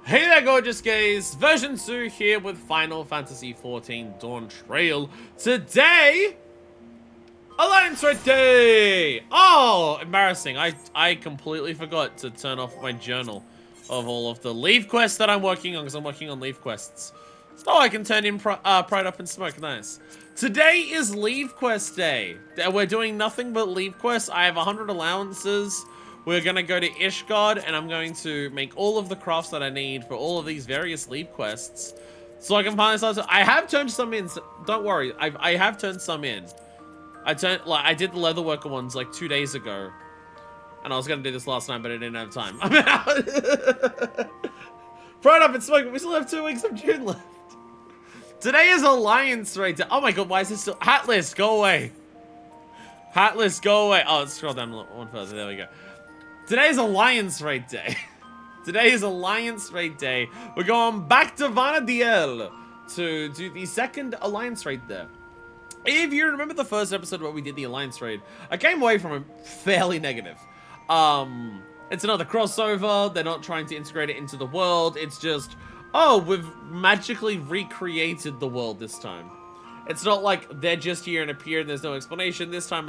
Hey there, gorgeous gays! Version 2 here with Final Fantasy XIV Dawntrail. Today, Alliance Raid Day! Oh, embarrassing. I completely forgot to turn off my journal of all of the leave quests that I'm working on, because I'm working on leave quests. Oh, I can turn in Pride Up and Smoke. Nice. Today is leave quest day. We're doing nothing but leave quests. I have 100 allowances. We're going to go to Ishgard, and I'm going to make all of the crafts that I need for all of these various leave quests. So I can finally start to... I have turned some in. So don't worry. I have turned some in. I did the leatherworker ones like 2 days ago. And I was going to do this last night, but I didn't have time. I'm out. Pride Up and Smoke, but we still have 2 weeks of June left. Today is Alliance Raid Day. Oh my god, why is this still... Hatless, go away. Hatless, go away. Oh, let's scroll down one further. There we go. Today is Alliance Raid Day. Today is Alliance Raid Day. We're going back to Vana'diel to do the second Alliance Raid there. If you remember the first episode where we did the Alliance Raid, I came away from it fairly negative. It's another crossover. They're not trying to integrate it into the world. It's just, oh, we've magically recreated the world this time. It's not like they're just here and appear and there's no explanation. This time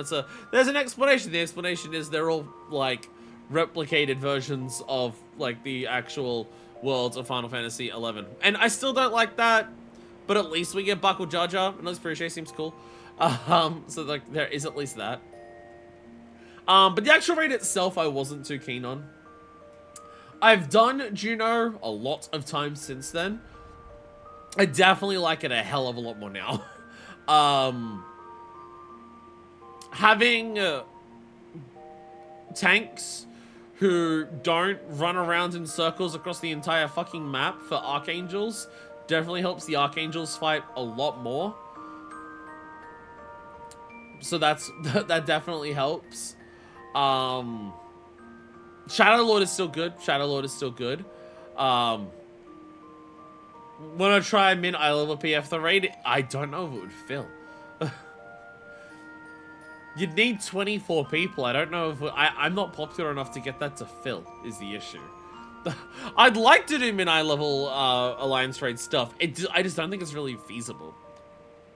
there's an explanation. The explanation is they're all, like, replicated versions of, like, the actual worlds of Final Fantasy XI. And I still don't like that, but at least we get Buckle Jar Jar, and Pretty Shay seems cool. So, like, there is at least that. But the actual raid itself, I wasn't too keen on. I've done Juno a lot of times since then. I definitely like it a hell of a lot more now. Having tanks who don't run around in circles across the entire fucking map for Archangels definitely helps the Archangels fight a lot more. So that definitely helps. Shadow Lord is still good. Shadow Lord is still good. When I try min eye level PF the raid, I don't know if it would fill. You'd need 24 people. I don't know if I'm not popular enough to get that to fill is the issue. I'd like to do min eye level Alliance Raid stuff. I just don't think it's really feasible.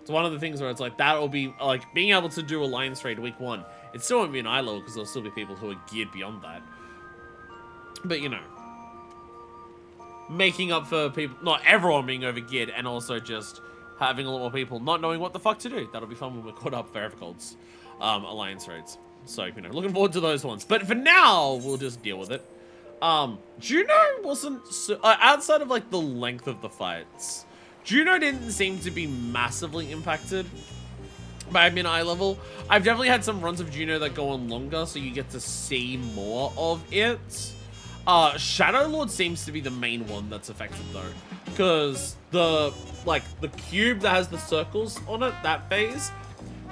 It's one of the things where it's like that will be like being able to do Alliance Raid week 1. It still won't be an eye level because there'll still be people who are geared beyond that. But you know, making up for people, not everyone being over geared, and also just having a lot more people not knowing what the fuck to do. That'll be fun when we're caught up for FFXIV's Alliance Raids. So, you know, looking forward to those ones. But for now, we'll just deal with it. Juno wasn't so, outside of like the length of the fights, Juno didn't seem to be massively impacted by min eye level. I've definitely had some runs of Juno that go on longer, so you get to see more of it. Shadow Lord seems to be the main one that's affected though, because the cube that has the circles on it, that phase,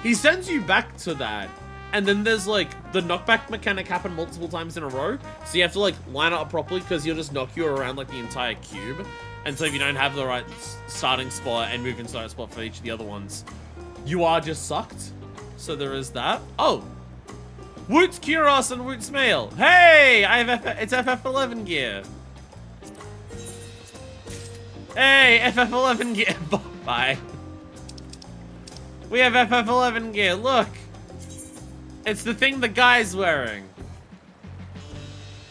he sends you back to that, and then there's like the knockback mechanic happen multiple times in a row, so you have to like line it up properly because he'll just knock you around like the entire cube. And so if you don't have the right starting spot and move inside spot for each of the other ones, you are just sucked. So there is that. Oh, Woot's Kuros and Woot's Mail. Hey, it's FF11 gear. Hey, FF11 gear. Bye. We have FF11 gear. Look, it's the thing the guy's wearing.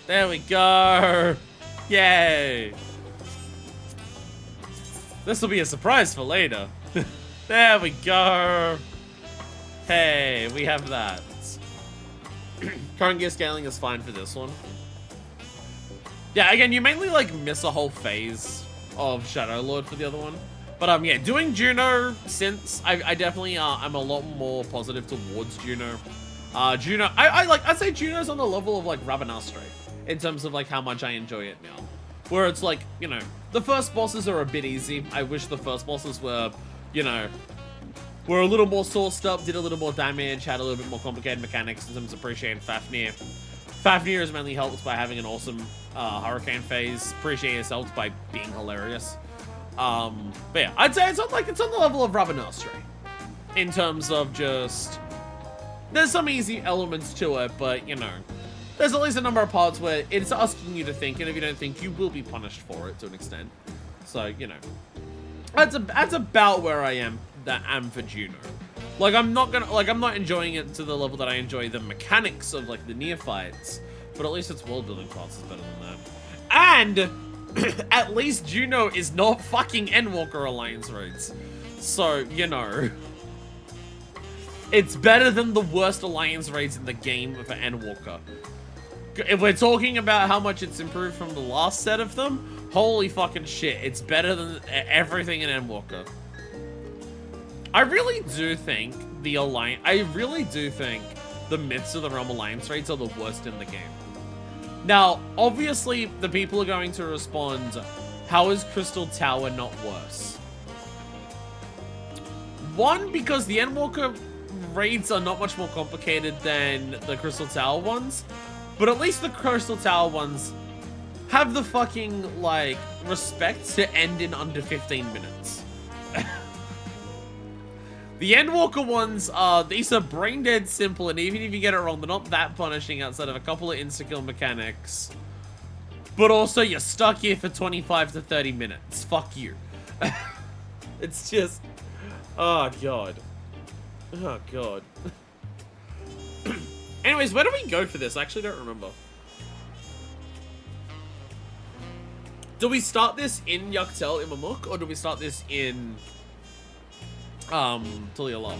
There we go. Yay. This will be a surprise for later. There we go. Hey, we have that. Current gear scaling is fine for this one. Yeah, again, you mainly like miss a whole phase of Shadow Lord for the other one. But yeah, doing Juno since I definitely I'm a lot more positive towards Juno. Juno, I'd say Juno's on the level of like Vana'diel in terms of like how much I enjoy it now. Where it's like, you know, the first bosses are a bit easy. I wish the first bosses were, you know, were a little more sourced up, did a little more damage, had a little bit more complicated mechanics in terms of Appreciate and Fafnir. Fafnir is mainly helped by having an awesome Hurricane phase. Appreciate is helped by being hilarious. But yeah, I'd say it's on the level of Vana'diel in terms of just, there's some easy elements to it, but you know, there's at least a number of parts where it's asking you to think, and if you don't think, you will be punished for it to an extent. So, you know, that's about where I am for Juno. Like, I'm not enjoying it to the level that I enjoy the mechanics of, like, the neophytes, but at least its world building parts is better than that. And at least Juno is not fucking Endwalker Alliance Raids. So, you know, it's better than the worst Alliance Raids in the game for Endwalker. If we're talking about how much it's improved from the last set of them, holy fucking shit, it's better than everything in Endwalker. I really do think the Myths of the Realm Alliance Raids are the worst in the game. Now, obviously, the people are going to respond, how is Crystal Tower not worse? One, because the Endwalker raids are not much more complicated than the Crystal Tower ones, but at least the Crystal Tower ones have the fucking, like, respect to end in under 15 minutes. The Endwalker ones these are brain dead simple, and even if you get it wrong, they're not that punishing outside of a couple of insta-kill mechanics. But also, you're stuck here for 25 to 30 minutes. Fuck you. It's just... oh, God. Oh, God. Anyways, where do we go for this? I actually don't remember. Do we start this in Yaktel Imamuk, or do we start this in... Tulia Law?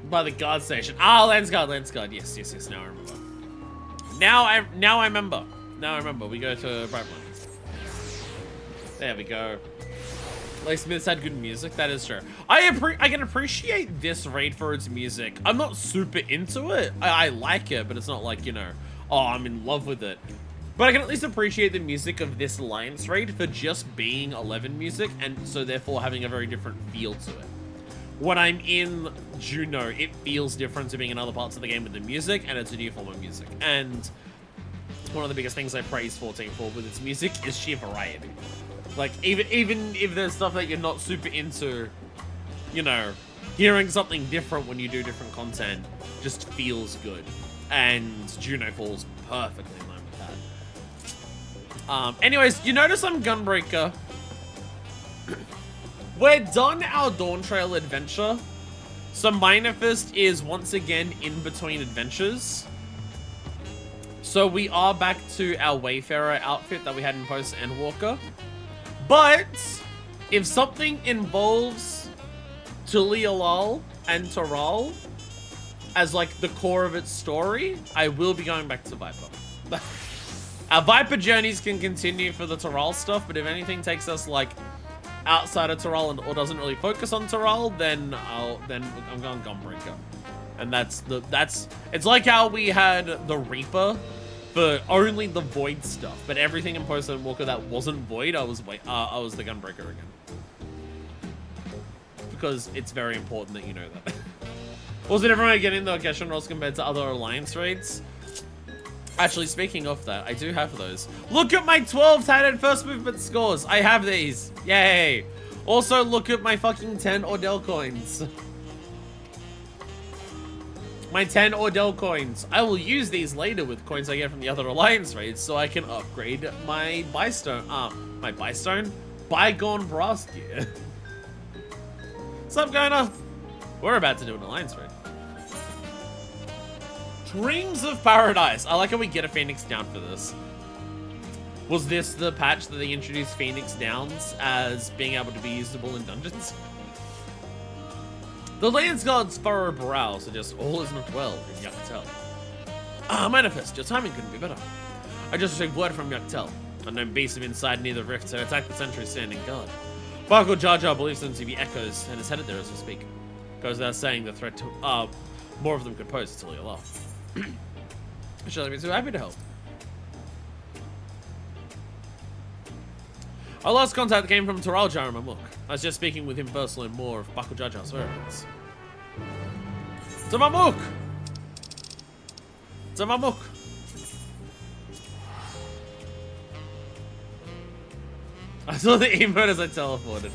By the guard station. Ah, Landsguard. Yes, now I remember. Now I remember. We go to Brightmont. There we go. Like Smiths had good music, that is true. I can appreciate this raid for its music. I'm not super into it. I like it, but it's not like, you know, oh, I'm in love with it. But I can at least appreciate the music of this Alliance raid for just being 11 music, and so therefore having a very different feel to it. When I'm in Juno, it feels different to being in other parts of the game with the music, and it's a new form of music. And one of the biggest things I praise 14 for with its music is sheer variety. Like, even if there's stuff that you're not super into, you know, hearing something different when you do different content just feels good. And Juno falls perfectly in line with that. Anyways, you notice I'm Gunbreaker. We're done our Dawntrail adventure. So Minor Fist is once again in between adventures. So we are back to our Wayfarer outfit that we had in Post Endwalker. But if something involves Tulialal and Taral as like the core of its story, I will be going back to Viper. Our Viper journeys can continue for the Taral stuff, but if anything takes us like outside of Taral or doesn't really focus on Taral, then I'm going Gunbreaker. And it's like how we had the Reaper for only the Void stuff, but everything in Post Endwalker that wasn't Void, I was the Gunbreaker again. Because it's very important that you know that. Also, everyone getting the occasion rolls compared to other Alliance raids? Actually, speaking of that, I do have those. Look at my 12 tatted first movement scores. I have these. Yay. Also, look at my fucking 10 Ordell coins. My 10 Ordell coins. I will use these later with coins I get from the other Alliance raids so I can upgrade my Bygone Brass gear. What's up, Gona? We're about to do an Alliance raid. Dreams of Paradise. I like how we get a Phoenix down for this. Was this the patch that they introduced Phoenix Downs as being able to be usable in dungeons? The Landsguard's furrow brow suggests all is not well in Yaktel. Manifest, your timing couldn't be better. I just received word from Yaktel. Unknown beasts have inside near the rift to attack the sentry standing guard. Barkle Jar Jar believes them to be echoes and is headed there as we speak. Goes without saying the threat to, more of them could pose until you're off. I shall be too happy to help. Our last contact came from Taral Jar Mamuk. I was just speaking with him first to learn more of Bakul Jar Jar's whereabouts. To Mamuk! To Mamuk! I saw the emote as I teleported.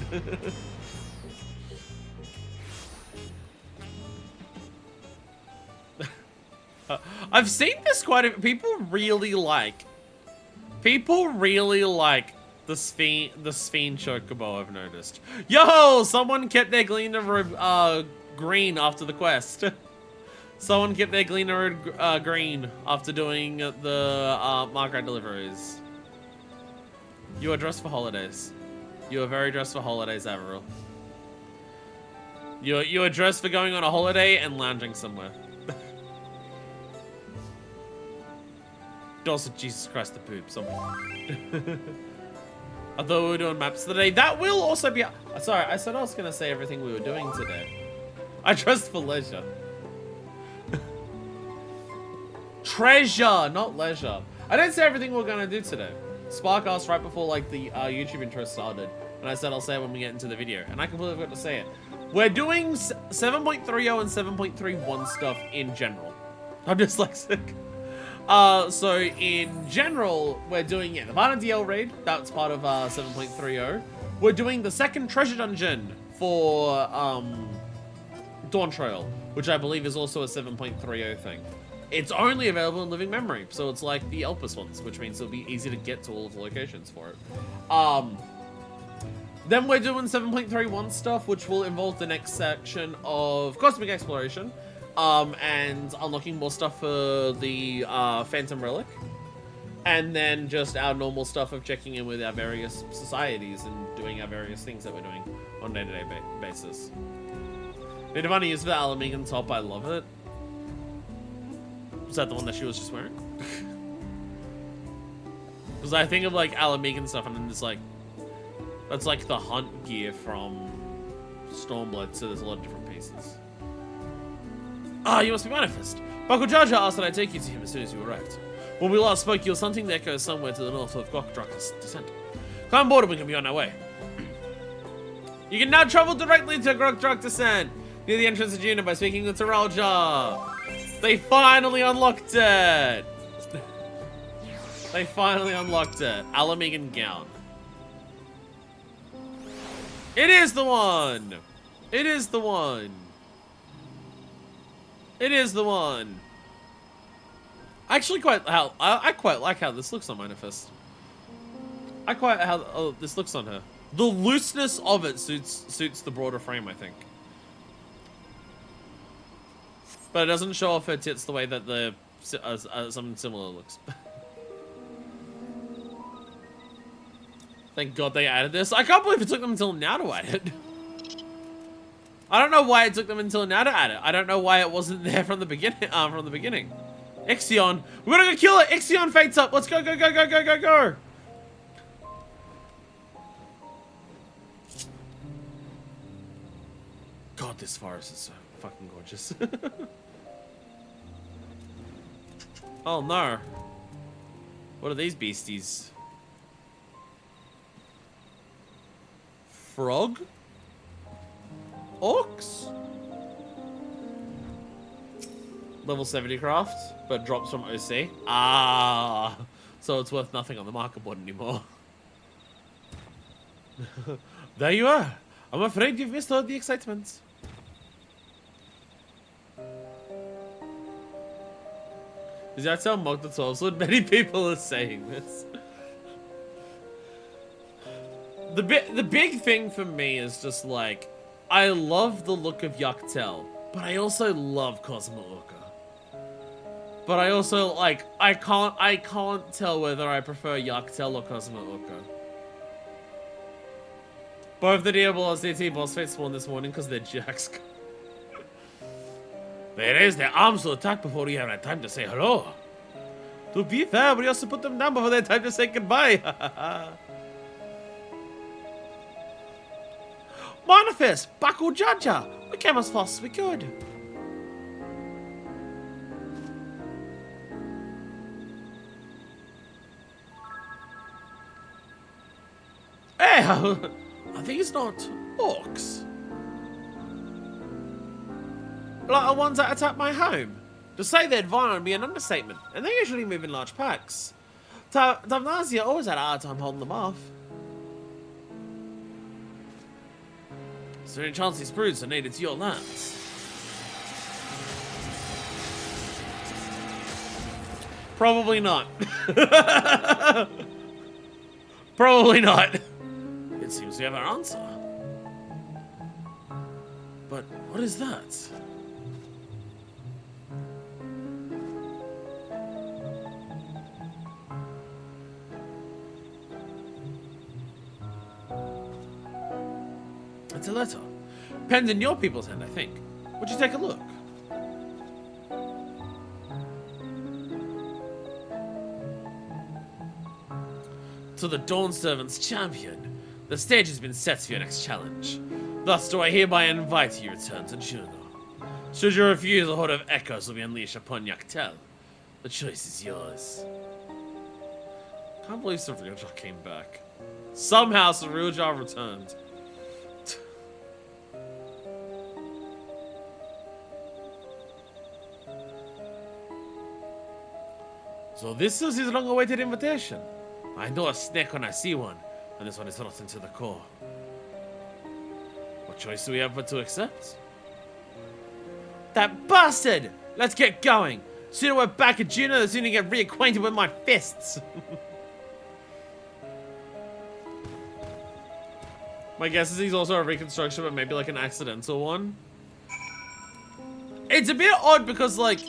I've seen this quite a... People really like the Sphene Chocobo, I've noticed. Yo! Someone kept their Gleaner green after the quest. Someone kept their Gleaner green after doing the Margaret deliveries. You are dressed for holidays. You are very dressed for holidays, Averill. You are dressed for going on a holiday and lounging somewhere. Also, Jesus Christ, the poops. I thought we were doing maps today. That will also be... Sorry, I said I was going to say everything we were doing today. I dressed for leisure. Treasure, not leisure. I didn't say everything we were going to do today. Spark asked right before like the YouTube intro started. And I said I'll say it when we get into the video. And I completely forgot to say it. We're doing 7.30 and 7.31 stuff in general. I'm dyslexic. So in general, we're doing the Vana'diel raid. That's part of 7.30. We're doing the second treasure dungeon for Dawntrail, which I believe is also a 7.30 thing. It's only available in living memory, so it's like the Elpis ones, which means it'll be easy to get to all of the locations for it. Then we're doing 7.31 stuff, which will involve the next section of Cosmic Exploration. And unlocking more stuff for the Phantom Relic. And then just our normal stuff of checking in with our various societies and doing our various things that we're doing on a day-to-day basis. Bit of money is for the Alamegan top, I love it. Was that the one that she was just wearing? Because I think of like Alamegan stuff and then there's like, that's like the hunt gear from Stormblood, so there's a lot of different pieces. Ah, you must be Manifest. Buckle Jar Jar asked that I take you to him as soon as you arrived. When we last spoke, you were hunting the echoes somewhere to the north of Gokdrak's descent. Climb board and we can be on our way. You can now travel directly to Gokdrak descent near the entrance to Juno by speaking with Teralja. They finally unlocked it. They finally unlocked it. Alamegan gown. It is the one. It is the one. It is the one. I actually I quite like how this looks on Manifest. I quite how this looks on her. The looseness of it suits the broader frame, I think. But it doesn't show off her tits the way that the something similar looks. Thank God they added this. I can't believe it took them until now to add it. I don't know why it took them until now to add it. I don't know why it wasn't there from the beginning. Ixion. We're gonna go kill it. Ixion fates up. Let's go, go, go, go, go, go, go. God, this forest is so fucking gorgeous. Oh no. What are these beasties? Frog? Orcs? Level 70 craft, but drops from OC. Ah, so it's worth nothing on the market board anymore. There you are. I'm afraid you've missed all the excitement. Does that sound mocked at all? So many people are saying this. The big thing for me is just like, I love the look of Yuktel, but I also love Cosmo Orca. But I also like, I can't tell whether I prefer Yuktel or Cosmo Orca. Both the Diablos DT boss fights spawned this morning because they're jacks. They raise their arms to attack before you have had time to say hello. To be fair, we also put them down before they had time to say goodbye. Manifest, Buckle Jaja. We came as fast as we could. Hey, are these not orcs? Like the ones that attacked my home? To say they'd violent would be an understatement, and they usually move in large packs. Davnasia always had a hard time holding them off. Is there any chance these broods are native to your lands? Probably not. Probably not. It seems we have our answer. But what is that? It's a letter. Penned in your people's hand, I think. Would you take a look? To the Dawn Servant's champion, the stage has been set for your next challenge. Thus do I hereby invite you to return to Juno. Should you refuse, a horde of echoes will be unleashed upon Yaktel. The choice is yours. Can't believe Sariljar came back. Somehow Sariljar returned. So this is his long-awaited invitation. I know a snake when I see one, and this one is rotten to the core. What choice do we have but to accept? That bastard! Let's get going! Sooner we're back at Juno, the sooner you get reacquainted with my fists! My guess is he's also a reconstruction, but maybe like an accidental one. It's a bit odd because, like,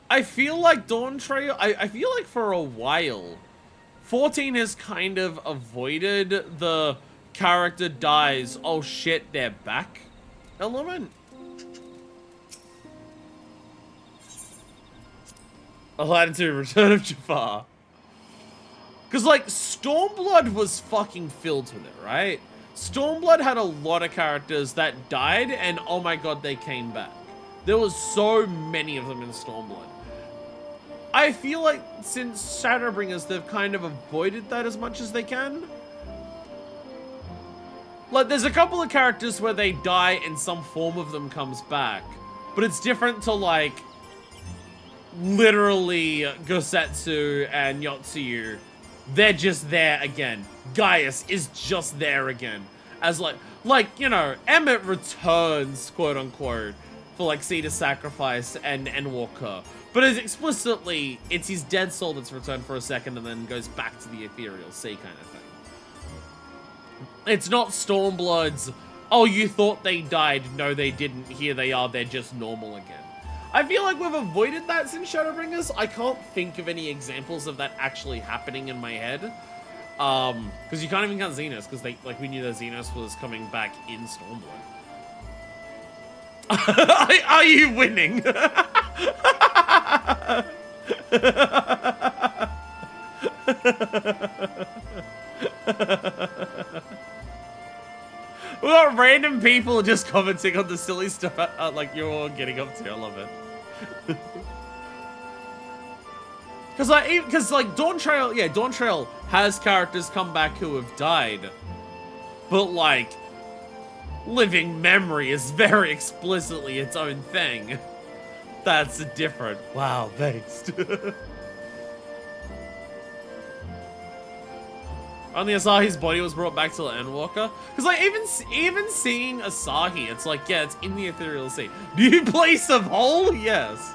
I feel like Dawntrail, I feel like for a while, 14 has kind of avoided the character dies, oh shit, they're back element. Aladdin 2, Return of Jafar. Because, like, Stormblood was fucking filled with it, right? Stormblood had a lot of characters that died, and oh my god, they came back. There was so many of them in Stormblood. I feel like since Shadowbringers, they've kind of avoided that as much as they can. Like, there's a couple of characters where they die and some form of them comes back. But it's different to, like, literally Gosetsu and Yotsuyu. They're just there again. Gaius is just there again. As, like, you know, Emmett returns, quote unquote, for, like, Cedar Sacrifice and Walker. But as explicitly, it's his dead soul that's returned for a second and then goes back to the ethereal sea kind of thing. It's not Stormblood's, oh, you thought they died. No, they didn't. Here they are. They're just normal again. I feel like we've avoided that since Shadowbringers. I can't think of any examples of that actually happening in my head. Because you can't even count Xenos, because we knew that Xenos was coming back in Stormblood. Are you winning? We got random people just commenting on the silly stuff like you're all getting up to. I love it. Because like Dawntrail, yeah, Dawntrail has characters come back who have died, but like living memory is very explicitly its own thing. That's different. Wow, thanks. Only Asahi's body was brought back to the Endwalker. Because, like, even seeing Asahi, it's like, yeah, it's in the ethereal sea. Do you play some hole? Yes.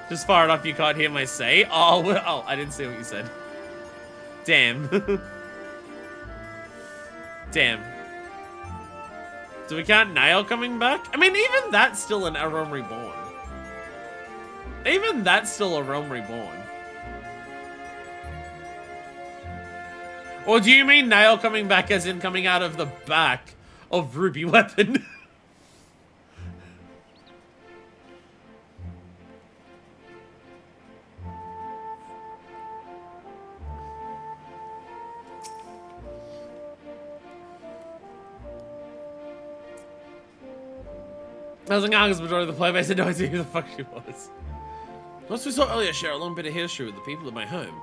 Just far enough you can't hear my say. Oh, well, oh, I didn't see what you said. Damn. Damn. Do we count Nail coming back? I mean, even that's still a Realm Reborn. Even that's still a Realm Reborn. Or do you mean Nail coming back as in coming out of the back of Ruby Weapon? I was like, the majority of the playbase had no idea who the fuck she was. As we saw earlier, share a long bit of history with the people of my home,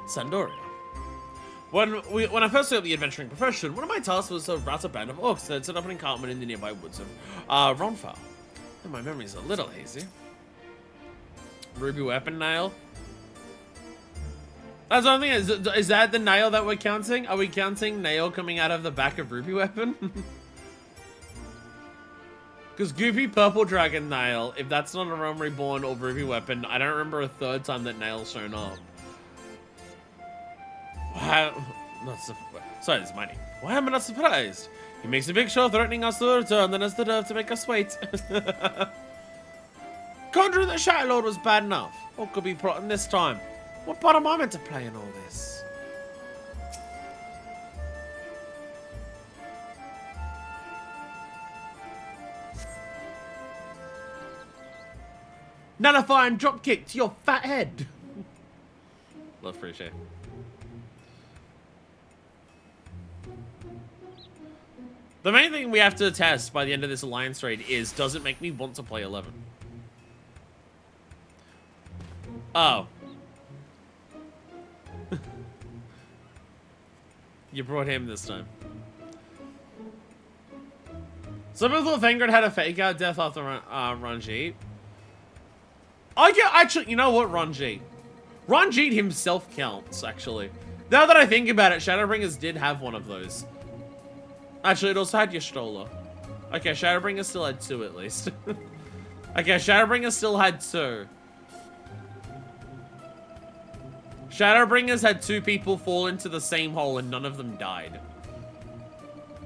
Sandoria. When I first took up the adventuring profession, one of my tasks was to rout a band of orcs that set up an encampment in the nearby woods of Ronfal. And my memory's a little hazy. Ruby Weapon Nail. That's one thing. Is that the nail that we're counting? Are we counting nail coming out of the back of Ruby Weapon? Because Goopy Purple Dragon Nail, if that's not a Realm Reborn or Ruby Weapon, I don't remember a third time that Nail's shown up. Why? Sorry, this is my name. Why am I not surprised? He makes a big show threatening us to return, then has the nerve to make us wait. Conjuring the Shadow Lord was bad enough. What could be plotting this time? What part am I meant to play in all this? Nullify and dropkick to your fat head. Love appreciate. The main thing we have to test by the end of this Alliance raid is, does it make me want to play 11? Oh. You brought him this time. Some people thought Vanguard had a fake out death after Ranjit. Oh yeah, actually, you know what, Ranjit? Ranjit himself counts, actually. Now that I think about it, Shadowbringers did have one of those. Actually, it also had Y'shtola. Okay, Shadowbringers still had 2 at least. Okay, Shadowbringers still had 2. Shadowbringers had 2 people fall into the same hole and none of them died.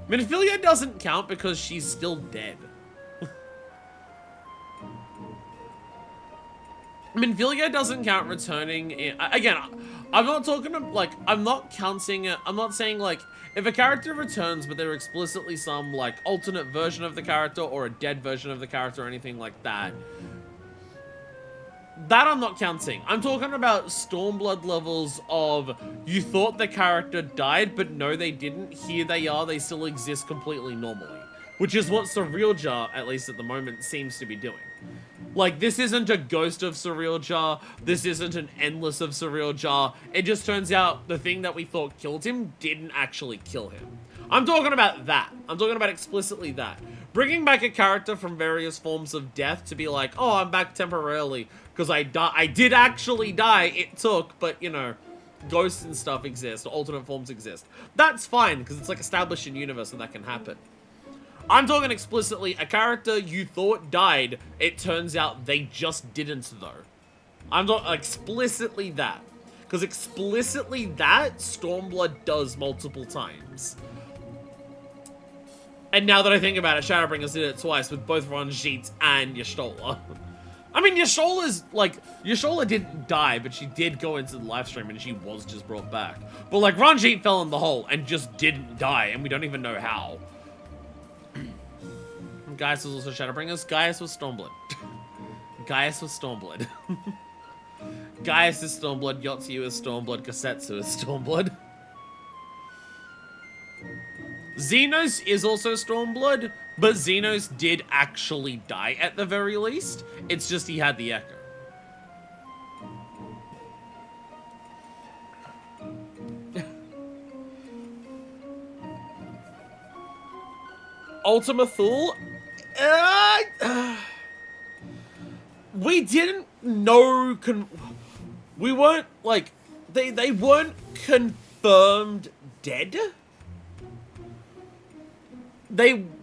Minfilia doesn't count because she's still dead. Minfilia doesn't count returning in, again, I'm not talking to, like, I'm not counting it, I'm not saying, like, if a character returns but they're explicitly some, like, alternate version of the character or a dead version of the character or anything like that, that I'm not counting. I'm talking about Stormblood levels of, you thought the character died, but no they didn't, here they are, they still exist completely normally. Which is what Surreal Jar, at least at the moment, seems to be doing. Like, this isn't a ghost of Surreal Jar. This isn't an endless of Surreal Jar. It just turns out the thing that we thought killed him didn't actually kill him. I'm talking about that. I'm talking about explicitly that. Bringing back a character from various forms of death to be like, oh, I'm back temporarily because I did actually die. It took, but, you know, ghosts and stuff exist. Alternate forms exist. That's fine because it's like established in universe and that can happen. I'm talking explicitly, a character you thought died, it turns out they just didn't though. I'm talking explicitly that. Because explicitly that, Stormblood does multiple times. And now that I think about it, Shadowbringers did it twice with both Ranjit and Y'shtola. I mean, Y'shtola's, like, Y'shtola didn't die, but she did go into the live stream and she was just brought back. But, like, Ranjit fell in the hole and just didn't die, and we don't even know how. Gaius was also Shadowbringers. Gaius was Stormblood. Gaius was Stormblood. Gaius is Stormblood. Yotsu is Stormblood. Kasetsu is Stormblood. Xenos is also Stormblood, but Xenos did actually die at the very least. It's just he had the echo. Ultima Thule? We didn't know, we weren't, like, they weren't confirmed dead.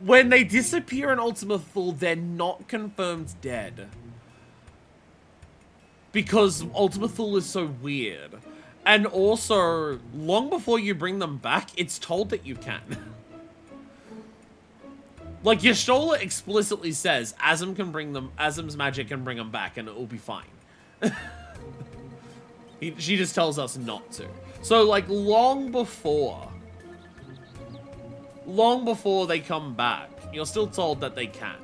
When they disappear in Ultima Thule, they're not confirmed dead. Because Ultima Thule is so weird. And also, long before you bring them back, it's told that you can. Like, Y'shtola explicitly says, Azim's magic can bring them back, and it will be fine. She just tells us not to. So, like, long before they come back, you're still told that they can.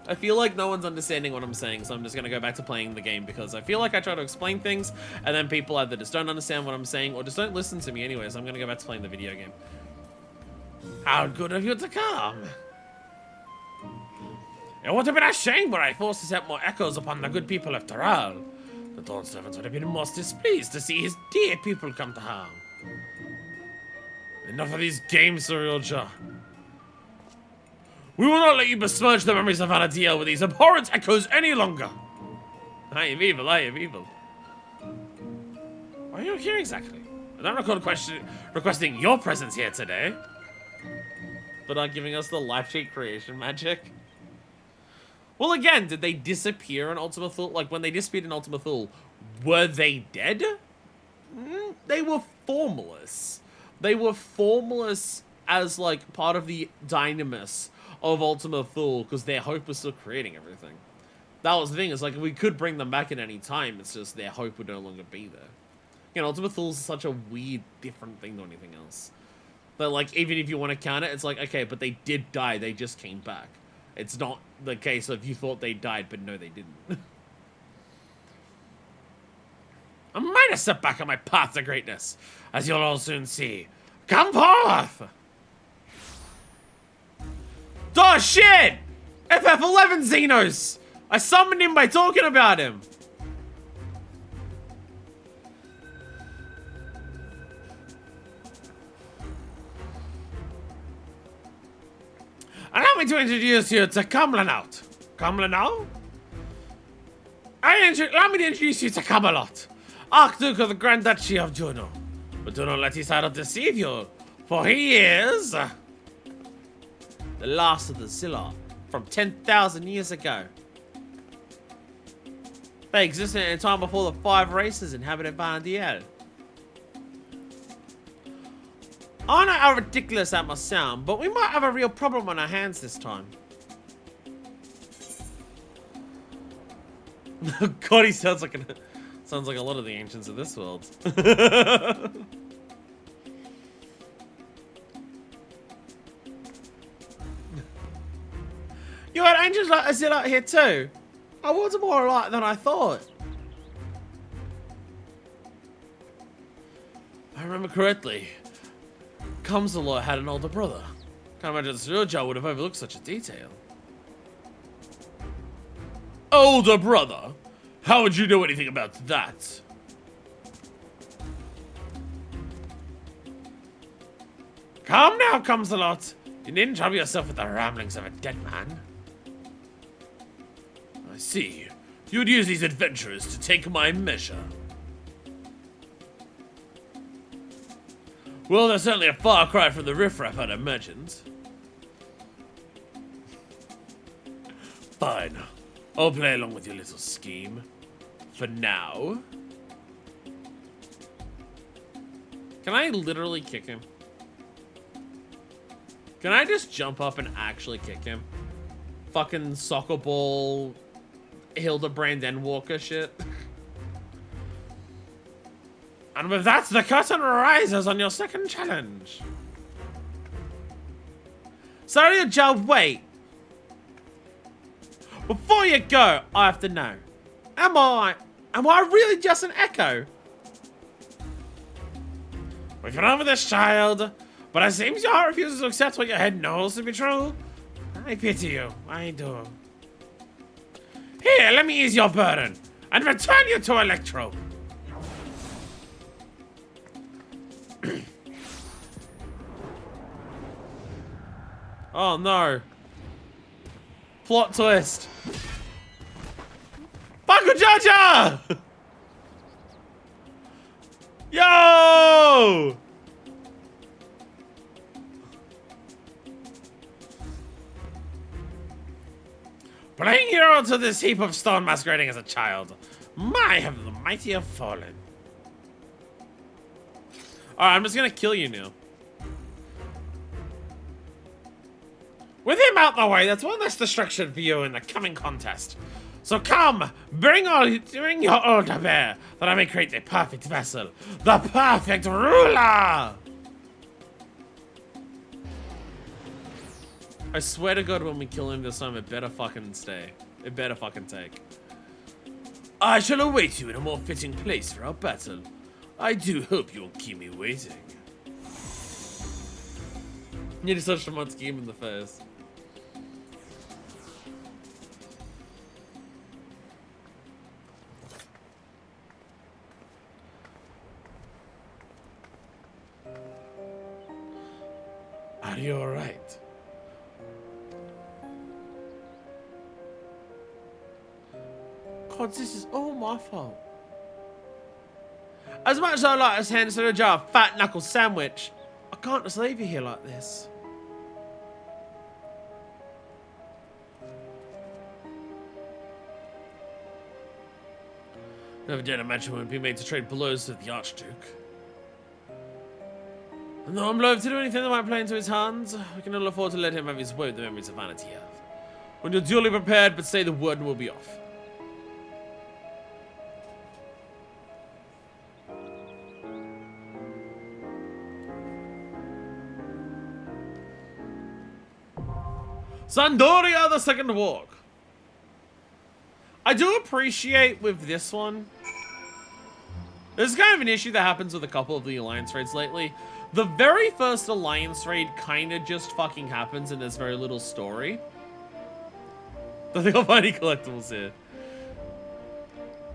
I feel like no one's understanding what I'm saying, so I'm just gonna go back to playing the game, because I feel like I try to explain things, and then people either just don't understand what I'm saying, or just don't listen to me anyways. I'm gonna go back to playing the video game. How good of you to come! It would have been a shame were I forced to set more echoes upon the good people of Taral. The Dawn servants would have been most displeased to see his dear people come to harm. Enough of these games, Surreal Jar. We will not let you besmirch the memories of Vana'diel with these abhorrent echoes any longer. I am evil, I am evil. Why are you here exactly? I don't recall requesting your presence here today. but are giving us the life sheet creation magic. Well, again, did they disappear in Ultima Thule? Like, when they disappeared in Ultima Thule, were they dead? They were formless. They were formless as, like, part of the dynamis of Ultima Thule, because their hope was still creating everything. That was the thing, is like, we could bring them back at any time, it's just their hope would no longer be there. You know, Ultima Thule is such a weird, different thing to anything else. But, like, even if you want to count it, it's like, okay, but they did die, they just came back. It's not the case of you thought they died, but no, they didn't. I might have set back on my path to greatness, as you'll all soon see. Come forth! Oh, shit! FF11 Xenos! I summoned him by talking about him! Allow me to introduce you to Kamlanaut. Kamlanaut? Allow me to introduce you to Camelot, Archduke of the Grand Duchy of Juno. But do not let his title deceive you, for he is the last of the Zillar from 10,000 years ago. They existed in a time before the 5 races inhabited Vana'diel. I know how ridiculous that must sound, but we might have a real problem on our hands this time. God, he sounds like a lot of the ancients of this world. You had angels like Azil out here too. I was more alike than I thought. If I remember correctly, Kamsalot had an older brother. Can't imagine Surja would have overlooked such a detail. Older brother? How would you know anything about that? Calm now, Kamsalot. You needn't trouble yourself with the ramblings of a dead man. I see. You'd use these adventurers to take my measure. Well, they're certainly a far cry from the riffraff I'd imagined. Fine. I'll play along with your little scheme. For now. Can I literally kick him? Can I just jump up and actually kick him? Fucking soccer ball, Hildebrand Endwalker shit. And with that, the curtain rises on your second challenge. Sorry, Joe, wait. Before you go, I have to know. Am I really just an echo? We've been over this, child, but it seems your heart refuses to accept what your head knows to be true. I pity you, I do. Here, let me ease your burden and return you to Electro. Oh no. Plot twist. Bakujaja! Yo! Playing hero to this heap of stone masquerading as a child. My, have the mighty have fallen. Alright, I'm just gonna kill you now. With him out the way, that's one less destruction for you in the coming contest. So come, bring your older bear, that I may create the perfect vessel, the perfect ruler! I swear to God, when we kill him this time, it better fucking stay. It better fucking take. I shall await you in a more fitting place for our battle. I do hope you'll keep me waiting. You just touched him on scheme in the face. Are you alright? God, this is all my fault. As much as I like to hand to a jar of fat knuckle sandwich, I can't just leave you here like this. Never dared imagine we would be made to trade blows with the Archduke. And though I'm loath to do anything that might play into his hands, we can ill afford to let him have his way with the memories of Vana'diel. When you're duly prepared, but say the word and we'll be off. Sandoria, the second walk. I do appreciate with this one. There's kind of an issue that happens with a couple of the Alliance raids lately. The very first Alliance raid kind of just fucking happens and there's very little story. I think I'll find any collectibles here.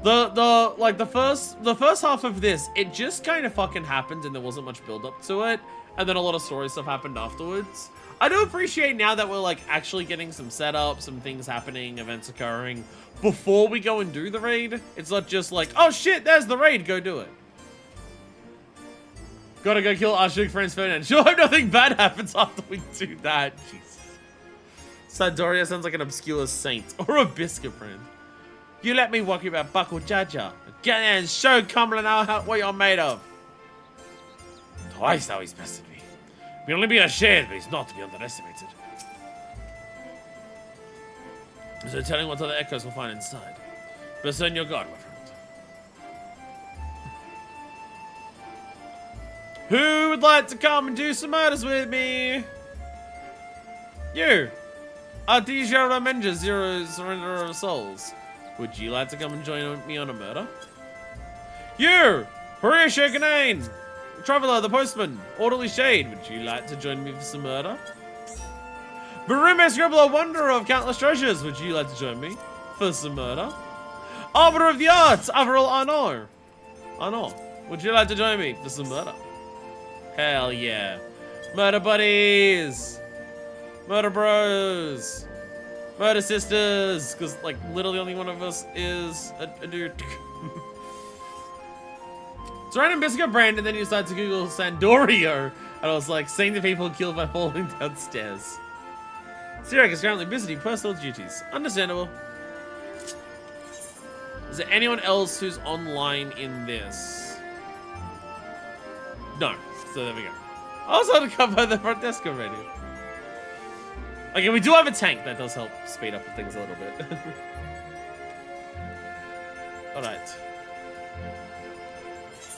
The first half of this, it just kind of fucking happened and there wasn't much build up to it. And then a lot of story stuff happened afterwards. I do appreciate now that we're like actually getting some setup, some things happening, events occurring before we go and do the raid. It's not just like, oh shit, there's the raid, go do it. Gotta go kill Archduke Franz Ferdinand. Sure hope nothing bad happens after we do that. Jesus. Sandoria sounds like an obscure saint or a biscuit brand. You let me walk you about Buckle Jaja. Get in and show Cumberland what you're made of. Twice how he's bested me. He'll only be ashamed, but he's not to be underestimated. There's no telling what other echoes we'll find inside. Discern your God, my friend. Who would like to come and do some murders with me? You. Artesia Ramenja, Zero Surrender of Souls. Would you like to come and join me on a murder? You. Horia Shogunane. Traveler, the postman, Orderly Shade, would you like to join me for some murder? Verume Scribbler, Wanderer of Countless Treasures, would you like to join me for some murder? Arbiter of the Arts, Averil Arnaud, would you like to join me for some murder? Hell yeah. Murder buddies, murder bros, murder sisters, because like literally only one of us is a dude. So random biscuit brand, and then you decide to Google Sandorio, and I was like, seeing the people killed by falling downstairs. Sirak is currently busy personal duties. Understandable. Is there anyone else who's online in this? No. So there we go. I was on to cover the front desk already. Okay, we do have a tank. That does help speed up things a little bit. Alright.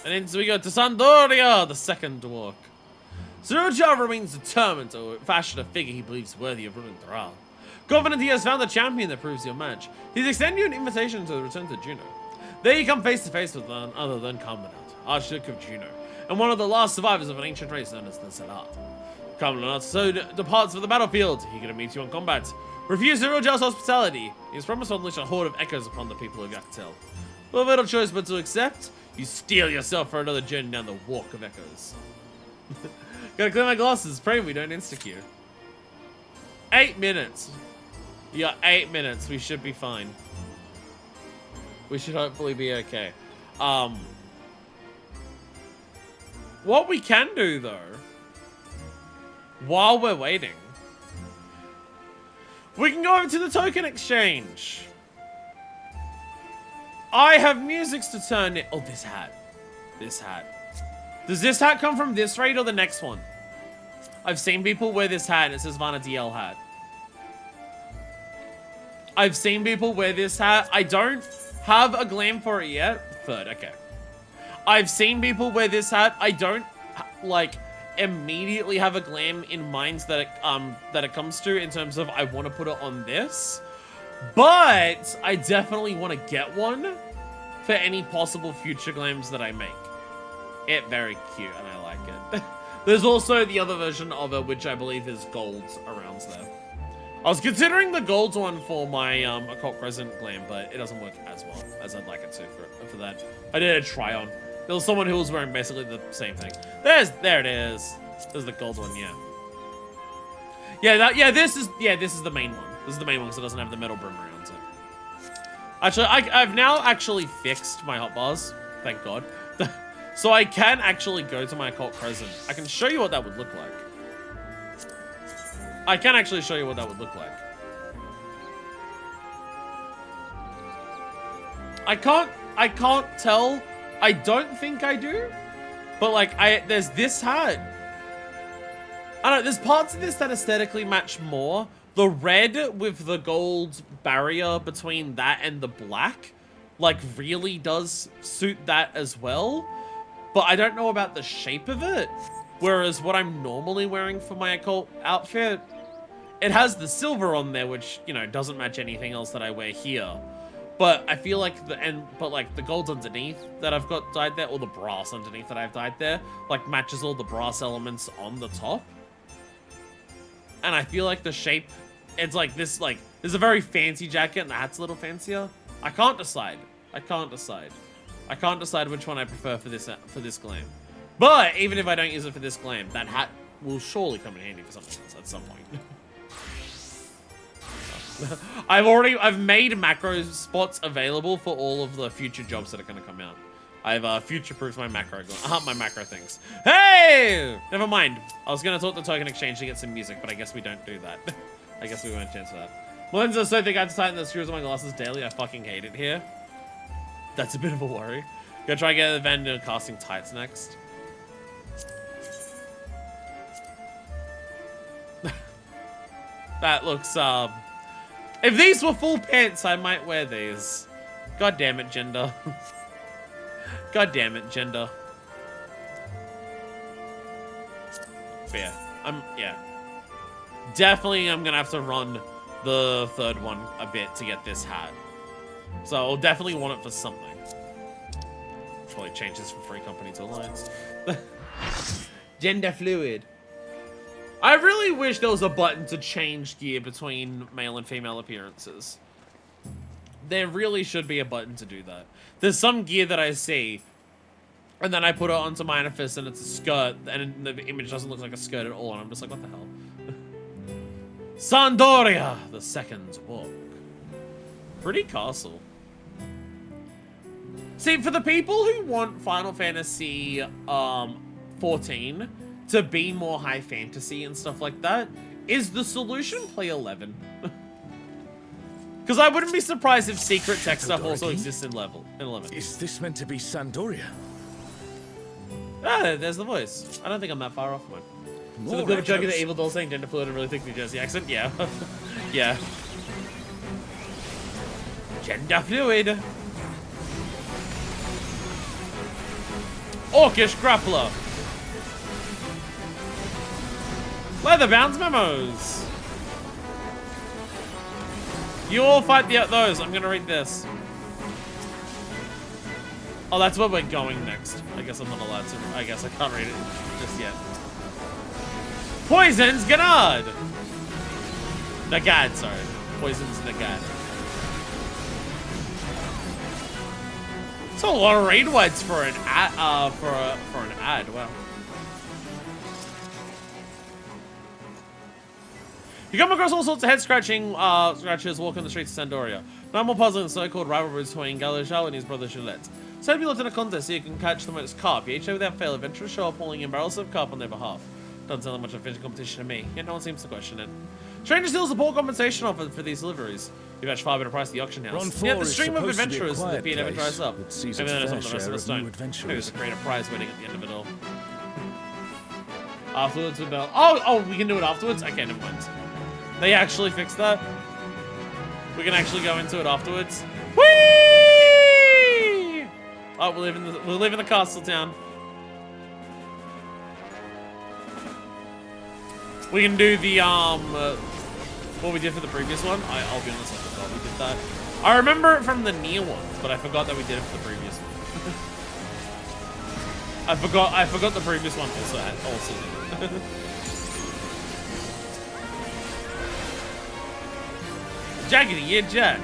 And then so we go to Sandoria, the second walk. Suruja remains determined to fashion a figure he believes worthy of ruling Doral. Confident he has found a champion that proves your match, he's extending you an invitation to return to Juno. There you come face to face with none other than Commandant, Archduke of Juno, and one of the last survivors of an ancient race known as the Salat. Commandant so departs for the battlefield, eager to meet you in combat. Refuse Suruja's hospitality. He has promised to unleash a horde of echoes upon the people of Yaktel. With little choice but to accept, you steel yourself for another journey down the Walk of Echoes. Gotta clear my glasses, pray we don't insta-queue. 8 minutes. You got 8 minutes, we should be fine. We should hopefully be okay. What we can do though, while we're waiting, we can go over to the token exchange. I have musics to turn it. Oh, this hat. This hat. Does this hat come from this raid or the next one? I've seen people wear this hat and it says Vana'diel hat. I've seen people wear this hat. I don't have a glam for it yet. Third, okay. I've seen people wear this hat. I don't, like, immediately have a glam in mind that it comes to in terms of I want to put it on this. But I definitely want to get one for any possible future glams that I make. It's very cute and I like it. There's also the other version of it, which I believe is gold around there. I was considering the gold one for my Occult Crescent glam, but it doesn't work as well as I'd like it to for that. I did a try on. There was someone who was wearing basically the same thing. There it is. There's the gold one, yeah. This is the main one. This is the main one because it doesn't have the metal brim around it. Actually, I've now actually fixed my hotbars. Thank God. So I can actually go to my Occult Crescent. I can show you what that would look like. I can actually show you what that would look like. I can't I can't tell. I don't think I do. But like, there's this hat. I don't know, there's parts of this that aesthetically match more. The red with the gold barrier between that and the black, like, really does suit that as well. But I don't know about the shape of it. Whereas what I'm normally wearing for my occult outfit, it has the silver on there, which, you know, doesn't match anything else that I wear here. But I feel like the gold underneath that I've got dyed there, or the brass underneath that I've dyed there, like matches all the brass elements on the top. And I feel like the shape, it's like this, like, there's a very fancy jacket and the hat's a little fancier. I can't decide. I can't decide. I can't decide which one I prefer for this glam. But even if I don't use it for this glam, that hat will surely come in handy for something else at some point. I've made macro spots available for all of the future jobs that are going to come out. I've future-proofed my macro things. Hey! Never mind. I was going to talk to Token Exchange to get some music, but I guess we don't do that. I guess we won't chance for that. Lenses are so thick I have to tighten the screws on my glasses daily. I fucking hate it here. That's a bit of a worry. Gonna try and get the Vana'diel casting tights next. That looks, if these were full pants, I might wear these. God damn it, gender. God damn it, gender. But yeah, definitely I'm gonna have to run the third one a bit to get this hat. So I'll definitely want it for something. Probably change this from free company to alliance. Gender fluid. I really wish there was a button to change gear between male and female appearances. There really should be a button to do that. There's some gear that I see, and then I put it onto Manifest and it's a skirt, and the image doesn't look like a skirt at all, and I'm just like, what the hell? Sandoria, the Second Walk. Pretty castle. See, for the people who want Final Fantasy 14 to be more high fantasy and stuff like that, is the solution play 11? Because I wouldn't be surprised if secret tech stuff also exists in 11. Is this meant to be Sandoria? Ah, there's the voice. I don't think I'm that far off one. So the clip joking the evil doll saying gender fluid and really thick New Jersey accent? Yeah. Yeah. Gender fluid. Orcish grappler. Leatherbound's memos. You all fight those. I'm gonna read this. Oh, that's where we're going next. I guess I'm not allowed to. I guess I can't read it just yet. Poison's Ganad. Nagad, sorry. Poison's Nagad. It's a lot of raid words for an ad. For an ad. Wow. You come across all sorts of head-scratching scratches walking the streets of Sandoria. No more puzzling so-called rivalries between Galishal and his brother Gillette. So if you looked in a contest so you can catch the most carp, each day without fail, adventurers show up pulling in barrels of carp on their behalf. Doesn't sound like much of a fishing competition to me, yet no one seems to question it. Stranger steals a poor compensation offer for these deliveries. You fetch far better price at the auction house. Yet the stream of adventurers in the pier never dries up. Maybe that is on the rest of the stone. Maybe there's a greater prize waiting at the end of it all. Afterwards, we bell. Oh, we can do it afterwards? Okay, never mind. They actually fixed that. We can actually go into it afterwards. Whee! Oh, we live in the castle town. We can do the what we did for the previous one. I'll be honest, I forgot we did that. I remember it from the near ones, but I forgot that we did it for the previous one. I forgot the previous one also did it. Jaggedy, yeah, Jack.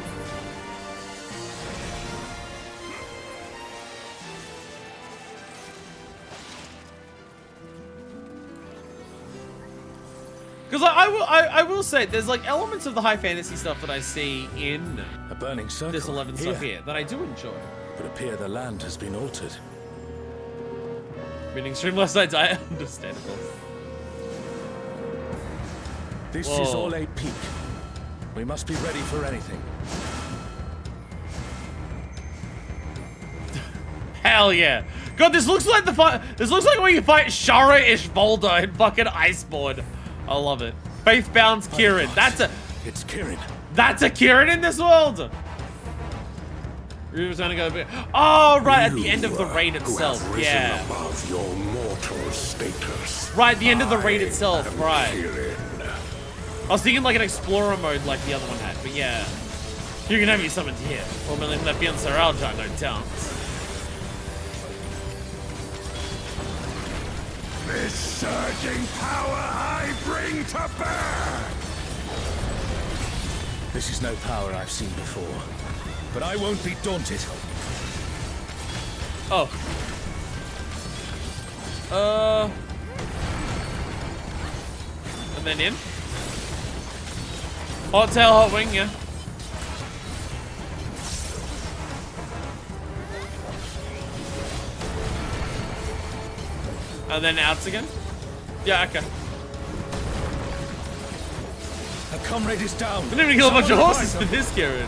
Because I will say, there's like elements of the high fantasy stuff that I see in a burning circle. This 11 stuff here that I do enjoy. But appear the land has been altered. Meaning stream last night's understandable. This is all a peak. We must be ready for anything. Hell yeah. God, this looks like the fight. This looks like when you fight Shara Ishvalda in fucking Iceborne. I love it. Faithbound's Kieran. It's Kieran. That's a Kieran in this world. Ruby's gonna go a bit. Oh, right at the end of the raid itself. Yeah. Above your mortal status. Right, the end of the raid itself. Right. Kieran. I was thinking like an explorer mode like the other one had, but yeah. You can have me summoned here. Or me la piensa alta, no doubt. This surging power I bring to bear! This is no power I've seen before, but I won't be daunted. Oh. And then in. Hot tail, hot wing, yeah. And then outs again? Yeah, okay. A comrade is down. We didn't even kill a bunch of horses for this, Kieran.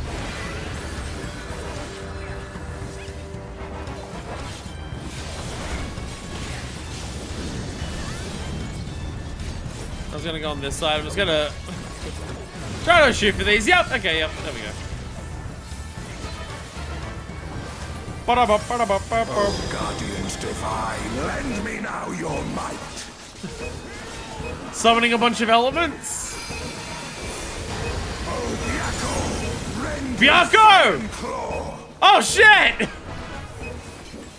I was gonna go on this side. I'm just gonna try to shoot for these. Yep, okay, yep, there we go. Oh, guardians divine, lend me now your might. Summoning a bunch of elements. Oh, Biako, rend Biako! your claw. Oh shit!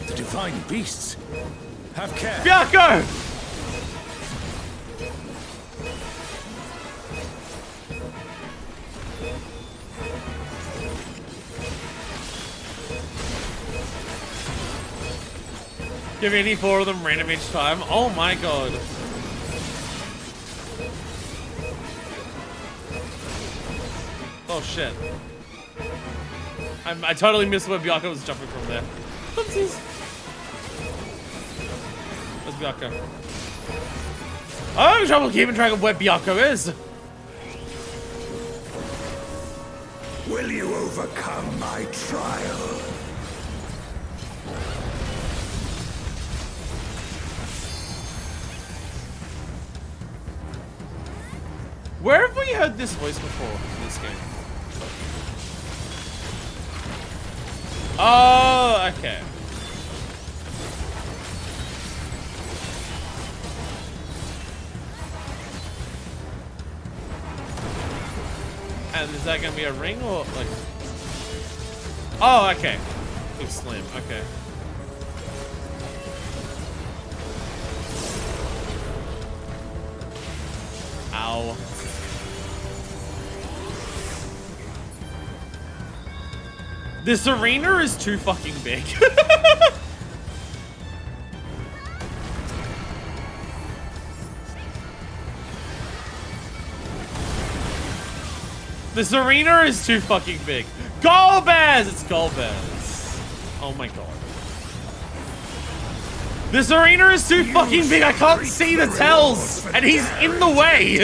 The divine beasts. Have care. Biako! Give any four of them random each time. Oh my god. Oh shit. I totally missed where Biako was jumping from there. Oopsies. Where's Biako? I'm having trouble keeping track of where Biako is. Will you overcome my trial? Where have we heard this voice before in this game? Oh, okay. And is that gonna be a ring or like? Oh, okay. Big slam. Okay. Ow. This arena is too fucking big. This arena is too fucking big. Golbez! It's Golbez. Oh my god. This arena is too fucking big. I can't see the tells. And he's in the way.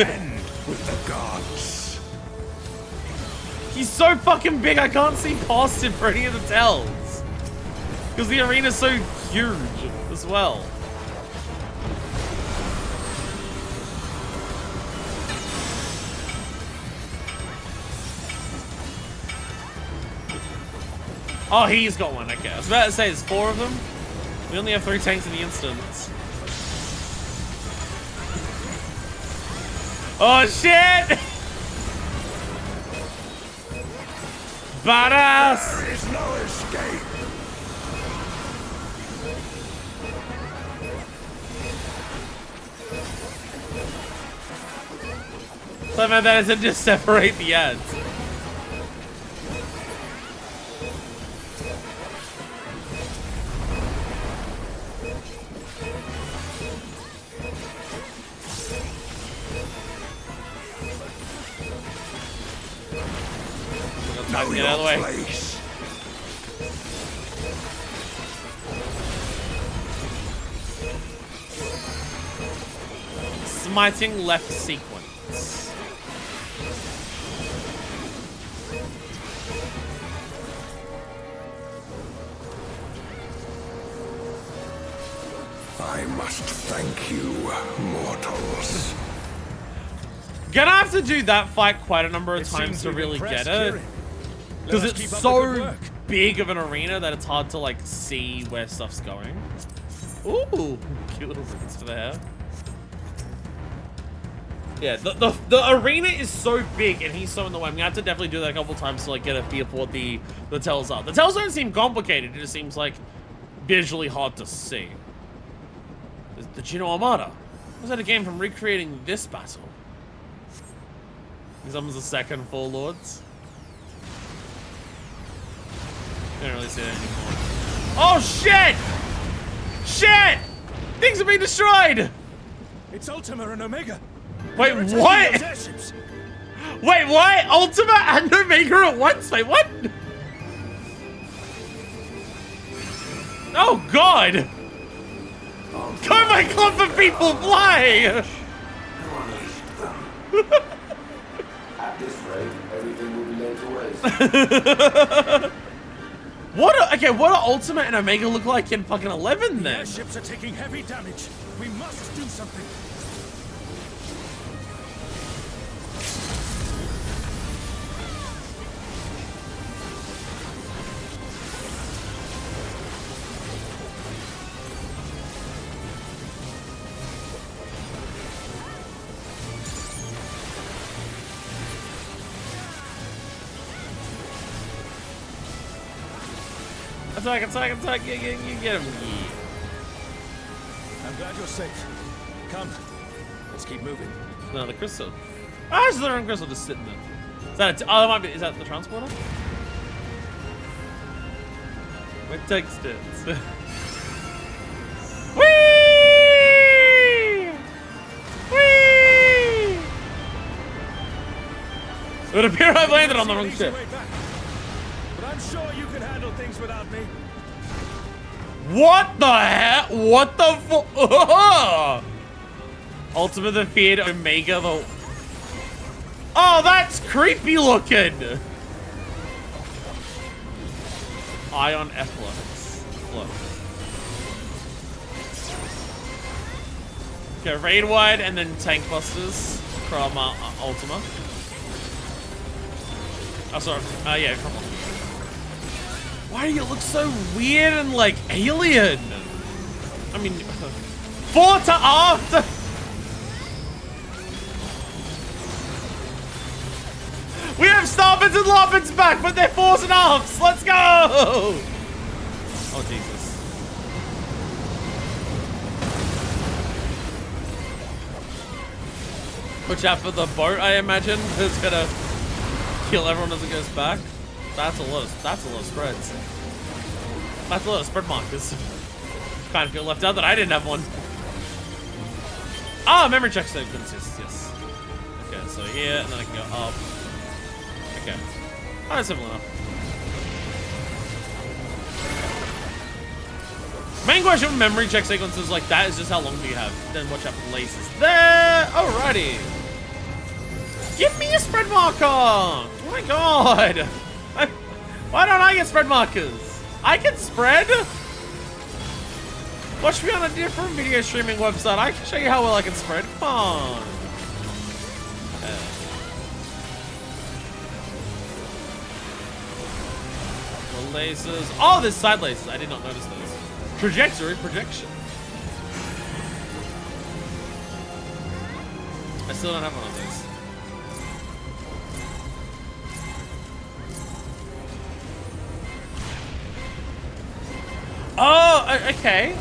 With the gods. He's so fucking big, I can't see past him for any of the tells. Because the arena's so huge as well. Oh, he's got one, okay. I was about to say, there's 4 of them. We only have 3 tanks in the instance. Oh, shit! Badass! There is no escape. Somehow that doesn't just separate the ads. Know Get out of the your way. place. Smiting left sequence. I must thank you, mortals. Gonna have to do that fight quite a number of It times seems to we've really impressed get it. Kieran. Because Let us it's keep up the good so work. big of an arena that it's hard to like see where stuff's going. Ooh, cute little things for the hair. Yeah, the arena is so big and he's so in the way. I'm gonna have to definitely do that a couple times to like get a feel for what the tells are. The tells don't seem complicated, it just seems like visually hard to see. The Gino Armada. Was that a game from recreating this battle? Someone's the second Four Lords. Don't really see that anymore. Oh shit! Shit! Things are being destroyed! It's Ultima and Omega. Wait, They're attacking what? those airships. Wait, what? Ultima and Omega at once? Wait, what? Oh god! Go my clump of people fly! At this rate, everything will be laid to waste. Okay, what do Ultima and Omega look like in fucking 11 The then? airships are taking heavy damage. We must do something. Attack, you get him. I'm glad you're safe. Come, let's keep moving. No, the crystal. Ah, it's the wrong crystal just sitting there. Is that that might be, is that the transporter? My text is. Whee! Whee! It would appear I've landed on the wrong ship. But I'm sure you can handle things without me. What the heck? What the fu- Ultima defeated Omega the... Oh, that's creepy looking! Ion Efflux. Okay, Raid Wide and then Tank Busters from Ultima. Oh, sorry. Yeah, from Ultima. Why do you look so weird and like alien? I mean, fore to aft. We have starboards and larboards back, but they're fores and afts. Let's go! Oh Jesus! Watch out for the boat. I imagine it's gonna kill everyone as it goes back. That's a lot of spreads. That's a lot of spread markers. Kind of feel left out that I didn't have one. Ah, memory check sequence, yes. Okay, so here, and then I can go up. Okay. Oh, that's simple enough. Main question with memory check sequences like that is just how long do you have? Then watch out for the lasers. There! Alrighty. Give me a spread marker! Oh my god! Why don't I get spread markers? I can spread? Watch me on a different video streaming website. I can show you how well I can spread. Come on. The lasers. Oh, there's side lasers. I did not notice those. Trajectory projection. I still don't have one of those. Oh, okay.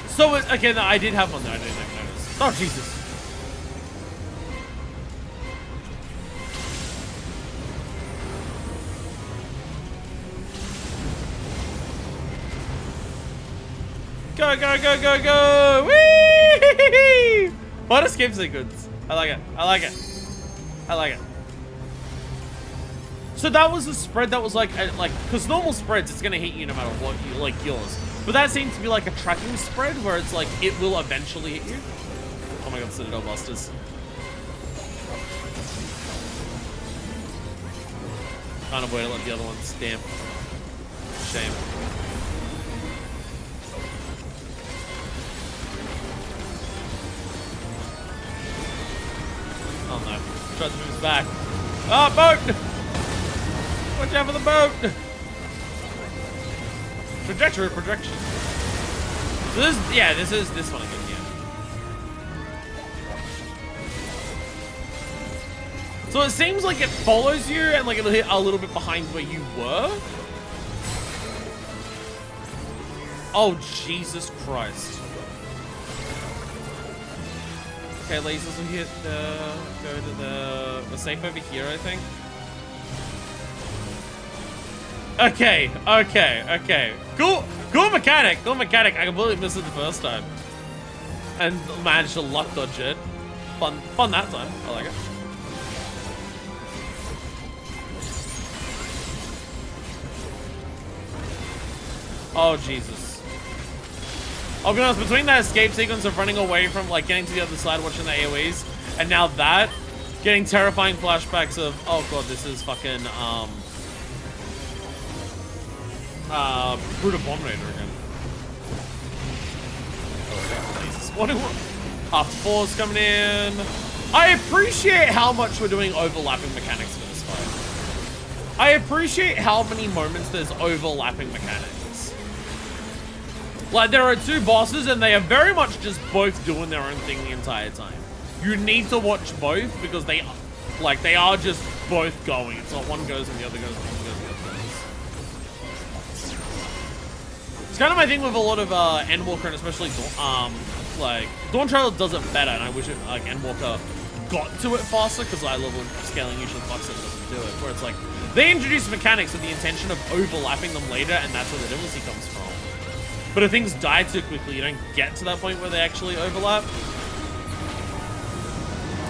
So, okay, no, I did have one there. I didn't even notice. Oh, Jesus. Go, go, go, go, go! Whee! What escape sequence? I like it. I like it. I like it. So that was a spread that was like, because normal spreads, it's gonna hit you no matter what, like yours. But that seems to be like a tracking spread where it's like, it will eventually hit you. Oh my god, Citadel Busters. Kind of way to let the other one stamp. Shame. back. Oh, boat! Watch out for the boat! Trajectory projection. So this, yeah, this is this one again, yeah. So it seems like it follows you and like it'll hit a little bit behind where you were. Oh, Jesus Christ. Okay, lasers will hit go to the safe over here, I think. Okay. Cool mechanic. I completely missed it the first time. And managed to luck dodge it. Fun that time. I like it. Oh, Jesus. I'll be honest, between that escape sequence of running away from, like, getting to the other side, watching the AoEs, and now that, getting terrifying flashbacks of, oh god, this is fucking, Brood Abominator again. Spawning after fours coming in. I appreciate how much we're doing overlapping mechanics for this fight. I appreciate how many moments there's overlapping mechanics. Like, there are two bosses and they are very much just both doing their own thing the entire time. You need to watch both because they are just both going. It's not one goes and the other goes and one goes and the other goes. It's kind of my thing with a lot of Endwalker and especially like Dawntrail does it better, and I wish it like Endwalker got to it faster because I level scaling usually fucks it and doesn't do it. Where it's like they introduce mechanics with the intention of overlapping them later, and that's where the difficulty comes from. But if things die too quickly, you don't get to that point where they actually overlap.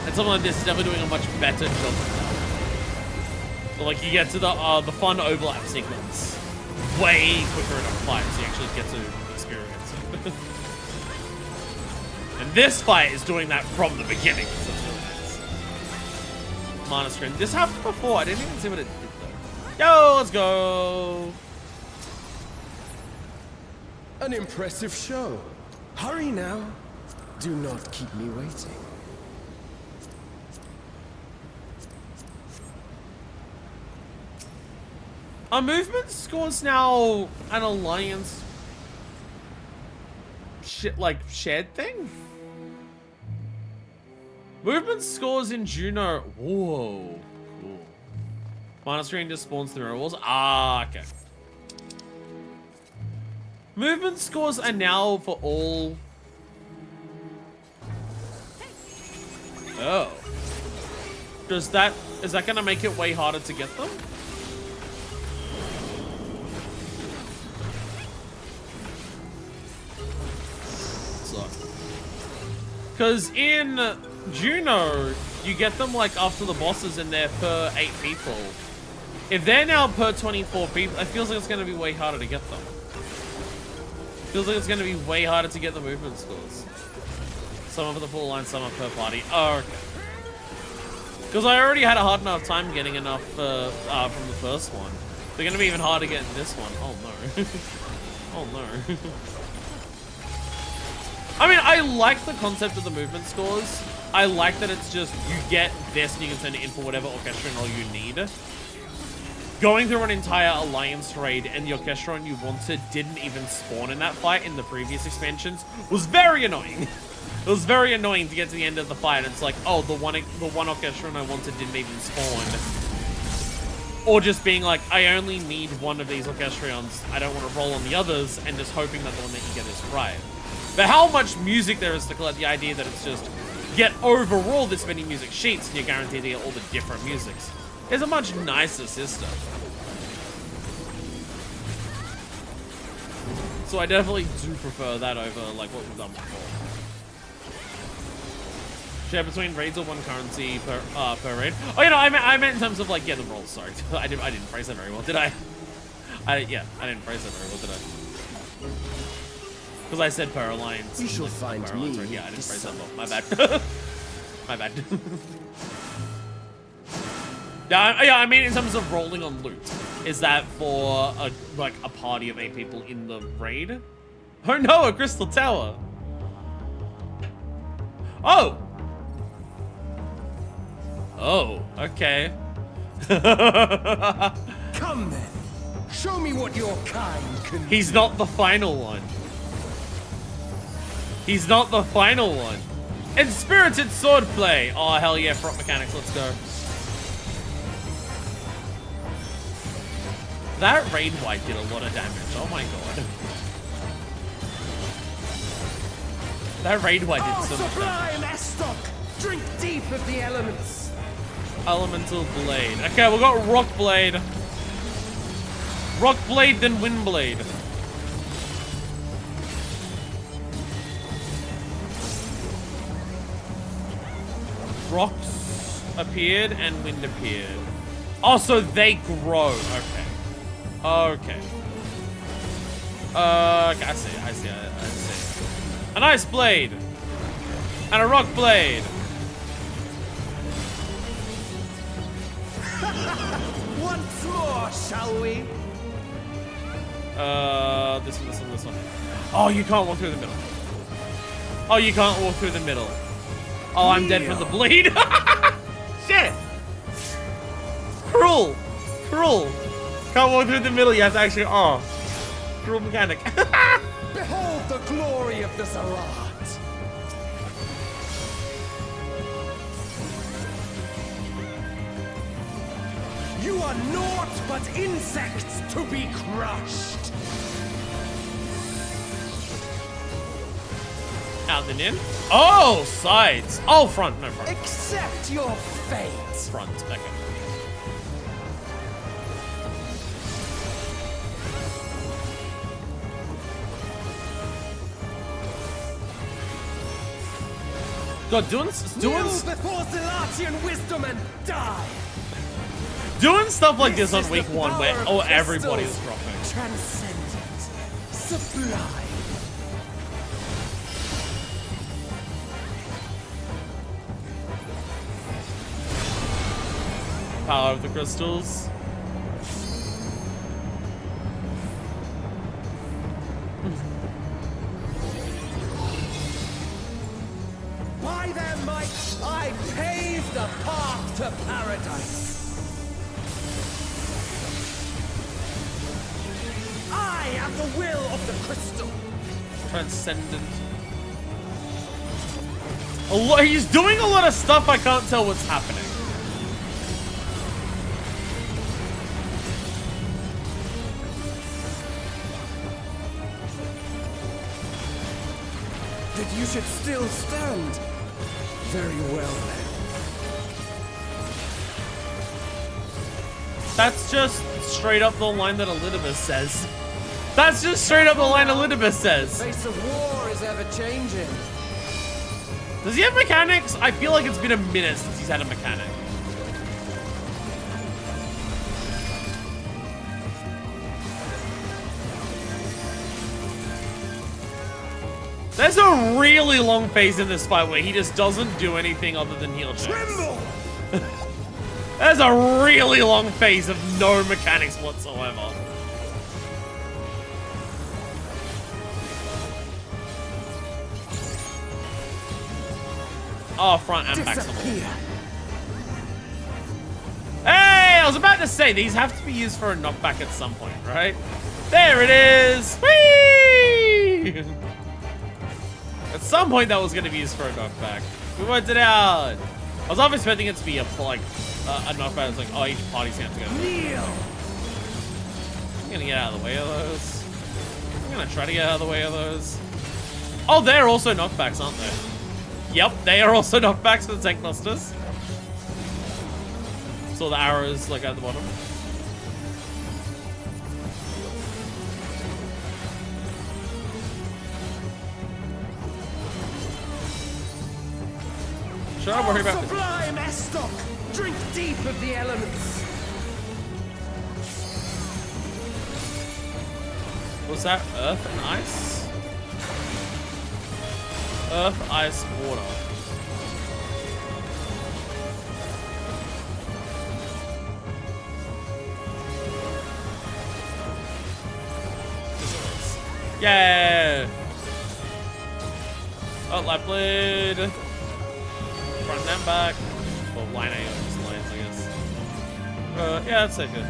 And something like this is definitely doing a much better job of that. But like you get to the fun overlap sequence way quicker in a fight, so you actually get to experience it. And this fight is doing that from the beginning. So it's really nice. Mana screen. This happened before. I didn't even see what it did though. Yo, let's go. An impressive show. Hurry now. Do not keep me waiting. Are movement scores now an alliance shared thing? Movement scores in Juno. Whoa. Cool. Mana screen just spawns the mirror walls. Ah, okay. Movement scores are now for all. Oh. Is that gonna make it way harder to get them? Because in Juno, you get them like after the bosses and they're per 8 people. If they're now per 24 people, it feels like it's gonna be way harder to get them. Feels like it's going to be way harder to get the movement scores. Some are for the full line, some are per party. Oh, okay. Because I already had a hard enough time getting enough from the first one. They're going to be even harder getting this one. Oh no. Oh no. I mean, I like the concept of the movement scores. I like that it's just, you get this and you can send it in for whatever orchestron all you need. Going through an entire Alliance raid and the Orchestron you wanted didn't even spawn in that fight in the previous expansions was very annoying. It was very annoying to get to the end of the fight and it's like, oh, the one Orchestron I wanted didn't even spawn. Or just being like, I only need one of these Orchestrons, I don't want to roll on the others, and just hoping that the one that you get is right. But how much music there is to collect, the idea that it's just, get overall this many music sheets and you're guaranteed to get all the different musics. It's a much nicer system. So I definitely do prefer that over like what we've done before. Share between raids or one currency per raid. Oh, you know, I meant in terms of like, yeah, the rolls. Sorry, I didn't phrase that very well, did I? Yeah, I didn't phrase that very well, did I? Because I said per alliance. You shall find me. Right? Yeah, I didn't phrase that well. My bad. My bad. Yeah, I mean in terms of rolling on loot. Is that for a party of 8 people in the raid? Oh no, a crystal tower. Oh, okay. Come then. Show me what your kind can do. He's not the final one. He's not the final one. Inspirited swordplay. Oh, hell yeah, front mechanics, let's go. That raid white did a lot of damage. Oh my god. That raid white did so much sublime damage. Estoc! Drink deep of the elements. Elemental blade. Okay, we got rock blade. Rock blade, then wind blade. Rocks appeared and wind appeared. Oh, so they grow. Okay. Okay. I see. An ice blade. And a rock blade. Once more, shall we? This one. Oh, you can't walk through the middle. Oh, you can't walk through the middle. Oh, I'm dead from the bleed. Shit. Cruel. Can't walk through the middle. You have to actually. Oh, cruel mechanic. Behold the glory of the Zarat. You are naught but insects to be crushed. Out and in. Oh, sides. Oh, front. No, front. Accept your fate. Front. Okay. God, doing Kneel before Zalatian wisdom and die. doing stuff like this This on is week the one where power of everybody is crystals. dropping. Transcendent. Sublime. Power of the crystals. By their might, I pave the path to paradise. I am the will of the crystal. Transcendent. He's doing a lot of stuff. I can't tell what's happening. That you should still stand. Very well then. That's just straight up the line that Elidibus says. That's just straight up the line Elidibus says. The face of war is ever changing. Does he have mechanics? I feel like it's been a minute since he's had a mechanic. There's a really long phase in this fight where he just doesn't do anything other than heal checks. Tremble! There's a really long phase of no mechanics whatsoever. Oh, front and back. Disappear. Hey, I was about to say, these have to be used for a knockback at some point, right? There it is! Whee! At some point that was going to be used for a knockback. We worked it out. I was half expecting it to be a knockback. It's like, oh, each party's going to have to go. Kneel. I'm going to get out of the way of those. I'm going to try to get out of the way of those. Oh, they're also knockbacks, aren't they? Yep, they are also knockbacks for the tank clusters. So the arrows like at the bottom. Should I worry about Sublime Estoc! Drink deep of the elements. Was that earth and ice? Earth, ice, water. Yeah. Oh, light blade. Front and back. Well, line A. Yeah, that's safe. Good.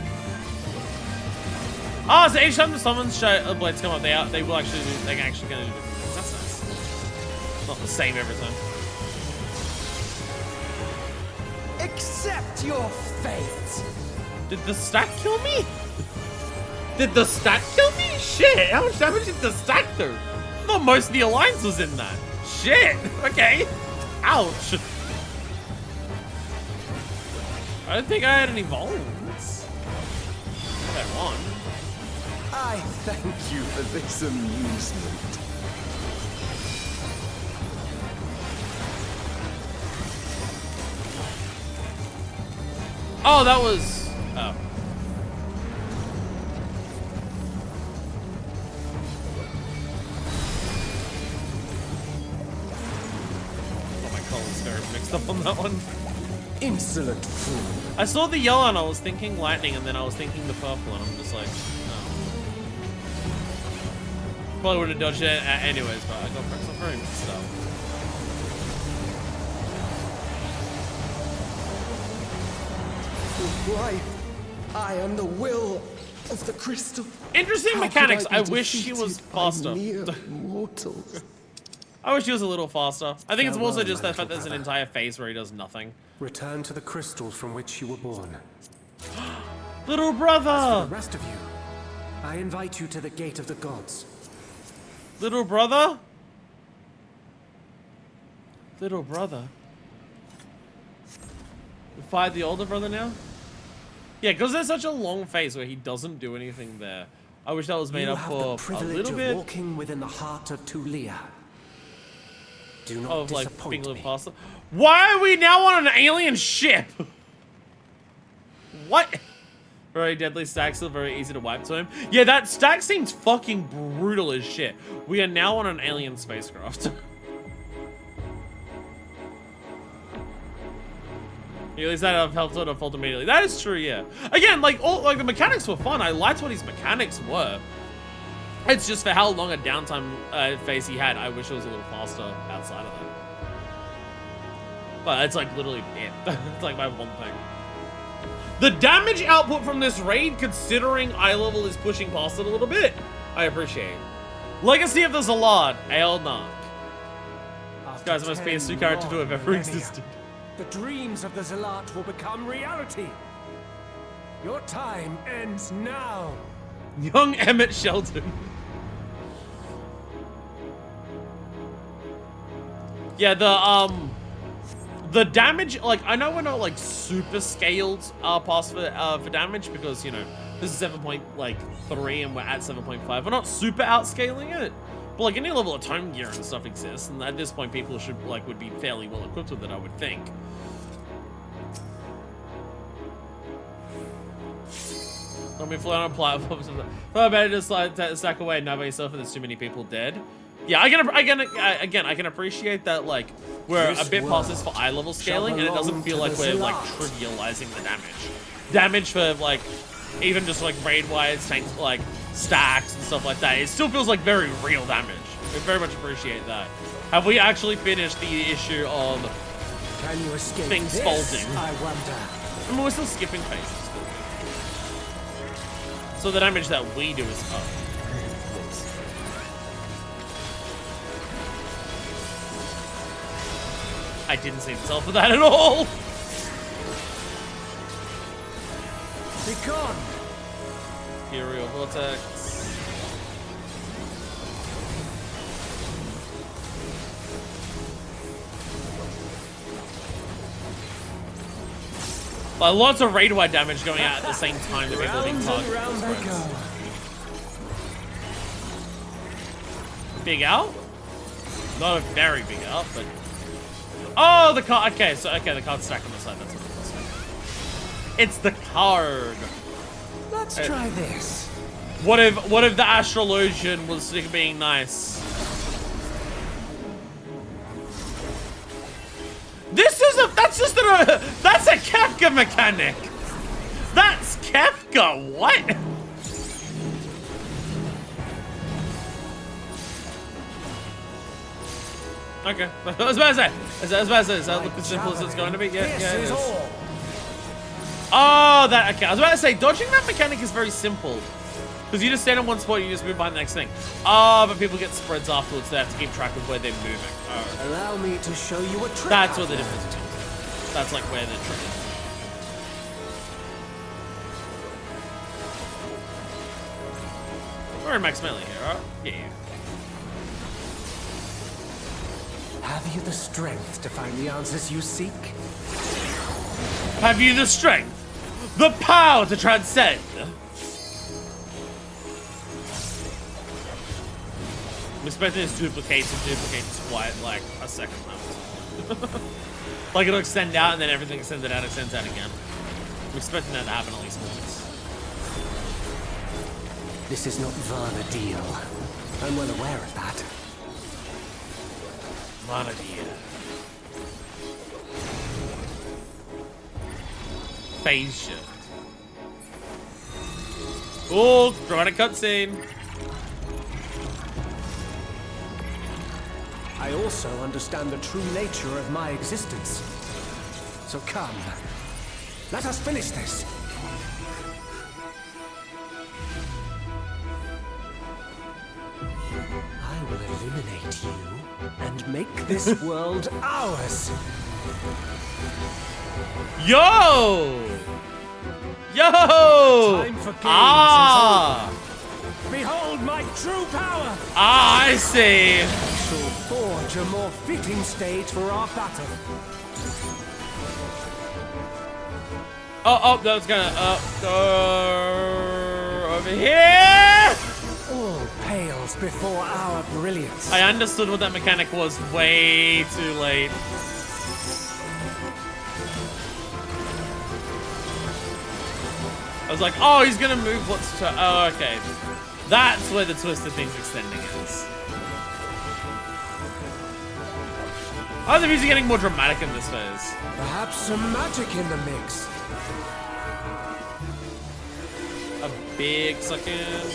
Oh, so each time the summons blades come up, they will actually do, they're actually going to do different things. That's nice. Not the same every time. Accept your fate. Did the stack kill me? Did the stack kill me? Shit, how much damage did the stack do? I thought most of the alliance was in that. Shit, okay. Ouch. I don't think I had any volts. I had one. I thank you for this amusement. Oh, that was... Oh. Oh, my color's very mixed up on that one. Insolent fool. I saw the yellow and I was thinking lightning, and then I was thinking the purple, and I'm just like, no. Probably would have dodged it anyways, but I got very mixed up. Why? I am the will of the crystal. Interesting How mechanics. could I be wish she was defeated by faster. mere mortals? I wish he was a little faster. I think it's Farewell, also just my the fact little there's an brother. entire phase where he does nothing. Return to the crystal from which you were born. Little For brother! the rest of you, I invite you to the gate of the gods. Little brother? Little brother? We fight the older brother now? Yeah, because there's such a long phase where he doesn't do anything there. I wish that was made You up have the for a privilege little of bit walking within the heart of Tulia. Do not of like disappoint being a little me. faster. Why are we now on an alien ship? What? Very deadly stack, still very easy to wipe to him. Yeah, that stack seems fucking brutal as shit. We are now on an alien spacecraft. At least that I've helped out a fault immediately. That is true, yeah. Again, like the mechanics were fun. I liked what his mechanics were. It's just for how long a downtime phase he had. I wish it was a little faster outside of that. But it's like literally it. It's like my one thing. The damage output from this raid, considering eye level is pushing past it a little bit, I appreciate. Legacy of the Zalad, Aelnarch. This guy's the most PS2 character to have ever existed. The dreams of the Zealot will become reality. Your time ends now. Young Emmett Shelton. Yeah, the damage, like, I know we're not like super scaled past for damage because, you know, this is 7.3 and we're at 7.5. We're not super outscaling it, but like any level of tome gear and stuff exists, and at this point people should would be fairly well equipped with it, I would think. Let me fly on platforms. I better just stack away and not by yourself if there's too many people dead. Yeah, I can appreciate that, like, we're a bit past this for eye level scaling, and it doesn't feel like we're like trivializing the damage. Damage for like, even just like raid wise, tanks, like stacks and stuff like that. It still feels like very real damage. I very much appreciate that. Have we actually finished the issue of Can you escape things this, folding? I wonder. I mean, we're still skipping phases. So the damage that we do is up. I didn't see the self for that at all. Be gone. Imperial Vortex. Like, lots of raid-wide damage going out at the same time that people are being targeted. Round they go. Big out? Not a very big out, but... Oh, the card. Okay, so, the card's stacked on the side. That's what it was. It's the card. Let's try this. What if the Astrologian was being nice? That's a Kefka mechanic. That's Kefka. What? Okay. I was about to say. Is that look as simple as it's going to be? Yeah, This yeah, it is is. all. Oh, that, okay. I was about to say, dodging that mechanic is very simple. Because you just stand in one spot and you just move by the next thing. Oh, but people get spreads afterwards, so they have to keep track of where they're moving. Oh. Allow me to show you a trick. That's what the difference is. That's like where the trick is. We're in max melee here, right? Yeah. Have you the strength to find the answers you seek? Have you the strength? The power to transcend? I'm expecting this duplicates quite like a second level. Like it'll extend out and then everything extends out again. I'm expecting that to happen at least once. This is not Vana'diel. I'm well aware of that. Vana'diel. Phase shift. Oh, dramatic cutscene. I also understand the true nature of my existence. So come, let us finish this. I will eliminate you and make this world ours. Yo! Yo! Time for games Ah! Behold my true power! Ah, I see. Shall forge a more fitting stage for our battle. Oh, that's gonna over here. All pales before our brilliance. I understood what that mechanic was way too late. I was like, oh, he's gonna move what's to. Oh, okay. That's where the twisted thing's extending is. Oh, the music getting more dramatic in this phase. Perhaps some magic in the mix. A big second.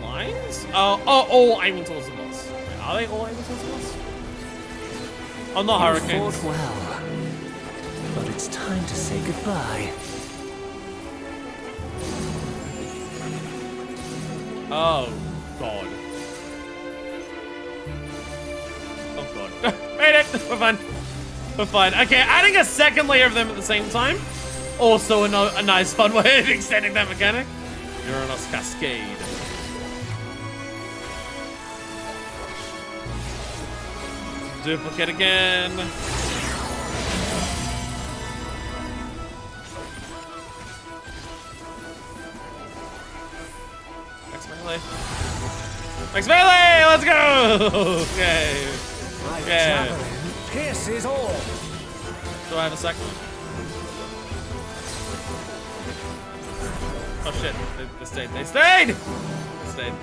Lines? Oh, aiming towards the boss. Are they all aiming towards the boss? Oh, not hurricanes. Fought well, but it's time to say goodbye. Oh, God. Oh, God. Made it! We're fine. We're fine. Okay, adding a second layer of them at the same time. Also a nice fun way of extending that mechanic. Uranus Cascade. Duplicate again. Max melee. Max melee! Let's go! Okay. My Okay. javelin pierces all. Do I have a second? Oh shit, they stayed. They stayed! They stayed.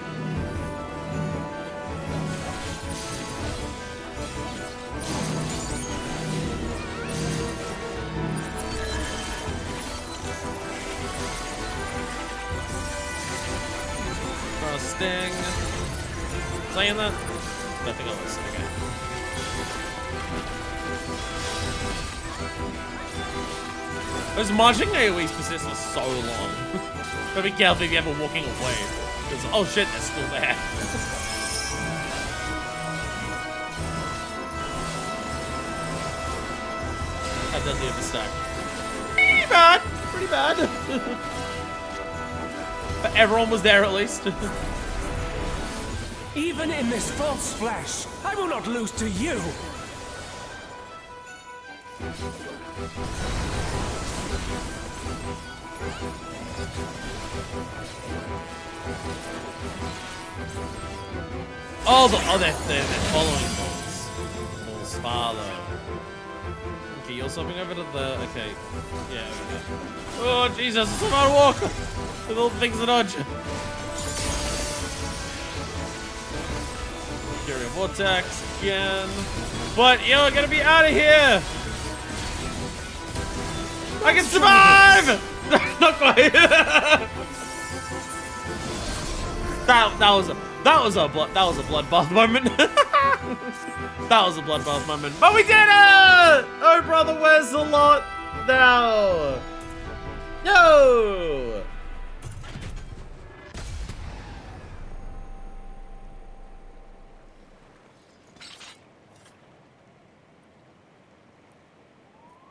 Sting. Playing that? I think I was. Okay. Those marching AoEs persist for so long. But be careful if you're ever walking away. Because, oh shit, they're still there. That does the other stack. Pretty bad. Pretty bad. But everyone was there at least. Even in this false flesh, I will not lose to you. Oh, they're following Bulls. Bulls' father. Okay, you're swapping over to the. Okay. Yeah, over there. Oh, Jesus, it's a hard walk with all the things to dodge. Fury Vortex again. But you're gonna be out of here! I can survive! Not quite. that was a bloodbath moment. That was a bloodbath moment, but we did it! Oh, brother, where's the lot now? No!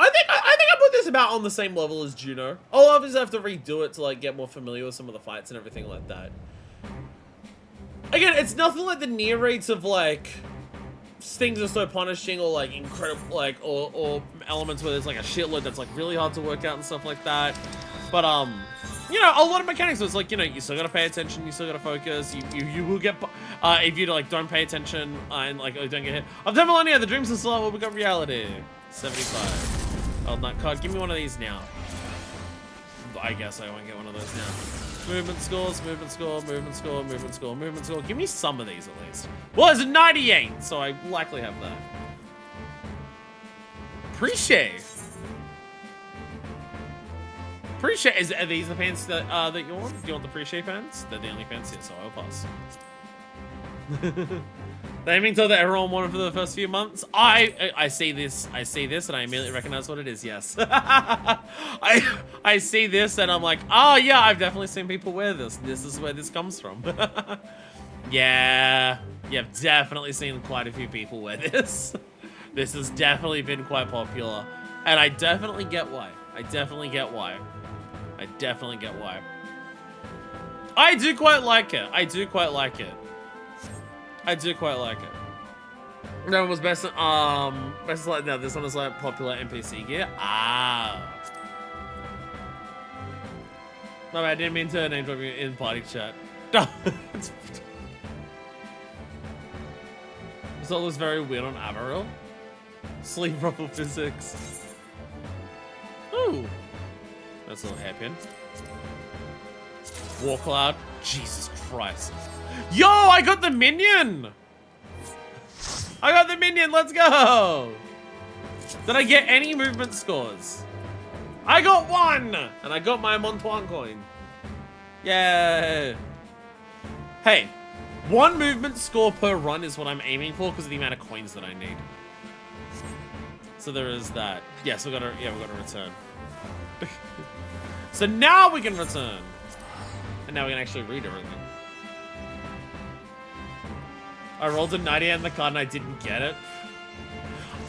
I think I put this about on the same level as Juno. I'll obviously have to redo it to like get more familiar with some of the fights and everything like that. Again, it's nothing like the near rates of like things are so punishing or like incredible like or elements where there's like a shitload that's like really hard to work out and stuff like that. But you know, a lot of mechanics was like, you know, you still gotta pay attention, you still gotta focus, you will get if you like don't pay attention and like don't get hit. Of the millennia, the dreams of Salah will become reality. 75. Oh, not card. Give me one of these now. I guess I won't get one of those now. Movement scores, movement score, movement score, movement score, movement score. Give me some of these at least. Well, it's a 98, so I likely have that. Pre-shave. Pre-shave. Are these the pants that that you want? Do you want the pre-shave pants? They're the only pants here, so I'll pass. The aiming tool that everyone wanted for the first few months. I see this, and I immediately recognize what it is. Yes, I see this, and I'm like, oh yeah, I've definitely seen people wear this. This is where this comes from. Yeah, I've definitely seen quite a few people wear this. This has definitely been quite popular, and I definitely get why. I definitely get why. I do quite like it. I do quite like it. That one was best like no, this one is like popular NPC gear. Ah. No, I didn't mean to name drop you in party chat. This all looks very weird on Amaril. Sleep ruffle physics. Ooh. That's a little hairpin. War cloud. Jesus Christ. Yo, I got the minion! Let's go! Did I get any movement scores? I got one! And I got my Montuan coin. Yay! Hey, one movement score per run is what I'm aiming for because of the amount of coins that I need. So there is that. Yes, we gotta return. So now we can return. And now we can actually read everything. I rolled a 90 on the card and I didn't get it.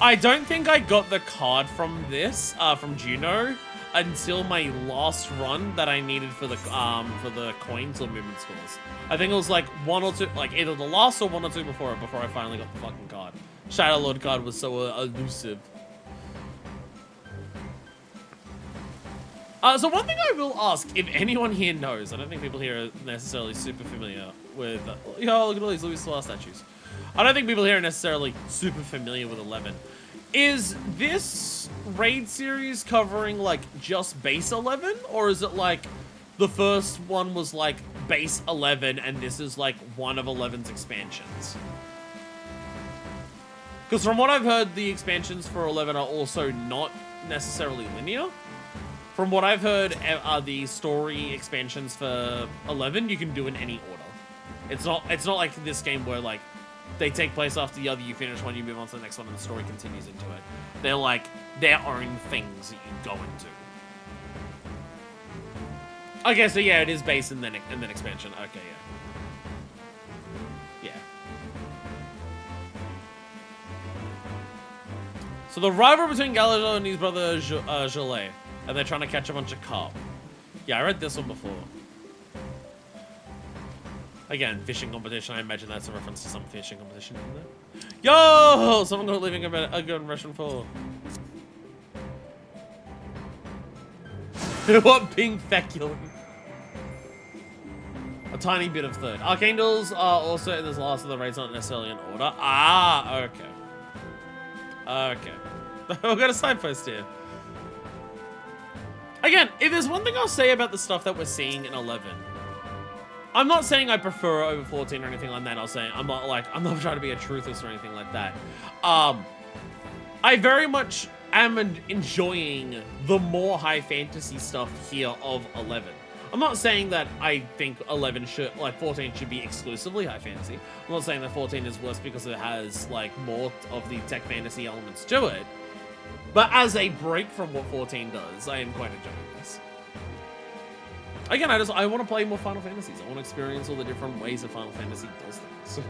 I don't think I got the card from this, from Juno, until my last run that I needed for the coins or movement scores. I think it was like one or two, like either the last or one or two before I finally got the fucking card. Shadow Lord card was so elusive. So one thing I will ask, if anyone here knows, I don't think people here are necessarily super familiar with, yo, look at all these Louis Soir statues. I don't think people here are necessarily super familiar with 11. Is this raid series covering like just base 11? Or is it like the first one was like base 11 and this is like one of 11's expansions? Because from what I've heard, the expansions for 11 are also not necessarily linear. From what I've heard, the story expansions for 11 you can do in any order. It's not like this game where like they take place after the other. You finish one, you move on to the next one, and the story continues into it. They're like their own things that you go into. Okay, so yeah, it is base and then expansion. Okay, yeah. So the rivalry between Galileo and his brother Jolet. And they're trying to catch a bunch of carp. Yeah, I read this one before. Again, fishing competition. I imagine that's a reference to some fishing competition in there. Yo! Someone got leaving a good impression for. What being feculent? A tiny bit of third. Archangels are also in this last of the raids, not necessarily in order. Ah, okay. Okay. We've got a side post here. Again, if there's one thing I'll say about the stuff that we're seeing in 11, I'm not saying I prefer it over 14 or anything like that. I'm not trying to be a truthist or anything like that. I very much am enjoying the more high fantasy stuff here of 11. I'm not saying that I think 14 should be exclusively high fantasy. I'm not saying that 14 is worse because it has like more of the tech fantasy elements to it. But as a break from what 14 does, I am quite enjoying this. Again, I want to play more Final Fantasies. I want to experience all the different ways that Final Fantasy does things.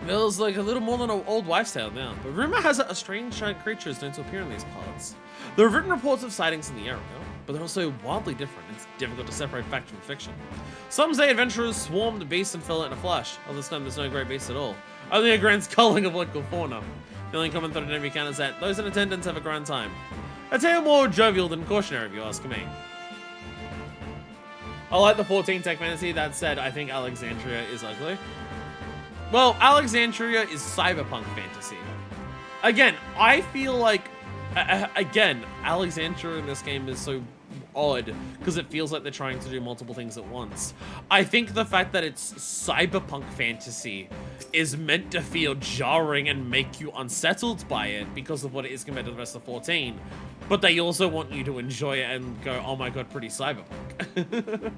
Feels like a little more than an old wives' tale now, but rumor has it a strange giant creature is known to appear in these parts. There have written reports of sightings in the area, but they're also wildly different. It's difficult to separate fact from fiction. Some say adventurers swarmed the beast and fell it in a flash. Others claim there's no great beast at all. Only a grand culling of local fauna. The only common thread in every account is that those in attendance have a grand time. A tale more jovial than cautionary, if you ask me. I like the 14 tech fantasy. That said, I think Alexandria is ugly. Well, Alexandria is cyberpunk fantasy. Again, I feel like, again, Alexandria in this game is so odd because it feels like they're trying to do multiple things at once. I think the fact that it's cyberpunk fantasy is meant to feel jarring and make you unsettled by it because of what it is compared to the rest of 14. But they also want you to enjoy it and go, oh my god, pretty cyberpunk.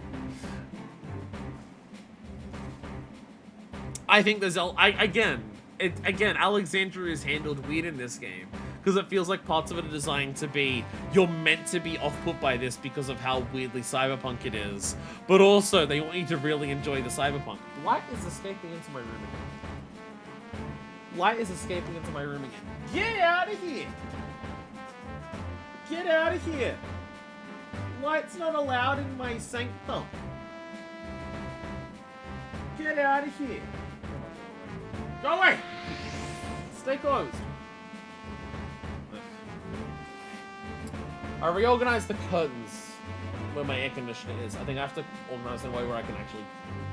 I think there's again, Alexandria is handled weird in this game because it feels like parts of it are designed to be you're meant to be off-put by this because of how weirdly cyberpunk it is, but also they want you to really enjoy the cyberpunk. Light is escaping into my room again. Light is escaping into my room again. Get out of here! Get out of here! Light's not allowed in my sanctum. Get out of here! Go away! Stay closed. I reorganized the curtains where my air conditioner is. I think I have to organize in a way where I can actually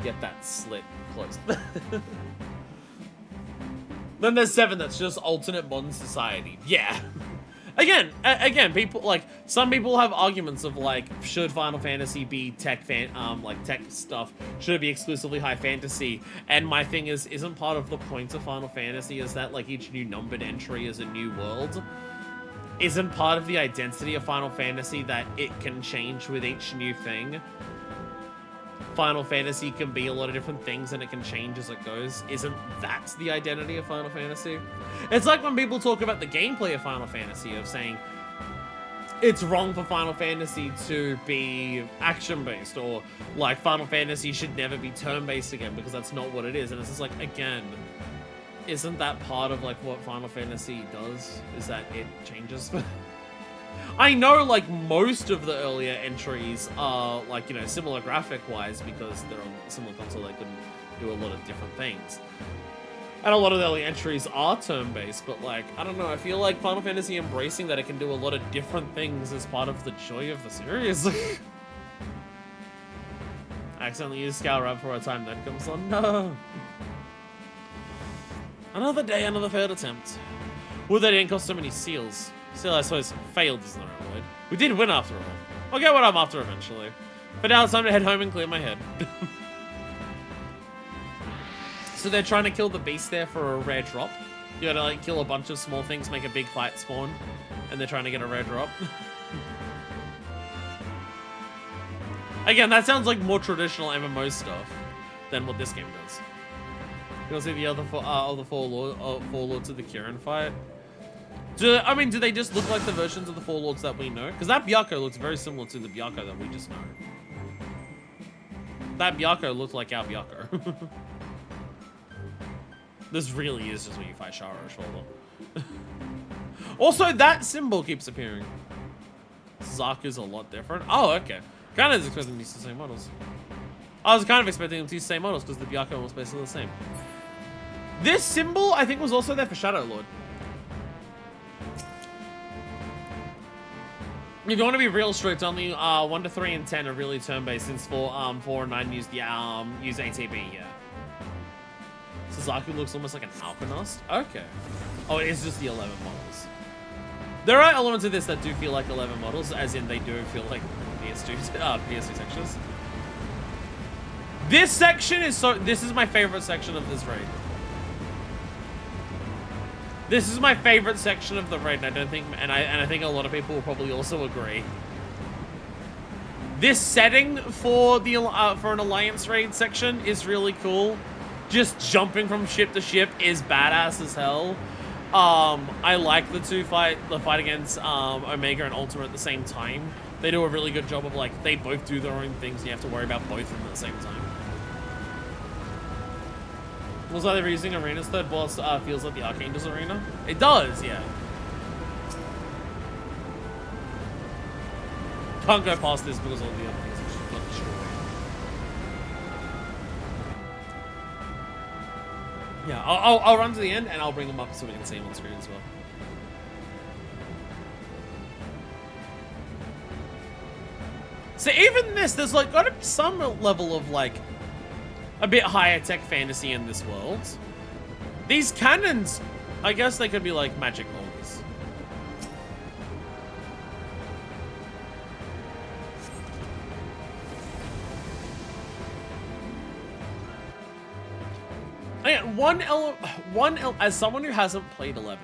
get that slit closed. Then there's 7 that's just alternate modern society. Yeah. Again, people like some people have arguments of like, should Final Fantasy be tech stuff? Should it be exclusively high fantasy? And my thing is, isn't part of the point of Final Fantasy is that like each new numbered entry is a new world? Isn't part of the identity of Final Fantasy that it can change with each new thing? Final Fantasy can be a lot of different things and it can change as it goes. Isn't that the identity of Final Fantasy? It's like when people talk about the gameplay of Final Fantasy, of saying it's wrong for Final Fantasy to be action-based, or like Final Fantasy should never be turn-based again because that's not what it is. And it's just like, again, isn't that part of like what Final Fantasy does? Is that it changes? I know like most of the earlier entries are like, you know, similar graphic-wise because they're on a similar console, they couldn't do a lot of different things. And a lot of the early entries are turn-based, but like, I don't know, I feel like Final Fantasy embracing that it can do a lot of different things is part of the joy of the series. I accidentally used Scour Up for a time that comes on. No! Another day, another failed attempt. Would they didn't cost so many seals. Still, I suppose failed isn't the right word. We did win after all. I'll get what I'm after eventually. But now it's time to head home and clear my head. So they're trying to kill the beast there for a rare drop. You gotta like kill a bunch of small things, make a big fight spawn, and they're trying to get a rare drop. Again, that sounds like more traditional MMO stuff than what this game does. You wanna see the other four lords of the Kirin fight? Do they just look like the versions of the four lords that we know? Because that Byakko looks very similar to the Byakko that we just know. That Byakko looked like our Byakko. This really is just when you fight Shara or Shoulder. Also, that symbol keeps appearing. Zaku's a lot different. Oh, okay. Kind of expecting them to use the same models. I was kind of expecting them to use the same models because the Byakko was basically the same. This symbol, I think, was also there for Shadow Lord. If you want to be real strict, only 1 to 3 and 10 are really turn-based, since 4 and 9 use ATB, yeah. Suzaku looks almost like an Alchemist. Okay. Oh, it is just the 11 models. There are elements of this that do feel like 11 models, as in they do feel like PS2 sections. This section is this is my favorite section of this raid. This is my favorite section of the raid, and I think a lot of people will probably also agree. This setting for the for an Alliance raid section is really cool. Just jumping from ship to ship is badass as hell. I like the fight against Omega and Ultima at the same time. They do a really good job of like, they both do their own things and you have to worry about both of them at the same time. Was I ever using Arena's third boss feels like the Archangel's Arena? It does, yeah. Can't go past this because all the other things are just not destroyed. Yeah, I'll run to the end and I'll bring them up so we can see them on screen as well. So even this, there's like gotta be some level of like a bit higher tech fantasy in this world. These cannons, I guess they could be like magic holders. And as someone who hasn't played 11,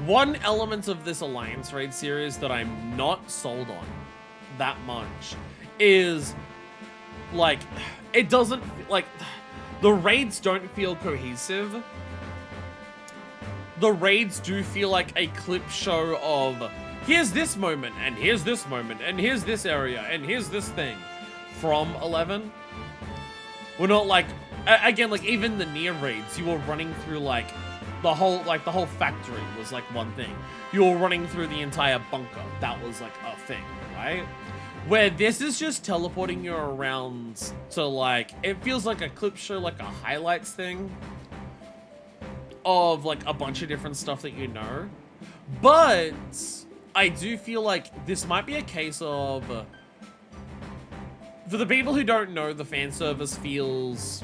one element of this Alliance Raid series that I'm not sold on that much is like, it doesn't, like, the raids don't feel cohesive. The raids do feel like a clip show of, here's this moment, and here's this moment, and here's this area, and here's this thing from 11. We're not like, again, like even the near raids, you were running through like the whole factory was like one thing. You were running through the entire bunker. That was like a thing, right? Where this is just teleporting you around to like, it feels like a clip show, like a highlights thing of like a bunch of different stuff that you know. But I do feel like this might be a case of, for the people who don't know, the fan service feels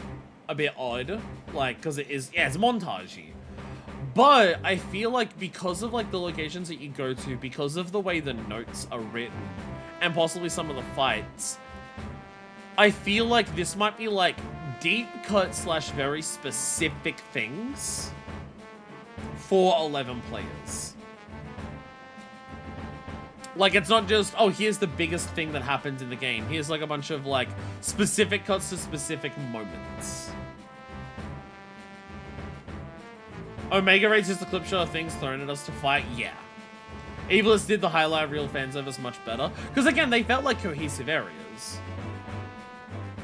a bit odd, like, because it is, yeah, it's montagey. But I feel like because of like the locations that you go to, because of the way the notes are written, and possibly some of the fights, I feel like this might be like deep cut / very specific things for 11 players. Like, it's not just, oh, here's the biggest thing that happens in the game. Here's like a bunch of like specific cuts to specific moments. Omega Raids is the clip show of things thrown at us to fight, yeah. Evilist did the highlight reel fan service much better. Because again, they felt like cohesive areas.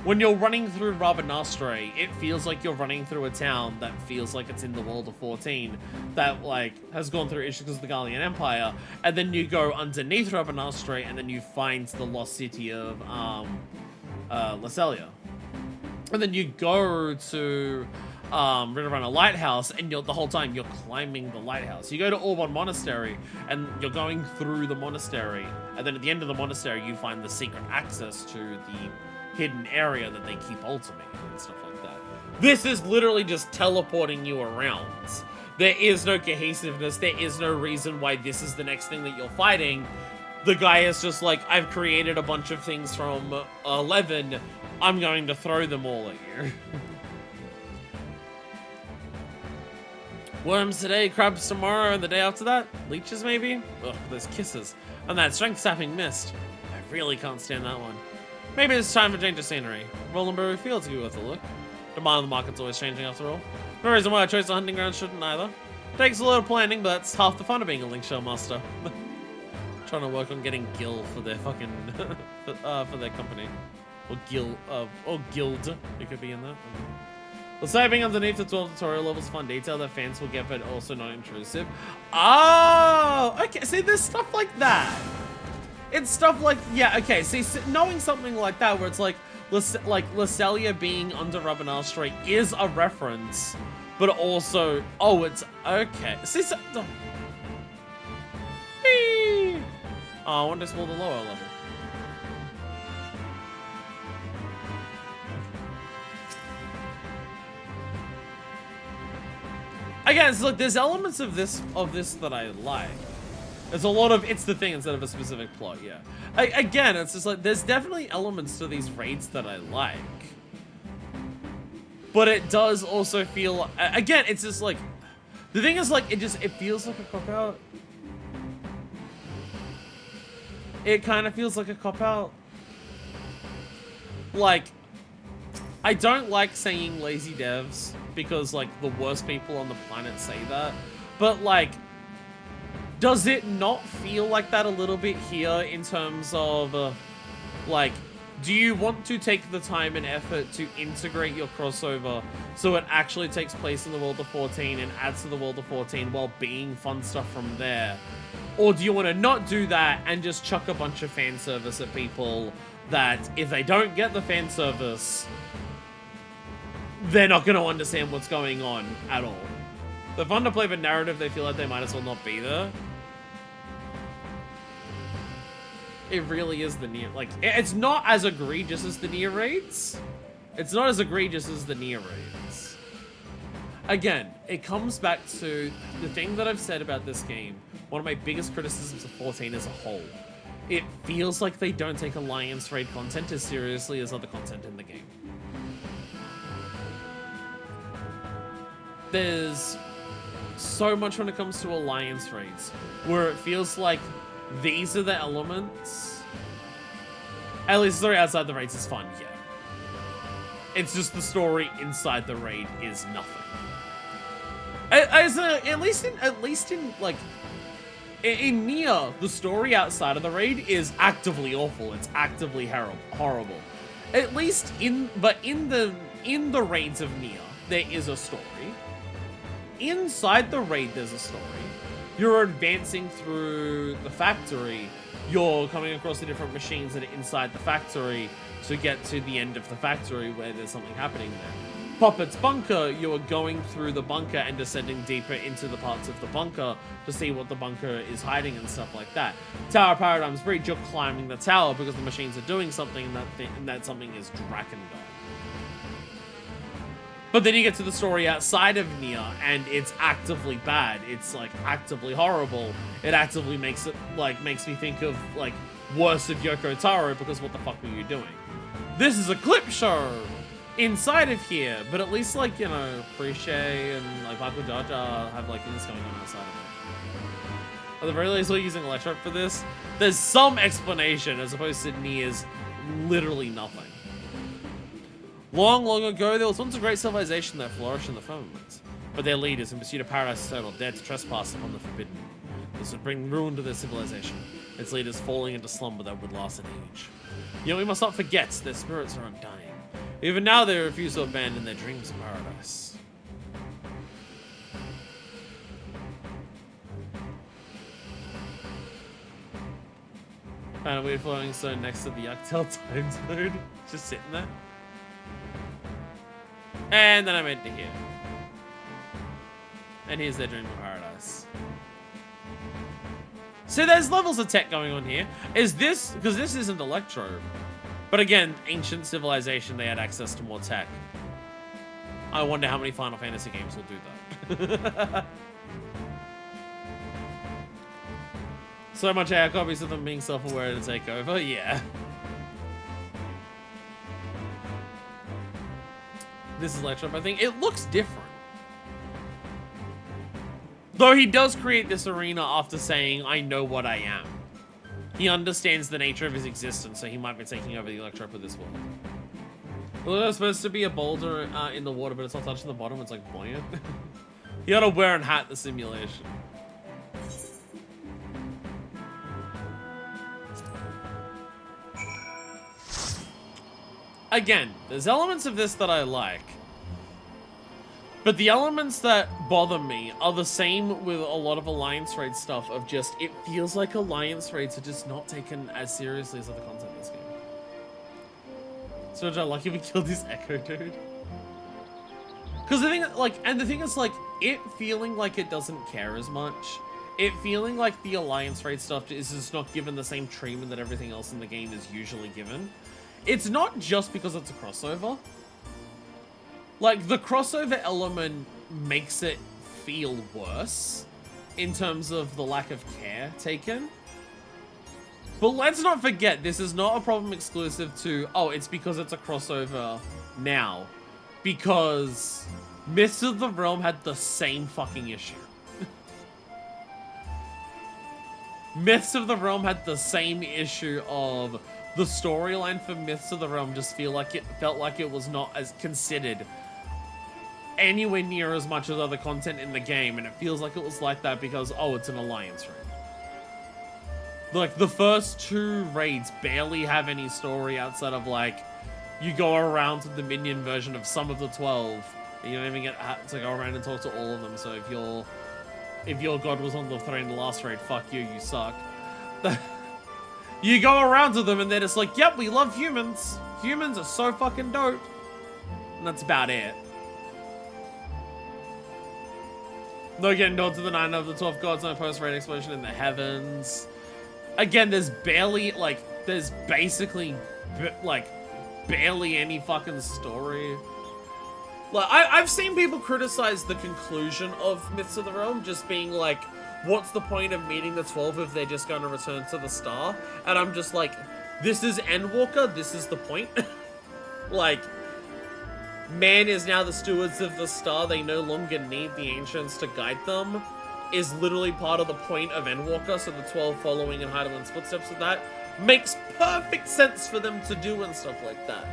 When you're running through Vana'diel, it feels like you're running through a town that feels like it's in the world of 14, that like has gone through issues of the Gallian Empire, and then you go underneath Vana'diel, and then you find the lost city of Lacelia. And then you go to Rinarana Lighthouse, and the whole time you're climbing the lighthouse. You go to Orbon Monastery, and you're going through the monastery, and then at the end of the monastery, you find the secret access to the hidden area that they keep ultimating and stuff like that. This is literally just teleporting you around. There is no cohesiveness. There is no reason why this is the next thing that you're fighting. The guy is just like, I've created a bunch of things from 11. I'm going to throw them all at you. Worms today, crabs tomorrow, and the day after that, leeches maybe? Ugh, those kisses. And that strength-sapping mist. I really can't stand that one. Maybe it's time for change of scenery. Rolandberry Fields could be worth a look. Demand of the market's always changing after all. No reason why I chose a hunting ground shouldn't either. Takes a lot of planning, but that's half the fun of being a Link Shell master. Trying to work on getting Gil for their fucking for their company. Or Guild. It could be in that. The saving underneath the 12 tutorial levels fun detail that fans will get, but also not intrusive. Oh, okay. See, there's stuff like that. It's stuff like, yeah, okay, see, knowing something like that where it's like Lacelia being under Vana'diel is a reference, but also, oh, it's, okay. See, so, oh, I want to explore the lower level. Again, it's like, there's elements of this that I like. There's a lot of, it's the thing instead of a specific plot, yeah. Again, it's just like, there's definitely elements to these raids that I like. But it does also feel, again, it's just like, the thing is like, it feels like a cop-out. It kind of feels like a cop-out. like, I don't like saying lazy devs because, like, the worst people on the planet say that. But, like, does it not feel like that a little bit here in terms of, like, do you want to take the time and effort to integrate your crossover so it actually takes place in the world of 14 and adds to the world of 14 while being fun stuff from there? Or do you want to not do that and just chuck a bunch of fan service at people that if they don't get the fan service, they're not going to understand what's going on at all? They're fun to play, but narrative, they feel like they might as well not be there. It really is the Nier, like, it's not as egregious as the Nier raids. It's not as egregious as the Nier raids. Again, it comes back to the thing that I've said about this game. One of my biggest criticisms of 14 as a whole. It feels like they don't take Alliance raid content as seriously as other content in the game. There's so much when it comes to Alliance raids where it feels like these are the elements. At least the story outside the raids is fun, yeah. It's just the story inside the raid is nothing. At least in like in Nier, the story outside of the raid is actively awful. It's actively horrible. At least in the raids of Nier, there is a story. Inside the raid, there's a story. You're advancing through the factory. You're coming across the different machines that are inside the factory to get to the end of the factory where there's something happening there. Puppet's bunker, you are going through the bunker and descending deeper into the parts of the bunker to see what the bunker is hiding and stuff like that. Tower Paradigm's Breach, you're climbing the tower because the machines are doing something and that something is Drakengard. But then you get to the story outside of Nier, and it's actively bad. It's, like, actively horrible. It actively makes me think of, like, worse of Yoko Taro, because what the fuck were you doing? This is a clip show inside of here, but at least, like, you know, Preche and, like, Michael Jaja have, like, things going on outside of it. At the very least, we're using Electro for this. There's some explanation, as opposed to Nier's literally nothing. Long, long ago, there was once a great civilization that flourished in the firmament. But their leaders, in pursuit of paradise eternal, dared to trespass upon the forbidden. This would bring ruin to their civilization, its leaders falling into slumber that would last an age. Yet we must not forget, their spirits are undying. Even now, they refuse to abandon their dreams of paradise. Found a weird floating stone next to the Yucktail Times node. Just sitting there. And then I made it to here. And here's their dream of paradise. So there's levels of tech going on here. Is this, because this isn't Electro. But again, ancient civilization, they had access to more tech. I wonder how many Final Fantasy games will do that. So much AI copies of them being self-aware to take over, yeah. This is Electro, I think it looks different. Though he does create this arena after saying, I know what I am. He understands the nature of his existence, so he might be taking over the Electro for this world. Well, there's supposed to be a boulder in the water, but it's not touching the bottom, it's like buoyant. You gotta wear and hat the simulation. Again, there's elements of this that I like. But the elements that bother me are the same with a lot of Alliance Raid stuff of just, it feels like Alliance Raids are just not taken as seriously as other content in this game. So I'm lucky we killed this Echo dude. Because the thing, like, and the thing is, like, it feeling like it doesn't care as much. It feeling like the Alliance Raid stuff is just not given the same treatment that everything else in the game is usually given. It's not just because it's a crossover. Like, the crossover element makes it feel worse in terms of the lack of care taken. But let's not forget, this is not a problem exclusive to, oh, it's because it's a crossover now. Because Mists of the Realm had the same fucking issue. Myths of the Realm had the same issue of the storyline for Myths of the Realm just felt like it was not as considered anywhere near as much as other content in the game, and it feels like it was like that because, oh, it's an Alliance raid. Like, the first 2 raids barely have any story outside of, like, you go around to the minion version of some of the 12, and you don't even get to go around and talk to all of them, so if your god was on the throne in the last raid, fuck you, you suck. You go around to them and they're just like, yep, we love humans. Humans are so fucking dope. And that's about it. No getting down to the 9 of the 12 gods, no post-raid explosion in the heavens. Again, there's barely, like, there's basically, like, barely any fucking story. Like, I've seen people criticize the conclusion of Myths of the Realm just being like, what's the point of meeting the 12 if they're just going to return to the star? And I'm just like, this is Endwalker, this is the point. Like, man is now the stewards of the star, they no longer need the ancients to guide them, is literally part of the point of Endwalker, so the 12 following in Heidelman's footsteps of that makes perfect sense for them to do and stuff like that.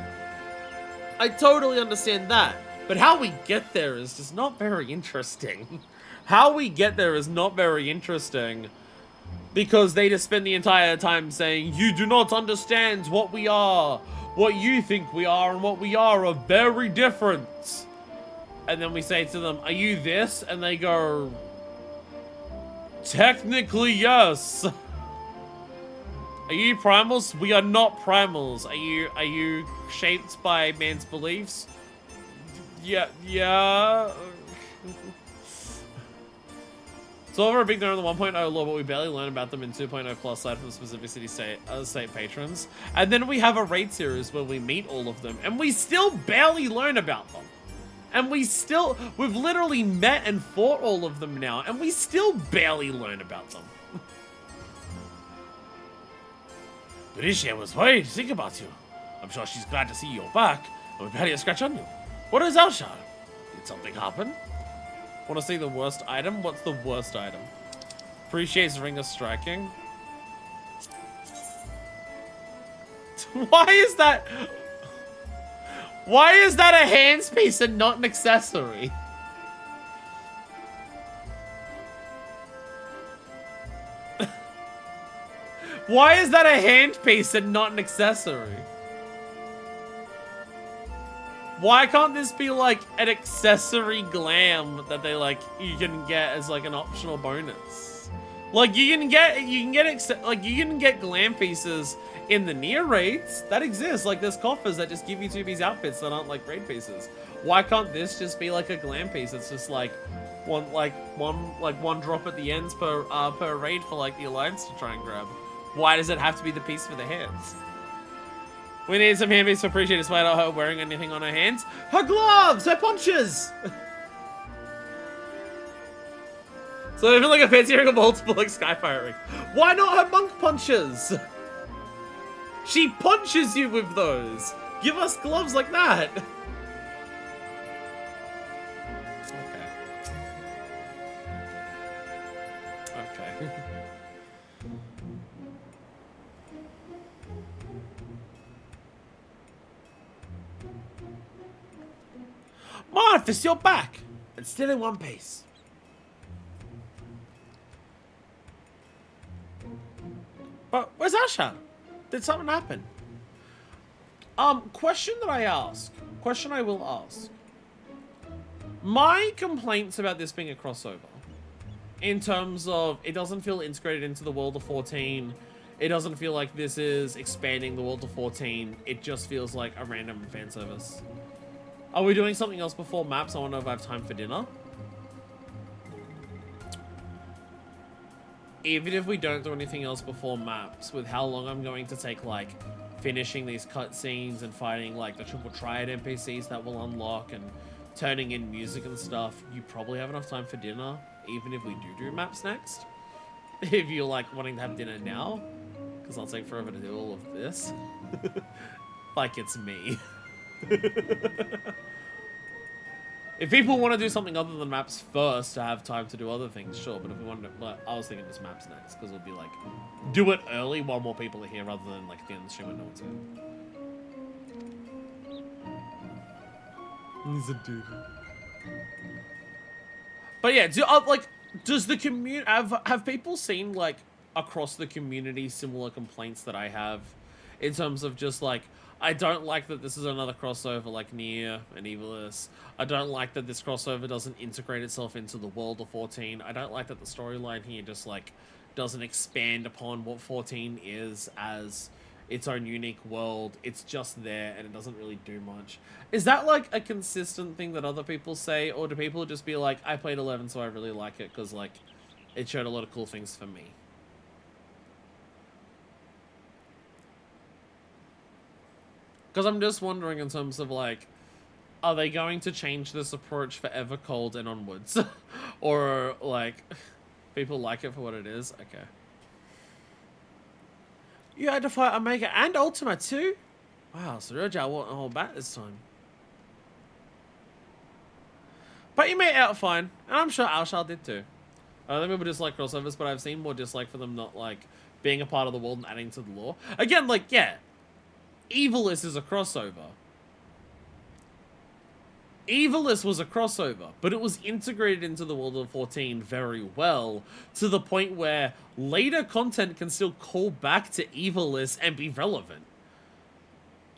I totally understand that, but how we get there is just not very interesting. How we get there is not very interesting because they just spend the entire time saying, you do not understand what we are, what you think we are, and what we are very different. And then we say to them, are you this? And they go, technically, yes. Are you primals? We are not primals. Are you shaped by man's beliefs? Yeah. So over a big note on the 1.0 lore, but we barely learn about them in 2.0 plus side from specific state patrons. And then we have a raid series where we meet all of them, and we still barely learn about them. And we've literally met and fought all of them now, and we still barely learn about them. Berishia was worried to think about you. I'm sure she's glad to see you're back, and we've had a scratch on you. What is Alshar? Did something happen? Want to see the worst item? What's the worst item? Appreciates Ring of Striking. Why is that a hands piece and not an accessory? Why is that a hand piece and not an accessory? Why can't this be like an accessory glam that they like you can get as like an optional bonus? Like you can get glam pieces in the near raids that exist. Like there's coffers that just give you 2-piece outfits that aren't like raid pieces. Why can't this just be like a glam piece? It's just like one drop at the ends per raid for like the Alliance to try and grab. Why does it have to be the piece for the hands? We need some hand pieces to appreciate despite her wearing anything on her hands. Her gloves! Her punches! So even like a fancy ring of multiple like Skyfire ring. Why not her monk punches? She punches you with those. Give us gloves like that. Okay. Marthas, you're back! And still in one piece. But where's Asha? Did something happen? Question I will ask. My complaints about this being a crossover, in terms of it doesn't feel integrated into the world of 14, it doesn't feel like this is expanding the world of 14, it just feels like a random fan service. Are we doing something else before maps? I want to know if I have time for dinner. Even if we don't do anything else before maps, with how long I'm going to take, like, finishing these cutscenes and fighting, like, the triple triad NPCs that will unlock and turning in music and stuff, you probably have enough time for dinner, even if we do maps next. If you're, like, wanting to have dinner now, because I'll take forever to do all of this. Like, it's me. If people want to do something other than maps first to have time to do other things, sure. But if we want to, like, I was thinking just maps next, because it'll be like, do it early while more people are here, rather than like at the end of the stream when no one's here. He's a dude. But yeah, does the community have people seen like across the community similar complaints that I have, in terms of just like, I don't like that this is another crossover like Nier and Evilus. I don't like that this crossover doesn't integrate itself into the world of 14. I don't like that the storyline here just like doesn't expand upon what 14 is as its own unique world. It's just there and it doesn't really do much. Is that like a consistent thing that other people say, or do people just be like, I played 11 so I really like it because like it showed a lot of cool things for me? Because I'm just wondering in terms of like, are they going to change this approach for Evercold and onwards? Or like, people like it for what it is? Okay. You had to fight Omega and Ultima too? Wow, so Roja won't hold back this time. But you made it out fine, and I'm sure Alshar did too. I don't think people dislike crossovers, but I've seen more dislike for them not like being a part of the world and adding to the lore. Again, like, yeah. Evilus is a crossover. Evilus was a crossover, but it was integrated into the world of 14 very well, to the point where later content can still call back to Evilus and be relevant.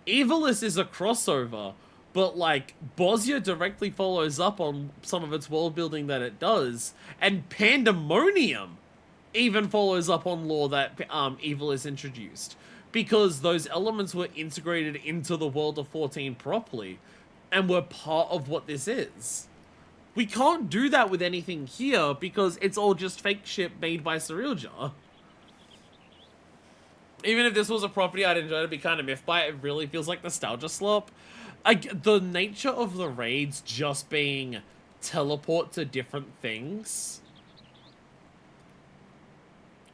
Evilus is a crossover, but like, Bosnia directly follows up on some of its world building that it does, and Pandemonium even follows up on lore that Evilus introduced. Because those elements were integrated into the world of 14 properly, and were part of what this is. We can't do that with anything here, because it's all just fake shit made by Cerealjar. Even if this was a property I'd enjoy to be kind of miffed by, it really feels like nostalgia slop. The nature of the raids just being teleport to different things.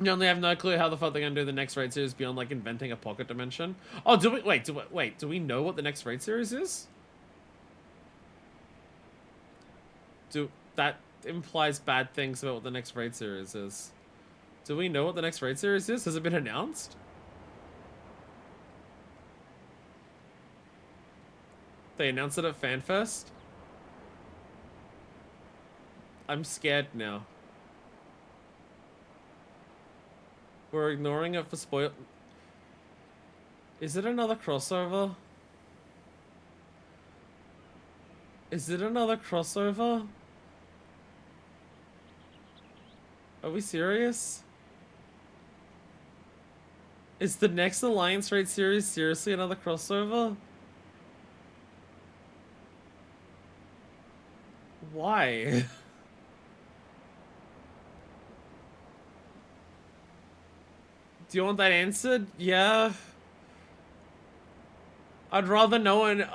You only have no clue how the fuck they're gonna do the next raid series beyond like inventing a pocket dimension. Oh, do we know what the next raid series is? That implies bad things about what the next raid series is. Do we know what the next raid series is? Has it been announced? They announced it at FanFest? I'm scared now. We're ignoring it for spoil. Is it another crossover? Is it another crossover? Are we serious? Is the next Alliance Raid series seriously another crossover? Why? Do you want that answered? Yeah. I'd rather no one...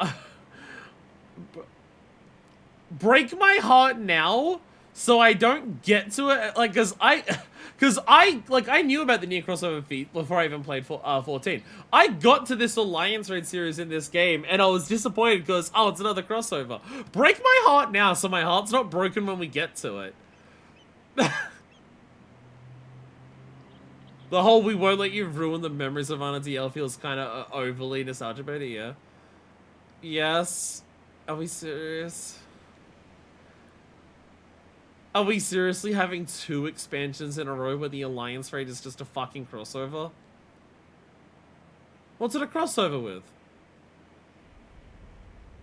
break my heart now, so I don't get to it. Like, cause I knew about the near crossover feat before I even played 14. I got to this Alliance Raid series in this game, and I was disappointed because, oh, it's another crossover. Break my heart now, so my heart's not broken when we get to it. The whole we won't let you ruin the memories of Vana'diel feels kind of overly nostalgic, but yeah. Yes. Are we serious? Are we seriously having 2 expansions in a row where the Alliance Raid is just a fucking crossover? What's it a crossover with?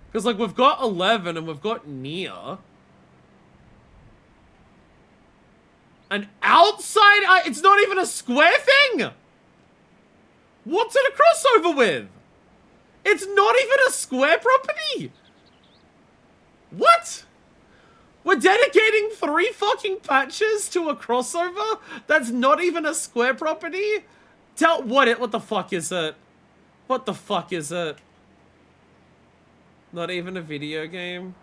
Because, like, we've got 11 and we've got Nier. An outside... it's not even a square thing! What's it a crossover with? It's not even a square property! What? We're dedicating 3 fucking patches to a crossover that's not even a square property? What the fuck is it? What the fuck is it? Not even a video game?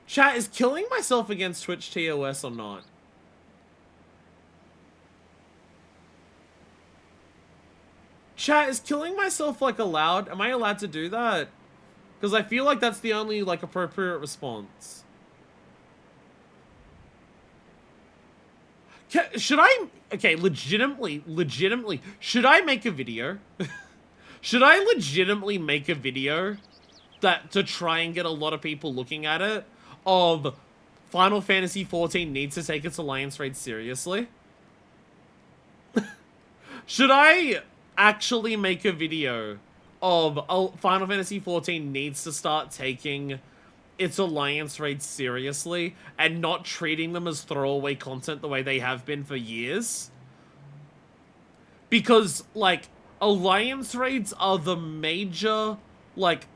Chat, is killing myself against Twitch TOS or not? Chat, is killing myself, like, allowed? Am I allowed to do that? Because I feel like that's the only, like, appropriate response. Should I... Okay, legitimately, should I make a video? Should I legitimately make a video that to try and get a lot of people looking at it of Final Fantasy XIV needs to take its Alliance Raid seriously? Should I actually make a video of Final Fantasy XIV needs to start taking its Alliance Raids seriously and not treating them as throwaway content the way they have been for years? Because, like, Alliance Raids are the major, like...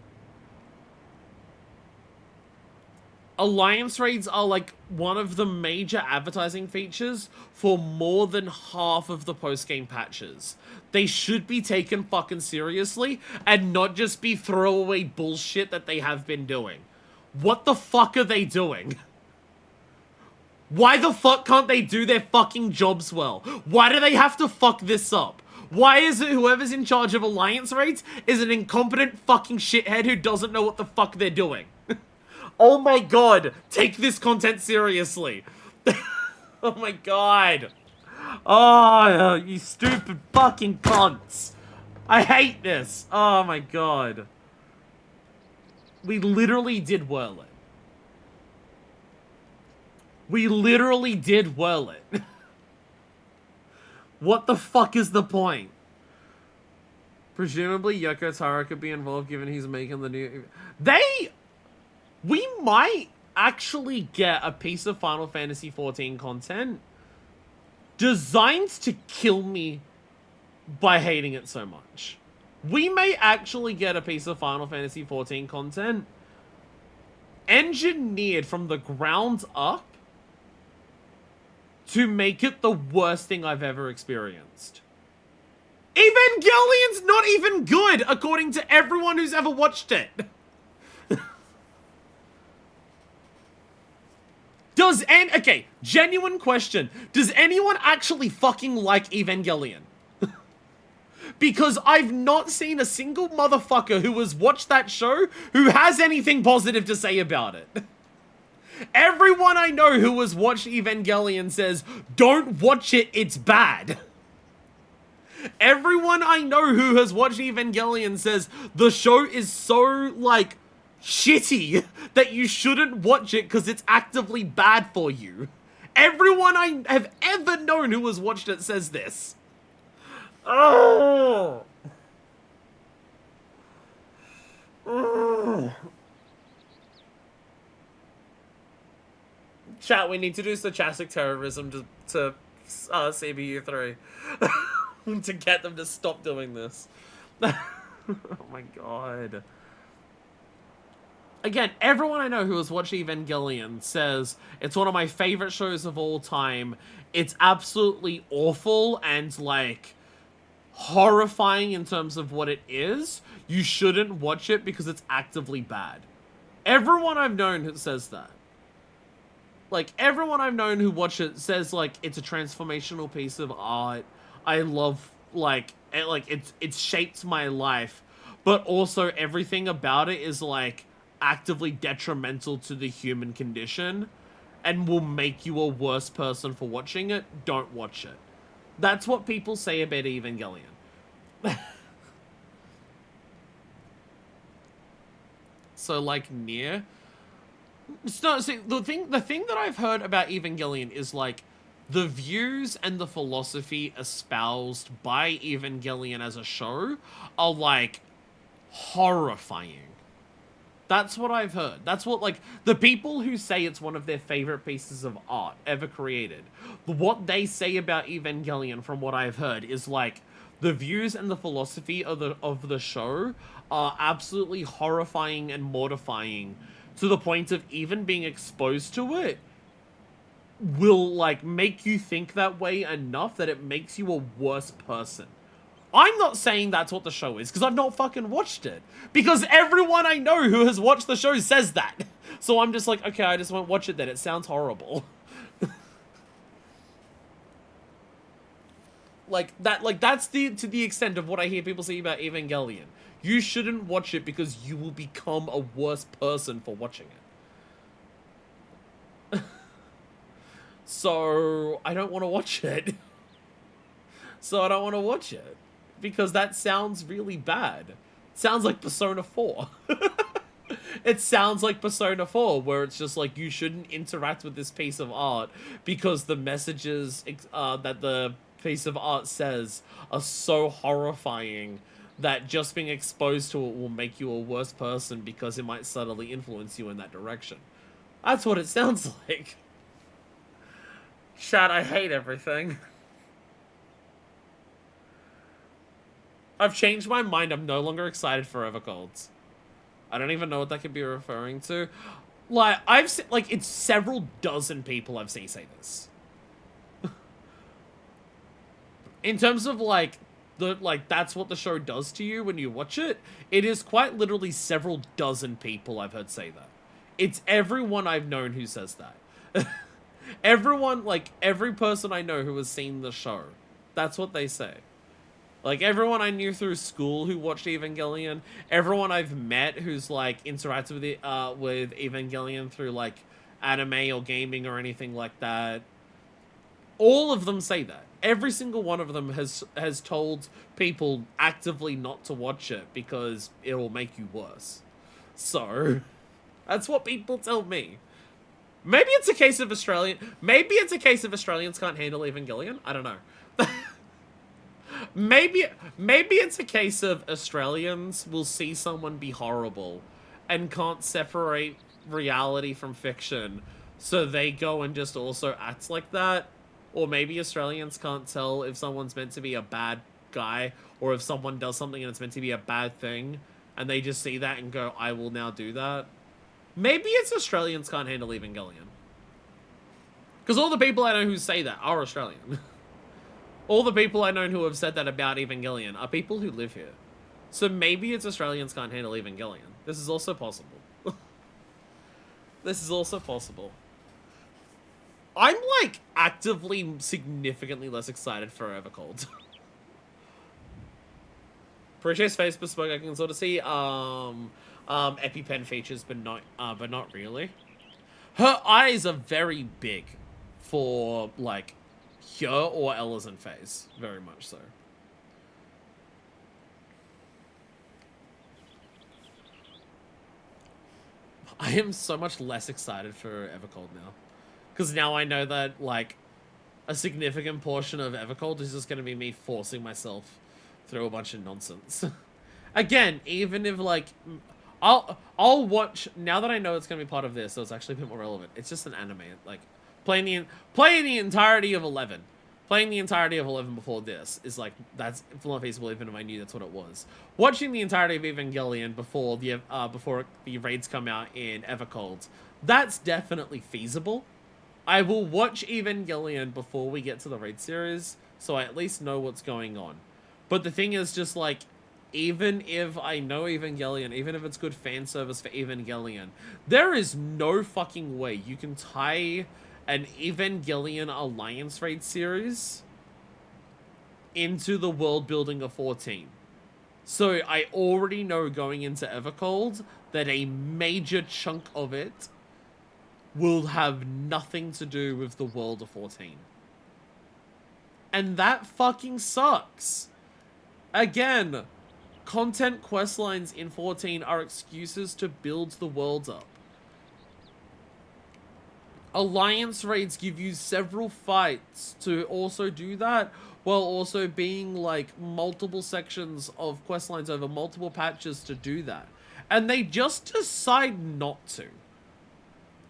Alliance Raids are, like, one of the major advertising features for more than half of the post-game patches. They should be taken fucking seriously and not just be throwaway bullshit that they have been doing. What the fuck are they doing? Why the fuck can't they do their fucking jobs well? Why do they have to fuck this up? Why is it whoever's in charge of Alliance Raids is an incompetent fucking shithead who doesn't know what the fuck they're doing? Oh my god, take this content seriously. Oh my god. Oh, you stupid fucking cunts. I hate this. Oh my god. We literally did whirl it. We literally did whirl it. What the fuck is the point? Presumably Yoko Taro could be involved given he's making the new... We might actually get a piece of Final Fantasy XIV content designed to kill me by hating it so much. We may actually get a piece of Final Fantasy XIV content engineered from the ground up to make it the worst thing I've ever experienced. Evangelion's not even good, according to everyone who's ever watched it. Okay, genuine question. Does anyone actually fucking like Evangelion? Because I've not seen a single motherfucker who has watched that show who has anything positive to say about it. Everyone I know who has watched Evangelion says, don't watch it, it's bad. Everyone I know who has watched Evangelion says, the show is so, like, shitty that you shouldn't watch it because it's actively bad for you. Everyone I have ever known who has watched it says this. Oh. Oh. Chat, we need to do stochastic terrorism to CBU3 to get them to stop doing this. Oh my god. Again, everyone I know who has watched Evangelion says it's one of my favorite shows of all time. It's absolutely awful and, like, horrifying in terms of what it is. You shouldn't watch it because it's actively bad. Everyone I've known who says that. Like, everyone I've known who watched it says, like, it's a transformational piece of art. I love, like, it's shaped my life. But also, everything about it is, like, actively detrimental to the human condition and will make you a worse person for watching it. Don't watch it. That's what people say about Evangelion. So, like, Nier... No, see, the thing that I've heard about Evangelion is, like, the views and the philosophy espoused by Evangelion as a show are, like, horrifying. That's what I've heard. That's what, like, the people who say it's one of their favorite pieces of art ever created, what they say about Evangelion, from what I've heard, is, like, the views and the philosophy of the show are absolutely horrifying and mortifying, to the point of even being exposed to it will, like, make you think that way enough that it makes you a worse person. I'm not saying that's what the show is, because I've not fucking watched it. Because everyone I know who has watched the show says that. So I'm just like, okay, I just won't watch it then. It sounds horrible. that's to the extent of what I hear people say about Evangelion. You shouldn't watch it because you will become a worse person for watching it. So I don't want to watch it. Because that sounds really bad. It sounds like Persona 4. It sounds like Persona 4, where it's just like, you shouldn't interact with this piece of art because the messages that the piece of art says are so horrifying that just being exposed to it will make you a worse person because it might subtly influence you in that direction. That's what it sounds like. Chat, I hate everything. I've changed my mind. I'm no longer excited for Evercolds. I don't even know what that could be referring to. Like, I've seen, like, it's several dozen people I've seen say this. In terms of, like, that's what the show does to you when you watch it, it is quite literally several dozen people I've heard say that. It's everyone I've known who says that. Everyone, like, every person I know who has seen the show, that's what they say. Like, everyone I knew through school who watched Evangelion, everyone I've met who's, like, interacted with Evangelion through, like, anime or gaming or anything like that, all of them say that. Every single one of them has told people actively not to watch it because it will make you worse. So, that's what people tell me. Maybe it's a case of Australians can't handle Evangelion. I don't know. Maybe it's a case of Australians will see someone be horrible and can't separate reality from fiction, so they go and just also act like that. Or maybe Australians can't tell if someone's meant to be a bad guy or if someone does something and it's meant to be a bad thing, and they just see that and go, I will now do that. Maybe it's Australians can't handle Evangelion. Because all the people I know who say that are Australian. All the people I know who have said that about Evangelion are people who live here. So maybe it's Australians can't handle Evangelion. This is also possible. This is also possible. I'm, like, actively significantly less excited for Evercold. Appreciate face bespoke. I can sort of see EpiPen features, but not really. Her eyes are very big for, like, here or Ella's and Phase. Very much so. I am so much less excited for Evercold now. Because now I know that, like, a significant portion of Evercold is just going to be me forcing myself through a bunch of nonsense. Again, even if, like, I'll watch, now that I know it's going to be part of this, so it's actually a bit more relevant. It's just an anime. Like, playing the entirety of 11. Playing the entirety of 11 before this is, like, that's not feasible even if I knew that's what it was. Watching the entirety of Evangelion before the raids come out in Evercold, that's definitely feasible. I will watch Evangelion before we get to the raid series, so I at least know what's going on. But the thing is just, like, even if I know Evangelion, even if it's good fan service for Evangelion, there is no fucking way you can tie an Evangelion Alliance Raid series into the world building of 14. So I already know going into Evercold that a major chunk of it will have nothing to do with the world of 14. And that fucking sucks. Again, content questlines in 14 are excuses to build the world up. Alliance raids give you several fights to also do that, while also being, like, multiple sections of questlines over multiple patches to do that. And they just decide not to.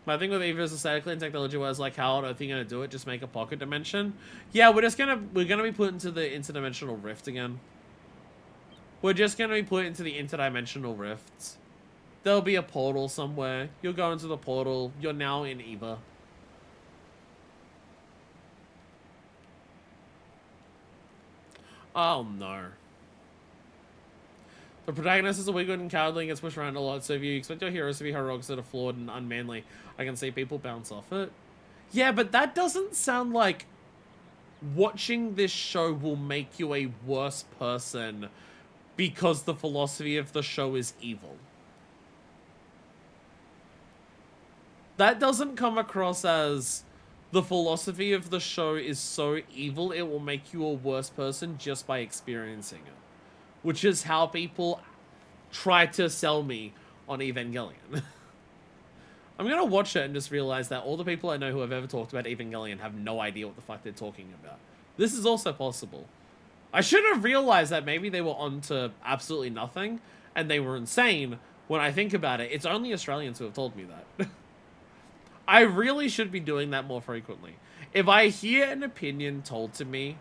My thing with Eva is aesthetically and technology was like, how are they gonna do it? Just make a pocket dimension? Yeah, we're gonna be put into the interdimensional rift again. We're just gonna be put into the interdimensional rifts. There'll be a portal somewhere. You'll go into the portal. You're now in Eva. Oh no. The protagonist is a weak and cowardly and gets pushed around a lot, so if you expect your heroes to be heroic that are flawed and unmanly, I can see people bounce off it. Yeah, but that doesn't sound like watching this show will make you a worse person because the philosophy of the show is evil. That doesn't come across as the philosophy of the show is so evil it will make you a worse person just by experiencing it. Which is how people try to sell me on Evangelion. I'm gonna watch it and just realize that all the people I know who have ever talked about Evangelion have no idea what the fuck they're talking about. This is also possible. I should have realized that maybe they were onto absolutely nothing and they were insane. When I think about it, it's only Australians who have told me that. I really should be doing that more frequently. If I hear an opinion told to me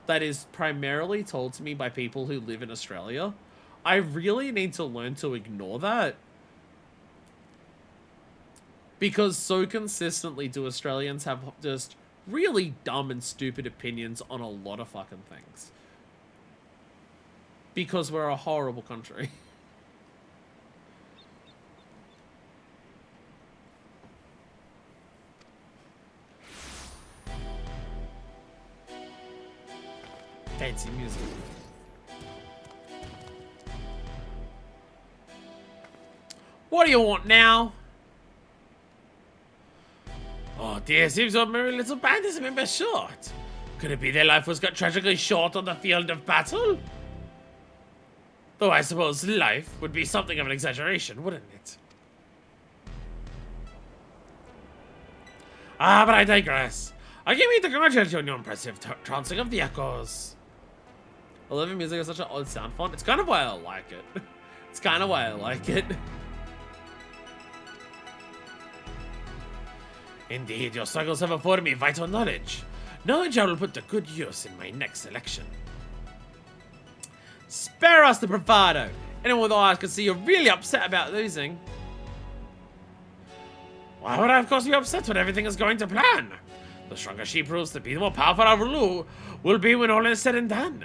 that is primarily told to me by people who live in Australia, I really need to learn to ignore that. Because so consistently do Australians have just really dumb and stupid opinions on a lot of fucking things. Because we're a horrible country. Fancy music. What do you want now? Oh dear, seems our merry little band is a member short. Could it be their life was cut tragically short on the field of battle? Though I suppose life would be something of an exaggeration, wouldn't it? Ah, but I digress. I came here to congratulate you on your impressive trouncing of the echoes. 11 music is such an odd sound font. It's kind of why I like it. It's kind of why I like it. Indeed, your struggles have afforded me vital knowledge. Knowledge I will put to good use in my next selection. Spare us the bravado. Anyone with eyes can see you're really upset about losing. Why would I of course be upset when everything is going to plan? The stronger she proves to be, the more powerful our rule will be when all is said and done.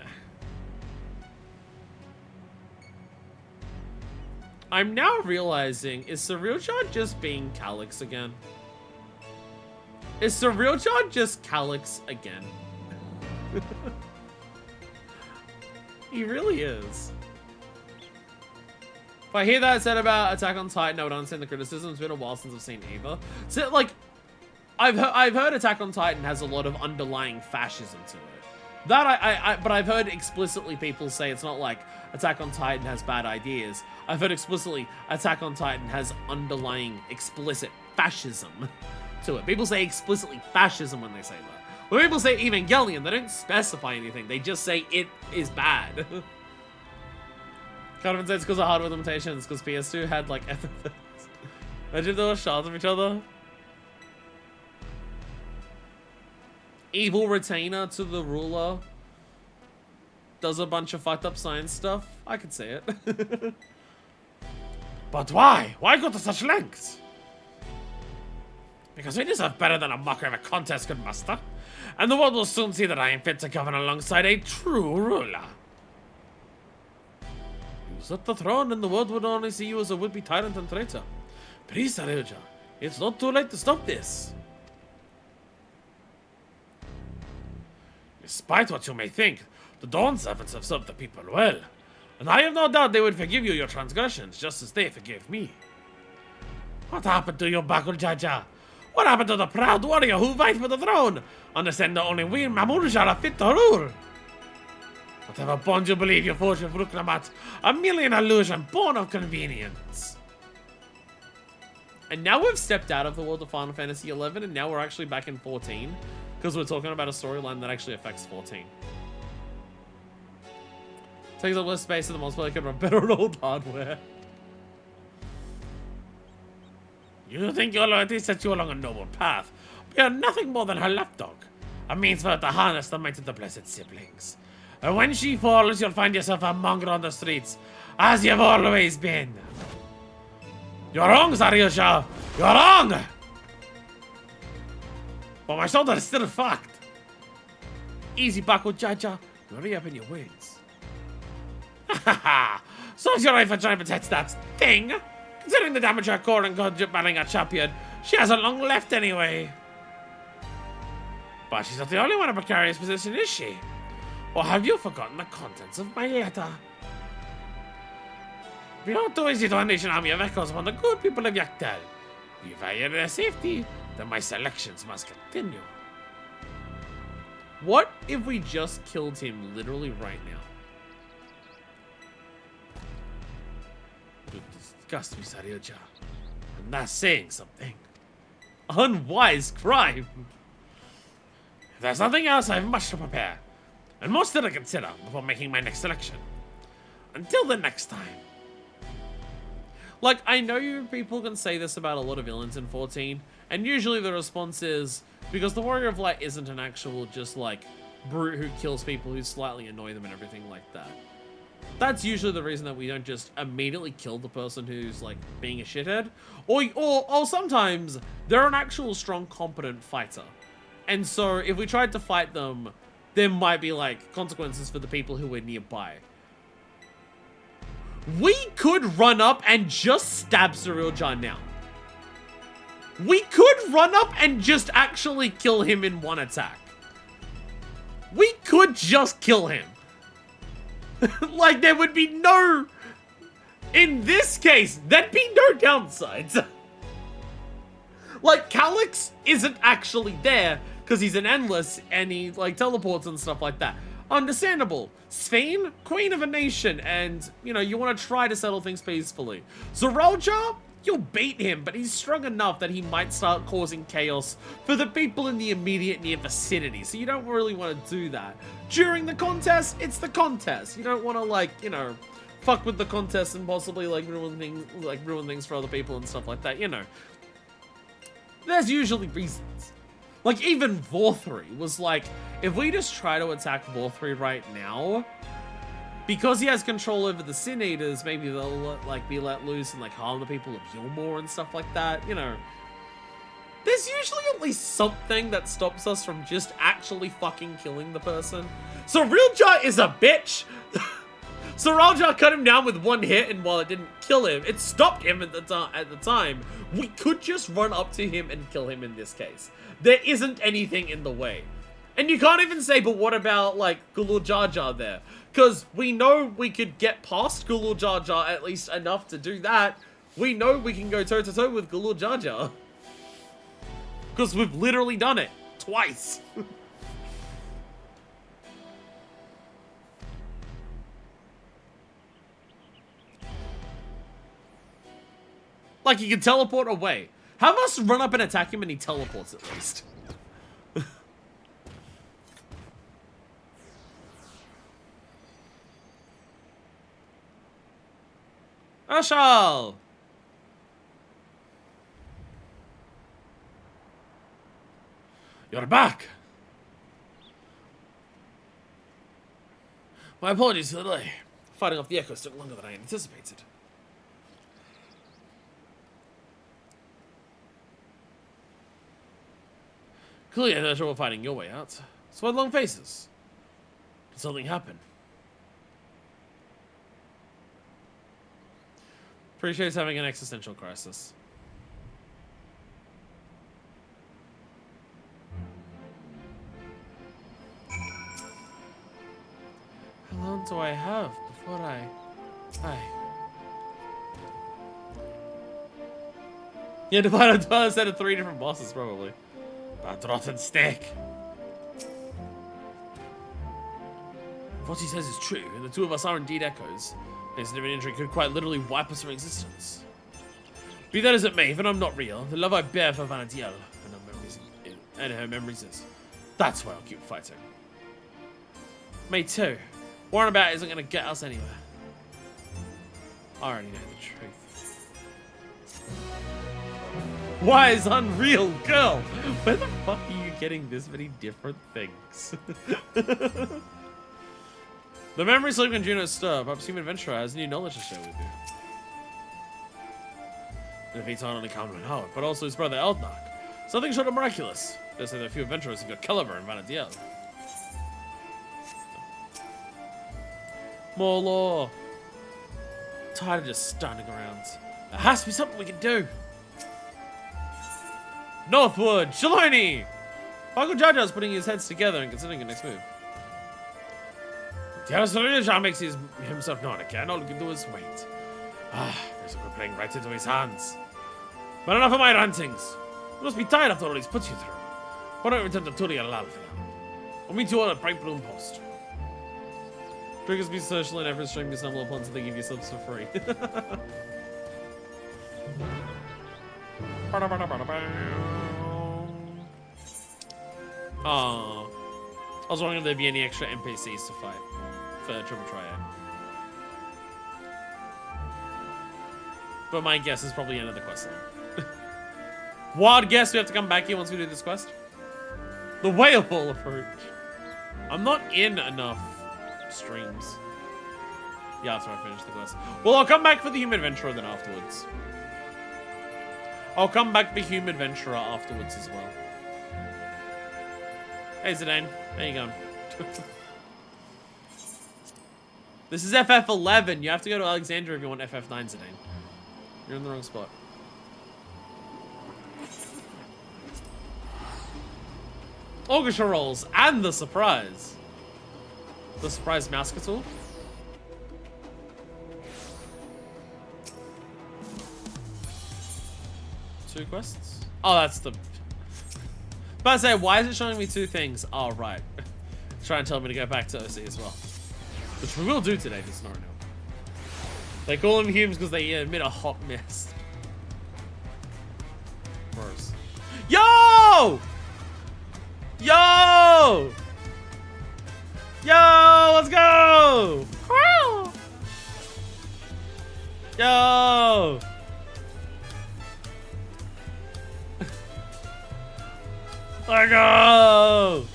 I'm now realizing, is Surrealjar just being Calyx again? Is Surrealjar just Calyx again? He really is. If I hear that said about Attack on Titan, I would understand the criticism. It's been a while since I've seen either. So, like, I've heard Attack on Titan has a lot of underlying fascism to it. That but I've heard explicitly people say it's not like Attack on Titan has bad ideas. I've heard explicitly Attack on Titan has underlying explicit fascism to it. People say explicitly fascism when they say that. When people say Evangelion, they don't specify anything. They just say it is bad. Can't even say it's because of hardware limitations, because PS2 had like FFX. Imagine if they were shards of each other. Evil retainer to the ruler does a bunch of fucked up science stuff. I could see it. But why? Why go to such lengths? Because we deserve better than a mockery of a contest, good master. And the world will soon see that I am fit to govern alongside a true ruler. Usurp the throne and the world would only see you as a would-be tyrant and traitor. Please, Surrealjar, it's not too late to stop this. Despite what you may think, the Dawn servants have served the people well. And I have no doubt they would forgive you your transgressions, just as they forgave me. What happened to your Bakul Jaja? What happened to the proud warrior who fights for the throne? Understand that only we Mamurjar are fit to rule. Whatever bond you believe you forged with Rukramat, a million illusion born of convenience. And now we've stepped out of the world of Final Fantasy XI, and now we're actually back in 14. Because we're talking about a storyline that actually affects 14. Takes up less space in the multiplayer can run better on old hardware. You think your loyalty sets you along a noble path, but you're nothing more than her lapdog. A means for her to harness the might of the blessed siblings. And when she falls, you'll find yourself a mongrel on the streets, as you've always been. You're wrong, Surrealjar. You're wrong! But my shoulder is still fucked. Easy, Bakul Jaja. You hurry up in your words. Haha. So's your right for trying to protect that thing. Considering the damage her core and god battling a champion, she hasn't long left anyway. But she's not the only one in a precarious position, is she? Or have you forgotten the contents of my letter? We ought to visit our nation army of echoes upon the good people of Yaktel. If I hear their safety, then my selections must continue. What if we just killed him literally right now? You disgust me, Sarioja. I'm not saying something. Unwise crime. If there's nothing else, I have much to prepare. And most to consider before making my next selection. Until the next time. Like, I know you people can say this about a lot of villains in 14, and usually the response is, because the Warrior of Light isn't an actual just, like, brute who kills people who slightly annoy them and everything like that. That's usually the reason that we don't just immediately kill the person who's, like, being a shithead. Or sometimes, they're an actual strong, competent fighter. And so, if we tried to fight them, there might be, like, consequences for the people who are nearby. We could run up and just stab Sarioja now. We could run up and just actually kill him in one attack. We could just kill him. Like, there would be no... In this case, there'd be no downsides. Like, Calyx isn't actually there because he's an endless and he, like, teleports and stuff like that. Understandable. Sphene, queen of a nation, and, you know, you want to try to settle things peacefully. Zoralja, you'll beat him, but he's strong enough that he might start causing chaos for the people in the immediate near vicinity, so you don't really want to do that. During the contest, it's the contest. You don't want to, like, you know, fuck with the contest and possibly, like, ruin things for other people and stuff like that, you know. There's usually reasons. Like, even Vorthri was like, if we just try to attack Vorthri right now, because he has control over the Sin Eaters, maybe they'll, like, be let loose and, like, harm the people of Yulmore and stuff like that, you know. There's usually at least something that stops us from just actually fucking killing the person. So Realja is a bitch! Zoralja cut him down with one hit, and while it didn't kill him, it stopped him at the time. We could just run up to him and kill him in this case. There isn't anything in the way. And you can't even say, but what about, like, Gulur Jar Jar there? Because we know we could get past Gulur Jar Jar at least enough to do that. We know we can go toe-to-toe with Gulur Jar Jar. Because we've literally done it. Twice. Like, he can teleport away. Have us run up and attack him and he teleports at least. Ashal! You're back! My apologies for the delay. Fighting off the echoes took longer than I anticipated. Clearly, I had trouble finding your way out. So what long faces? Did something happen? Appreciates having an existential crisis. How long do I have before I... Yeah, divided by a set of 3 different bosses, probably. That rotten steak. What he says is true, and the two of us are indeed echoes. This living injury could quite literally wipe us from existence. Be that as it may, even I'm not real, the love I bear for Vana'diel and her memories is. That's why I'll keep fighting. Me too. Worrying about isn't going to get us anywhere. I already know the truth. Wise, unreal girl! Where the fuck are you getting this many different things? The memories sleep in Juno's stir. Perhaps human adventurer has new knowledge to share with you. And if he's not only Calvin and Howard, but also his brother Eldnark. Something short of miraculous. There's there are few adventurers who've got Caliber and Vana'diel. More law. Tired of just standing around. There has to be something we can do. Northwood, Shaloni! Uncle Jaja's putting his heads together and considering the next move. The Australian makes himself known again. All he can do is wait. There's a good playing right into his hands. But enough of my rantings. You must be tired after all he's put you through. Why don't you return to Tuli and Alal for now? We'll meet you all at Bright Bloom Post. Triggers be social and every stream you stumble upon so they give you subs for free. Oh, I was wondering if there'd be any extra NPCs to fight for Triple Triad. But my guess is probably another quest line. Wild guess we have to come back here once we do this quest. The whale ball approach. I'm not in enough streams. Yeah, after I finish the quest. Well, I'll come back for the Human Adventurer then afterwards. I'll come back for Human Adventurer afterwards as well. Hey Zidane, how you going? This is FF11. You have to go to Alexandria if you want FF9, Zidane. You're in the wrong spot. Orchestra rolls and the surprise. The surprise Mousecatul. Two quests? Oh, that's the... But I say, why is it showing me two things? Oh, right. Trying to tell me to go back to OC as well. Which we will do today, just not now. They call them humans because they emit a hot mist. Gross. Yo! Yo! Yo! Let's go! Yo! Let's go!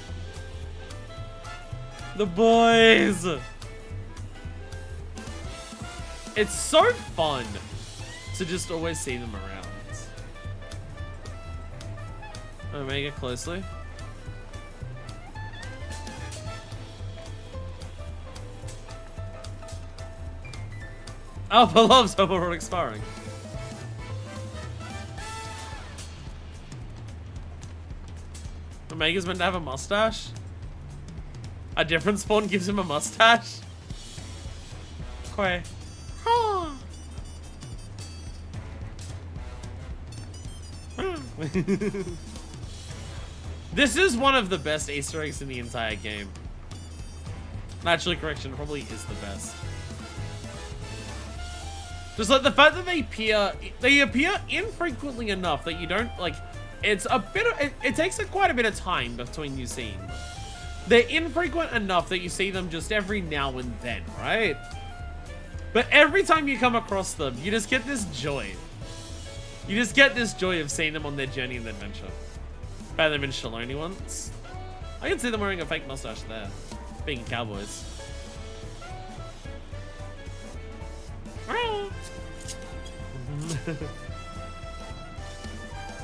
The boys! It's so fun to just always see them around. Omega closely. Alpha loves homoerotic sparring. Omega's meant to have a mustache? A different spawn gives him a mustache? Quay. This is one of the best Easter eggs in the entire game. Actually, correction, probably is the best. Just like the fact that they appear infrequently enough that you don't like. It's a bit of it takes quite a bit of time between you seeing them. They're infrequent enough that you see them just every now and then, right? But every time you come across them, you just get this joy. You just get this joy of seeing them on their journey and adventure. Found them in Shaloni once. I can see them wearing a fake mustache there, being cowboys.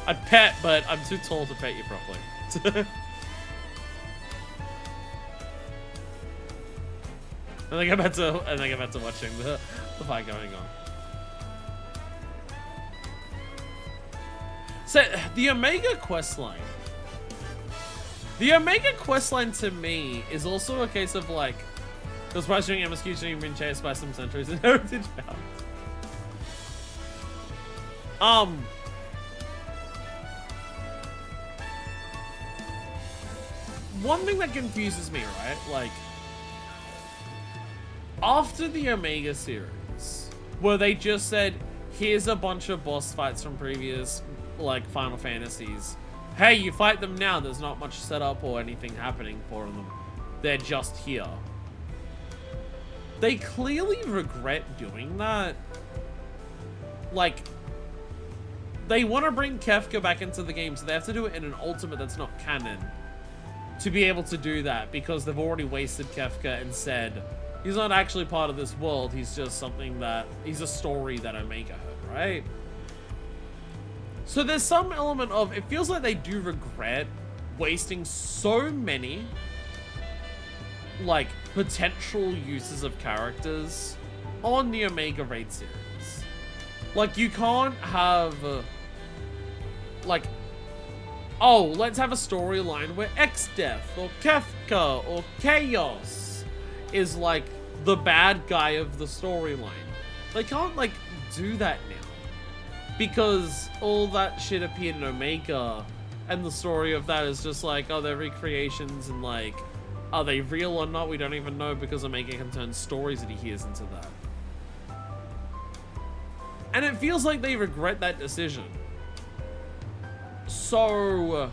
I'd pet, but I'm too tall to pet you properly. I think I'm about to watching the fight going on. So the Omega questline. The Omega questline to me is also a case of like, the surprise during MSQ shooting been chased by some sentries and heritage bound. One thing that confuses me, right? Like, after the Omega series, where they just said, here's a bunch of boss fights from previous, like, Final Fantasies. Hey, you fight them now. There's not much setup or anything happening for them. They're just here. They clearly regret doing that. Like, they want to bring Kefka back into the game, so they have to do it in an ultimate that's not canon to be able to do that, because they've already wasted Kefka and said, he's not actually part of this world, he's just something that, he's a story that Omega heard, right? So there's some element of, it feels like they do regret wasting so many, like, potential uses of characters on the Omega Raid series. Like, you can't have, like, oh, let's have a storyline where X-Death or Kefka or Chaos is like the bad guy of the storyline. They can't like do that now because all that shit appeared in Omega, and the story of that is just like, oh, they're recreations, and like, are they real or not? We don't even know because Omega can turn stories that he hears into that. And it feels like they regret that decision. So,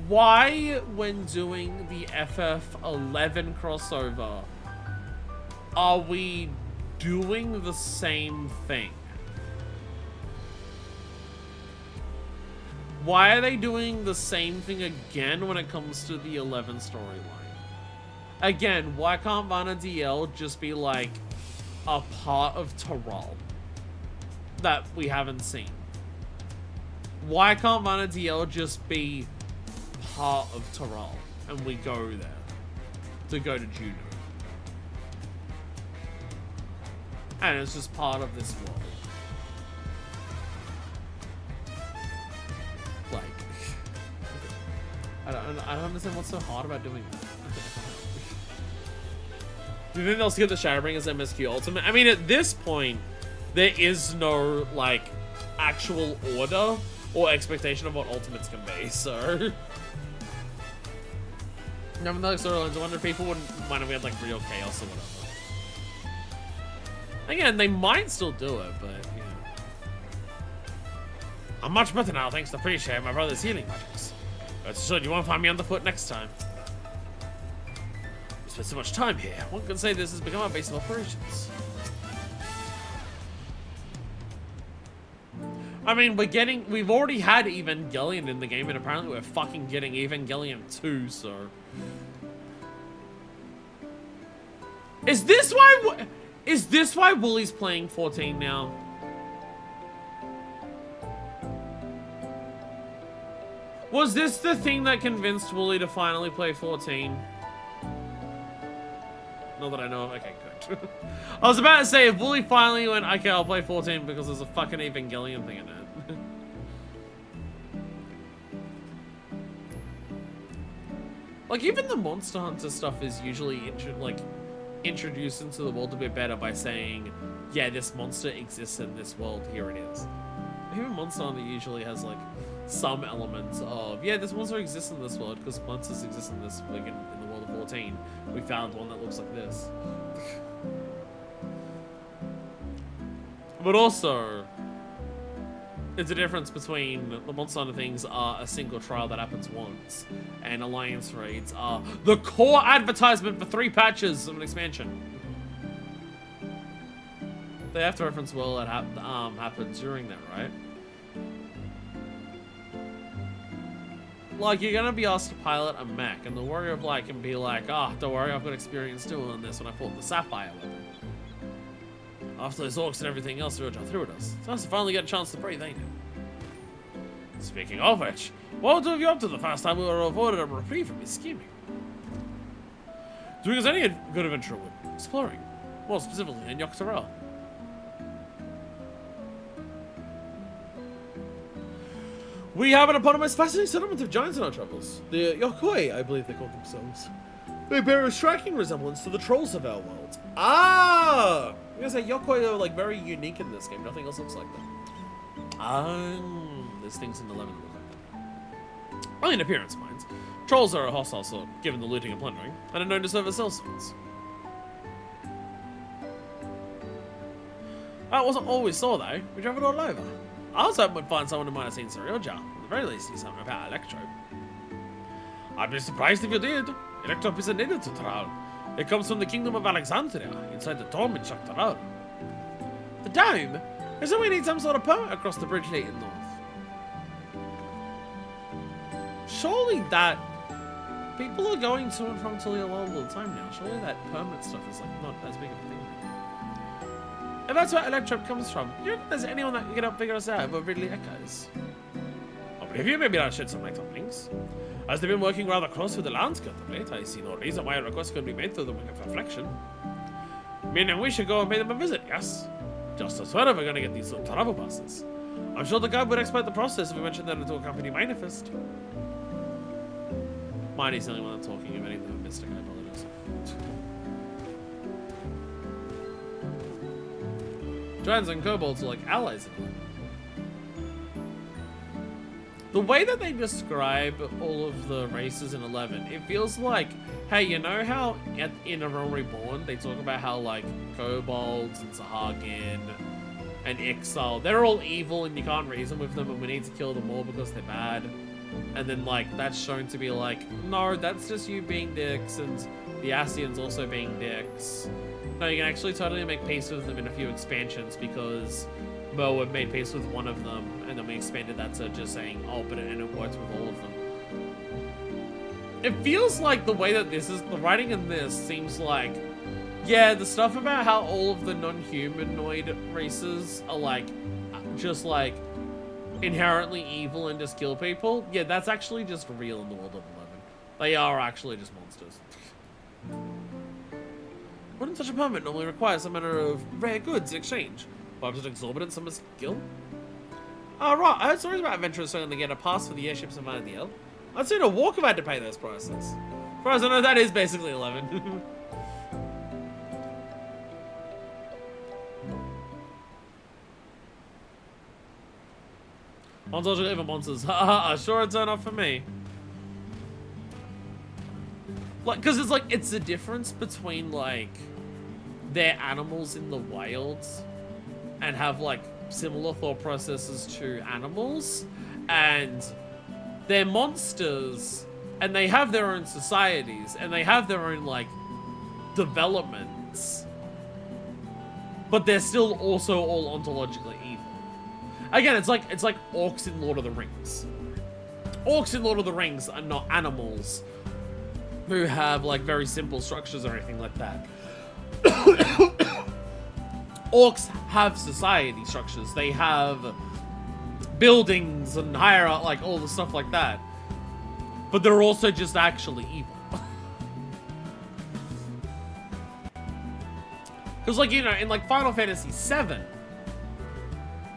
why, when doing the FF11 crossover, are we doing the same thing? Why are they doing the same thing again when it comes to the 11 storyline? Again, why can't Vana'diel just be like a part of Taral that we haven't seen? Why can't Vana'diel just be part of Taral and we go there to go to Juno? And it's just part of this world. Like, I don't understand what's so hard about doing that. Do you think they'll skip the Shadowbringers MSQ Ultimate? I mean, at this point, there is no, like, actual order or expectation of what Ultimates can be, so... Remember those storylines? I wonder if people wouldn't mind if we had, like, real chaos or whatever. Again, they might still do it, but, you know. I'm much better now, thanks to appreciate my brother's healing magics. But sure, you won't find me on the foot next time. We spent so much time here. One could say this has become our base of operations. I mean, we've already had Evangelion in the game, and apparently we're fucking getting Evangelion 2, so... Is this why Wooly's playing 14 now? Was this the thing that convinced Wooly to finally play 14? Not that I know of. Okay, good. I was about to say, if Wooly finally went, okay, I'll play 14 because there's a fucking Evangelion thing in it. Like, even the Monster Hunter stuff is usually, introduced into the world a bit better by saying, yeah, this monster exists in this world, here it is. Even Monster Hunter usually has, like, some elements of, yeah, this monster exists in this world because monsters exist in this, like, in the world of 14. We found one that looks like this. But also, there's a difference between the Monster Hunter things are a single trial that happens once, and Alliance Raids are the core advertisement for 3 patches of an expansion. They have to reference well that happened during that, right? Like, you're gonna be asked to pilot a mech, and the Warrior of Light can be like, ah, don't worry, I've got experience doing this when I fought the Sapphire weapon. After those orcs and everything else threw at us, it's nice to finally get a chance to breathe, ain't it? Speaking of which, what have you up to the first time we were afforded a reprieve from his scheming? Doing us any good adventure would. Exploring. More specifically in Yogg-Saron. We happen upon a most fascinating settlement of giants in our travels. The Yokoi, I believe they call themselves. They bear a striking resemblance to the trolls of our world. Ah! I'm gonna say Yokoi are like very unique in this game. Nothing else looks like them. There's things in 11 that look like them. Only in appearance, mind. Trolls are a hostile sort, given the looting and plundering, and are known to serve as sellswords. I wasn't always saw though. We drove it all over. I was hoping we'd find someone who might have seen Serioja. At the very least, see something about Electro. I'd be surprised if you did. Electro is a native to Taral. It comes from the kingdom of Alexandria, inside the dome in Taral. The dome? Is that we need some sort of permit across the bridge leading north? Surely that... People are going to and from Talia all the time now. Surely that permit stuff is like not as big of a thing. If that's where Electro comes from, you reckon there's anyone that can help figure us out what Ridley echoes? I believe you, maybe I'll shed some light on things. As they've been working rather close with the landscape of late, I see no reason why a request couldn't be made through the Wing of Reflection. Meaning we should go and pay them a visit, yes? Just as well if we're gonna get these travel passes. I'm sure the guide would expedite the process if we mentioned that into a company manifest. Mighty's the only one I'm talking of anything with Mystic, I apologize. Giants and kobolds are like allies in it. The way that they describe all of the races in 11, it feels like, hey, you know how in A Realm Reborn, they talk about how, like, kobolds and Sahagin and Ixal, they're all evil and you can't reason with them and we need to kill them all because they're bad. And then, like, that's shown to be like, no, that's just you being dicks and the Ascians also being dicks. No, you can actually totally make peace with them in a few expansions because Mo had made peace with one of them, and then we expanded that to just saying, oh, but it works with all of them. It feels like the way that this is, the writing in this seems like, yeah, the stuff about how all of the non-humanoid races are like, just like, inherently evil and just kill people. Yeah, that's actually just real in the world of 11. They are actually just monsters. Wouldn't such a permit normally require some manner of rare goods in exchange? Perhaps an exorbitant sum of skill? Oh, right, I heard stories about adventurers starting to get a pass for the airships in Vana'diel. I'd seen a walk if I had to pay those prices. As far as I know, that is basically 11. Monsters are even monsters. Haha, sure a turn off for me. Like, cause it's like, it's the difference between like, they're animals in the wilds and have like similar thought processes to animals, and they're monsters and they have their own societies and they have their own like developments, but they're still also all ontologically evil. Again, it's like orcs in Lord of the Rings. Orcs in Lord of the Rings are not animals who have like very simple structures or anything like that. Orcs have society structures. They have buildings and hierarchy, like all the stuff like that. But they're also just actually evil. Because like, you know, in like Final Fantasy VII,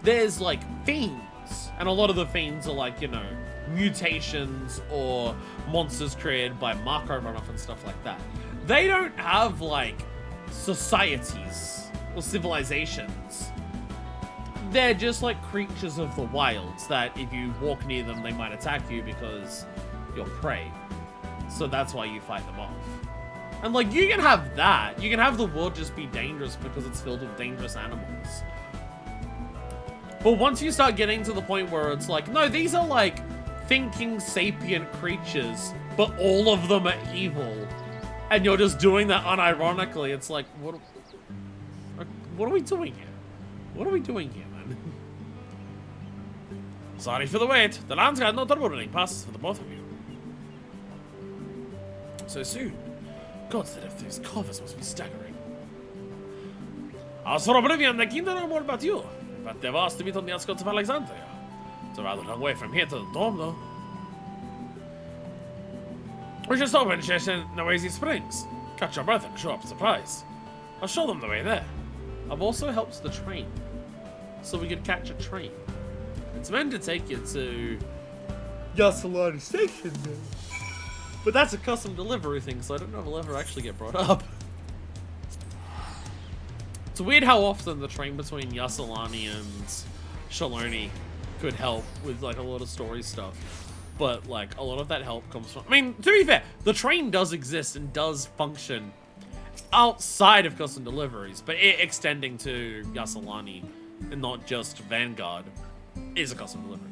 there's like fiends. And a lot of the fiends are like, you know, mutations or monsters created by Marco runoff and stuff like that. They don't have like societies or civilizations. They're just like creatures of the wilds that if you walk near them, they might attack you because you're prey. So that's why you fight them off. And like, you can have that. You can have the world just be dangerous because it's filled with dangerous animals. But once you start getting to the point where it's like, no, these are like thinking sapient creatures, but all of them are evil, and you're just doing that unironically, it's like, what are we doing here? What are we doing here, man? Sorry for the wait. The land's got no turbo-running passes for the both of you. So soon? Gods, that if these covers must be staggering. As for Oblivion, they're keen to know more about you, but they've asked to meet on the outskirts of Alexandria. It's a rather long way from here to the dome, though. We should stop in Noisy Springs. Catch your breath and show up surprise. I'll show them the way there. I've also helped the train, so we could catch a train. It's meant to take you to Yasalani Station, but that's a custom delivery thing, so I don't know if it'll ever actually get brought up. It's weird how often the train between Yasalani and Shaloni could help with like a lot of story stuff, but like a lot of that help comes from, I mean, to be fair, the train does exist and does function outside of custom deliveries, but it extending to Yasalani and not just Vanguard is a custom delivery.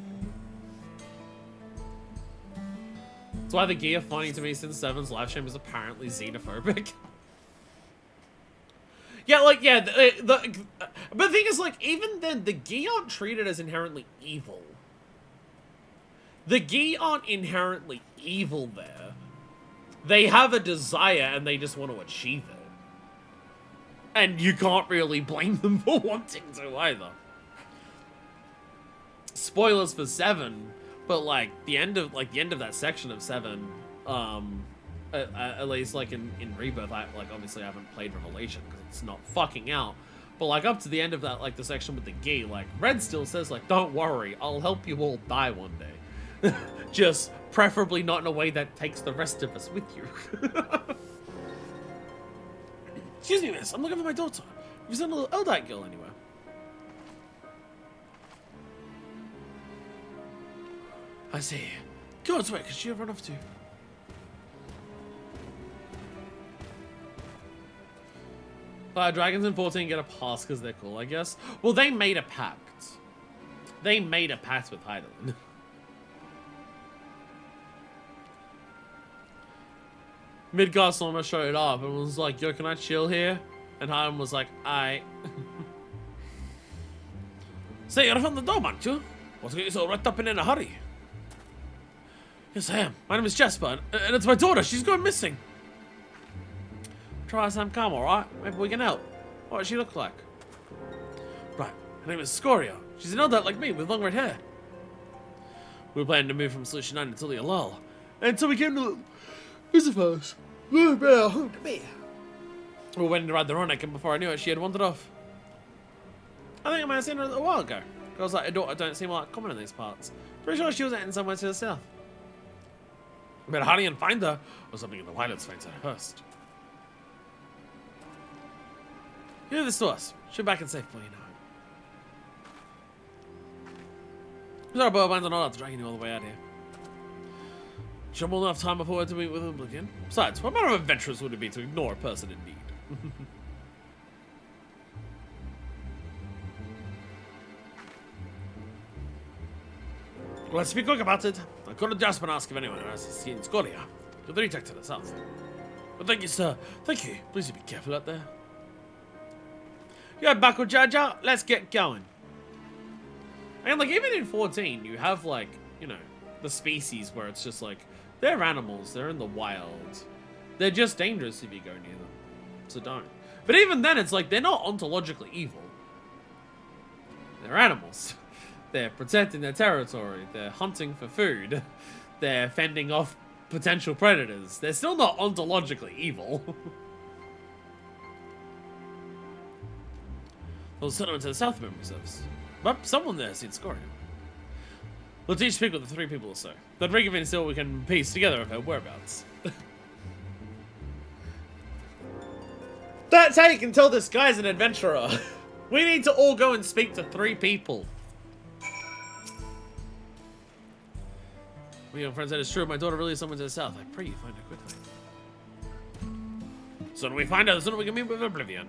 That's why the gear funny to me since 7's live stream is apparently xenophobic. Yeah, like, yeah, but the thing is, like, even then, the Gi aren't treated as inherently evil. The Gi aren't inherently evil there. They have a desire and they just want to achieve it. And you can't really blame them for wanting to either. Spoilers for 7, but like the end of that section of 7, at least like in Rebirth, I obviously haven't played Revelation because it's not fucking out. But like up to the end of that, like the section with the gi, like Red still says like, don't worry, I'll help you all die one day. Just preferably not in a way that takes the rest of us with you. Excuse me, miss, I'm looking for my daughter. Have you seen a little Eldite girl anywhere? I see. God's way, could she have run off too? Dragons in 14 get a pass because they're cool, I guess. Well, they made a pact. They made a pact with Hydaelyn. Midgard's almost showed up and was like, yo, can I chill here? And Hydaelyn was like, aight. Say, you're from the dome, aren't you? What's got you so wrapped up in a hurry? Yes, I am. My name is Jasper, and it's my daughter. She's gone missing. Try some calm, alright? Maybe we can help. What does she look like? Right, her name is Scoria. She's an Eldite like me, with long red hair. We were planning to move from Solution 9 to Dawntrail Lull. Until we came to Visifos. We were waiting to ride the Ronic, and before I knew it, she had wandered off. I think I might have seen her a while ago. Girls like her daughter don't seem like common in these parts. Pretty sure she was heading somewhere to the south. But hurry and find her, or something in the Wildlands finds her first. Give this to us. She'll be back and safe for you now. Sorry, but I'm not dragging you all the way out here. Should have enough time before to meet with Oblivion. Besides, what manner of adventurers would it be to ignore a person in need? Let's be quick about it. I couldn't just been ask if anyone has seen Scoria. You're the detective to the south. But thank you, sir. Thank you. Please be careful out there. Yeah, Buckle Jaja, let's get going. And like even in 14, you have like, you know, the species where it's just like, they're animals, they're in the wild. They're just dangerous if you go near them. So don't. But even then, it's like, they're not ontologically evil. They're animals. They're protecting their territory. They're hunting for food. They're fending off potential predators. They're still not ontologically evil. Those settlements to the south of memory serves. But someone there seen Scoria. Let's each speak with the 3 people or so. Then reconvene until we can piece together her whereabouts. That's how you can tell this guy's an adventurer. We need to all go and speak to 3 people. My young friend said it's true. My daughter really is someone to the south. I pray you find her quickly. So when we find her, the sooner we can meet with Oblivion.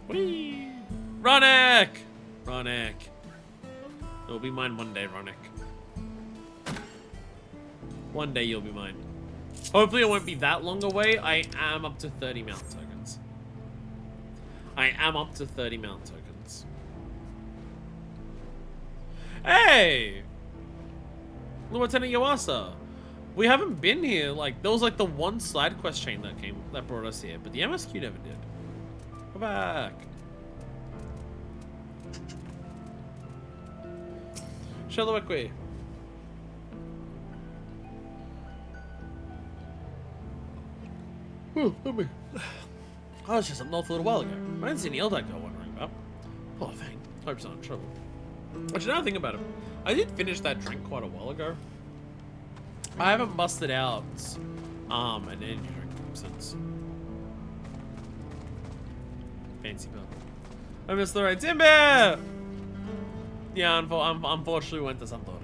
Whee! Ronic! Ronic. It'll be mine one day, Ronic. One day you'll be mine. Hopefully it won't be that long away. I am up to 30 mount tokens. I am up to 30 mount tokens. Hey! Lieutenant Yuasa. We haven't been here. Like, there was like the one side quest chain that brought us here, but the MSQ never did. Go back. Show the way. Let me. I was just up north a little while ago. I didn't see any Eldite girl wondering about. Poor thing. Hope she's not in trouble. Actually, now I think about it, I did finish that drink quite a while ago. I haven't busted out an energy drink since. Fancy bill. I missed the right Timber! Yeah, unfortunately went to Santoria.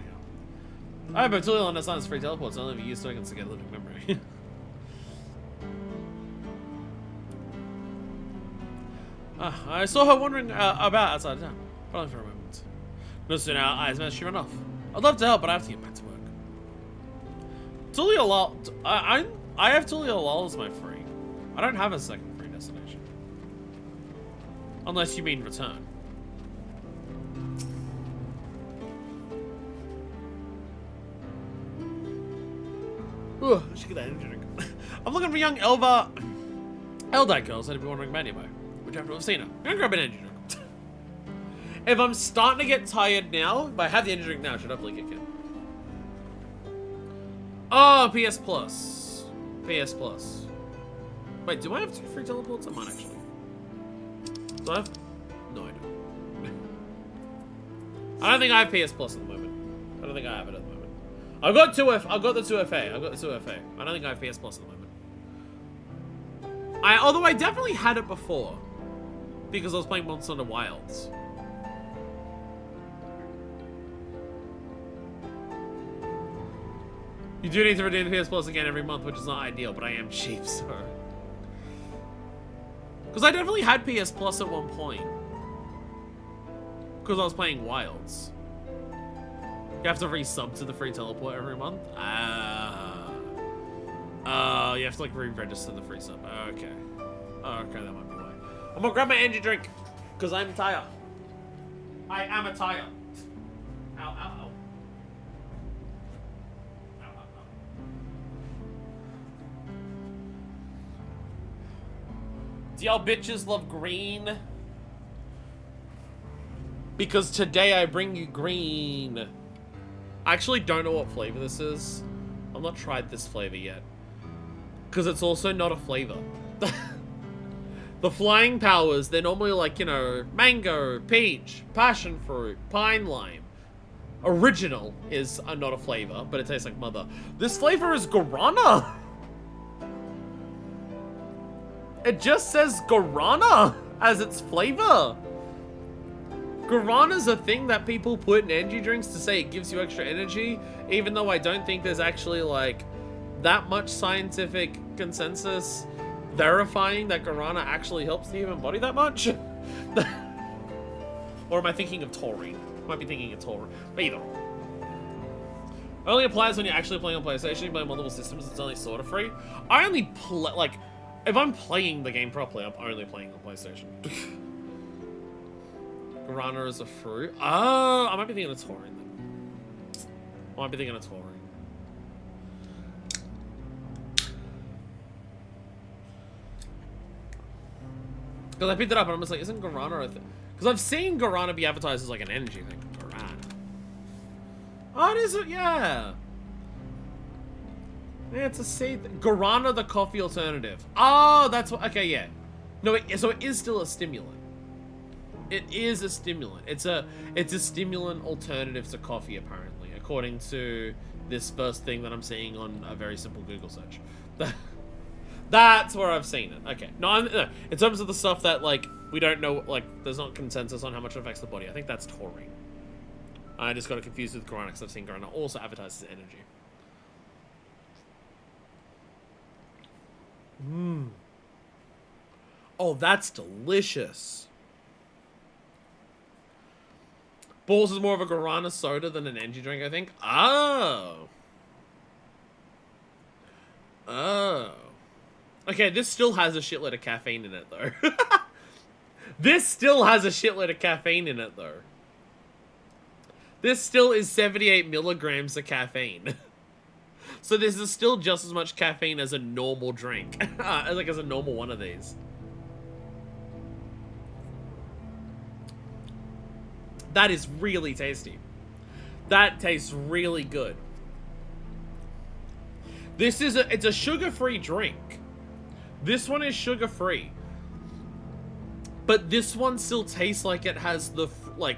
I have Vana'diel Alliance free teleports. I only have used tokens to get a living memory. I saw her wandering about outside of town. Probably for a moment. No sooner our eyes met, she ran off. I'd love to help, but I have to get back to work. Dawntrail Lull. I have Dawntrail Lull as my free. I don't have a second free destination. Unless you mean return. Ooh, I should get that energy drink. I'm looking for young Eldite girls that'd be wandering about nearby. Which after we've seen her. I'm gonna grab an energy drink. If I'm starting to get tired now, if I have the energy drink now, I should hopefully kick in. Oh, PS Plus. PS Plus. Wait, do I have 2 free teleports? I might actually. Do I have? No, I don't. I don't think I have PS Plus at the moment. I don't think I have it at the moment. I've got the 2FA. I've got the 2FA. I don't think I have PS Plus at the moment. Although I definitely had it before. Because I was playing Monster Hunter Wilds. You do need to redeem the PS Plus again every month, which is not ideal, but I am cheap, so. Because I definitely had PS Plus at one point. Because I was playing Wilds. You have to resub to the free teleport every month? You have to like re-register the free sub. Okay. Okay, that might be why. I'm gonna grab my energy drink. Because I'm tired. I am a tired. Ow, ow, ow. Do y'all bitches love green? Because today I bring you green. I actually don't know what flavor this is. I've not tried this flavor yet. Because it's also not a flavor. The flying powers, they're normally like, you know, mango, peach, passion fruit, pine lime. Original is not a flavor, but it tastes like mother. This flavor is guarana. It just says guarana as its flavor. Guarana's a thing that people put in energy drinks to say it gives you extra energy, even though I don't think there's actually like that much scientific consensus verifying that guarana actually helps the human body that much. Or am I thinking of taurine? I might be thinking of taurine. But either. Only applies when you're actually playing on PlayStation. You play on multiple systems, it's only sort of free. I only play, like, if I'm playing the game properly, I'm only playing on PlayStation. Guarana is a fruit. Oh, I might be thinking of taurine then. I might be thinking of taurine. Because I picked it up and I'm just like, isn't guarana a thing? Because I've seen guarana be advertised as like an energy thing. Guarana. Oh, it is, yeah. Yeah, it's a seed. Guarana, the coffee alternative. Oh, that's what, okay, yeah. No, so it is still a stimulant. It is a stimulant. It's a stimulant alternative to coffee, apparently, according to this first thing that I'm seeing on a very simple Google search. That's where I've seen it. Okay. No, in terms of the stuff that, like, we don't know, like, there's not consensus on how much it affects the body. I think that's taurine. I just got it confused with guarana because I've seen guarana also advertised as energy. Mmm. Oh, that's delicious. Balls is more of a guarana soda than an energy drink, I think. Oh. Oh. Okay, this still has a shitload of caffeine in it, though. This still has a shitload of caffeine in it, though. This still is 78 milligrams of caffeine. So this is still just as much caffeine as a normal drink. Like as a normal one of these. That is really tasty. That tastes really good. This is it's a sugar-free drink. This one is sugar-free. But this one still tastes like it has the, like,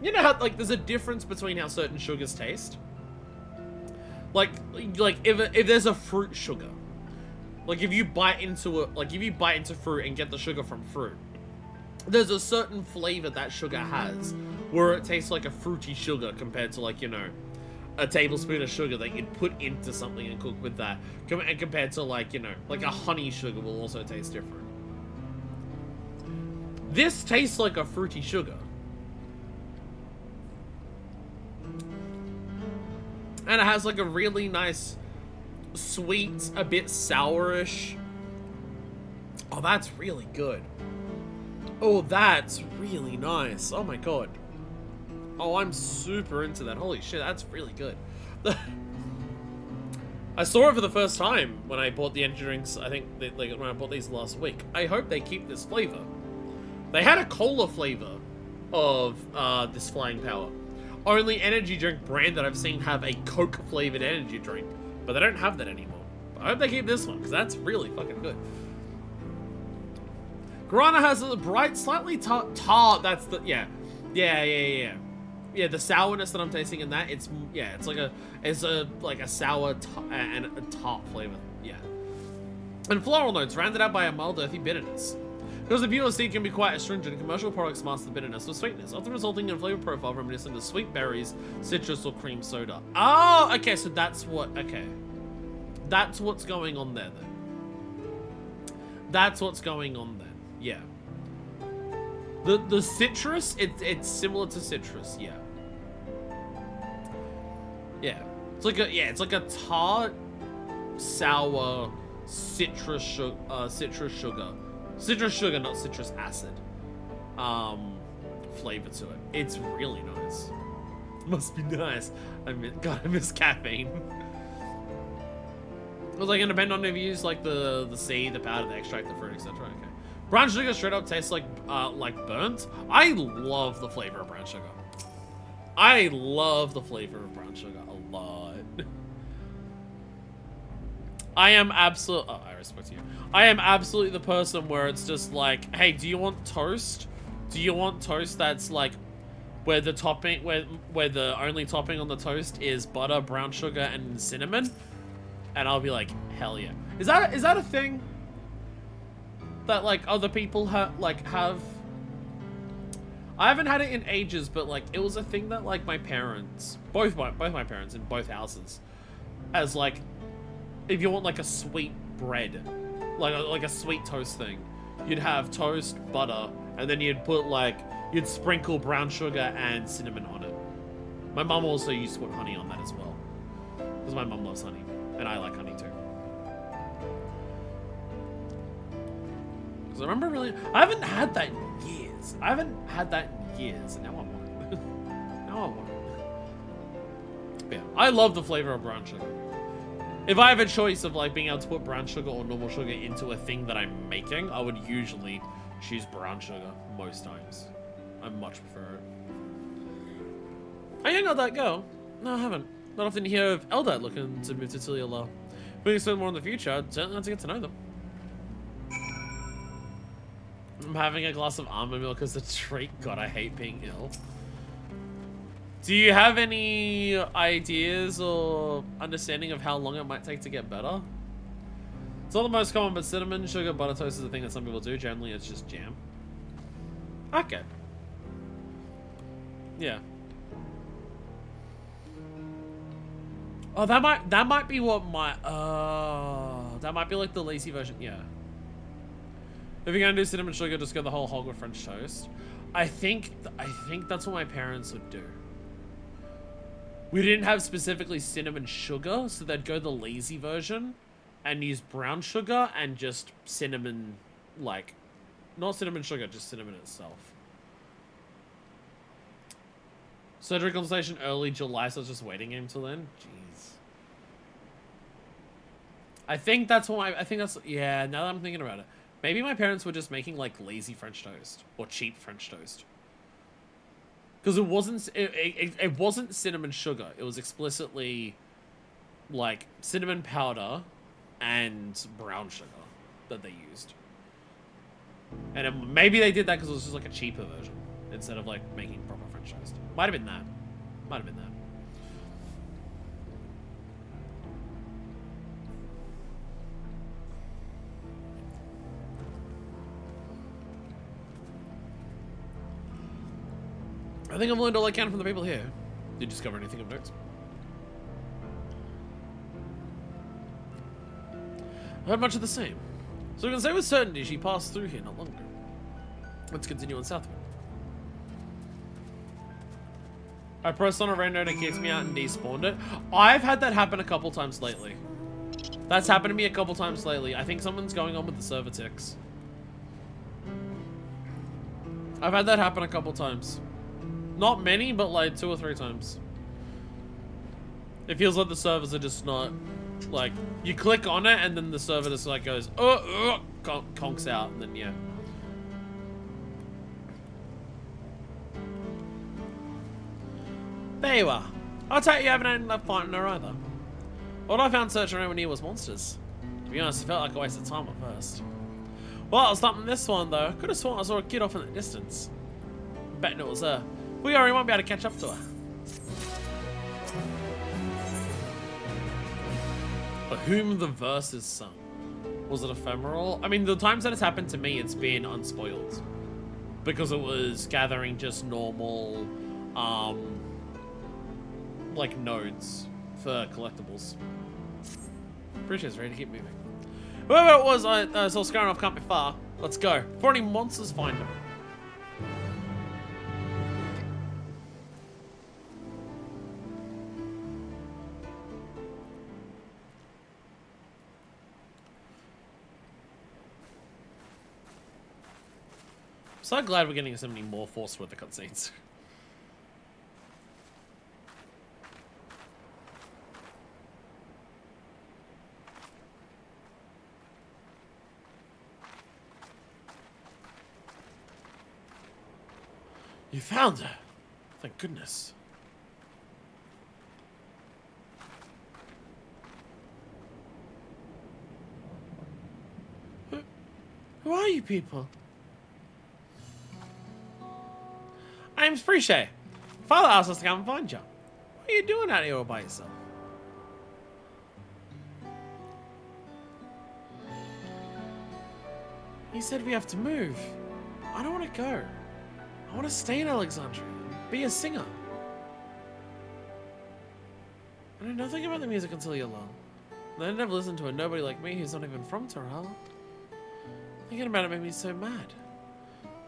you know how, like, there's a difference between how certain sugars taste? Like if there's a fruit sugar. Like, if you bite into it, like, if you bite into fruit and get the sugar from fruit, there's a certain flavor that sugar has where it tastes like a fruity sugar compared to, like, you know, a tablespoon of sugar that you'd put into something and cook with that. And compared to, like, you know, like a honey sugar will also taste different. This tastes like a fruity sugar. And it has like a really nice, sweet, a bit sourish. Oh, that's really good. Oh, that's really nice. Oh my god. Oh, I'm super into that. Holy shit, that's really good. I saw it for the first time when I bought the energy drinks. I think like when I bought these last week. I hope they keep this flavor. They had a cola flavor of this flying power. Only energy drink brand that I've seen have a Coke flavored energy drink, but they don't have that anymore. But I hope they keep this one because that's really fucking good. Guarana has a bright, slightly tart. That's the yeah. The sourness that I'm tasting in that, it's like a sour and a tart flavor. Yeah. And floral notes rounded out by a mild earthy bitterness. Because the pure seed can be quite astringent, commercial products mask the bitterness with sweetness, often resulting in a flavor profile reminiscent of sweet berries, citrus, or cream soda. Oh, okay, so that's what. Okay, that's what's going on there then. That's what's going on then. Yeah. The citrus, it's similar to citrus. Yeah. Yeah. It's like a tart, sour, citrus sugar. Citrus sugar, not citrus acid. Flavor to it. It's really nice. Must be nice. I miss caffeine. Was I gonna depend on if you use like the seed, the powder, the extract, the fruit, etc. Okay. Brown sugar straight up tastes like burnt. I love the flavor of brown sugar. I love the flavor of brown sugar a lot. I am absolutely. Oh, I respect you. I am absolutely the person where it's just like, hey, do you want toast? Do you want toast that's like, where the topping, where the only topping on the toast is butter, brown sugar, and cinnamon? And I'll be like, hell yeah. Is that a thing? That like other people have? I haven't had it in ages, but like it was a thing that like my parents, both my parents in both houses, as like, if you want like a sweet bread, like a sweet toast thing, you'd have toast, butter, and then you'd sprinkle brown sugar and cinnamon on it. My mum also used to put honey on that as well, because my mum loves honey, and I like honey too. Because I remember I haven't had that in years. And now I want it. Now I want it. But yeah, I love the flavor of brown sugar. If I have a choice of like being able to put brown sugar or normal sugar into a thing that I'm making, I would usually choose brown sugar most times. I much prefer it. I ain't got that girl. No, I haven't. Not often hear of Eldad looking to move to Tiliala. We can spend more in the future. I'd certainly like to get to know them. I'm having a glass of almond milk as a treat. God, I hate being ill. Do you have any ideas or understanding of how long it might take to get better? It's not the most common, but cinnamon, sugar, butter toast is a thing that some people do. Generally, it's just jam. Okay. Yeah. Oh, that might be what that might be like the lazy version. Yeah. If you're gonna do cinnamon sugar, just go the whole hog with French toast. I think that's what my parents would do. We didn't have specifically cinnamon sugar, so they'd go the lazy version and use brown sugar and just cinnamon, like, not cinnamon sugar, just cinnamon itself. Surgery consultation early July, so I was just waiting game till then. Jeez. I think that's, yeah, now that I'm thinking about it. Maybe my parents were just making like lazy French toast or cheap French toast. Because it wasn't cinnamon sugar. It was explicitly like cinnamon powder and brown sugar that they used. And maybe they did that because it was just like a cheaper version instead of like making proper French toast. Might have been that. Might have been that. I think I've learned all I can from the people here. Did you discover anything of note? I heard much of the same. So we can say with certainty she passed through here not long ago. Let's continue on southward. I pressed on a random and it kicks me out and despawned it. I've had that happen a couple times lately. That's happened to me a couple times lately. I think something's going on with the server ticks. I've had that happen a couple times. Not many, but like 2 or 3 times. It feels like the servers are just not, like, you click on it and then the server just like goes, conks out, and then yeah. There you are. I'll tell you haven't ended up fighting her either. What I found searching around near was monsters. To be honest, it felt like a waste of time at first. Well, I was stopping this one though. Could have sworn I saw a kid off in the distance. I'm betting it was her. We already won't be able to catch up to her. For whom the verse is sung. Was it ephemeral? I mean, the times that it's happened to me, it's been unspoiled. Because it was gathering just normal, like nodes for collectibles. Pretty sure it's ready to keep moving. Whoever it was, I saw scaring off can't be far. Let's go. Before any monsters find them. So glad we're getting so many more force with the cutscenes. You found her. Thank goodness. Who are you people? I'm Spreeshay. Father asked us to come and find you. What are you doing out here all by yourself? He said we have to move. I don't want to go. I want to stay in Alexandria. Be a singer. I know nothing about the music until you're long. And I never listened to a nobody like me who's not even from Torhal. Thinking about it made me so mad.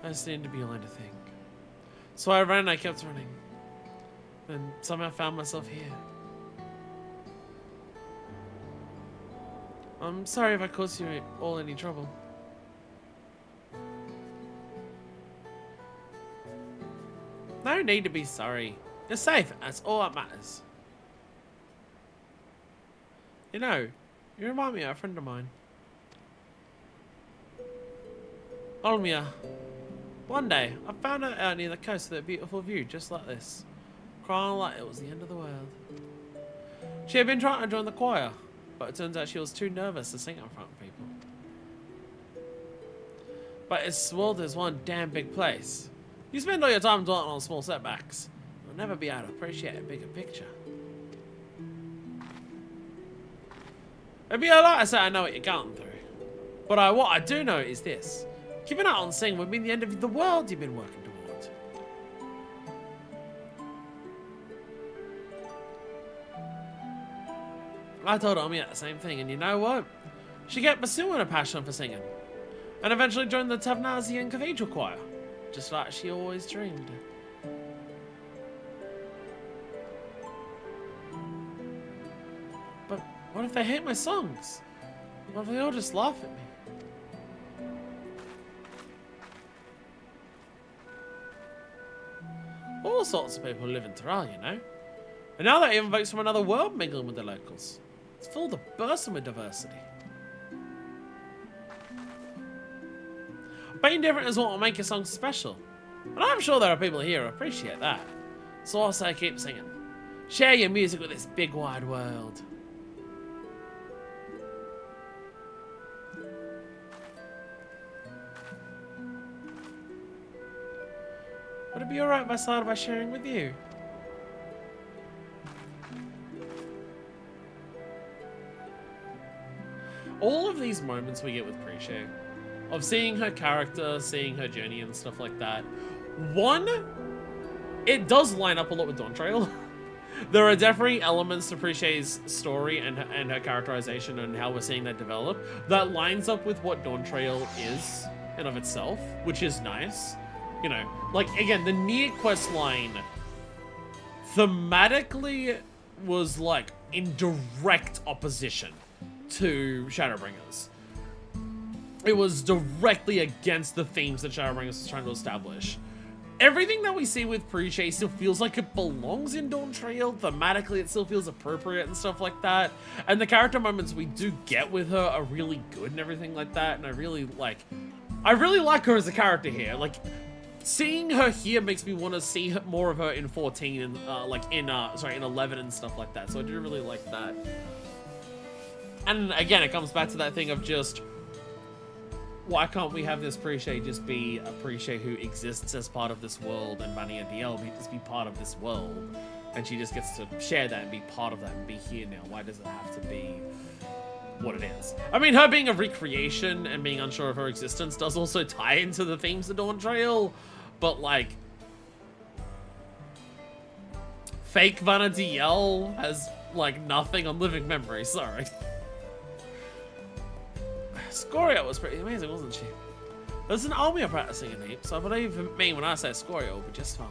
I just needed to be alone to think. So I ran and I kept running. And somehow found myself here. I'm sorry if I caused you all any trouble. No need to be sorry. You're safe. That's all that matters. You know, you remind me of a friend of mine. Olmia. One day, I found her out near the coast with a beautiful view just like this. Crying like it was the end of the world. She had been trying to join the choir, but it turns out she was too nervous to sing in front of people. But this world is one damn big place. You spend all your time dwelling on small setbacks. You'll never be able to appreciate a bigger picture. It'd be a lot to say I know what you're going through. But what I do know is this. Giving up on singing would mean the end of the world you've been working towards. I told Omi the same thing, and you know what? She kept pursuing her passion for singing. And eventually joined the Tavnazian Cathedral Choir. Just like she always dreamed. But what if they hate my songs? What if they all just laugh at me? All sorts of people live in Torhal, you know. And now there are even folks from another world mingling with the locals. It's full to bursting with diversity. Being different is what will make your song special. And I'm sure there are people here who appreciate that. So I'll say keep singing. Share your music with this big wide world. Would it be alright if I started by sharing with you? All of these moments we get with Pre-Show, of seeing her character, seeing her journey and stuff like that. One, it does line up a lot with Dawntrail. There are definitely elements to Pre-Shay's story and her characterization and how we're seeing that develop that lines up with what Dawntrail is in of itself, which is nice. You know, like, again, the Nier quest line thematically was, like, in direct opposition to Shadowbringers. It was directly against the themes that Shadowbringers was trying to establish. Everything that we see with Pre-Shay still feels like it belongs in Dawntrail. Thematically, it still feels appropriate and stuff like that. And the character moments we do get with her are really good and everything like that. And I really like her as a character here. Like, seeing her here makes me want to see more of her in 14 and in 11 and stuff like that. So I do really like that. And again, it comes back to that thing of just why can't we have this Appreciate just be Appreciate who exists as part of this world, and Vana'diel just be part of this world, and she just gets to share that and be part of that and be here now? Why does it have to be what it is? I mean, her being a recreation and being unsure of her existence does also tie into the themes of Dawntrail, but like, fake Vana'diel has like nothing on living memory. Sorry. Scorio was pretty amazing, wasn't she? There's an army of practicing in heap, so I believe me when I say Scorio will be just fine.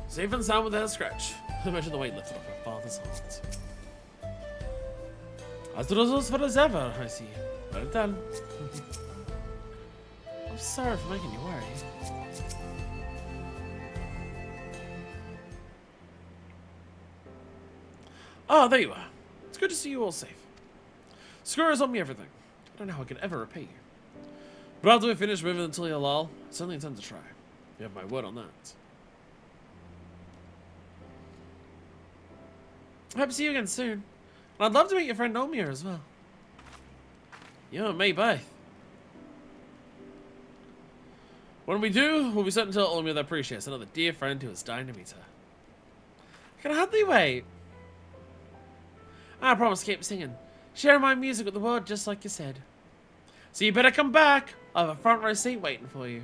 Safe and sound without a scratch. Imagine the weight lifted off her father's heart. As the results for as ever, I see. Well done. I'm sorry for making you worry. Oh, there you are. It's good to see you all safe. Scorio's on me everything. I don't know how I could ever repay you. But after we finish with it until you're lol, I certainly intend to try. You have my word on that. I hope to see you again soon. And I'd love to meet your friend Omir as well. You and me both. When we do, we'll be certain to tell Omir that appreciates another dear friend who is dying to meet her. I can hardly wait. I promise to keep singing. Share my music with the world just like you said. So you better come back. I have a front row seat waiting for you.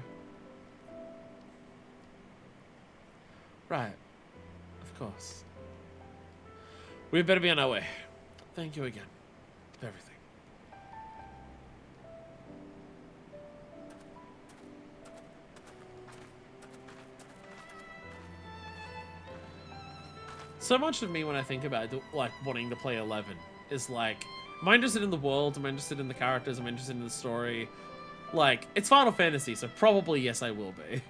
Right. Of course. We better be on our way. Thank you again for everything. So much of me when I think about like wanting to play 11 is like, am I interested in the world? Am I interested in the characters? Am I interested in the story? Like, it's Final Fantasy, so probably yes, I will be.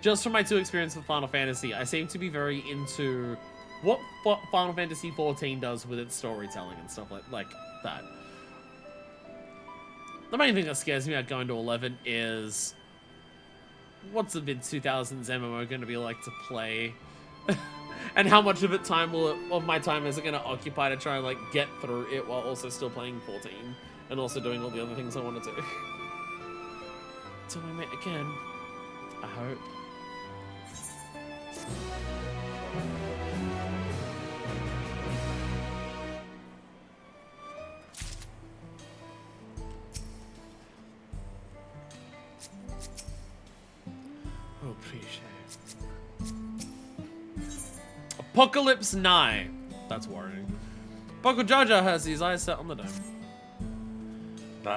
Just from my 2 experience with Final Fantasy, I seem to be very into what Final Fantasy XIV does with its storytelling and stuff like that. The main thing that scares me about going to 11 is what's the mid-2000s MMO going to be like to play? And how much of my time is it going to occupy to try and like get through it while also still playing 14 and also doing all the other things I want to do. Until we meet again, I hope. Oh, appreciate. Apocalypse nigh. That's worrying. Buckle Jar Jar has his eyes set on the dome.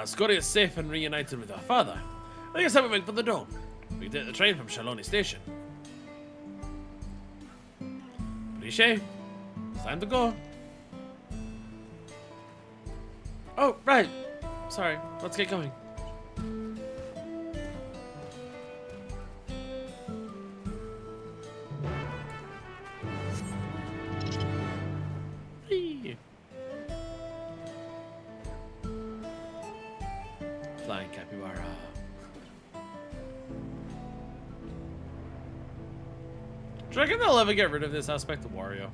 Scotty is safe and reunited with her father. I guess I will make for the dome. We can take the train from Shaloni Station. Riche, it's time to go. Oh, right. Sorry, let's get going. Flying capybara. Do you reckon they'll ever get rid of this aspect of Wario?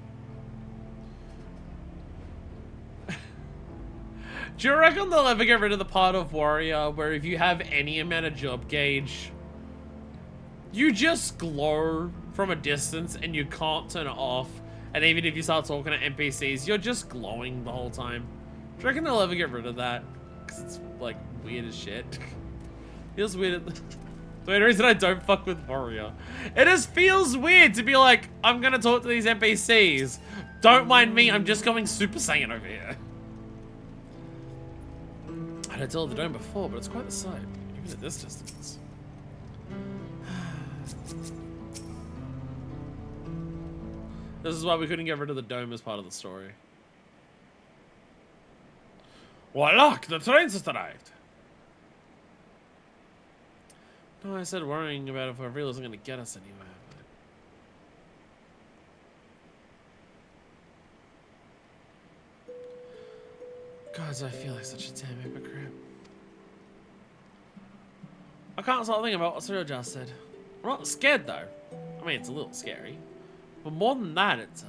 Do you reckon they'll ever get rid of the part of Wario where if you have any amount of job gauge, you just glow from a distance and you can't turn it off, and even if you start talking to NPCs, you're just glowing the whole time? Do you reckon they'll ever get rid of that? Because it's like weird as shit. Feels weird. The only reason I don't fuck with Wario. It just feels weird to be like, I'm gonna talk to these NPCs. Don't mind me, I'm just going Super Saiyan over here. I had told the dome before, but it's quite the sight, even at this distance. This is why we couldn't get rid of the dome as part of the story. Voila, the train's just arrived. No, I said worrying about if our reel isn't going to get us anywhere. But... God, I feel like such a damn hypocrite. I can't stop thinking about what Cyril just said. I'm not scared though. I mean, it's a little scary. But more than that, it's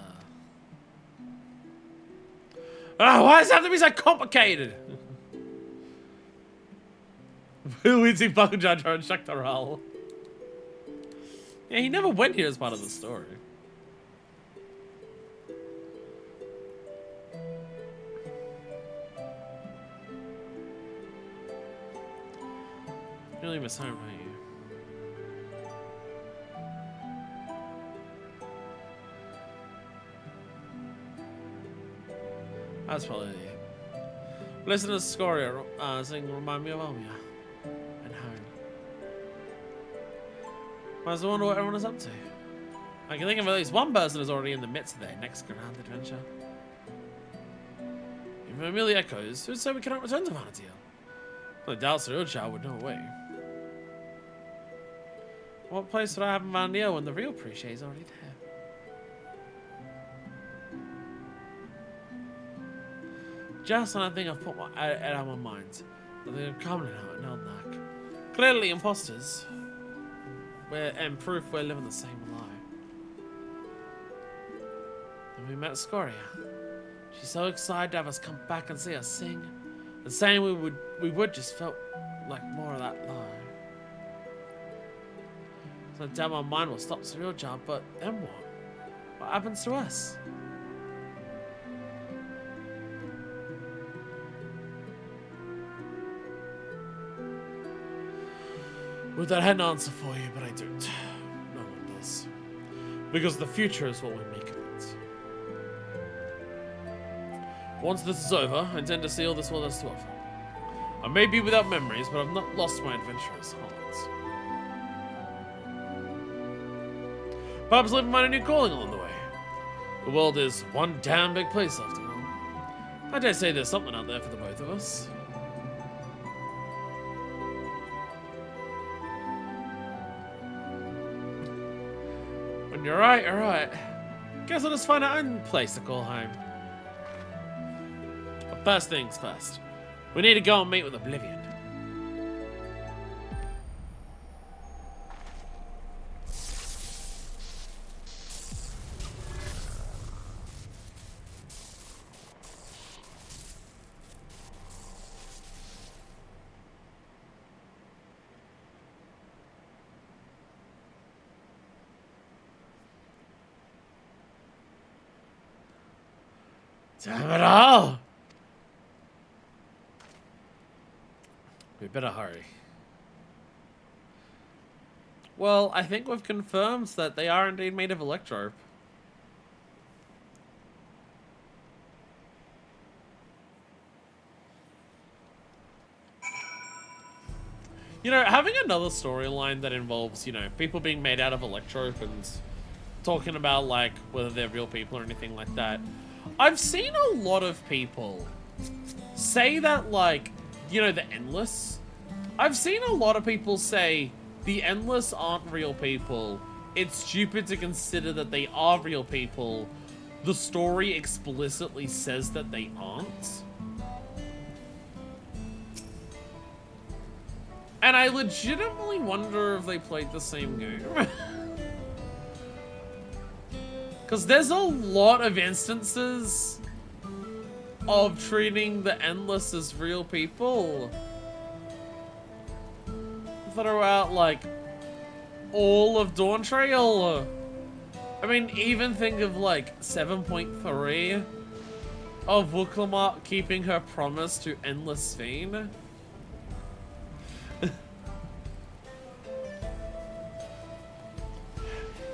why does it have to be so complicated? Luigi, Progenitor, and Shaktaral. Yeah, he never went here as part of the story. You really miss home, don't you? That's probably it. Listen to Scoria sing Remind Me of Omia and home. I was wondering what everyone is up to. I can think of at least one person who's already in the midst of their next grand adventure. If it merely echoes, who'd say we cannot return to Vana'diel? Well, the doubts that child would know away. What place would I have in Vana'diel when the real Prichet is already there? Just when I think I've put my out of my mind, but they're coming out and Eldnak. Clearly imposters. And proof we're living the same lie. And we met Scoria. She's so excited to have us come back and see us sing. And saying we would just felt like more of that lie. So I doubt my mind will stop the real job, but then what? What happens to us? Would that had an answer for you, but I don't. No one does. Because the future is what we make of it. Once this is over, I intend to see all this world has to offer. I may be without memories, but I've not lost my adventurous heart. Perhaps I might find a new calling along the way. The world is one damn big place after all. I dare say there's something out there for the both of us. You're right, you're right. Guess I'll just find our own place to call home. But first things first. We need to go and meet with Oblivion. Damn it all! We better hurry. Well, I think we've confirmed that they are indeed made of electro. You know, having another storyline that involves, you know, people being made out of electrope and talking about, like, whether they're real people or anything like that. I've seen a lot of people say that, like, you know, the Endless. I've seen a lot of people say the Endless aren't real people. It's stupid to consider that they are real people. The story explicitly says that they aren't. And I legitimately wonder if they played the same game. Because there's a lot of instances of treating the Endless as real people. Throughout, like, all of Dawntrail. I mean, even think of, like, 7.3 of Wuklamart keeping her promise to Endless Fiend.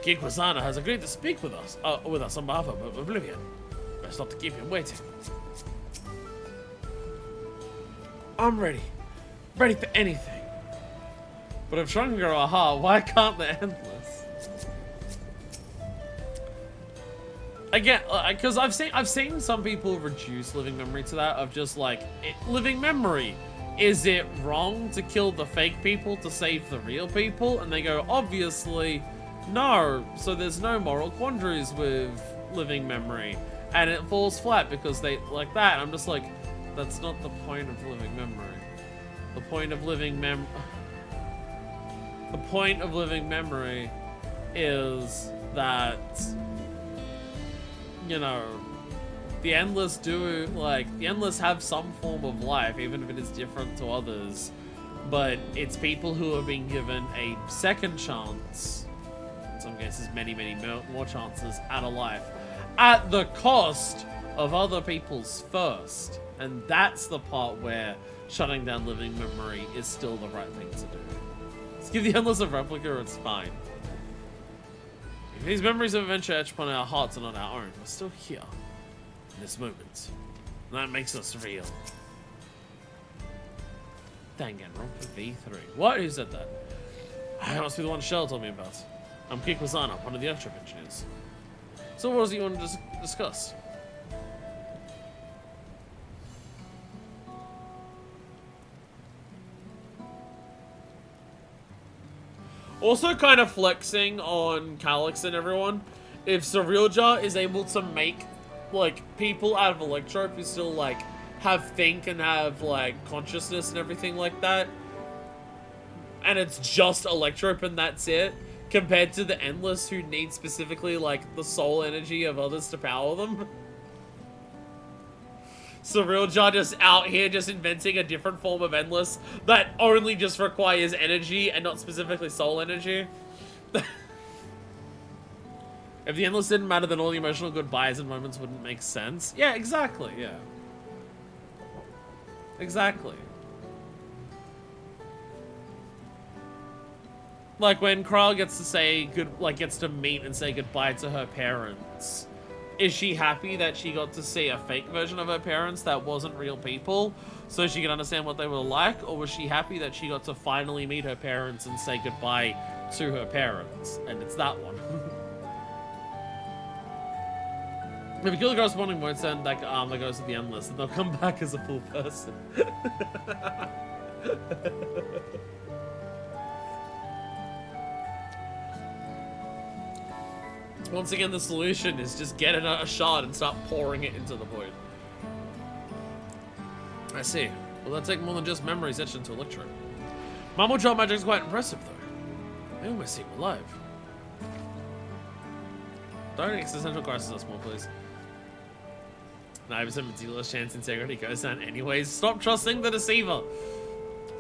King Quasana has agreed to speak with us on behalf of Oblivion. Best not to keep him waiting. I'm ready. Ready for anything. But if Shrunker are hard, why can't the Endless? Again, because I've seen some people reduce living memory to that of just like living memory. Is it wrong to kill the fake people to save the real people? And they go, obviously. No, so there's no moral quandaries with living memory, and it falls flat because they like that. I'm just like, that's not the point of living memory. The point of living memory is that, you know, the Endless have some form of life, even if it is different to others. but it's people who are being given a second chance, in some cases many more chances at a life, at the cost of other people's first. And that's the part where shutting down living memory is still the right thing to do. Let's give the Endless a replica, it's fine. If these memories of adventure etched upon our hearts are not our own, we're still here, in this moment. And that makes us real. Danganronpa V3. What? Who said that? That must be the one Shell told me about. I'm Kikwazana, one of the airship engineers. So what was it you wanted to discuss? Also kind of flexing on Calyx and everyone. If Cerealjar is able to make, like, people out of Electrope who still, like, think and have, like, consciousness and everything like that, and it's just Electrope and that's it, compared to the Endless who need specifically, like, the soul energy of others to power them. Cerealjar just out here just inventing a different form of Endless that only just requires energy and not specifically soul energy. If the Endless didn't matter, then all the emotional goodbyes and moments wouldn't make sense. Yeah, exactly, yeah. Exactly. Like when Kral gets to say gets to meet and say goodbye to her parents. Is she happy that she got to see a fake version of her parents that wasn't real people, so she could understand what they were like? Or was she happy that she got to finally meet her parents and say goodbye to her parents? And it's that one. If you kill the corresponding voice, then that goes to the Endless, and they'll come back as a full person. Once again, the solution is just get a shard and start pouring it into the void. I see. Will that take more than just memories etched into Electro? Mumble Drop magic is quite impressive, though. They almost seem alive. Don't existential crisis us more, please. 9% Vana'diel's chance integrity goes down anyways. Stop trusting the Deceiver.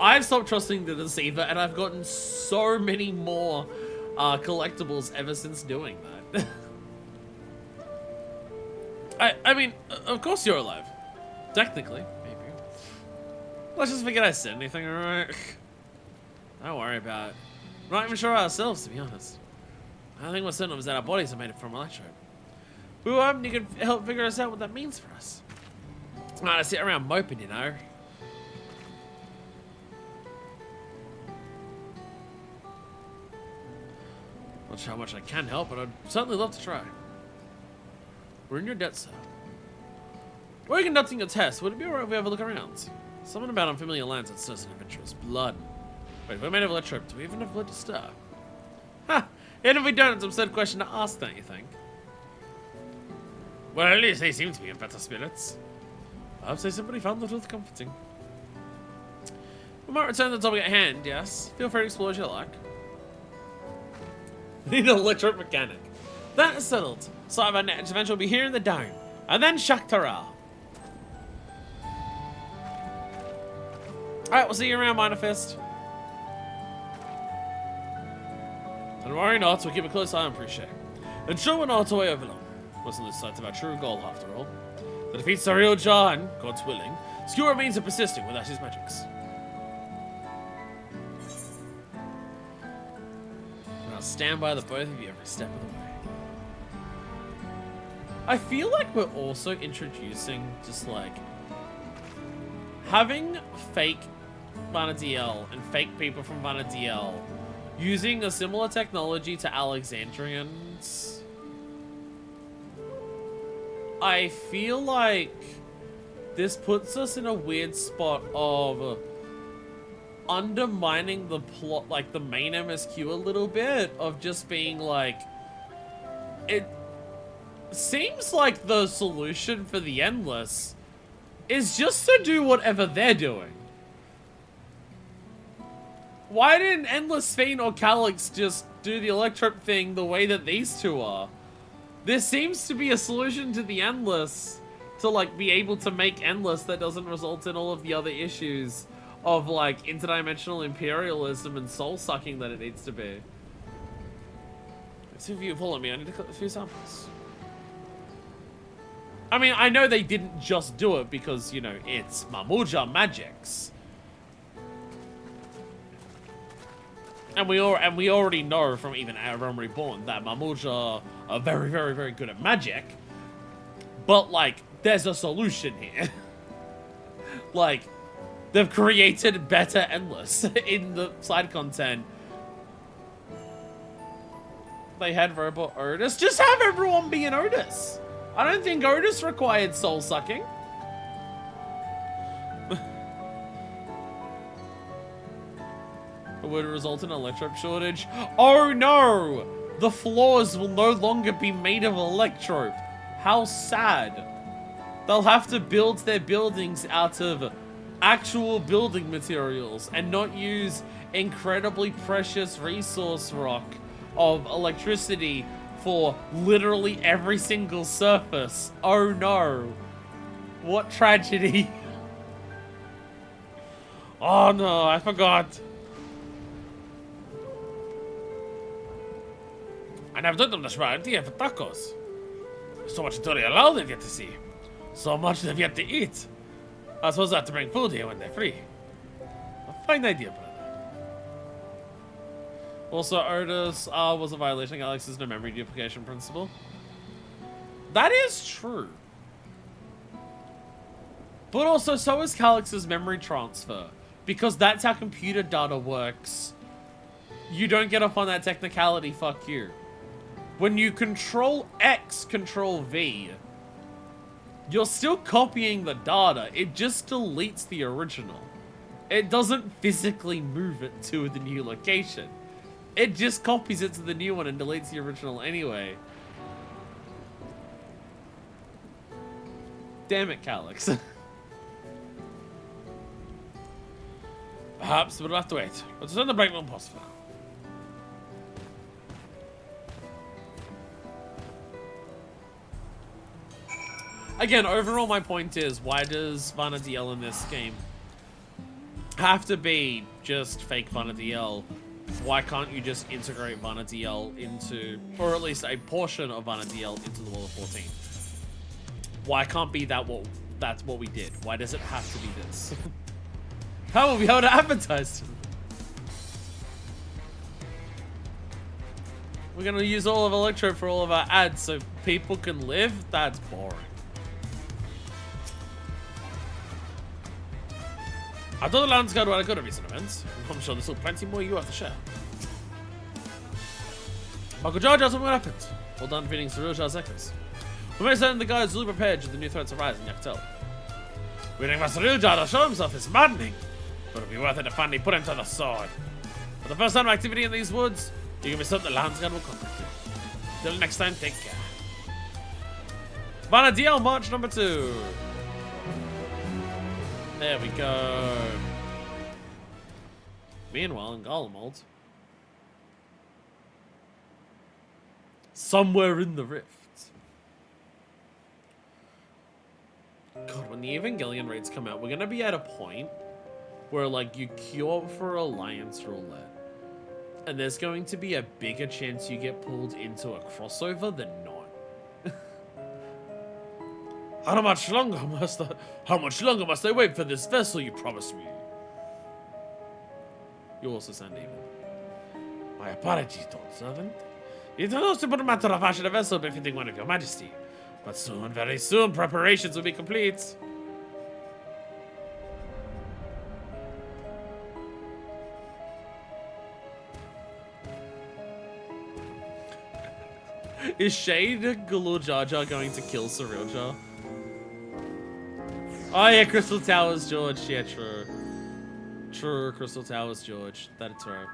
I've stopped trusting the Deceiver, and I've gotten so many more collectibles ever since doing that. I mean, of course you're alive. Technically, maybe. Let's just forget I said anything, alright? Don't worry about it. We're not even sure ourselves, to be honest. I think what's certain is that our bodies are made from Electro. We were hoping you could help figure us out what that means for us. Not to sit around moping, you know. Not sure how much I can help, but I'd certainly love to try. We're in your debt, sir. We're conducting a test. Would it be alright if we have a look around? Something about unfamiliar lands that stirs an adventurous blood. Wait, if we're made of Electrope, do we even have blood to stir? Ha! And if we don't, it's an absurd question to ask, don't you think? Well, at least they seem to be in better spirits. Perhaps they simply found the truth comforting. We might return to the topic at hand, yes? Feel free to explore as you like. Need an electric mechanic. That is settled. So our next adventure will be here in the Dome. And then Shaktara. Alright, we'll see you around, Manifest. Don't worry not, we'll keep a close eye on Pre-Share. Ensure we're not away over long. Wasn't lose sight of our true goal, after all. To defeat Cerealjar and, God's willing, Skewer means of persisting without his magics. And I'll stand by the both of you every step of the way. I feel like we're also introducing just like having fake Vana'diel and fake people from Vana'diel using a similar technology to Alexandrians. I feel like this puts us in a weird spot of undermining the plot, like the main MSQ a little bit, of just being like, it seems like the solution for the Endless is just to do whatever they're doing. Why didn't Endless Fiend or Calyx just do the Electrope thing the way that these two are? There seems to be a solution to the Endless to like be able to make Endless that doesn't result in all of the other issues of like interdimensional imperialism and soul sucking that it needs to be. If you follow me, I need to cut a few samples. I mean, I know they didn't just do it because, you know, it's Mamuja magics. And we already know from even Realm Reborn that Mamuja are very, very, very good at magic. But, like, there's a solution here. Like, they've created better Endless in the side content. They had Robot Otis. Just have everyone be an Otis. I don't think Otis required soul sucking. It would result in an electrope shortage. Oh no! The floors will no longer be made of electrope. How sad. They'll have to build their buildings out of actual building materials and not use incredibly precious resource rock of electricity for literally every single surface. Oh no. What tragedy. Oh no, I forgot. And I've done them this variety for tacos. So much tutorial they've yet to see. So much they've yet to eat. I suppose I have to bring food here when they're free. A fine idea, brother. Also, Otis was a violation of Alex's no memory duplication principle. That is true. But also, so is Calix's memory transfer. Because that's how computer data works. You don't get off on that technicality, fuck you. When you control X, control V, you're still copying the data. It just deletes the original. It doesn't physically move it to the new location. It just copies it to the new one and deletes the original anyway. Damn it, Calix. Perhaps we'll have to wait. Let's turn the break room possible. Again, overall my point is, why does Vana'diel in this game have to be just fake Vana'diel? Why can't you just integrate Vana'diel into, or at least a portion of Vana'diel into the World of 14? Why can't be that's what we did? Why does it have to be this? How will we be able to advertise? We're gonna use all of Electro for all of our ads so people can live? That's boring. I thought the land's got a good of recent events. I'm sure there's still plenty more you have to share. Michael George, something happened. Well done feeding Cyril Jar's echoes. We may send the guys really prepared should the new threats arise in Yaktel. Waiting for Cyril Jar to show himself is maddening, but it'll be worth it to finally put him to the sword. For the first time of activity in these woods, you can be certain the Landsguard will contact you. Till next time, take care. Vana'diel March number 2. There we go. Meanwhile, in Garlemald, somewhere in the rift. God, when the Evangelion raids come out, we're gonna be at a point where, like, you queue up for Alliance Roulette, and there's going to be a bigger chance you get pulled into a crossover than not. How much longer must I wait for this vessel you promised me? You also sound evil. My apologies, old servant. It is no simple matter of fashioning a vessel befitting one of your majesty. But soon, very soon, preparations will be complete. Is Shade Galore Jar Jar going to kill Cyril Jar? Oh yeah, Crystal Towers George. Yeah, true. True, Crystal Towers George. That's right.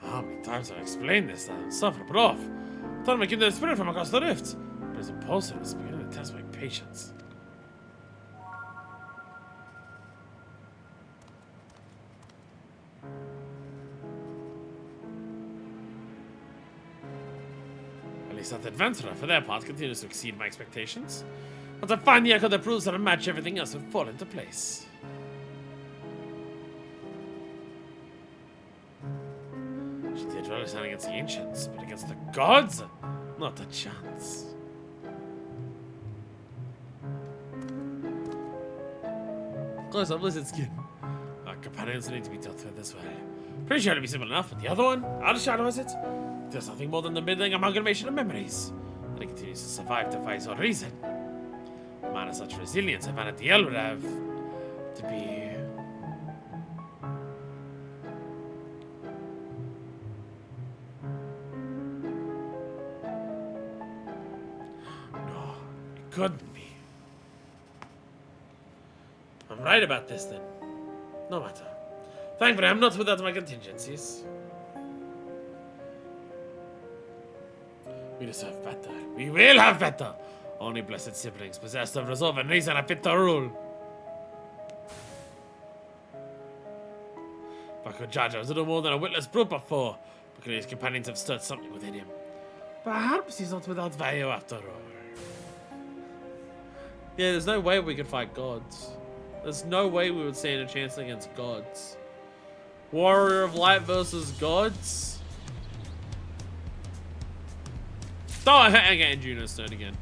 How many times have I explained this? I'm suffering put off. I'm trying to make the spirit from across the rift. But his impulsiveness is beginning to test my patience. At least that adventurer, for their part, continues to exceed my expectations. Once I find the echo that proves how to match, everything else will fall into place. She did well stand against the ancients, but against the gods? Not a chance. Close up lizard skin. Our companions need to be dealt with this way. Pretty sure it'll be simple enough, but the other one? How to shadows it? There's nothing more than the middling amalgamation of memories. And it continues to survive, defies all reason. A man of such resilience, Vana'diel would have to be. No, it couldn't be. I'm right about this then. No matter. Thankfully, I'm not without my contingencies. We deserve better. We will have better. Only blessed siblings possessed of resolve and reason are fit to rule. If I could judge, I was little more than a witless brute before. But his companions have stirred something within him. Perhaps he's not without value after all. Yeah, there's no way we could fight gods. There's no way we would stand a chance against gods. Warrior of Light versus gods? Oh, I'm getting Juno's turn again.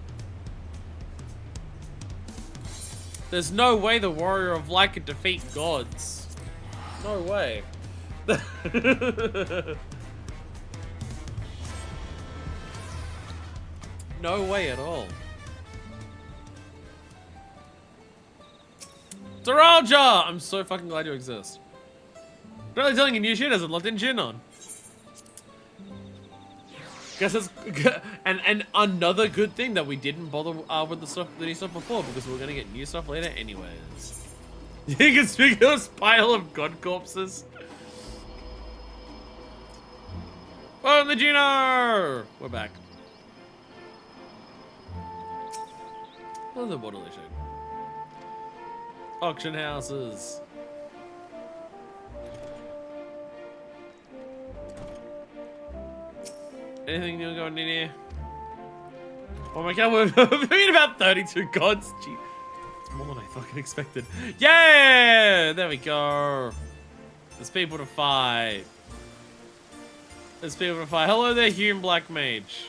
There's no way the Warrior of Light could defeat gods. No way. No way at all. Daraja! I'm so fucking glad you exist. Really telling you new shit hasn't locked in Jin on. Guess it's and another good thing that we didn't bother with the new stuff before, because we're gonna get new stuff later anyways. You can speak of this pile of god corpses. Oh, the Juno! We're back. Oh, the bottle issue. Auction houses. Anything new going in here? Oh my god, we're being about 32 gods. Gee, it's more than I fucking expected. Yeah! There we go. There's people to fight. There's people to fight. Hello there, human black mage.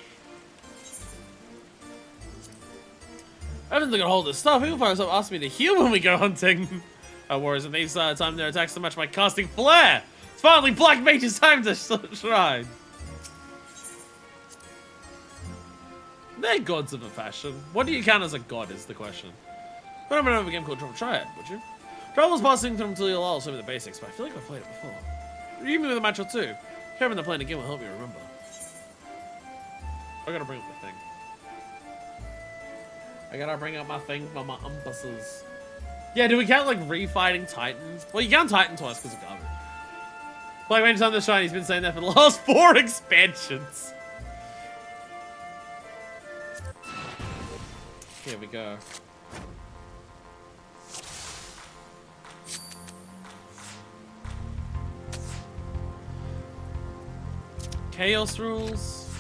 I haven't got hold of this stuff. People find themselves asking me to heal when we go hunting. Our warriors and thieves time their attacks to match my casting flare. It's finally black mage's time to shine. They're gods of a fashion. What do you count as a god is the question. But I'm gonna a game called Try It, would you? Travel's passing through until you'll all show me the basics, but I feel like I've played it before. Even with a match or two. Having the plan again will help you remember. I gotta bring up the thing. I gotta bring up my thing for my umpasses. Yeah, do we count like refighting Titan? Well, you count Titan twice because of garbage. Like when time to shine, he's been saying that for the last 4 expansions. Here we go. Chaos rules.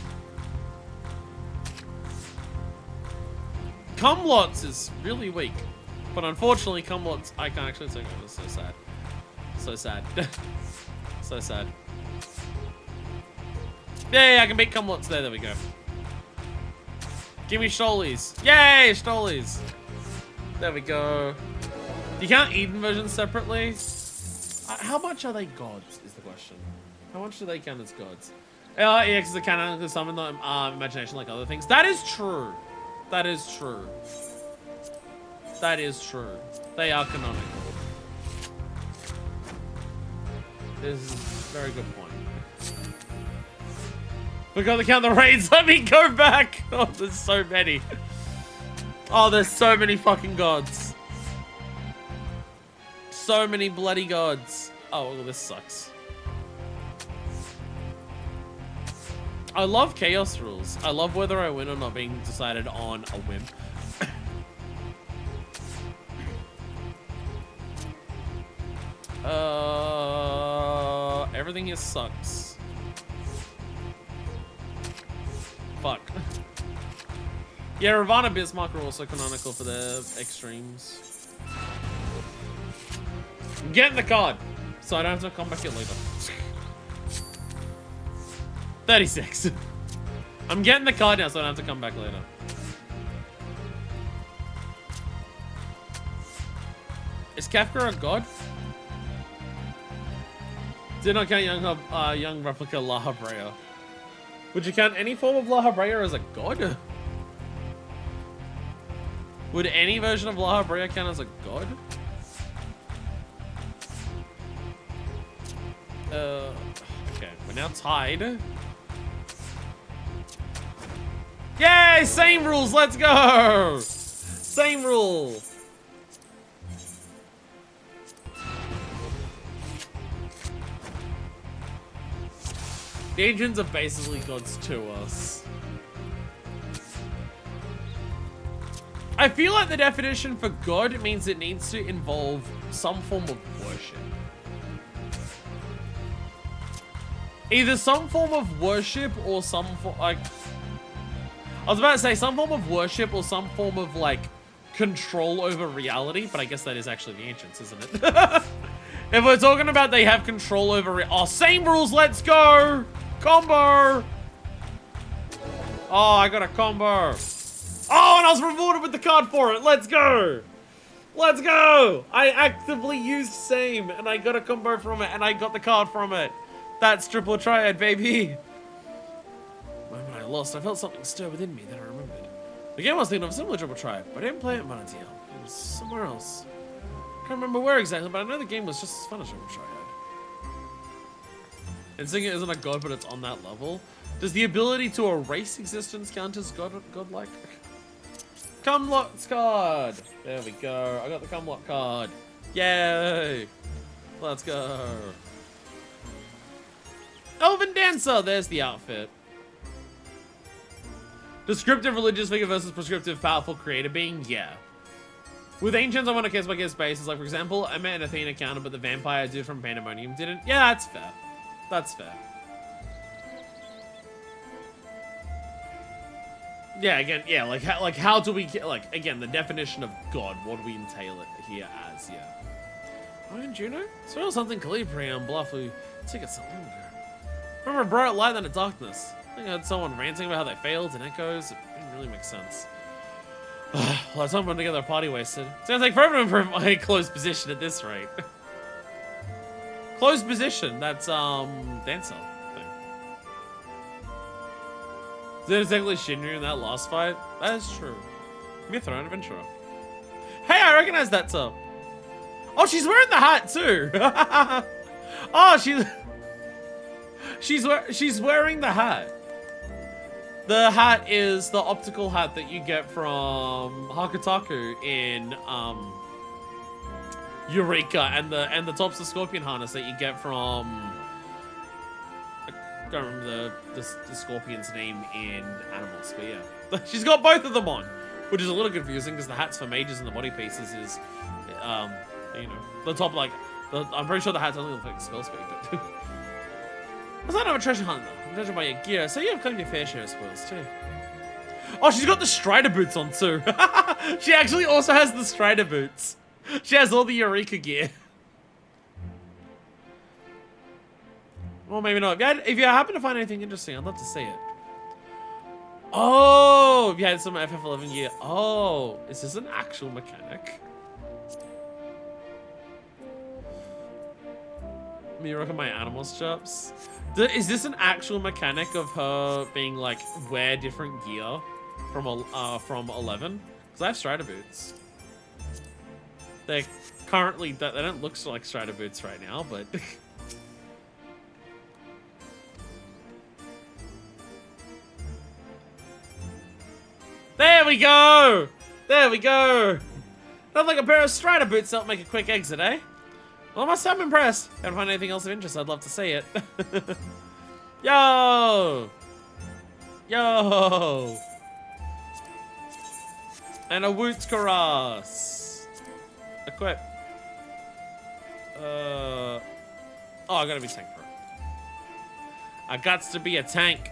Cumlots is really weak. But unfortunately, Cumlots, I can't actually take it. It's so sad. So sad. So sad. Yeah, I can beat Cumlots there. There we go. Give me Stolies. Yay, Stolies. There we go. You can't Eden versions separately. How much are they gods, is the question. How much do they count as gods? EX is a canon to summon the imagination like other things. That is true. That is true. That is true. They are canonical. This is a very good point. We gotta count the raids. Let me go back. Oh, there's so many. Oh, there's so many fucking gods. So many bloody gods. Oh, well, this sucks. I love chaos rules. I love whether I win or not being decided on a whim. Everything here sucks. Fuck. Yeah, Ravana Bismarck are also canonical for their extremes. I'm getting the card, so I don't have to come back here later. 36. I'm getting the card now, so I don't have to come back later. Is Kafka a god? Did not count young replica La Habrea. Would you count any form of La Habrea as a god? Would any version of La Habrea count as a god? Okay, we're now tied. Yay! Same rules, let's go! Same rule. The ancients are basically gods to us. I feel like the definition for god means it needs to involve some form of worship. Either some form of worship or some form, like, I was about to say some form of worship or some form of, like, control over reality, but I guess that is actually the ancients, isn't it? If we're talking about they have control over it. Oh, same rules, let's go! Combo! Oh, I got a combo. Oh, and I was rewarded with the card for it. Let's go! Let's go! I actively used same, and I got a combo from it, and I got the card from it. That's triple triad, baby. The moment I lost, I felt something stir within me that I remembered. The game I was thinking of a similar triple triad, but I didn't play it in Vana'diel. It was somewhere else. I can't remember where exactly, but I know the game was just as fun as triple triad. And seeing it isn't a god, but it's on that level. Does the ability to erase existence count as godlike? Cumlock's card! There we go. I got the Cumlock card. Yay! Let's go. Elven Dancer! There's the outfit. Descriptive religious figure versus prescriptive powerful creator being, yeah. With ancients, I want a case-by-case basis. Like, for example, I met an Athena counter, but the vampire dude from Pandemonium didn't. Yeah, that's fair. That's fair. Yeah, again, yeah, like how do we get, like, again, the definition of God, what do we entail it here as, yeah. Oh, and Juno? So something Calibri on Bluff who took it so longer. Remember a bright light than a darkness. I think I had someone ranting about how they failed and echoes. It didn't really make sense. Well, I time putting together a party wasted. It's gonna take forever to improve my closed position at this rate. Closed position, that's, Dancer thing. Is it technically Shinryu in that last fight? That is true. Give me a throne adventurer. Hey, I recognize that top. Oh, she's wearing the hat too. Oh, she's wearing the hat. The hat is the optical hat that you get from Hakutaku in Eureka, and the top's the scorpion harness that you get from, I don't remember the scorpion's name in Animals, but yeah. She's got both of them on, which is a little confusing because the hats for mages and the body pieces is, you know, the top, like, I'm pretty sure the hat's only like spell speed, but. I was not a treasure hunt though. I'm judging by your gear, so you have claimed your fair share of spoils too. Oh, she's got the Strider boots on too. She actually also has the Strider boots. She has all the Eureka gear. Well, maybe not. If you happen to find anything interesting, I'd love to see it. Oh, if you had some FF11 gear. Oh, is this an actual mechanic? Me rocking my animals chops. Is this an actual mechanic of her being like wear different gear from 11? Because I have Strider boots. They're currently, they don't look like Strider boots right now, but. There we go! There we go! Not like a pair of Strider boots don't make a quick exit, eh? Well, I must say I'm impressed. Can't find anything else of interest, I'd love to see it. Yo! Yo! And a Woot's Karas. Equip. Oh, I gotta be tank for it. I gots to be a tank.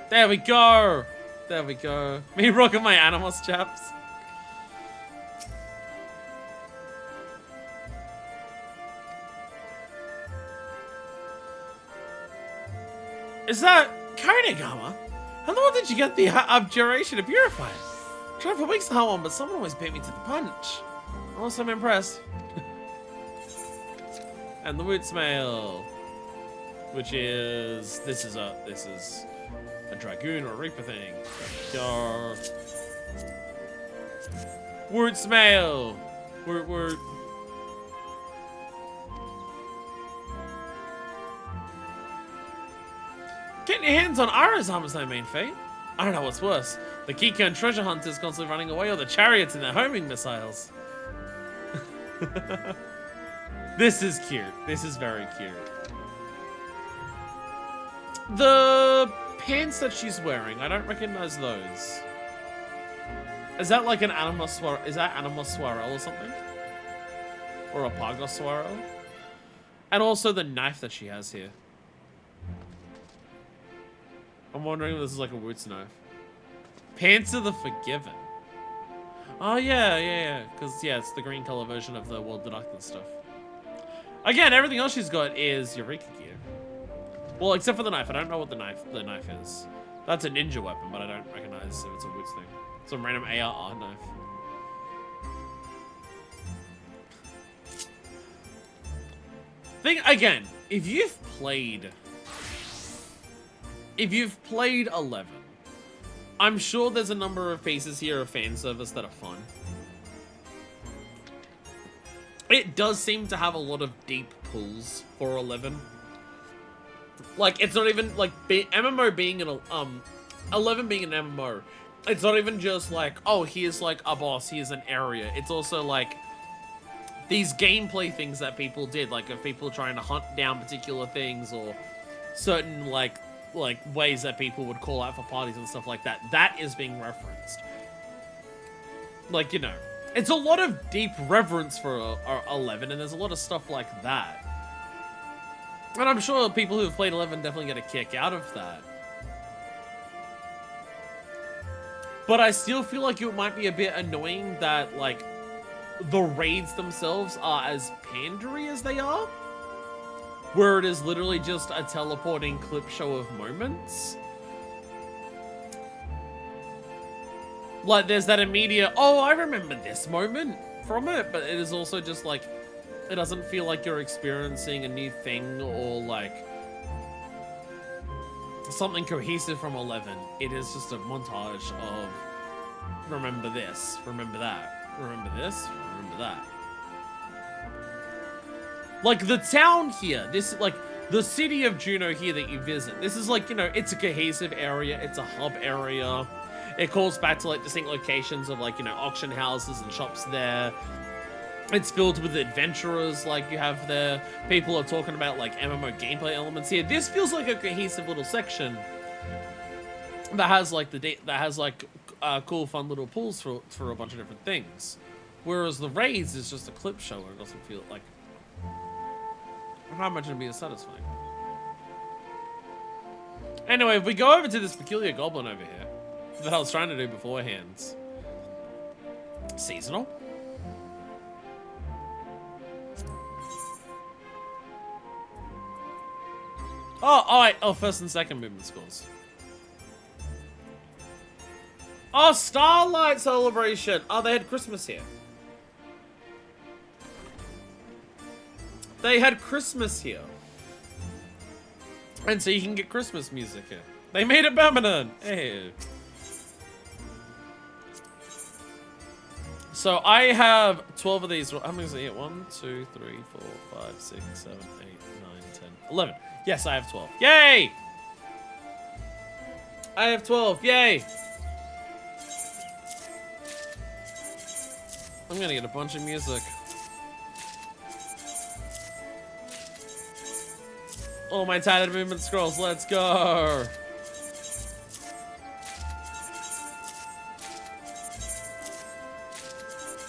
There we go. There we go. Me rocking my Animus chaps. Is that Konigama? How the hell did you get the abjuration to purify it? Tried for weeks to have one, but someone always beat me to the punch. Also, I'm impressed. And the Woots Mail, which is this is a Dragoon or a Reaper thing. Go. Woots Mail. We're getting your hands on Ara's armor is no mean feat. I don't know what's worse. The Kiko and treasure hunters constantly running away, or the chariots and their homing missiles. This is cute. This is very cute. The pants that she's wearing, I don't recognize those. Is that like an Animus Swirl? Is that Animus Swirl or something? Or a Pagos Swirl? And also the knife that she has here. I'm wondering if this is like a Woots knife. Pants of the Forgiven. Oh, yeah. Because, yeah, it's the green color version of the World of Darkness stuff. Again, everything else she's got is Eureka gear. Well, except for the knife. I don't know what the knife is. That's a ninja weapon, but I don't recognize if it's a Woots thing. Some random ARR knife. Again, if you've played 11, I'm sure there's a number of pieces here of fan service that are fun. It does seem to have a lot of deep pulls for 11. Like, it's not even, like, MMO being an, 11 being an MMO. It's not even just like, oh, here's, like, a boss, here's an area. It's also, like, these gameplay things that people did. Like, of people trying to hunt down particular things or certain, like ways that people would call out for parties and stuff like that. That is being referenced. Like, you know, it's a lot of deep reverence for 11, and there's a lot of stuff like that. And I'm sure people who have played 11 definitely get a kick out of that. But I still feel like it might be a bit annoying that, like, the raids themselves are as pandery as they are. Where it is literally just a teleporting clip show of moments. Like, there's that immediate, oh, I remember this moment from it, but it is also just like, it doesn't feel like you're experiencing a new thing or like something cohesive from 11. It is just a montage of remember this, remember that, remember this, remember that. Like, the town here, this, like, the city of Juneau here that you visit, this is, like, you know, it's a cohesive area, it's a hub area. It calls back to, like, distinct locations of, like, you know, auction houses and shops there. It's filled with adventurers, like, you have there. People are talking about, like, MMO gameplay elements here. This feels like a cohesive little section that has, like, cool, fun little pulls for a bunch of different things. Whereas the raids is just a clip show and it doesn't feel like... I can't imagine it being satisfying. Anyway, if we go over to this peculiar goblin over here, that I was trying to do beforehand. Seasonal? Oh, wait. Oh, first and second movement scores. Oh, Starlight Celebration. Oh, they had Christmas here. They had Christmas here. And so you can get Christmas music here. They made it permanent. Hey. So I have 12 of these. How many is it? 1, 2, 3, 4, 5, 6, 7, 8, 9, 10, 11. Yes, I have 12. Yay! I have 12. Yay! I'm gonna get a bunch of music. Oh, my tatted movement scrolls. Let's go.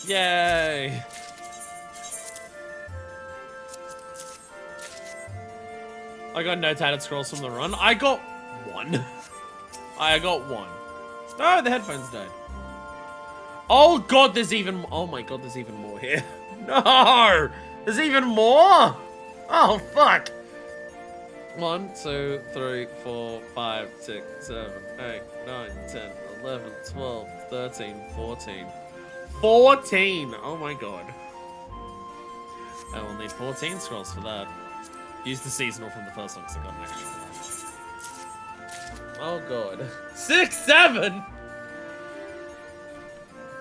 Yay. I got no tatted scrolls from the run. I got one. I got one. Oh, the headphones died. Oh god, there's even. Oh my god, there's even more here. No, there's even more. Oh fuck. 1, 2, 3, 4, 5, 6, 7, 8, 9, 10, 11, 12, 13, 14. 14! Oh my god. I will need 14 scrolls for that. Use the seasonal from the first one because I got an extra one. Oh god. 6, 7!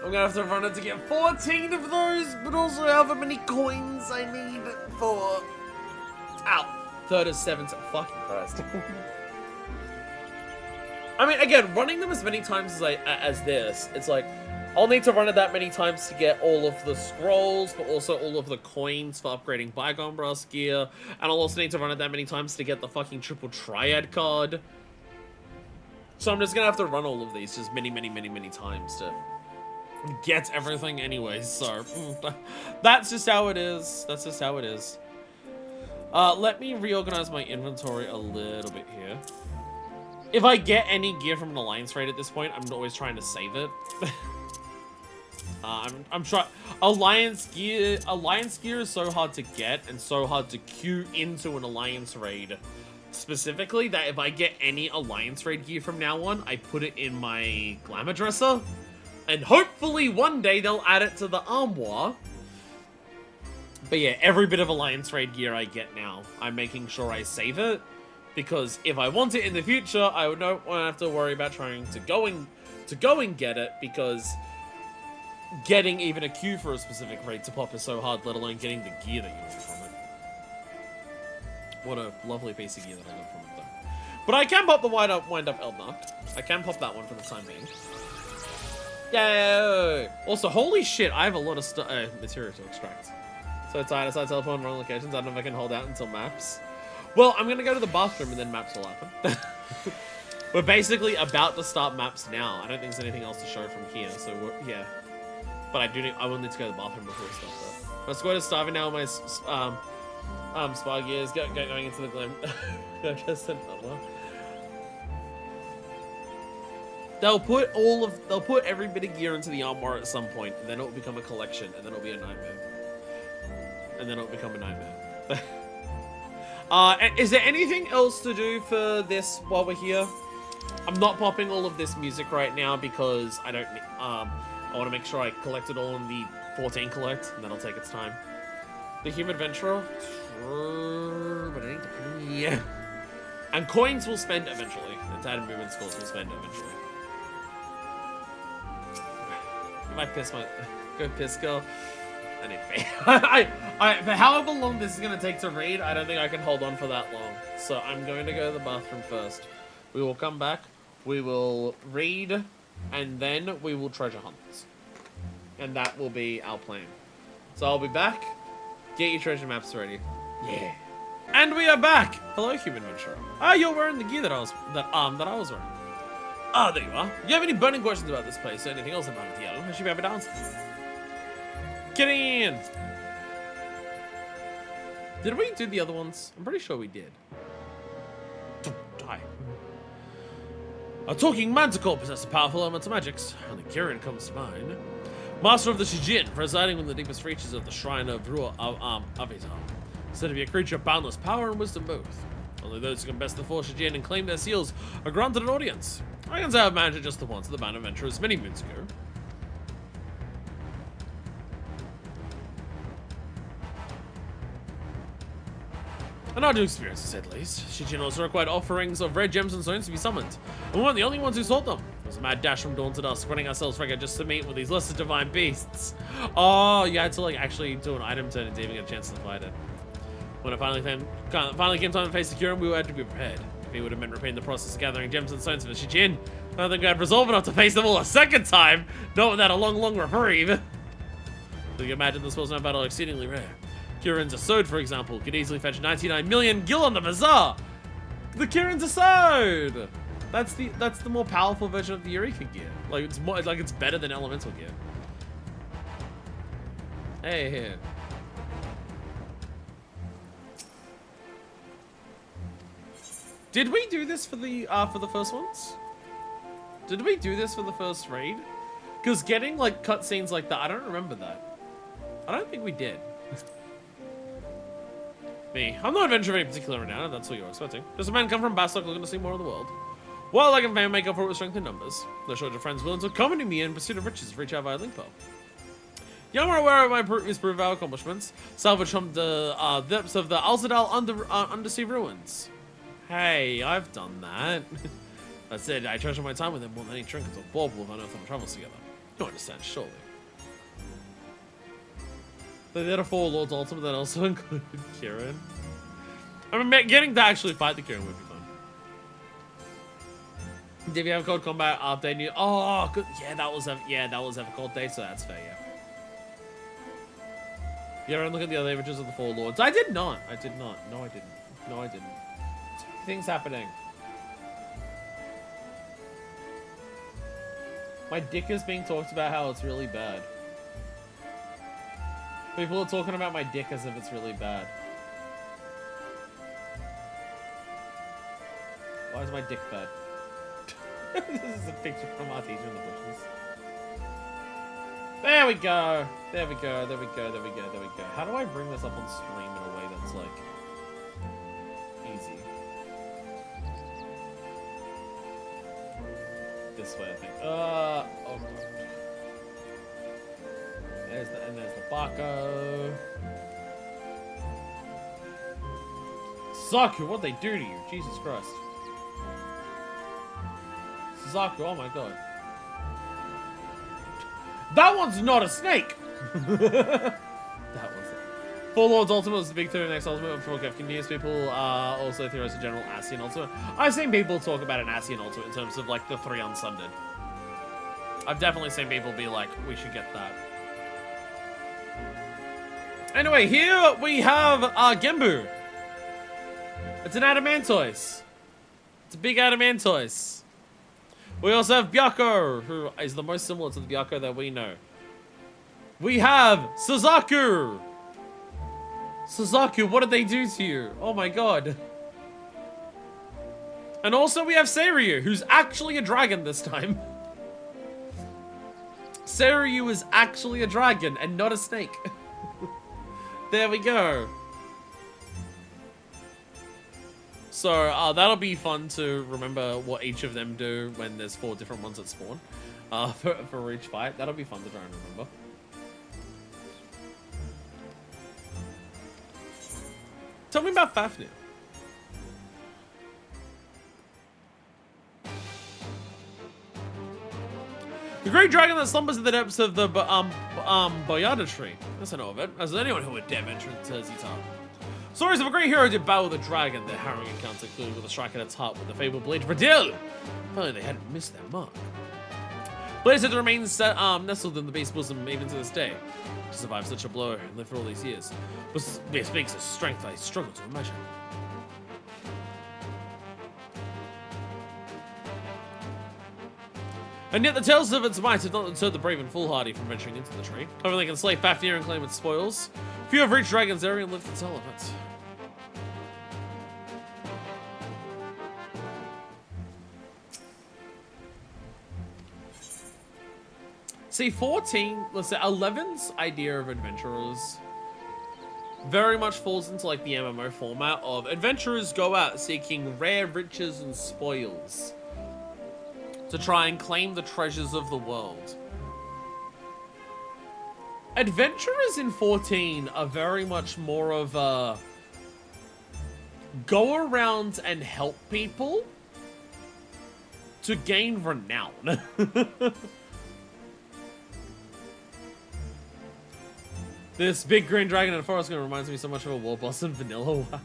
I'm gonna have to run it to get 14 of those, but also however many coins I need for... Ow! Third is 7, fucking Christ. I mean, again, running them as many times as this, it's like, I'll need to run it that many times to get all of the scrolls, but also all of the coins for upgrading Bygone Brass gear, and I'll also need to run it that many times to get the fucking triple triad card. So I'm just gonna have to run all of these just many times to get everything anyways, so that's just how it is. That's just how it is. Let me reorganize my inventory a little bit here. If I get any gear from an Alliance raid at this point, I'm always trying to save it. I'm trying. Alliance gear is so hard to get and so hard to queue into an Alliance raid specifically that if I get any Alliance raid gear from now on, I put it in my glamour dresser, and hopefully one day they'll add it to the armoire. But yeah, every bit of Alliance raid gear I get now, I'm making sure I save it, because if I want it in the future, I would not have to worry about trying to go and get it, because getting even a queue for a specific raid to pop is so hard, let alone getting the gear that you want from it. What a lovely piece of gear that I got from it, though. But I can pop the wind up Eldnark. I can pop that one for the time being. Yay! Also, holy shit, I have a lot of material to extract. So tired, I start teleporting wrong locations. I don't know if I can hold out until maps. Well, I'm gonna go to the bathroom and then maps will happen. We're basically about to start maps now. I don't think there's anything else to show from here, so yeah. But I will need to go to the bathroom before we start though. My squad is starving now. My spy gear is going into the glim. They'll put every bit of gear into the armor at some point, and then it'll become a collection, and then it'll be a nightmare. And then it'll become a nightmare. Is there anything else to do for this while we're here? I'm not popping all of this music right now because I don't. I want to make sure I collect it all in the 14 collect, and that'll take its time. The human adventurer, but I need to pay. And coins will spend eventually. And added movement scores will spend eventually. If I piss go piss girl. I need to pay. For however long this is going to take to read, I don't think I can hold on for that long. So I'm going to go to the bathroom first. We will come back, we will read, and then we will treasure hunt. And that will be our plan. So I'll be back. Get your treasure maps ready. Yeah. And we are back. Hello, human adventurer. Ah, you're wearing the gear that I was wearing. Ah, there you are. You have any burning questions about this place or anything else about it? I should be able to answer. Get in! Did we do the other ones? I'm pretty sure we did. Don't die. A talking manticore possesses powerful elements of magics. Only Kirin comes to mind. Master of the Shijin, residing in the deepest reaches of the Shrine of Ruah Avitar. Said to be a creature of boundless power and wisdom both. Only those who can best the four Shijin and claim their seals are granted an audience. I can say I've managed it just the once at the Band of Adventurers many moons ago. An odd experience, to say the least. Shijin also required offerings of rare gems and stones to be summoned, and we weren't the only ones who sought them. It was a mad dash from dawn to dusk, running ourselves ragged just to meet with these lesser divine beasts. Oh, you had to like actually do an item turn to even get a chance to fight it. When it finally came time to face the Kirin, we had to be prepared. If he would have meant repeating the process of gathering gems and stones for the Shijin, I don't think I'd resolve enough to face them all a second time, not without a long reprieve. So you can imagine this was no battle exceedingly rare. Kirin's Asode, for example, could easily fetch 99 million gil on the bazaar. The Kirin's Asode. That's the more powerful version of the Eureka gear. Like it's better than elemental gear. Hey here. Did we do this for the first ones? Did we do this for the first raid? Because getting like cutscenes like that, I don't remember that. I don't think we did. Me. I'm not adventuring in particular right now, that's what you're expecting. Just a man come from Bastok looking to see more of the world. Well, I can make up for it with strength in numbers. No shortage of friends willing to accompany me in pursuit of riches, reach out via link pearl. You are aware of my previous proven accomplishments. Salvage from the depths of the Alzadal undersea ruins. Hey, I've done that. That's it, I treasure my time with him more than any trinkets or bauble of unearthly travels together. You understand, surely. They did a 4 Lords Ultimate that also included Kieran. I mean, getting to actually fight the Kieran would be fun. Did you have Cold Combat update? New? Oh, good. Yeah, that was a cold day, so that's fair. Yeah. You ever look at the other images of the 4 Lords? I did not. I did not. No, I didn't. No, I didn't. Too many things happening. My dick is being talked about how it's really bad. People are talking about my dick as if it's really bad. Why is my dick bad? This is a picture from our teacher in the bushes. There we go. There we go. There we go. There we go. There we go. How do I bring this up on stream in a way that's like easy? This way, I think. Oh god. There's the Bako. Suzaku, what'd they do to you? Jesus Christ. Suzaku, oh my god. That one's not a snake! That was it. 4 Lords Ultimate was the big theory next Ultimate. For Kev continues, people also theorize a general Ascian Ultimate. I've seen people talk about an Ascian Ultimate in terms of like the 3 unsunded. I've definitely seen people be like, we should get that. Anyway, here we have Gembu. It's an Adamantoise. It's a big Adamantoise. We also have Byakko, who is the most similar to the Byakko that we know. We have Suzaku. Suzaku, what did they do to you? Oh my god. And also we have Seiryu, who's actually a dragon this time. Seiryu is actually a dragon and not a snake. There we go. So that'll be fun to remember what each of them do when there's 4 different ones that spawn for each fight. That'll be fun to try and remember. Tell me about Fafnir. The great dragon that slumbers in the depths of the Boyada tree. Yes, I know of it. As anyone who would dare venture into Zitar. Stories of a great hero did battle with a dragon. Their harrowing encounter included with a strike at its heart with the fabled blade Vana'diel. Finally, they hadn't missed their mark. Blade said to remain nestled in the beast's bosom even to this day. To survive such a blow and live for all these years speaks of strength I struggle to imagine. And yet the tales of its might have not deterred the brave and foolhardy from venturing into the tree. However, they can slay Fafnir and claim its spoils. Few have reached Dragon's area and lived to tell of it. See, 11's idea of adventurers very much falls into like the MMO format of adventurers go out seeking rare riches and spoils to try and claim the treasures of the world. Adventurers in 14 are very much more of a go around and help people to gain renown. This big green dragon in the forest reminds me so much of a war boss in Vanilla WoW.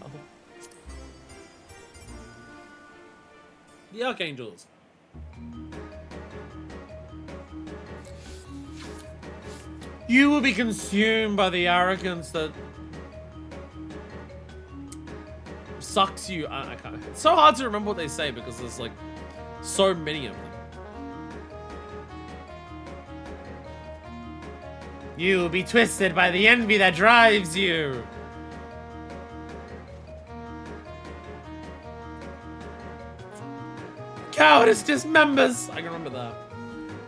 The Archangels. You will be consumed by the arrogance that sucks you. I can't. It's so hard to remember what they say because there's like so many of them. You will be twisted by the envy that drives you. cowardice dismembers. I can remember that.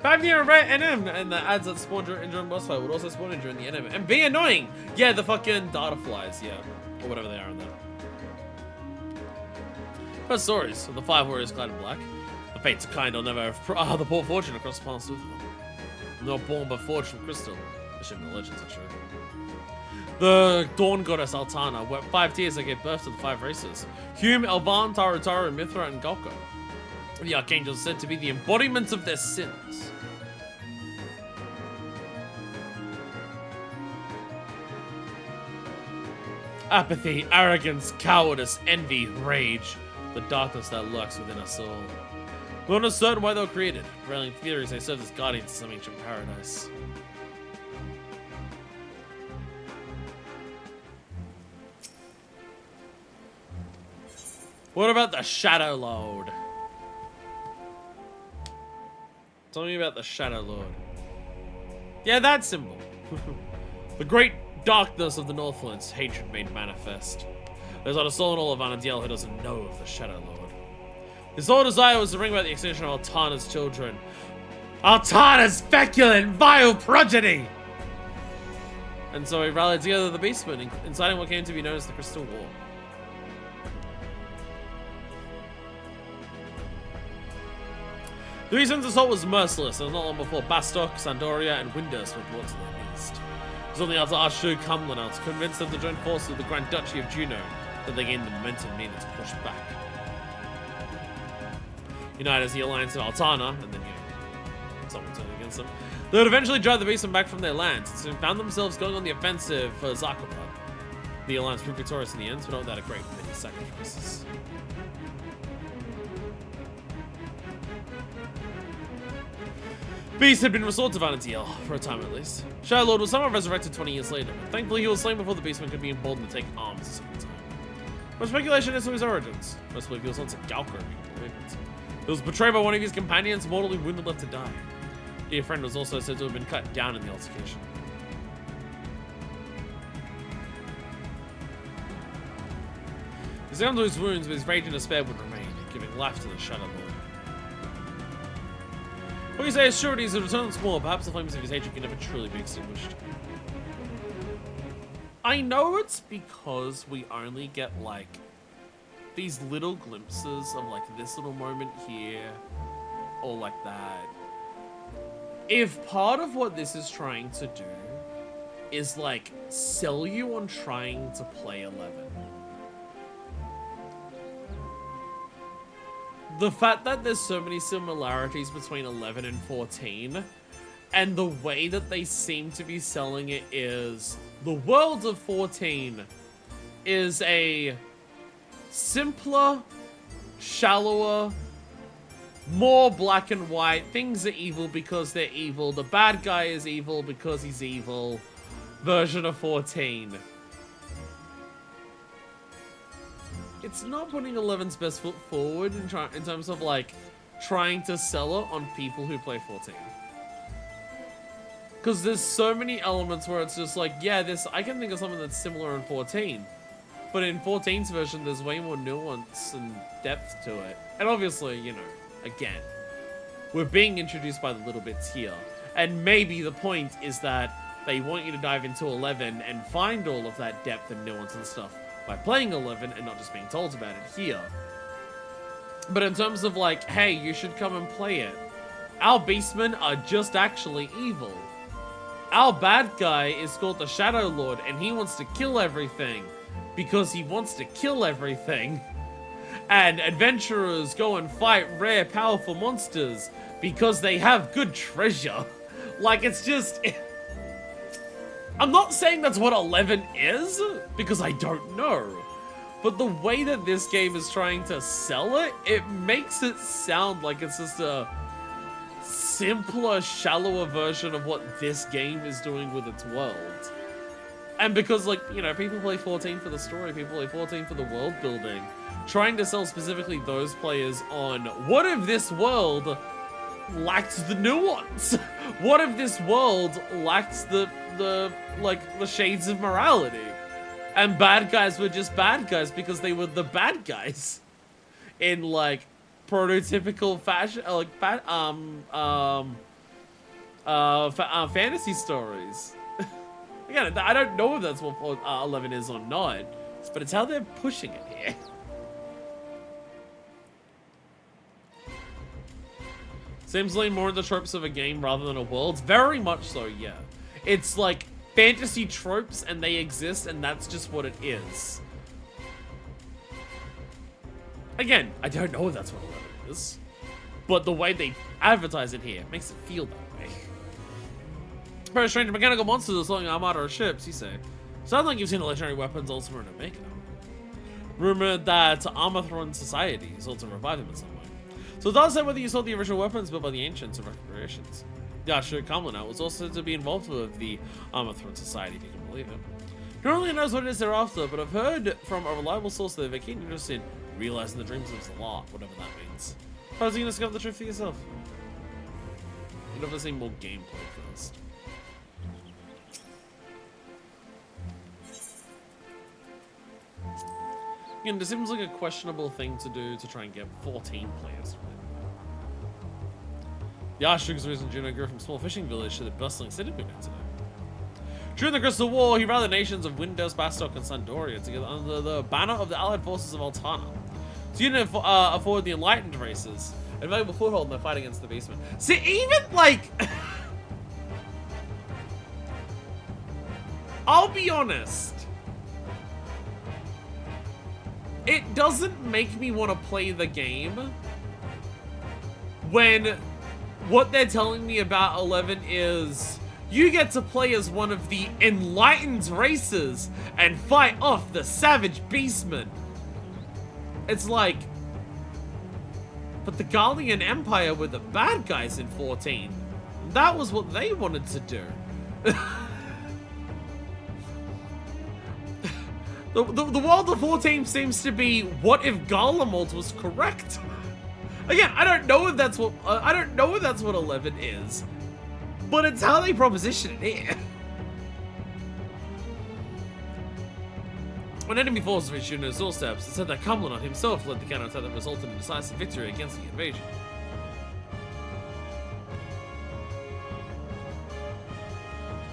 5-year rate NM, and the ads that spawn during boss fight would also spawn in during the NM and be annoying. Yeah, the fucking data flies, yeah, or whatever they are in there. First stories of the 5 warriors clad in black. The fates of kind will never have the poor fortune across the paths with them. They were born by forged from crystal. Assuming the legends are true. The Dawn Goddess Altana wept 5 tears that gave birth to the 5 races. Hume, Elvan, Tarutaru, Mithra, and Galko. The Archangel is said to be the embodiment of their sins. Apathy, arrogance, cowardice, envy, rage. The darkness that lurks within us all. We're not certain why they were created. Prevailing theories they serve as guardians to some ancient paradise. What about the Shadow Lord? Tell me about the Shadow Lord. Yeah, that symbol. The great darkness of the Northlands, hatred made manifest. There's not a soul in all of Vana'diel who doesn't know of the Shadow Lord. His sole desire was to bring about the extinction of Altana's children. Altana's feculent, vile progeny! And so he rallied together the Beastmen, inciting what came to be known as the Crystal War. The Beastmen's assault was merciless, and not long before Bastok, Sandoria, and Windurst were brought to their east. It was only after Arshu Cumlanel to convince them to join forces with the Grand Duchy of Juno that they gained the momentum needed to push back. United as the Alliance of Altana, and then, someone turned against them, they would eventually drive the Beastmen back from their lands, and soon found themselves going on the offensive for Zakaba. The Alliance proved victorious in the end, but not without a great many sacrifices. Beast had been restored to Vana'diel, for a time at least. Shadow Lord was somewhat resurrected 20 years later, but thankfully he was slain before the Beastmen could be emboldened to take arms a second time. Much speculation as to his origins. Most believe he was once a Galker, if you can believe it. He was betrayed by one of his companions, mortally wounded, left to die. Dear friend was also said to have been cut down in the altercation. His arm to his wounds, but his rage and despair would remain, giving life to the Shadow Lord. What you say is sure, he's a return small, perhaps the flames of his hatred can never truly be extinguished. I know it's because we only get, like, these little glimpses of, like, this little moment here, or like that. If part of what this is trying to do is, like, sell you on trying to play 11, the fact that there's so many similarities between 11 and 14, and the way that they seem to be selling it is the world of 14 is a simpler, shallower, more black and white. Things are evil because they're evil. The bad guy is evil because he's evil. Version of 14. It's not putting 11's best foot forward in terms of, like, trying to sell it on people who play 14. Because there's so many elements where it's just like, yeah, I can think of something that's similar in 14. But in 14's version, there's way more nuance and depth to it. And obviously, you know, again, we're being introduced by the little bits here. And maybe the point is that they want you to dive into 11 and find all of that depth and nuance and stuff by playing 11 and not just being told about it here. But in terms of, like, hey, you should come and play it, our beastmen are just actually evil. Our bad guy is called the Shadow Lord, and he wants to kill everything because he wants to kill everything. And adventurers go and fight rare, powerful monsters because they have good treasure. Like, it's just... I'm not saying that's what 11 is, because I don't know. But the way that this game is trying to sell it, it makes it sound like it's just a simpler, shallower version of what this game is doing with its world. And because, like, you know, people play 14 for the story, people play 14 for the world building. Trying to sell specifically those players on, what if this world lacked the nuance? What if this world lacked the shades of morality? And bad guys were just bad guys because they were the bad guys in, like, prototypical fashion, fantasy stories. Again, I don't know if that's what 11 is or not, but it's how they're pushing it here. Seems to lean more in the tropes of a game rather than a world. Very much so, yeah. It's like fantasy tropes and they exist and that's just what it is. Again, I don't know if that's what 11 is, but the way they advertise it here makes it feel that way. Very strange mechanical monsters assaulting armada of ships, you say. Sounds like you've seen legendary weapons also in Omega. Rumored that Armathron Society is also revived him in some way. So it does say whether you saw the original weapons built by the ancients or recreations. The Archduke Kamlana was also to be involved with the Armathron Society, if you can believe it. Who really knows what it is they're after, but I've heard from a reliable source that they're keen interested in realizing the dreams of Zalat, whatever that means. How is you gonna discover the truth for yourself? You'd obviously see more gameplay first. Again, this seems like a questionable thing to do to try and get 14 players. The Archduke's reason Juno grew from a small fishing village to the bustling city we know today. During the Crystal War, he rallied the nations of Windows, Bastok, and Sandoria together under the banner of the allied forces of Altana. So you didn't afford the enlightened races a valuable foothold in their fight against the Beastmen. See, even like... I'll be honest. It doesn't make me want to play the game when what they're telling me about 11 is you get to play as one of the enlightened races and fight off the savage beastmen. It's like, but the Gallian Empire were the bad guys in 14. That was what they wanted to do. The world of 14 seems to be, what if Garlemald was correct? Again, I don't know if that's what 11 is, but it's how they proposition it here. When enemy forces reached Juno's doorsteps, it said that Kamlana himself led the counterattack that resulted in a decisive victory against the invasion.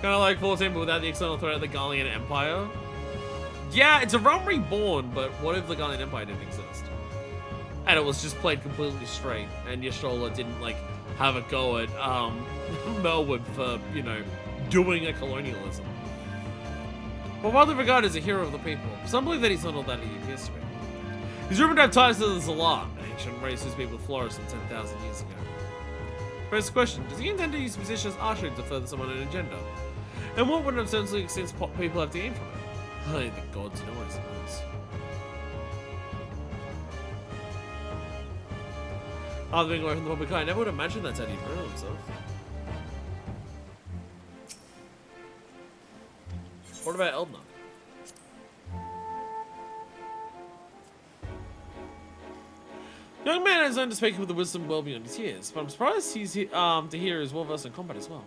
Kind of like 14, but without the external threat of the Gallian Empire. Yeah, it's a realm reborn, but what if the Gallian Empire didn't exist? And it was just played completely straight, and Yashola didn't, like, have a go at, Melwood for, you know, doing a colonialism. But widely regarded as a hero of the people, some believe that he's not all that he appears to be. He's rumored to have ties to the Zalat, an ancient race whose people flourished some 10,000 years ago. First question, does he intend to use his position as Archduke to further some unknown agenda? And what would an ostensibly extent people have to gain from it? Only the gods know, I suppose. After being away from the public eye, I never would imagine that's how he'd hurt himself. What about Eldna? Young man has learned to speak with the wisdom well beyond his years, but I'm surprised he's to hear he's well versed in combat as well.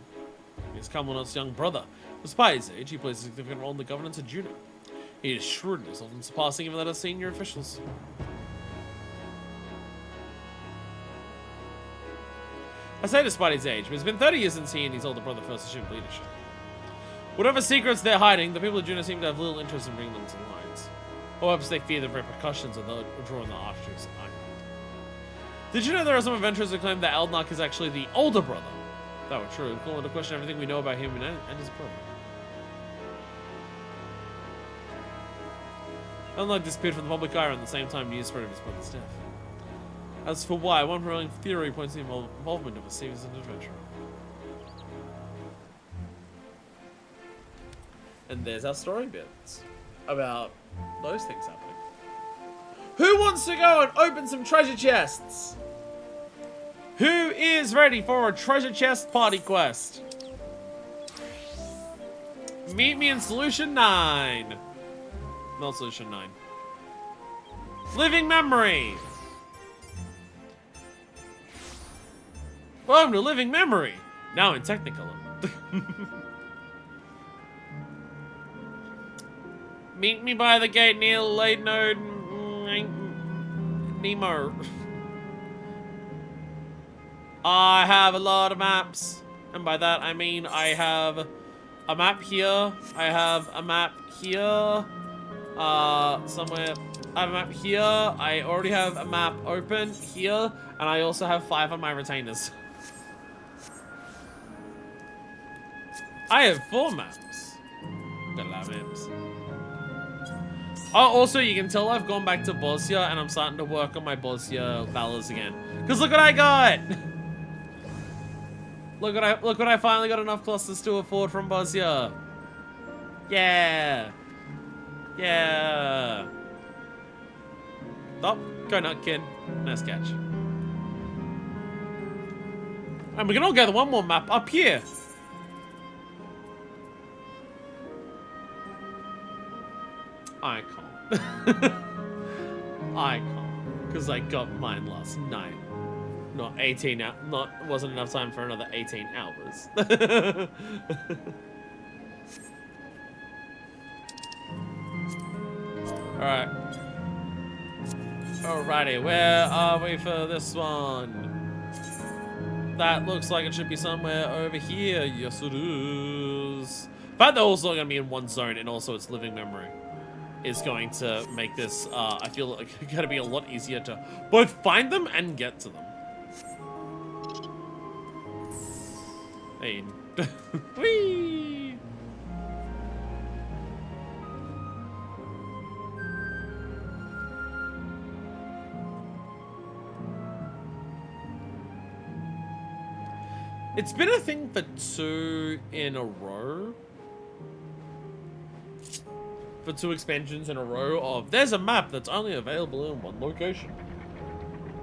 He's Kamlana's young brother. Despite his age, he plays a significant role in the governance of Juno. He is shrewdness, often surpassing even that of senior officials. I say despite his age, but it's been 30 years since he and his older brother first assumed leadership. Whatever secrets they're hiding, the people of Juno seem to have little interest in bringing them to the lines. Or perhaps they fear the repercussions of drawing the Archduke's eye. Did you know there are some adventurers who claim that Eldnak is actually the older brother? If that were true, call into question everything we know about him and his brother. Eldnak disappeared from the public eye around the same time news spread of his brother's death. As for why, one prevailing theory points to the involvement of a seasoned adventurer. And there's our story bits about those things happening. Who wants to go and open some treasure chests? Who is ready for a treasure chest party quest? Meet me in Solution 9. Not Solution 9. Living Memory. Welcome to Living Memory. Now in Technicolor. Meet me by the gate near Late Node Nemo. I have a lot of maps. And by that, I mean I have a map here. I have a map here. Somewhere. I have a map here. I already have a map open here. And I also have 5 on my retainers. I have 4 maps. Got a lot of maps. Oh, also, you can tell I've gone back to Bosnia and I'm starting to work on my Bosnia valors again. Because look what I got! Look what I finally got enough clusters to afford from Bosnia. Yeah. Yeah. Oh, go nut, kid. Nice catch. And we can all gather one more map up here. I can't. I can't. Because I got mine last night. Not 18 hours. Wasn't enough time for another 18 hours. Alright. Alrighty, where are we for this one? That looks like it should be somewhere over here. Yes, it is. In fact, they're also going to be in one zone, and also its living memory is going to make this, I feel like it's going to be a lot easier to both find them and get to them. Hey. Whee! It's been a thing for 2 in a row. For 2 expansions in a row of there's a map that's only available in one location.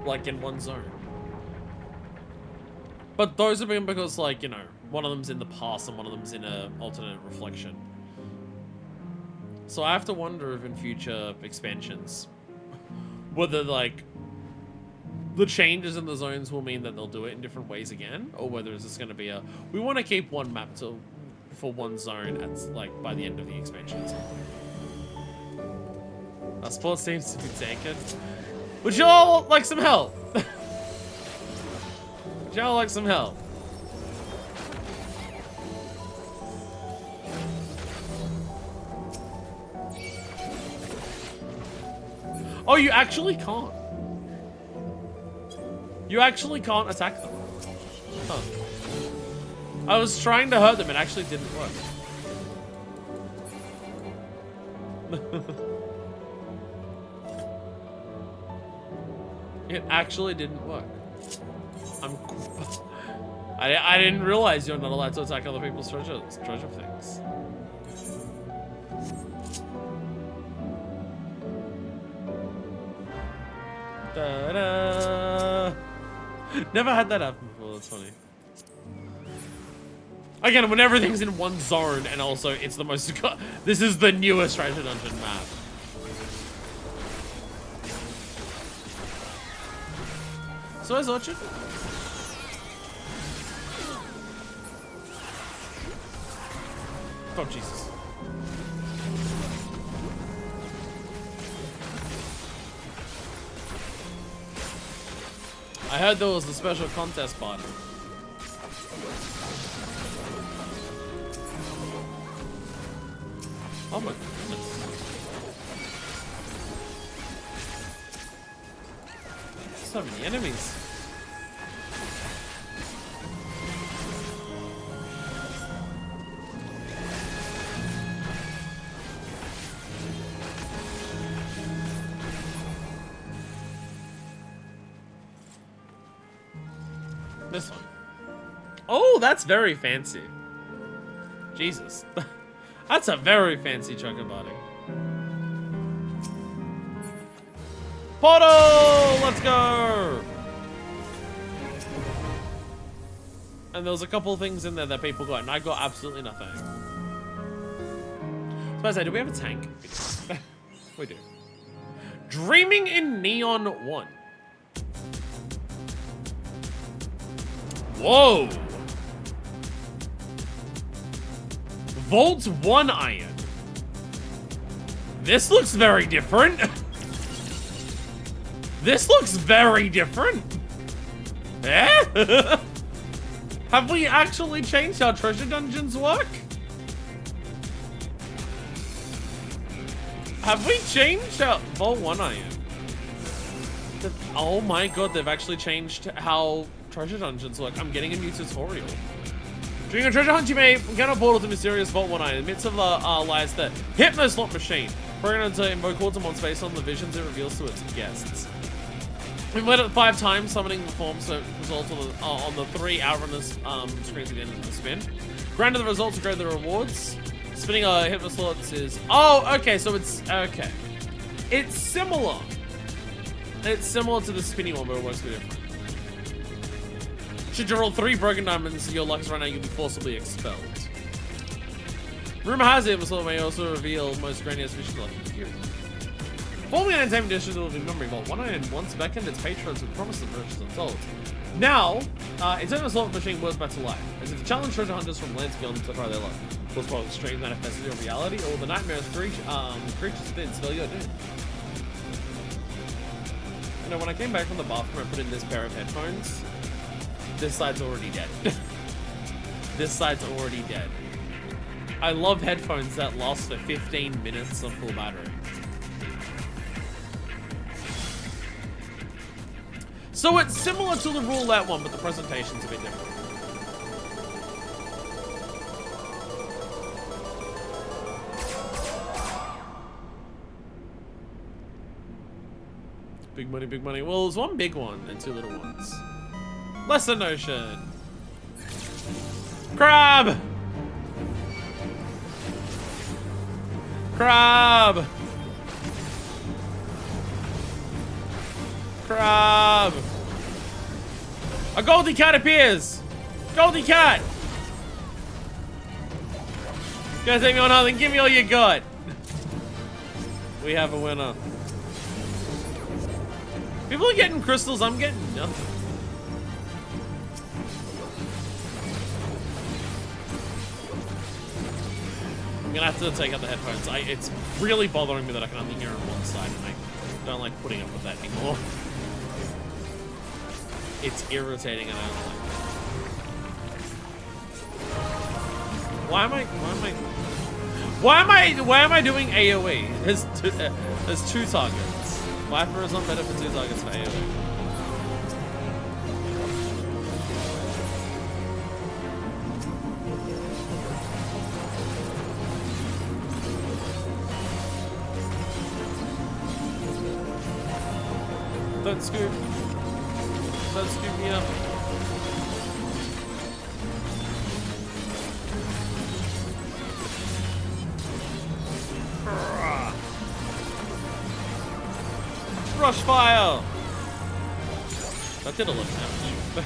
Like in one zone. But those have been because, like, you know, one of them's in the past and one of them's in an alternate reflection. So I have to wonder if in future expansions, whether, like, the changes in the zones will mean that they'll do it in different ways again, or whether it's just going to be a, we want to keep one map for one zone at, like, by the end of the expansions. Our sport seems to be taken. Would y'all like some help? Would y'all like some help? Oh, you actually can't. You actually can't attack them. Huh. I was trying to hurt them, it actually didn't work. It actually didn't work. I didn't realize you're not allowed to attack other people's treasure things. Da-da. Never had that happen before, that's funny. Again, when everything's in one zone and also it's the most... This is the newest treasure dungeon map. So is Orchard? Oh, Jesus. I heard there was a special contest button. Oh my goodness. So many enemies. This one. Oh, that's very fancy. Jesus. That's a very fancy chocobody. Portal! Let's go! And there was a couple of things in there that people got, and I got absolutely nothing. I was about to say, do we have a tank? We do. Dreaming in Neon 1. Whoa! Vault 1 iron. This looks very different. This looks very different. Eh? Have we actually changed how treasure dungeons work? Have we changed how... Vault 1 I am. Oh my god, they've actually changed how treasure dungeons work. I'm getting a new tutorial. During a treasure hunt, you may encounter a portal to mysterious Vault 1 in the midst of the lies the Hypno Slot Machine. Programmed to invoke Automons based on the visions it reveals to its guests. We've led it 5 times, summoning the form, so results on the 3 outrunners screens at the end of the spin. Granted the results and grade the rewards. Spinning a Hypno Slots is... Oh, okay, so it's... Okay. It's similar. It's similar to the spinning one, but it works a bit different. Should you roll 3 broken diamonds, your luck is right now, you'll be forcibly expelled. Rumor has it, Hypno may also reveal most grandiose visions like you. Forming an entertainment district will be memory vault. 1 iron once beckoned its patrons with promise of riches untold. Now, Eternal Slot Machine works back to life. As if to challenge treasure hunters from lands beyond to try their luck. Was part of the strange manifestation of reality, or the nightmares creatures within spell your doom. You know, when I came back from the bathroom, I put in this pair of headphones. This side's already dead. This side's already dead. I love headphones that last for 15 minutes of full battery. So it's similar to the roulette one, but the presentation's a bit different. Big money, big money. Well, there's 1 big one and 2 little ones. Lesser Notion. Crab! Crab! Crab! A Goldie Cat appears! Goldie Cat! You guys take me on nothing, give me all you got! We have a winner. People are getting crystals, I'm getting nothing. I'm gonna have to take out the headphones. It's really bothering me that I can only hear on one side, and I don't like putting up with that anymore. It's irritating, and I don't like it. Why am I doing AoE? There's 2 targets. Viper is not better for 2 targets for AoE. Don't scoop. Don't scoop me up. Rush fire! That did a lot of damage.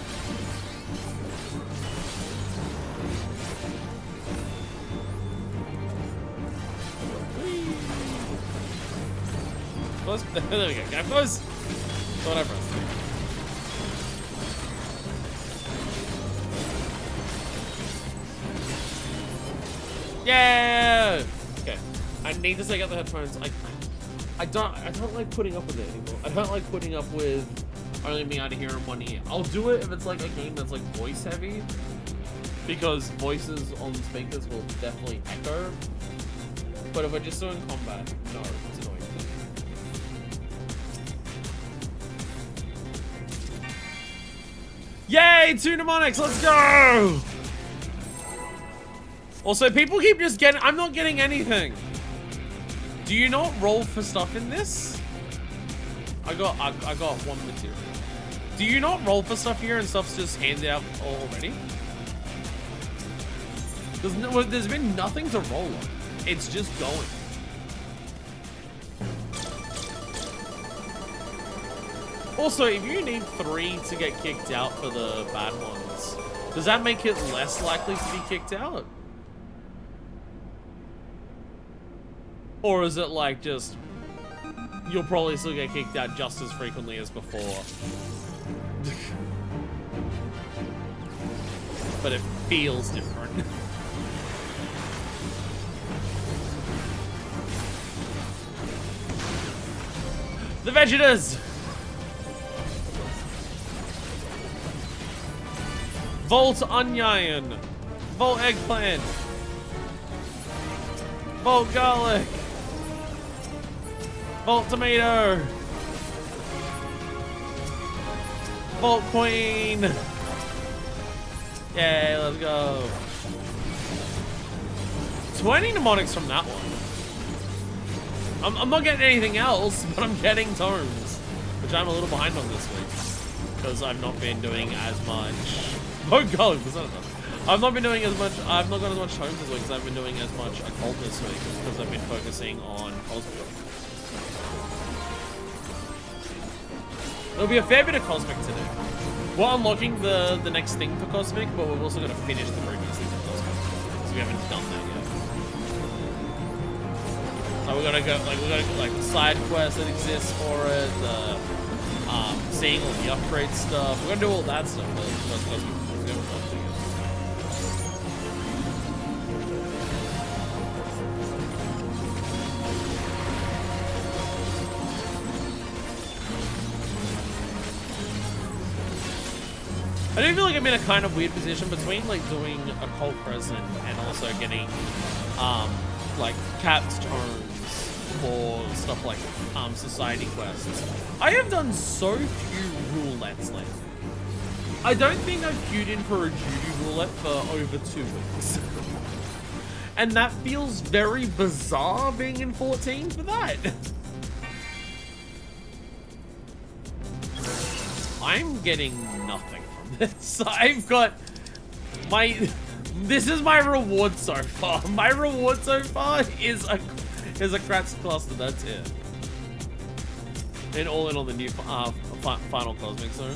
Close. There we go. Get close. Whatever. Yeah. Okay. I need to take out the headphones. I don't like putting up with it anymore. I don't like putting up with only being able to hear in one ear. I'll do it if it's like a game that's like voice heavy, because voices on speakers will definitely echo. But if we're just doing combat, no, it's annoying. Yay, 2 mnemonics, let's go! Also, people keep just getting, I'm not getting anything. Do you not roll for stuff in this? I got 1 material. Do you not roll for stuff here and stuff's just handed out already? There's been nothing to roll on. It's just going. Also, if you need 3 to get kicked out for the bad ones, does that make it less likely to be kicked out? Or is it like just, you'll probably still get kicked out just as frequently as before? But it feels different. The Vegetars! Volt onion. Volt eggplant. Volt garlic. Volt tomato. Volt queen. Yay, let's go. 20 mnemonics from that one. I'm not getting anything else, but I'm getting tomes, which I'm a little behind on this week because I've not been doing as much. Oh god, was that enough? I've not been doing as much. I've not got as much tomes this week because I've been doing as much occult this week because I've been focusing on cosmic. There'll be a fair bit of cosmic to do. We're unlocking the next thing for cosmic, but we've also got to finish the previous thing for cosmic, so we haven't done that yet. Like we gotta go, like the side quest that exists for it, the seeing all the upgrade stuff. We're gonna do all that stuff first cosmic. I do feel like I'm in a kind of weird position between like doing occult present and also getting like capped tomes for stuff like society quests. I have done so few roulettes lately. I don't think I've queued in for a duty roulette for over 2 weeks. And that feels very bizarre being in 14 for that. I'm getting nothing from this. I've got my... This is my reward so far. My reward so far is a Kratz cluster, that's it. And all in on the new final cosmic zone.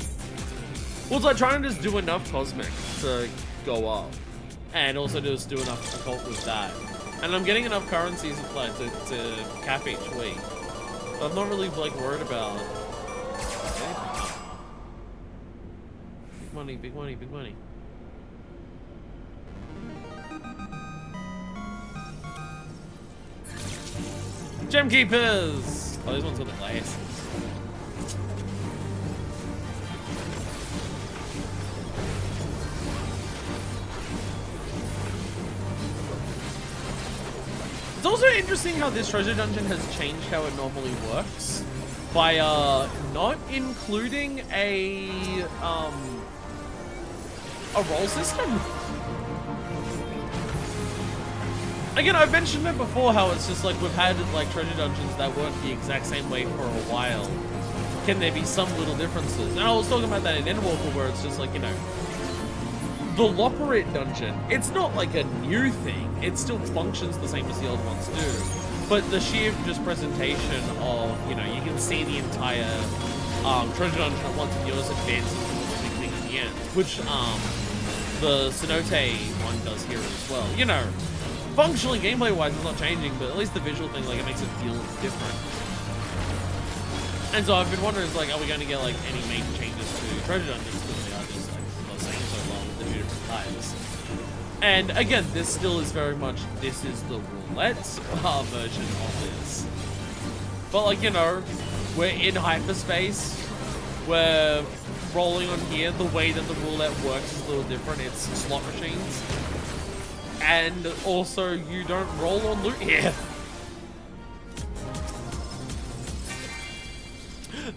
Well, it's like trying to just do enough cosmic to go up. And also just do enough occult with that. And I'm getting enough currencies like, to cap each week. I'm not really like worried about... Big money, big money, big money. Gem Keepers! Oh, these ones got the glasses. It's also interesting how this treasure dungeon has changed how it normally works by not including a roll system. Again, I've mentioned it before how it's just like we've had like treasure dungeons that work the exact same way for a while. Can there be some little differences? And I was talking about that in Endwalker where it's just like, you know, the Loperate dungeon, it's not like a new thing. It still functions the same as the old ones do. But the sheer just presentation of, you know, you can see the entire treasure dungeon at once and yours advances towards the big thing at the end. Which the Cenote one does here as well. You know, functionally, gameplay-wise, it's not changing, but at least the visual thing, like, it makes it feel different. And so I've been wondering, like, are we going to get, like, any major changes to treasure dungeons? Because they are just, like, not saying so well with the two different types. And, again, this still is very much, this is the roulette version of this. But, like, you know, we're in hyperspace. We're rolling on here. The way that the roulette works is a little different. It's slot machines. And also, you don't roll on loot here.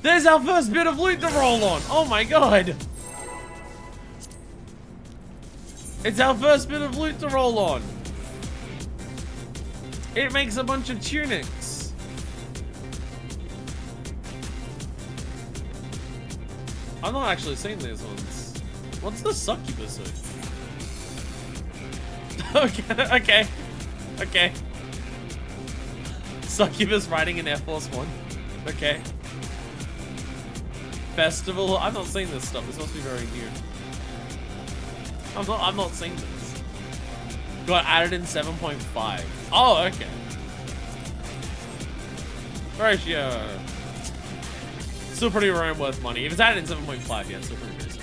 There's our first bit of loot to roll on. Oh my god. It's our first bit of loot to roll on. It makes a bunch of tunics. I've not actually seen these ones. What's the succubus suit? Okay. Succubus riding an Air Force One. Okay. Festival. I've not seen this stuff. This must be very new. I've not seen this. Got added in 7.5. Oh, okay. Ratio. Still pretty rare and worth money. If it's added in 7.5, yeah, it's still pretty busy.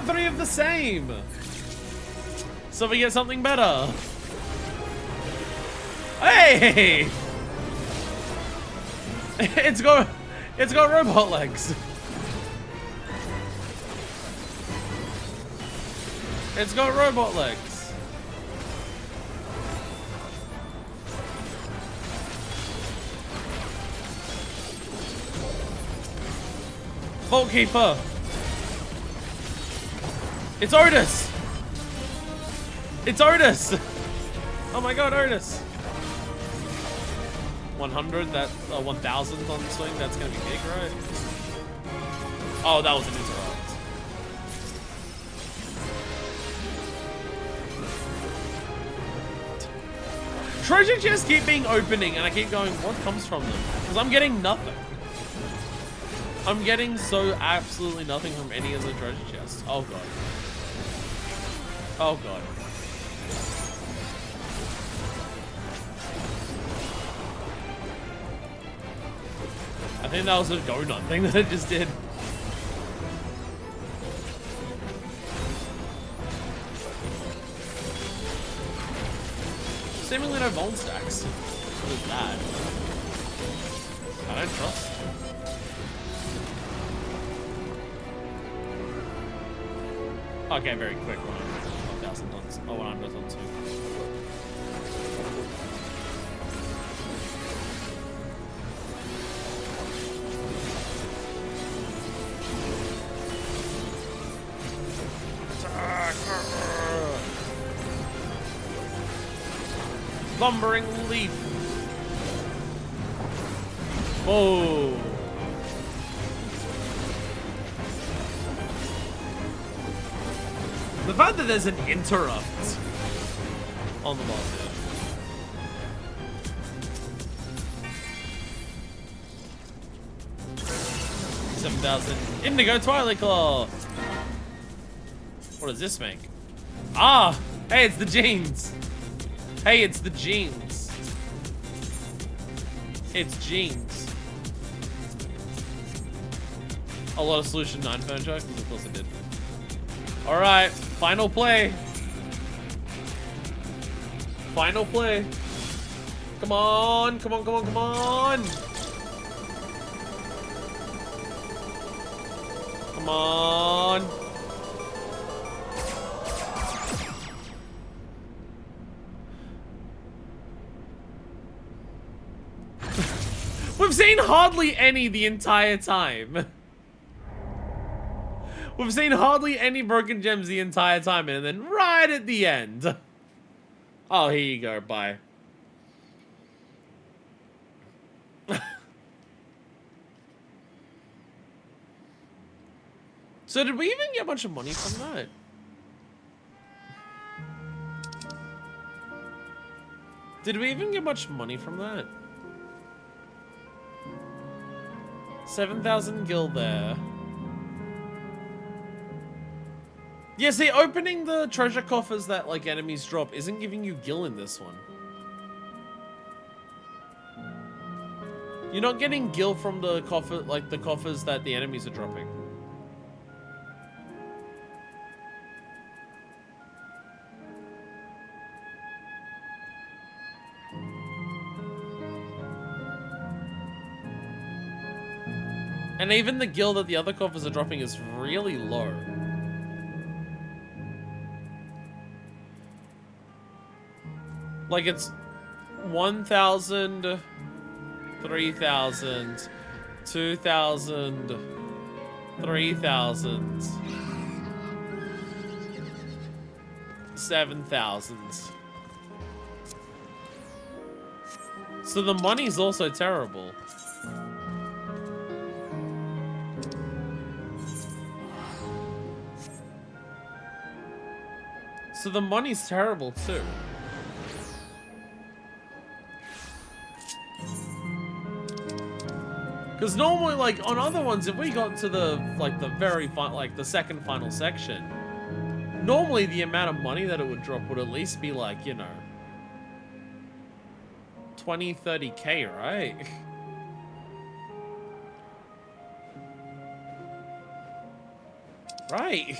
got 3 of the same. So we get something better. Hey! It's got robot legs. It's got robot legs. Vault Keeper. It's Otis. It's Otis. Oh my god, Otis. 100, that 1,000 on the swing, that's gonna be big, right? Oh, that was an interrupt. Treasure chests keep being opening, and I keep going, what comes from them? Because I'm getting nothing. I'm getting so absolutely nothing from any of the treasure chests. Oh god. Oh god. I think that was a donut thing that it just did. Seemingly no bone stacks. What is that? I don't trust. Okay, very quick one. 1,000 tons. Oh, 100 tons too. Lumbering leap. Oh. The fact that there's an interrupt on the boss here. 7,000 Indigo Twilight Claw. What does this make? Ah! Hey, it's the jeans! Hey, it's the jeans. It's jeans. A lot of Solution 9 furniture, because of course I did. Alright, final play. Final play. Come on, come on, come on, come on! Come on! We've seen hardly any the entire time. We've seen hardly any broken gems the entire time, and then right at the end. Oh, here you go, bye. So did we even get a bunch of money from that? Did we even get much money from that? 7,000 gil there. Yeah, see, opening the treasure coffers that, like, enemies drop isn't giving you gil in this one. You're not getting gil from the coffer, like, the coffers that the enemies are dropping. And even the gil that the other coffers are dropping is really low. Like it's 1,000, 3,000, 2,000, 3,000, 7,000. So the money's also terrible. So the money's terrible too. Because normally, like on other ones, if we got to the very like the second final section, normally the amount of money that it would drop would at least be like, you know, 20, 30k, right? Right.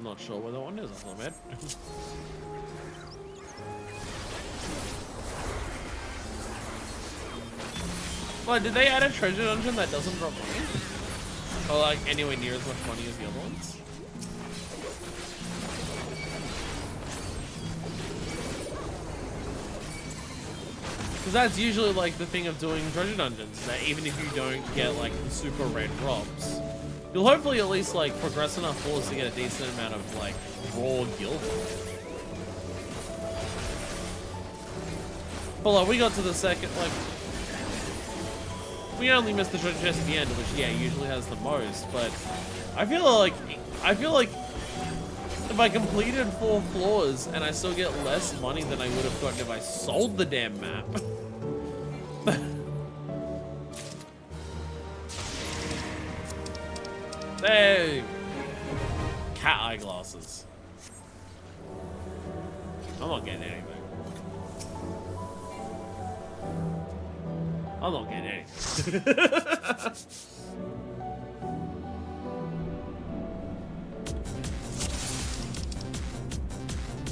not sure where that one is off the map. Well, did they add a treasure dungeon that doesn't drop money? Or like anywhere near as much money as the other ones? Because that's usually like the thing of doing treasure dungeons, is that even if you don't get like the super rare drops, you'll hopefully at least like progress enough floors to get a decent amount of like raw guild. But like we got to the second, like we only missed the treasure chest at the end, which yeah usually has the most. But I feel like if I completed 4 floors and I still get less money than I would have gotten if I sold the damn map. Hey, cat eyeglasses. I'm not getting anything. I'm not getting anything.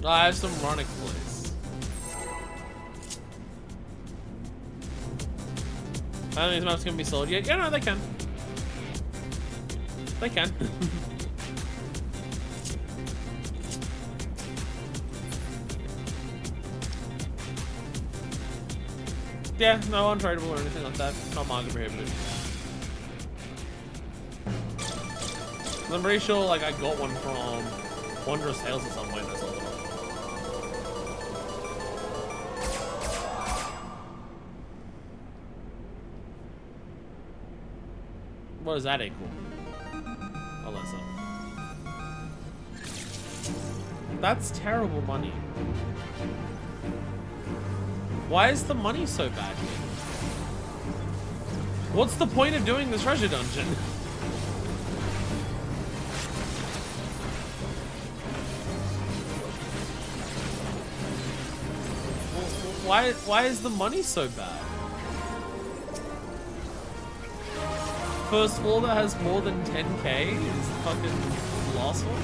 I have some relic, please. I don't think these maps can be sold yet. Yeah, no, they can. They can. Yeah, no untradeable or anything like that. Not market prohibited. I'm pretty sure like I got one from Wondrous Tales or somewhere that's all. What does that equal? Oh, that's up. That's terrible money. Why is the money so bad here? What's the point of doing this treasure dungeon? Why is the money so bad? First floor that has more than 10k is the fucking last one.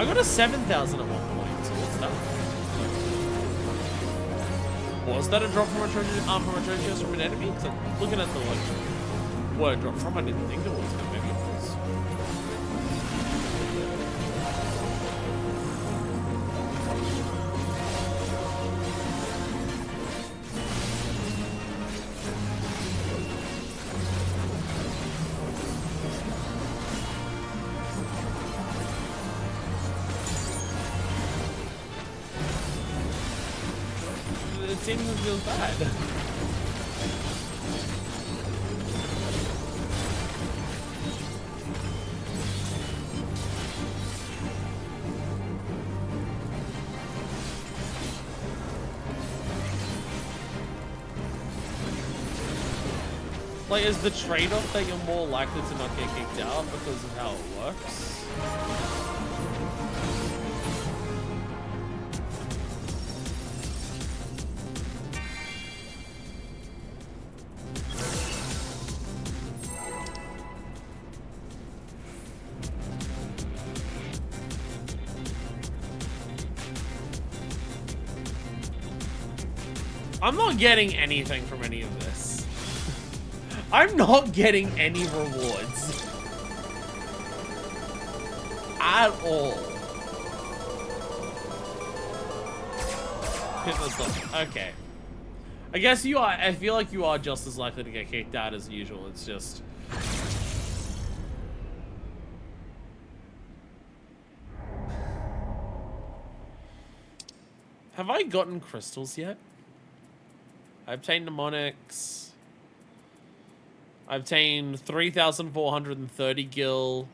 I got a 7,000 at one point, so what's that? Was that a drop from a treasure chest from an enemy? Because I'm looking at the like where it dropped from, I didn't think it was, but maybe it was. It seems it feels bad. Like, is the trade-off that you're more likely to not get kicked out because of how it works? I'm not getting anything from any of this. I'm not getting any rewards. At all. Hit this up. Okay. I guess you are, I feel like you are just as likely to get kicked out as usual. It's just... Have I gotten crystals yet? I obtained mnemonics. I obtained 3,430 gil.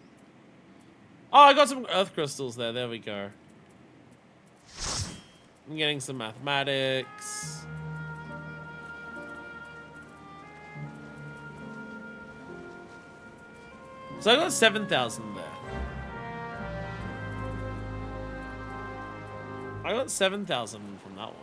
Oh, I got some earth crystals there. There we go. I'm getting some mathematics. So I got 7,000 there. I got 7,000 from that one.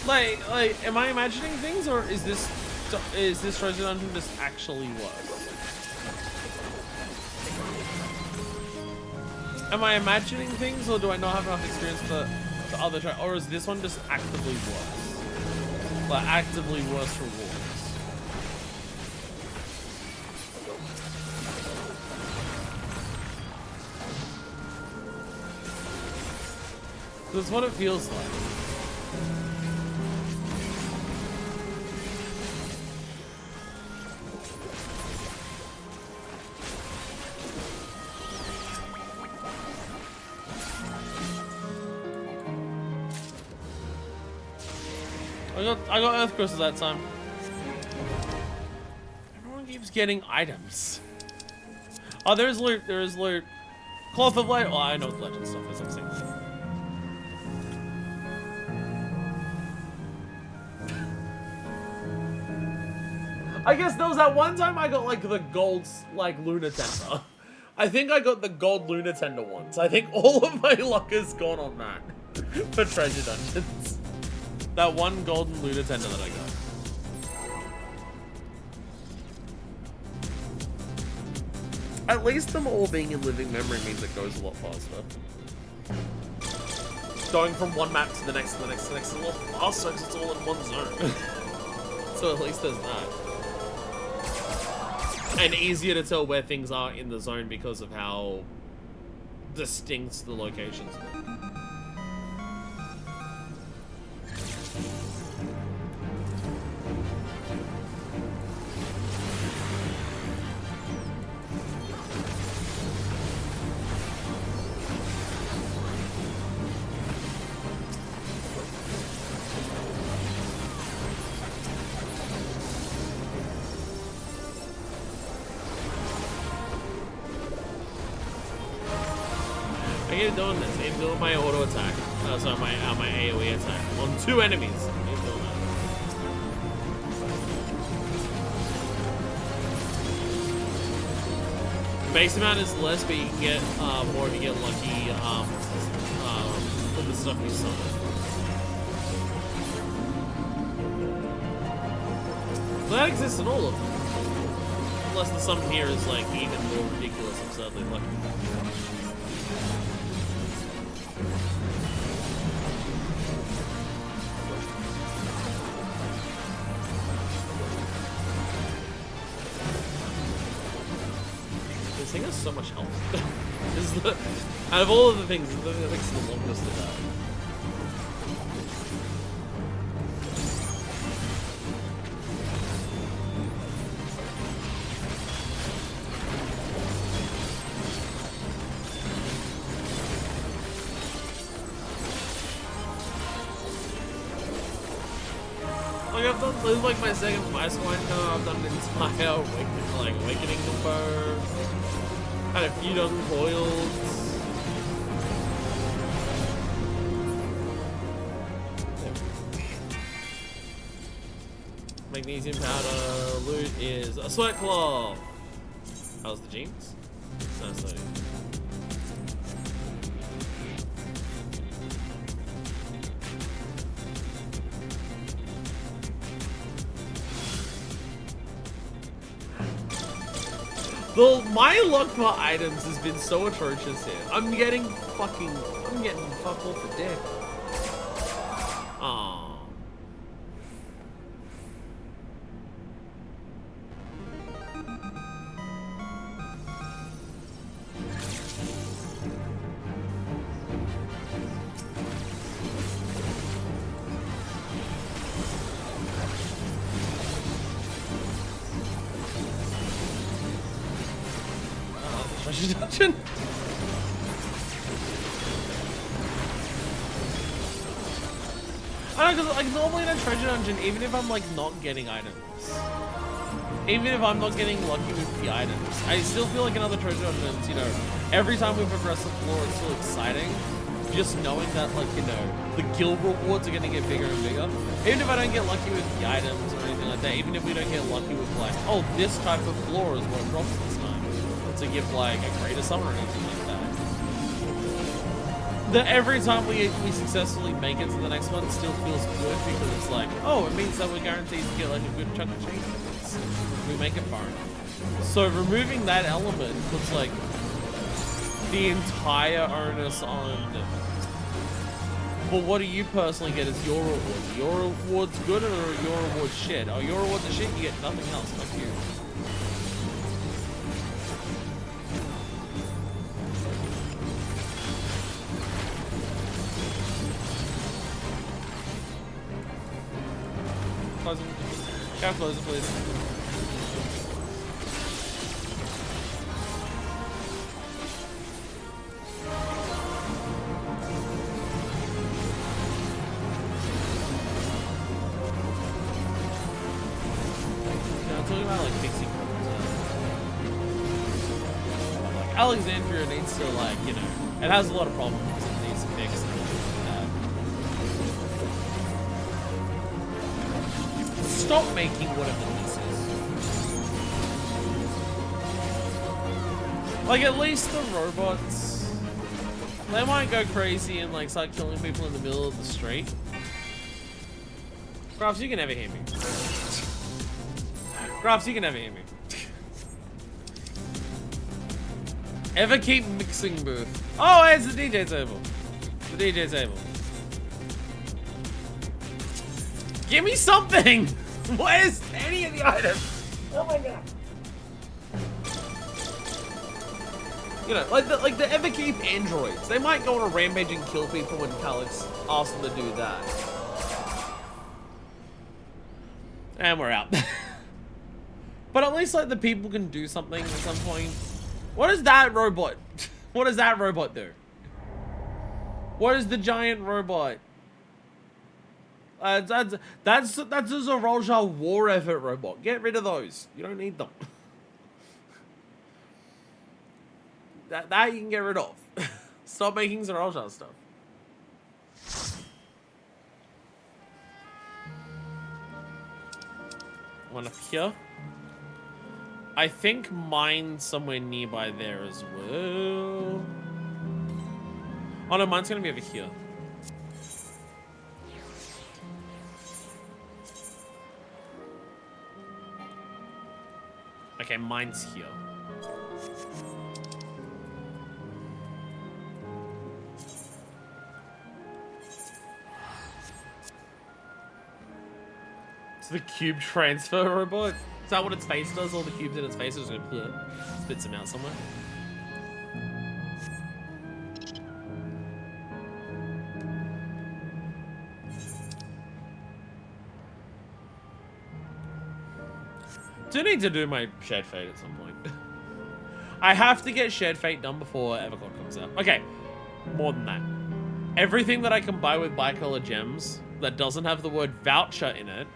Like, am I imagining things, or is this treasure dungeon just actually work? Am I imagining things, or do I not have enough experience for other treasure, or is this one just actively worse? Like, actively worse rewards? That's what it feels like. I got Earth Crystals that time. Everyone keeps getting items. Oh, there is loot. There is loot. Cloth of Light. Oh, I know what legend stuff is. I'm saying. I guess there was that one time I got like the gold like Lunar Tender. I think I got the gold Lunar Tender once. I think all of my luck is gone on that for treasure dungeons. That one golden Lunar Tender that I got. At least them all being in living memory means it goes a lot faster. Going from one map to the next to the next to the next is a lot faster because it's all in one zone. So at least there's that. And easier to tell where things are in the zone because of how distinct the locations look. I keep doing this. I keep doing my auto attack. Sorry, my AoE attack on 2 enemies. I keep doing that. Base amount is less, but you can get more if you get lucky with the stuff you summon. So that exists in all of them. Unless the summon here is like even more ridiculous, absurdly lucky. This thing has so much health. This is out of all of the things, this is the thing that takes the longest to die. This is like my second Ice Wine car. I've done an entire awakening combo. Had a few dozen coils. Magnesium powder. Loot is a sweat cloth. How's the jeans? Nice loading. My luck for items has been so atrocious here. I'm getting fuck all for death. Aww. Dungeon. I don't know, cause like normally in a treasure dungeon, even if I'm like not getting items, even if I'm not getting lucky with the items, I still feel like in other treasure dungeons, you know, every time we progress the floor, it's still exciting. Just knowing that, like, you know, the guild rewards are gonna get bigger and bigger. Even if I don't get lucky with the items or anything like that, even if we don't get lucky with like, oh, this type of floor is what drops this time. To give like a greater summon or anything like that. that every time we successfully make it to the next one, it still feels good because it's like, oh, it means that we're guaranteed to get like a good chunk of change if we make it far enough. So removing that element puts like the entire onus on. But what do you personally get as your reward? Your reward's good or your reward's shit? Oh, your reward's shit, you get nothing else. Fuck you. Close it. Go close it, please. Talking about like fixing like Alexandria needs to like, you know, it has a lot of problems it needs to fix. Stop making whatever this is. Like at least the robots, they might go crazy and like start killing people in the middle of the street. Crafts, you can never hear me. Crafts, you can never hear me. Ever keep mixing booth? Oh, it's the DJ table. The DJ table. Give me something! Where's any of the items? Oh my god. You know, like the ever keep androids. They might go on a rampage and kill people when Calyx asks them to do that. And we're out. But at least like the people can do something at some point. What is that robot? What does that robot do? What is the giant robot? That's a Zorolja war effort robot. Get rid of those. You don't need them. That you can get rid of. Stop making Zorolja stuff. One up here. I think mine's somewhere nearby there as well. Oh no, mine's gonna be over here. Okay, mine's here. It's the cube transfer robot. Is that what its face does? All the cubes in its face is just gonna spits them out somewhere. Do need to do my Shared Fate at some point. I have to get Shared Fate done before Everclock comes out. Okay, more than that. Everything that I can buy with bicolor gems that doesn't have the word voucher in it,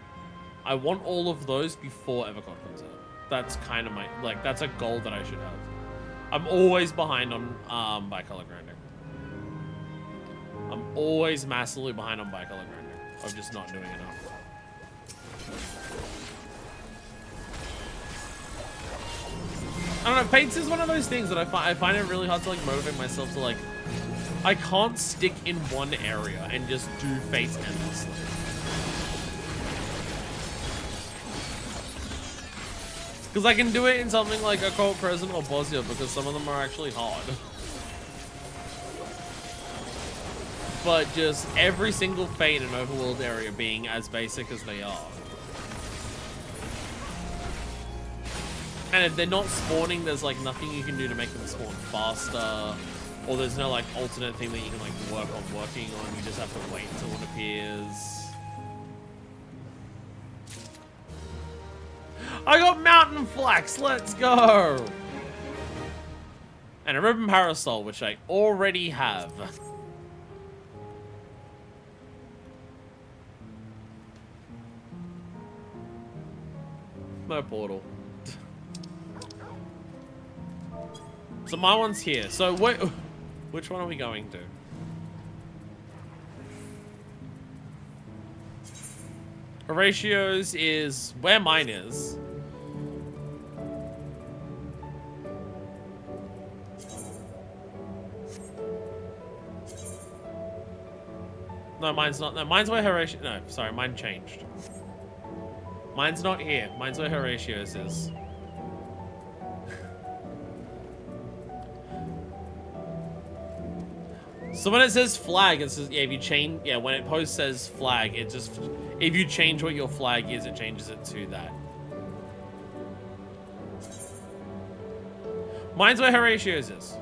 I want all of those before Everclock comes out. That's kind of my, like, that's a goal that I should have. I'm always behind on bicolor grinding. I'm always massively behind on bicolor grinding. I'm just not doing enough. I don't know, Fates is one of those things that I find it really hard to like motivate myself to like, I can't stick in one area and just do Fates endlessly. Because I can do it in something like Occult Present or Bosnia because some of them are actually hard. But just every single Fate in an overworld area being as basic as they are. And if they're not spawning, there's like nothing you can do to make them spawn faster. Or there's no like alternate thing that you can like work on working on. You just have to wait until it appears. I got Mountain Flax, let's go! And a Ribbon Parasol, which I already have. No portal. So my one's here. So which one are we going to? Horatio's is where mine is. No, mine's not. No, mine's where Horatio... No, sorry, mine changed. Mine's not here. Mine's where Horatio's is. So when it says flag, it says, yeah, if you change... Yeah, when it post says flag, it just... If you change what your flag is, it changes it to that. Mine's where Horatio's is.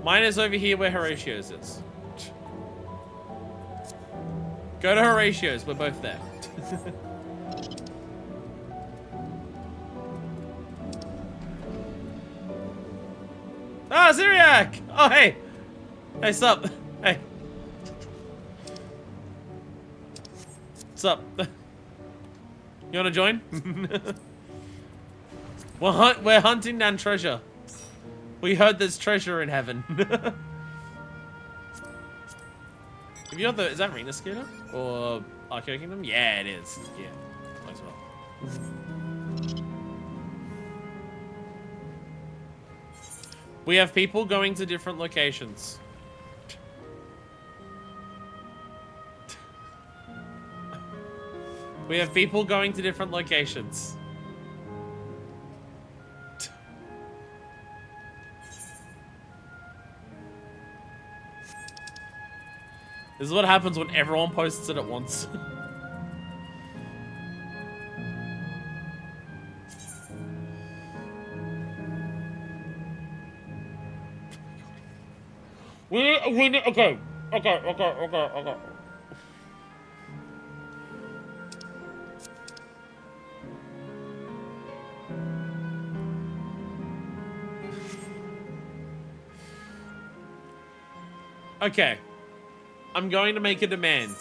Mine is over here where Horatio's is. Go to Horatio's, we're both there. Ah, Syriac! Oh, hey! Hey, sup? Hey. What's up? You wanna join? We're hunting down treasure. We heard there's treasure in heaven. Have you got the... Is that Rena Scooter? Or Arcade Kingdom? Yeah, it is. Yeah. Might as well. We have people going to different locations. We have people going to different locations. This is what happens when everyone posts it at once. Okay. Okay. I'm going to make a demand.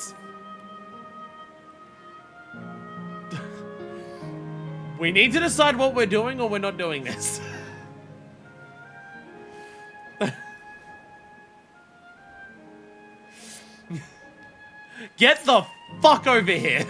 We need to decide what we're doing or we're not doing this. Get the fuck over here.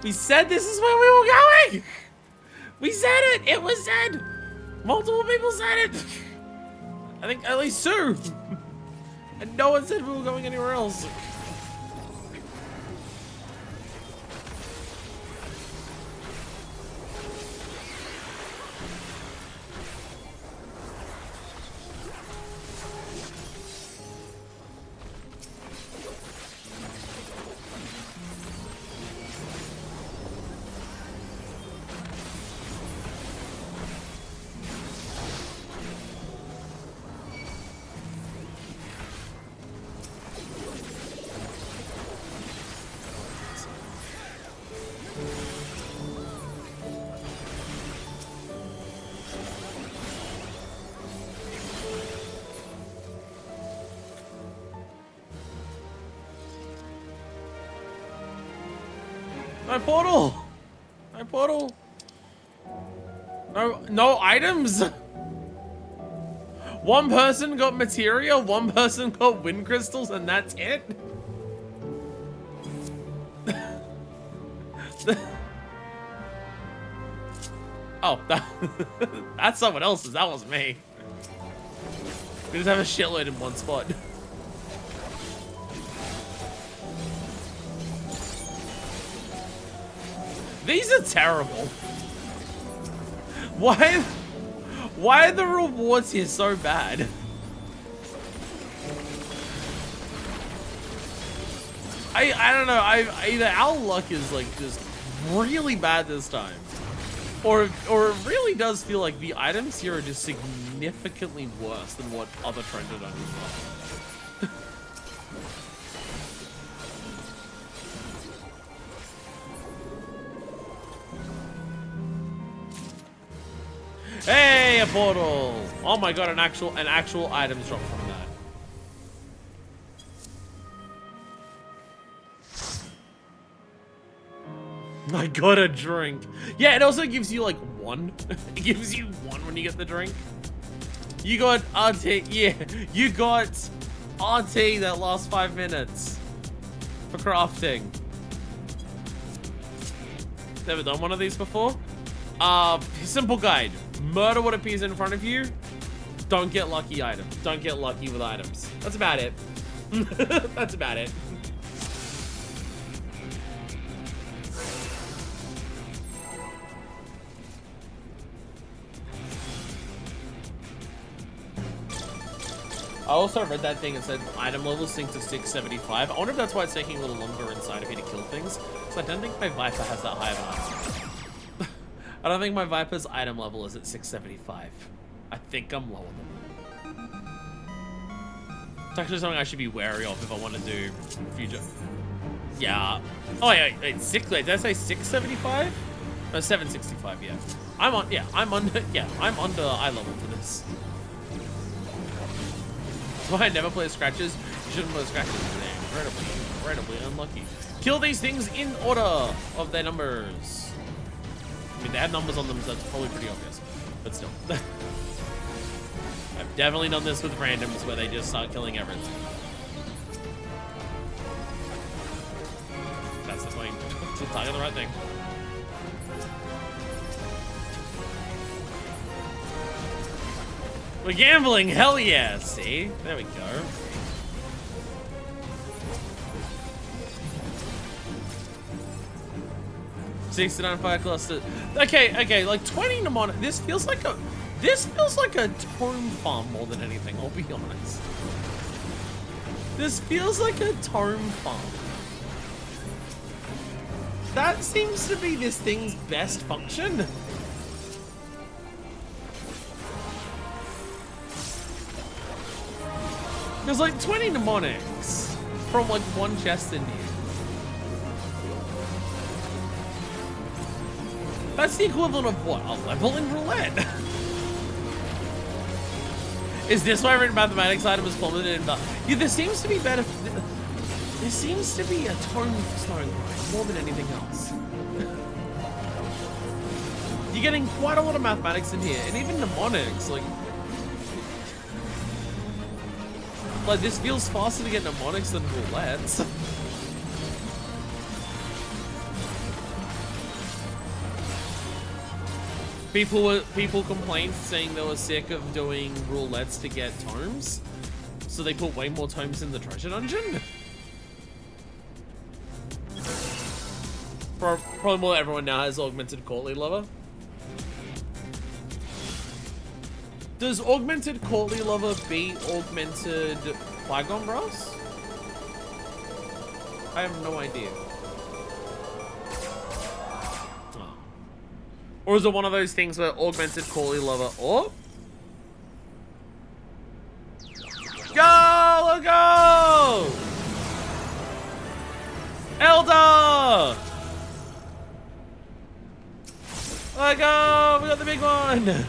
We said this is where we were going! We said it! It was said! Multiple people said it! I think at least two! And no one said we were going anywhere else. My portal! My portal! No items! One person got materia, one person got wind crystals, and that's it? Oh, that's someone else's, that wasn't me. We just have a shitload in one spot. These are terrible. Why are the rewards here so bad? I don't know. Either our luck is like just really bad this time, or it really does feel like the items here are just significantly worse than what other treasure dungeons are. Hey, a portal! Oh my god, an actual items drop from that. I got a drink. Yeah, it also gives you like one. It gives you one when you get the drink. You got RT, yeah. You got RT that lasts 5 minutes for crafting. Never done one of these before. Simple guide. Murder what appears in front of you. Don't get lucky items. Don't get lucky with items. That's about it. That's about it. I also read that thing and said item levels sync to 675. I wonder if that's why it's taking a little longer inside of here to kill things. So I don't think my Viper has that high of an item. I don't think my Viper's item level is at 675. I think I'm lower than that. It's actually something I should be wary of if I want to do future. Yeah. Oh yeah, wait, did I say 675? No, 765, yeah. I'm under eye level for this. That's why I never play scratches. You shouldn't play scratches. They're incredibly unlucky. Kill these things in order of their numbers. I mean, they have numbers on them, so that's probably pretty obvious. But still. I've definitely done this with randoms where they just start killing everything. That's the point. To target the right thing. We're gambling, hell yeah! See? There we go. $69 fire cluster. Okay, like 20 mnemonic. This feels like a tome farm more than anything, I'll be honest. This feels like a tome farm. That seems to be this thing's best function. There's like 20 mnemonics from like one chest in here. That's the equivalent of what? A level in roulette? Is this why written mathematics item is plummeted in the... Yeah, there seems to be better... There seems to be a tone stone more than anything else. You're getting quite a lot of mathematics in here, and even mnemonics, like this feels faster to get mnemonics than roulettes. People complained saying they were sick of doing roulettes to get tomes, so they put way more tomes in the treasure dungeon. Probably more everyone now has augmented courtly lover. Does augmented courtly lover beat augmented Flygon grass? I have no idea. Oh. Or is it one of those things where augmented courtly lover or? Go! Let's go! Elder! Let's go! We got the big one!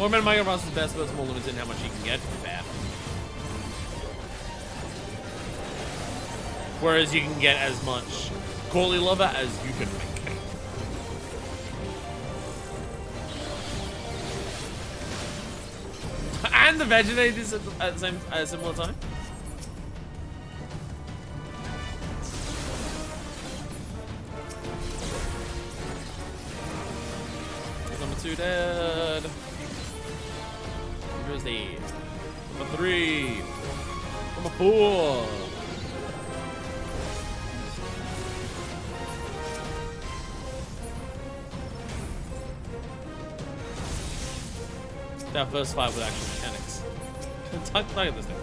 Augmented Micro Ross is best, but it's more limited in how much you can get. Fair. Whereas you can get as much courtly lover as you can make. And the Vegetate is at a similar time. Number 2 dead. Where's the number 3? Number 4. That first fight with actual mechanics. Look at this thing.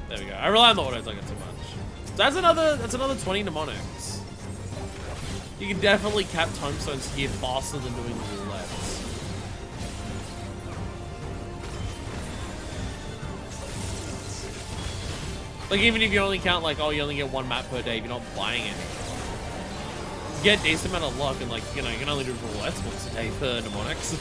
There we go. I rely on the auto target too much. So that's another 20 mnemonics. You can definitely cap tomestones here faster than doing roulettes. Like, even if you only count, like, oh, you only get 1 map per day if you're not buying it. You get a decent amount of luck, and, like, you know, you can only do roulettes once a day for mnemonics.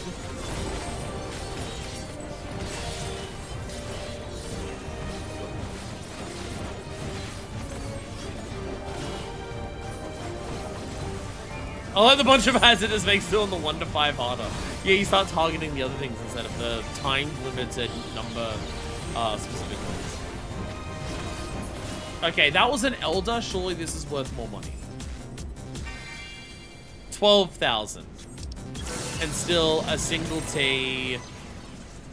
I like the bunch of ads it just makes doing the 1 to 5 harder. Yeah, you start targeting the other things instead of the time limited number specific ones. Okay, that was an elder. Surely this is worth more money. 12,000. And still a single T,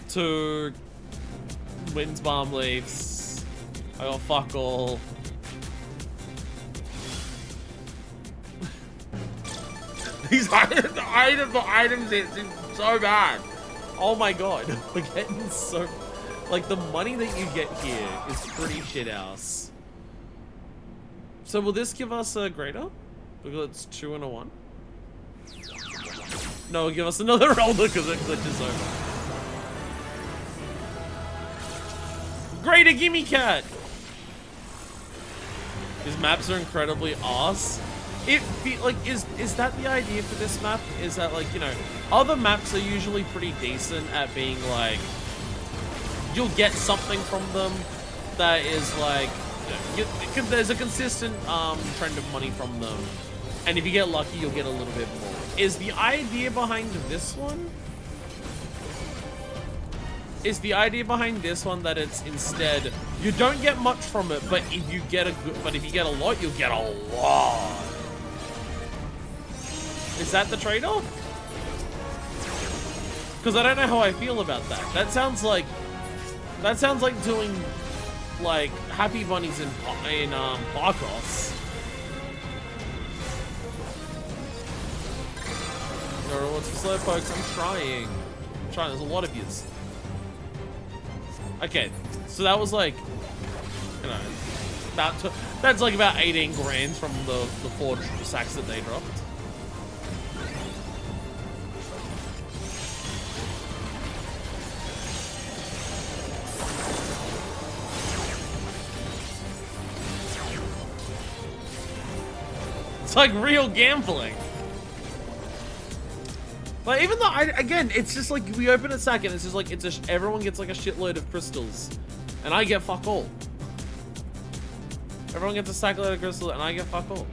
2 Wind's Balm Leaves. I got fuck all. These items it seem so bad. Oh my god. We're getting so... Like, the money that you get here is pretty shit house. So will this give us a greater? Because it's 2 and a 1? No, give us another elder because it glitches over. Greater gimme cat! These maps are incredibly arse. Is that the idea for this map? Is that, like, you know, other maps are usually pretty decent at being like, you'll get something from them that is like, there's a consistent trend of money from them, and if you get lucky, you'll get a little bit more. Is the idea behind this one? Is the idea behind this one that it's instead you don't get much from it, but if you get a lot, you'll get a lot. Is that the trade-off? Because I don't know how I feel about that. That sounds like doing like Happy Bunnies in Parkos. No, what's for slow pokes? I'm trying. There's a lot of yous. Okay, so that was like, you know, that's like about 18 grand from the 4 sacks that they dropped. It's like real gambling. Like, even though, again, it's just like, we open a sack and it's just like, everyone gets like a shitload of crystals. And I get fuck all. Everyone gets a sack load of crystals and I get fuck all.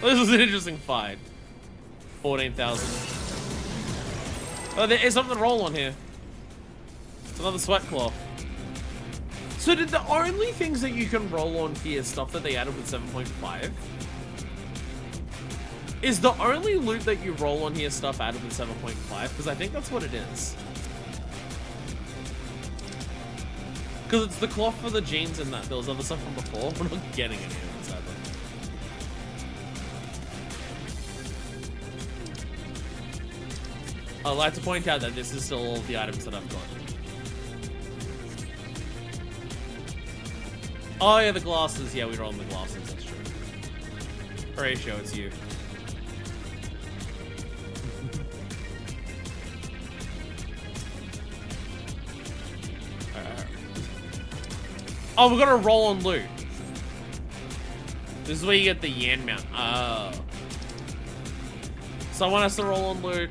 Well, this was an interesting fight. 14,000. Oh, there is something to roll on here. It's another sweat cloth. So did the only things that you can roll on here stuff that they added with 7.5? Is the only loot that you roll on here stuff added with 7.5? Because I think that's what it is. Because it's the cloth for the jeans and that. There was other stuff from before. We're not getting it here, sadly. I'd like to point out that this is still all the items that I've got. Oh yeah, the glasses. Yeah, we roll on the glasses. That's true. Horatio, it's you. Oh, we're gonna roll on loot. This is where you get the Yan mount. Oh. Someone has to roll on loot.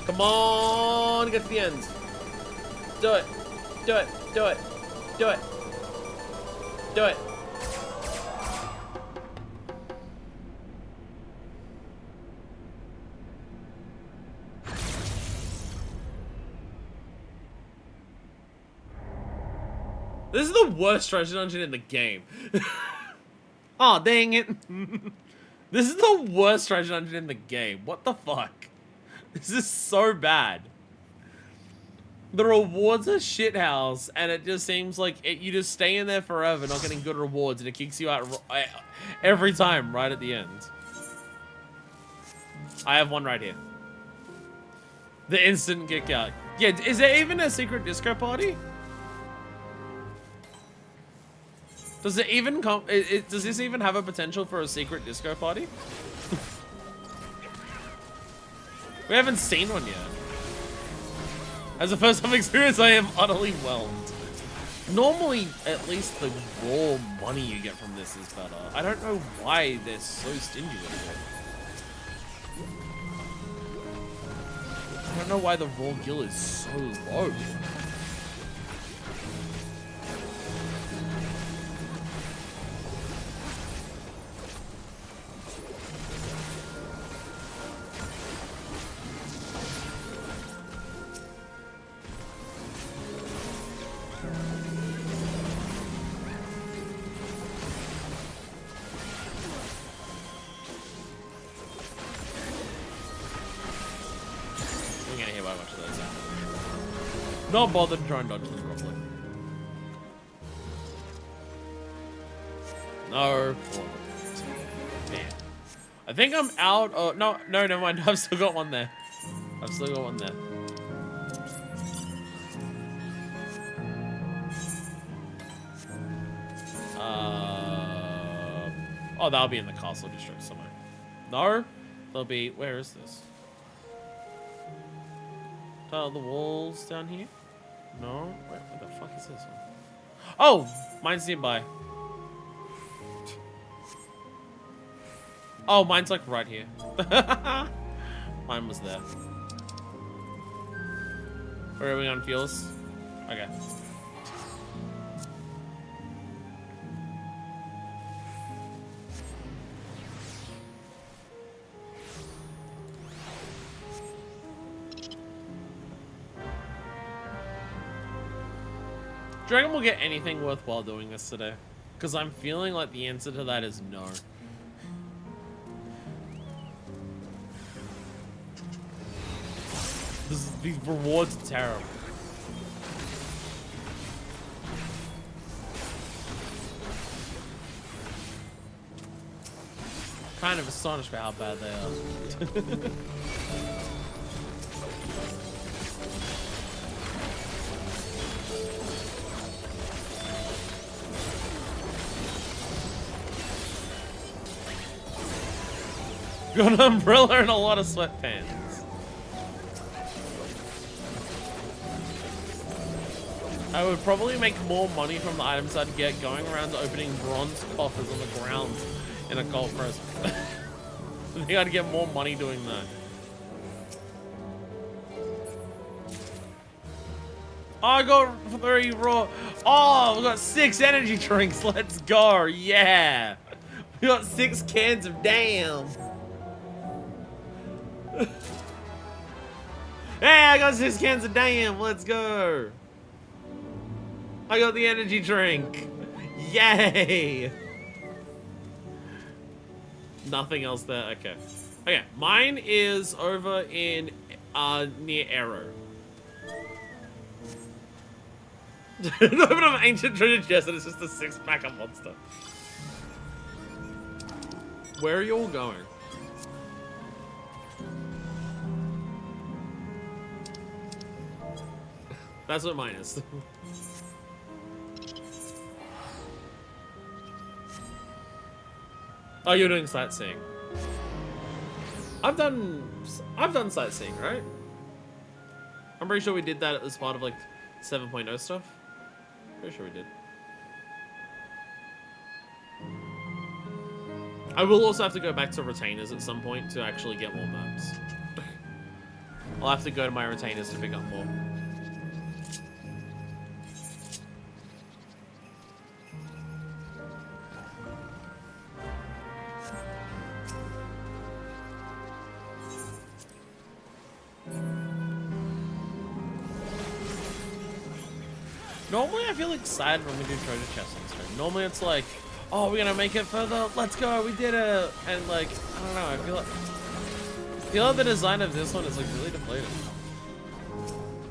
Come on, get to the end. Do it. Do it. Do it. Do it. Do it. This is the worst treasure dungeon in the game. Oh, dang it. This is the worst treasure dungeon in the game. What the fuck? This is so bad. The rewards are shithouse, and it just seems like you just stay in there forever, not getting good rewards, and it kicks you out every time right at the end. I have one right here. The instant kick out. Yeah, is there even a secret disco party? Does it even come? Does this even have a potential for a secret disco party? We haven't seen one yet. As a first-time experience, I am utterly whelmed. Normally, at least the raw money you get from this is better. I don't know why they're so stingy with it. I don't know why the raw gil is so low. Not bothered to try and dodge them properly. No. Damn. I think I'm out. Oh, no, never mind. I've still got one there. I've still got one there. Oh, that'll be in the castle district somewhere. No? There'll be... Where is this? The walls down here? No? Wait, what the fuck is this one? Oh! Mine's nearby. Oh, mine's like right here. Mine was there. Where are we on fuels? Okay. Do you reckon we'll get anything worthwhile doing this today? Because I'm feeling like the answer to that is no. These rewards are terrible. Kind of astonished by how bad they are. Got an umbrella and a lot of sweatpants. I would probably make more money from the items I'd get going around opening bronze coffers on the ground in a gold press. I think I'd get more money doing that. Oh, I got 3 raw. Oh, we got 6 energy drinks. Let's go. Yeah. We got 6 cans of damn. Hey, I got 6 cans of damn. Let's go. I got the energy drink. Yay. Nothing else there. Okay. Okay. Mine is over in near Arrow. Open up ancient treasure chest and it's just a 6-pack of monster. Where are you all going? That's what mine is. Oh, you're doing sightseeing. I've done sightseeing, right? I'm pretty sure we did that as part of like 7.0 stuff. Pretty sure we did. I will also have to go back to retainers at some point to actually get more maps. I'll have to go to my retainers to pick up more. Normally I feel excited when we do treasure chests on stream. Normally it's like, oh, we're gonna make it further, let's go, we did it. And like, I don't know, I feel like the design of this one is like really deflated.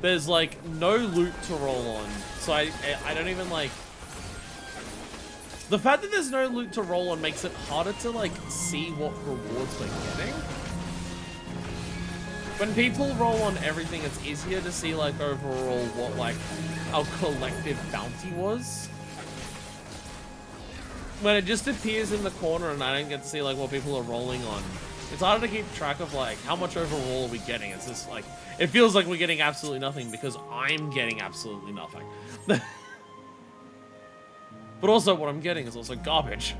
There's like no loot to roll on. So I don't even like, the fact that there's no loot to roll on makes it harder to like see what rewards we're getting. When people roll on everything, it's easier to see like overall what like our collective bounty was. When it just appears in the corner and I don't get to see like what people are rolling on, it's harder to keep track of like how much overall are we getting. It's just like, it feels like we're getting absolutely nothing because I'm getting absolutely nothing. But also what I'm getting is also garbage.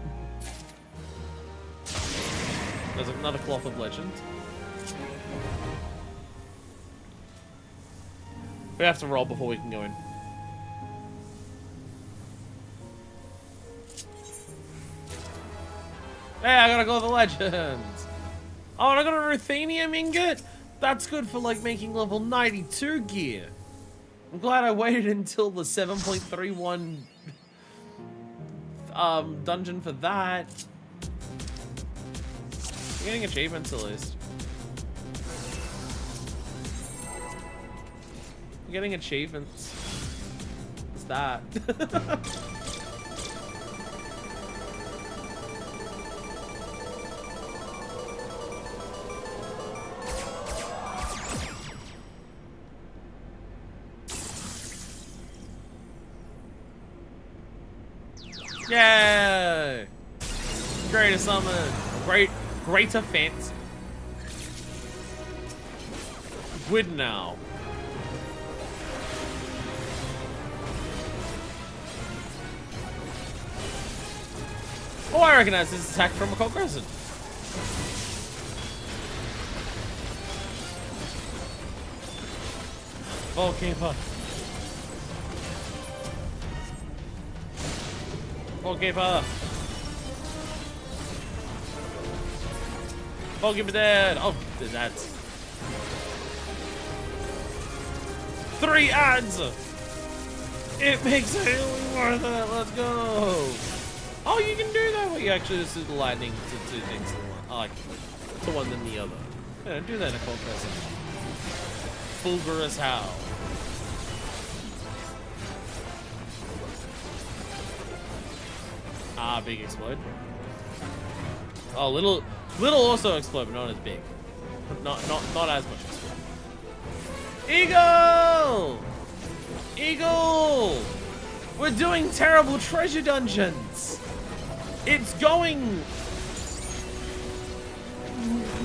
There's another Cloth of Legend. We have to roll before we can go in. Hey, I got a Cloth of Legend! Oh, and I got a Ruthenium ingot? That's good for, like, making level 92 gear. I'm glad I waited until the 7.31 dungeon for that. I'm getting achievements at least. I'm getting achievements. What's that? Yay! Greater summon. Greater fence. Good now. Oh, I recognize this attack from a cold crescent. Volkeeper. Volkeeper. Volkeeper dead. Oh, that's 3 ads. It makes it worth it. Let's go. Oh, you can do that. Well, you actually just do the lightning to 2 things to one. I like to one than the other. Yeah, do that in a cold person. Fulgurous Howl. Ah, big explode. Oh, little also explode, but not as big. Not as much explode. Eagle! Eagle! We're doing terrible treasure dungeons. It's going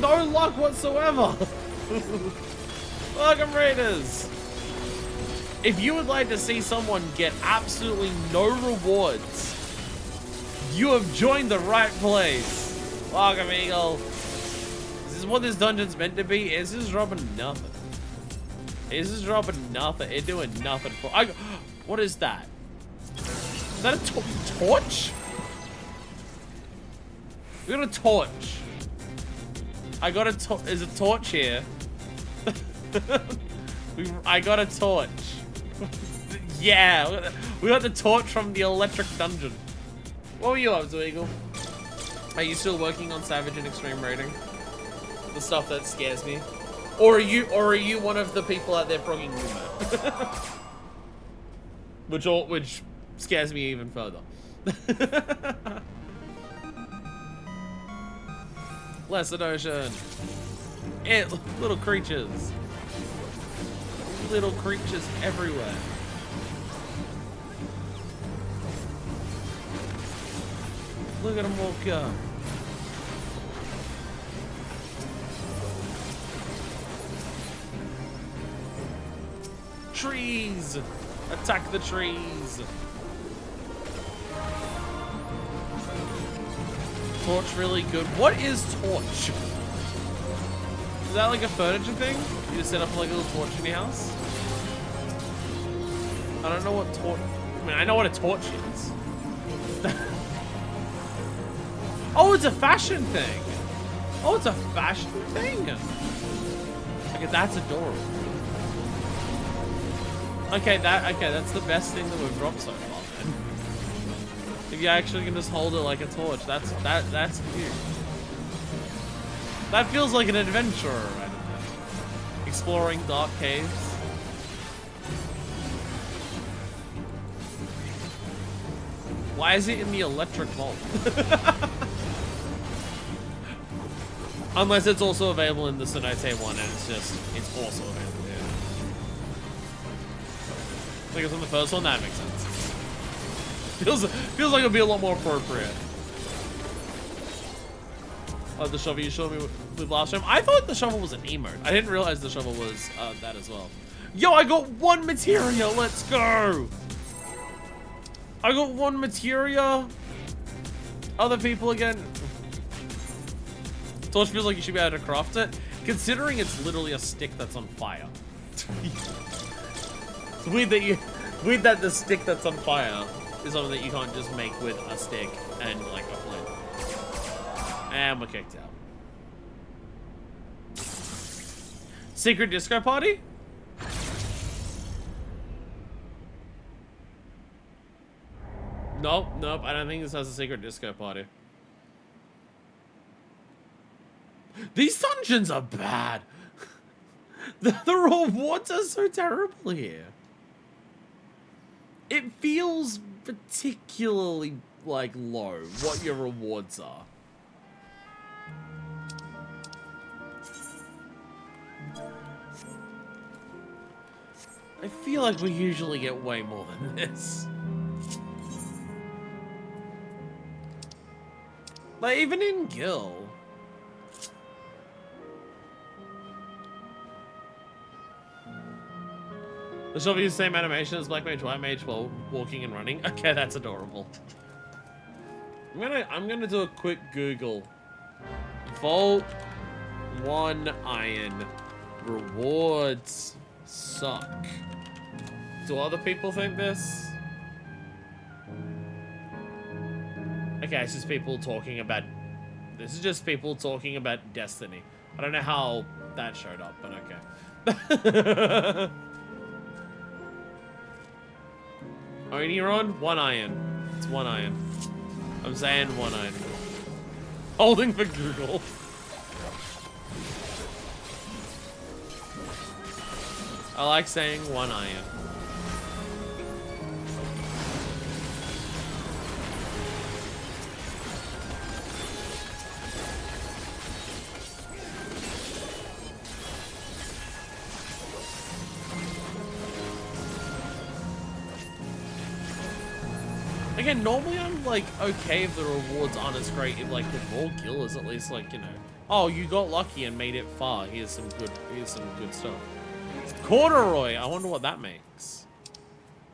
no luck whatsoever. Welcome, Raiders. If you would like to see someone get absolutely no rewards, you have joined the right place. Welcome, Eagle. This is what this dungeon's meant to be. It's just dropping nothing. It's just dropping nothing. It's doing nothing for. What is that? Is that a torch? We got a torch. I got a there's a torch here. I got a torch. Yeah, we got the torch from the electric dungeon. What were you up to, Eagle? Are you still working on Savage and Extreme Rating? The stuff that scares me? Or are you one of the people out there progging Yuma? Which scares me even further. Lesser Ocean. Little creatures. Little creatures everywhere. Look at them walk up. Trees! Attack the trees! Torch really good. What is torch? Is that like a furniture thing? You just set up like a little torch in your house? I don't know what torch... I mean, I know what a torch is. Oh, it's a fashion thing. Oh, it's a fashion thing. Okay, that's adorable. Okay, that's the best thing that we've dropped so far, man. If you actually can just hold it like a torch, that's cute. That feels like an adventurer, I don't know. Exploring dark caves. Why is it in the electric vault? Unless it's also available in the Cenote one, and it's also available there. I think it's on the first one. That makes sense. Feels like it'll be a lot more appropriate. The shovel you showed me with last time. I thought the shovel was an emote. I didn't realize the shovel was that as well. Yo, I got 1 material. Let's go. I got one materia. Other people again. Torch feels like you should be able to craft it, considering it's literally a stick that's on fire. It's weird that the stick that's on fire is something that you can't just make with a stick and like a flint. And we're kicked out. Secret disco party? Nope, I don't think this has a secret disco party. These dungeons are bad. The rewards are so terrible here. It feels particularly like low what your rewards are. I feel like we usually get way more than this. Like, even in Gil. The shop uses the same animation as Black Mage, White Mage while walking and running. Okay, that's adorable. I'm gonna do a quick Google. Vault 1 iron. Rewards suck. Do other people think this? Okay, it's just people talking about... This is just people talking about Destiny. I don't know how that showed up, but okay. Oneiron? 1 iron. It's 1 iron. I'm saying 1 iron. Holding for Google. I like saying 1 iron. Again, normally I'm like okay if the rewards aren't as great if like the raw kill is at least like, you know, oh, you got lucky and made it far. Here's some good stuff. Corduroy, I wonder what that makes.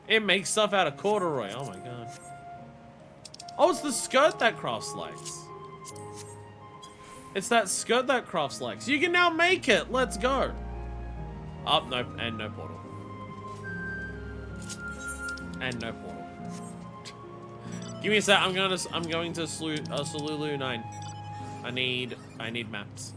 It makes stuff out of corduroy. Oh my god. Oh, it's the skirt that crafts legs. It's that skirt that crafts legs. You can now make it. Let's go. Oh, no, and no portal. And no portal. Give me a sec. I'm going to Solulu 9. I need maps.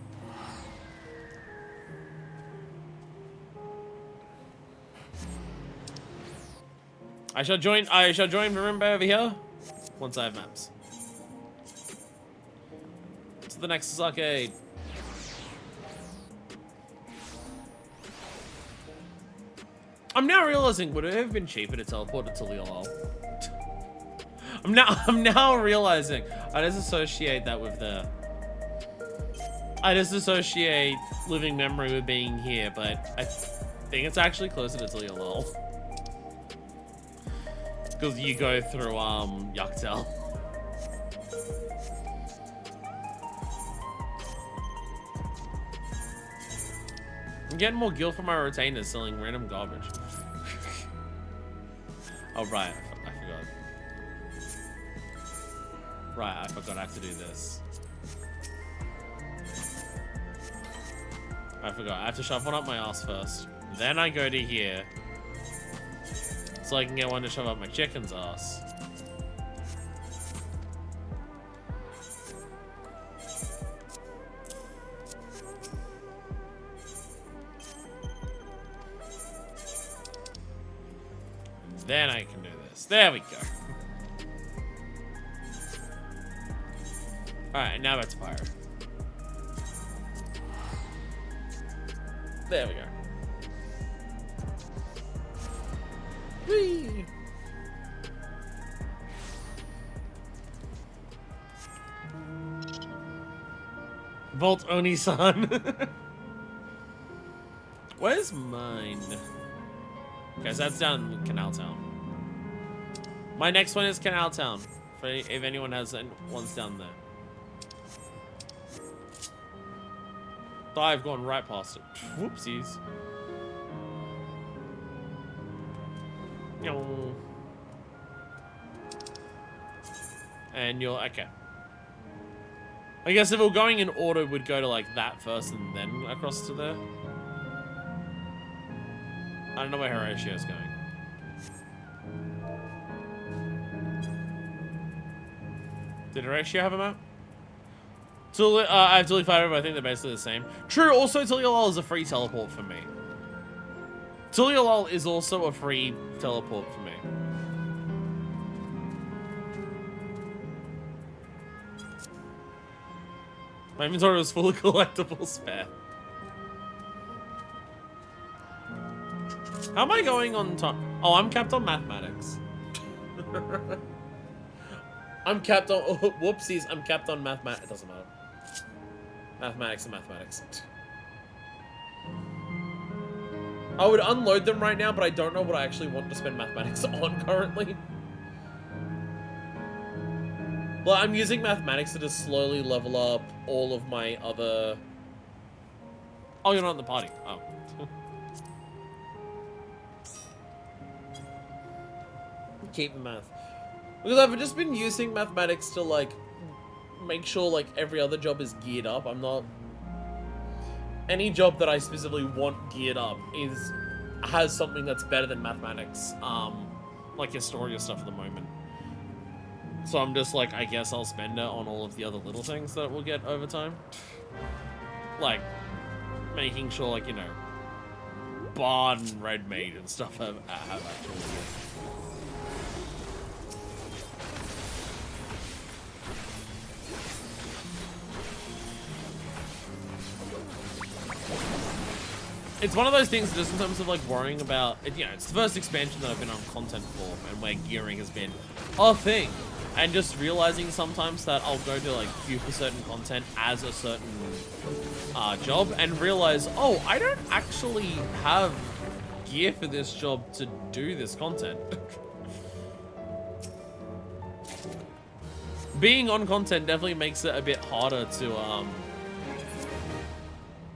I shall join Marimba over here once I have maps. To the next arcade. I'm now realizing, would it have been cheaper to teleport to Leolol? I'm now realizing. I just associate that with the... I just associate living memory with being here, but I think it's actually closer to Leolol. Because you go through Yucktail. I'm getting more gil for my retainers selling random garbage. Oh right, I forgot. Right, I forgot I have to do this. I forgot, I have to shove one up my ass first. Then I go to here. So I can get one to shove up my chicken's ass. Then I can do this. There we go. Alright, now that's fire. There we go. Whee! Vault Oni-san. Where's mine? Okay, so that's down in Canal Town. My next one is Canal Town. If anyone has ones down there. I've gone right past it. Whoopsies. And you're, okay. I guess if we're going in order, we'd go to like that first and then across to there. I don't know where Horatio's going. Did Horatio have a map? I have Tilly Fighter, but I think they're basically the same. True, also Tilly is a free teleport for me. Tilly is also a free teleport for me. My inventory was full of collectibles spare. How am I going on top? Oh, I'm capped on mathematics. I'm capped on, oh, whoopsies, I'm capped on mathematics. It doesn't matter. Mathematics and mathematics. I would unload them right now, but I don't know what I actually want to spend mathematics on currently. Well, I'm using mathematics to just slowly level up all of my other... Oh, you're not in the party. Oh. Keep math. Because I've just been using mathematics to, like, make sure, like, every other job is geared up. I'm not... Any job that I specifically want geared up has something that's better than mathematics. Like Historia stuff at the moment. So I'm just like, I guess I'll spend it on all of the other little things that we'll get over time. Like, making sure, like, you know, Bard and Red Maid and stuff have actual gear. It's one of those things just in terms of like worrying about, you know, it's the first expansion that I've been on content for and where gearing has been a thing. And just realizing sometimes that I'll go to like queue for certain content as a certain job and realize, oh, I don't actually have gear for this job to do this content. Being on content definitely makes it a bit harder to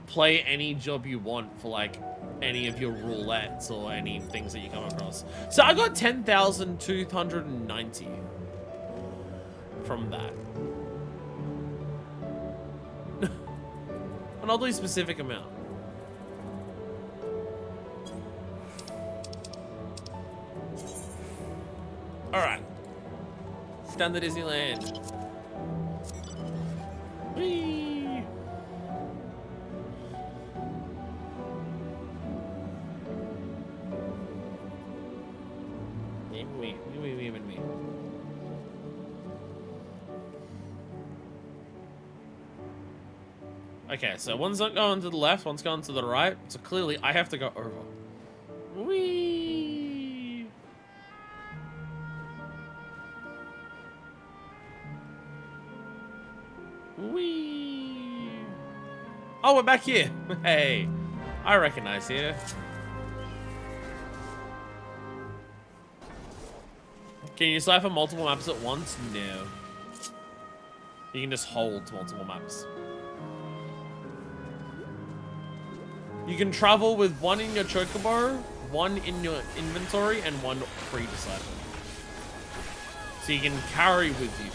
play any job you want for like any of your roulettes or any things that you come across. So I got 10,290 from that. An oddly specific amount. Alright. Down to Disneyland. Whee! Me. Okay, so one's not going to the left, one's going to the right. So clearly I have to go over. Whee! Whee! Oh, we're back here. Hey, I recognize here. Can you cipher multiple maps at once? No. You can just hold multiple maps. You can travel with one in your chocobo, one in your inventory, and one free to cipher. So you can carry with you.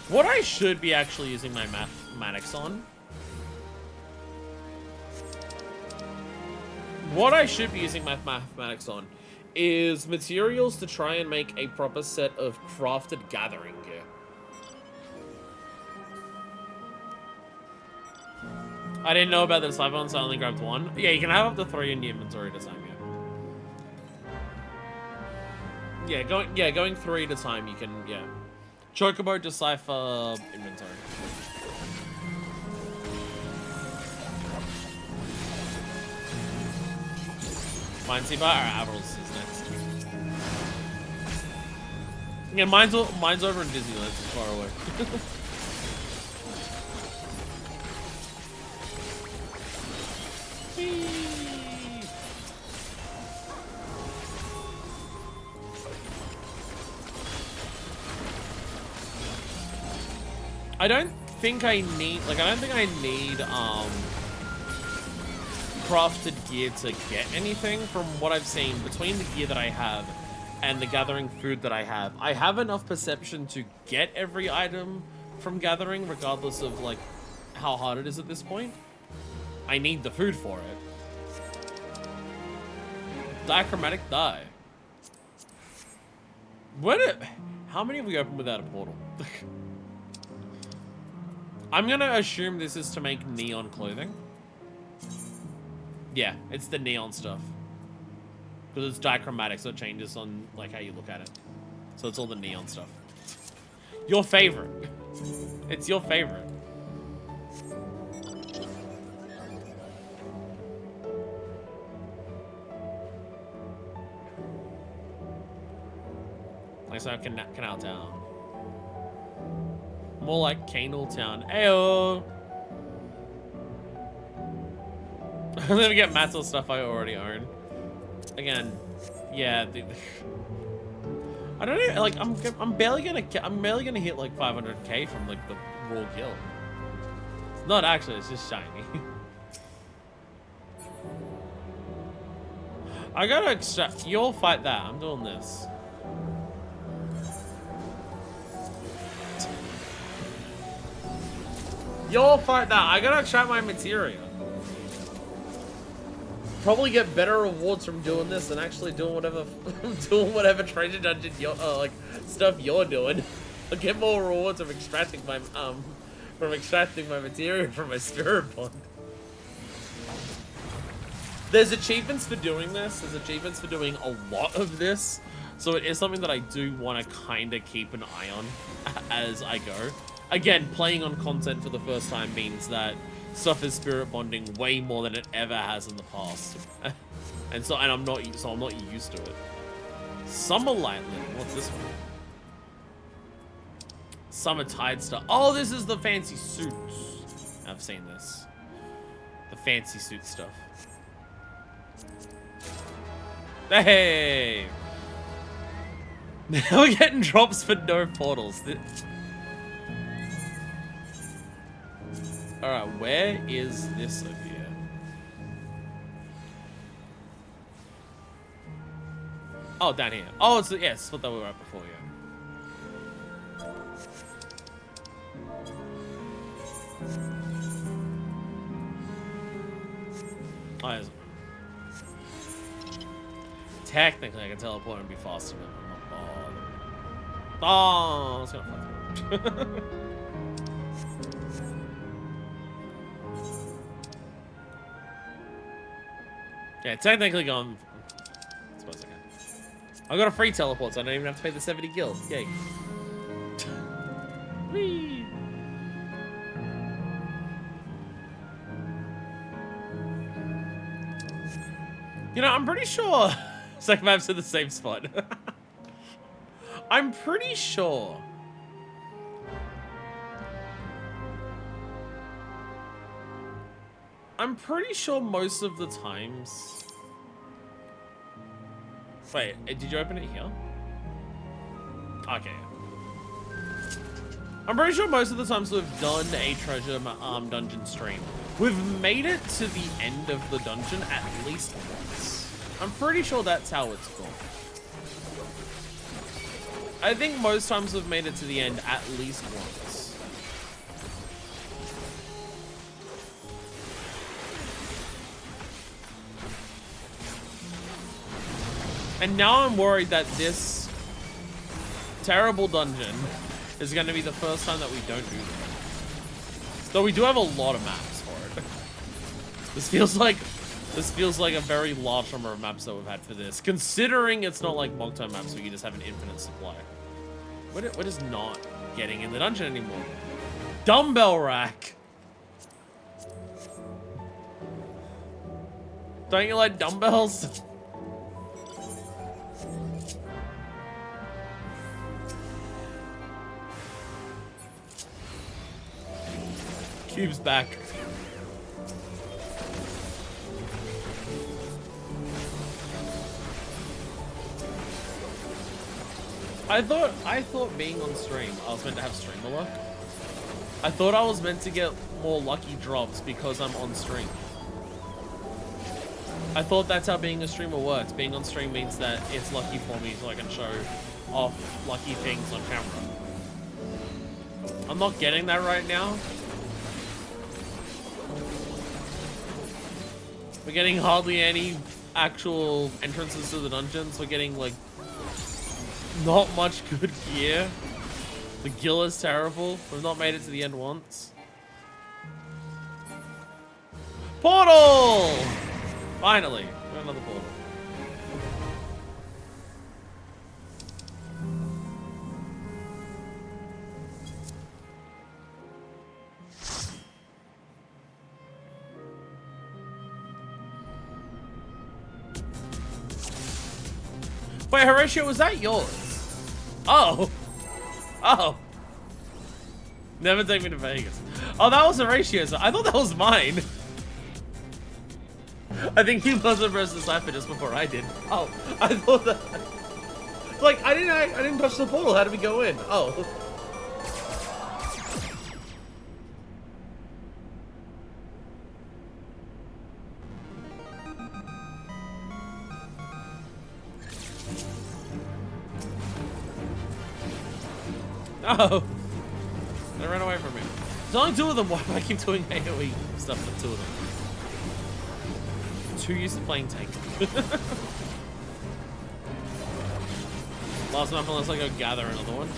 What I should be actually using my mathematics on. What I should be using my mathematics on is materials to try and make a proper set of crafted gathering gear. I didn't know about the cipher one, so I only grabbed one. Yeah, you can have up to 3 in your inventory at a time, yeah. Going 3 at a time, you can, yeah. Chocobo, decipher, inventory. Mine's Bar, or Avrils is next. Yeah, mine's over in Disneyland, it's far away. I don't think I need, like, I don't think I need, crafted gear to get anything from what I've seen between the gear that I have and the gathering food that I have enough perception to get every item from gathering, regardless of, like, how hard it is at this point. I need the food for it. Diachromatic dye. How many have we opened without a portal? I'm gonna assume this is to make neon clothing. Yeah, it's the neon stuff. Because it's dichromatic, so it changes on like how you look at it. So it's all the neon stuff. Your favorite. It's your favorite. Like so Canal Town. More like Canal Town. Ayo! I'm gonna get Matzel stuff I already own. Again, yeah. I don't know. Like, I'm barely gonna hit like 500k from like the raw guild. It's not actually. It's just shiny. I gotta extract. You'll fight that. I'm doing this. You'll fight that. I gotta extract my material. Probably get better rewards from doing this than actually doing whatever treasure dungeon like stuff you're doing. I'll get more rewards from extracting my material from my spirit bond. There's achievements for doing this. There's achievements for doing a lot of this. So it is something that I do want to kind of keep an eye on as I go. Again, playing on content for the first time means that stuff is spirit bonding way more than it ever has in the past. and I'm not used to it. Summer Lightning, what's this one? Summer Tide stuff. Oh, this is the fancy suits. I've seen this. The fancy suit stuff. Hey! Now we're getting drops for no portals. Alright, where is this over here? Oh, down here. Oh, it's yeah, it's what we were at before, yeah. Oh, yes. Technically, I can teleport and be faster, but I'm not bothered. Oh, it's gonna fly through. Yeah, technically gone. I suppose I can. I got a free teleport, so I don't even have to pay the 70 gil. Yay. Whee! You know, I'm pretty sure second map's in the same spot. I'm pretty sure. I'm pretty sure most of the times... Wait, did you open it here? Okay. I'm pretty sure most of the times we've done a treasure dungeon stream, we've made it to the end of the dungeon at least once. I'm pretty sure that's how it's gone. I think most times we've made it to the end at least once. And now I'm worried that this terrible dungeon is going to be the first time that we don't do that. Though we do have a lot of maps for it. This feels like a very large number of maps that we've had for this, considering it's not like Mokto maps where you just have an infinite supply. We're just not getting in the dungeon anymore. Dumbbell rack. Don't you like dumbbells? Cube's back. I thought being on stream, I was meant to have stream alert. I thought I was meant to get more lucky drops because I'm on stream. I thought that's how being a streamer works. Being on stream means that it's lucky for me so I can show off lucky things on camera. I'm not getting that right now. We're getting hardly any actual entrances to the dungeons. We're getting like not much good gear. The gill is terrible. We've not made it to the end once. Portal! Finally, we got another portal. Wait, Horatio, was that yours? Oh. Oh. Never take me to Vegas. Oh, that was Horatio's. I thought that was mine. I think he was the first decipher just before I did. Oh, I thought that. Like, I didn't touch the portal. How did we go in? Oh. Oh. They ran away from me. There's only two of them. Why do I keep doing AoE stuff with two of them? Too used to playing tank. Last month, unless I go gather another one.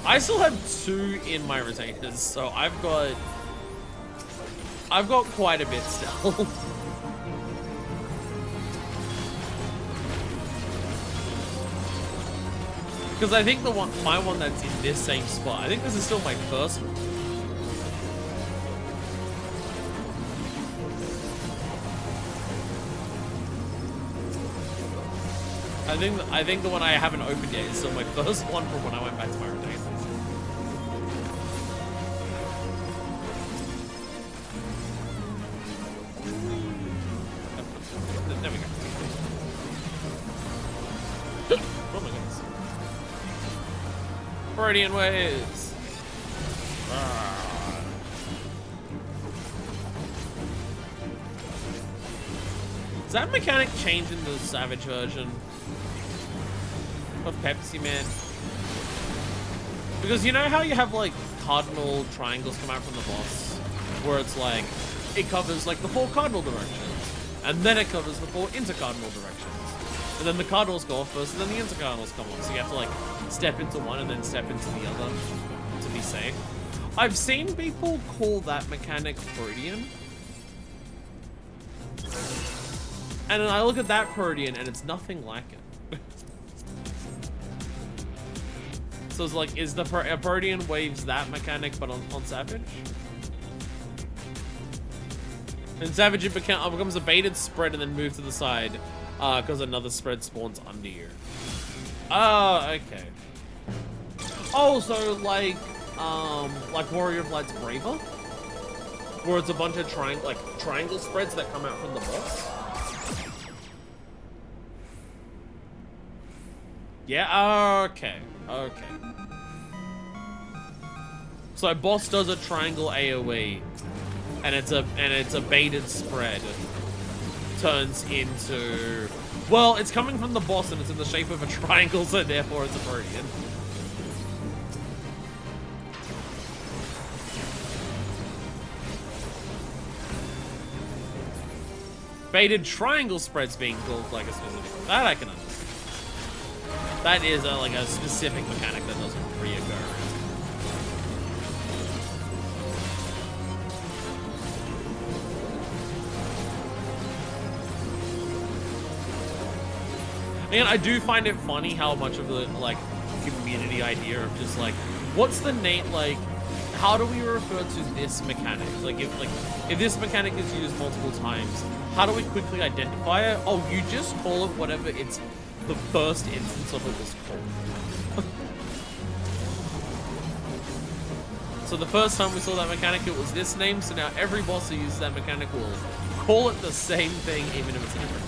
I still have 2 in my retainers, so I've got quite a bit still. Because I think my one that's in this same spot, I think this is still my first one. I think the one I haven't opened yet is still my first one from when I went back to my retainers. There we go. Oh my goodness. Freudian waves. Does that mechanic change in the Savage version of Pepsi Man? Because you know how you have like cardinal triangles come out from the boss, where it's like it covers like the 4 cardinal directions, and then it covers the 4 intercardinal directions, and then the cardinals go off first, and then the intercardinals come on. So you have to like step into one and then step into the other to be safe. I've seen people call that mechanic Freudian. And then I look at that Freudian and it's nothing like it. So it's like, is the Freudian waves that mechanic but on Savage? In Savage it becomes a baited spread and then move to the side because another spread spawns under you. Oh, okay. Oh, so like Warrior of Light's Braver? Where it's a bunch of triangle spreads that come out from the boss? Yeah, okay. Okay. So boss does a triangle AoE, and it's a baited spread. Turns into, well, it's coming from the boss and it's in the shape of a triangle, so therefore it's a Freudian. Baited triangle spreads being called like a specific, that I can understand. That is like a specific mechanic that doesn't reoccur. And I do find it funny how much of the like community idea of just like, what's the name, like, how do we refer to this mechanic? Like if this mechanic is used multiple times, how do we quickly identify it? Oh, you just call it whatever it's the first instance of it was called. So the first time we saw that mechanic, it was this name, so now every boss who uses that mechanic will call it the same thing, even if it's different.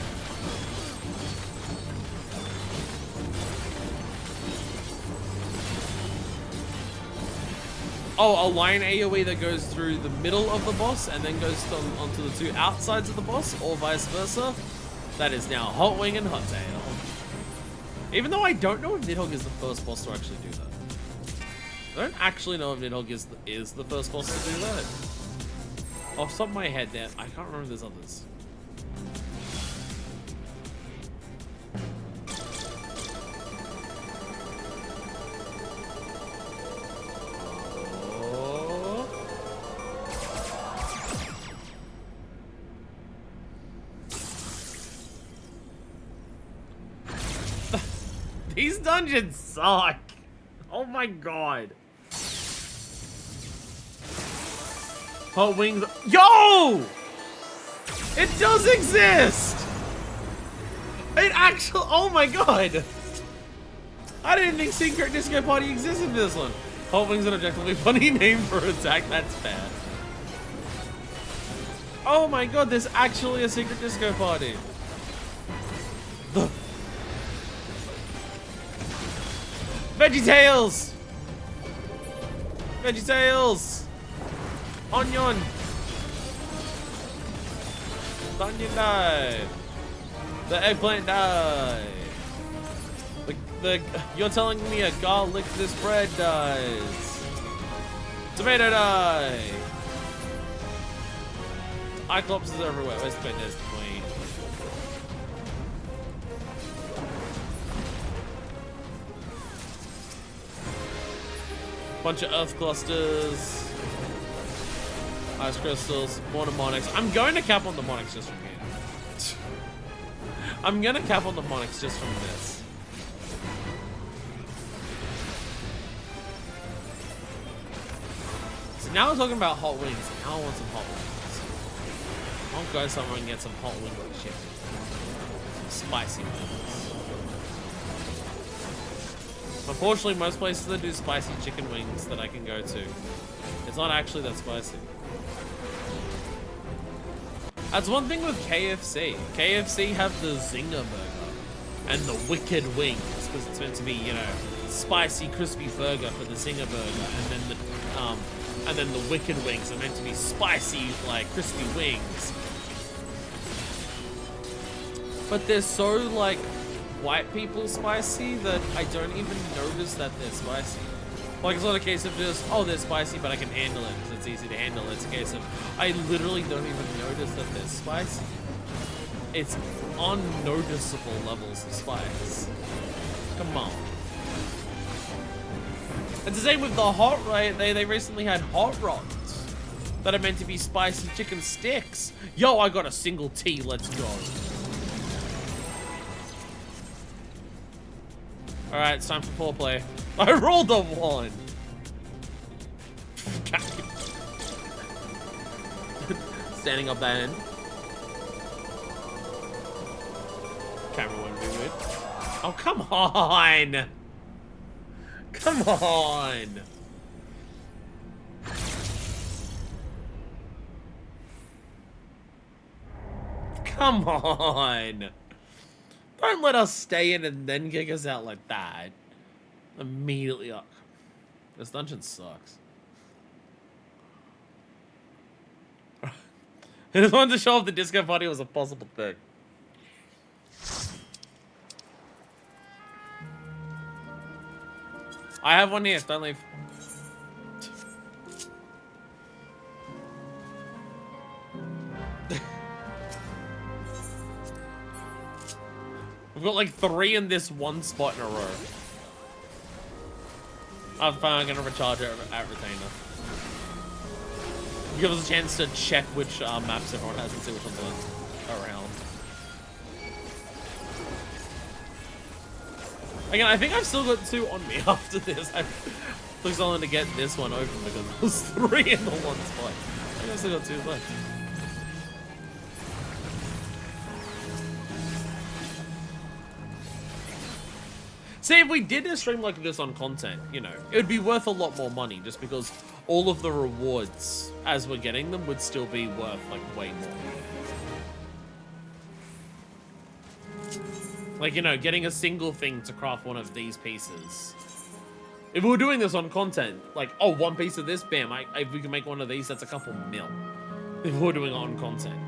Oh, a line AoE that goes through the middle of the boss and then goes onto the two outsides of the boss, or vice versa. That is now Hot Wing and Hot Tail. Even though I don't know if Nidhogg is the first boss to actually do that. I don't actually know if Nidhogg is the first boss to do that. Off the top of my head there, I can't remember if there's others. These dungeons suck. Oh my god. Hot Wings. Yo! It does exist! It actually. Oh my god. I didn't think Secret Disco Party existed in this one. Hot Wings an objectively funny name for an attack. That's bad. Oh my god, there's actually a Secret Disco Party. The VeggieTales! VeggieTales! Onion! The onion died! The eggplant died! You're telling me a garlic this bread dies! Tomato die! Cyclops is everywhere. Where's the queen? There's the queen. Bunch of earth clusters, ice crystals, more mnemonics. I'm going to cap on the mnemonics just from here. I'm gonna cap on the mnemonics just from this. So now we're talking about hot wings. Now I want some hot wings. I'll go somewhere and get some hot wing chicken. Some spicy wings. Unfortunately, most places that do spicy chicken wings that I can go to, it's not actually that spicy. That's one thing with KFC. KFC have the Zinger Burger and the Wicked Wings, because it's meant to be, you know, spicy, crispy burger for the Zinger Burger, and then the Wicked Wings are meant to be spicy, like crispy wings. But they're so like white people spicy that I don't even notice that they're spicy. Like, it's not a case of just, oh, they're spicy, but I can handle it because it's easy to handle. It's a case of, I literally don't even notice that they're spicy. It's unnoticeable levels of spice. Come on. It's the same with the hot, right? They recently had hot rods that are meant to be spicy chicken sticks. Yo, I got a single T, let's go. Alright, it's time for foreplay. I rolled a 1. Standing up that end. Camera won't be weird. Oh, come on! Come on! Come on! Don't let us stay in and then kick us out like that. Immediately up. This dungeon sucks. I just wanted to show off the disco party was a possible thing. I have one here, don't leave. We've got like 3 in this one spot in a row. I'm finally gonna recharge it at Retainer. Give us a chance to check which maps everyone has and see which ones are around. Again, I think I've still got 2 on me after this. I took so long to get this one open because there was 3 in the one spot. I think I've still got 2 left. See, if we did a stream like this on content, you know, it would be worth a lot more money just because all of the rewards as we're getting them would still be worth like way more. Like, you know, getting a single thing to craft one of these pieces If we were doing this on content, like, oh, one piece of this, bam, if we can make one of these, that's a couple mil. If we were doing it on content.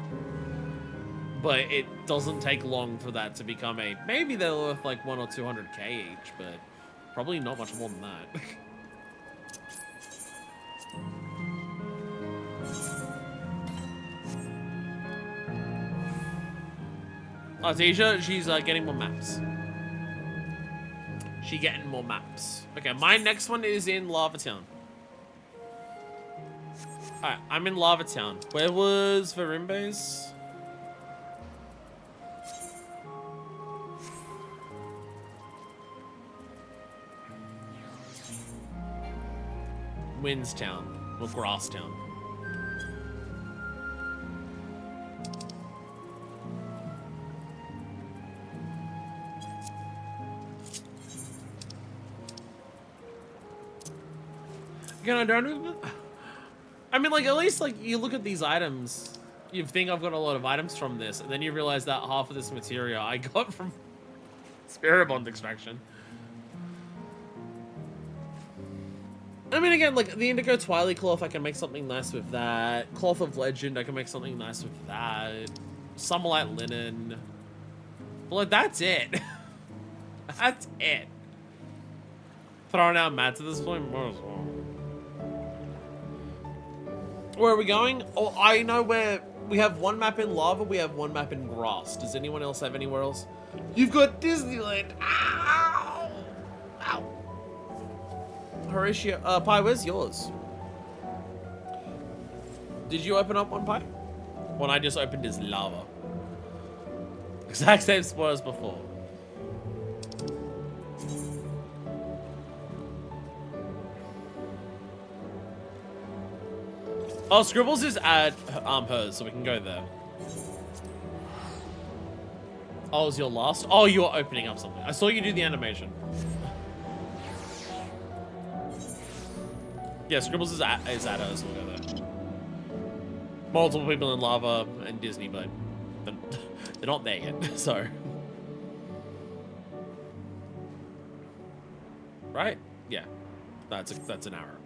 But it doesn't take long for that to become a, maybe they're worth like 100 or 200k each, but probably not much more than that. Artesia, she's getting more maps. She getting more maps. Okay, my next one is in Lava Town. Alright, I'm in Lava Town. Where was Verimbe's? Windstown. Or Grasstown. Again, I mean, like, at least, like, you look at these items, you think I've got a lot of items from this, and then you realize that half of this material I got from Spirit Bond extraction. I mean, again, like, the Indigo Twilight Cloth, I can make something nice with that. Cloth of Legend, I can make something nice with that. Summerlight Linen. But, like, that's it. That's it. Throwing out mats at this point, might as well. Where are we going? Oh, I know where. We have one map in lava, we have one map in grass. Does anyone else have anywhere else? You've got Disneyland. Ow! Ow. Horatio, Pi, where's yours? Did you open up one, Pi? One I just opened is lava. Exact same spot as before. Oh, Scribbles is at hers, so we can go there. Oh, was your last? Oh, you are opening up something. I saw you do the animation. Yeah, Scribbles is at hers, so we'll go there. Multiple people in lava and Disney, but they're not there yet, so. Right? Yeah. That's an arrow.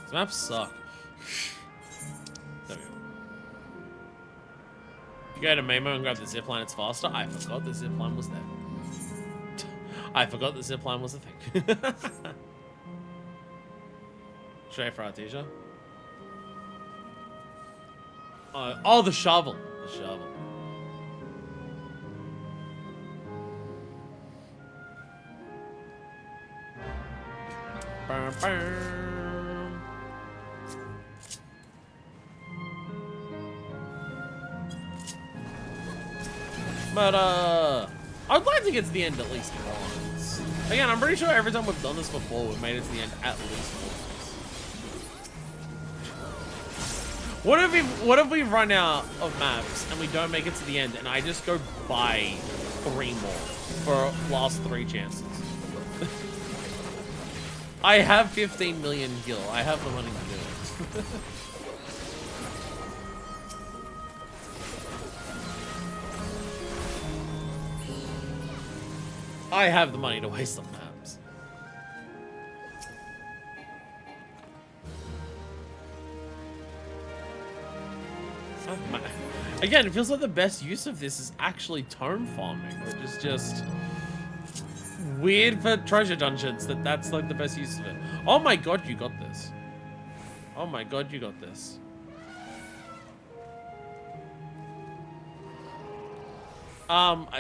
These maps suck. There we go. If you go to Memo and grab the zipline, it's faster. I forgot the zipline was there. I forgot the zipline was a thing. Straight for Artesia. Oh, the shovel. The shovel. Bam, bam. But, I'd like to get to the end at least once. Again, I'm pretty sure every time we've done this before, we've made it to the end at least once. What if we run out of maps and we don't make it to the end and I just go buy 3 more for last 3 chances? I have 15 million gil. I have the money to do it. I have the money to waste on maps. Again, it feels like the best use of this is actually tome farming, which is just weird for treasure dungeons that's like the best use of it. Oh my god, you got this. Oh my god, you got this.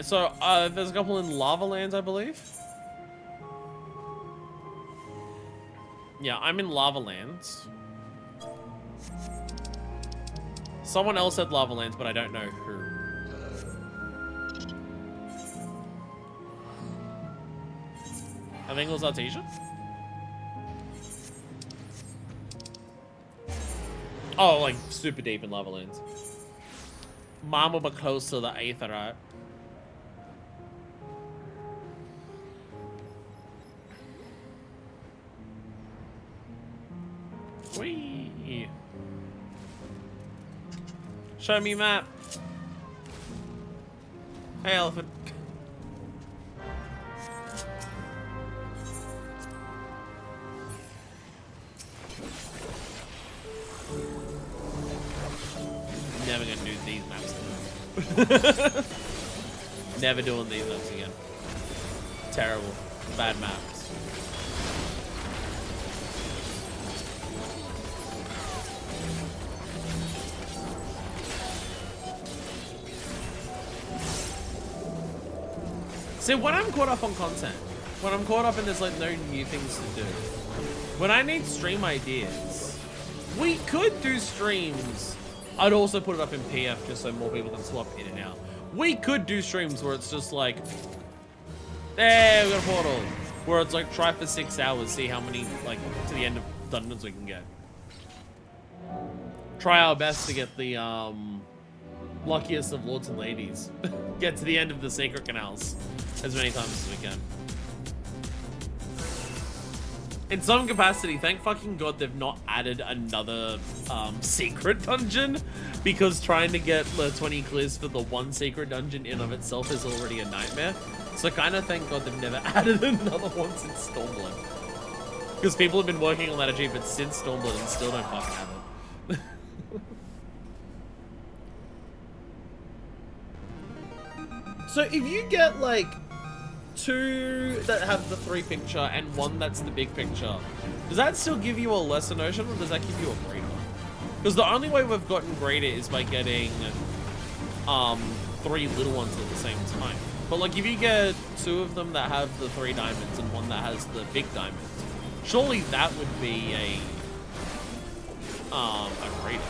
So, there's a couple in Lava Lands, I believe. Yeah, I'm in Lava Lands. Someone else said Lava Lands, but I don't know who. I think it was Artesia. Oh, like, super deep in Lava Lands. Mine will be close to the Aetherite. Whee! Show me map. Hey, elephant. Never gonna do these maps again. Never doing these maps again. Terrible. Bad maps. See, when I'm caught up on content, when I'm caught up and there's like no new things to do, when I need stream ideas, we could do streams. I'd also put it up in PF just so more people can swap in and out. We could do streams where it's just like, hey, we got a portal. Where it's like, try for 6 hours, see how many, like, to the end of dungeons we can get. Try our best to get the, luckiest of lords and ladies. Get to the end of the secret canals as many times as we can. In some capacity, thank fucking God they've not added another secret dungeon, because trying to get the 20 clears for the one secret dungeon in of itself is already a nightmare. So kind of thank God they've never added another one since Stormblood. Because people have been working on that achievement since Stormblood and still don't fucking have it. So if you get like 2 that have the 3 picture and 1 that's the big picture, does that still give you a lesser notion, or does that give you a greater? Because the only way we've gotten greater is by getting 3 little ones at the same time. But like if you get 2 of them that have the 3 diamonds and 1 that has the big diamonds, surely that would be a greater.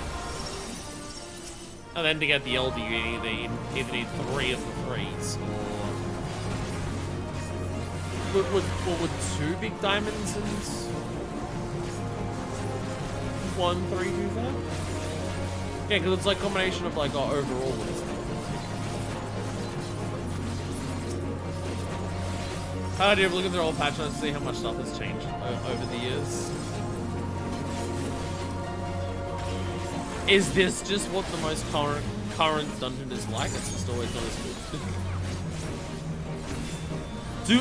And then to get the elder, you either need 3 of the 3s, or would 2 big diamonds and 1 3 do that? Yeah, because it's like a combination of like our overall list. How do you look at their old patch notes to see how much stuff has changed over the years? Is this just what the most current dungeon is like? It's just always not as good. Do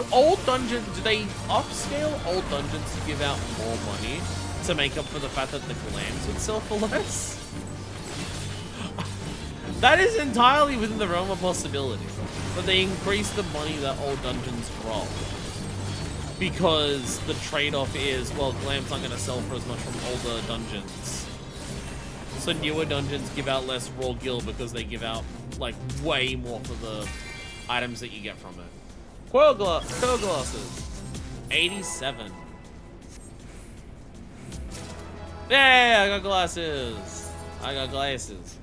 they upscale old dungeons to give out more money to make up for the fact that the glams would sell for less? That is entirely within the realm of possibility. But they increase the money that old dungeons roll. Because the trade-off is, well, glams aren't going to sell for as much from older dungeons. So newer dungeons give out less raw gil because they give out, like, way more for the items that you get from it. Coil glasses. 87. Yeah, I got glasses. I got glasses.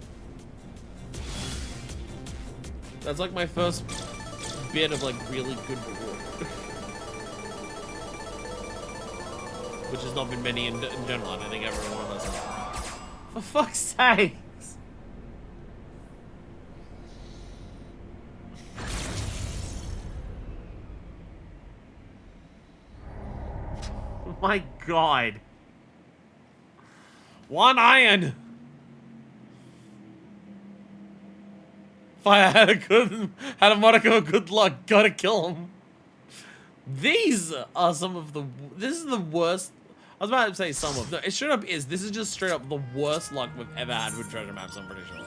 That's like my first bit of like really good reward. Which has not been many in general. I don't think every one of us has. For fuck's sake. My God. 1 iron. If I had a modicum of good luck, gotta kill him. These are some of the. This is the worst. I was about to say some of. No, it straight up is. This is just straight up the worst luck we've ever had with treasure maps. I'm pretty sure.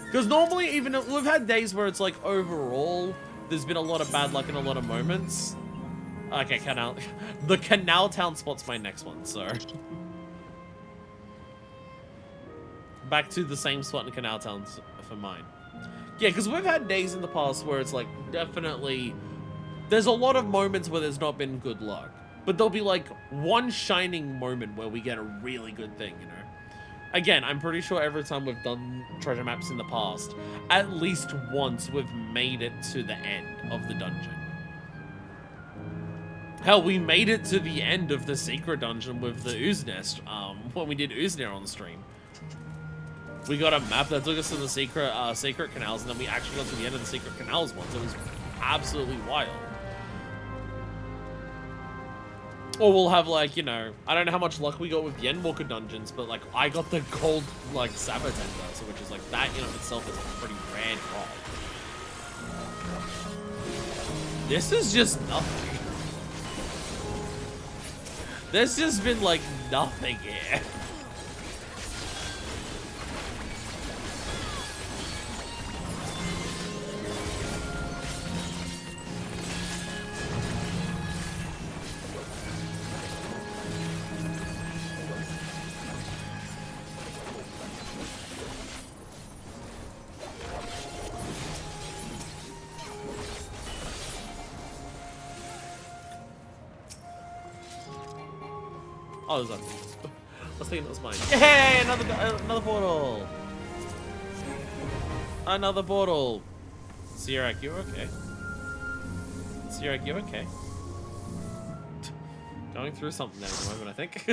Because normally, even if we've had days where it's like overall, there's been a lot of bad luck in a lot of moments. Okay, Canal. The Canal Town spot's my next one, so. Back to the same spot in Canal Town for mine. Yeah, because we've had days in the past where it's like, definitely, there's a lot of moments where there's not been good luck. But there'll be like one shining moment where we get a really good thing, you know? Again, I'm pretty sure every time we've done treasure maps in the past, at least once we've made it to the end of the dungeon. Hell, we made it to the end of the secret dungeon with the Ooze Nest, when we did Ooze Nest on stream. We got a map that took us to the secret canals, and then we actually got to the end of the secret canals once. It was absolutely wild. Or we'll have, like, you know, I don't know how much luck we got with the Endwalker dungeons, but, like, I got the gold, like, Sabotender, so which is, like, that in of itself is a pretty rare drop. This is just nothing. There's just been, like, nothing here. Oh, there's that. I was thinking it was mine. Hey, another portal. Another portal. Sierra, you're okay. Sierra, you're okay. Going through something there at the moment, I think.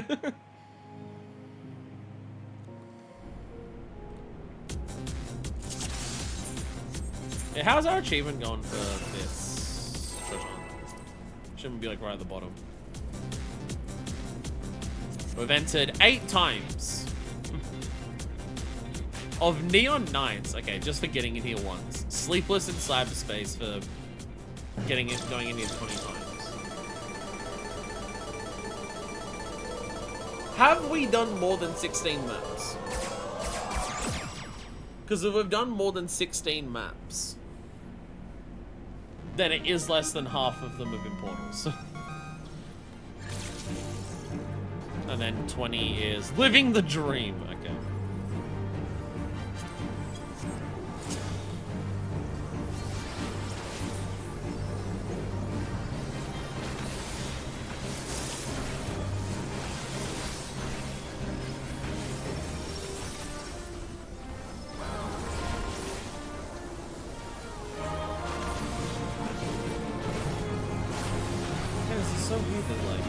Yeah, how's our achievement going for this? Shouldn't be like right at the bottom. We've entered 8 times. Of Neon Nights. Okay, just for getting in here once. Sleepless in Cyberspace for going in here 20 times. Have we done more than 16 maps? Because if we've done more than 16 maps, then it is less than half of them have been portals. And then 20 is living the dream. Okay. Yeah, this is so weird that, like,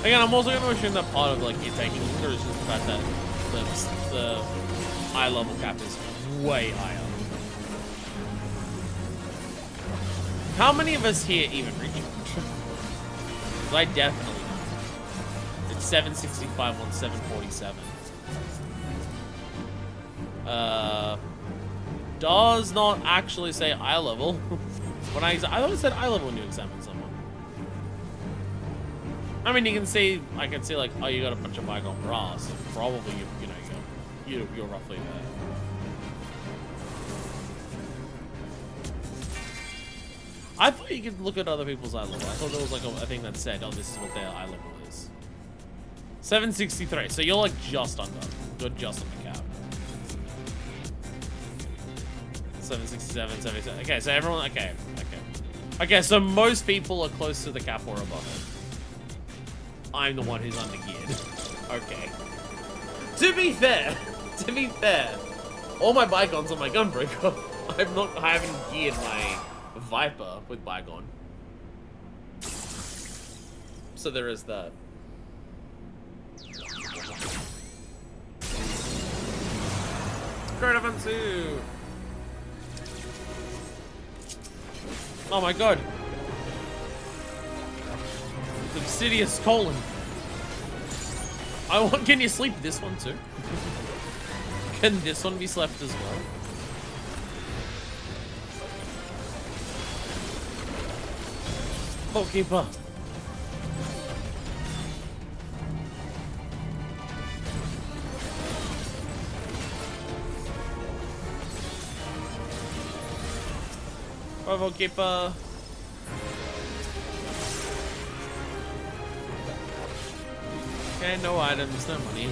again, I'm also going to assume that part of, like, you taking longer is just the fact that the eye level cap is way higher. How many of us here even reach it? I definitely don't. It's 765 on 747. Does not actually say eye level. When I thought it said eye level when you examine someone. I mean, you can see, I can see, like, oh, you got a bunch of bygone brass. So probably, you're roughly there. I thought you could look at other people's eye level. I thought there was, like, a thing that said, oh, this is what their eye level is. 763. So you're, like, just under. You're just on the cap. 767, 77. Okay, so everyone, okay. Okay, so most people are close to the cap or above it. I'm the one who's undergeared. Okay. To be fair, all my Bygons on my Gunbreaker. I haven't geared my Viper with Bygone. So there is that. Great event 2. Oh my god. Obsidious colon. Can you sleep this one too? Can this one be slept as well? Boatkeeper. Boatkeeper. Okay, no items, no money.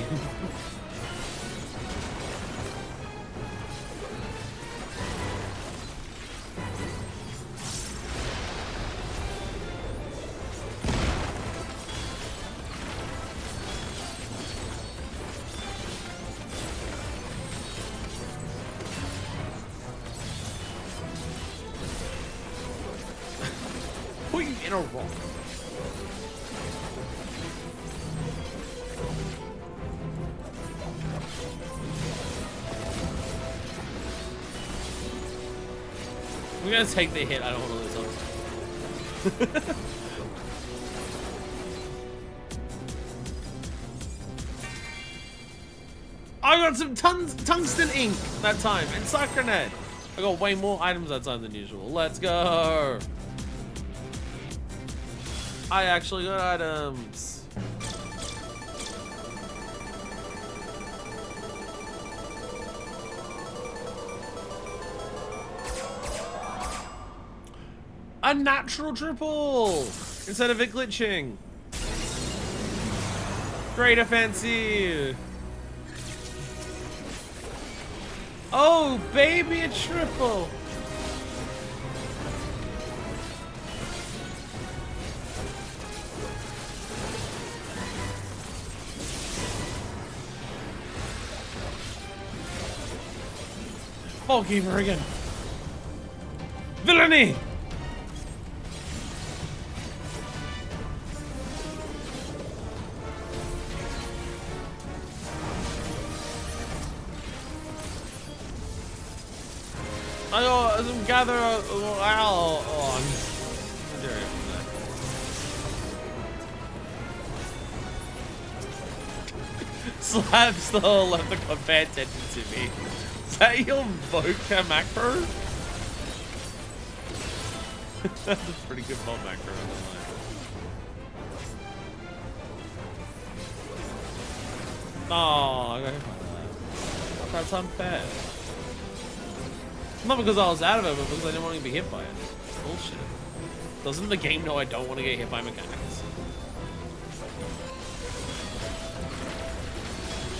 Put you in a rock. gonna take the hit. I don't want to lose on. I got some tungsten ink that time and Sacronet. I got way more items that time than usual. Let's go. I actually got items. A natural triple instead of it glitching. Greater fancy. Oh, baby, a triple. Ball keeper again. Villainy. I got some gather. Oh, I'm doing it. Slab still left the pay attention to me. Is that your Voca macro? That's a pretty good mod macro. Oh, I got hit by that. That's unfair. Not because I was out of it, but because I didn't want to be hit by it. Bullshit. Doesn't the game know I don't want to get hit by mechanics?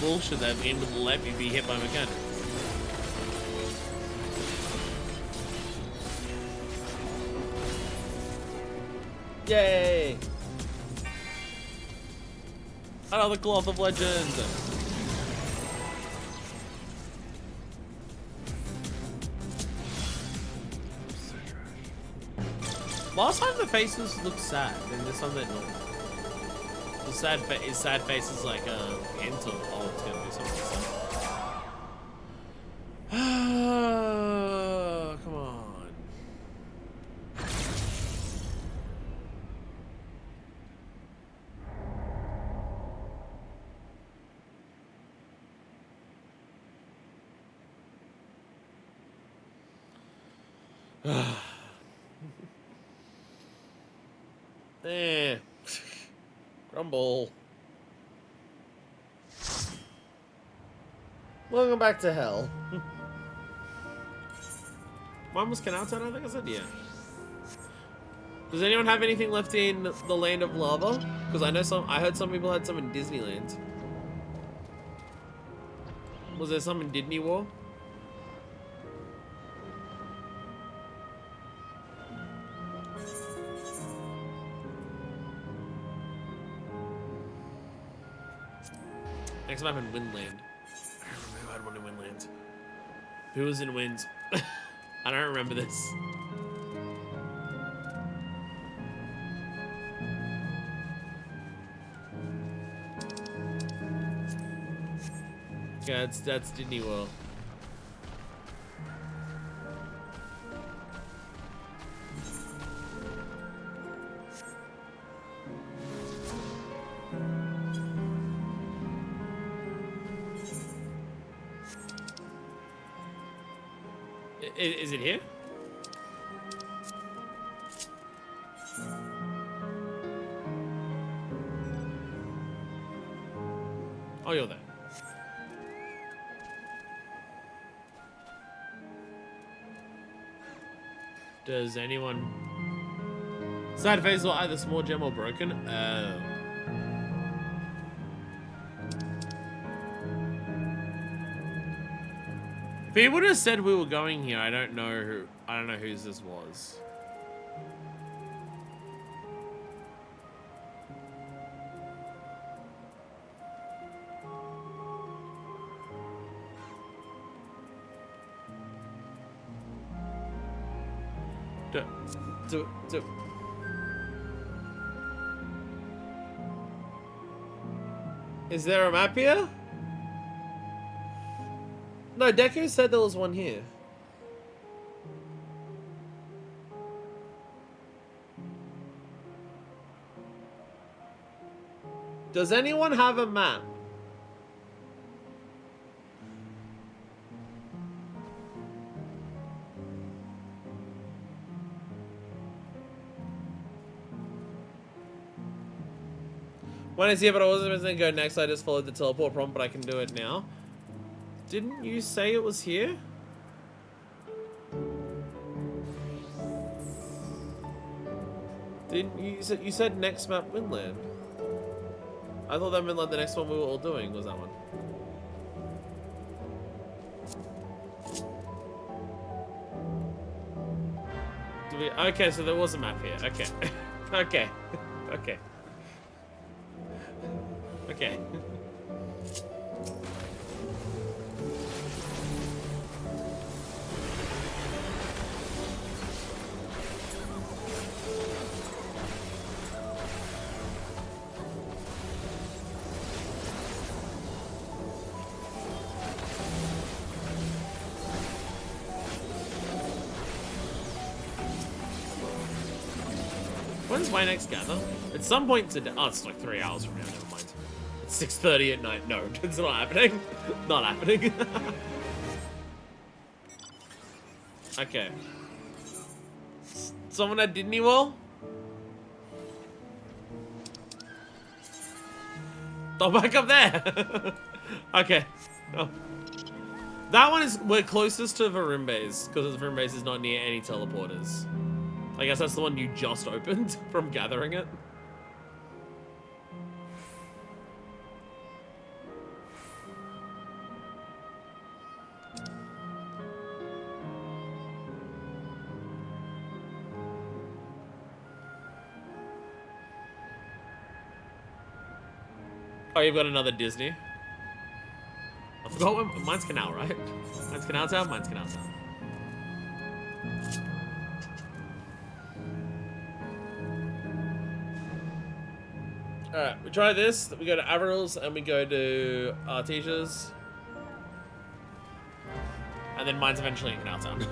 Bullshit that game would let me be hit by mechanics. Yay! Another Cloth of Legend! Last time the faces looked sad, and this time they're not. The sad face is like a hint of, oh, it's gonna do something sad. Come on. Eh. Grumble. Welcome back to hell. Mine was Kanata, I think I said, yeah. Does anyone have anything left in the Land of Lava? Because I heard some people had some in Disneyland. Was there some in Disney War? Next map in Windland. I don't remember who had one in Windland. Who was in Winds? I don't remember this. Yeah, that's Disney World. Is it here? Oh, you're there. Does anyone... Side face or either small gem or broken? Oh. If he would have said we were going here, I don't know whose this was. Is there a map here? No, Deku said there was one here. Does anyone have a map? When it's here, but I wasn't supposed to go next. I just followed the teleport prompt, but I can do it now. Didn't you say it was here? Didn't you said next map Winland? I thought that meant like the next one we were all doing was that one. Okay, so there was a map here. Okay. Okay. Okay. Okay. When's my next gather? At some point today. Oh, it's like 3 hours from now. Never mind. It's 6:30 at night. No, it's not happening. Not happening. Okay. Someone at Disney World? Oh, back up there. Okay. Oh. That one is we're closest to Varimbe's because Varimbe's is not near any teleporters. I guess that's the one you just opened from gathering it. Oh, you've got another Disney. I forgot what mine's Canal, right? Mine's Canal Town, mine's Canal Town. Alright, we try this, we go to Averil's and we go to Artesia's. And then mine's eventually in Canal Town.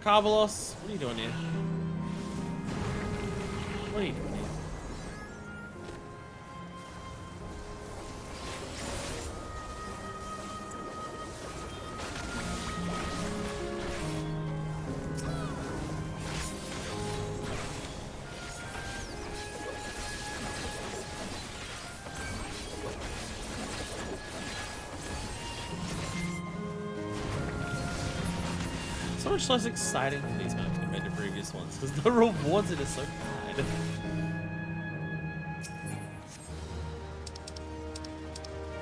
Carvelos, what are you doing here? What are you doing here? So much less exciting for these maps compared to previous ones because the rewards are just so bad.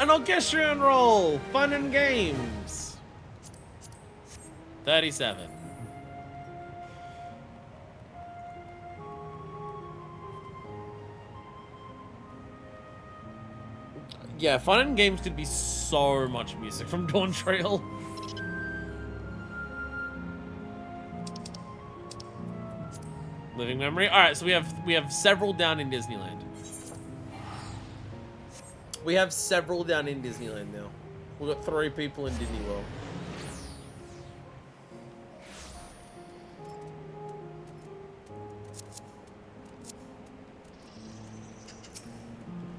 An orchestrion roll! Fun and games! 37. Yeah, fun and games could be so much music from Dawntrail. Living memory. All right, so we have several down in Disneyland. We have several down in Disneyland now. We've got 3 people in Disney World.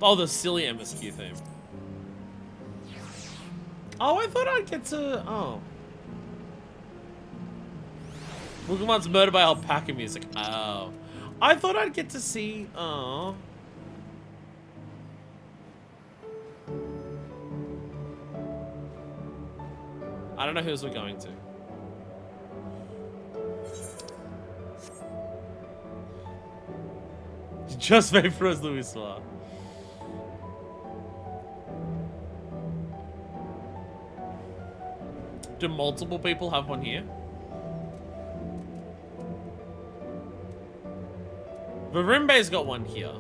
Oh, the silly MSQ theme. Oh, I thought I'd get to. Oh. Pokemon's murdered by alpaca music. Oh. I thought I'd get to see. Oh. I don't know who's we're going to. Just Vaporous Louis Soir. Do multiple people have one here? Varimbe's got one here.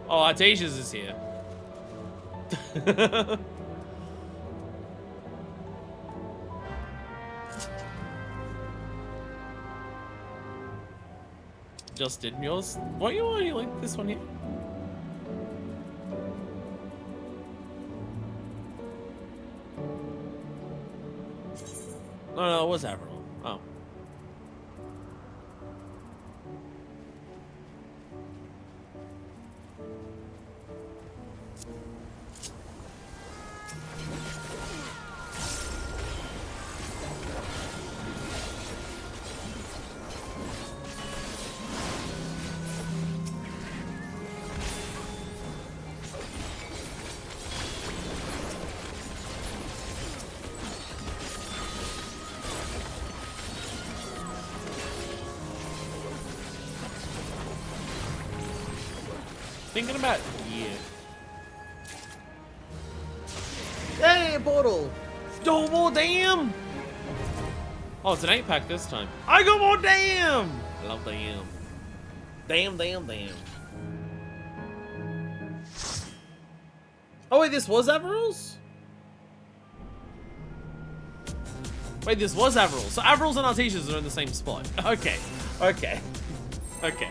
Oh, Artesia's is here. Just did yours? What you want? You like this one here? No, it was Avril. Oh. Thinking about gear. Hey, portal! Still more damn! Oh, it's an 8-pack this time. I got more damn! I love damn. Damn, damn, damn. Oh wait, this was Averil's? Wait, this was Averil's. So Averil's and Artesia's are in the same spot. Okay. Okay. Okay.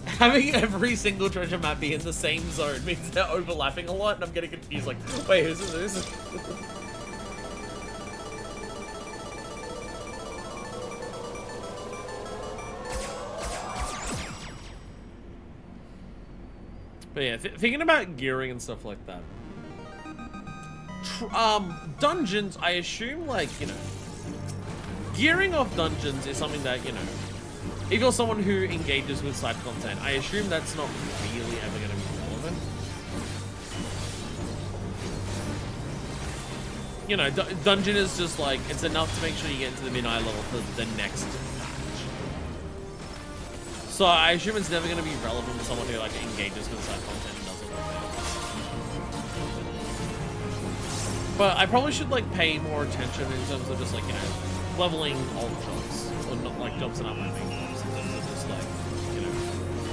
Having every single treasure map be in the same zone means they're overlapping a lot, and I'm getting confused. Like, wait, who's this? Who's this? But yeah, thinking about gearing and stuff like that. Dungeons, I assume, like, you know, gearing off dungeons is something that, you know, if you're someone who engages with side content, I assume that's not really ever going to be relevant. You know, dungeon is just like, it's enough to make sure you get into the mid-eye level for the next match. So I assume it's never going to be relevant for someone who like engages with side content and does it like that. But I probably should like pay more attention in terms of just like, you know, leveling old jobs. Or not like jobs that aren't my main jobs. In terms of just like, you know.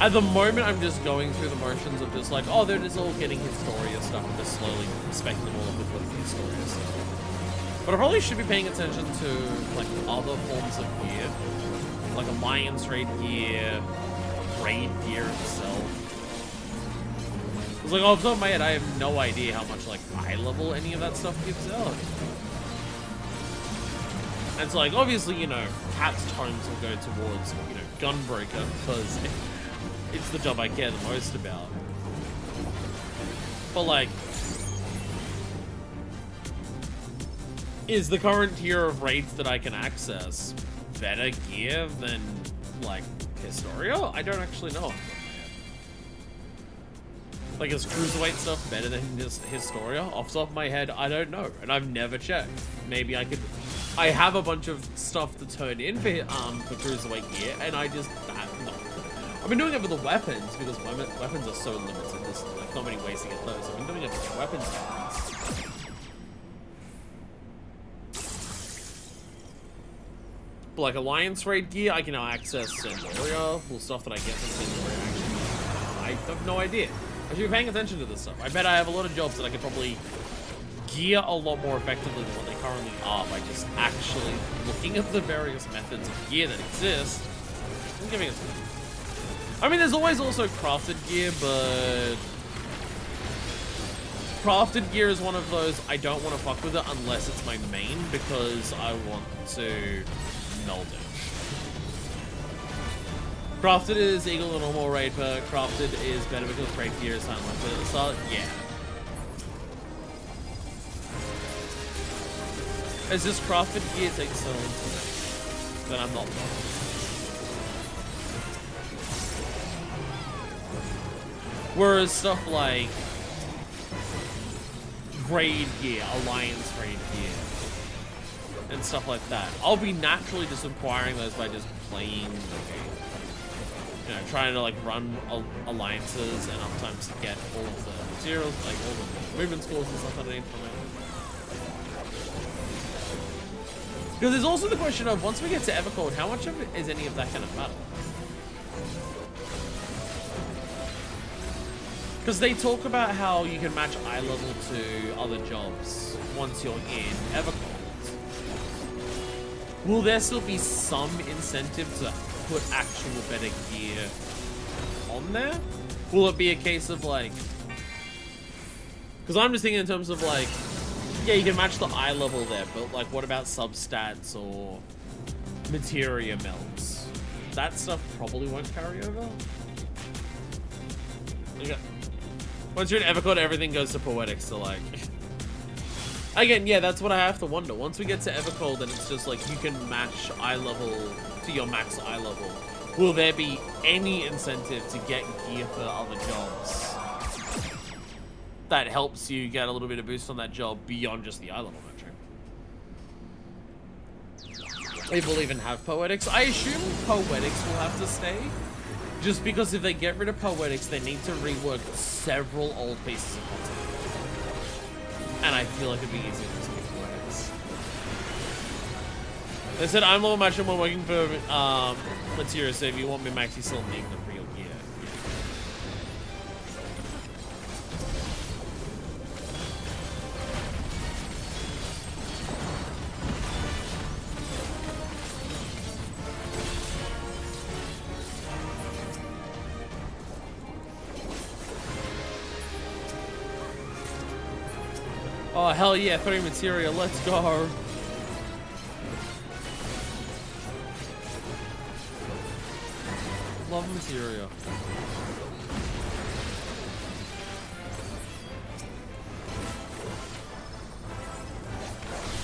At the moment, I'm just going through the motions of just like, oh, they're just all getting Historia stuff and just slowly specking them all up with Historia stuff. But I probably should be paying attention to like other forms of gear. Like Alliance Raid gear, Raid gear itself. It's like, off the top of my head, I have no idea how much like eye level any of that stuff gives out. And it's like, obviously, you know, Cat's tomes will go towards, you know, Gunbreaker, because it's the job I care the most about. But like, is the current tier of raids that I can access better gear than, like, Historia? I don't actually know. Like, is Cruiserweight stuff better than just Historia? Off the top of my head, I don't know, and I've never checked. Maybe I could... I have a bunch of stuff to turn in for Cruiserweight gear, and I just... I've been doing it for the weapons, because weapons are so limited. There's like, not many ways to get those. I've been doing it for the weapons. But like Alliance Raid gear, I can now access Sandoria, cool stuff that I get from Sandoria. I have no idea. I should be paying attention to this stuff. I bet I have a lot of jobs that I could probably gear a lot more effectively than what they currently are by just actually looking at the various methods of gear that exist and giving it to them. I mean, there's always also crafted gear, but crafted gear is one of those I don't want to fuck with it unless it's my main, because I want to meld it. Crafted is equal to normal raid perk. Crafted is better because raid gear is unlimited. So yeah. It's just crafted gear takes so long to make that I'm not bothered. Whereas stuff like raid gear, Alliance raid gear, and stuff like that, I'll be naturally just acquiring those by just playing the game. You know, trying to like run alliances and uptimes to get all of the materials, like all the movement scores and stuff underneath from it. Because there's also the question of, once we get to Evercold, how much of it is any of that going to matter? Because they talk about how you can match eye level to other jobs once you're in Evercold. Will there still be some incentive to put actual better gear on there? Will it be a case of like... Because I'm just thinking in terms of like, Yeah, you can match the eye level there, but like, what about substats or materia melts? That stuff probably won't carry over. Okay. Once you're in Evercode, everything goes to Poetics, so like... Again, yeah, that's what I have to wonder. Once we get to Evercold and it's just like you can match eye level to your max eye level, will there be any incentive to get gear for other jobs that helps you get a little bit of boost on that job beyond just the eye level matching? They will even have Poetics. I assume Poetics will have to stay, just because if they get rid of Poetics, they need to rework several old pieces of content. And I feel like it'd be easier to speak Poetics. They said, I'm level match and we're working for material, so if you want me max, you still need the real gear. Oh, hell yeah, 3 materia, let's go. Love materia.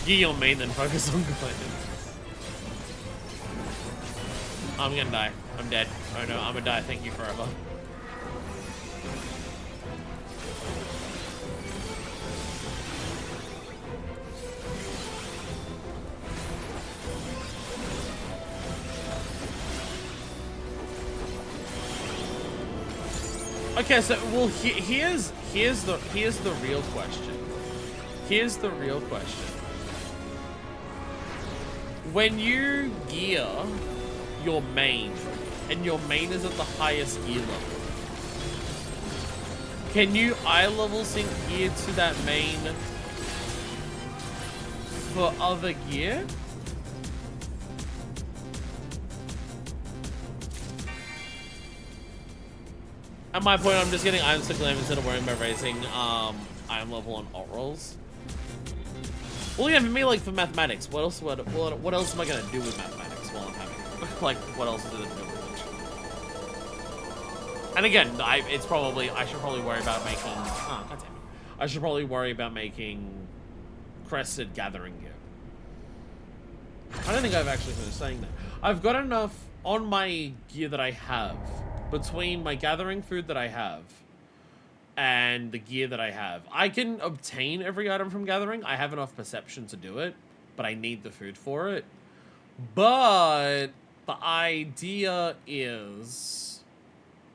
Get your main, then focus on going. I'm gonna die. I'm dead. Oh no, I'm gonna die. Thank you forever. Okay, so well, here's the real question. Here's the real question. When you gear your main, and your main is at the highest gear level, can you eye level sync gear to that main for other gear? At my point, I'm just getting items to claim instead of worrying about raising item level on alt rolls. Well, yeah, for me, like for mathematics, what else am I gonna do with mathematics while I'm having it? Like, what else is it to do with it? And again, I should probably worry about making. Oh, God damn it! I should probably worry about making crested gathering gear. I don't think I've actually finished saying that. I've got enough on my gear that I have. Between my gathering food that I have and the gear that I have, I can obtain every item from gathering. I have enough perception to do it, but I need the food for it. But the idea is,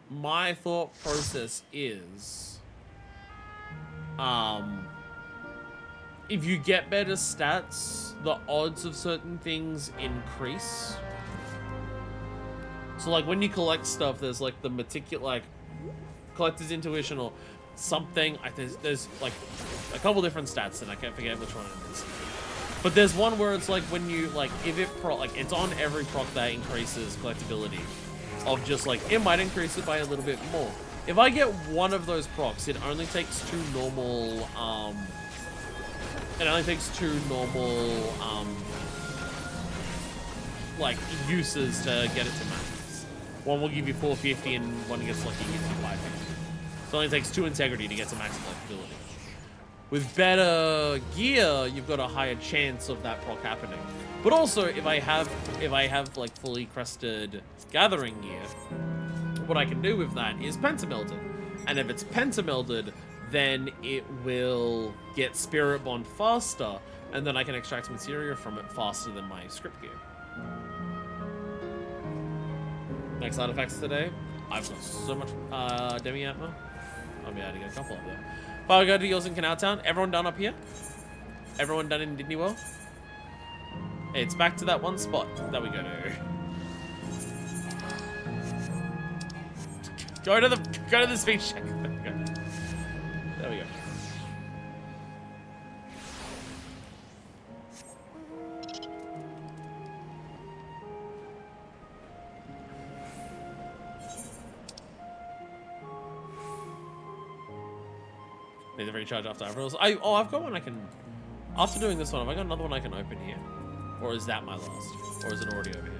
my thought process is, if you get better stats, the odds of certain things increase. So, like, when you collect stuff, there's, like, the meticulous, like, collector's intuition or something. There's, like, a couple different stats, and I can't forget which one it is. But there's one where it's, like, when you, like, if it it's on every proc that increases collectability. Of just, like, it might increase it by a little bit more. If I get one of those procs, it only takes 2 normal, like, uses to get it to max. One will give you 450 and one gets lucky gives you 550. So it only takes 2 integrity to get to max collectability. With better gear, you've got a higher chance of that proc happening. But also, if I have like fully crested gathering gear, what I can do with that is pentamelded. And if it's pentamelded, then it will get spirit bond faster, and then I can extract materia from it faster than my script gear. Next artifacts today. I've got so much demi-atma. I'll be able to get a couple up there. Fire go to yours in Canal Town. Everyone done up here? Everyone done in Disney World? It's back to that one spot that we go to. Go to the speech check. There we go. Need to recharge after Aprils. I've got one I can After doing this one, have I got another one I can open here? Or is that my last? Or is it already over here?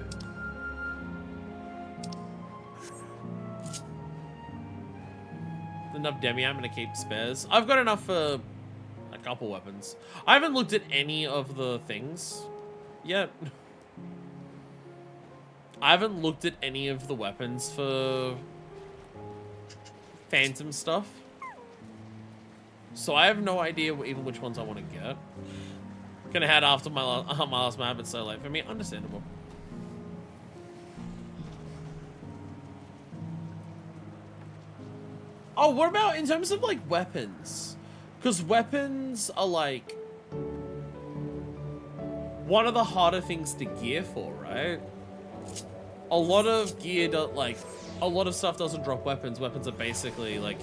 Enough demi, I'm gonna keep spares. I've got enough for a couple weapons. I haven't looked at any of the things yet. I haven't looked at any of the weapons for Phantom stuff. So I have no idea even which ones I want to get. Gonna head after my last map, it's so late for me. Understandable. Oh, what about in terms of like weapons? Because weapons are like one of the harder things to gear for, right? A lot of gear, a lot of stuff doesn't drop weapons. Weapons are basically like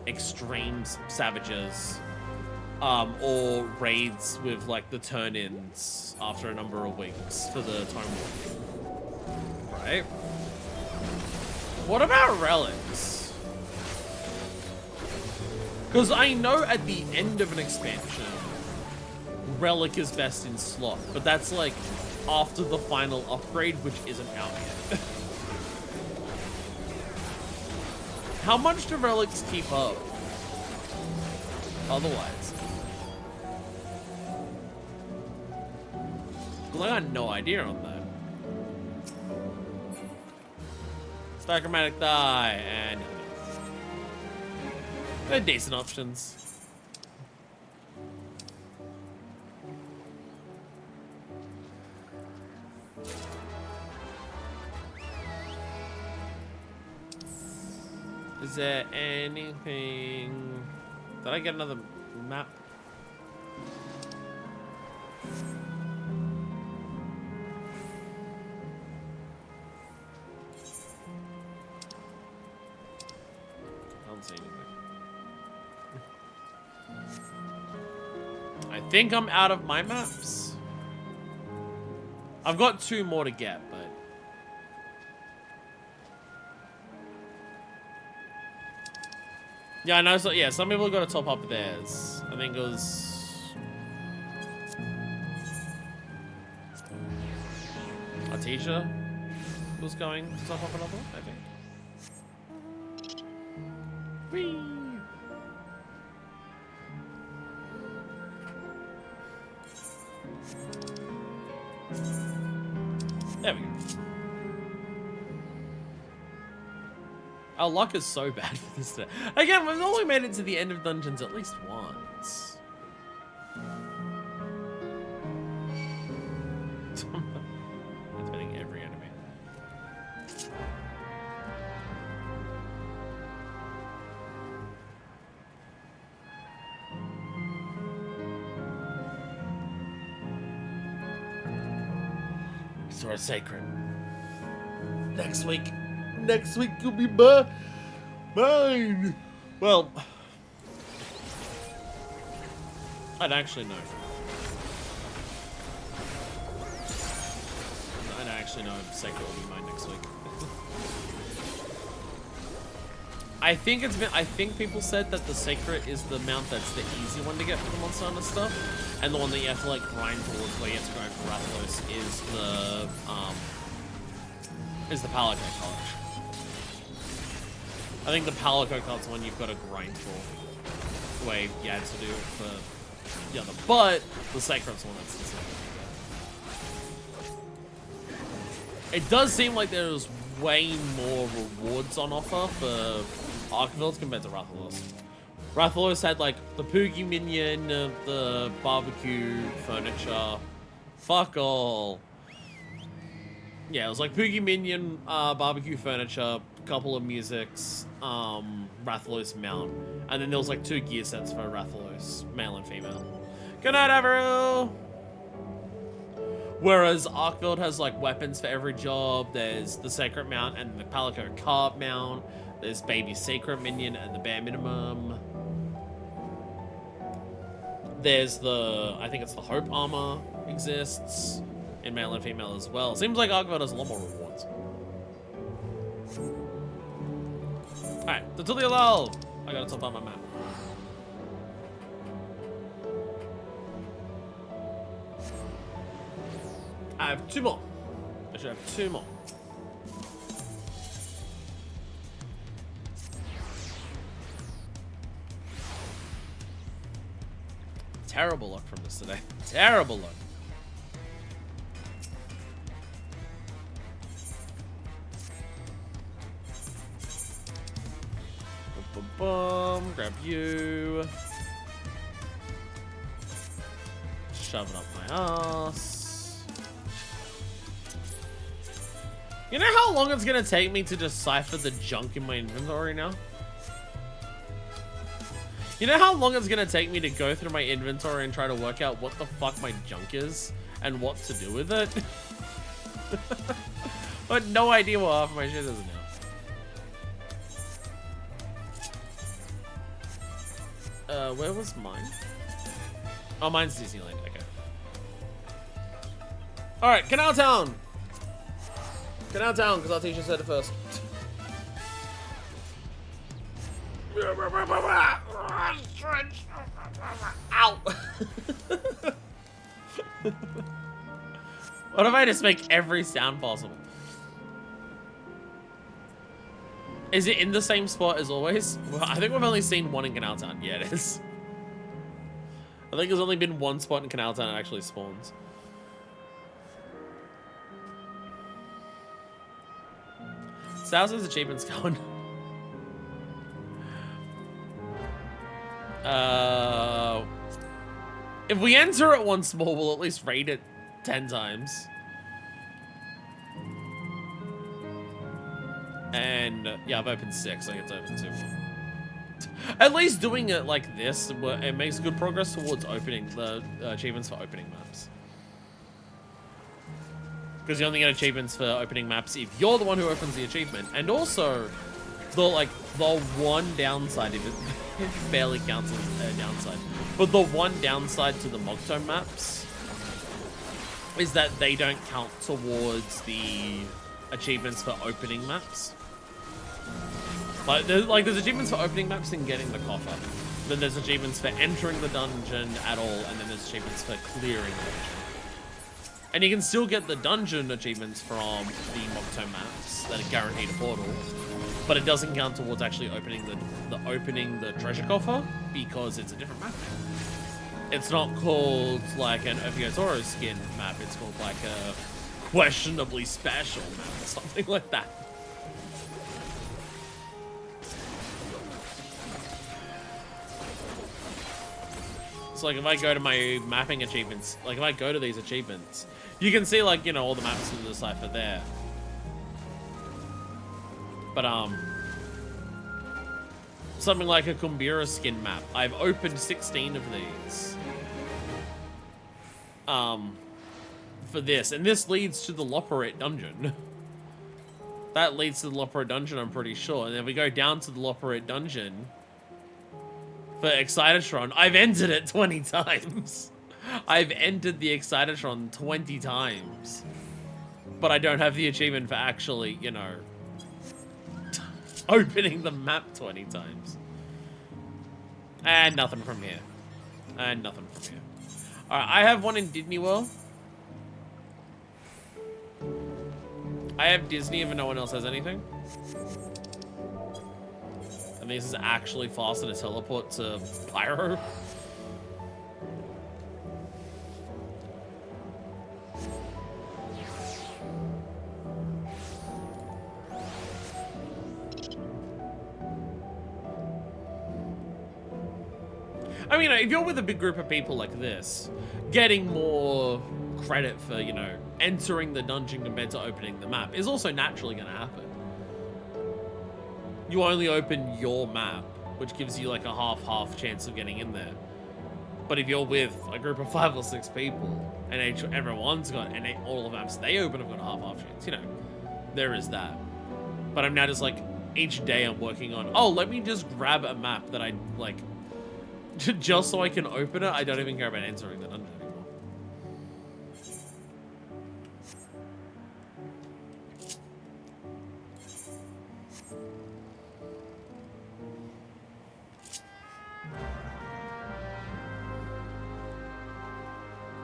extreme savages, or raids with like the turn-ins after a number of weeks for the time warp, right? What about relics? Because I know at the end of an expansion, relic is best in slot, but that's like after the final upgrade, which isn't out yet. How much do relics keep up? Otherwise. Well, I got no idea on that. Dichromatic die, and they're decent options. Is there anything? Did I get another map? I don't see anything. I think I'm out of my maps. I've got 2 more to get, but yeah, I know. So yeah, some people got to top up theirs. I think it was a teacher was going to top up another one, I think. Whee! There we go. Our luck is so bad for this day. Again, we've only made it to the end of dungeons at least once. I'm hitting every enemy. Sword Sacred. Next week you'll be mine. Well, I'd actually know. I'd actually know if Sacred will be mine next week. I think people said that the Sacred is the mount that's the easy one to get for the Monster Hunter stuff, and the one that you have to like grind towards, where you have to grind for Rathalos, is the Palico College. I think the Palico College one you've got to grind for, the way you had to do it for the other, but the Sacred's one that's the same. It does seem like there's way more rewards on offer for Archviles compared to Rathalos. Rathalos had like the Poogie Minion, the barbecue furniture, fuck all. Yeah, it was like Poogie Minion, barbecue furniture, a couple of musics, Rathalos mount, and then there was like 2 gear sets for Rathalos, male and female. Good night, Averill! Whereas Archvild has like weapons for every job. There's the Sacred Mount and the Palico Carp Mount. There's Baby Sacred Minion and the Bare Minimum. There's the, I think it's the Hope Armor exists in male and female as well. Seems like Archvild has a lot more rewards. Alright, the Tulia Lol. I gotta top up my map. I have 2 more. I should have 2 more. Terrible luck from this today. Terrible luck. Boom, boom, boom. Grab you. Shove it up my ass. You know how long it's gonna take me to decipher the junk in my inventory now? You know how long it's gonna take me to go through my inventory and try to work out what the fuck my junk is and what to do with it? I had no idea what half of my shit is now. Where was mine? Oh, mine's Disneyland. Okay. All right, Canal Town. Canal Town, because our teacher said it first. Ow! What if I just make every sound possible? Is it in the same spot as always? Well, I think we've only seen one in Canal Town. Yeah, it is. I think there's only been one spot in Canal Town that actually spawns. So how's those achievements going? If we enter it once more, we'll at least raid it 10 times. And yeah, I've opened 6. I get to open 2 more. At least doing it like this, it makes good progress towards opening the achievements for opening maps. Because you only get achievements for opening maps if you're the one who opens the achievement. And also, the one downside, if it barely counts as a downside, but the one downside to the Mogtome maps is that they don't count towards the achievements for opening maps. There's achievements for opening maps and getting the coffer. Then there's achievements for entering the dungeon at all, and then there's achievements for clearing the dungeon. And you can still get the dungeon achievements from the Mogtome maps that are guaranteed a portal, but it doesn't count towards actually opening the treasure coffer because it's a different map. It's not called like an Toro skin map. It's called like a questionably special map or something like that. So like if I go to my mapping achievements, like if I go to these achievements, you can see like, you know, all the maps in the decipher there. But something like a Kumbira skin map. I've opened 16 of these. For this, and this leads to the Loporite dungeon. That leads to the Loporite dungeon, I'm pretty sure. And then we go down to the Loporite dungeon for Excitatron. I've entered it 20 times. I've entered the Excitatron 20 times. But I don't have the achievement for actually, you know, opening the map 20 times. And nothing from here. And nothing from here. Alright, I have one in Disney World. I have Disney if no one else has anything. And this is actually faster to teleport to Pyro. I mean, if you're with a big group of people like this, getting more credit for, you know, entering the dungeon compared to opening the map is also naturally going to happen. You only open your map, which gives you like a half-half chance of getting in there. But if you're with a group of 5 or 6 people, and everyone's got, and all the maps they open have got a half-half chance, you know, there is that. But I'm now just like, each day I'm working on, oh, let me just grab a map that I, like, just so I can open it. I don't even care about entering the dungeon anymore.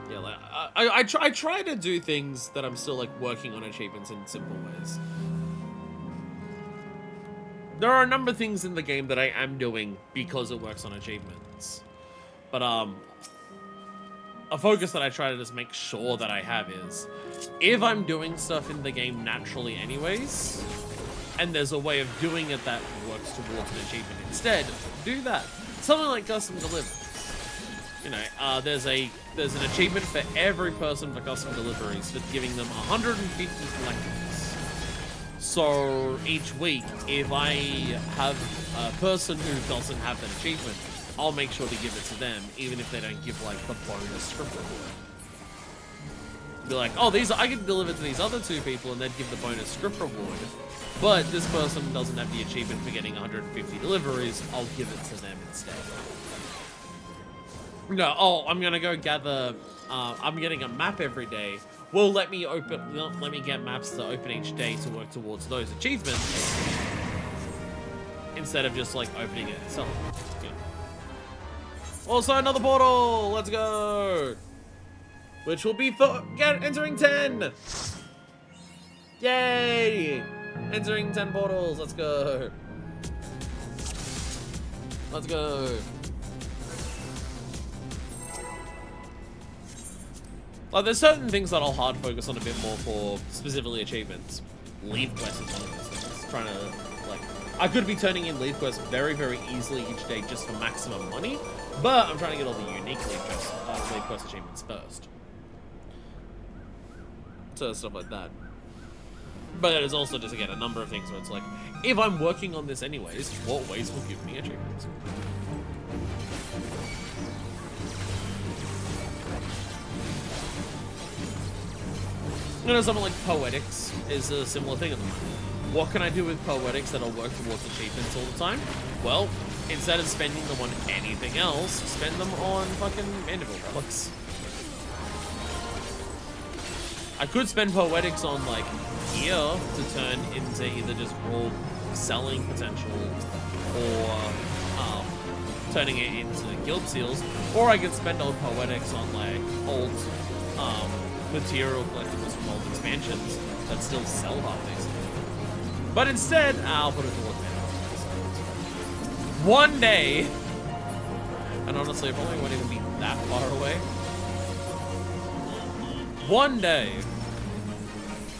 Yeah, like, I try to do things that I'm still like working on achievements in simple ways. There are a number of things in the game that I am doing because it works on achievements. But a focus that I try to just make sure that I have is, if I'm doing stuff in the game naturally anyways, and there's a way of doing it that works towards an achievement instead, do that. Something like custom deliveries. You know, there's an achievement for every person for custom deliveries for giving them 150 collectibles. So each week, if I have a person who doesn't have that achievement, I'll make sure to give it to them, even if they don't give like the bonus script reward. Be like, oh, I can deliver to these other 2 people, and they'd give the bonus script reward. But this person doesn't have the achievement for getting 150 deliveries. I'll give it to them instead. No, oh, I'm gonna go gather. I'm getting a map every day. Well, let me get maps to open each day to work towards those achievements, instead of just like opening it itself. You know. Also, another portal. Let's go. Which will be for entering 10. Yay! Entering 10 portals. Let's go. Let's go. Like, there's certain things that I'll hard focus on a bit more for specifically achievements. Leave quests is one of those things. Trying to, like, I could be turning in leave quests very, very easily each day just for maximum money, but I'm trying to get all the unique leave quest achievements first. So stuff like that. But there's also just, again, a number of things where it's like, if I'm working on this anyways, what ways will give me achievements? You know, something like Poetics is a similar thing at the moment. What can I do with Poetics that'll work towards achievements all the time? Well, instead of spending them on anything else, spend them on fucking Vana'diel relics. I could spend Poetics on, like, gear to turn into either just raw selling potential or turning it into guild seals, or I could spend old Poetics on, like, old material collectibles from old expansions that still sell half decent. But instead, I'll put it towards Vana'diel. One day, and honestly, it probably won't even be that far away. One day,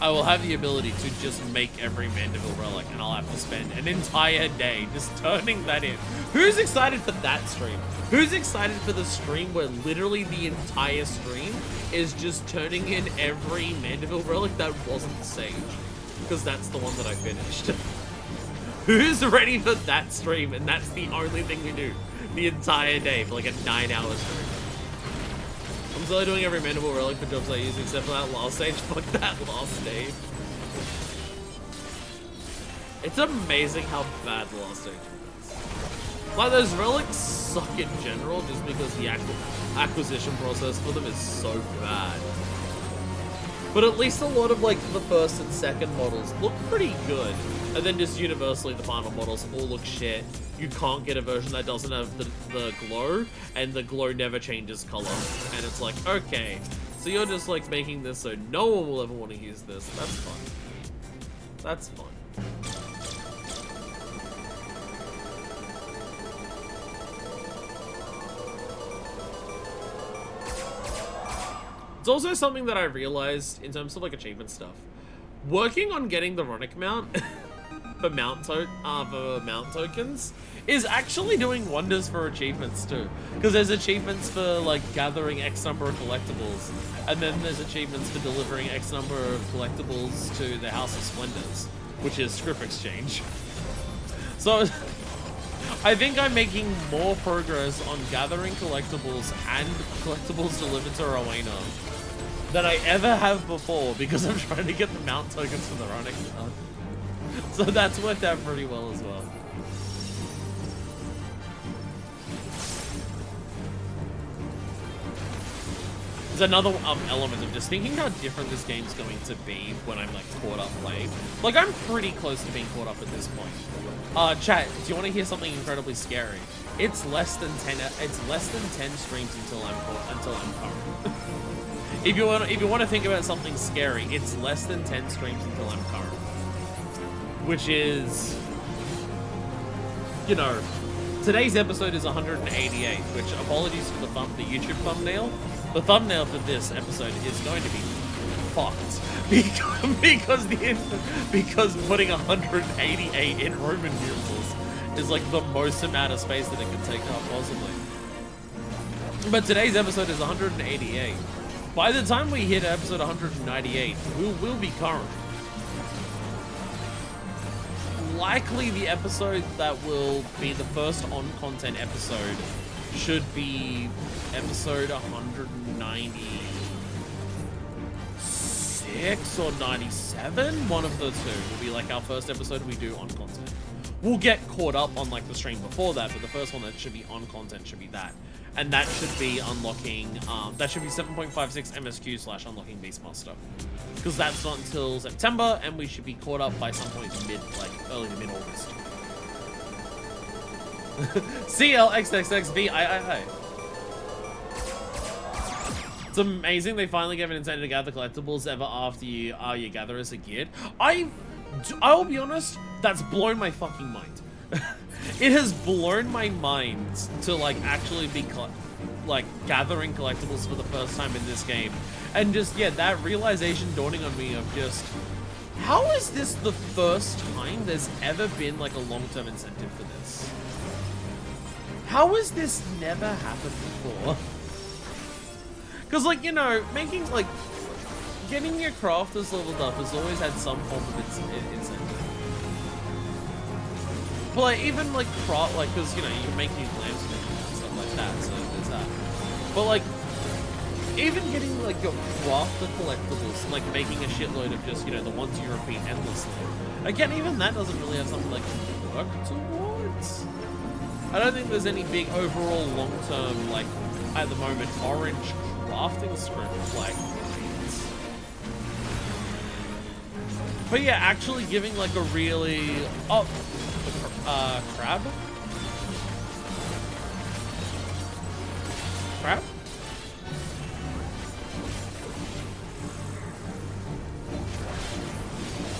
I will have the ability to just make every Vana'diel relic, and I'll have to spend an entire day just turning that in. Who's excited for that stream? Who's excited for the stream where literally the entire stream is just turning in every Vana'diel relic that wasn't Sage? Because that's the one that I finished. Who's ready for that stream, and that's the only thing we do the entire day for like a 9-hour stream? I'm still doing every Vana'diel relic for jobs I use except for that last stage. Fuck that last stage. It's amazing how bad the last stage is. Like, those relics suck in general just because the acquisition process for them is so bad. But at least a lot of, like, the first and second models look pretty good. And then just universally, the final models all look shit. You can't get a version that doesn't have the glow, and the glow never changes color. And it's like, okay, so you're just, like, making this so no one will ever want to use this. That's fun. That's fun. It's also something that I realized in terms of, like, achievement stuff. Working on getting the relic mount for mount tokens is actually doing wonders for achievements too. Because there's achievements for, like, gathering X number of collectibles, and then there's achievements for delivering X number of collectibles to the House of Splendors, which is script exchange. So I think I'm making more progress on gathering collectibles and collectibles delivered to Rowena than I ever have before, because I'm trying to get the mount tokens for the relic mount. So that's worked out pretty well as well. There's another element of just thinking how different this game's going to be when I'm, like, caught up playing. Like, I'm pretty close to being caught up at this point. Chat, do you want to hear something incredibly scary? It's less than 10 streams until I'm current. If you want to think about something scary, it's less than 10 streams until I'm current, which is, you know, today's episode is 188. Which, apologies for the YouTube thumbnail. The thumbnail for this episode is going to be fucked because putting 188 in Roman numerals is like the most amount of space that it can take up possibly. But today's episode is 188. By the time we hit episode 198, we'll be current. Likely the episode that will be the first on-content episode should be episode 196 or 97. One of the two will be like our first episode we do on content. We'll get caught up on like the stream before that, but the first one that should be on content should be that. And that should be unlocking, that should be 7.56 MSQ / unlocking Beastmaster. Because that's not until September, and we should be caught up by some point early to mid-August. CLXXXV, I. It's amazing they finally gave an incentive to gather collectibles ever after you gather as a geared. I'll be honest, that's blown my fucking mind. It has blown my mind to like actually be gathering collectibles for the first time in this game, and just that realization dawning on me of just how is this the first time there's ever been like a long-term incentive for this? How has this never happened before? Because like, you know, making like getting your crafters leveled up has always had some form of incentive. But like, even like because you know you make new lamps and stuff like that, so there's that. But like, even getting like your crafter collectibles, and, like making a shitload of just, you know, the ones you repeat endlessly. Again, even that doesn't really have something like to work towards. I don't think there's any big overall long-term, like at the moment, orange crafting script like. But yeah, actually giving like a really crab? Crab?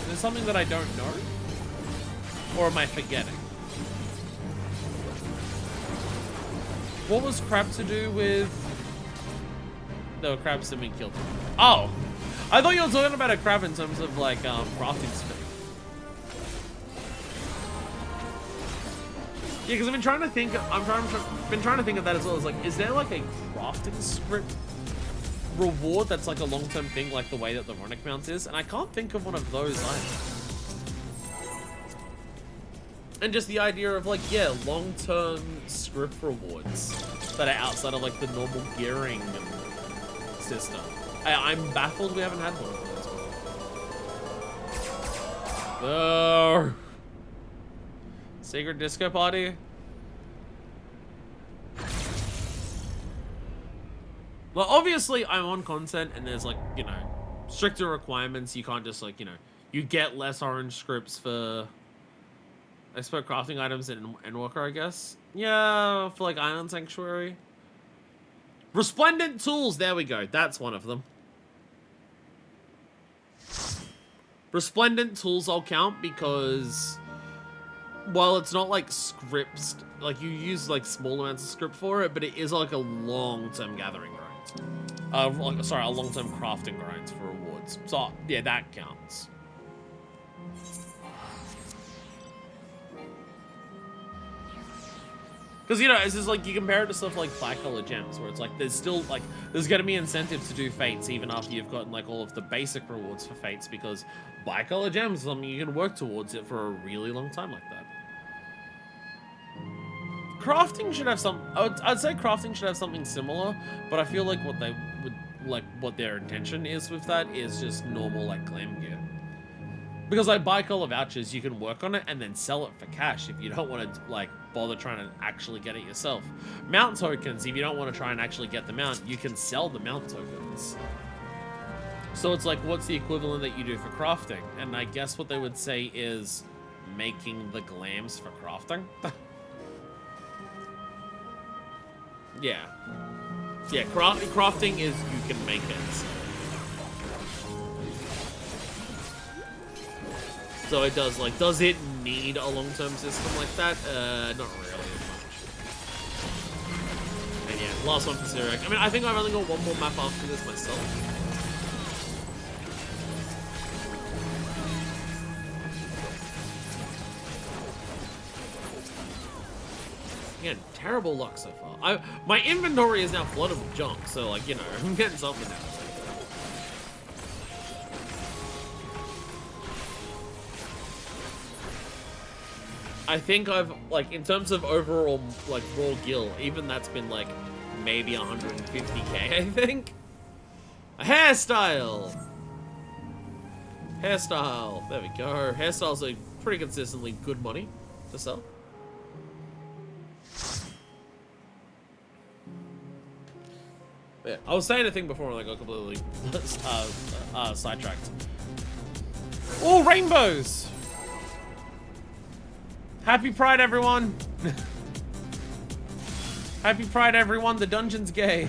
Is there something that I don't know? Or am I forgetting? What was crab to do with... No, crabs that we killed. Oh! I thought you were talking about a crab in terms of like crafting script. Yeah, because I've been trying to think. Been trying to think of that as well. As like, is there like a crafting script reward that's like a long-term thing, like the way that the relic mount is? And I can't think of one of those either. And just the idea of like, yeah, long-term script rewards that are outside of like the normal gearing system. I'm baffled we haven't had one of those before. Oh. Secret disco party? Well, obviously I'm on content and there's like, you know, stricter requirements. You can't just like, you know, you get less orange scripts for expert crafting items in Endwalker, I guess. Yeah, for like Island Sanctuary. Resplendent tools, there we go. That's one of them. Resplendent tools I'll count because while it's not like scripts, like you use like small amounts of script for it, but it is like a long-term gathering grind. Sorry, a long-term crafting grind for rewards. So yeah, that counts. Because, you know, it's just like, you compare it to stuff like Black-Collar Gems, where it's like, there's still, like, there's going to be incentives to do Fates even after you've gotten, like, all of the basic rewards for Fates, because Black-Collar Gems is something you can work towards it for a really long time like that. Crafting should have some, I'd say crafting should have something similar, but I feel like what they would, like, what their intention is with that is just normal, like, glam gear. Because, like, Bi-Color vouchers, you can work on it and then sell it for cash if you don't want to, like, bother trying to actually get it yourself. Mount tokens, if you don't want to try and actually get the mount, you can sell the mount tokens. So it's like, what's the equivalent that you do for crafting? And I guess what they would say is making the glams for crafting. Yeah. Yeah, crafting is you can make it. So it does, like, does it need a long-term system like that? Not really as much. And yeah, last one for Syriac. I mean, I think I've only got one more map after this myself. Again, terrible luck so far. My inventory is now flooded with junk, so, like, you know, I'm getting something out of it. I think I've, like, in terms of overall, like, raw gil, even that's been, like, maybe 150k, I think. A hairstyle! Hairstyle. There we go. Hairstyles are pretty consistently good money to sell. Yeah, I was saying a thing before and I got completely sidetracked. Oh, rainbows! Happy Pride, everyone! Happy Pride, everyone. The dungeon's gay.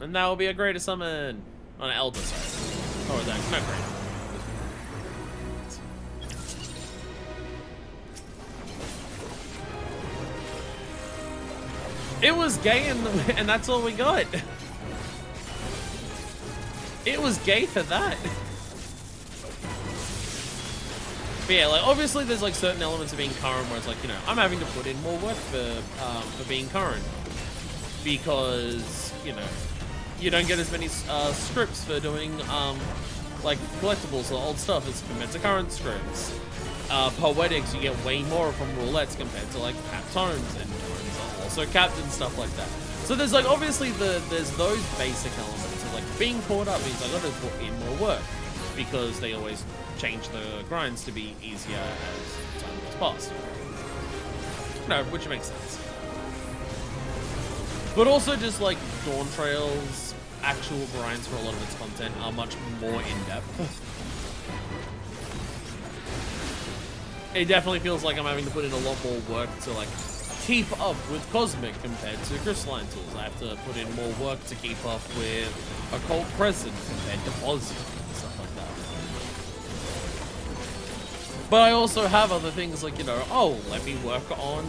And that will be a greater summon. On an elder, sorry. Or that, not great. It was gay and that's all we got. It was gay for that. But yeah, like obviously there's like certain elements of being current where it's like, you know, I'm having to put in more work for being current. Because, you know, you don't get as many scripts for doing like collectibles or old stuff as compared to current scripts. Poetics, you get way more from roulettes compared to like cap tones and also capped and stuff like that. So there's like obviously there's those basic elements of like being caught up means I gotta put in more work because they always change the grinds to be easier as time goes past. No, which makes sense. But also just like Dawntrail's actual grinds for a lot of its content are much more in-depth. It definitely feels like I'm having to put in a lot more work to like keep up with Cosmic compared to Crystalline tools. I have to put in more work to keep up with Occult Crescent compared to Posi and stuff like that. But I also have other things like, you know, oh, let me work on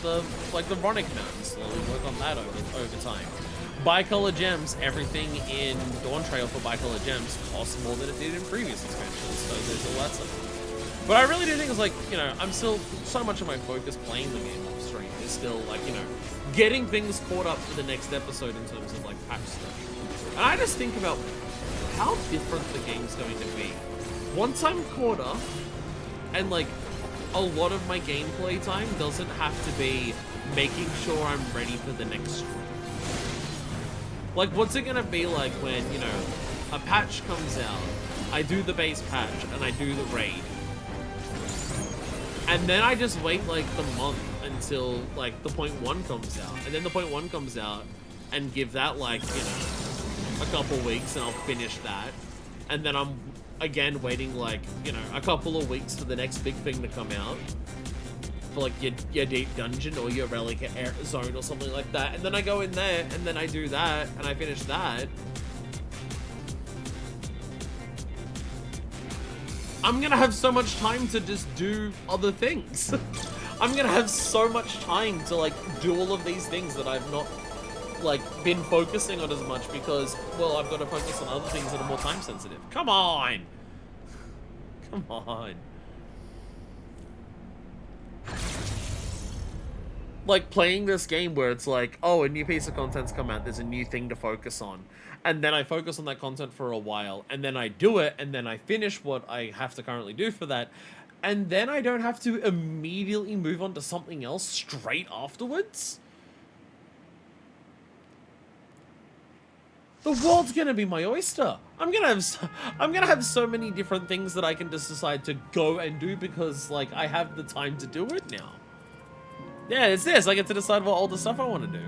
the Ronic Mountain, slowly work on that over time. Bicolor gems, everything in Dawntrail for bicolor gems costs more than it did in previous expansions, so there's all that stuff. But I really do think it's like, you know, I'm still, so much of my focus playing the game off stream is still like, you know, getting things caught up for the next episode in terms of like patch stuff. And I just think about how different the game's going to be. Once I'm caught up, and like, a lot of my gameplay time doesn't have to be making sure I'm ready for the next stream. Like, what's it gonna be like when, you know, a patch comes out, I do the base patch, and I do the raid. And then I just wait, like, the month until, like, the 0.1 comes out. And then the 0.1 comes out, and give that, like, you know, a couple weeks, and I'll finish that. And then I'm, again, waiting, like, you know, a couple of weeks for the next big thing to come out. For like your deep dungeon or your relic zone or something like that, and then I go in there and then I do that and I finish that. I'm gonna have so much time to just do other things. I'm gonna have so much time to like do all of these things that I've not like been focusing on as much because, well, I've got to focus on other things that are more time sensitive. Come on, come on. Like playing this game where it's like, oh, a new piece of content's come out, there's a new thing to focus on. And then I focus on that content for a while, and then I do it, and then I finish what I have to currently do for that. And then I don't have to immediately move on to something else straight afterwards. The world's gonna be my oyster. I'm gonna have so many different things that I can just decide to go and do because like I have the time to do it now. Yeah, it's this. I get to decide what older stuff I want to do.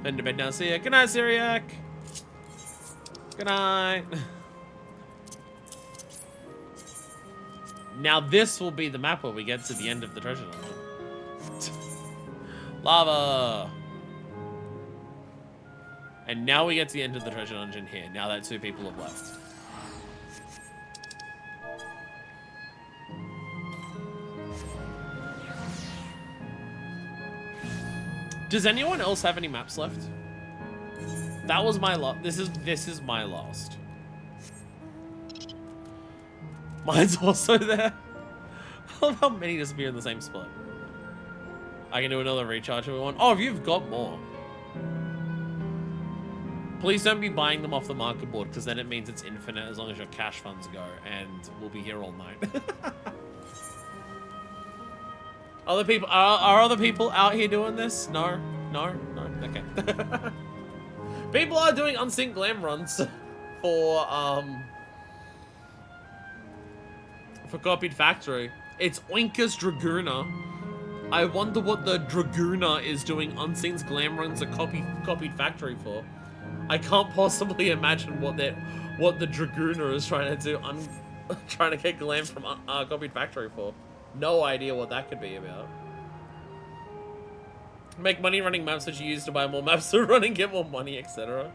Heading to bed now. See ya. Good night, Syriac. Good night. Now this will be the map where we get to the end of the treasure dungeon. Lava! And now we get to the end of the treasure dungeon here, now that 2 people have left. Does anyone else have any maps left? That was my this is my last. Mine's also there. I love how many disappear in the same spot. I can do another recharge if we want. Oh, you've got more. Please don't be buying them off the market board, because then it means it's infinite as long as your cash funds go, and we'll be here all night. Other people, are other people out here doing this? No? No? No? Okay. People are doing unseen glam runs for Copied Factory. It's Oinka's Dragoona. I wonder what the Dragoona is doing Unseen's glam runs at Copied Factory for. I can't possibly imagine what the Dragoona is trying to do, trying to get glam from Copied Factory for. No idea what that could be about. Make money running maps that you use to buy more maps to run and get more money, etc.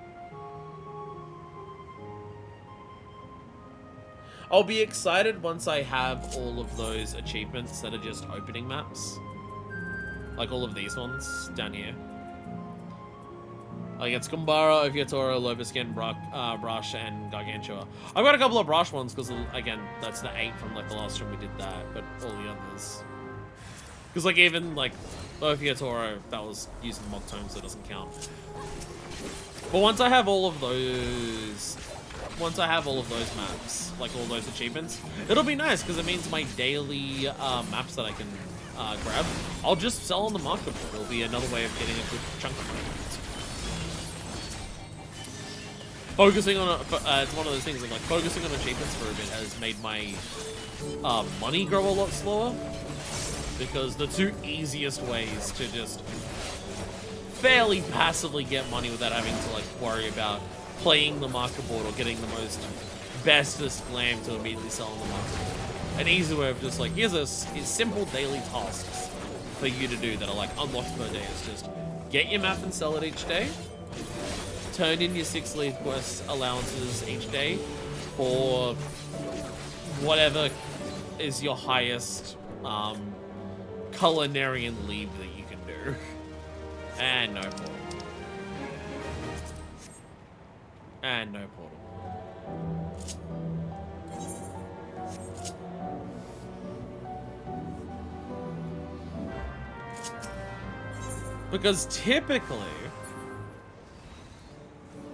I'll be excited once I have all of those achievements that are just opening maps. Like all of these ones down here. Like it's Kumbara, Oviatora, Loboscan, Brush, and Gargantua. I've got a couple of Brush ones because, again, that's the 8 from like the last time we did that, but all the others. Because like even like Oviatora, that was using mock tome, so it doesn't count. But once I have all of those maps, like all those achievements, it'll be nice because it means my daily maps that I can grab, I'll just sell on the market board. It'll be another way of getting a good chunk of money. Focusing on it's one of those things like focusing on achievements for a bit has made my money grow a lot slower, because the 2 easiest ways to just fairly passively get money without having to like worry about playing the market board or getting the bestest glam to immediately sell on the market board. An easy way of just like, here's simple daily tasks for you to do that are like unlocked per day. Is just get your map and sell it each day. Turn in your 6 leaf quest allowances each day for whatever is your highest culinarian lead that you can do. And no portal. And no portal. Because typically,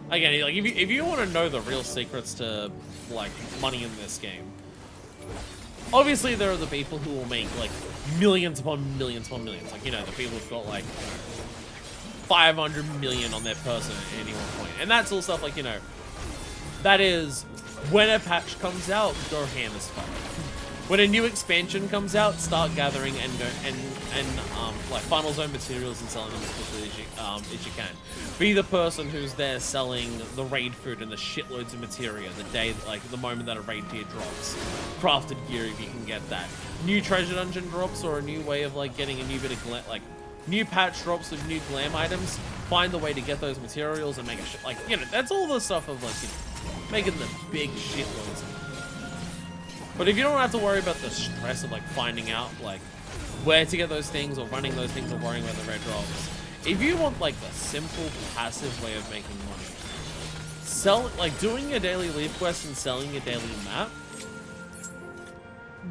again, like if you want to know the real secrets to like money in this game, obviously there are the people who will make like millions upon millions upon millions. Like, you know, the people who've got like 500 million on their person at any one point. And that's all stuff like, you know, that is when a patch comes out, go ham as fuck. When a new expansion comes out, start gathering and like final zone materials and selling them as quickly as you can. Be the person who's there selling the raid food and the shitloads of materia the day, like the moment that a raid tier drops. Crafted gear if you can get that. New treasure dungeon drops or a new way of like getting a new bit of glam, like new patch drops with new glam items. Find the way to get those materials and make a shit, like, you know, that's all the stuff of like, you know, making the big shitloads. But if you don't have to worry about the stress of like finding out like where to get those things or running those things or worrying about the red drops, if you want like the simple passive way of making money, like doing your daily leaf quest and selling your daily map,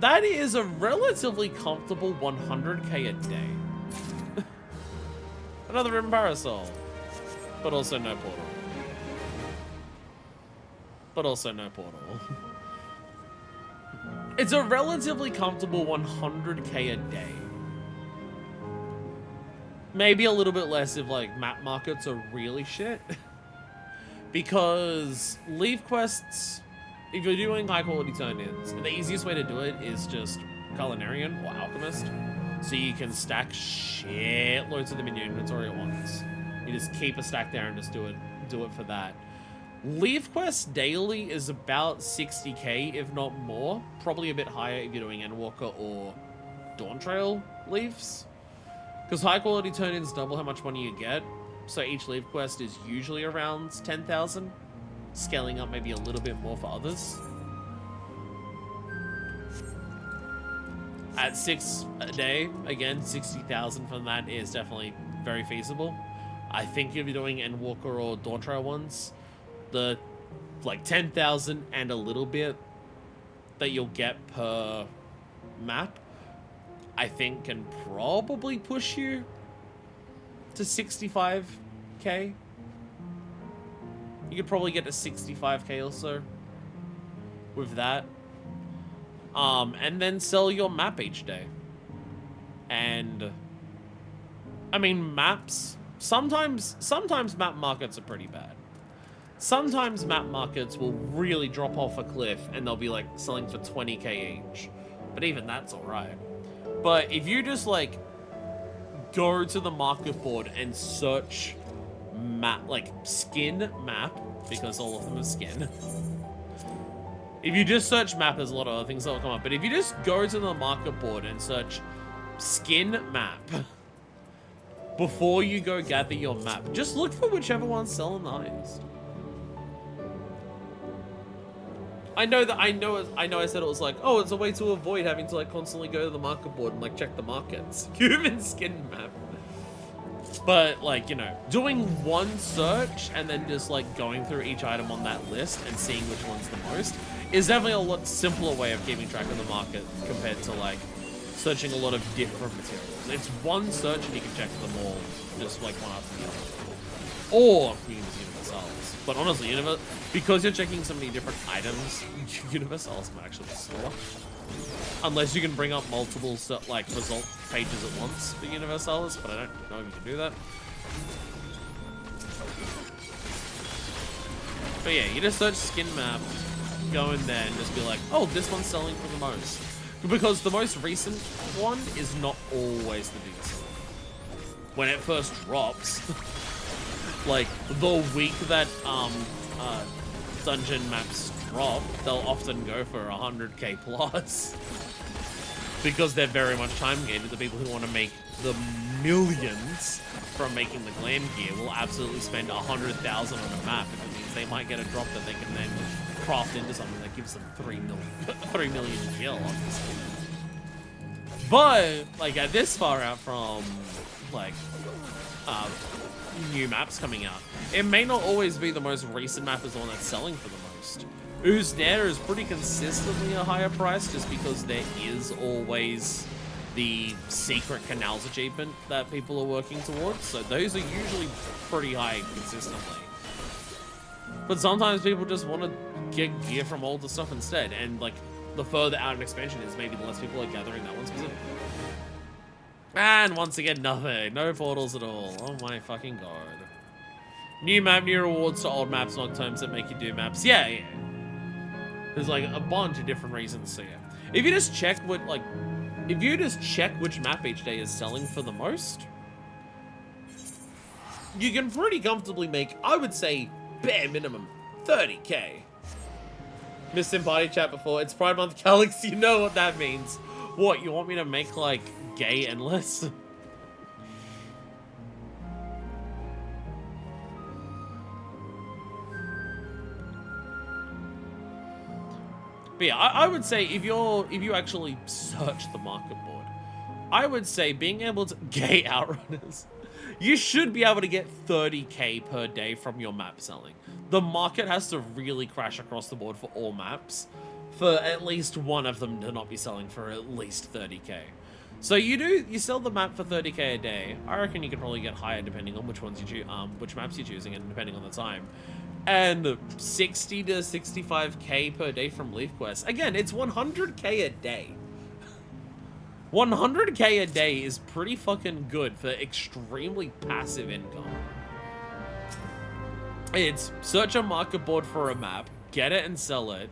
that is a relatively comfortable 100k a day. Another Rim Parasol, but also no portal. But also no portal. It's a relatively comfortable 100k a day. Maybe a little bit less if like map markets are really shit. Because leaf quests, if you're doing high quality turn-ins, the easiest way to do it is just Culinarian or Alchemist. So you can stack shitloads of them in your inventory at once. You just keep a stack there and just do it for that. Leaf Quest daily is about 60k, if not more. Probably a bit higher if you're doing Endwalker or Dawntrail leaves. Because high quality turn-ins double how much money you get. So each leaf quest is usually around 10,000. Scaling up maybe a little bit more for others. At 6 a day, again, 60,000 from that is definitely very feasible. I think if you're doing Endwalker or Dawntrail ones, the like 10,000 and a little bit that you'll get per map, I think can probably push you to 65k. You could probably get to 65k or so with that. And then sell your map each day. And I mean, maps, sometimes map markets are pretty bad. Sometimes map markets will really drop off a cliff and they'll be like selling for 20k each. But even that's alright. But if you just like go to the market board and search map, like skin map, because all of them are skin. If you just search map, there's a lot of other things that will come up. But if you just go to the market board and search skin map before you go gather your map, just look for whichever one's selling the highest. I know I said it was like, oh, it's a way to avoid having to like constantly go to the market board and like check the markets. Human skin map. But like, you know, doing one search and then just like going through each item on that list and seeing which one's the most is definitely a lot simpler way of keeping track of the market compared to like searching a lot of different materials. It's one search and you can check them all just like one after the other. Or you can use Universals. But honestly, because you're checking so many different items, Universals might actually store. Unless you can bring up multiple like result pages at once for Universals, but I don't know if you can do that. But yeah, you just search skin map, go in there and just be like, oh, this one's selling for the most. Because the most recent one is not always the biggest seller. When it first drops, like the week that dungeon maps drop, they'll often go for 100k plus. Because they're very much time gated. The people who want to make the millions from making the glam gear will absolutely spend 100,000 on a map if it means they might get a drop that they can then craft into something that gives them 3 million gil, obviously. But like at this far out from like new maps coming out, it may not always be the most recent map is the one that's selling for the most. Uznare is pretty consistently a higher price just because there is always the secret canals achievement that people are working towards. So those are usually pretty high consistently. But sometimes people just want to get gear from older stuff instead. And like the further out an expansion is, maybe the less people are gathering that one specifically. And once again, nothing. No portals at all. Oh my fucking god. New map, new rewards to old maps, not terms that make you do maps. Yeah. There's like a bunch of different reasons, so yeah. If you just check which map each day is selling for the most, you can pretty comfortably make, I would say, bare minimum 30k. Missed in party chat before. It's Pride Month, Calix. You know what that means. What, you want me to make like gay endless? But yeah, I would say if you actually search the market board, I would say being able to gay outrunners, you should be able to get 30k per day from your map selling. The market has to really crash across the board for all maps for at least one of them to not be selling for at least 30k. So you sell the map for 30k a day. I reckon you could probably get higher depending on which ones you choose, which maps you're choosing, and depending on the time. And 60 to 65k per day from Leaf Quest. Again, it's 100k a day. 100k a day is pretty fucking good for extremely passive income. It's search a market board for a map, get it and sell it,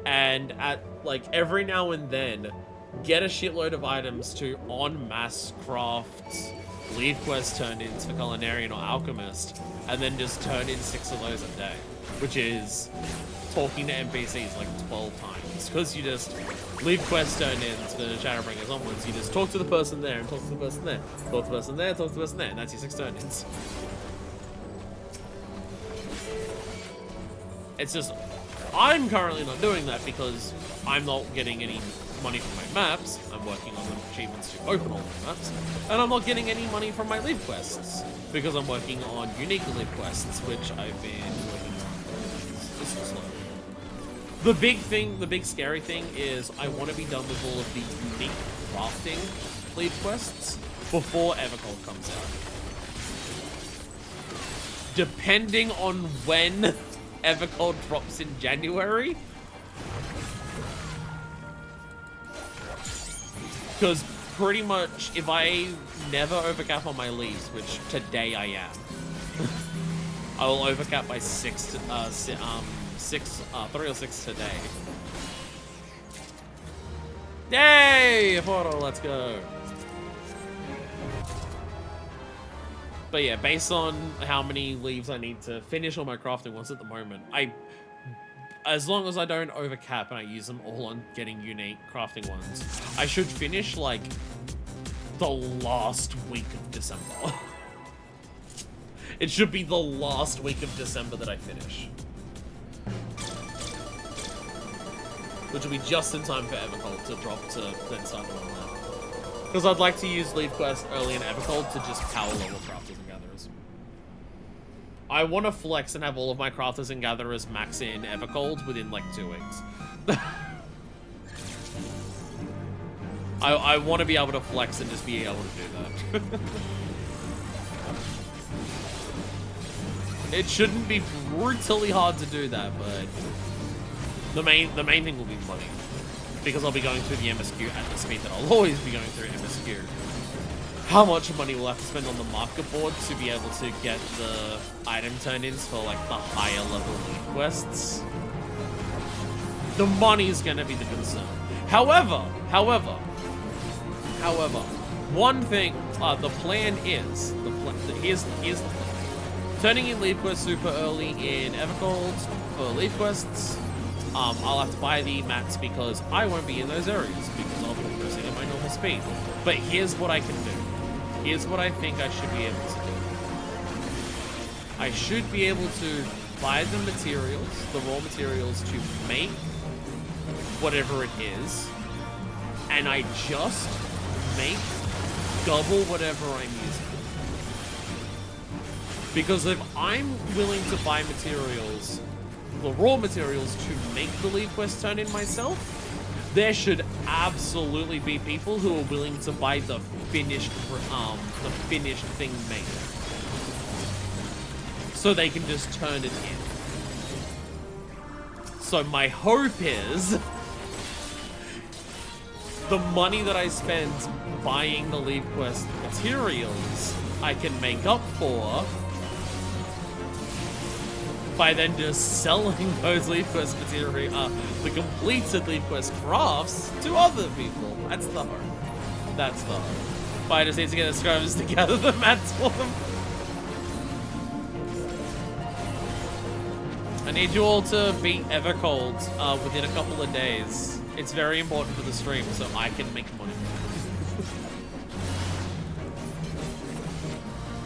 and at like every now and then, get a shitload of items to en masse craft Leaf Quest turn-ins for Culinarian or Alchemist, and then just turn in 6 of those a day. which is talking to NPCs like 12 times. Because you just leave quest turn-ins for Shadowbringers onwards. You just talk to the person there and talk to the person there. Talk to the person there, talk to the person there. And that's your 6 turn-ins. It's just, I'm currently not doing that because I'm not getting any money from my maps. I'm working on the achievements to open all the maps. And I'm not getting any money from my leave quests because I'm working on unique leave quests, which I've been working on. This is slow. The big scary thing is I want to be done with all of the unique crafting leave quests before Evercold comes out. Depending on when Evercold drops in January. Because pretty much, if I never overcap on my leaves, which today I am, I will overcap by 3 or 6 today. Yay! Portal, let's go. But yeah, based on how many leaves I need to finish all my crafting ones at the moment, as long as I don't overcap and I use them all on getting unique crafting ones, I should finish like the last week of December. It should be the last week of December that I finish. Which will be just in time for Evercold to drop to then start doing that. Because I'd like to use Leave Quest early in Evercold to just power level crafters and gatherers. I want to flex and have all of my crafters and gatherers max in Evercold within like 2 weeks. I want to be able to flex and just be able to do that. It shouldn't be brutally hard to do that, but the main thing will be money. Because I'll be going through the MSQ at the speed that I'll always be going through MSQ. How much money will I have to spend on the market board to be able to get the item turn-ins for like the higher level lead quests? The money is going to be the concern. However, one thing, the plan is, here's the plan. Turning in lead quests super early in Evercold for lead quests. I'll have to buy the mats because I won't be in those areas because I'll be progressing at my normal speed. But here's what I can do. Here's what I think I should be able to do. I should be able to buy the materials, the raw materials to make whatever it is, and I just make double whatever I'm using. Because if I'm willing to buy materials, the raw materials to make the lead quest turn in myself, there should absolutely be people who are willing to buy the finished thing made, so they can just turn it in. So my hope is the money that I spend buying the lead quest materials, I can make up for by then just selling those lead quest material, the completed lead quest crafts to other people. That's the hope. That's the hope. But I just need to get the scribes to gather the mats for them. I need you all to beat Evercold within a couple of days. It's very important for the stream, so I can make money.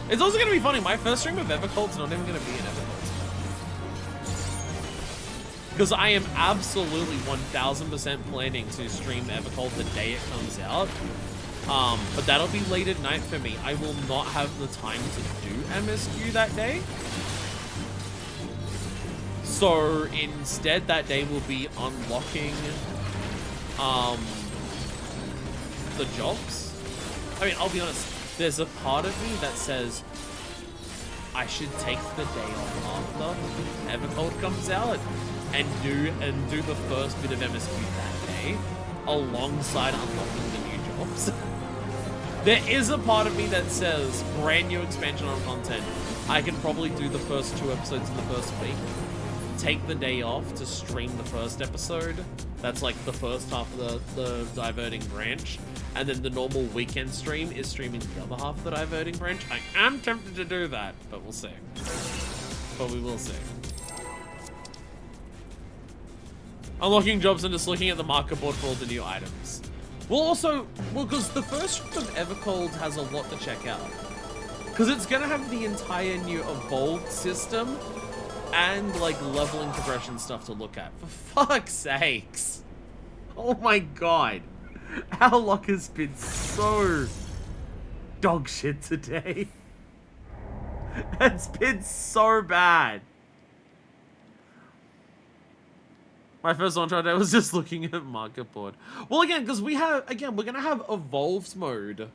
It's also going to be funny. My first stream of Evercold's not even going to be in Evercold. Because I am absolutely 1000% planning to stream Evercold the day it comes out. But that'll be late at night for me. I will not have the time to do MSQ that day. So instead, that day will be unlocking the jobs. I mean, I'll be honest. There's a part of me that says I should take the day off after Evercold comes out and do the first bit of MSQ that day alongside unlocking the new jobs. There is a part of me that says brand new expansion on content. I can probably do the first 2 episodes in the first week. Take the day off to stream the first episode. That's like the first half of the diverting branch. And then the normal weekend stream is streaming the other half of the diverting branch. I am tempted to do that, but we'll see. But we will see. Unlocking jobs and just looking at the market board for all the new items. Well, because the first strip of Evercold has a lot to check out. Because it's gonna have the entire new evolved system and like leveling progression stuff to look at. For fuck's sakes. Oh my god. Our luck has been so dog shit today. It's been so bad. My first Dawntrail day was just looking at market board. Well, again, because we're gonna have evolved mode.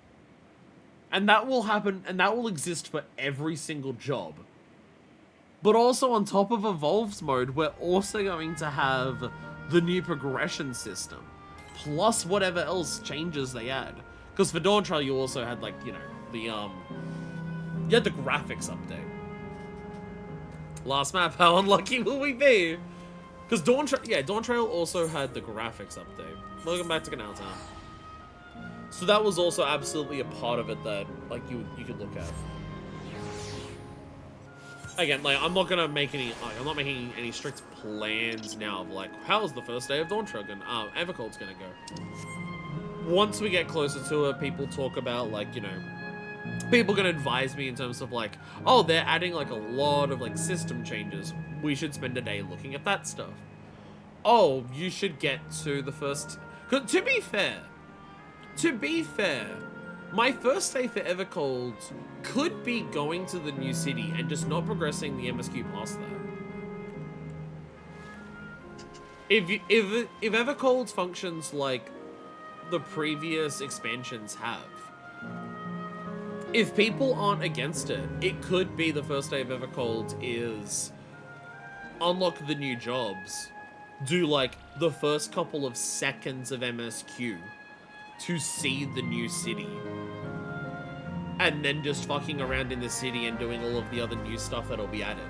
And that will happen, and that will exist for every single job. But also on top of evolved mode, we're also going to have the new progression system. Plus whatever else changes they add. Because for Dawntrail, you also had, like, you know, you had the graphics update. Last map, how unlucky will we be? Because Dawntrail also had the graphics update. Welcome back to Canal Town. So that was also absolutely a part of it that, like, you could look at. Again, like, I'm not making any strict plans now of, like, how's the first day of Dawntrail going? Evercold's gonna go. Once we get closer to it, people talk about, like, you know, people can advise me in terms of, like, oh, they're adding, like, a lot of, like, system changes. We should spend a day looking at that stuff. Oh, you should get to the first... To be fair, my first day for Evercold could be going to the new city and just not progressing the MSQ past that. If Evercold functions like the previous expansions have, if people aren't against it, it could be the first day of Evercold is unlock the new jobs, do like the first couple of seconds of MSQ to see the new city, and then just fucking around in the city and doing all of the other new stuff that'll be added.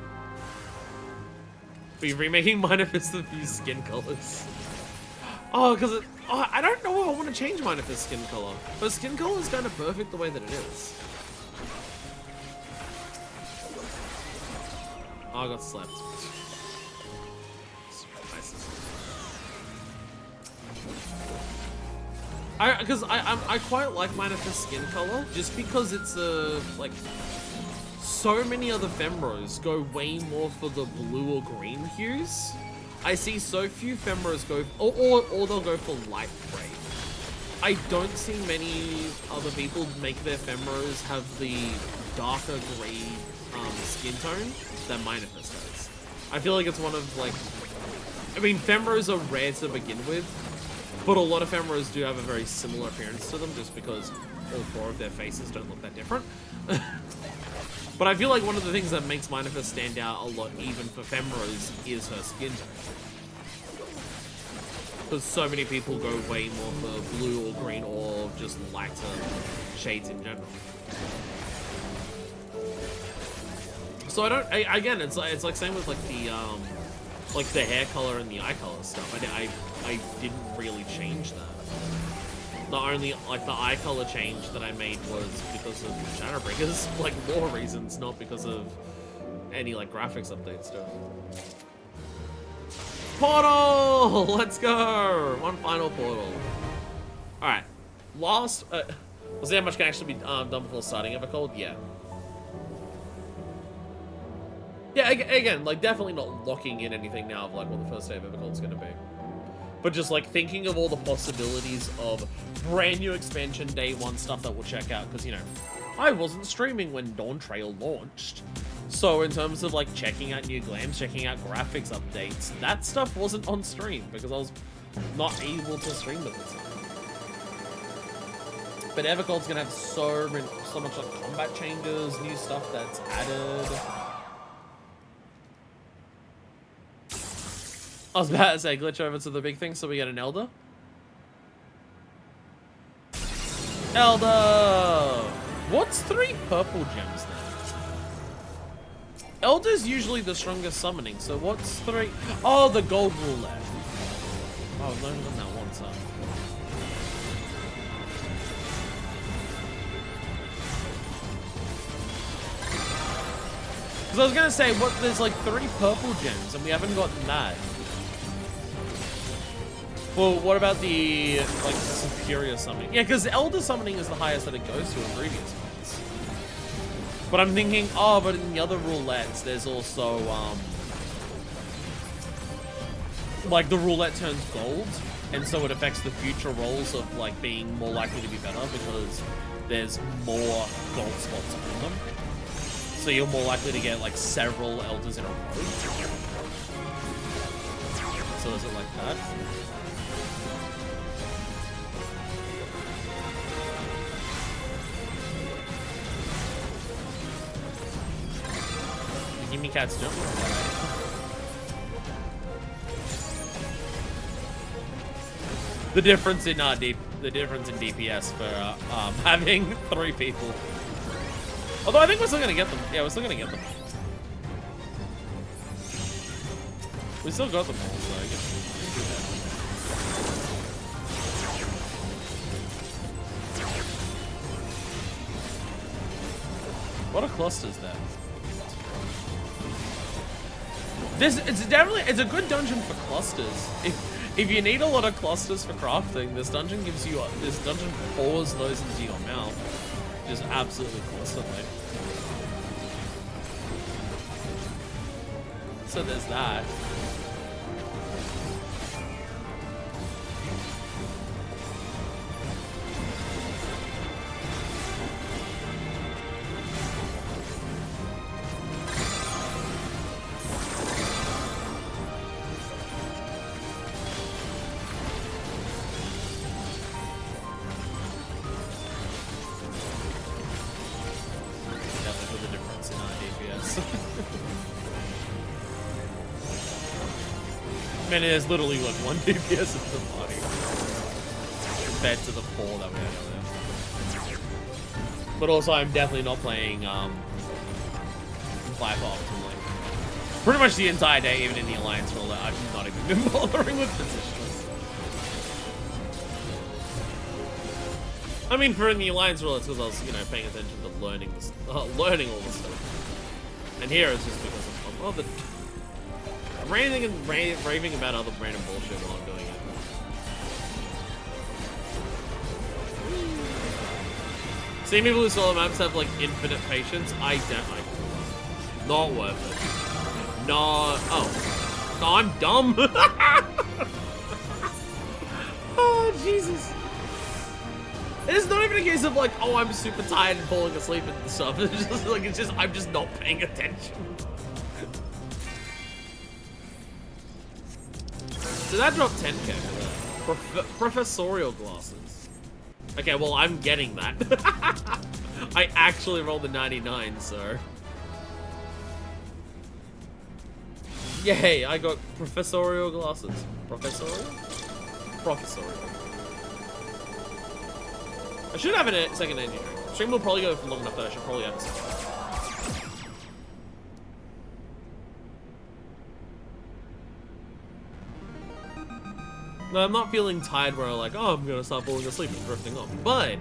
Be remaking Manifest with new skin colors. Oh, because I don't know if I want to change Manifest skin color, but skin color is kind of perfect the way that it is. Oh, I got slapped. Because I quite like Manifest skin color, just because it's like, so many other Fembros go way more for the blue or green hues. I see so few Fembros go, or they'll go for light gray. I don't see many other people make their Fembros have the darker gray skin tone that Manifest has. I feel like it's one of, like, I mean, Fembros are rare to begin with, but a lot of Fembros do have a very similar appearance to them just because all four of their faces don't look that different. But I feel like one of the things that makes Manifest stand out a lot, even for Fembros, is her skin tone. Because so many people go way more for blue or green or just lighter shades in general. So I don't, again, it's like same with like the hair color and the eye color stuff. I didn't really change that. The only, like, the eye color change that I made was because of Shadowbringers, like, lore reasons, not because of any, like, graphics update stuff. Portal! Let's go! One final portal. Alright. Last, was there how much can actually be done before starting Evercold? Yeah. Yeah, again, like, definitely not locking in anything now of, like, what the first day of Evercold's gonna be. But just, like, thinking of all the possibilities of brand new expansion day one stuff that we'll check out. Because, you know, I wasn't streaming when Dawntrail launched. So in terms of, like, checking out new glams, checking out graphics updates, that stuff wasn't on stream because I was not able to stream at the time. But Evercold's gonna have so much, like, combat changes, new stuff that's added. I was about to say, glitch over to the big thing so we get an Elder. Elder! What's 3 purple gems then? Elder's usually the strongest summoning, so what's 3? Oh, the gold roulette. Oh, I've only done that one time. Because I was going to say, there's like 3 purple gems and we haven't gotten that. Well, what about the, like, superior summoning? Yeah, because Elder summoning is the highest that it goes to in previous ones. But I'm thinking, oh, but in the other roulettes, there's also, like, the roulette turns gold, and so it affects the future rolls of, like, being more likely to be better because there's more gold spots on them. So you're more likely to get, like, several Elders in a row. So is it like that? Give me cats jump. The difference in DPS for having 3 people. Although I think we're still gonna get them. Yeah, we're still gonna get them. We still got them all, so I guess we can do that. What are clusters there? It's a good dungeon for clusters. If you need a lot of clusters for crafting, this dungeon pours those into your mouth. Just absolutely constantly. So there's that. Man, there's literally like 1 DPS in the body compared to the 4 that we had earlier. But also, I'm definitely not playing Fly optimally. Pretty much the entire day, even in the Alliance role, I've not even been bothering with positions. I mean, for in the Alliance role, it's because I was, you know, paying attention to learning learning all this stuff. And here, it's just because of other. Ranting and raving about other random bullshit while I'm doing it. Seeing people who solo maps have like infinite patience, I definitely not worth it. Not. Oh, no, I'm dumb. Oh Jesus! It's not even a case of like, oh, I'm super tired and falling asleep and stuff. It's just like I'm just not paying attention. So that dropped 10k for that. Professorial glasses. Okay, well, I'm getting that. I actually rolled a 99, so. Yay, I got professorial glasses. Professorial? Professorial. I should have a second engineering. Stream will probably go for long enough that I should probably have a second. No, I'm not feeling tired where I'm like, oh, I'm gonna start falling asleep and drifting off. But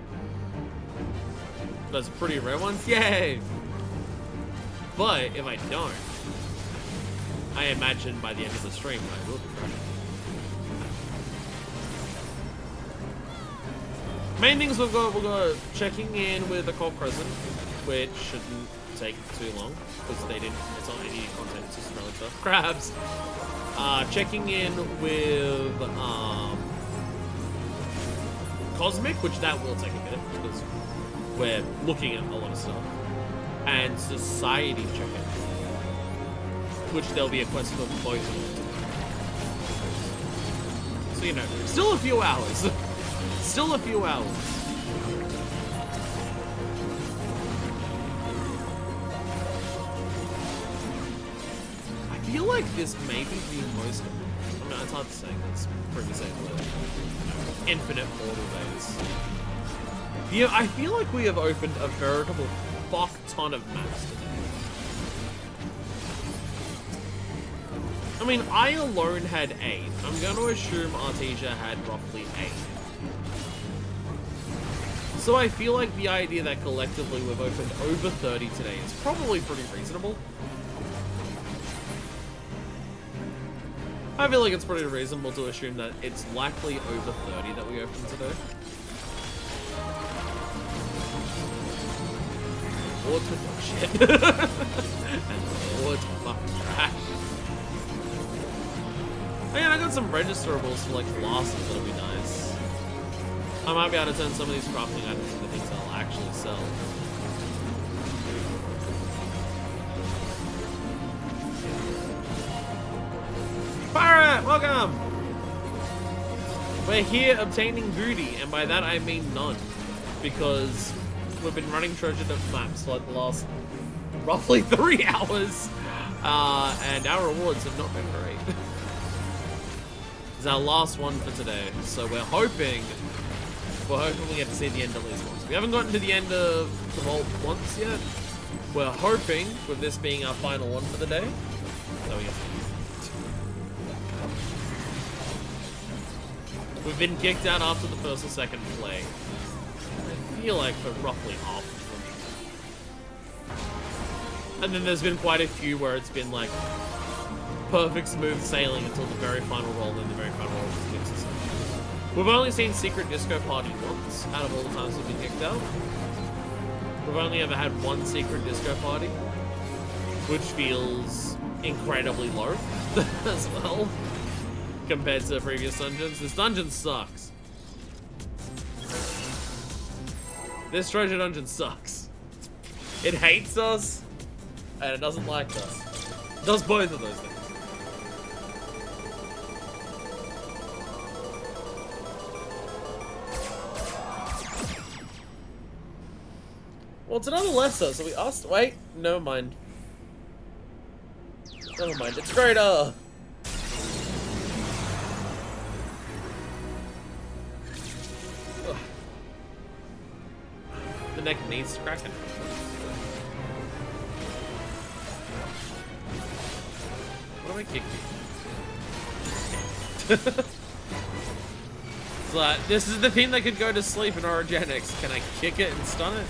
those pretty rare ones, yay! But if I don't, I imagine by the end of the stream I will be crashing. Main things we've got checking in with the Cold Crescent, which shouldn't take too long because it's not any content, it's just relic stuff. Crabs. Checking in with Cosmic, which that will take a minute because we're looking at a lot of stuff, and Society check-in, which there'll be a quest for both of them. So you know, still a few hours. Still a few hours. I feel like this may be the most. I mean, it's hard to say because pretty safe. Infinite portal days. Yeah, I feel like we have opened a veritable fuck ton of maps today. I mean, I alone had 8. I'm going to assume Artesia had roughly 8. So I feel like the idea that collectively we've opened over 30 today is probably pretty reasonable. I feel like it's pretty reasonable to assume that it's likely over 30 that we open today. Lords with dog shit. And Lords with fucking trash. Man, I got some registerables for like glasses that'll be nice. I might be able to turn some of these crafting items into things I'll actually sell. Pirate, welcome! We're here obtaining booty, and by that I mean none. Because we've been running treasure maps for like the last roughly 3 hours, and our rewards have not been great. It's our last one for today, so we're hoping we get to see the end of least once. We haven't gotten to the end of the vault once yet. We're hoping, with this being our final one for the day, that we get to. We've been kicked out after the first or second play. I feel like for roughly half of them. And then there's been quite a few where it's been like perfect smooth sailing until the very final roll, and the very final roll just kicks us out. We've only seen Secret Disco Party once out of all the times we've been kicked out. We've only ever had one Secret Disco Party, which feels incredibly low as well compared to previous dungeons. This dungeon sucks. This treasure dungeon sucks. It hates us, and it doesn't like us. It does both of those things. Well, it's another lesser, so we asked. Wait, never mind. Never mind, it's greater! Ugh. The neck needs cracking. What do I kick you? So, this is the thing that could go to sleep in Orogenics. Can I kick it and stun it?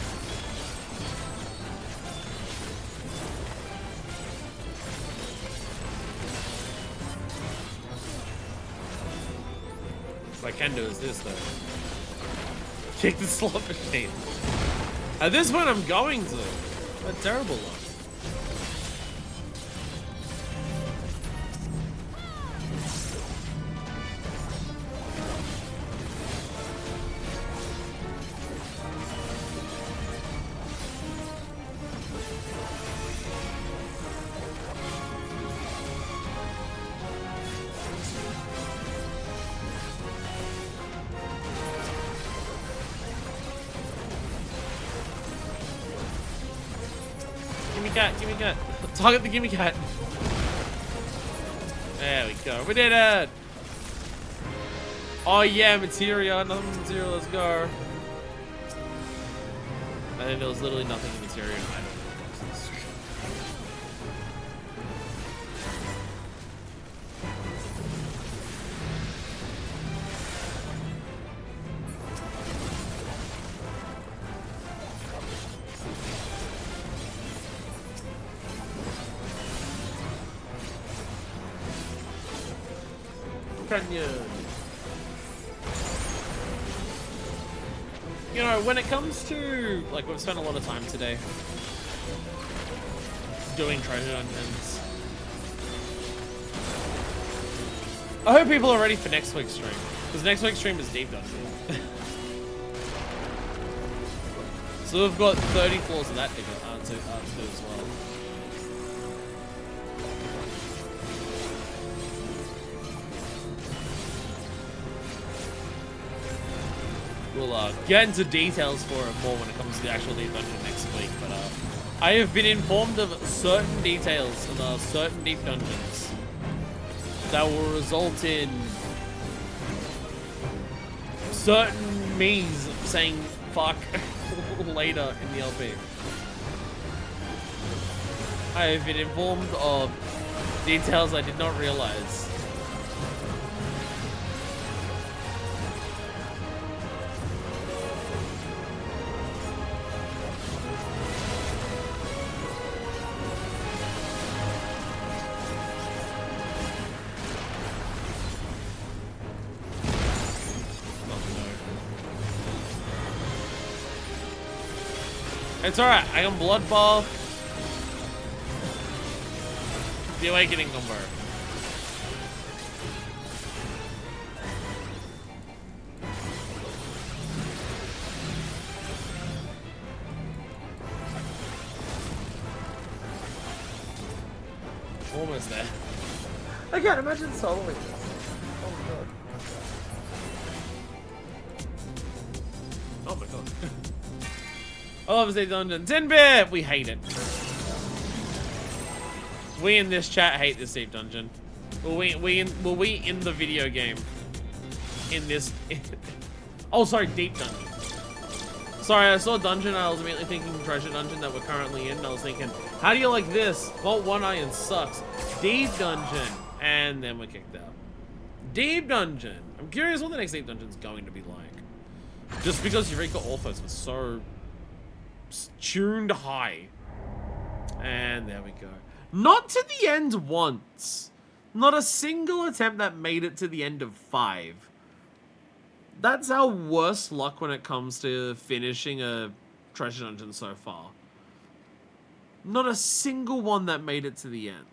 What I can do is this, though. Kick the slot machine. At this point, I'm going to. A terrible one. Gimme cat. Target the gimme cat. There we go. We did it. Oh yeah, materia. Nothing material. Let's go. I think there was literally nothing in materia. I don't know. You know, when it comes to, like, we've spent a lot of time today doing treasure dungeons. I hope people are ready for next week's stream, because next week's stream is deep dungeon. So we've got 30 floors of that to do as well. We'll get into details for it more when it comes to the actual deep dungeon next week, but I have been informed of certain details in certain deep dungeons that will result in certain me's saying fuck later in the LP. I have been informed of details I did not realize. It's alright, I can blood bath. The awakening combo. Almost there. I can't imagine soloing this. Oh my god. Oh my god. I love this dungeon. 10-bit! We hate it. We in this chat hate this deep dungeon. Were we in the video game? In this... oh, sorry, deep dungeon. Sorry, I saw dungeon and I was immediately thinking treasure dungeon that we're currently in. And I was thinking, how do you like this? Vault 1 Iron sucks. Deep dungeon. And then we're kicked out. Deep dungeon. I'm curious what the next deep dungeon's going to be like. Just because Eureka Orthos was so tuned high. And there we go. Not to the end once. Not a single attempt that made it to the end of 5. That's our worst luck when it comes to finishing a treasure dungeon so far. Not a single one that made it to the end.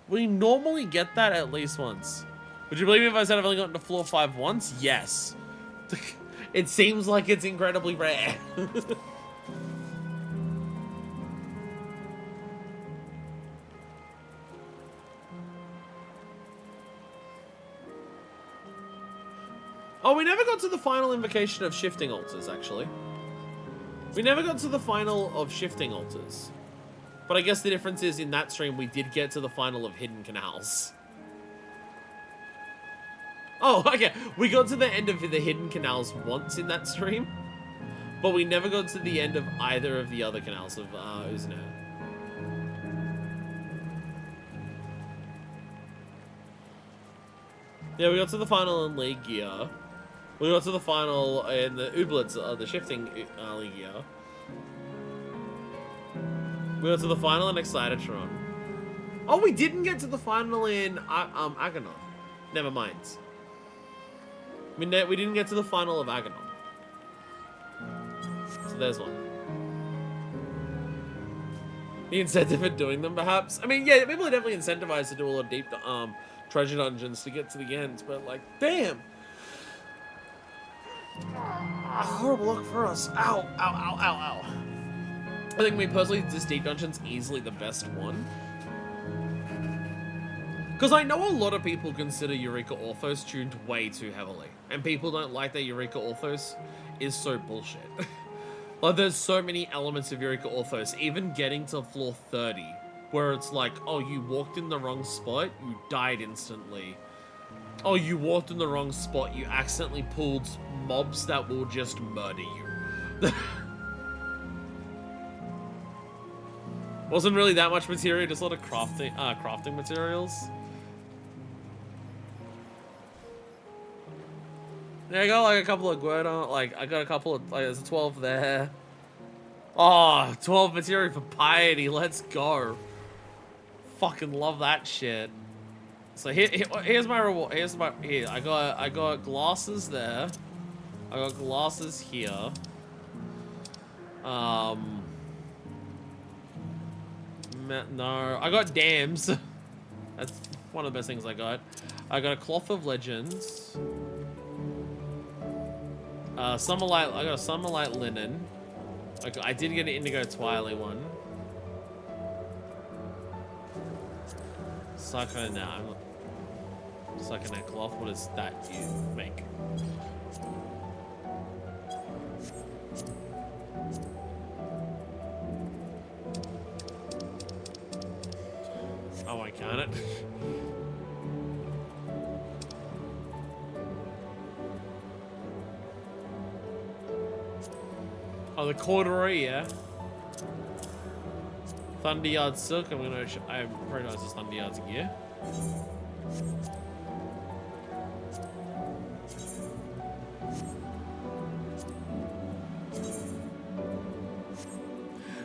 We normally get that at least once. Would you believe me if I said I've only gotten to floor 5 once? Yes. It seems like it's incredibly rare. Oh, we never got to the final invocation of shifting altars, actually. We never got to the final of shifting altars. But I guess the difference is in that stream we did get to the final of hidden canals. Oh, okay. We got to the end of the hidden canals once in that stream. But we never got to the end of either of the other canals of Uznir. Yeah, we got to the final in League Gear. We got to the final in the Ooblets, the shifting League Gear. We got to the final in Excitotron. Oh, we didn't get to the final in Aghanon. Never mind. We didn't get to the final of Aghanon. So there's one. The incentive for doing them, perhaps? I mean, yeah, people are definitely incentivized to do a lot of deep treasure dungeons to get to the end, but like, damn! Horrible luck for us. Ow, ow, ow, ow, ow. I think me personally, this deep dungeon's easily the best one. Because I know a lot of people consider Eureka Orthos tuned way too heavily. And people don't like that Eureka Orthos is so bullshit. Like, there's so many elements of Eureka Orthos, even getting to floor 30, where it's like, oh, you walked in the wrong spot, you died instantly. Oh, you walked in the wrong spot, you accidentally pulled mobs that will just murder you. Wasn't really that much material, just a lot of crafting materials. There I got like a couple of Guerdon, like I got a couple of, like there's a 12 there. Oh, 12 material for piety, let's go. Fucking love that shit. So here's my reward, I got glasses there. I got glasses here. No, I got dams. That's one of the best things I got. I got a cloth of legends. Summerlight. I got a Summerlight linen. I did get an Indigo Twilight one. Sucking now. I'm not sucking that cloth. What does that you make? Oh, I can't. Oh, the corduroy, yeah. Thunderyard silk. I'm pretty nice as Thunderyard's gear.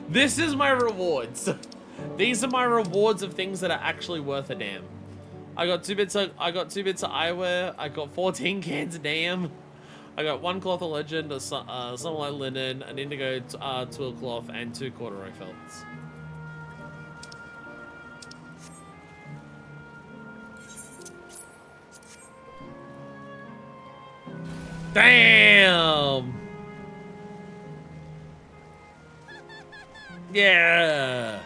This is my rewards. These are my rewards of things that are actually worth a damn. I got 2 bits of eyewear. I got 14 cans of damn. I got 1 cloth of legend, a sunlight linen, an indigo twill cloth, and 2 corduroy felts. Damn! Yeah!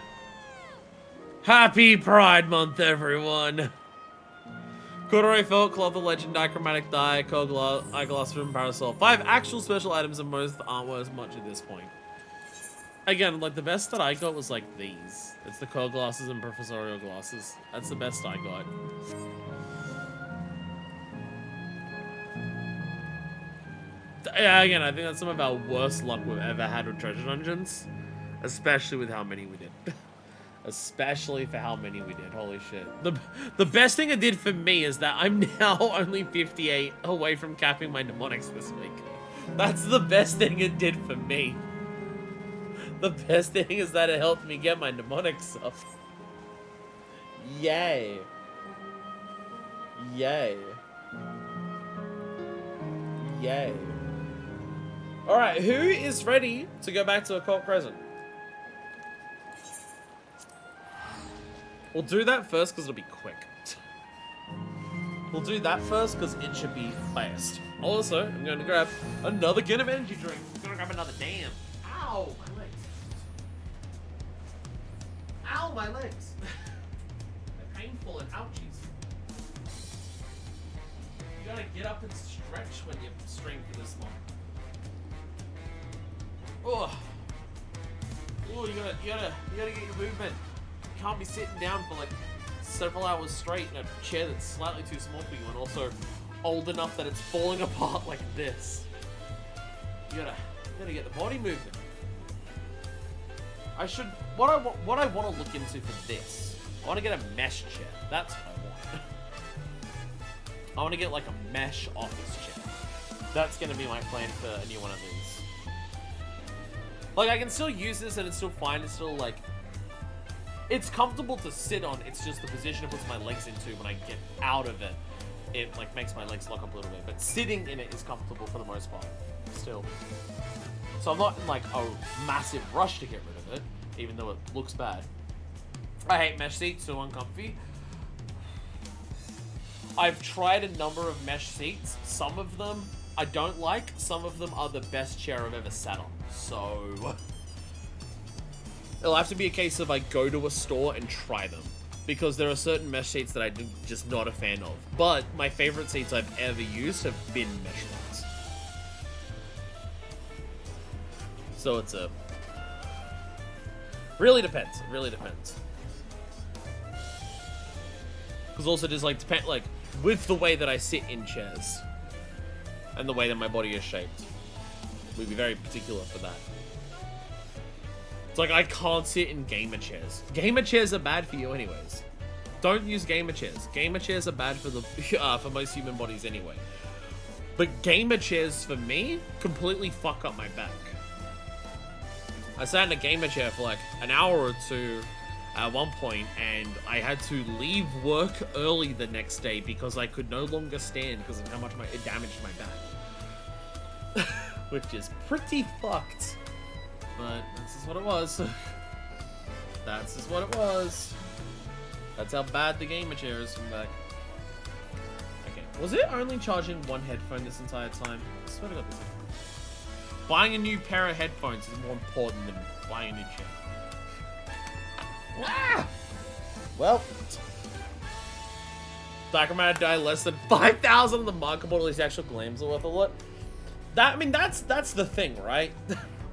Happy Pride Month, everyone! Corduroy felt, cloth of legend, dichromatic dye, eyeglass from parasol. 5 actual special items and most aren't worth much at this point. Again, like the best that I got was like these. It's the cold glasses and professorial glasses. That's the best I got. Yeah, again, I think that's some of our worst luck we've ever had with treasure dungeons. Especially with how many we did. Especially for how many we did. Holy shit. The best thing it did for me is that I'm now only 58 away from capping my mnemonics this week. That's the best thing it did for me. The best thing is that it helped me get my mnemonics up. Yay. Yay. Yay. Alright, who is ready to go back to Occult Crescent? We'll do that first because it'll be quick. We'll do that first because it should be fast. Also, I'm going to grab another can of energy drink. I'm going to grab another damn. Ow, my legs. Ow, my legs. They're painful and ouchies. You gotta get up and stretch when you stream for this long. Oh, oh, you gotta get your movement. You can't be sitting down for like several hours straight in a chair that's slightly too small for you and also old enough that it's falling apart like this. You gotta get the body movement. I should. What I want to look into for this, I want to get a mesh chair. That's what I want. I want to get like a mesh office chair. That's gonna be my plan for a new one of these. Like, I can still use this and it's still fine. It's still, like... It's comfortable to sit on. It's just the position it puts my legs into when I get out of it. It, like, makes my legs lock up a little bit. But sitting in it is comfortable for the most part. Still. So I'm not in, like, a massive rush to get rid of it. Even though it looks bad. I hate mesh seats. So uncomfy. I've tried a number of mesh seats. Some of them I don't like. Some of them are the best chair I've ever sat on. So it'll have to be a case of I go to a store and try them, because there are certain mesh seats that I'm just not a fan of. But my favorite seats I've ever used have been mesh ones. So it's a... Really depends. It really depends. Because also just like depend, like with the way that I sit in chairs and the way that my body is shaped. We'd be very particular for that. It's like I can't sit in gamer chairs. Gamer chairs are bad for you anyways. Don't use gamer chairs. Gamer chairs are bad for the for most human bodies anyway. But gamer chairs for me completely fuck up my back. I sat in a gamer chair for like an hour or two at one point, and I had to leave work early the next day because I could no longer stand because of how much it damaged my back. Which is pretty fucked. But this is what it was. That's just what it was. That's how bad the gamer chair is from back. Okay. Was it only charging one headphone this entire time? I swear to God this. Buying a new pair of headphones is more important than buying a new chair. Ah! Well. Dichromatic die less than 5,000 on the market, but at least the actual glams are worth a lot. I mean, that's the thing, right?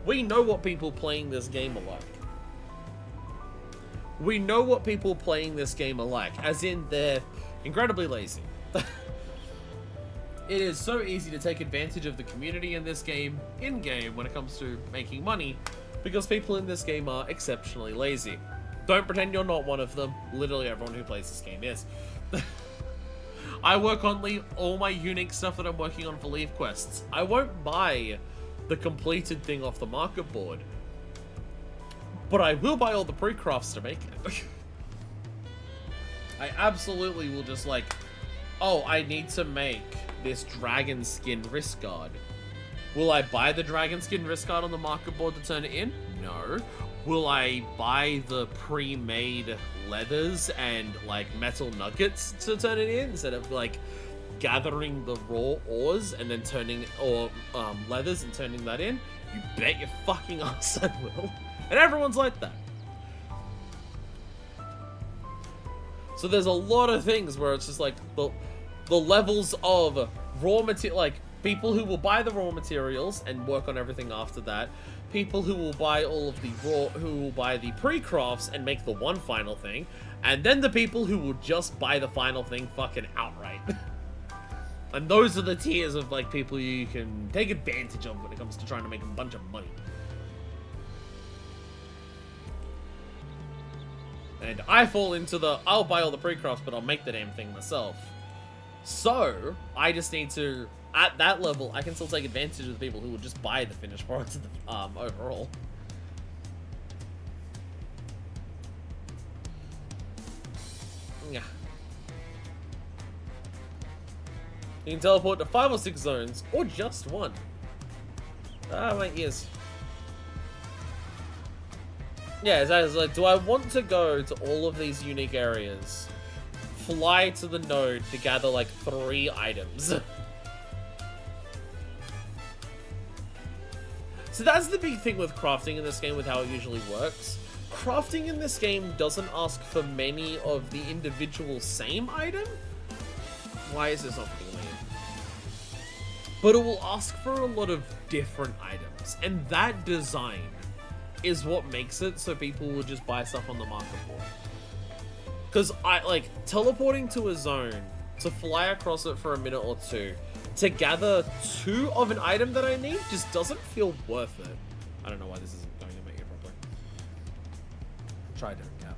We know what people playing this game are like. We know what people playing this game are like, as in they're incredibly lazy. It is so easy to take advantage of the community in this game, in-game, when it comes to making money, because people in this game are exceptionally lazy. Don't pretend you're not one of them. Literally everyone who plays this game is. I work on all my unique stuff that I'm working on for Leave Quests. I won't buy the completed thing off the market board, but I will buy all the pre-crafts to make it. I absolutely will just like oh, I need to make this dragon skin wrist guard. Will I buy the dragon skin wrist guard on the market board to turn it in? No. Will I buy the pre-made leathers and like metal nuggets to turn it in instead of like gathering the raw ores and then turning leathers and turning that in? You bet your fucking ass I will. And everyone's like that. So there's a lot of things where it's just like the levels of raw material, like people who will buy the raw materials and work on everything after that. People who will buy all of the who will buy the pre-crafts and make the one final thing. And then the people who will just buy the final thing fucking outright. And those are the tiers of like people you can take advantage of when it comes to trying to make a bunch of money. And I fall into the, I'll buy all the pre-crafts, but I'll make the damn thing myself. So, I just need to, at that level, I can still take advantage of the people who will just buy the finished product overall. Yeah. You can teleport to 5 or 6 zones, or just one. Ah, my ears. Yeah, it's like, do I want to go to all of these unique areas? Fly to the node to gather like 3 items. So that's the big thing with crafting in this game, with how it usually works. Crafting in this game doesn't ask for many of the individual same item. Why is this not putting me in? But it will ask for a lot of different items, and that design is what makes it so people will just buy stuff on the market board. Because teleporting to a zone, to fly across it for a minute or 2, to gather 2 of an item that I need just doesn't feel worth it. I don't know why this isn't going to make it properly. Try doing that.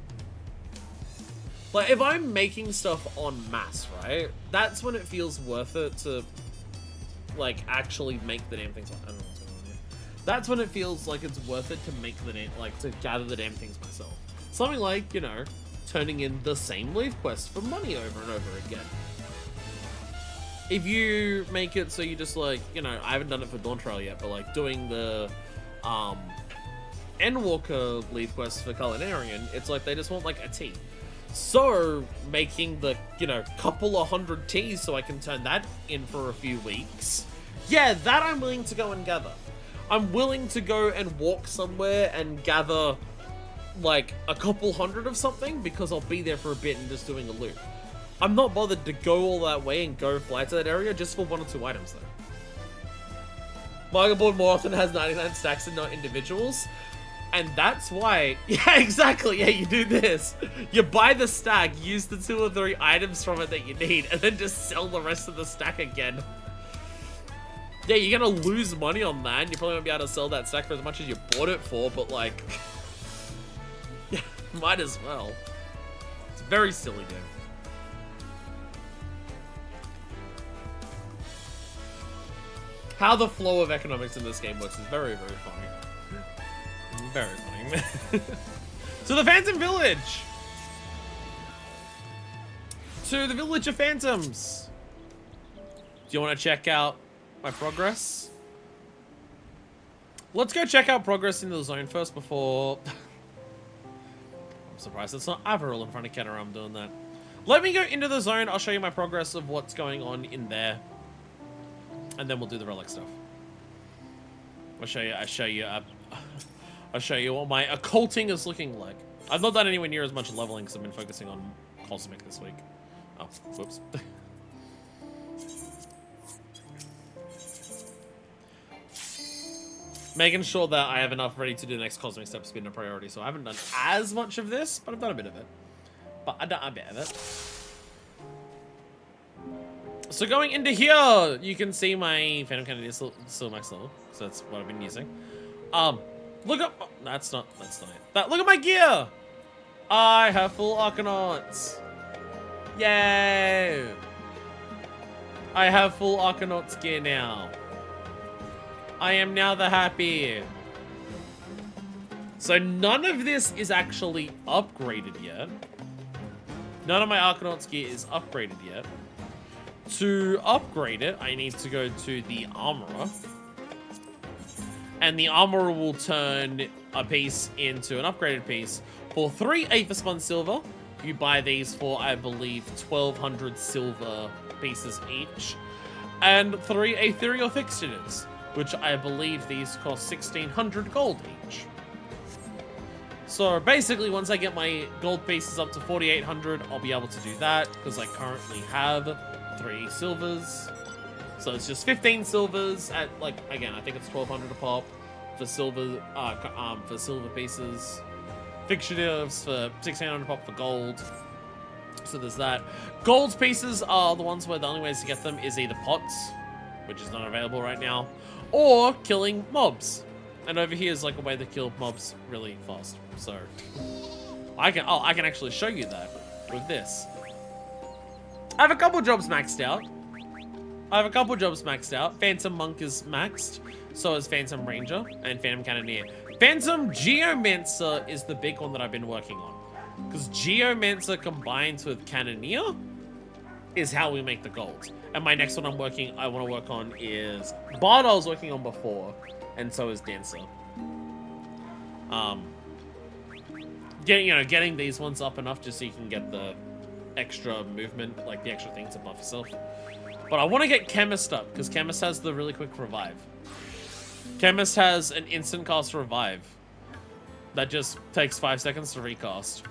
Like, if I'm making stuff en masse, right? That's when it feels worth it to, like, actually make the damn things. I don't know what's going on here. That's when it feels like it's worth it to make the damn, like, to gather the damn things myself. Something like, you know, turning in the same leaf quest for money over and over again. If you make it so you just, like, you know, I haven't done it for Dawntrail yet, but, like, doing the, Endwalker leaf quest for Culinarian, it's like they just want, like, a tea. So, making the, you know, couple of 100 teas so I can turn that in for a few weeks. Yeah, that I'm willing to go and gather. I'm willing to go and walk somewhere and gather, like, a couple 100 of something because I'll be there for a bit and just doing a loop. I'm not bothered to go all that way and go fly to that area just for 1 or 2 items, though. Market board more often has 99 stacks and not individuals. And that's why, yeah, exactly, yeah, you do this. You buy the stack, use the 2 or 3 items from it that you need, and then just sell the rest of the stack again. Yeah, you're gonna lose money on that, and you probably won't be able to sell that stack for as much as you bought it for, but like, yeah, might as well. It's a very silly game. How the flow of economics in this game works is very, very funny. Very funny. To the Phantom Village! To the Village of Phantoms! Do you want to check out my progress? Let's go check out progress in the zone first before... I'm surprised it's not Averil in front of Kenner. I'm doing that. Let me go into the zone. I'll show you my progress of what's going on in there. And then we'll do the relic stuff. I'll show you what my occulting is looking like. I've not done anywhere near as much leveling because I've been focusing on cosmic this week. Oh, whoops. Making sure that I have enough ready to do the next cosmic step has been a priority, so I haven't done as much of this, but I've done a bit of it. But I've done a bit of it. So going into here, you can see my Phantom Kennedy is still max level, so that's what I've been using. Look up. Oh, that's not it. Look at my gear. I have full Arcanauts. Yay! I have full Arcanauts gear now. I am now the happy. So none of this is actually upgraded yet. None of my Arcanauts gear is upgraded yet. To upgrade it, I need to go to the armorer. And the armorer will turn a piece into an upgraded piece. For 3 Aetherspun silver, you buy these for, I believe, 1,200 silver pieces each. And 3 ethereal fixtures, which I believe these cost 1,600 gold each. So basically, once I get my gold pieces up to 4,800, I'll be able to do that, because I currently have 3 silvers. So it's just 15 silvers at, like, again, I think it's 1,200 a pop for silver pieces. Fixtures for 1,600 a pop for gold. So there's that. Gold pieces are the ones where the only ways to get them is either pots, which is not available right now, or killing mobs. And over here is like a way to kill mobs really fast. So I can actually show you that with this. I have a couple jobs maxed out. Phantom Monk is maxed. So is Phantom Ranger and Phantom Cannoneer. Phantom Geomancer is the big one that I've been working on. Because Geomancer combines with Cannoneer is how we make the gold. And my next one I want to work on is Bard I was working on before. And so is Dancer. Getting these ones up enough just so you can get the extra movement, like the extra thing to buff yourself. But I want to get Chemist up, because Chemist has the really quick revive. Chemist has an instant cast revive that just takes 5 seconds to recast.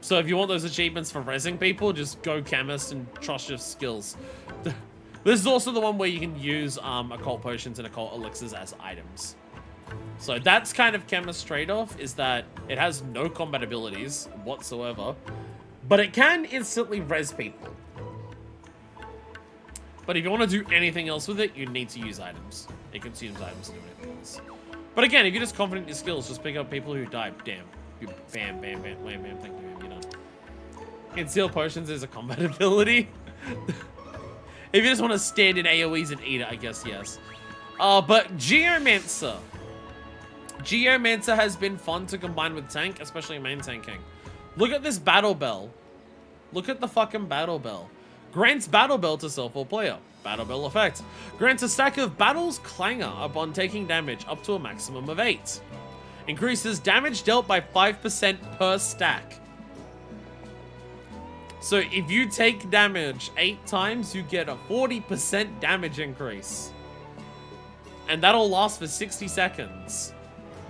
So if you want those achievements for rezzing people, just go Chemist and trust your skills. This is also the one where you can use occult potions and occult elixirs as items. So that's kind of Chemist's trade-off, is that it has no combat abilities whatsoever, but it can instantly res people. But if you want to do anything else with it, you need to use items. It consumes items to do anything else. But again, if you're just confident in your skills, just pick up people who died. Damn. You bam, bam, bam, wham, bam, thank you, you're done. Conceal potions is a combat ability. If you just want to stand in AoEs and eat it, I guess yes. But Geomancer. Geomancer has been fun to combine with tank, especially main tanking. Look at this Battle Bell. Look at the fucking Battle Bell. Grants Battle Bell to self or player. Battle Bell effect. Grants a stack of Battle's Clangor upon taking damage up to a maximum of 8. Increases damage dealt by 5% per stack. So if you take damage 8 times, you get a 40% damage increase. And that'll last for 60 seconds.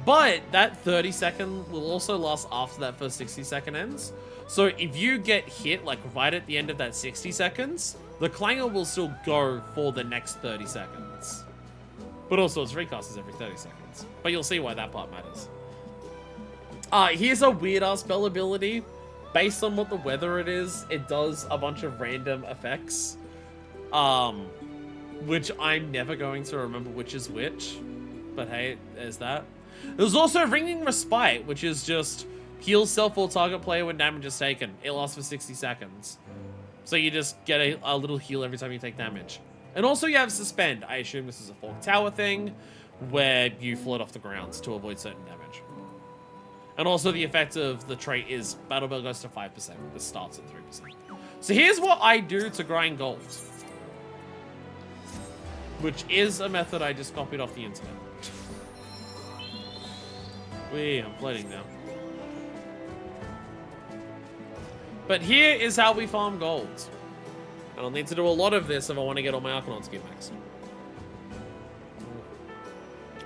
But that 30 second will also last after that first 60 second ends. So if you get hit, like right at the end of that 60 seconds, the Clangor will still go for the next 30 seconds. But also its recast is every 30 seconds. But you'll see why that part matters. Here's a weird ass spell ability. Based on what the weather it is, it does a bunch of random effects. Which I'm never going to remember which is which. But hey, there's that. There's also Ringing Respite, which is just heal self or target player when damage is taken. It lasts for 60 seconds. So you just get a little heal every time you take damage. And also you have Suspend. I assume this is a Fork Tower thing, where you float off the ground to avoid certain damage. And also the effect of the trait is Battle Bell goes to 5%. This starts at 3%. So here's what I do to grind gold. Which is a method I just copied off the internet. I'm floating now. But here is how we farm gold. And I'll need to do a lot of this if I want to get all my Arcanons to get maxed.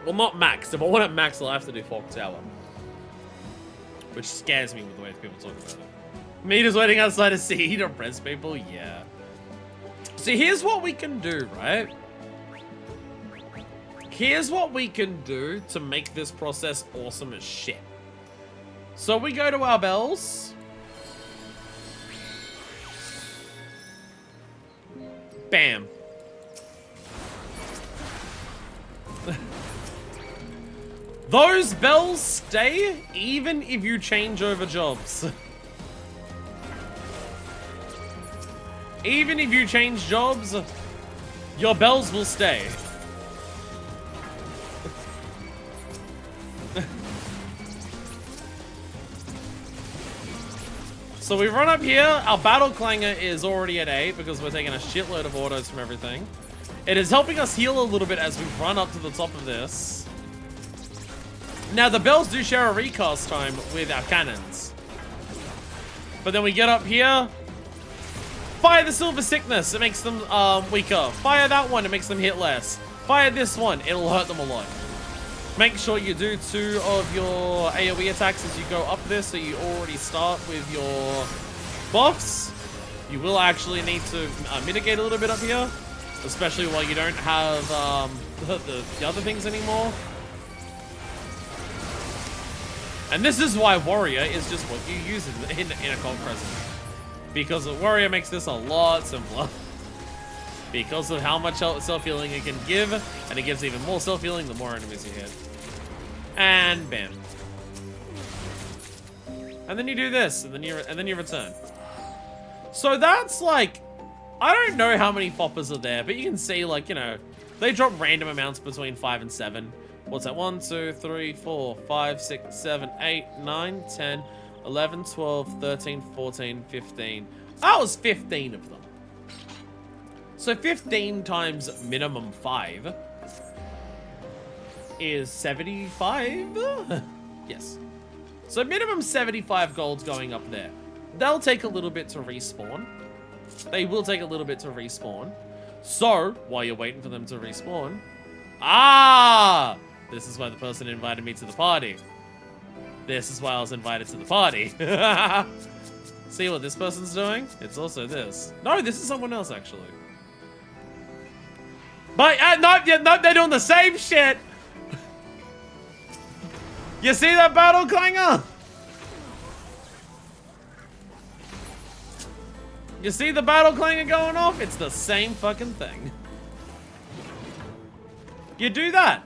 Well, not maxed. If I want it maxed, I'll have to do Fork Tower. Which scares me with the way people talk about it. Me just waiting outside to see to press people? Yeah. So here's what we can do, right? Here's what we can do to make this process awesome as shit. So we go to our bells. Bam. Those bells stay even if you change over jobs. Even if you change jobs, your bells will stay. So we run up here. Our battle clanger is already at A because we're taking a shitload of autos from everything. It is helping us heal a little bit as we run up to the top of this. Now the bells do share a recast time with our cannons. But then we get up here. Fire the Silver Sickness, it makes them weaker. Fire that one, it makes them hit less. Fire this one, it'll hurt them a lot. Make sure you do 2 of your AoE attacks as you go up this, so you already start with your buffs. You will actually need to mitigate a little bit up here, especially while you don't have the other things anymore. And this is why Warrior is just what you use in Occult Present. Because the Warrior makes this a lot simpler. Because of how much self-healing it can give, and it gives even more self-healing the more enemies you hit. And bam. And then you do this, and then you return. So that's like, I don't know how many foppers are there, but you can see, like, you know, they drop random amounts between 5 and 7. What's that? 1, 2, 3, 4, 5, 6, 7, 8, 9, 10, 11, 12, 13, 14, 15. That was 15 of them. So 15 times minimum 5 is 75? Yes. So minimum 75 golds going up there. They'll take a little bit to respawn. They will take a little bit to respawn. So, while you're waiting for them to respawn... Ah! This is why the person invited me to the party. This is why I was invited to the party. See what this person's doing? It's also this. No, this is someone else, actually. But, no, they're doing the same shit! You see that battle clanger? You see the battle clanger going off? It's the same fucking thing. You do that.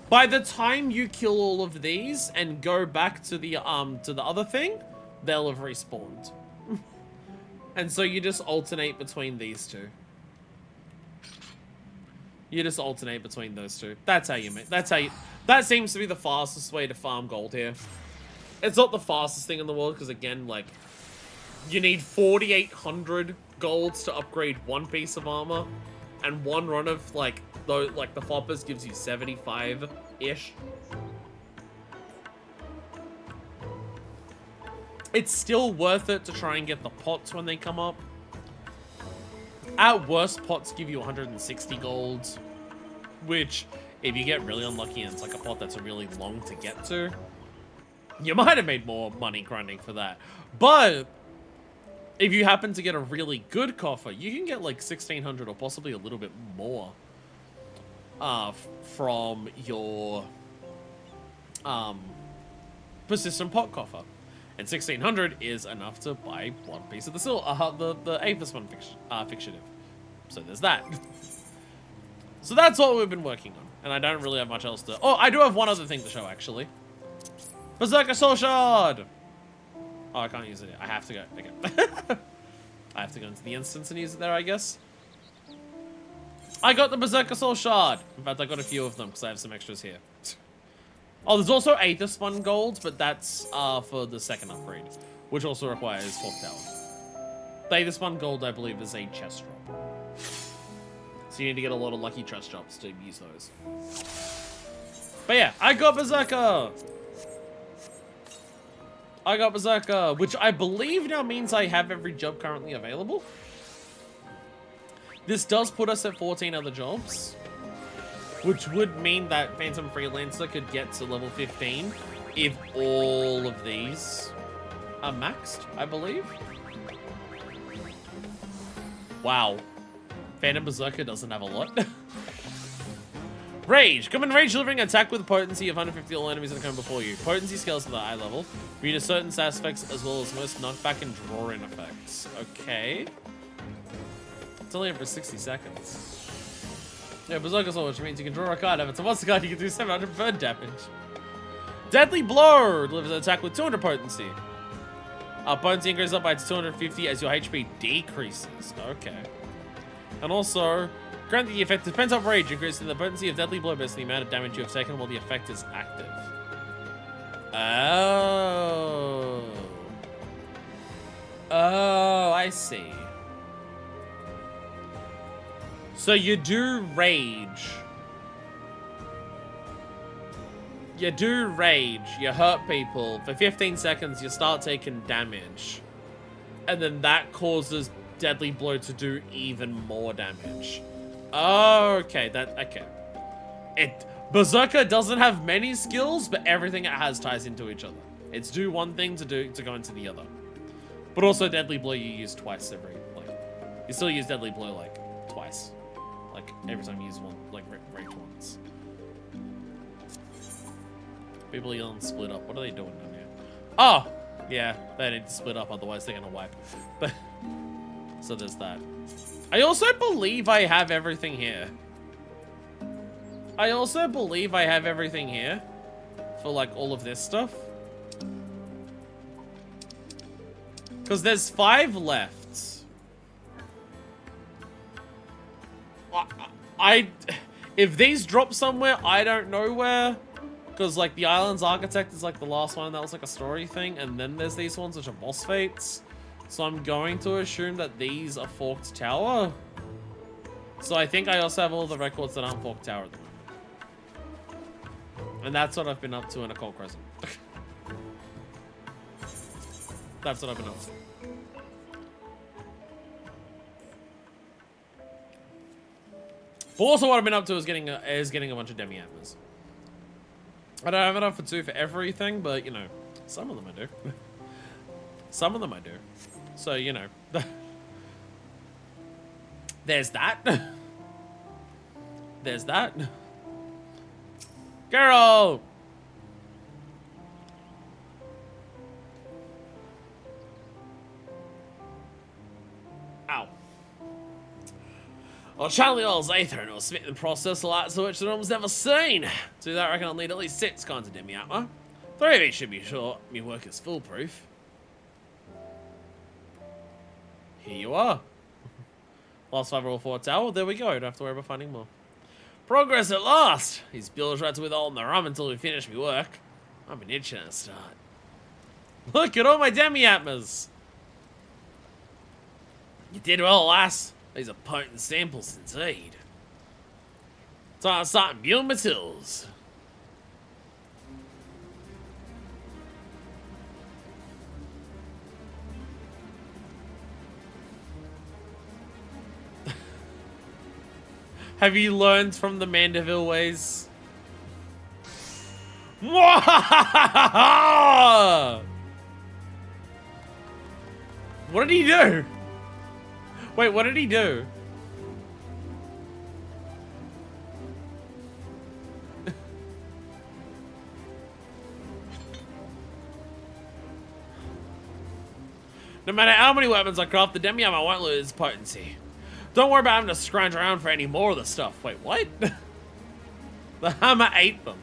By the time you kill all of these and go back to the other thing, they'll have respawned. And so you just alternate between these two. You just alternate between those two. That's how you make. That seems to be the fastest way to farm gold here. It's not the fastest thing in the world because, again, like, you need 4,800 golds to upgrade one piece of armor, and one run of the foppers gives you 75-ish. It's still worth it to try and get the pots when they come up. At worst, pots give you 160 golds, which, if you get really unlucky and it's like a pot that's really long to get to, you might have made more money grinding for that. But if you happen to get a really good coffer, you can get like 1,600 or possibly a little bit more from your persistent pot coffer. And 1,600 is enough to buy one piece of the the Aphis one fictive. So there's that. So that's what we've been working on. And I don't really have much else to... Oh, I do have one other thing to show, actually. Berserker Soul Shard! Oh, I can't use it yet. I have to go. Okay. I have to go into the instance and use it there, I guess. I got the Berserker Soul Shard. In fact, I got a few of them because I have some extras here. Oh, there's also Aethys Spun Gold, but that's for the second upgrade, which also requires 4th Tower. The Aethys Spun Gold, I believe, is a chest drop. So you need to get a lot of lucky chest drops to use those. But yeah, I got Berserker! I got Berserker, which I believe now means I have every job currently available. This does put us at 14 other jobs, which would mean that Phantom Freelancer could get to level 15 if all of these are maxed, I believe. Wow. Phantom Berserker doesn't have a lot. Rage. Come and rage delivering attack with a potency of 150 all enemies that come before you. Potency scales to the eye level. Read a certain stat effects as well as most knockback and draw-in effects. Okay. It's only for 60 seconds. Yeah, Berserker Soul, which means you can draw a card. If it's a monster card, you can do 700 burn damage. Deadly Blow delivers an attack with 200 potency. Potency increases up by 250 as your HP decreases. Okay. And also, grant that the effect of Pent-Up Rage increases the potency of Deadly Blow based on the amount of damage you have taken while the effect is active. Oh. Oh, I see. So you do rage. You do rage. You hurt people. For 15 seconds, you start taking damage. And then that causes Deadly Blow to do even more damage. Okay, okay. Berserker doesn't have many skills, but everything it has ties into each other. It's do one thing to go into the other. But also Deadly Blow you use twice every, like, you still use Deadly Blow, like, twice. Like, every time you use one, like, rage once. People yelling split up. What are they doing down here? Oh! Yeah, they need to split up, otherwise they're gonna wipe. But, so there's that. I also believe I have everything here. I also believe I have everything here. For, like, all of this stuff. Because there's 5 left. If these drop somewhere, I don't know where. Because, like, the Island's Architect is, like, the last one that was, like, a story thing. And then there's these ones which are boss fates. So I'm going to assume that these are Forked Tower. So I think I also have all the records that aren't Forked Tower at the moment. And that's what I've been up to in a Cold Crescent. That's what I've been up to. But also what I've been up to is getting a bunch of demi-atmers. I don't have enough for 2 for everything, but, you know, some of them I do. Some of them I do. So, you know. There's that. There's that. Girl! Ow. Well, Charlie All's Aether will spit the process a lot so which the room's never seen. To do that, I reckon I'll need at least 6 kinds of demi-atma. 3 of each should be sure my work is foolproof. Here you are. Last 5 are all 4 tower. There we go. Don't have to worry about finding more. Progress at last. These bills right to withhold the rum until we finish my work. I've been itching to start. Look at all my demi-atmas. You did well, lass. These are potent samples indeed. Time to start imbuing my tools. Have you learned from the Vana'diel ways? What did he do? Wait, what did he do? No matter how many weapons I craft, the demi-atma won't lose potency. Don't worry about having to scrounge around for any more of the stuff. Wait, what? The hammer ate them.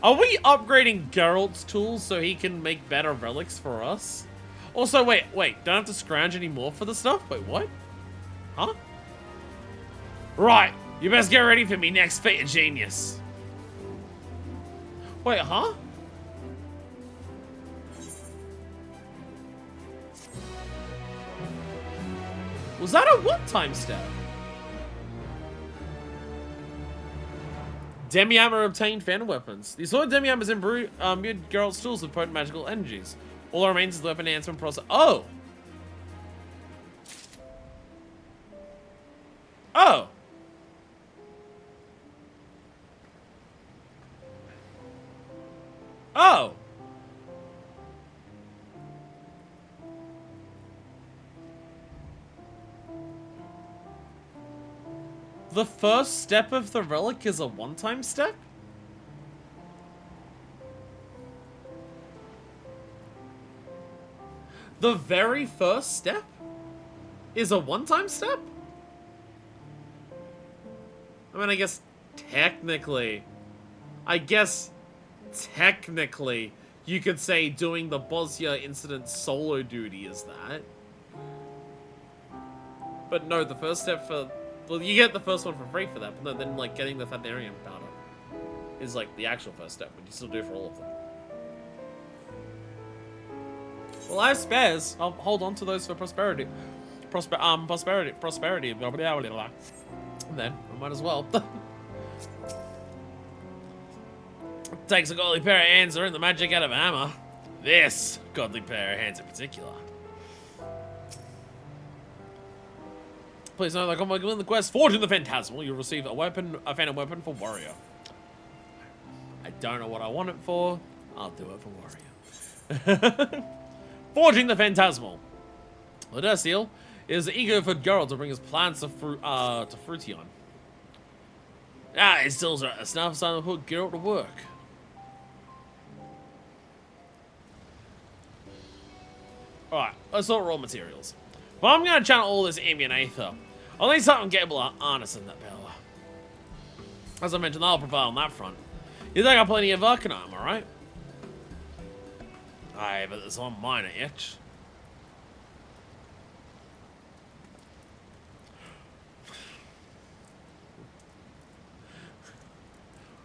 Are we upgrading Geralt's tools so he can make better relics for us? Also, wait, don't have to scrounge any more for the stuff? Wait, what? Huh? Right, you best get ready for me next feat of genius. Wait, huh? Was that a what time step? Demi-atma obtained fan weapons. The sword demi-atmas imbued Geralt's tools with potent magical energies. All that remains is the weapon enhancement process. Oh! Oh! Oh! The first step of the relic is a one-time step? The very first step is a one-time step? I mean, I guess technically, you could say doing the Bosnia incident solo duty is that. But no, the first step for... Well, you get the first one for free for that, but no, then, like, getting the Vana'diel powder is, like, the actual first step, but you still do for all of them. Well, I have spares. I'll hold on to those for prosperity. Prosperity. Blah, blah, blah, blah. And then I might as well. Takes a godly pair of hands to earn the magic out of a hammer. This godly pair of hands in particular. Please know that upon completing the quest, Forging the Phantasmal, you'll receive a weapon, a phantom weapon for warrior. I don't know what I want it for. I'll do it for warrior. Forging the Phantasmal. Vana'diel is eager for Geralt to bring his plans to Fruition. It's still it's now time to put Geralt to work. Alright, let's sort raw materials. But I'm gonna channel all this ambient aether. I'll need something capable of harnessing that power. As I mentioned, I'll provide on that front. You think I got plenty of Arcanine, alright? Aye, but there's one minor itch.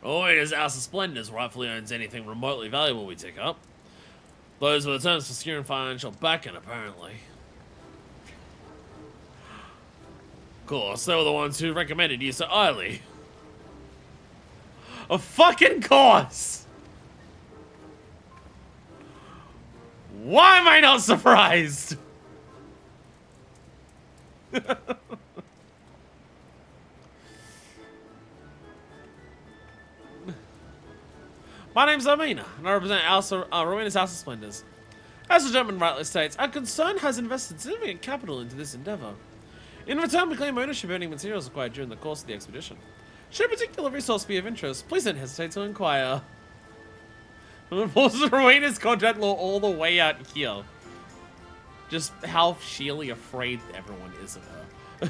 Oh, it is House of Splendors rightfully owns anything remotely valuable we take up. Those were the terms for securing financial backing, apparently. Of course, they were the ones who recommended you so highly. Of fucking course! Why am I not surprised? My name's Armina, and I represent Rowena's House of Splendors. As the gentleman rightly states, our concern has invested significant capital into this endeavor. In return, we claim ownership of any materials acquired during the course of the expedition. Should a particular resource be of interest, please don't hesitate to inquire. Enforces Rowena's contract law all the way out here. Just how sheerly afraid everyone is of her.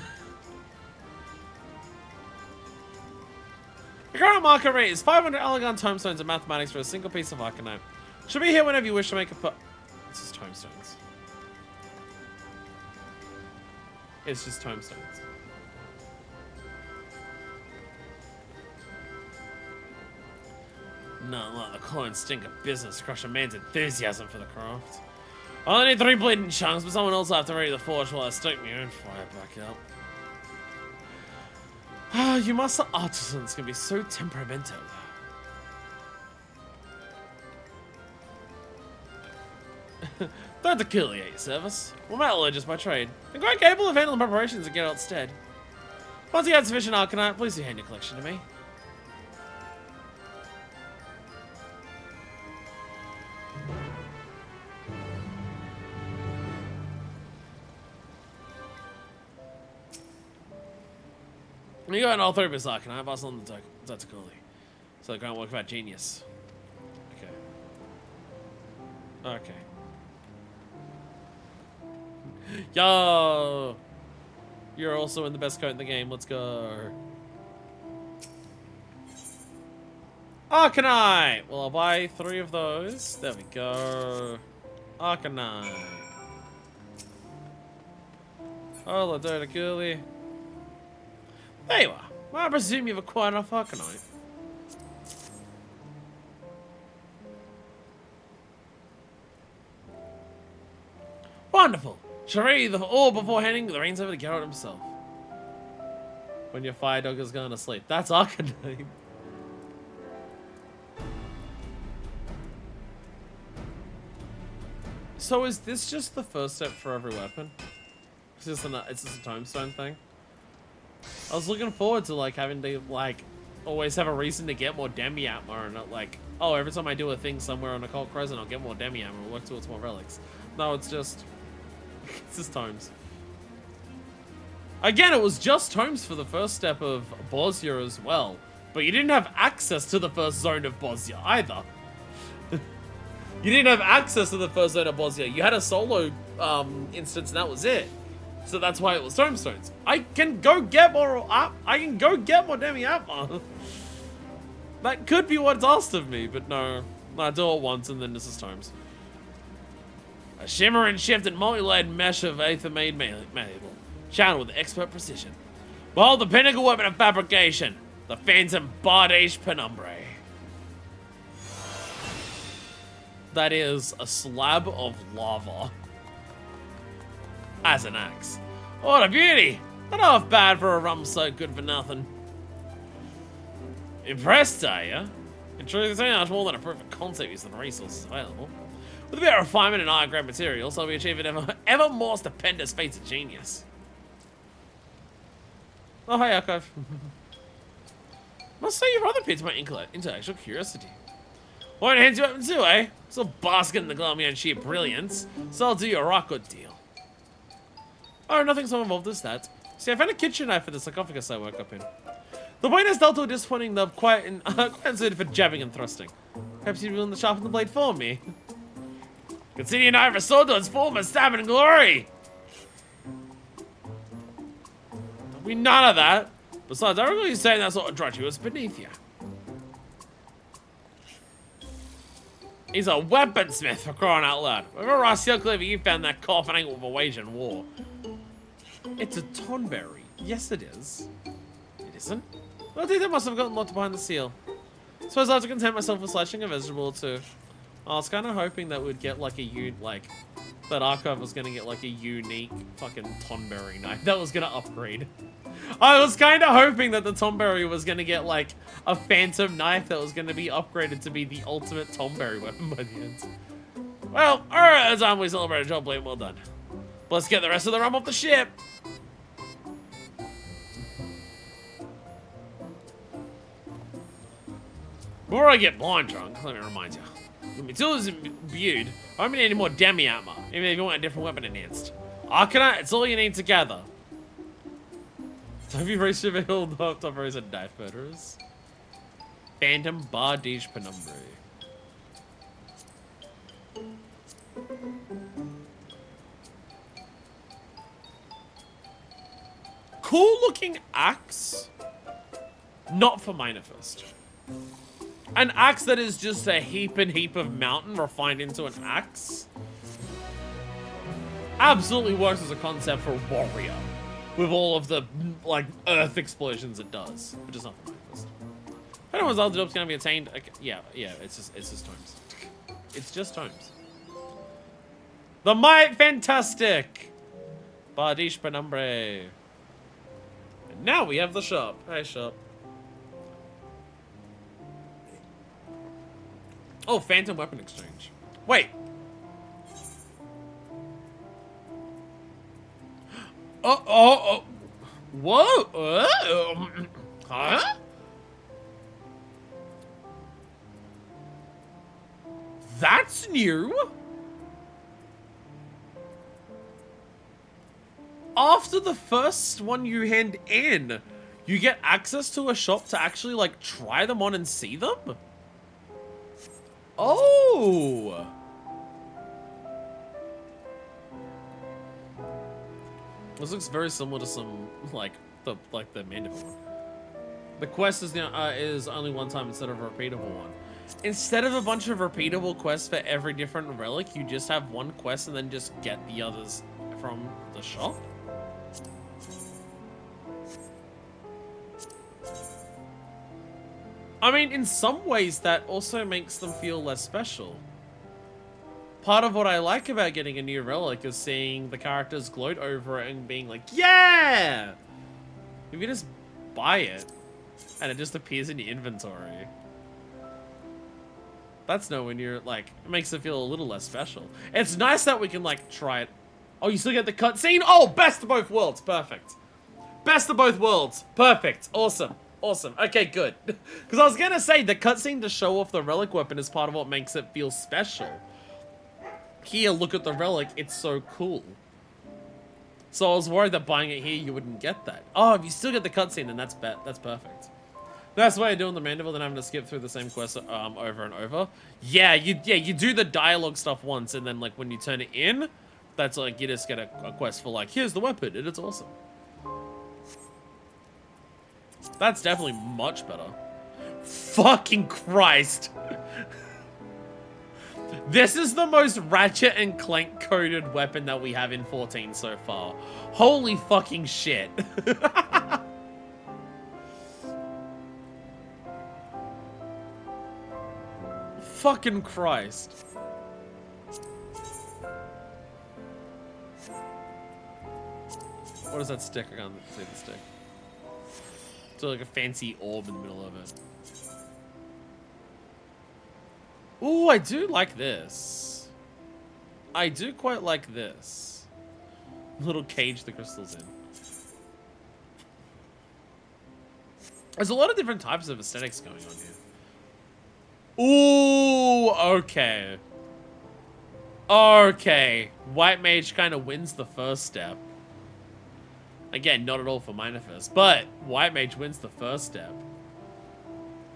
The current market rate is 500 elegant tomestones of mathematics for a single piece of Arcanine. Should be here whenever you wish to make a This is tomestones. It's just tomestones. Not like the clone stink of business to crush a man's enthusiasm for the craft. I only need 3 bleeding chunks, but someone else will have to ready the forge while I stoke my own fire back up. You master artisans can be so temperamental. Don't peculiate your service. We're metallurgists by trade, and quite capable of handling preparations in Geralt's stead. Once you have sufficient Arcanite, please do hand your collection to me. You got an all 3 bits Arcanite, pass on the Tactically. So the ground work about genius. Okay. Okay. Yo! You're also in the best coat in the game, let's go. Arcanite! Well, I'll buy 3 of those. There we go. Arcanite. Hola, Tactically. There you are. Well, I presume you've acquired enough Arcanite. Wonderful! Shall ready the all before handing the reins over to Geralt himself. When your fire dog is going to sleep. That's Arcanite. So is this just the first step for every weapon? It's just a tomestone thing? I was looking forward to like having to like always have a reason to get more demi ammo and not like, oh, every time I do a thing somewhere on Occult Crescent I'll get more demi ammo and work towards more relics. No, it's just tomes. Again, it was just tomes for the first step of Bosnia as well, but you didn't have access to the first zone of Bosnia either. You didn't have access to the first zone of Bosnia. You had a solo instance and that was it. So that's why it was tomestones. I can go get more demi ammo. That could be what's asked of me, but no. I do it once and then this is tomes. A shimmering, shifted, multi-layered mesh of aether made malleable, channeled with expert precision. Behold the pinnacle weapon of fabrication, the Phantom Bardache Penumbrae. that is a slab of lava as an axe. What a beauty! Not half bad for a rum so good for nothing. Impressed, are you? In truth, it's only much more than a proof of concept using the resources available. With a bit of refinement and high-grade materials, I'll be achieving ever more stupendous feats of genius. Oh, hi, Archive. Must say you rather piqued my intellectual curiosity. Won't hand you weapon too, eh? Still basking in the glow of my own sheer brilliance, so I'll do you a right good deal. Oh, nothing so involved as that. See, I found a kitchen knife for the sarcophagus I woke up in. The point is dealt to a disappointing the quite unsuited for jabbing and thrusting. Perhaps you'd be willing to sharpen the blade for me. Consider your knife restored to its former stabbing glory! There'll be none of that. Besides, I recall you saying that sort of drudgery was beneath you. He's a weaponsmith, for crying out loud. Wherever I see how clever you found that coffin angle of a waging war. It's a tonberry. Yes, it is. It isn't? Well, I think that must have gotten locked behind the seal. Suppose I'll have to content myself with slashing a vegetable or two. I was kind of hoping that we'd get like that Archive was going to get like a unique fucking tonberry knife that was going to upgrade. I was kind of hoping that the tonberry was going to get like a phantom knife that was going to be upgraded to be the ultimate tonberry weapon by the end. Well, alright, it's time we celebrate a job blade well done. Let's get the rest of the rum off the ship. Before I get blind drunk, let me remind you. When Matilda is imbued, I don't need any more demi armor, even if you want a different weapon enhanced. Arcanite, it's all you need to gather. Have you reached your vehicle top rows and knife murderers? Phantom Bardiche Penumbra. Cool looking axe. Not for Minor Fist. An axe that is just a heap of mountain refined into an axe. Absolutely works as a concept for warrior. With all of the, like, earth explosions it does. But just not for Minor Fist. If anyone's other job's gonna be attained, okay, yeah, it's just tomes. It's just tomes. The Might Fantastic! Bardiche Penumbra. And now we have the shop. Hey, shop. Oh, Phantom Weapon Exchange. Wait. Oh. Whoa. Huh? That's new. After the first one you hand in, you get access to a shop to actually, like, try them on and see them? Oh! This looks very similar to some, like the mandible one. The quest is only one time instead of a repeatable one. Instead of a bunch of repeatable quests for every different relic, you just have one quest and then just get the others from the shop? I mean, in some ways, that also makes them feel less special. Part of what I like about getting a new relic is seeing the characters gloat over it and being like, yeah! If you just buy it, and it just appears in your inventory. That's nowhere near, like, it makes it feel a little less special. It's nice that we can, like, try it. Oh, you still get the cutscene? Oh, best of both worlds. Perfect. Best of both worlds. Perfect. Awesome. Awesome. Okay, good. Because I was going to say, the cutscene to show off the relic weapon is part of what makes it feel special. Here, look at the relic. It's so cool. So I was worried that buying it here, you wouldn't get that. Oh, if you still get the cutscene, then that's perfect. That's why you're doing the Mandible, then having to skip through the same quest over and over. Yeah, you do the dialogue stuff once, and then like when you turn it in, that's like you just get a quest for like, here's the weapon, and it's awesome. That's definitely much better. Fucking Christ. This is the most Ratchet and Clank coded weapon that we have in 14 so far. Holy fucking shit. Fucking Christ. What is that stick? I can't see the stick. It's like a fancy orb in the middle of it. Ooh, I do like this. I do quite like this. Little cage the crystal's in. There's a lot of different types of aesthetics going on here. Ooh, okay. Okay. White Mage kind of wins the first step. Again, not at all for Minifest, but White Mage wins the first step.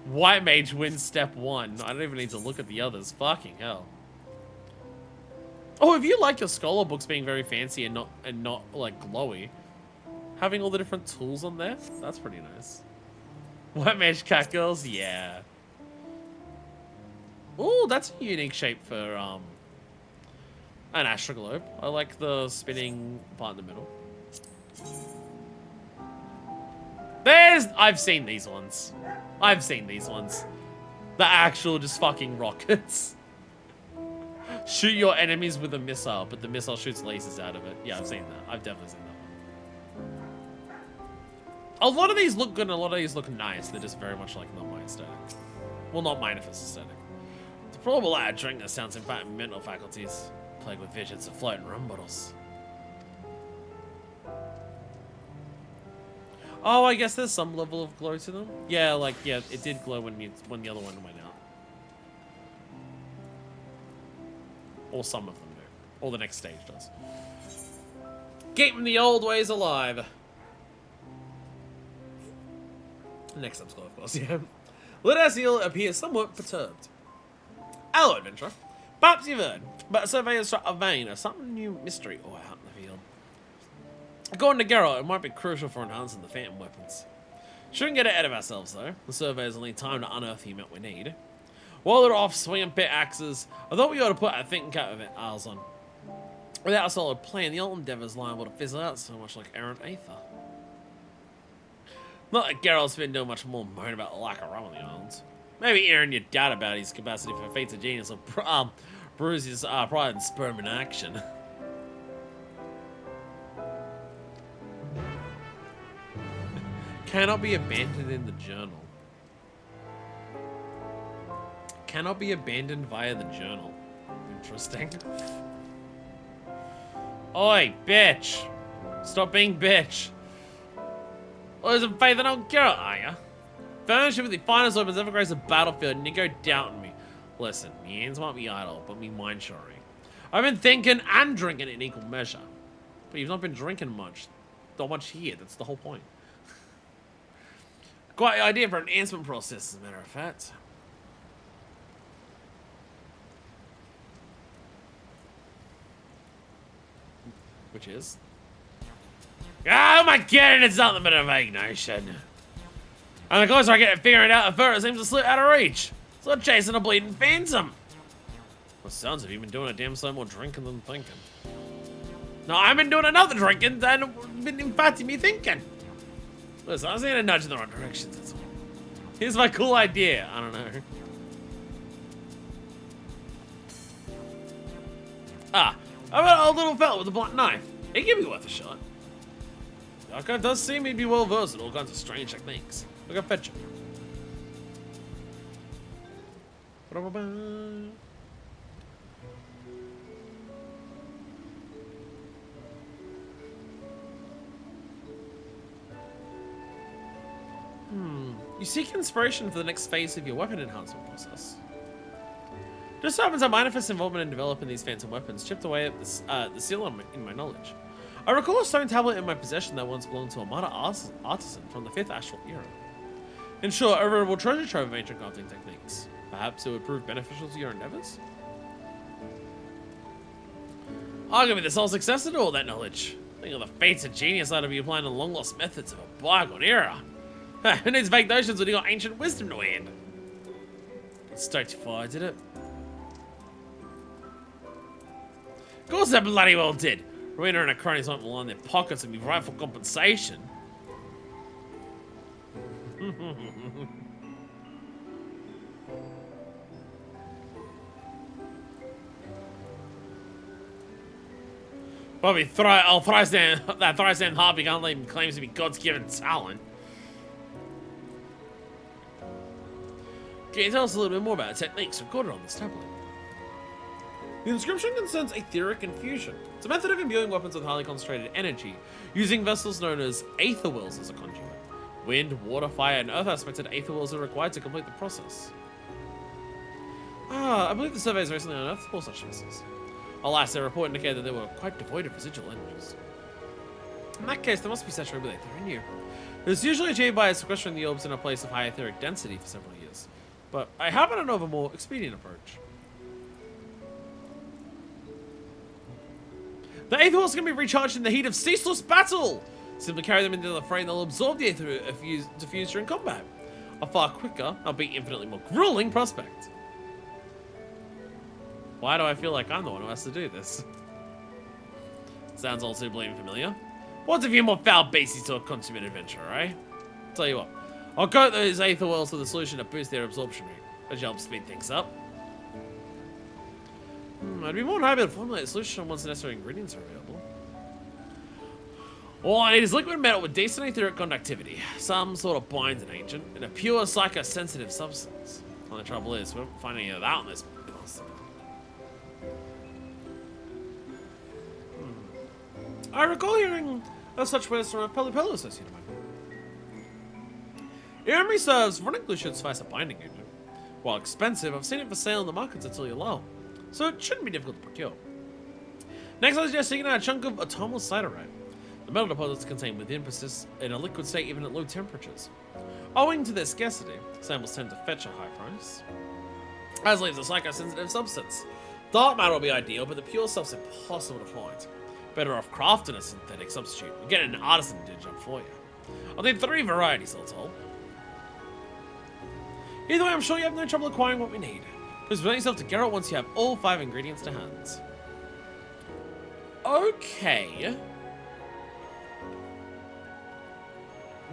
White Mage wins step 1. I don't even need to look at the others. Fucking hell. Oh, if you like your scholar books being very fancy and not like glowy, having all the different tools on there, that's pretty nice. White Mage cat girls, yeah. Ooh, that's a unique shape for an astroglobe. I like the spinning part in the middle. I've seen these ones. I've seen these ones. The actual just fucking rockets. Shoot your enemies with a missile, but the missile shoots lasers out of it. Yeah, I've seen that. I've definitely seen that one. A lot of these look good and a lot of these look nice. They're just very much like not my aesthetic. Well, not Minifest aesthetic. The probable loud drink that sounds impacting mental faculties. Plagued with visions of floating rum bottles. Oh, I guess there's some level of glow to them. Yeah, like, yeah, it did glow when the other one went out. Or some of them do. Or the next stage does. Keeping the old ways alive. Next up's glow, of course, yeah. Vana'diel appears somewhat perturbed. Hello, adventurer. Perhaps you've heard, but a survey has struck a vein of some new mystery out in the field. According to Geralt, it might be crucial for enhancing the phantom weapons. Shouldn't get ahead of ourselves, though. The survey is only time to unearth the amount we need. While they're off swinging pit axes, I thought we ought to put our thinking cap of ours on. Without a solid plan, the old endeavour is liable to fizzle out so much like errant aether. Not that Geralt's been doing much more moan about the lack of rum on the islands. Maybe Aaron your dad about his capacity for feats of genius will bruise his pride and spur him in action. Cannot be abandoned in the journal. Cannot be abandoned via the journal. Interesting. Oi, bitch! Stop being bitch. Well, there's some faith in old Geralt, are ya? Furnish with the finest weapons ever graced a battlefield, and you go doubting me. Listen, me hands might be idle, but me mind shoring. I've been thinking and drinking in equal measure. But you've not been drinking much. Not much here, that's the whole point. Quite the idea for an enhancement process, as a matter of fact. Which is? Oh my god, it's nothing but a vague notion. And the closer I get to figuring it out, the further it seems to slip out of reach. It's like chasing a bleeding phantom. Well, sounds like you've been doing a damn sight more drinking than thinking. No, I've been doing another drinking and been impacting me thinking. Listen, I was going to nudge in the right direction, that's all. Here's my cool idea. I don't know. Ah, how about a little fella with a blunt knife? It could be worth a shot. The archive does seem to be well versed in all kinds of strange techniques. We're gonna fetch him. You seek inspiration for the next phase of your weapon enhancement process. Just so happens our Minifest's involvement in developing these phantom weapons chipped away at the seal in my knowledge. I recall a stone tablet in my possession that once belonged to a modern artisan from the 5th Astral Era. In short, a veritable treasure trove of ancient crafting techniques. Perhaps it would prove beneficial to your endeavors? Arguably the sole successor to all that knowledge. Think of the fates of genius ought to be applying the long-lost methods of a bygone era. Who needs vague notions when you got ancient wisdom to hand? It straight too far, did it? Of course that bloody well did. Rowena and her cronies won't line their pockets and be rightful compensation. Bobby, that Thrysan Harpy can't let him claims to be God's given talent. Can you tell us a little bit more about the techniques recorded on this tablet? The inscription concerns etheric infusion. It's a method of imbuing weapons with highly concentrated energy, using vessels known as aether wells as a conduit. Wind, water, fire, and earth aspected aether wells are required to complete the process. I believe the surveys recently unearthed 4 such vessels. Alas, their report indicated that they were quite devoid of residual energies. In that case, there must be saturated with aether in you. It is usually achieved by sequestering the orbs in a place of high etheric density for several years, but I happen to know of a more expedient approach. The aether wells can be recharged in the heat of ceaseless battle! Simply carry them into the fray and they'll absorb the aether diffused during combat. A far quicker, albeit infinitely more grueling prospect. Why do I feel like I'm the one who has to do this? Sounds all too bleeding familiar. What's a few more foul bases to a consummate adventure, right? Tell you what, I'll coat those aether wells with a solution to boost their absorption rate. That should help speed things up. I'd be more than happy to formulate a solution once the necessary ingredients are available. All I need is liquid metal with decent etheric conductivity, some sort of binding agent, and a pure psychosensitive substance. The only trouble is, we won't find any of that on this bastard. I recall hearing of such wares from a Pelipello associate of mine. Your memory serves, running glue should suffice a binding agent. While expensive, I've seen it for sale in the markets until you're low, so it shouldn't be difficult to procure. Next, I suggest taking out a chunk of atomal siderite. The metal deposits contained within persist in a liquid state even at low temperatures. Owing to their scarcity, samples tend to fetch a high price. As leaves a psychosensitive substance. Dark matter will be ideal, but the pure stuff's impossible to find. Better off crafting a synthetic substitute or getting an artisan to do the job for you. I'll need 3 varieties all told. Either way, I'm sure you have no trouble acquiring what we need. Please present yourself to Geralt once you have all 5 ingredients to hand. Okay.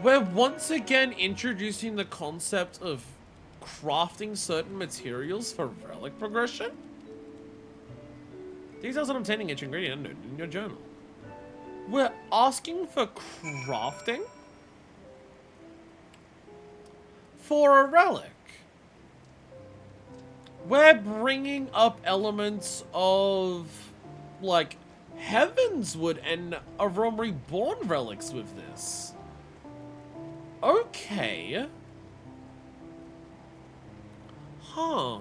We're once again introducing the concept of crafting certain materials for relic progression. Details on obtaining each ingredient noted in your journal. We're asking for crafting for a relic. We're bringing up elements of, like, Heavenswood and a Realm Reborn relics with this. Okay. Huh.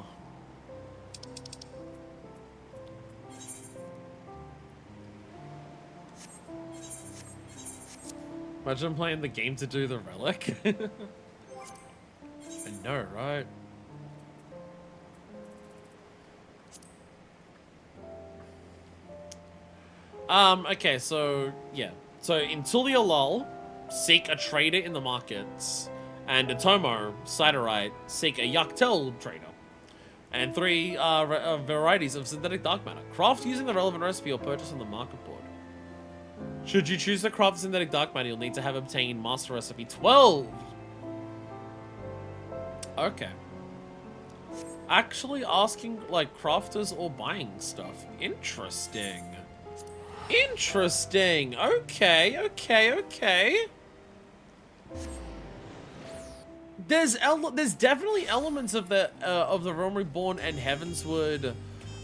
Imagine playing the game to do the relic. I know, right? Okay, so, yeah. So, in Tulialol, seek a trader in the markets. And Atomo, Siderite, seek a Yaktel trader. And 3 varieties of synthetic dark matter. Craft using the relevant recipe or purchase on the market board. Should you choose to craft synthetic dark matter, you'll need to have obtained master recipe 12. Okay. Actually asking, like, crafters or buying stuff. Interesting. Interesting. Okay, okay, okay. There's definitely elements of the Realm Reborn and Heavenswood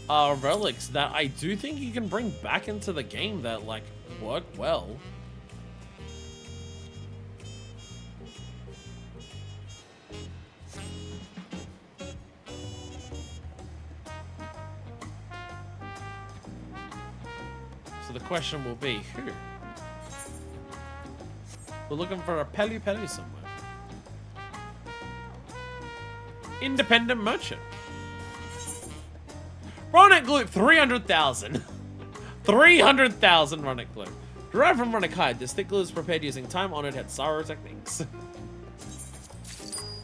relics that I do think you can bring back into the game that, like, work well. So the question will be, who? We're looking for a Peli somewhere. Independent merchant. Ronic glue, 300,000. 300,000 Ronic glue. Derived from Ronic hide, this thick glue is prepared using time-honored Hetsaro techniques.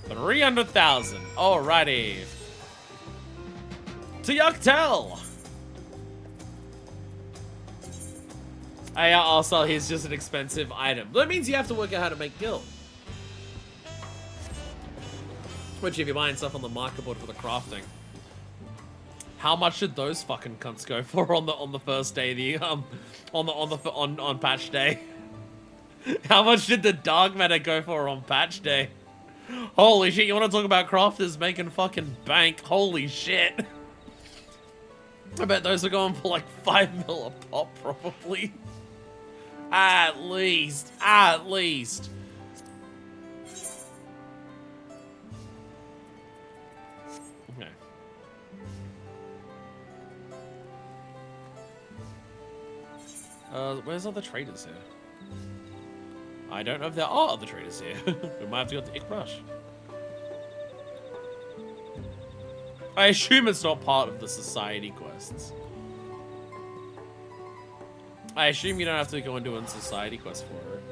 300,000. Alrighty. To Yaktel. Also, he's just an expensive item. That means you have to work out how to make guild. Which, if you're buying stuff on the market board for the crafting, How much did those fucking cunts go for on the first day? On patch day. How much did the dark matter go for on patch day? Holy shit! You want to talk about crafters making fucking bank? Holy shit! I bet those are going for like 5 mil a pop, probably. At least. Okay. Where's all the traders here? I don't know if there are other traders here. We might have to go to Ikbrush. I assume it's not part of the society quests. I assume you don't have to go and do a society quest for it.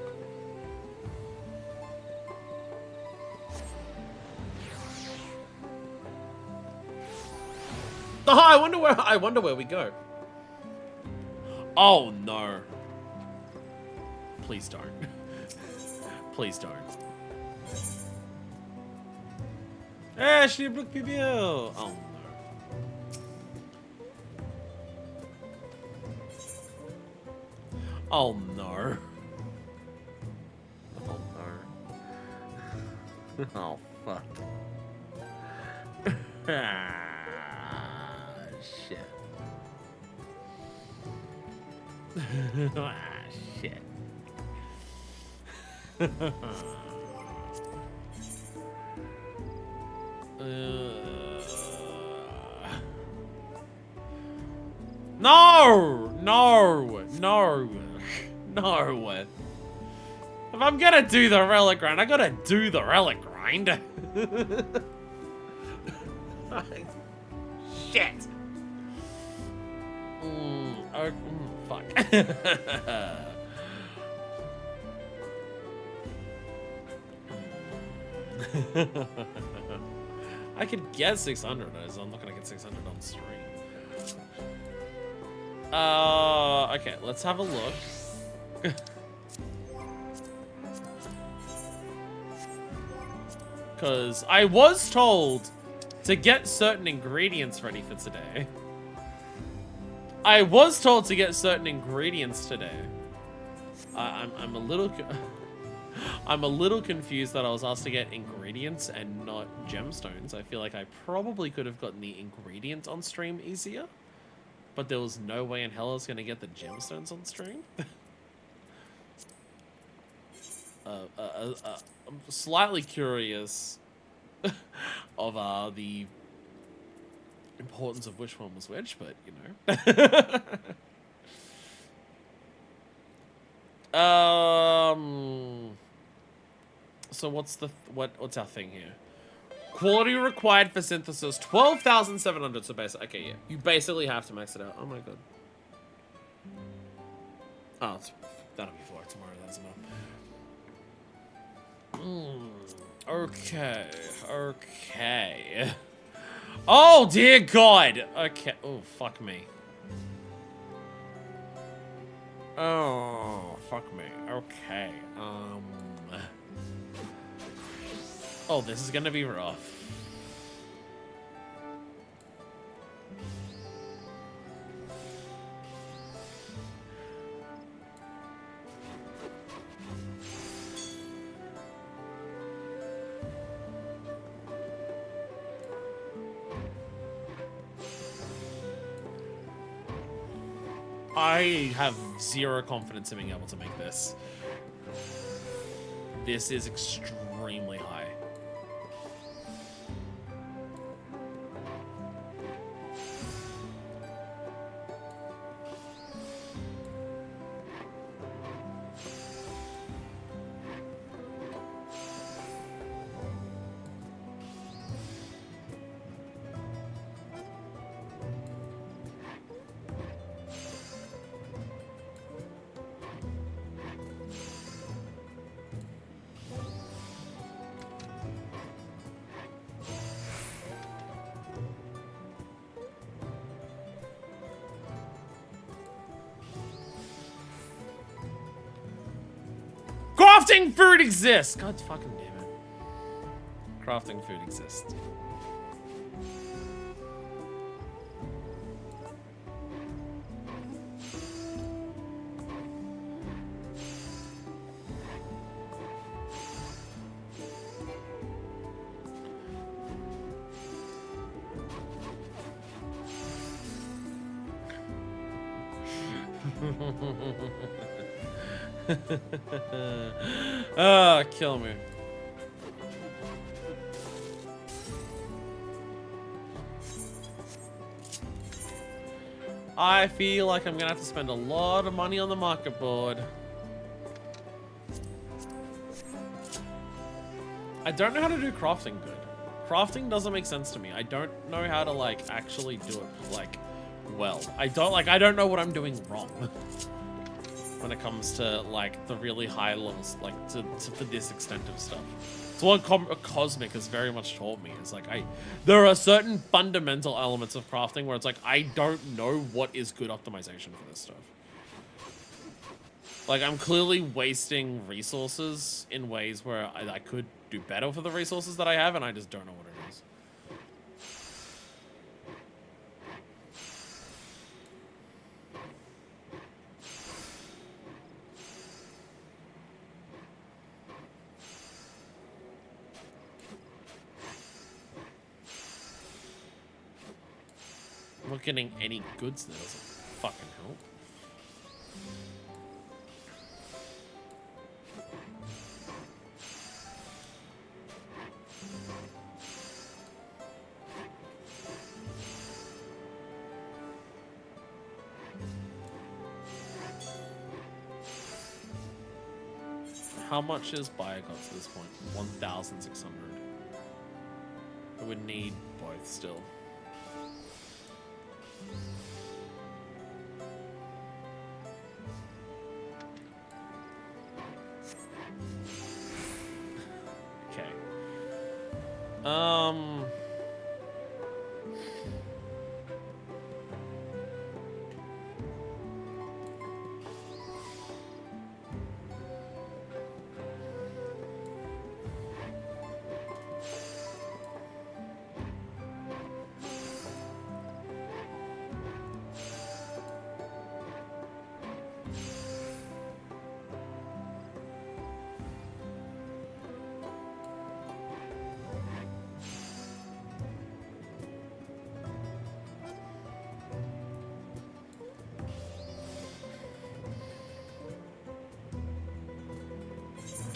Oh, I wonder where we go. Oh no. Please don't. Please don't. Ah, je bloque plus bien. Oh no. Oh no. Oh no. Oh fuck. Ah, shit. Ah, shit. No! If I'm gonna do the relic grind, I gotta do the relic grind. Shit. Fuck. I could get 600, as I'm not gonna get 600 on stream. Okay, let's have a look. Because I was told to get certain ingredients ready for today. I'm a little... I'm a little confused that I was asked to get ingredients and not gemstones. I feel like I probably could have gotten the ingredient on stream easier. But there was no way in hell I was going to get the gemstones on stream. I'm slightly curious of the importance of which one was which, but you know. So what's our thing here? Quality required for synthesis 12,700. So basically, okay, yeah, you basically have to max it out. Oh my god. Oh, that'll be for tomorrow. That's enough. Okay. Oh dear God. Okay. Oh fuck me. Oh fuck me. Okay. Oh, this is gonna be rough. I have zero confidence in being able to make this. This is extremely high. Crafting food exists! God fucking damn it. Crafting food exists. Ah, kill me. I feel like I'm gonna have to spend a lot of money on the market board. I don't know how to do crafting good. Crafting doesn't make sense to me. I don't know how to like actually do it like well. I don't know what I'm doing wrong when it comes to like the really high levels, like to this extent of stuff. It's what Cosmic has very much taught me. It's like there are certain fundamental elements of crafting where it's like I don't know what is good optimization for this stuff. Like I'm clearly wasting resources in ways where I could do better for the resources that I have, and I just don't know what it is. I'm not getting any goods that doesn't fucking help. How much is Bio got to this point? 1,600. I would need both still. Okay.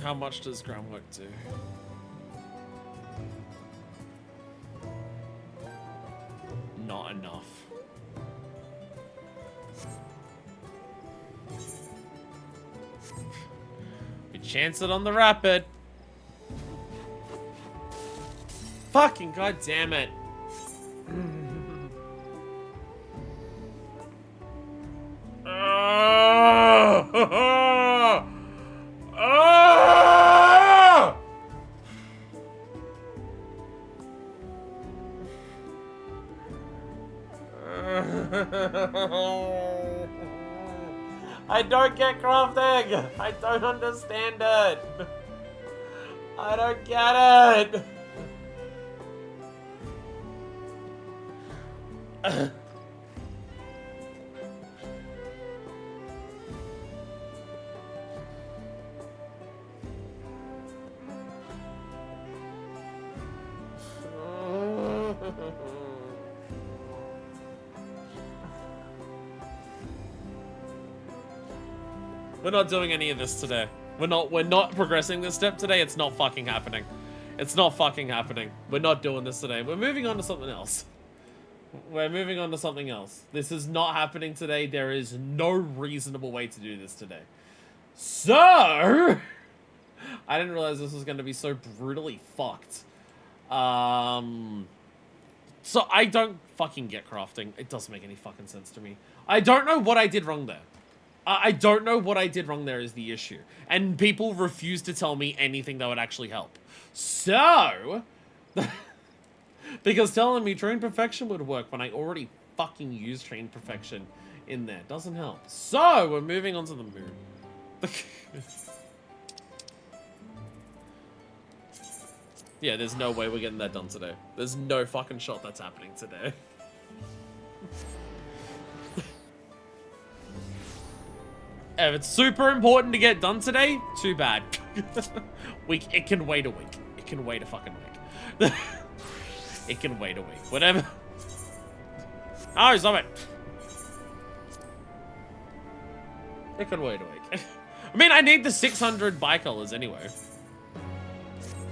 How much does groundwork do? Not enough. We chance it on the rapid. Fucking goddamn it. I don't get crafting. I don't understand it. I don't get it. We're not doing any of this today. We're not progressing this step today. It's not fucking happening. It's not fucking happening. We're not doing this today. We're moving on to something else. We're moving on to something else. This is not happening today. There is no reasonable way to do this today. So, I didn't realize this was going to be so brutally fucked. So I don't fucking get crafting. It doesn't make any fucking sense to me. I don't know what I did wrong there. I don't know what I did wrong there is the issue. And people refuse to tell me anything that would actually help. So, because telling me Train Perfection would work when I already fucking used Train Perfection in there doesn't help. So, we're moving on to the moon. Yeah, there's no way we're getting that done today. There's no fucking shot that's happening today. If it's super important to get done today, too bad. It can wait a week. It can wait a fucking week. It can wait a week. Whatever. Oh, stop it. It could wait a week. I mean, I need the 600 bicolors anyway.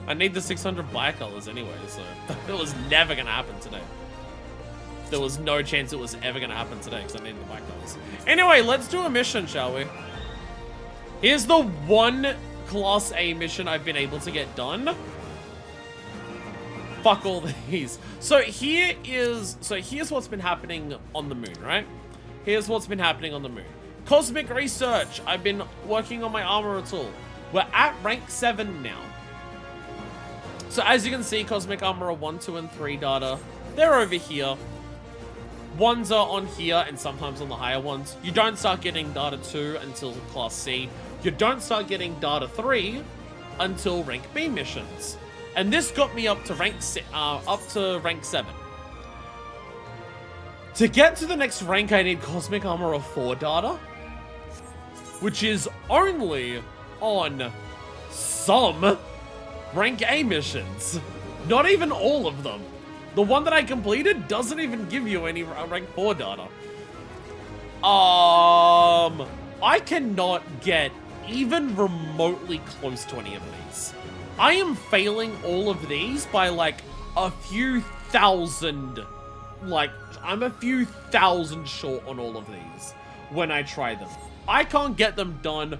I need the 600 bicolors anyway, so it was never gonna happen today. There was no chance it was ever gonna happen today because I needed the bicolors. Anyway, let's do a mission, shall we? Here's the one Class A mission I've been able to get done. Fuck all these. So here's what's been happening on the moon, right? Here's what's been happening on the moon. Cosmic research. I've been working on my armor tool. We're at rank 7 now. So as you can see, Cosmic Armor 1, 2, and 3 data, they're over here. Ones are on here and sometimes on the higher ones. You don't start getting data 2 until Class C. You don't start getting data 3 until rank B missions. And this got me up to rank 7. To get to the next rank, I need Cosmic Armor 4 data, which is only on some rank A missions. Not even all of them. The one that I completed doesn't even give you any rank 4 data. I cannot get even remotely close to any of these. I am failing all of these by like a few thousand. Like, I'm a few thousand short on all of these when I try them. I can't get them done.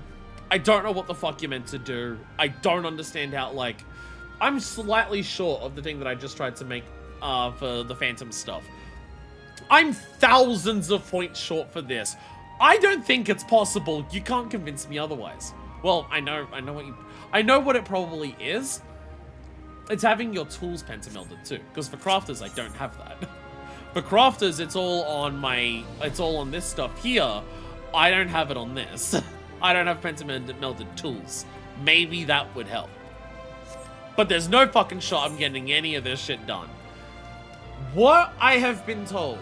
I don't know what the fuck you're meant to do. I don't understand how, like, I'm slightly short of the thing that I just tried to make for the Phantom stuff. I'm thousands of points short for this. I don't think it's possible. You can't convince me otherwise. Well, I know what it probably is. It's having your tools pentamelded too, because for crafters I don't have that. For crafters, it's all on this stuff here. I don't have it on this. I don't have pentamelded tools. Maybe that would help. But there's no fucking shot I'm getting any of this shit done. What I have been told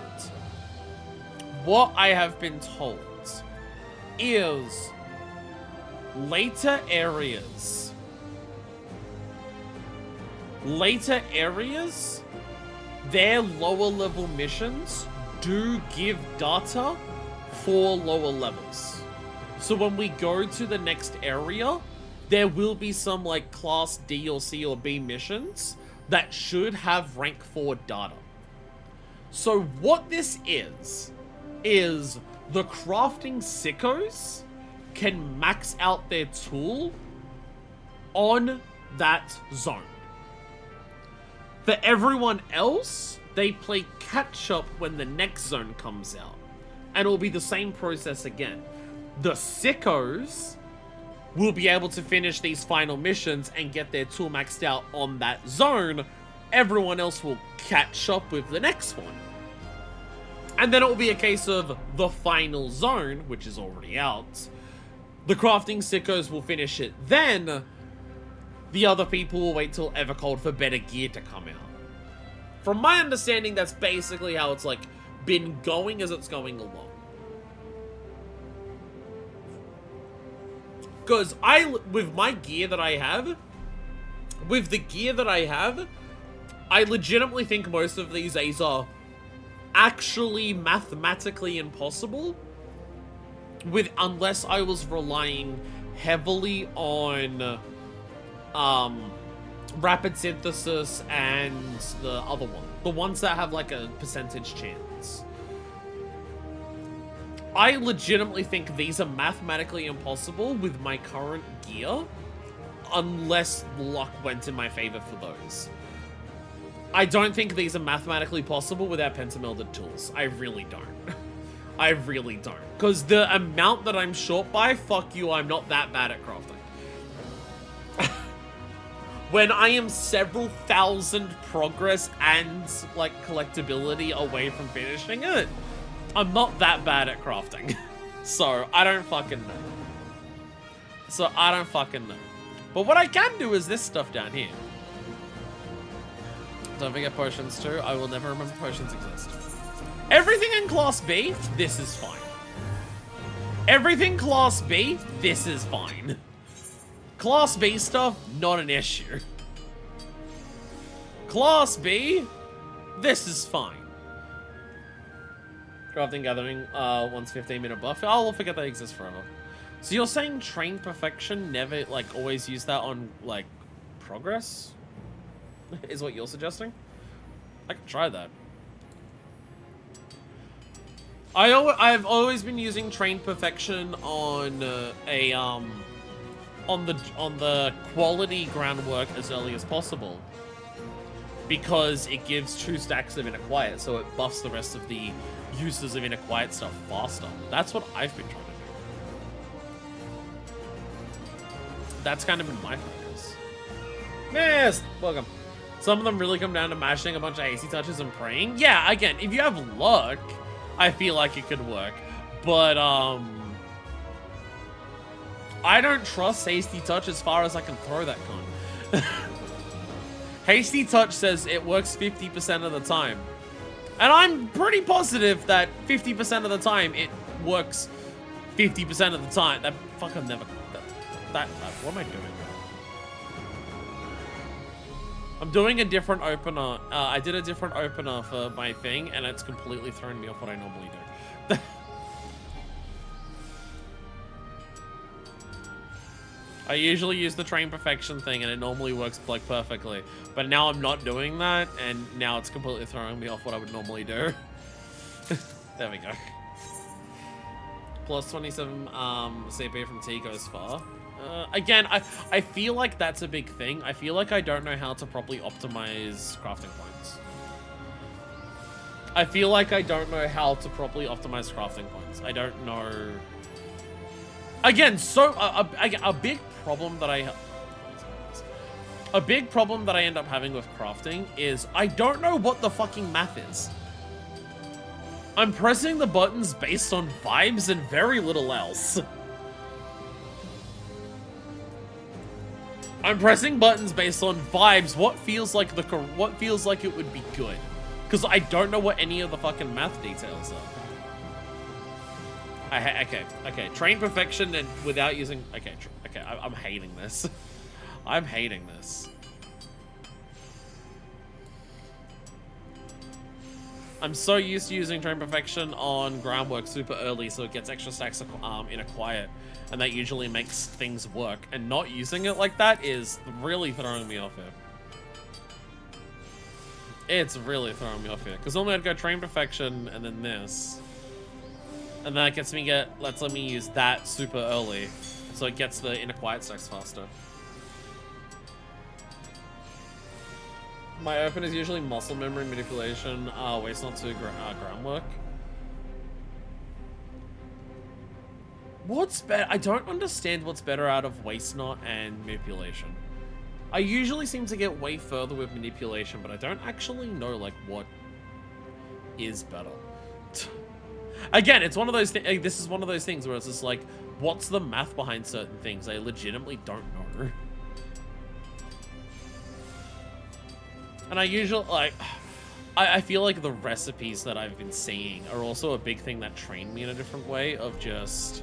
is later areas, their lower level missions do give data for lower levels. So when we go to the next area, there will be some like class D or C or B missions that should have rank 4 data. So what this is the crafting sickos can max out their tool on that zone. For everyone else, they play catch up when the next zone comes out. And it'll be the same process again. The sickos will be able to finish these final missions and get their tool maxed out on that zone. Everyone else will catch up with the next one. And then it will be a case of the final zone, which is already out. The crafting sickos will finish it then. The other people will wait till Evercold for better gear to come out. From my understanding, that's basically how it's like been going as it's going along. Because with the gear that I have, I legitimately think most of these A's are actually mathematically impossible, unless I was relying heavily on rapid synthesis and the other one, the ones that have like a percentage chance. I legitimately think these are mathematically impossible with my current gear, unless luck went in my favor for those. I don't think these are mathematically possible without pentamelded tools. I really don't. I really don't. Because the amount that I'm short by, fuck you, I'm not that bad at crafting. When I am several thousand progress and, like, collectability away from finishing it, I'm not that bad at crafting. So, I don't fucking know. But what I can do is this stuff down here. Don't forget potions too. I will never remember potions exist. Everything in Class B, this is fine. Everything Class B, this is fine. Class B stuff, not an issue. Class B, this is fine. Crafting Gathering, once 15-minute buff. I'll forget they exist forever. So you're saying train perfection never, like, always use that on, like, progress? Is what you're suggesting? I could try that. I've always been using train perfection on on the quality groundwork as early as possible, because it gives 2 stacks of inner quiet, so it buffs the rest of the uses of inner quiet stuff faster. That's what I've been trying to do. That's kind of been my focus. Yes, welcome. Some of them really come down to mashing a bunch of hasty touches and praying. Yeah, again, if you have luck, I feel like it could work. But, I don't trust hasty touch as far as I can throw that con. Hasty touch says it works 50% of the time. And I'm pretty positive that 50% of the time it works 50% of the time. That fucking never... what am I doing? I'm doing a different opener. I did a different opener for my thing, and it's completely thrown me off what I normally do. I usually use the train perfection thing, and it normally works like perfectly. But now I'm not doing that, and now it's completely throwing me off what I would normally do. There we go. Plus 27 CP from T goes far. Again, I feel like that's a big thing. I feel like I don't know how to properly optimize crafting points. I feel like I don't know how to properly optimize crafting points. I don't know. Again, so a big problem that I end up having with crafting is I don't know what the fucking math is. I'm pressing the buttons based on vibes and very little else. I'm pressing buttons based on vibes. What feels like it would be good, because I don't know what any of the fucking math details are. Okay. Train perfection and without using. Okay. I'm hating this. I'm hating this. I'm so used to using train perfection on groundwork super early, so it gets extra stacks of inner quiet. And that usually makes things work. And not using it like that is really throwing me off here. It's really throwing me off here. Because normally I'd go train perfection and then this. And then it lets me use that super early. So it gets the inner quiet stacks faster. My open is usually muscle memory manipulation, waste not to groundwork. What's better? I don't understand what's better out of waste knot and manipulation. I usually seem to get way further with manipulation, but I don't actually know like what is better. Again, it's one of those things. This is one of those things where it's just like, what's the math behind certain things? I legitimately don't know. And I usually like. I feel like the recipes that I've been seeing are also a big thing that trained me in a different way of just.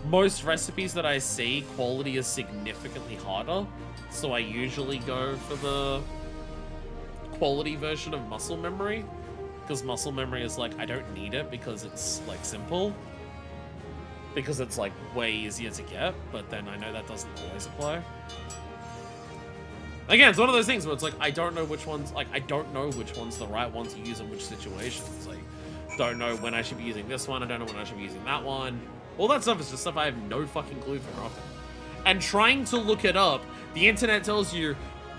Most recipes that I see, quality is significantly harder, so I usually go for the quality version of muscle memory, because muscle memory is like, I don't need it because it's like simple, because it's like way easier to get, but then I know that doesn't always apply. Again, it's one of those things where it's like, I don't know which one's the right one to use in which situations. Like, don't know when I should be using this one, I don't know when I should be using that one. All that stuff is just stuff I have no fucking clue for crafting. And trying to look it up, the internet tells you,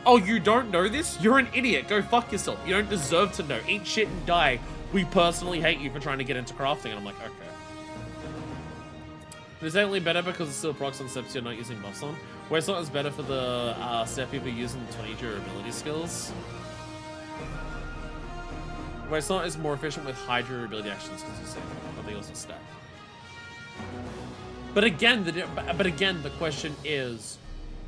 oh, you don't know this? You're an idiot. Go fuck yourself. You don't deserve to know. Eat shit and die. We personally hate you for trying to get into crafting. And I'm like, okay. It's definitely better because it's still procs on steps you're not using buffs on. Where it's not as better for the step people using 20 durability skills. Where it's not as more efficient with high durability actions because you save them, but they also stack. But again, the question is,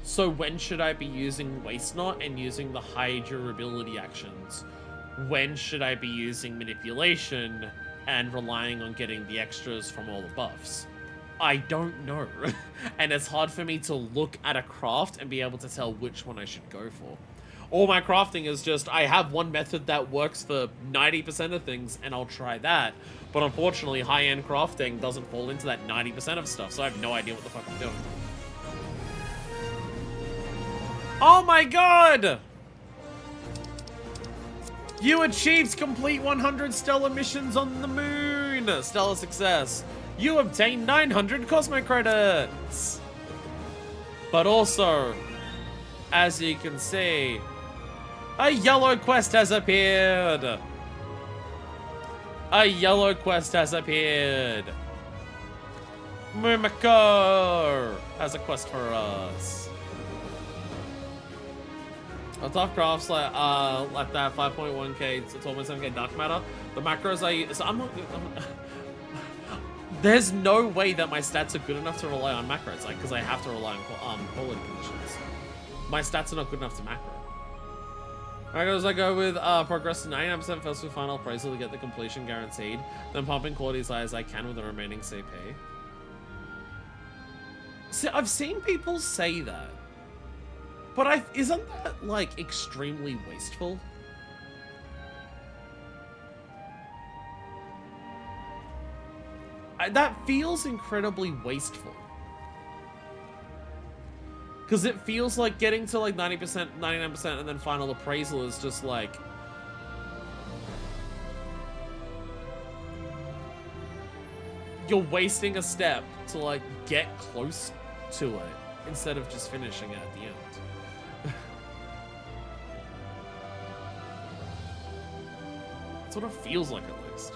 so when should I be using waste knot and using the high durability actions? When should I be using manipulation and relying on getting the extras from all the buffs? I don't know. And it's hard for me to look at a craft and be able to tell which one I should go for. All my crafting is just, I have one method that works for 90% of things, and I'll try that. But unfortunately, high-end crafting doesn't fall into that 90% of stuff, so I have no idea what the fuck I'm doing. Oh my god! You achieved complete 100 stellar missions on the moon! Stellar success. You obtained 900 Cosmo credits! But also, as you can see, a yellow quest has appeared! A yellow quest has appeared! Mumiko has a quest for us. A tough crafts like that 5.1k to 12.7k dark matter. The macros I use, so I'm not. There's no way that my stats are good enough to rely on macros, like, because I have to rely on quality conditions. My stats are not good enough to macro. Macros I go with progress to 99% first with final appraisal to get the completion guaranteed, then pumping quality as high as I can with the remaining CP. See, I've seen people say that. But isn't that, like, extremely wasteful? That feels incredibly wasteful. Because it feels like getting to, like, 90%, 99%, and then final appraisal is just, like... You're wasting a step to, like, get close to it, instead of just finishing it at the end. That's what it feels like, at least.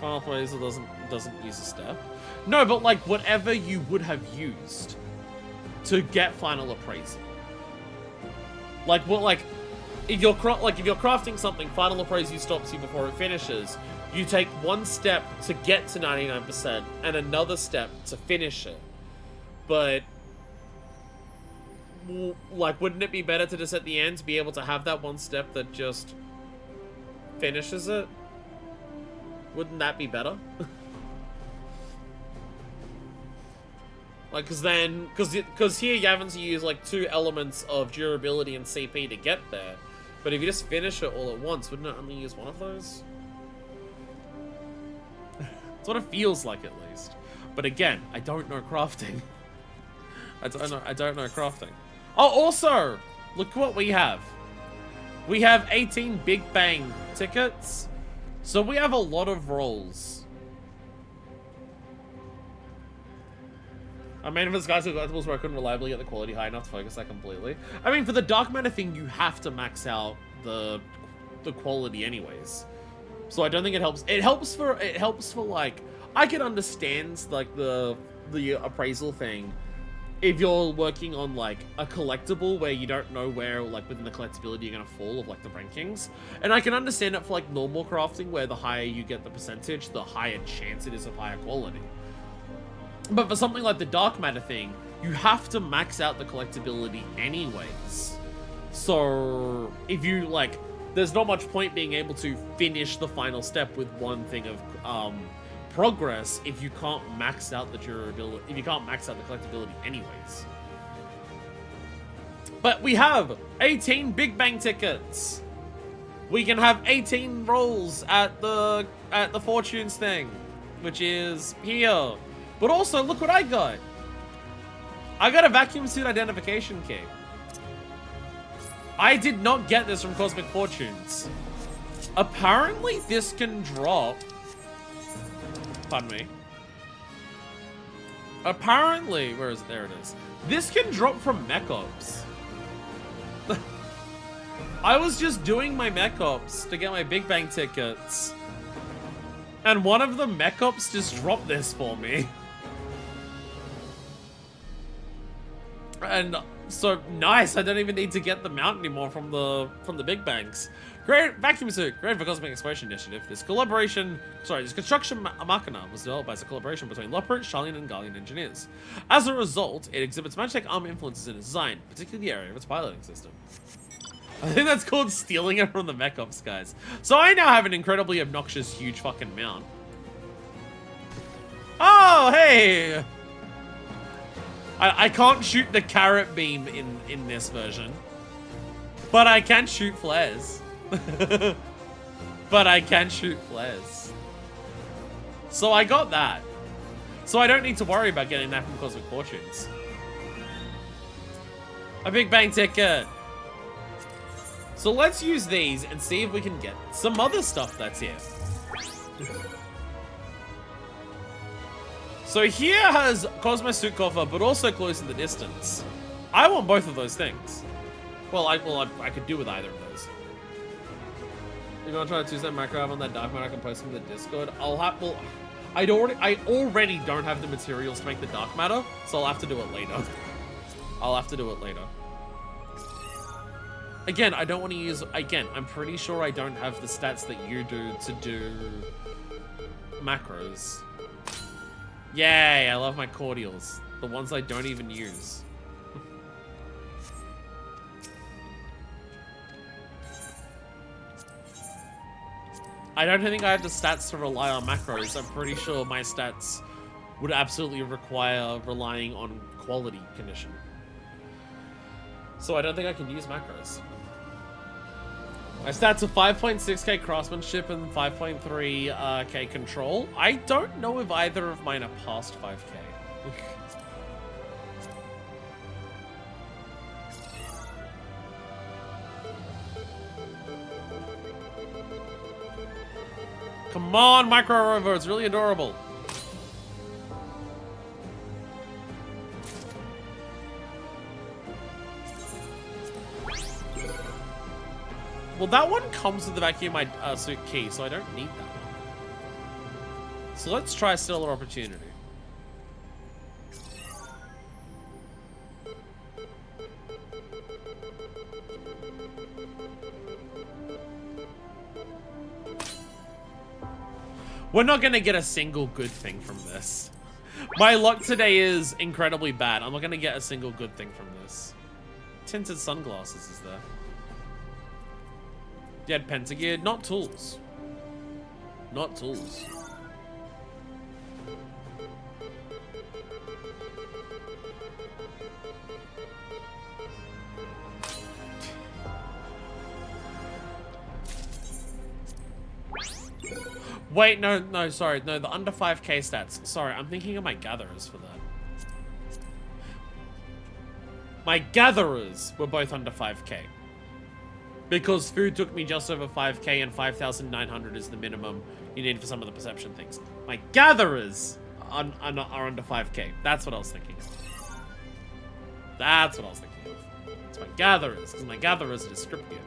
Final appraisal doesn't use a step. No, but like whatever you would have used to get final appraisal. Like what? Like if you're crafting something, final appraisal stops you before it finishes. You take one step to get to 99% and another step to finish it. But like, wouldn't it be better to just at the end be able to have that one step that just finishes it? Wouldn't that be better? Like, because here you having to use like 2 elements of durability and CP to get there, but if you just finish it all at once, wouldn't it only use one of those? That's what it feels like, at least. But again, I don't know crafting. I don't know crafting. Oh, also, look what we have. We have 18 Big Bang tickets, so we have a lot of rolls. I mean, if it's guys with collectibles where I couldn't reliably get the quality high enough to focus that completely. I mean, for the dark matter thing, you have to max out the quality anyways. So I don't think it helps. It helps for like, I can understand like the appraisal thing if you're working on like a collectible where you don't know where like within the collectability you're gonna fall of like the rankings. And I can understand it for like normal crafting where the higher you get the percentage, the higher chance it is of higher quality. But for something like the dark matter thing, you have to max out the collectability anyways. So if you like, there's not much point being able to finish the final step with one thing of progress if you can't max out the durability, if you can't max out the collectability anyways. But we have 18 Big Bang tickets. We can have 18 rolls at the fortunes thing, which is here. But also, look what I got. I got a vacuum suit identification key. I did not get this from Cosmic Fortunes. Apparently, this can drop. Pardon me. Apparently, where is it? There it is. This can drop from mech ops. I was just doing my mech ops to get my Big Bang tickets. And one of the mech ops just dropped this for me. And so nice, I don't even need to get the mount anymore from the Big Bangs. Great vacuum suit, great for Cosmic Exploration Initiative. This construction machina was developed as a collaboration between Lockport, Charlian, and Guardian engineers. As a result, it exhibits Magitech arm influences in its design, particularly the area of its piloting system. I think that's called stealing it from the mech ops guys. So I now have an incredibly obnoxious, huge fucking mount. Oh, hey! I can't shoot the carrot beam in this version. But I can shoot flares. But I can shoot flares. So I got that. So I don't need to worry about getting that from Cosmic Fortunes. A big bang ticket. So let's use these and see if we can get some other stuff that's here. So here has Cosmo Suit Coffer, but also Close in the Distance. I want both of those things. Well, I could do with either of those. You're gonna try to 2-step macro on that dark mode. I can post them in the Discord. I already don't have the materials to make the dark matter, so I'll have to do it later. I'll have to do it later. Again, I don't want to use... Again, I'm pretty sure I don't have the stats that you do to do macros. Yay, I love my cordials. The ones I don't even use. I don't think I have the stats to rely on macros. I'm pretty sure my stats would absolutely require relying on quality condition. So I don't think I can use macros. My stats are 5.6k craftsmanship and 5.3k control. I don't know if either of mine are past 5k. Come on, Micro Rover, it's really adorable. Well, that one comes with the vacuum suit key, so I don't need that one. So let's try Stellar Opportunity. We're not gonna get a single good thing from this. My luck today is incredibly bad. I'm not gonna get a single good thing from this. Tinted sunglasses is there. You had pentagear, not tools. Not tools. Wait, no, sorry. No, the under 5k stats. Sorry, I'm thinking of my gatherers for that. My gatherers were both under 5k. Because food took me just over 5k and 5,900 is the minimum you need for some of the perception things. My gatherers are under 5k. That's what I was thinking of. That's what I was thinking of. It's my gatherers, because my gatherers are descriptive.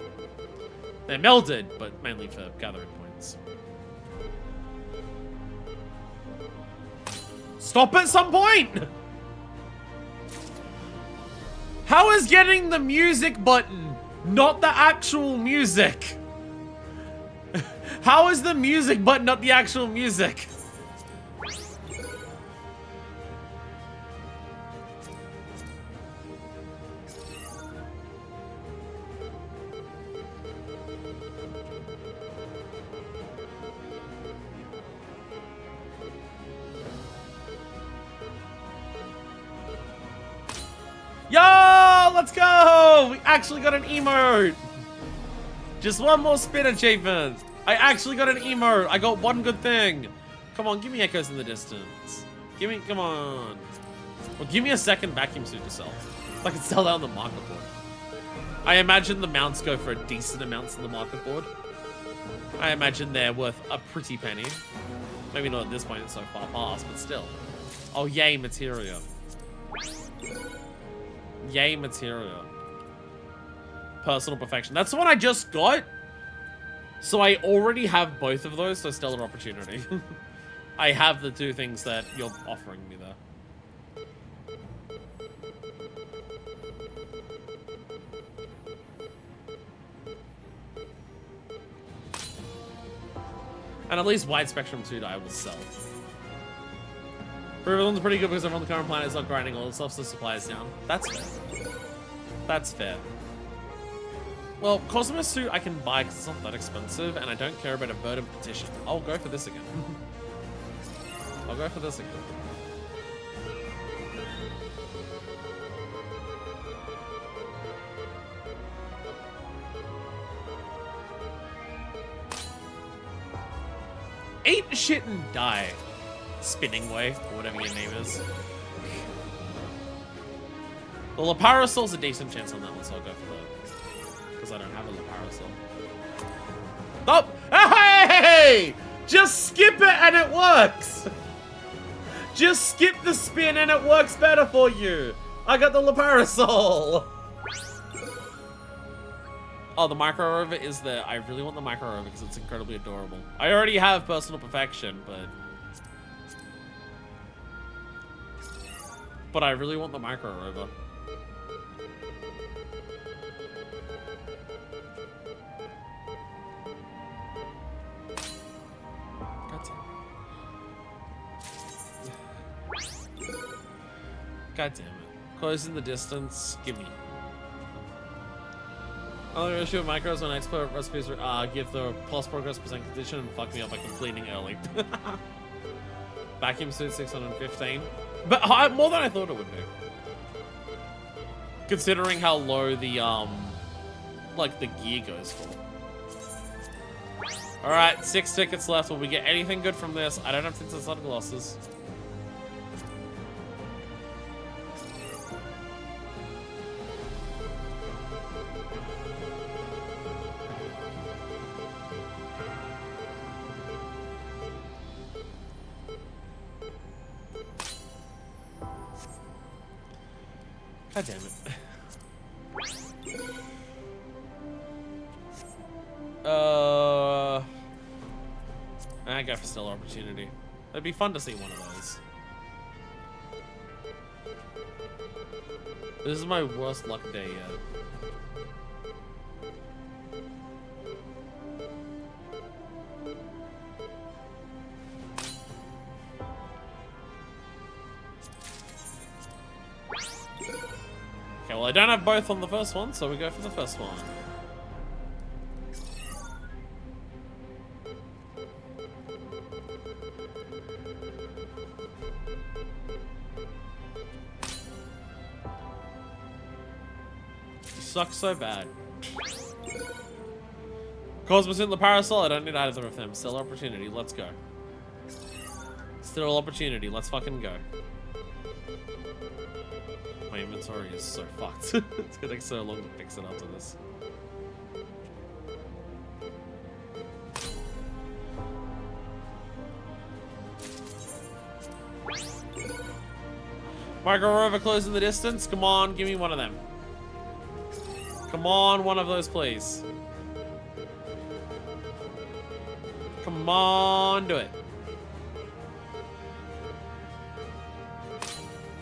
They're melded, but mainly for gathering points. Stop at some point! How is getting the music button not the actual music? How is the music button not the actual music? Yo, let's go! We actually got an emote. Just one more spin achievement. I actually got an emote. I got one good thing. Come on, give me echoes in the distance. Come on. Well, give me a second vacuum suit to sell. So I can sell that on the market board. I imagine the mounts go for a decent amount on the market board. I imagine they're worth a pretty penny. Maybe not at this point, it's so far past, but still. Oh, yay, materia. Yay, materia. Personal perfection. That's the one I just got. So I already have both of those, so Stellar Opportunity. I have the two things that you're offering me there. And at least Wide Spectrum 2 I will sell. Everyone's pretty good because everyone on the current planet is not grinding all the stuff, so the supply is down. That's fair. That's fair. Well, Cosmo Suit I can buy because it's not that expensive, and I don't care about a Verdant Petition. I'll go for this again. I'll go for this again. Eat shit and die. Spinning way, or whatever your name is. The Laparasol's a decent chance on that one, so I'll go for that. Because I don't have a Laparasol. Oh! Hey! Just skip it and it works! Just skip the spin and it works better for you! I got the Laparasol! Oh, the Micro Rover is there. I really want the Micro Rover because it's incredibly adorable. I already have Personal Perfection, but I really want the Micro Rover. God damn it. Close in the distance. Give me. Only issue with micros when expert recipes give the plus progress percent condition and fuck me up by completing early. Vacuum suit 615. But more than I thought it would be. Considering how low the like the gear goes for. Alright, 6 tickets left. Will we get anything good from this? I don't have tinted sunglasses. God damn it. I go for Stellar Opportunity. It'd be fun to see one of those. This is my worst luck day yet. Okay, well I don't have both on the first one, so we go for the first one. Sucks so bad. Cosmos in the Parasol, I don't need either of them. Still opportunity, let's go. Still opportunity, let's fucking go. My inventory is so fucked. It's gonna take so long to fix it after this. Micro Rover close in the distance. Come on, give me one of them. Come on, one of those, please. Come on, do it.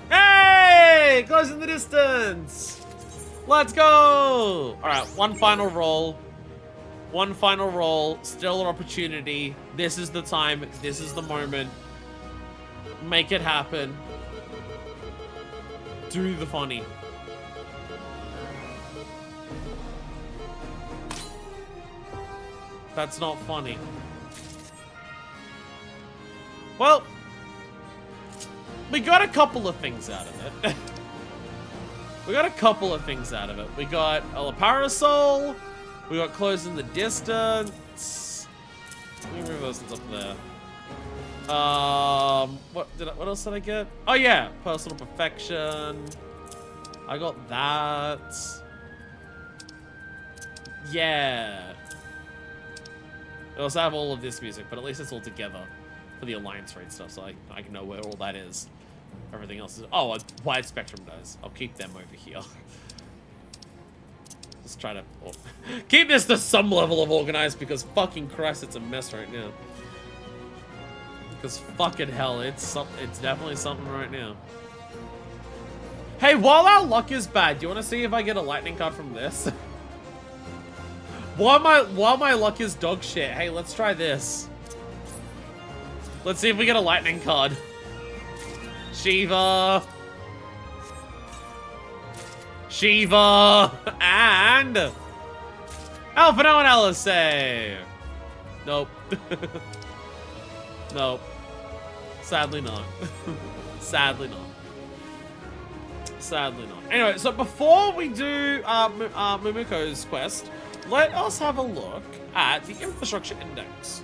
Hey! Close in the distance. Let's go. All right, one final roll. One final roll. Stellar opportunity. This is the time. This is the moment. Make it happen. Do the funny. That's not funny. Well, we got a couple of things out of it. We got a couple of things out of it. We got a Parasol. We got close in the distance. Let me move those things up there. What else did I get? Oh yeah, Personal Perfection. I got that. Yeah. I also have all of this music, but at least it's all together for the Alliance Raid stuff, so I can know where all that is. Everything else is... Oh, a wide spectrum does. I'll keep them over here. Just try to... keep this to some level of organized, because fucking Christ, it's a mess right now. Because fucking hell, it's definitely something right now. Hey, while our luck is bad, do you want to see if I get a lightning card from this? While my luck is dog shit, hey, let's try this. Let's see if we get a lightning card. Shiva. Shiva. And Alphino and LSA. Nope. Nope. Sadly not. Sadly not. Sadly not. Anyway, so before we do Mumuko's quest, let us have a look at the infrastructure index.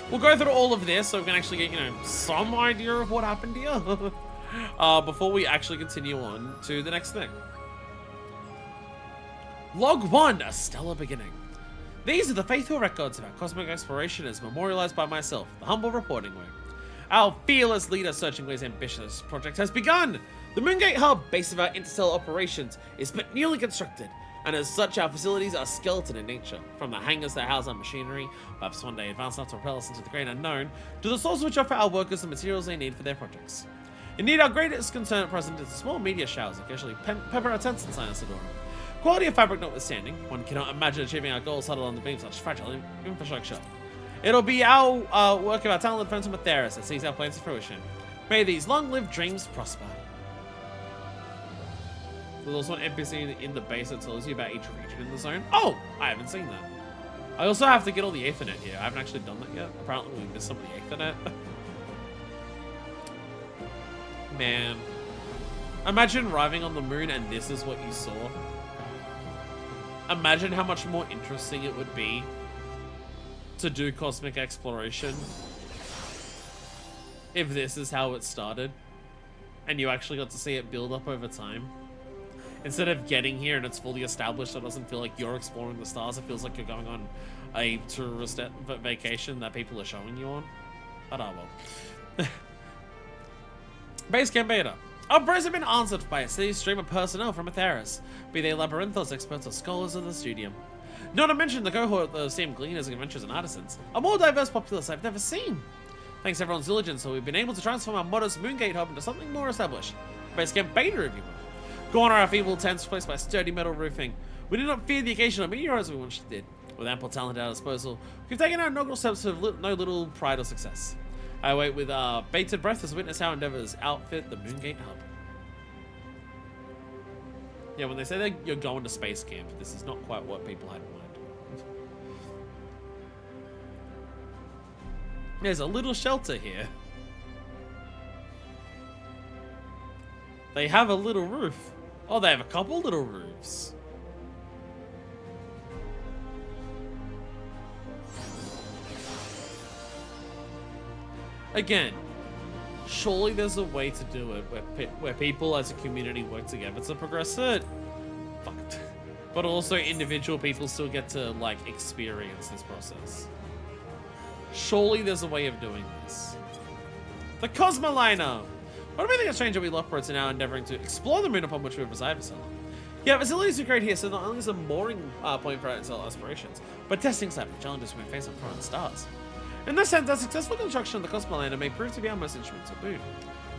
We'll go through all of this so we can actually get, you know, some idea of what happened here before we actually continue on to the next thing. Log 1, a stellar beginning. These are the faithful records of our cosmic exploration as memorialized by myself, the humble reporting way. Our fearless leader searching for his ambitious project has begun! The Moongate Hub, base of our interstellar operations, is but newly constructed, and as such our facilities are skeleton in nature, from the hangars that house our machinery, perhaps one day advanced enough to propel us into the great unknown, to the source which offer our workers the materials they need for their projects. Indeed, our greatest concern at present is the small meteor showers that occasionally pepper our tents in Sinus Adorum. Quality of fabric notwithstanding, one cannot imagine achieving our goals huddled on the beam of such fragile infrastructure. It'll be our work of our talented friends from Atheris that sees our plans to fruition. May these long-lived dreams prosper. There's also an NPC in the base that tells you about each region in the zone. Oh, I haven't seen that. I also have to get all the Aethernet here. I haven't actually done that yet. Apparently we missed some of the Aethernet. Man. Imagine arriving on the moon and this is what you saw. Imagine how much more interesting it would be to do cosmic exploration if this is how it started and you actually got to see it build up over time. Instead of getting here and it's fully established, it doesn't feel like you're exploring the stars. It feels like you're going on a tourist vacation that people are showing you on. But well. Base Camp Beta. Our prayers have been answered by a steady stream of personnel from Atheris, be they labyrinthos, experts, or scholars of the studium. Not to mention the cohort of same gleaners, adventurers, and artisans. A more diverse populace I've never seen. Thanks to everyone's diligence, so we've been able to transform our modest Moongate hub into something more established. Base Camp Beta, if you will. Gone are our feeble tents replaced by sturdy metal roofing. We did not fear the occasional meteorites we once did. With ample talent at our disposal, we've taken our inaugural steps with no little pride or success. I wait with bated breath as witness our endeavors outfit the Moongate hub. Yeah, when they say that you're going to space camp, this is not quite what people had in mind. There's a little shelter here. They have a little roof. Oh, they have a couple little roofs. Again, surely there's a way to do it where people as a community work together to progress it. Fuck. But also individual people still get to, like, experience this process. Surely there's a way of doing this. The Cosmoliner! What do we think of strange that we Lockports are now endeavoring to explore the moon upon which we reside for so long? Yeah, facilities we create here so not only is a mooring point for our interstellar aspirations, but testing site for challenges we may face on foreign stars. In this sense, our successful construction of the Cosmoliner may prove to be our most instrumental boon.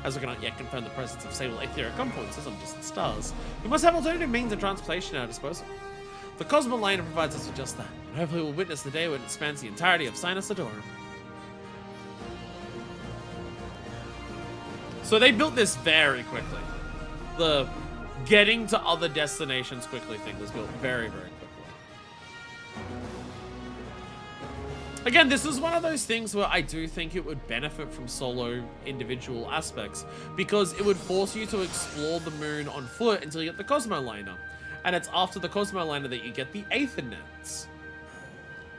As we cannot yet confirm the presence of stable etheric confluences on distant stars, we must have alternative means of transportation at our disposal. The Cosmoliner provides us with just that, and hopefully we'll witness the day when it spans the entirety of Sinus Adorum. So they built this very quickly. The getting to other destinations quickly thing was built very, very quickly. Again, this is one of those things where I do think it would benefit from solo individual aspects, because it would force you to explore the moon on foot until you get the Cosmoliner. And it's after the Cosmoliner that you get the Aethernets.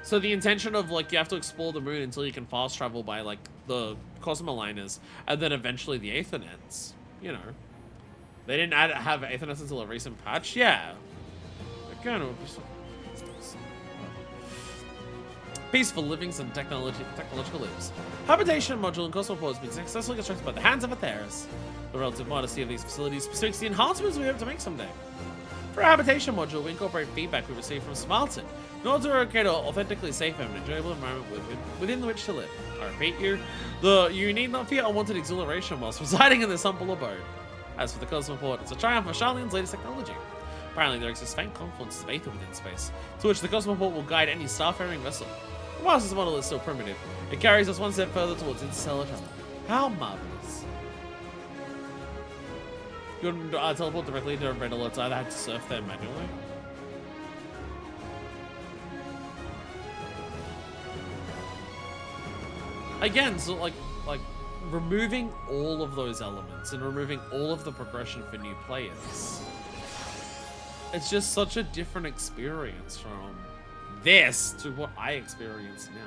So the intention of, like, you have to explore the moon until you can fast travel by, like, the Cosmoliners, and then eventually the Aethernets. You know. They didn't have Aethernets until a recent patch? Yeah. Again, peaceful livings and technological lives. Habitation module and cosmoport has been successfully constructed by the hands of Atheris. The relative modesty of these facilities speaks the enhancements we hope to make someday. For our habitation module, we incorporate feedback we receive from Smarton in order to create an authentically safe and enjoyable environment within which to live. I repeat you need not fear unwanted exhilaration whilst residing in this humble abode. As for the cosmoport, it's a triumph of Charlene's latest technology. Apparently there exists faint confluences of aether within space, to which the cosmoport will guide any starfaring vessel. And whilst this model is still primitive, it carries us one step further towards interstellar travel. How marvelous. You want to teleport directly to red alerts, either have to surf there manually. Again, so like removing all of those elements and removing all of the progression for new players It's just such a different experience from this to what I experience now.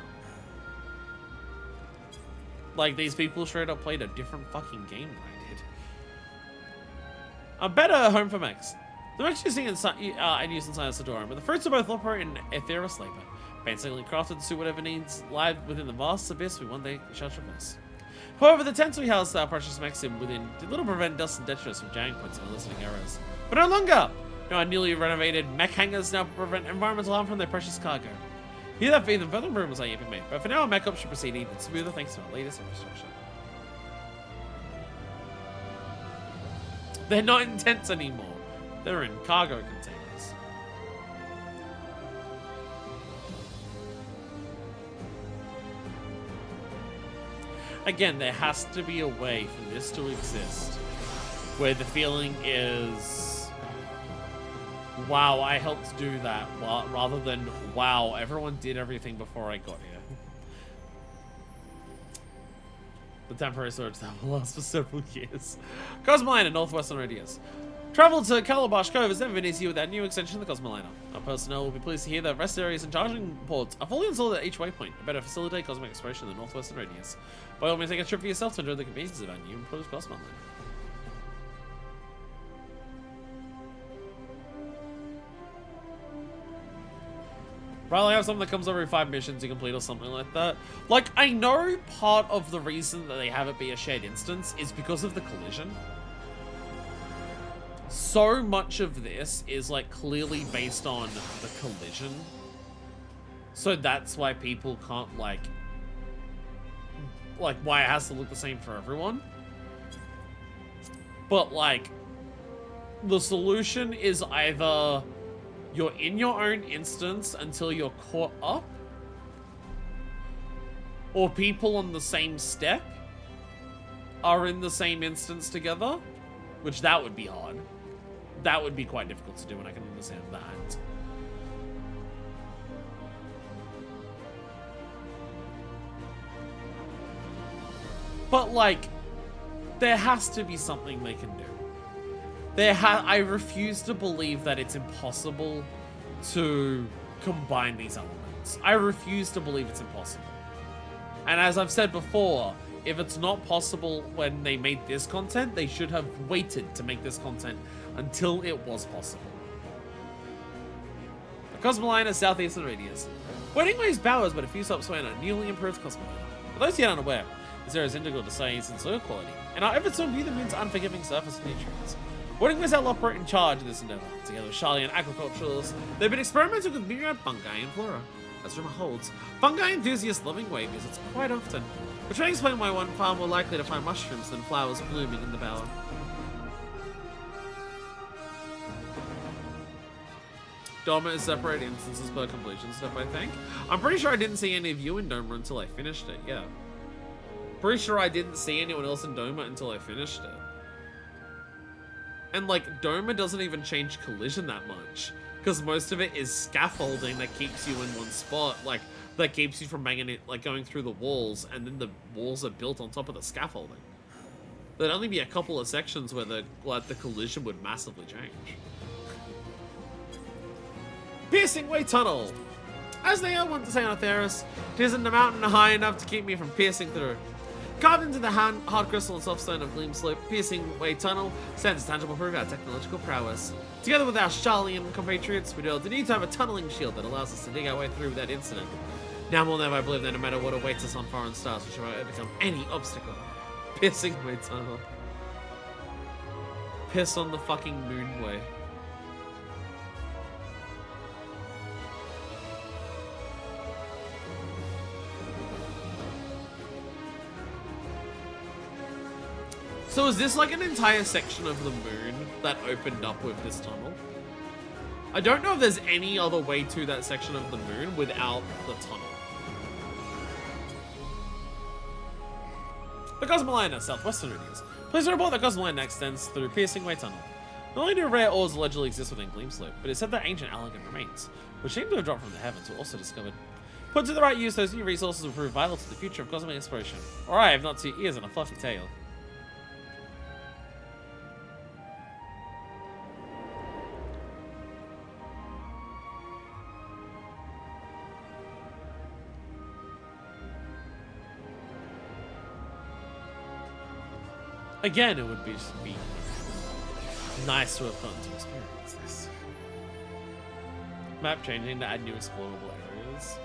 Like, these people straight up played a different fucking game than I did. A better home for mechs. The mechs you see and use inside Sidorum, but the fruits are both operate in Aetheris labor. Painstakingly crafted to suit whatever needs lie within the vast abyss we one day shall traverse. However, the tents we house our precious mechs in within did little prevent dust and detritus from jamming points and eliciting errors. But no longer! Our newly renovated mech hangars now prevent environmental harm from their precious cargo. Here that be, the further improvements are yet be made, but for now our mech up should proceed even smoother thanks to our latest infrastructure. They're not in tents anymore. They're in cargo containers. Again, there has to be a way for this to exist where the feeling is, wow, I helped do that, rather than, wow, everyone did everything before I got here. The temporary storage that will last for several years. Cosmoliner, Northwestern Radius. Travel to Calabash Cove has never been easier with that new extension of the Cosmoliner. Our personnel will be pleased to hear that rest areas and charging ports are fully installed at each waypoint to better facilitate cosmic exploration in the Northwestern Radius. By all means, take a trip for yourself to enjoy the conveniences of our new improved Cosmoliner. Probably have something that comes every 5 missions you complete or something like that. Like, I know part of the reason that they have it be a shared instance is because of the collision. So much of this is, like, clearly based on the collision. So that's why people can't, like, why it has to look the same for everyone. But, like, the solution is either you're in your own instance until you're caught up, or people on the same step are in the same instance together, which that would be hard. That would be quite difficult to do, and I can understand that. But, like, there has to be something they can do. I refuse to believe that it's impossible to combine these elements. I refuse to believe it's impossible. And as I've said before, if it's not possible when they made this content, they should have waited to make this content until it was possible. The Cosmoliner Southeastern Radius. Waiting Waves Bowers but a few stops away on a newly improved Cosmoliner. For those yet unaware, this area is integral to science and soil quality, and our efforts to imbue the moon's unforgiving surface with nutrients. Waiting Waves will operate in charge of this endeavor. Together with Charlie and agriculturalists, they've been experimenting with myriad fungi and flora. As rumor holds, fungi enthusiasts loving wave visits quite often, which may explain why one far more likely to find mushrooms than flowers blooming in the bower. Doma is separated instances per completion step, I think. I'm pretty sure I didn't see any of you in Doma until I finished it, yeah. Pretty sure I didn't see anyone else in Doma until I finished it. And, like, Doma doesn't even change collision that much, because most of it is scaffolding that keeps you in one spot, like, that keeps you from banging it, like, going through the walls, and then the walls are built on top of the scaffolding. There'd only be a couple of sections where the collision would massively change. Piercing Way Tunnel. As they all want to say on Aetheris, it isn't a mountain high enough to keep me from piercing through. Carved into the hard crystal and soft stone of Gleam Slope, Piercing Way Tunnel stands as tangible proof of our technological prowess. Together with our Charlian compatriots, we know the need to have a tunneling shield that allows us to dig our way through without incident. Now more than ever, I believe that no matter what awaits us on foreign stars, we shall overcome any obstacle. Piercing Way Tunnel. Piss on the fucking Moonway. So is this like an entire section of the moon that opened up with this tunnel? I don't know if there's any other way to that section of the moon without the tunnel. The Cosmoliner, Southwestern Radius. Please report that Cosmoliner extends through Piercing Way Tunnel. Not only do rare ores allegedly exist within Gleam Slope, but it's said that ancient elegant remains, which seem to have dropped from the heavens, were also discovered. Put to the right use, those new resources will prove vital to the future of cosmic exploration. Or I have not 2 ears and a fluffy tail. Again, it would be just be nice to have gotten to experience this. Map changing to add new explorable areas.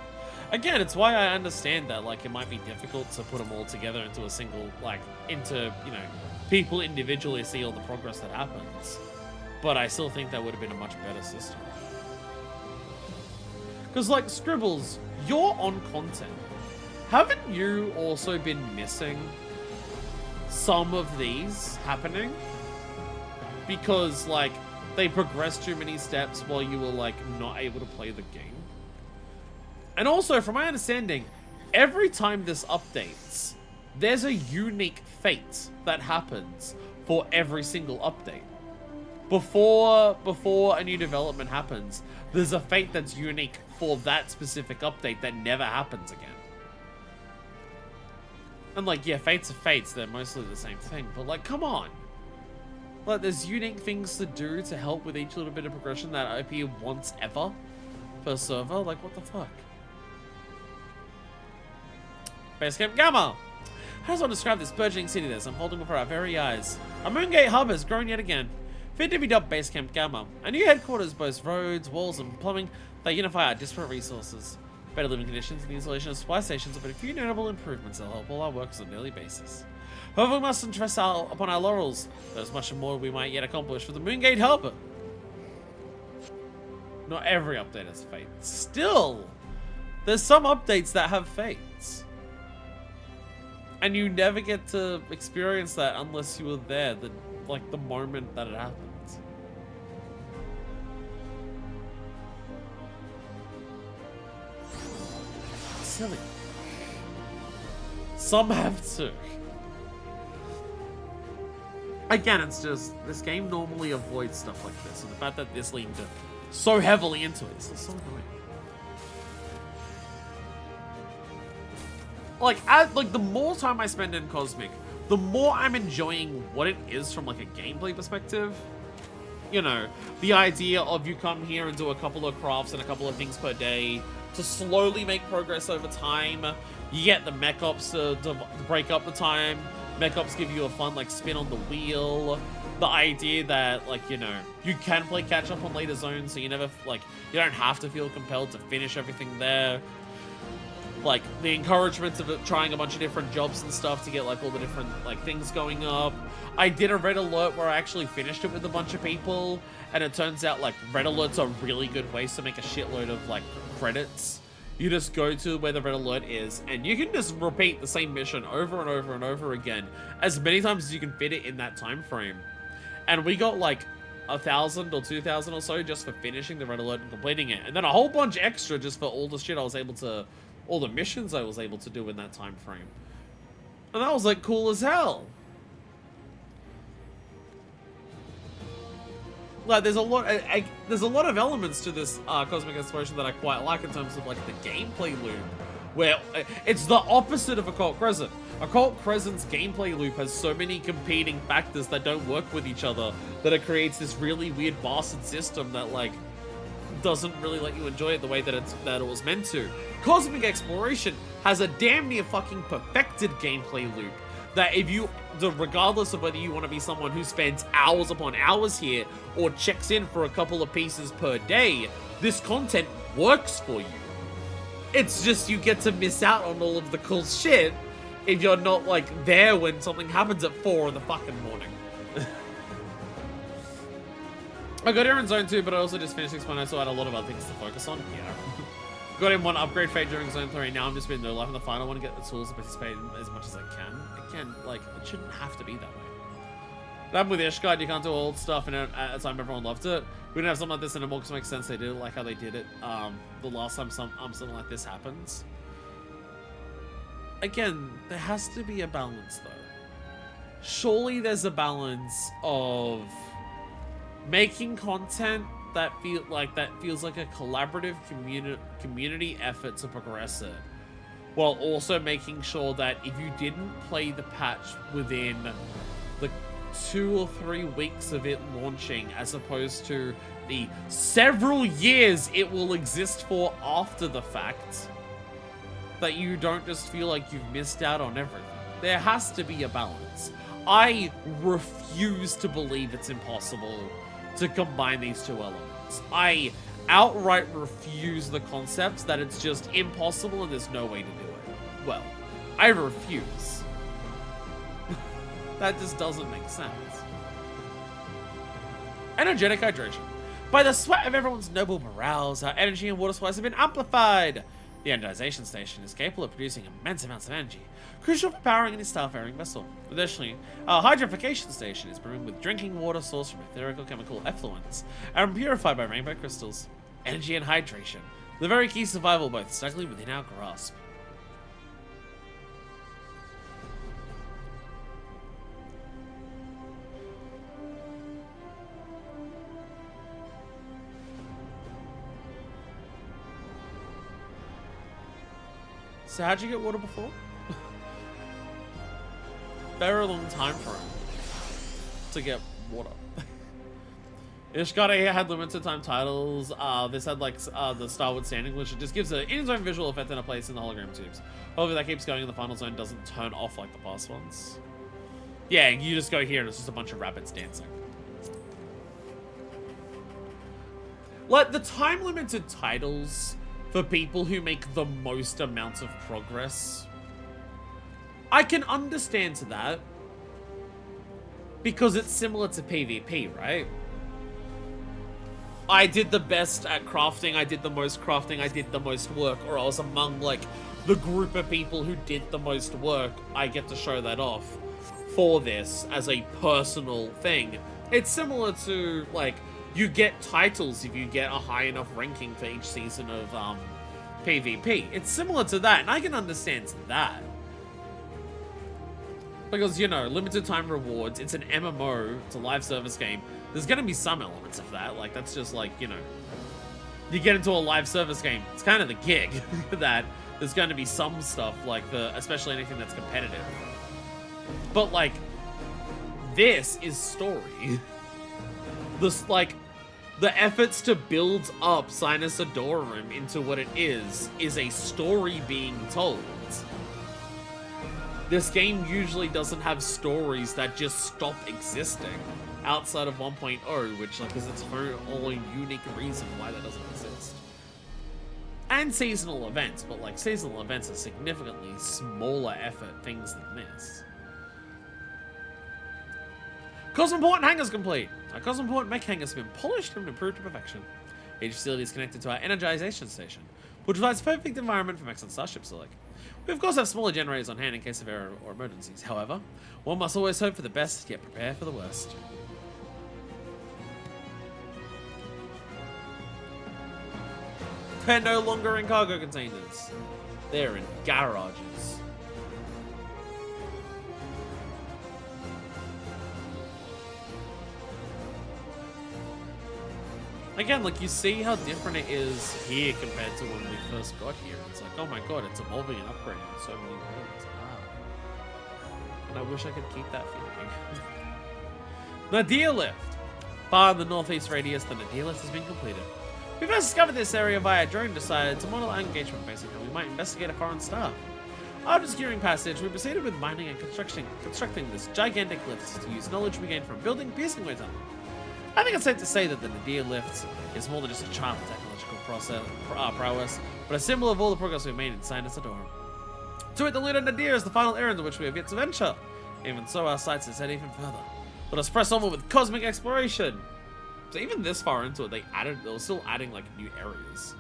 Again, it's why I understand that, like, it might be difficult to put them all together into a single, like, into, you know, people individually see all the progress that happens. But I still think that would have been a much better system. Because, like, Scribbles, you're on content. Haven't you also been missing some of these happening? Because, like, they progressed too many steps while you were, like, not able to play the game. And also, from my understanding, every time this updates, there's a unique fate that happens for every single update. Before a new development happens, there's a fate that's unique for that specific update that never happens again. And, like, yeah, fates are fates, they're mostly the same thing, but, like, come on. Like, there's unique things to do to help with each little bit of progression that appear once ever per server. Like, what the fuck? Basecamp Gamma! How does one describe this burgeoning city that's unfolding before our very eyes? Our Moongate hub has grown yet again. Fit to be dubbed Basecamp Gamma. A new headquarters boasts roads, walls, and plumbing that unify our disparate resources. Better living conditions and the installation of supply stations have been a few notable improvements that help all our workers on a daily basis. However, we mustn't rest upon our laurels. There's much more we might yet accomplish for the Moongate hub. Not every update has fate. Still, there's some updates that have fates. And you never get to experience that unless you were there, the moment that it happens. Silly. Some have to. Again, it's just, this game normally avoids stuff like this, and the fact that this leaned so heavily into it is so annoying. Like, the more time I spend in Cosmic, the more I'm enjoying what it is from, like, a gameplay perspective. You know, the idea of you come here and do a couple of crafts and a couple of things per day to slowly make progress over time. You get the mech ops to break up the time. Mech ops give you a fun, like, spin on the wheel. The idea that, like, you know, you can play catch up on later zones, so you never, like, you don't have to feel compelled to finish everything there. Like, the encouragement of trying a bunch of different jobs and stuff to get, like, all the different, like, things going up. I did a red alert where I actually finished it with a bunch of people, and it turns out, like, red alerts are really good ways to make a shitload of, like, credits. You just go to where the red alert is, and you can just repeat the same mission over and over and over again, as many times as you can fit it in that time frame. And we got, like, 1,000 or 2,000 or so just for finishing the red alert and completing it, and then a whole bunch extra just for all the shit I was able to... all the missions I was able to do in that time frame. And that was, like, cool as hell. Like, there's a lot of elements to this Cosmic Exploration that I quite like in terms of, like, the gameplay loop, where it's the opposite of Occult Crescent. Occult Crescent's gameplay loop has so many competing factors that don't work with each other that it creates this really weird bastard system that, like, doesn't really let you enjoy it the way that it was meant to. Cosmic Exploration has a damn near fucking perfected gameplay loop that if you, regardless of whether you want to be someone who spends hours upon hours here or checks in for a couple of pieces per day, this content works for you. It's just you get to miss out on all of the cool shit if you're not, like, there when something happens at 4 in the fucking morning. I got here in Zone 2, but I also just finished 6.0, so I had a lot of other things to focus on. Yeah. Got in one upgrade fate during Zone 3, now I'm just being no life in the final. I want to get the tools to participate as much as I can. Again, like, it shouldn't have to be that way. What happened with Ishgard, you can't do old stuff, and at the time everyone loved it. We didn't have something like this anymore because it makes sense they did it like how they did it the last time something like this happens. Again, there has to be a balance, though. Surely there's a balance of making content that feels like a collaborative community effort to progress it, while also making sure that if you didn't play the patch within the 2 or 3 weeks of it launching, as opposed to the several years it will exist for after the fact, that you don't just feel like you've missed out on everything. There has to be a balance. I refuse to believe it's impossible to combine these two elements. I outright refuse the concept that it's just impossible and there's no way to do it. Well, I refuse. That just doesn't make sense. Energetic hydration. By the sweat of everyone's noble brows, our energy and water supplies have been amplified. The energization station is capable of producing immense amounts of energy, crucial for powering any starfaring vessel. Additionally, our hydrification station is brewed with drinking water sourced from etherical chemical effluents and purified by rainbow crystals. Energy and hydration, the very key to survival, both snugly within our grasp. So how'd you get water before? Very long time frame to get water. Ishgard had limited time titles. This had like the Starwood Standing, which just gives an in-zone visual effect and a place in the hologram tubes. However, that keeps going in the final zone, doesn't turn off like the past ones. Yeah, you just go here and it's just a bunch of rabbits dancing. Like the time limited titles for people who make the most amounts of progress, I can understand that because it's similar to PvP, right? I did the best at crafting, I did the most crafting, I did the most work, or I was among like the group of people who did the most work. I get to show that off for this as a personal thing. It's similar to like you get titles if you get a high enough ranking for each season of PvP. It's similar to that, and I can understand that. Because, you know, limited time rewards, it's an MMO, it's a live service game. There's gonna be some elements of that, like that's just like, you know, you get into a live service game, it's kind of the gig that there's gonna be some stuff like especially anything that's competitive. But like, this is story. This, like, the efforts to build up Sinus Adorum into what it is a story being told. This game usually doesn't have stories that just stop existing outside of 1.0, which like is its own unique reason why that doesn't exist. And seasonal events, but like seasonal events are significantly smaller effort things than this. Cosmoport hangar's complete. Our Cosmoport mech hangar has been polished and improved to perfection. Each facility is connected to our energization station, which provides a perfect environment for mechs and starships alike. We of course have smaller generators on hand in case of error or emergencies. However, one must always hope for the best, yet prepare for the worst. They're no longer in cargo containers. They're in garages. Again, like, you see how different it is here compared to when we first got here. It's like, oh my god, it's evolving and upgrading in so many ways. And I wish I could keep that feeling. Vana'diel Lift. Far in the northeast radius, the Vana'diel Lift has been completed. We first discovered this area via drone and decided to model our engagement based on how we might investigate a foreign star. After securing passage, we proceeded with mining and constructing this gigantic lift to use knowledge we gained from building piercing-way tunnel. I think it's safe to say that the Vana'diel Lift is more than just a child of technological prowess, but a symbol of all the progress we've made in Sinus Adorum. To it, the Lunar Nadir is the final errand to which we have yet to venture. Even so, our sights are set even further. Let us press onward with cosmic exploration. So even this far into it, they were still adding like new areas.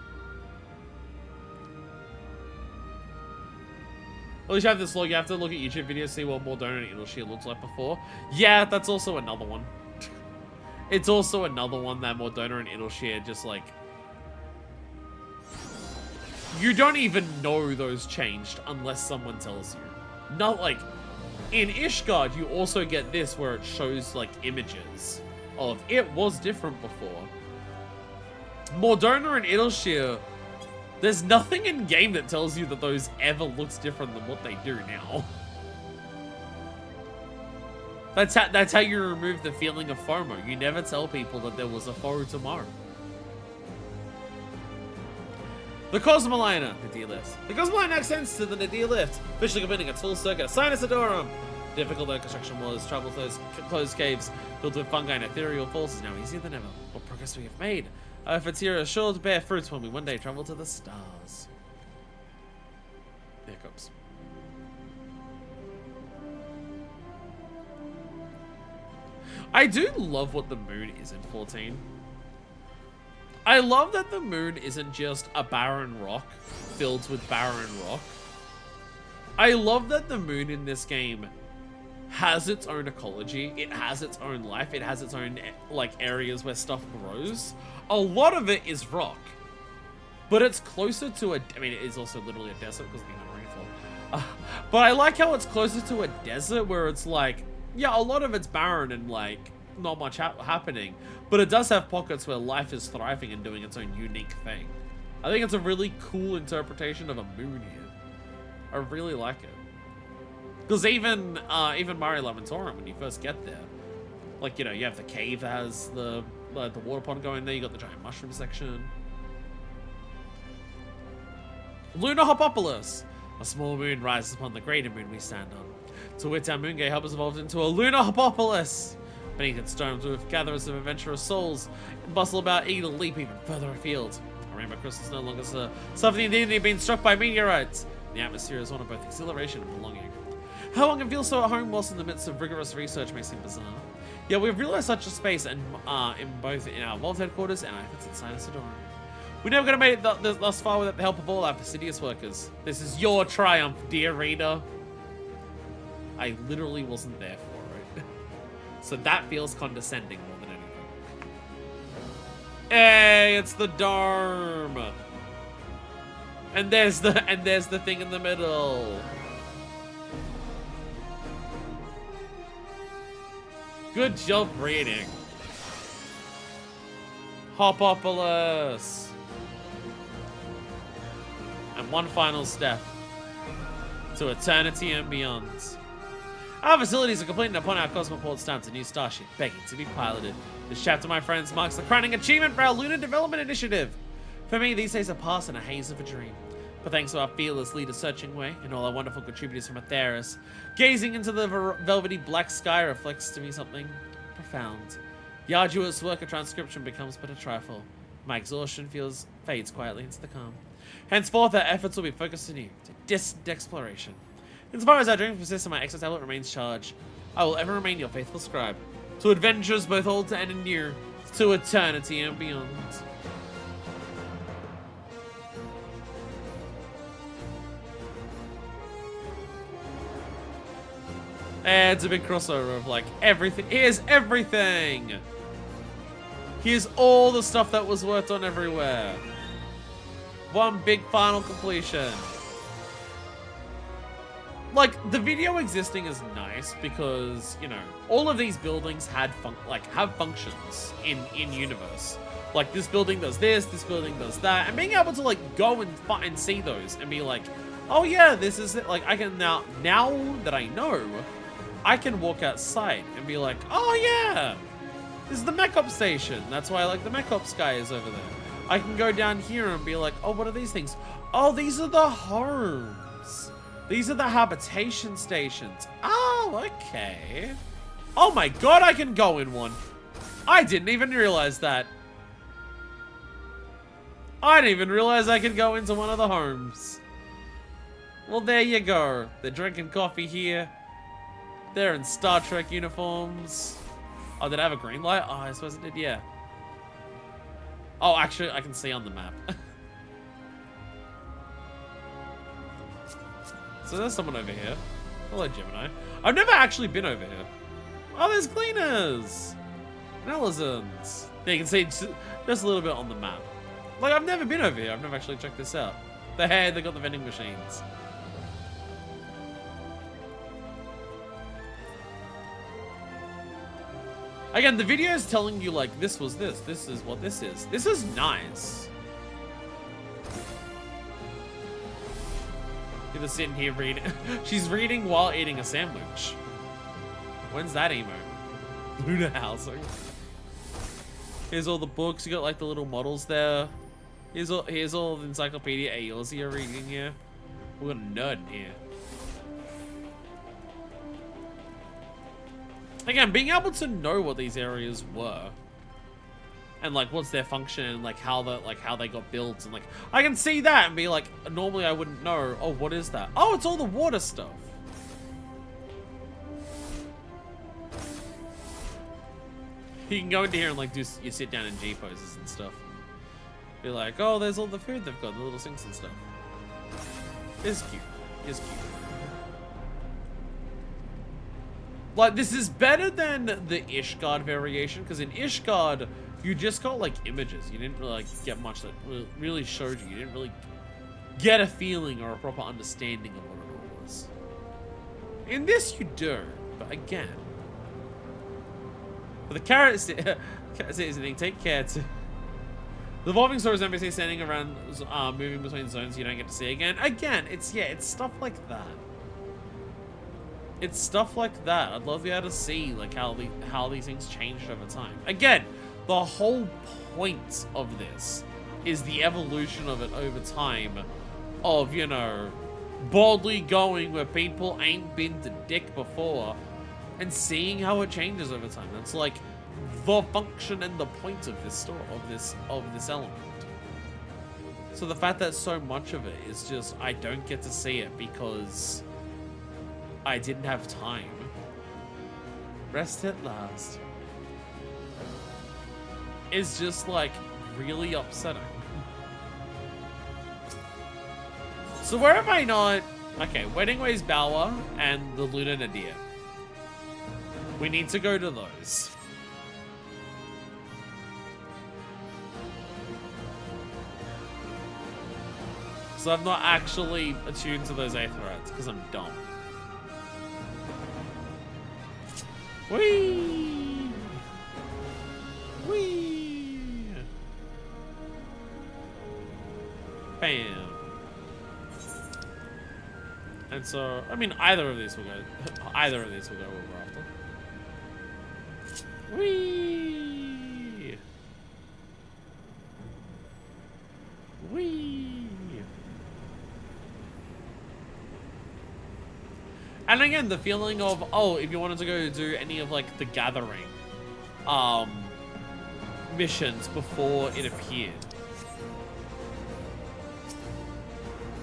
At least you have this look. You have to look at YouTube videos to see what Mordona and Idleshire looks like before. Yeah, that's also another one. It's also another one that Mordona and Idleshire just like... You don't even know those changed unless someone tells you. Not like... In Ishgard, you also get this where it shows like images of it was different before. Mordona and Idleshire, there's nothing in game that tells you that those ever looks different than what they do now. That's how you remove the feeling of FOMO. You never tell people that there was a foe tomorrow. The Cosmoliner, Vana'diel Lift. The Cosmoliner extends to the Vana'diel Lift, officially completing its full circuit of Sinus Adorum. Difficult though construction was, travel those closed caves filled with fungi and ethereal falls is now easier than ever. What progress we have made. Our efforts here are sure to bear fruits when we one day travel to the stars. Here it comes. I do love what the moon is in 14. I love that the moon isn't just a barren rock filled with barren rock. I love that the moon in this game has its own ecology. It has its own life. It has its own like areas where stuff grows. A lot of it is rock, but it's closer to a. I mean, it is also literally a desert because of the amount of rainfall. But I like how it's closer to a desert where it's like, yeah, a lot of it's barren and like not much happening, but it does have pockets where life is thriving and doing its own unique thing. I think it's a really cool interpretation of a moon here. I really like it. Because even Mare Lamentorum, when you first get there, like, you know, you have the cave that has the water pond going there, you got the giant mushroom section. Lunar Hopopolis! A small moon rises upon the greater moon we stand on. To which our moon gate hub has evolved into a Lunar Hopopolis! Beneath its domes with gatherers of adventurous souls bustle about eager to leap even further afield. Our rainbow crystals no longer something indeed being struck by meteorites. The atmosphere is one of both exhilaration and belonging. How one can feel so at home whilst in the midst of rigorous research may seem bizarre. Yet we've realized such a space and in both in our vault headquarters and our efforts inside Asadora. We never could have made it thus far without the help of all our fastidious workers. This is your triumph, dear reader. I literally wasn't there for it. So that feels condescending more than anything. Hey, it's the dorm. And there's the thing in the middle. Good job reading. Hopopolis. And one final step to eternity and beyond. Our facilities are complete, and upon our cosmoport stands a new starship begging to be piloted. This chapter, my friends, marks the crowning achievement for our Lunar Development Initiative. For me, these days are past in a haze of a dream. But thanks to our fearless leader searching way and all our wonderful contributors from Atheris, gazing into the velvety black sky reflects to me something profound. The arduous work of transcription becomes but a trifle. My exhaustion fades quietly into the calm. Henceforth, our efforts will be focused anew to distant exploration. As far as our dreams persist and my exo tablet remains charged, I will ever remain your faithful scribe to adventures both old and near, to eternity and beyond. It's a big crossover of like everything. Here's everything. Here's all the stuff that was worked on everywhere. One big final completion. Like, the video existing is nice because, you know, all of these buildings have functions in universe. Like, this building does this building does that, and being able to like go and see those and be like, oh yeah, this is it. Like, I can now that I know, I can walk outside and be like, oh yeah, this is the mech-op station. That's why like the mech-ops guy is over there. I can go down here and be like, oh, what are these things? Oh, these are the homes. These are the habitation stations. Oh, okay. Oh my god, I can go in one. I didn't even realize that. I didn't even realize I could go into one of the homes. Well, there you go. They're drinking coffee here. They're in Star Trek uniforms. Oh, did I have a green light? Oh, I suppose it did, yeah. Oh, actually, I can see on the map. So there's someone over here. Hello, Gemini. I've never actually been over here. Oh, there's cleaners. Nelizans. Yeah, you can see just a little bit on the map. Like, I've never been over here. I've never actually checked this out. Hey, they got the vending machines. Again, the video is telling you, like, this was this. This is what this is. This is nice. You're just sitting here reading. She's reading while eating a sandwich. When's that emo? Lunar housing. Here's all the books. You got, like, the little models there. Here's all the Encyclopedia Eorzea you're reading here. We got a nerd in here. Again, being able to know what these areas were. And like what's their function and like how they got built and like I can see that and be like normally I wouldn't know. Oh, what is that? Oh, it's all the water stuff. You can go into here and like do your sit down and G poses and stuff. Be like, oh, there's all the food they've got, the little sinks and stuff. It's cute. It's cute. Like, this is better than the Ishgard variation, because in Ishgard, you just got, like, images. You didn't really, like, get much that really showed you. You didn't really get a feeling or a proper understanding of what it all was. In this, you do, but again. But the carrot seasoning, take care to... The evolving stories NPC standing around, moving between zones you don't get to see again. Again, it's stuff like that. It's stuff like that. I'd love to be able to see like how these things changed over time. Again, the whole point of this is the evolution of it over time of, you know, boldly going where people ain't been to dick before and seeing how it changes over time. That's like the function and the point of this story, of this element. So the fact that so much of it is just I don't get to see it because I didn't have time. Rest at last. Is just like really upsetting. So where have I not? Okay, Wedding Ways Bower and the Lunar Nadir. We need to go to those. So I'm not actually attuned to those Aetherytes because I'm dumb. Whee! Whee! Bam. And so, I mean, either of these will go where we're after. Whee! Whee! And again, the feeling of, oh, if you wanted to go do any of, like, the gathering missions before it appeared.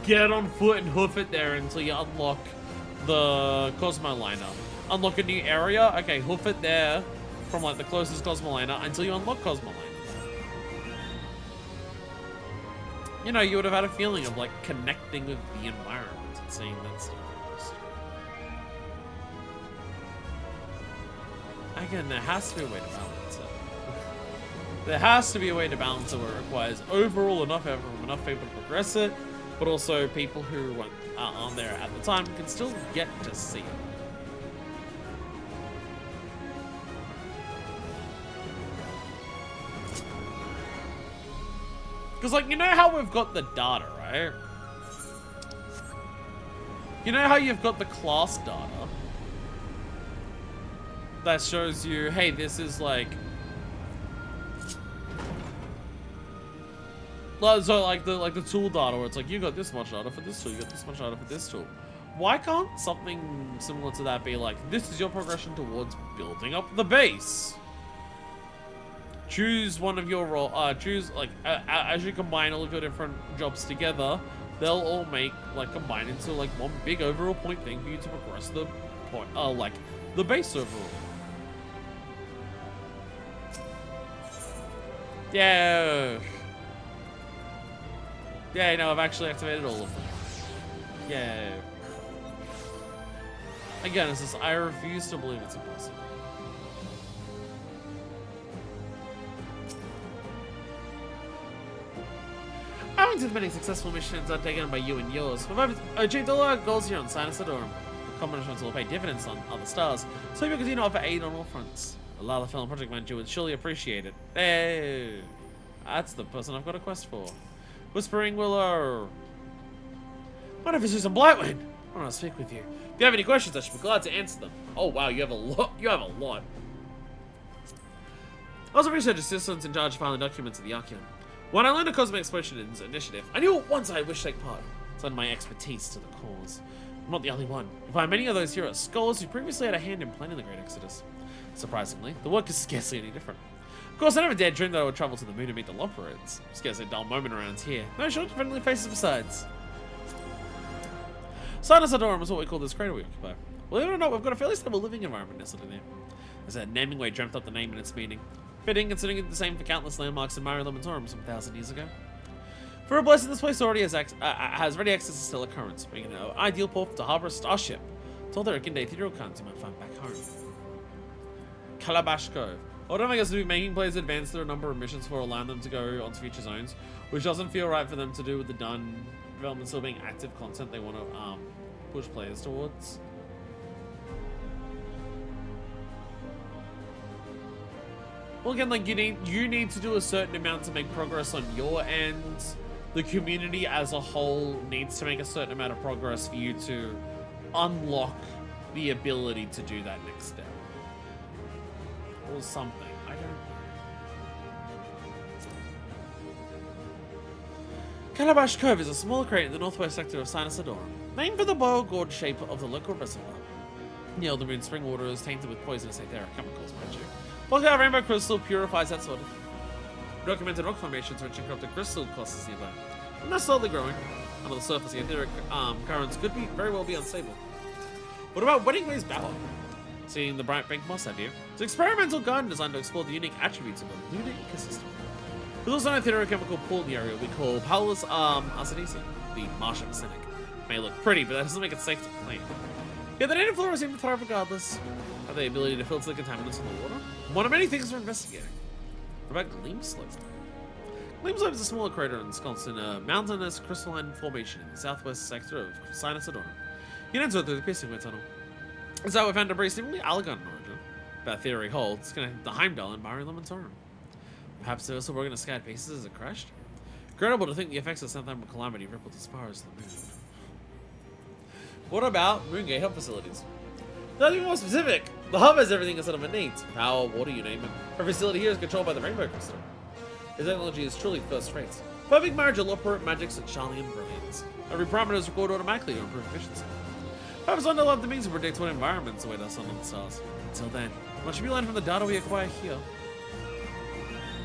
Get on foot and hoof it there until you unlock the Cosmo Liner. Unlock a new area, okay, hoof it there from, like, the closest Cosmo Liner until you unlock Cosmo Liner. You know, you would have had a feeling of, like, connecting with the environment and seeing that stuff. Again, there has to be a way to balance it. There has to be a way to balance it where it requires overall enough effort from enough people to progress it, but also people who aren't there at the time can still get to see it. Because, like, you know how we've got the data, right? You know how you've got the class data? That shows you, hey, this is like... So like the tool data where it's like, you got this much data for this tool, you got this much data for this tool. Why can't something similar to that be like, this is your progression towards building up the base? Choose one of your role, choose like, as you combine all of your different jobs together, they'll all make, like, combine into like one big overall point thing for you to progress the point, like, the base overall. Yeah. Yeah, no, I've actually activated all of them. Yeah. Again, it's just, I refuse to believe it's impossible. I haven't done many successful missions undertaken by you and yours, but I've achieved all our goals here on Sinus Adorum. The combinations will pay dividends on other stars, so you can continue to offer aid on all fronts. A Lalafell project manager would surely appreciate it. Hey, that's the person I've got a quest for. Whispering Willow. What if it's Susan Blightwind? I want to speak with you. If you have any questions, I should be glad to answer them. Oh wow, you have a lot. You have a lot. I was a research assistant in charge of filing documents at the Archeon. When I learned of Cosmic Explosions Initiative, I knew at once I wished to take part. To lend my expertise to the cause. I'm not the only one. You'll find many of those heroes, scholars who previously had a hand in planning the Great Exodus. Surprisingly, the work is scarcely any different. Of course, I never dared dream that I would travel to the moon to meet the Loperids. Scarcely a dull moment around here. No short, friendly faces besides. Sinus Adorum is what we call this crater we occupy. Believe it or not, we've got a fairly stable living environment nestled in there. As a naming way dreamt up the name and its meaning. Fitting, considering it's the same for countless landmarks in Mare Elementorum some 1,000 years ago. For a blessing, this place already has ready access to stellar currents, making it an ideal port to harbor a starship. To all their akin to ethereal currents you might find back home. Calabash Cove. Although I guess we'll be making players advance through a number of missions for allowing them to go onto future zones, which doesn't feel right for them to do with the done development still being active content they want to push players towards. Well, again, like you need to do a certain amount to make progress on your end. The community as a whole needs to make a certain amount of progress for you to unlock the ability to do that next step. Or something. I don't know. Calabash Cove is a smaller crater in the northwest sector of Sinus Adorum, named for the boil gourd shape of the local reservoir. Near the moon's spring water is tainted with poisonous etheric chemicals, mind you. Block out rainbow crystal purifies that sort of documented rock formations rich in corrupted crystal clusters nearby. And they're slowly growing. Under the surface, the etheric currents could very well be unstable. What about Wedding Way's Bower? Seeing the bright pink moss idea. It's an experimental garden designed to explore the unique attributes of a lunar ecosystem. There's also an etherochemical pool in the area we call Paulus Arsenisi, the Martian Cynic. May look pretty, but that doesn't make it safe to play. Yeah, the native flora seem to thrive regardless. Have the ability to filter the contaminants in the water. One of many things we're investigating. What about Gleam Slope? Gleam Slope is a smaller crater ensconced in a mountainous crystalline formation in the southwest sector of Sinus Adorum. You can enter it through the Piercing Way Tunnel. It's how we found debris seemingly Alagon in origin. That theory holds, connecting the Heimdall and Mare Elementorum. Perhaps the vessel broken to scattered pieces as it crashed? Incredible to think the effects of some type of calamity rippled as far as the moon. What about Moongate hub facilities? Not even more specific. The hub has everything a settlement needs. Power, water, you name it. Our facility here is controlled by the Rainbow Crystal. The technology is truly first rate. Perfect marriage of Loperate magics and Charlian brilliance. Every parameter is recorded automatically to improve efficiency. Perhaps one day we'll have the means to predict what environments await us on the stars. Until then, what should be learned from the data we acquire here?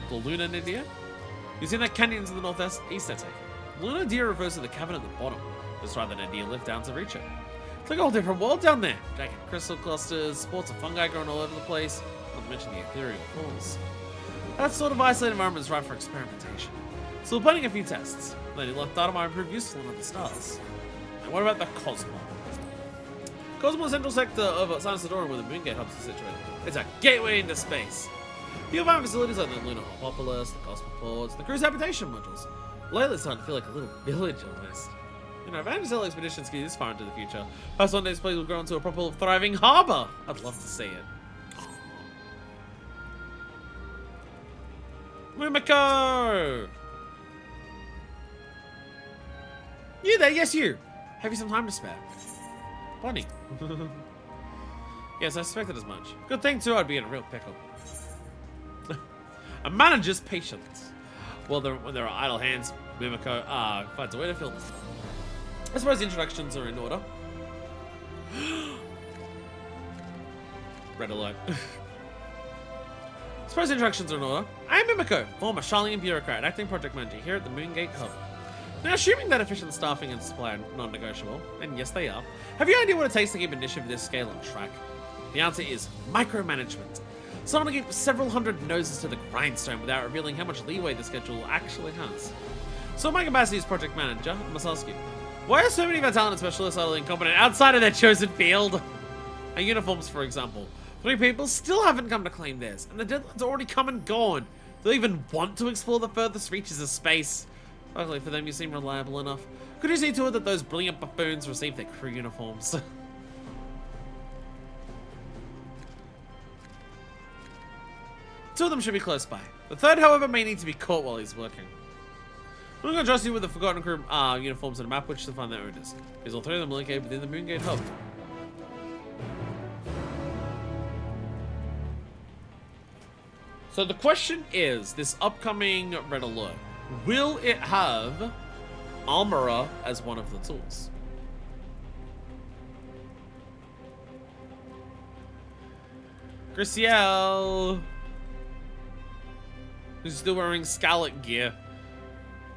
The Lunar Nadir? You've seen that canyon to the northeast east, I take it. The Lunar Nadir refers to the cavern at the bottom. Just ride the Nadir lift down to reach it. It's like a whole different world down there. Jagged crystal clusters, sports of fungi growing all over the place, not to mention the ethereal falls. That sort of isolated environment is ripe for experimentation. So we're planning a few tests. Letting luck data might prove useful on other stars. And what about the Cosmo? Cosmo is the central sector of Sinus Adorum where the Moongate hubs are situated. It's a gateway into space. You'll find facilities like the Lunar Hopopolis, the Cosmoports, the cruise habitation modules. Lately it's starting to feel like a little village almost. You know, if Vana'diel expeditions get this far into the future, perhaps one day this place will grow into a proper thriving harbour. I'd love to see it. Mumiko! You there, yes you! Have you some time to spare? Funny. Yes, I suspected as much. Good thing too, I'd be in a real pickle. A manager's patience. Well, when there are idle hands, Mumiko finds a way to fill them. I suppose the introductions are in order. Red alert. I suppose introductions are in order. I'm Mimiko, former Charlian bureaucrat, acting project manager here at the Moongate Hub. Now, assuming that efficient staffing and supply are non-negotiable, and yes they are, have you any idea what it takes to keep an initiative of this scale on track? The answer is micromanagement. Someone to keep several hundred noses to the grindstone without revealing how much leeway the schedule actually has. So my capacity as project manager, I must ask you, why are so many of our talented specialists utterly incompetent outside of their chosen field? Our uniforms, for example. 3 people still haven't come to claim theirs, and the deadline's already come and gone. Do they even want to explore the furthest reaches of space? Luckily for them, you seem reliable enough. Could you see to it that those brilliant buffoons receive their crew uniforms? 2 of them should be close by. The 3rd, however, may need to be caught while he's working. I'm going to trust you with the Forgotten Crew uniforms and a map which to find their owners, because all 3 of them are located within the Moongate Hub. So the question is, this upcoming Red Alert, will it have Armorer as one of the tools? Gracielle. Who's still wearing Scarlet gear.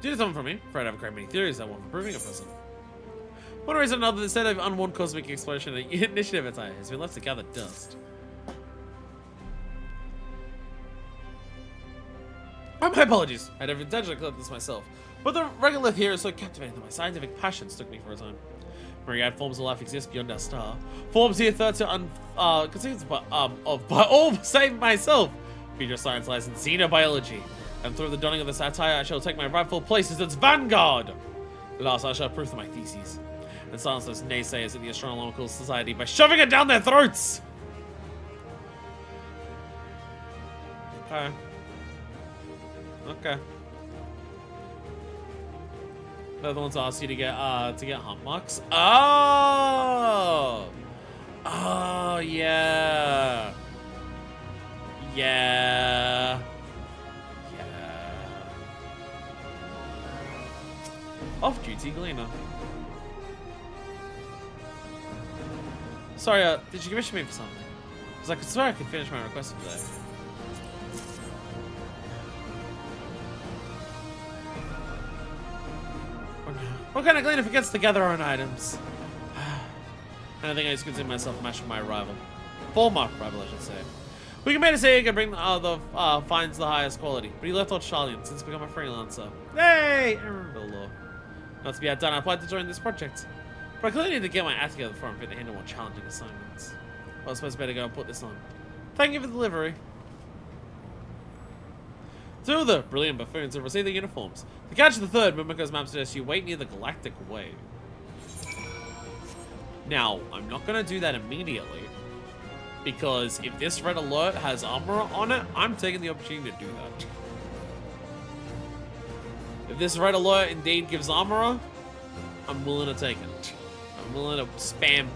Do something for me. Afraid I have a great many theories I want for proving a person. One reason or another, instead of unwarned cosmic explosion, an initiative attire has been left to gather dust. Oh, my apologies. I'd have intentionally collected this myself. But the regolith here is so captivating that my scientific passions took me for a time. Myriad forms of life exist beyond our star. Forms here third to conceived by all save myself. Future science lies in xenobiology. And through the donning of the satire, I shall take my rightful place as its vanguard. At last, I shall prove to my theses and silence those naysayers in the Astronomical Society by shoving it down their throats. Okay. Okay. They're the ones that asked you to get hunt marks. Oh! Oh, yeah. Yeah. Yeah. Off-duty gleaner. Sorry, did you commission me for something? Because I could swear I could finish my request for that. What kind of gleaner forgets to gather our own items? I don't think I just consider myself a match for my rival. Former rival, I should say. We can better say he can bring the finds the highest quality, but he left out Charlie and since become a freelancer. Hey! I remember the law. Not to be outdone, I applied to join this project. But I clearly need to get my act together before I'm fit to handle more challenging assignments. Well, I suppose I better go and put this on. Thank you for the delivery. Two of the brilliant buffoons have received their uniforms. To catch the third, Mimiko's map suggests you wait near the Galactic Way. Now, I'm not going to do that immediately, because if this red alert has armor on it, I'm taking the opportunity to do that. If this red alert indeed gives armor, I'm willing to take it. I'm willing to spam.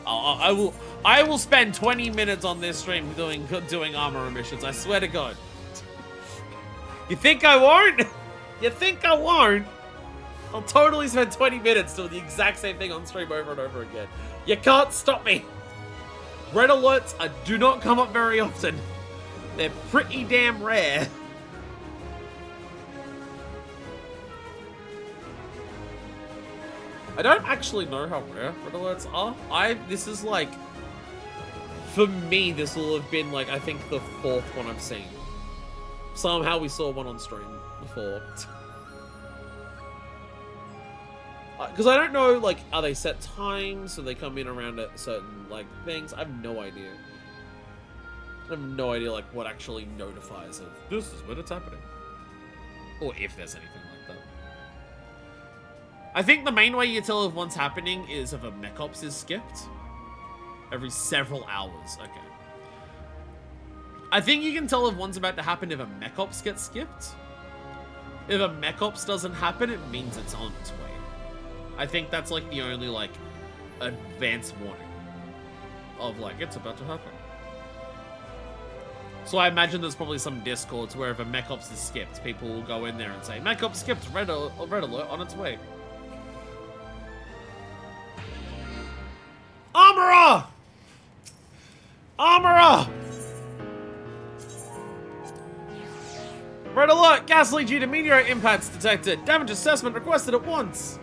I will spend 20 minutes on this stream doing armor missions. I swear to God. You think I won't? You think I won't? I'll totally spend 20 minutes doing the exact same thing on stream over and over again. You can't stop me. Red alerts do not come up very often. They're pretty damn rare. I don't actually know how rare red alerts are. This is like, for me, this will have been like, I think the 4th one I've seen. Somehow we saw one on stream before. Because I don't know, like, are they set times so they come in around at certain, like, things? I have no idea. I have no idea, like, what actually notifies of this is when it's happening. Or if there's anything like that. I think the main way you tell if one's happening is if a mech ops is skipped. Every several hours. Okay. I think you can tell if one's about to happen if a mech ops gets skipped. If a mech ops doesn't happen, it means it's on its way. I think that's like the only like advance warning of like it's about to happen. So I imagine there's probably some discords where if a mech ops is skipped, people will go in there and say mech ops skipped, red alert on its way. Armorer! Armorer! Red alert! Gas leak due to meteorite impacts detected. Damage assessment requested at once.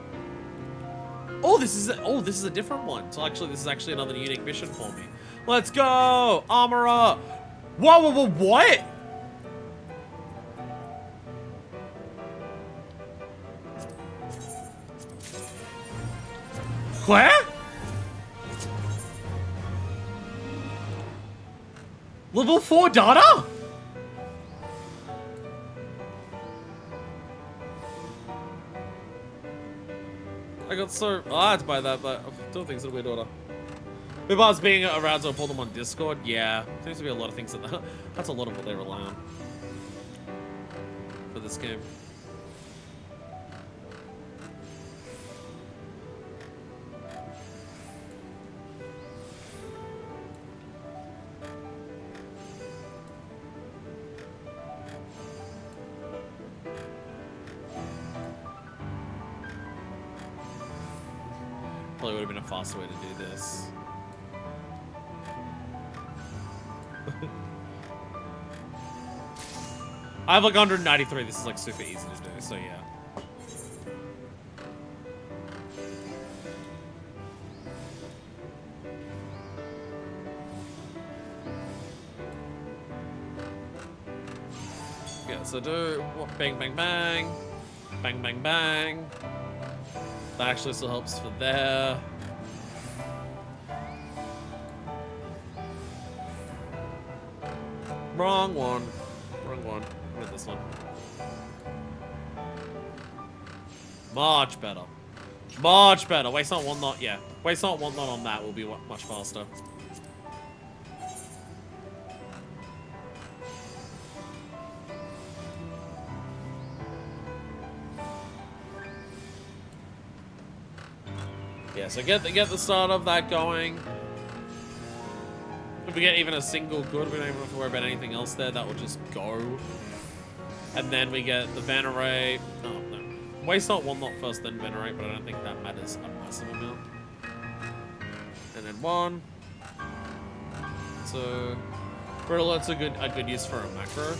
Oh, this is a different one. So actually, this is actually another unique mission for me. Let's go, armorer. Whoa, what? Where? Level 4 data? I got so... Oh, I had to buy that, but I don't think it's a weird order. With us being around to pull them on Discord, yeah. Seems to be a lot of things that... That's a lot of what they rely on. For this game. Probably would have been a faster way to do this. I have like 193. This is like super easy to do, so yeah. Yeah, so do bang, bang, bang. Bang, bang, bang. That actually still helps for there. Wrong one. Wrong one. I meant this one. Much better. Much better. Waste not, want not. Yeah. Waste not, want not on that will be much faster. Yeah, so get the start of that going. If we get even a single good, we don't even have to worry about anything else there. That will just go. And then we get the Venerate. Oh, no. Waste not, want not first, then Venerate, but I don't think that matters a massive amount. And then 1. So, Brittle—that's a good use for a macro.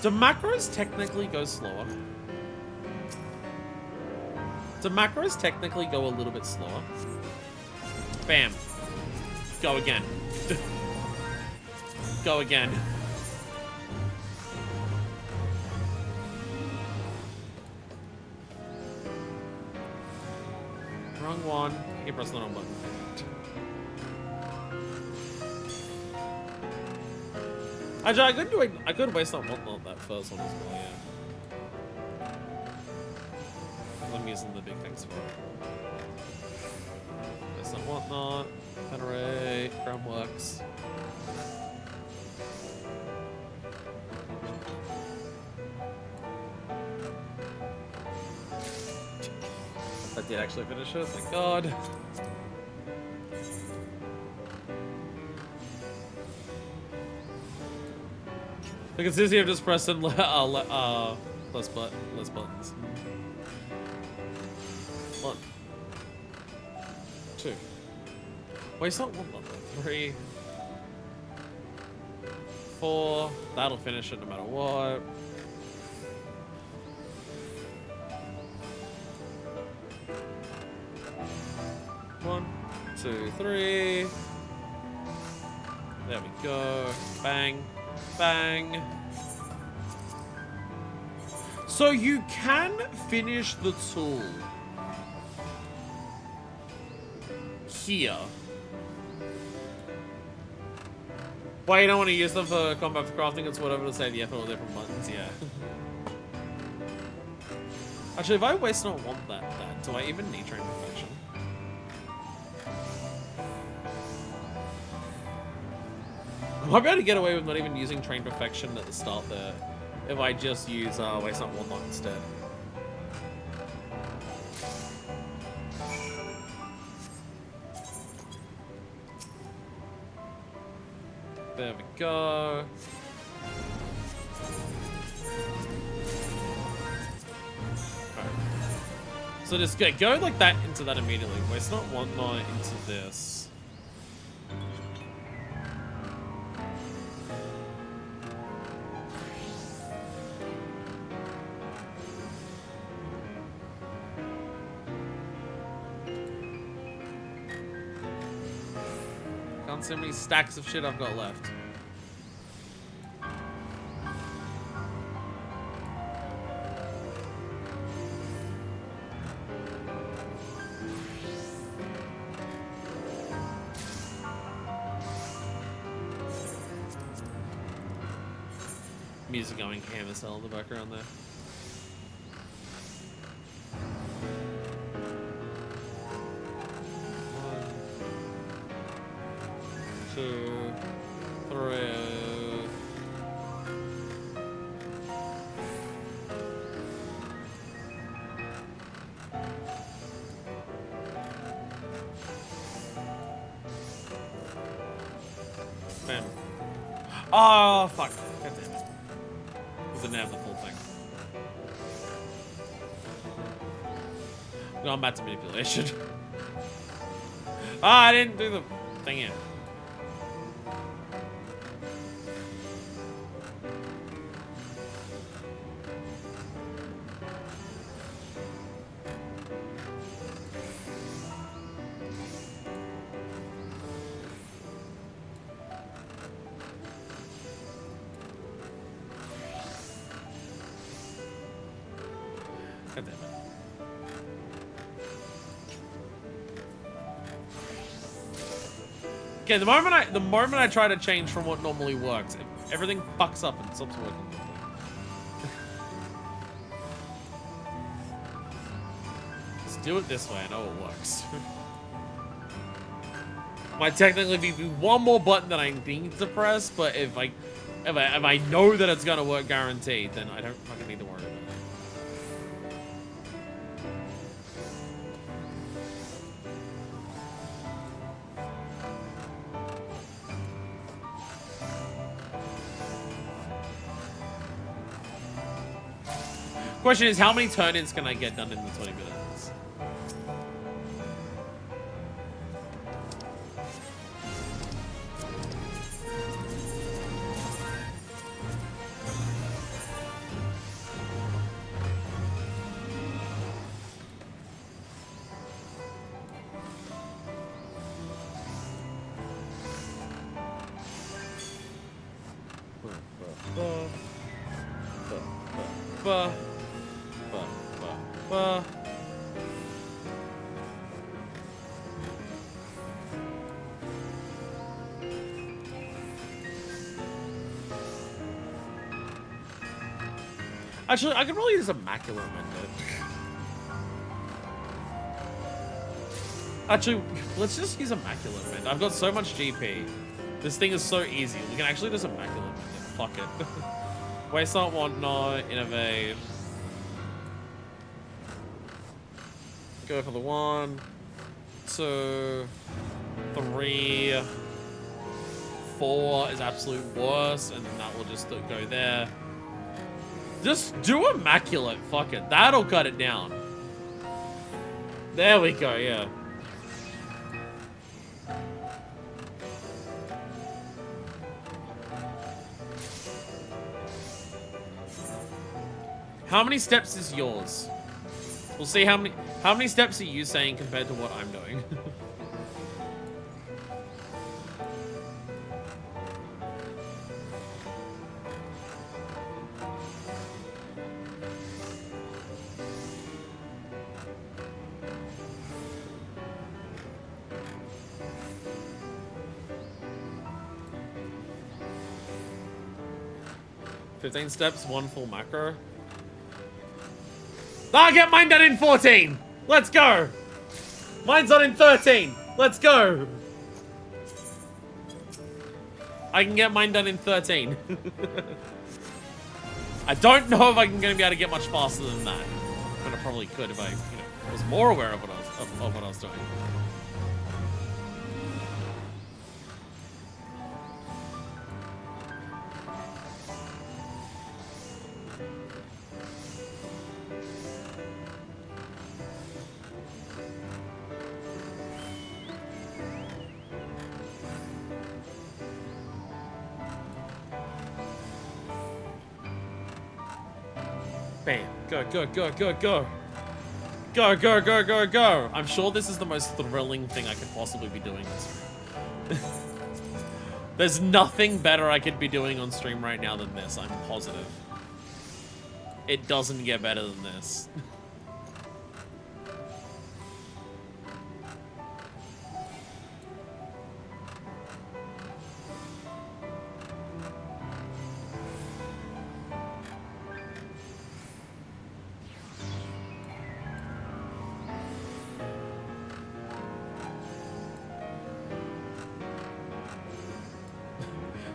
Do macros technically go slower? Do macros technically go a little bit slower? Bam. Go again. Go again. Wrong one. You press the wrong button. Actually, I could waste not whatnot that first one as well, yeah. I'm using the big things for it. Waste not whatnot. Venerate. Groundworks. That did actually finish it, thank God. The consistency of just pressing less buttons. 1, 2. Wait, it's not 1 button. 3, 4. That'll finish it no matter what. 1, 2, 3. There we go. Bang. Bang. So you can finish the tool here. Why you don't want to use them for combat for crafting? It's whatever to save the effort on different buttons, yeah. Actually, if I waste not want that, do I even need train perfection? I might be able to get away with not even using train perfection at the start there, if I just use waste not want not instead. There we go. Alright. So just go like that into that immediately. Waste not want not into this. Can't see how many stacks of shit I've got left. Music going hammer cell in the background there. 1, 2, 3. Bam. Oh, fuck. God damn it. Didn't have the full thing. Going back to manipulation. Ah, I didn't do the thing yet. God damn it. Okay, the moment I try to change from what normally works, everything fucks up and stops working. Just do it this way, I know it works. Might technically be one more button that I need to press, but if I know that it's gonna work guaranteed, then I don't fucking need to worry about it. Question is, how many turn-ins can I get done in the 20 minutes? Actually, I could probably use Immaculate Mended. Actually, let's just use Immaculate Mend. I've got so much GP. This thing is so easy. We can actually just Immaculate Mend it. Fuck it. Waste not, want not, innovate. Go for the 1, 2, 3, 4 is absolute worst, and then that will just go there. Just do Immaculate, fuck it. That'll cut it down. There we go, yeah. How many steps is yours? We'll see how many steps are you saying compared to what I'm doing. 15 steps, 1 full macro. I'll get mine done in 14! Let's go! Mine's on in 13! Let's go! I can get mine done in 13. I don't know if I'm going to be able to get much faster than that. But I probably could if I was more aware of what I was doing. Bam. Go, go, go, go, go. Go, go, go, go, go. I'm sure this is the most thrilling thing I could possibly be doing on stream. There's nothing better I could be doing on stream right now than this, I'm positive. It doesn't get better than this.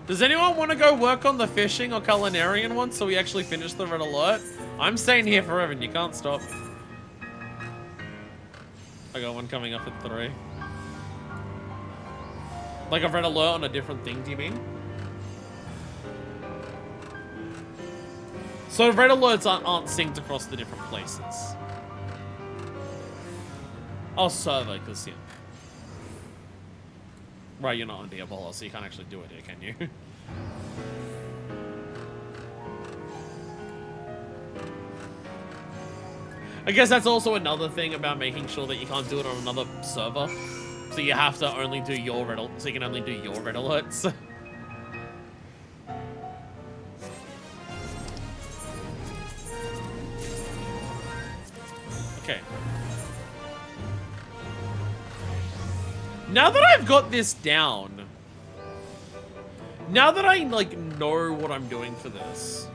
Does anyone want to go work on the fishing or culinarian one so we actually finish the red alert? I'm staying here forever and you can't stop. I got one coming up at 3. Like a red alert on a different thing, do you mean? So red alerts aren't synced across the different places. Oh, server, because yeah. Right, you're not on Diabolo, so you can't actually do it here, can you? I guess that's also another thing about making sure that you can't do it on another server. So you have to only do your red alerts, so you can only do your red alerts. Okay. Now that I've got this down, now that I, like, know what I'm doing for this,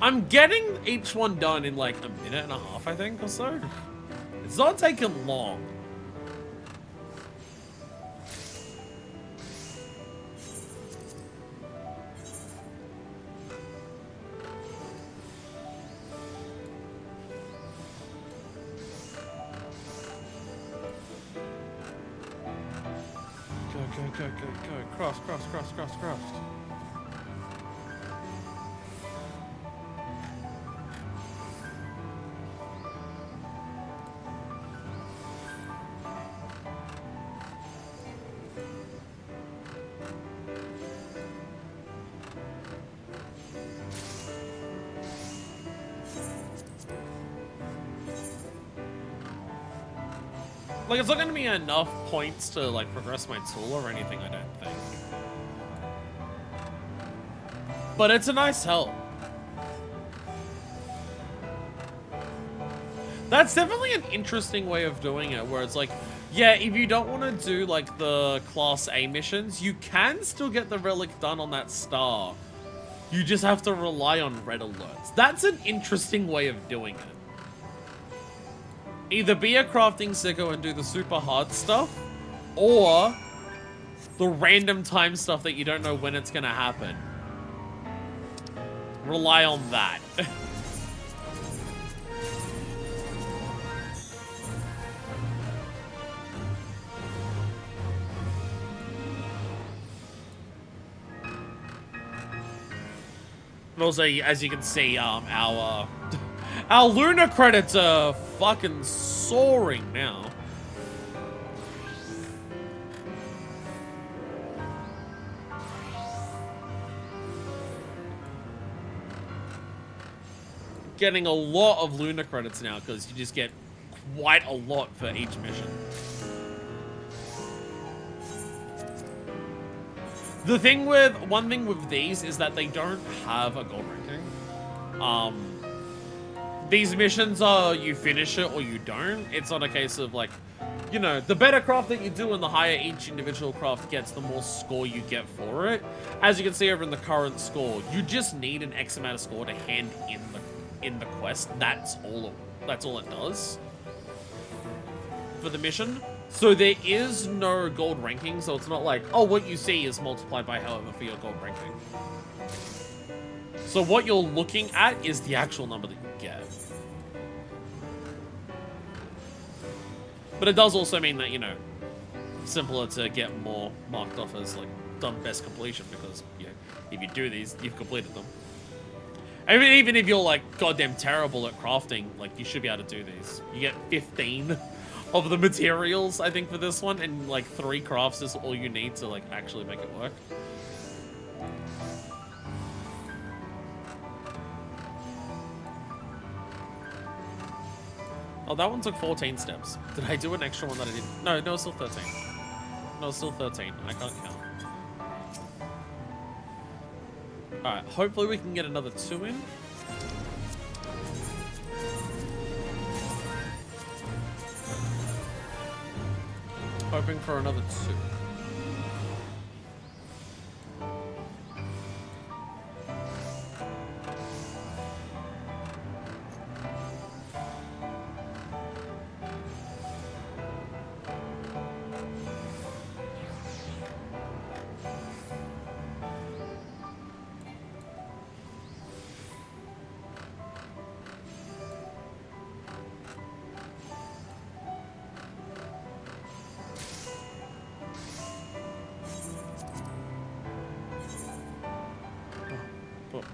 I'm getting each one done in, like, a minute and a half, I think, or so. It's not taking long. Go. Cross. Like, it's not going to be enough points to, like, progress my tool or anything, I don't think. But it's a nice help. That's definitely an interesting way of doing it, where it's like, yeah, if you don't want to do, like, the Class A missions, you can still get the relic done on that star. You just have to rely on red alerts. That's an interesting way of doing it. Either be a crafting sicko and do the super hard stuff, or the random time stuff that you don't know when it's gonna happen. Rely on that. And also, as you can see, our Luna credits are fucking soaring now. Getting a lot of Luna credits now because you just get quite a lot for each mission. One thing with these is that they don't have a gold ranking. These missions are you finish it or you don't. It's not a case of like, you know, the better craft that you do and the higher each individual craft gets, the more score you get for it. As you can see over in the current score, you just need an X amount of score to hand in the quest. That's all it does for the mission. So there is no gold ranking, so it's not like, oh, what you see is multiplied by however for your gold ranking. So what you're looking at is the actual number that you get. But it does also mean that, you know, simpler to get more marked off as, like, done best completion, because, you know, if you do these, you've completed them. I mean, even if you're, like, goddamn terrible at crafting, like, you should be able to do these. You get 15 of the materials, I think, for this one, and, like, 3 crafts is all you need to, like, actually make it work. Oh, that one took 14 steps. Did I do an extra one that I didn't? No, it's still 13. No, it's still 13. I can't count. Alright, hopefully we can get another 2 in. Hoping for another 2.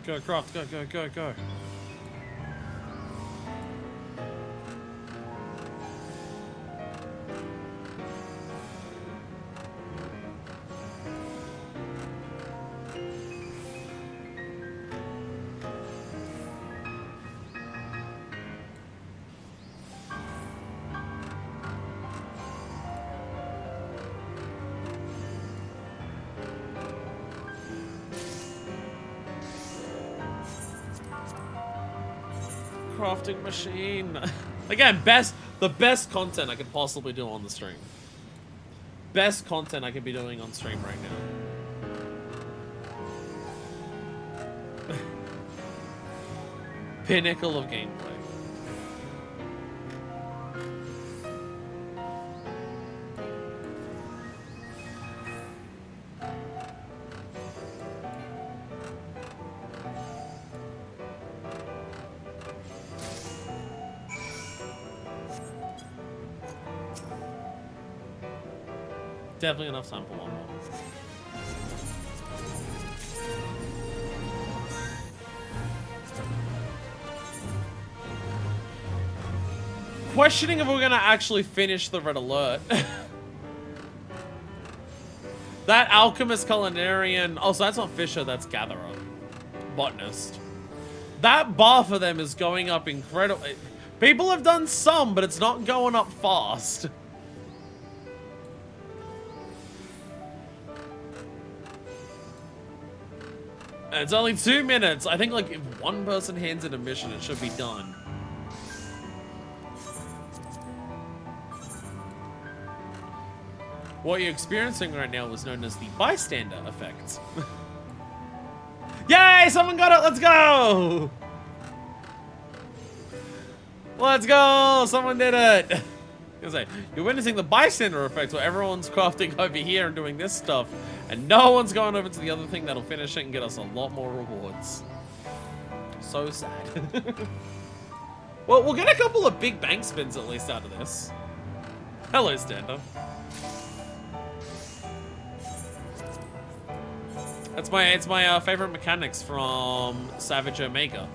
Go, craft, go. crafting machine. Again, the best content I could possibly do on the stream. Best content I could be doing on stream right now. Pinnacle of gameplay. Definitely enough time for one more. Questioning if we're gonna actually finish the red alert. That alchemist culinarian. Oh, so that's not fisher, that's gatherer. Botanist. That bar for them is going up incredibly. People have done some, but it's not going up fast. It's only 2 minutes. I think like if one person hands in a mission, it should be done. What you're experiencing right now is known as the bystander effect. Yay! Someone got it! Let's go! Let's go! Someone did it! You're witnessing the bystander effect where everyone's crafting over here and doing this stuff, and no one's going over to the other thing that'll finish it and get us a lot more rewards. So sad. Well, we'll get a couple of big bank spins at least out of this. Hello, stand-up. It's my favorite mechanics from Savage Omega.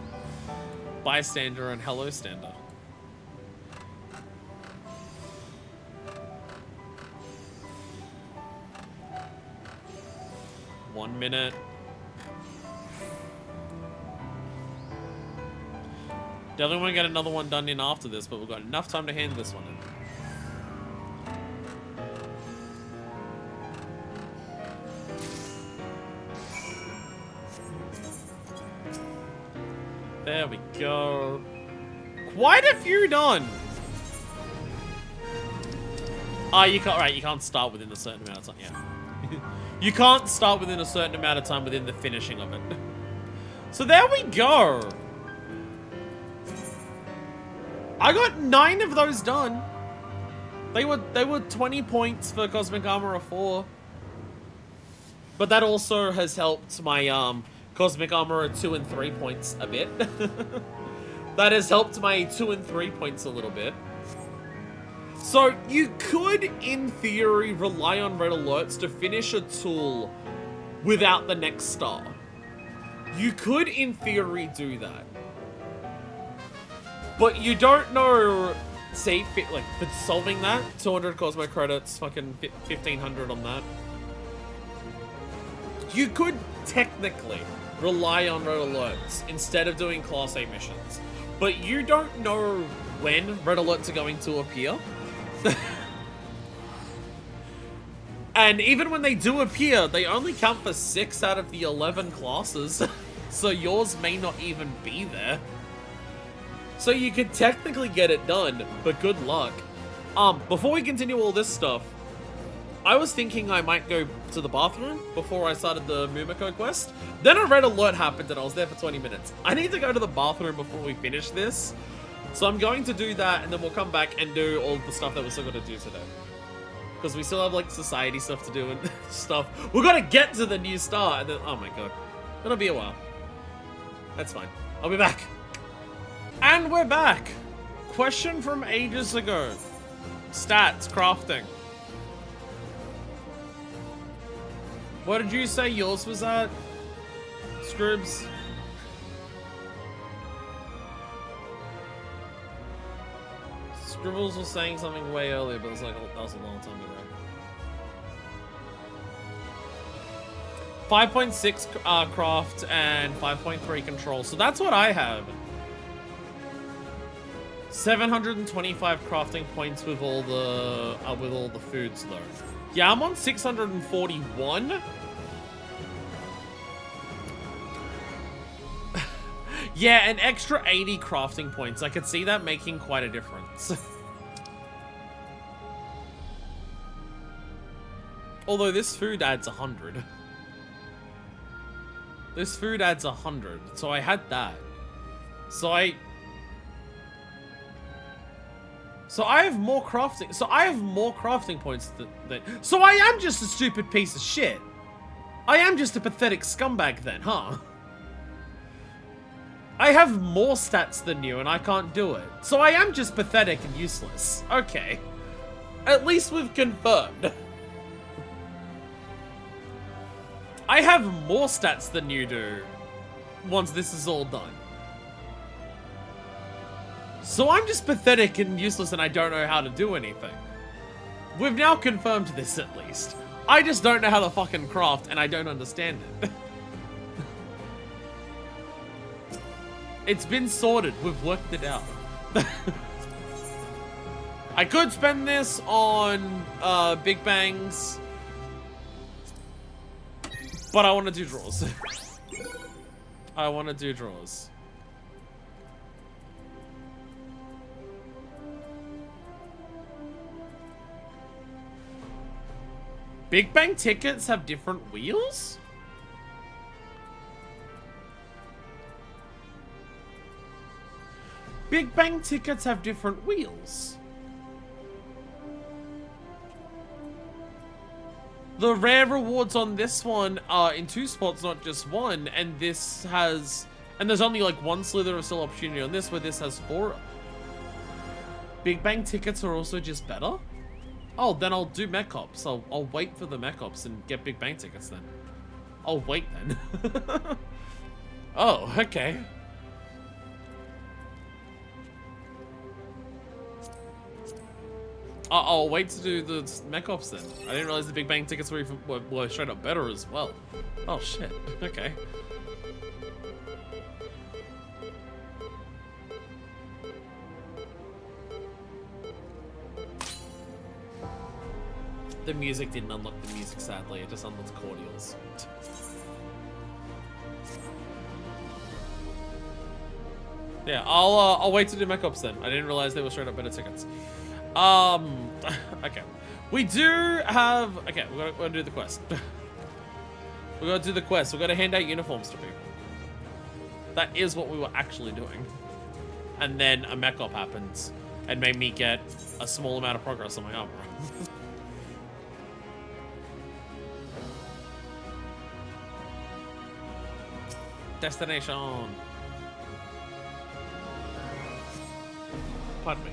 Bystander and Hello Stander. One minute. Definitely want to get another one done in after this, but we've got enough time to hand this one in. There we go. Quite a few done. You can't. Right, you can't start within a certain amount of time. Yeah. You can't start within a certain amount of time within the finishing of it. So there we go. I got 9 of those done. They were 20 points for Cosmic Armor 4. But that also has helped my Cosmic Armor 2 and 3 points a bit. That has helped my 2 and 3 points a little bit. So you could, in theory, rely on red alerts to finish a tool without the next star. You could, in theory, do that. But you don't know, say, like, for solving that, 200 Cosmo credits, fucking 1500 on that. You could technically rely on red alerts instead of doing Class A missions. But you don't know when red alerts are going to appear. And even when they do appear, they only count for 6 out of the 11 classes. So yours may not even be there. So you could technically get it done, but good luck. Before we continue all this stuff, I was thinking I might go to the bathroom before I started the Mumiko quest. Then a red alert happened and I was there for 20 minutes. I need to go to the bathroom before we finish this. So I'm going to do that and then we'll come back and do all the stuff that we're still going to do today. Because we still have like society stuff to do and stuff. We're going to get to the new star and then, oh my god. It'll be a while. That's fine. I'll be back. And we're back. Question from ages ago. Stats, crafting. What did you say yours was at? Scribs? Scribbles was saying something way earlier, but it was like, that was a long time ago. 5.6 craft and 5.3 control. So that's what I have. 725 crafting points with all the foods though. Yeah, I'm on 641. Yeah, an extra 80 crafting points. I could see that making quite a difference. Although this food adds 100. This food adds 100. So I had that. So I have more crafting. So I have more crafting points than. So I am just a stupid piece of shit. I am just a pathetic scumbag then, huh? I have more stats than you and I can't do it. So I am just pathetic and useless. Okay. At least we've confirmed. I have more stats than you do once this is all done. So I'm just pathetic and useless and I don't know how to do anything. We've now confirmed this at least. I just don't know how to fucking craft and I don't understand it. It's been sorted. We've worked it out. I could spend this on Big Bangs. But I want to do draws. I want to do draws. Big Bang tickets have different wheels? Big Bang tickets have different wheels. The rare rewards on this one are in 2 spots, not just 1, and this has... And there's only like 1 slither of still opportunity on this, where this has 4. Big Bang tickets are also just better? Oh, then I'll do mech ops. I'll wait for the mech ops and get Big Bang tickets then. I'll wait then. Oh, okay. I'll wait to do the mech ops then. I didn't realize the Big Bang tickets were straight up better as well. Oh shit, okay. The music didn't unlock the music, sadly. It just unlocked cordials. Yeah, I'll wait to do mech ops then. I didn't realize they were straight up better tickets. Okay. We do have... Okay, we're gonna do the quest. We're gonna do the quest. We're gonna hand out uniforms to people. That is what we were actually doing. And then a mech op happens and made me get a small amount of progress on my armor. Destination. Pardon me.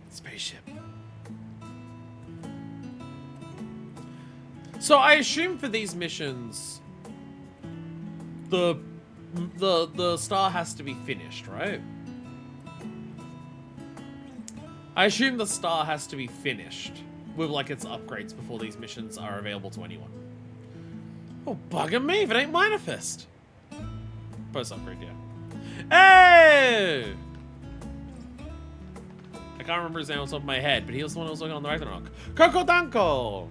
Spaceship. So I assume for these missions, the star has to be finished, right? I assume the star has to be finished with like its upgrades before these missions are available to anyone. Oh, bugger me if it ain't Manifest. Post upgrade, yeah. Hey! I can't remember his name off the top of my head, but he was the one who was working on the Ragnarok. Coco Danko!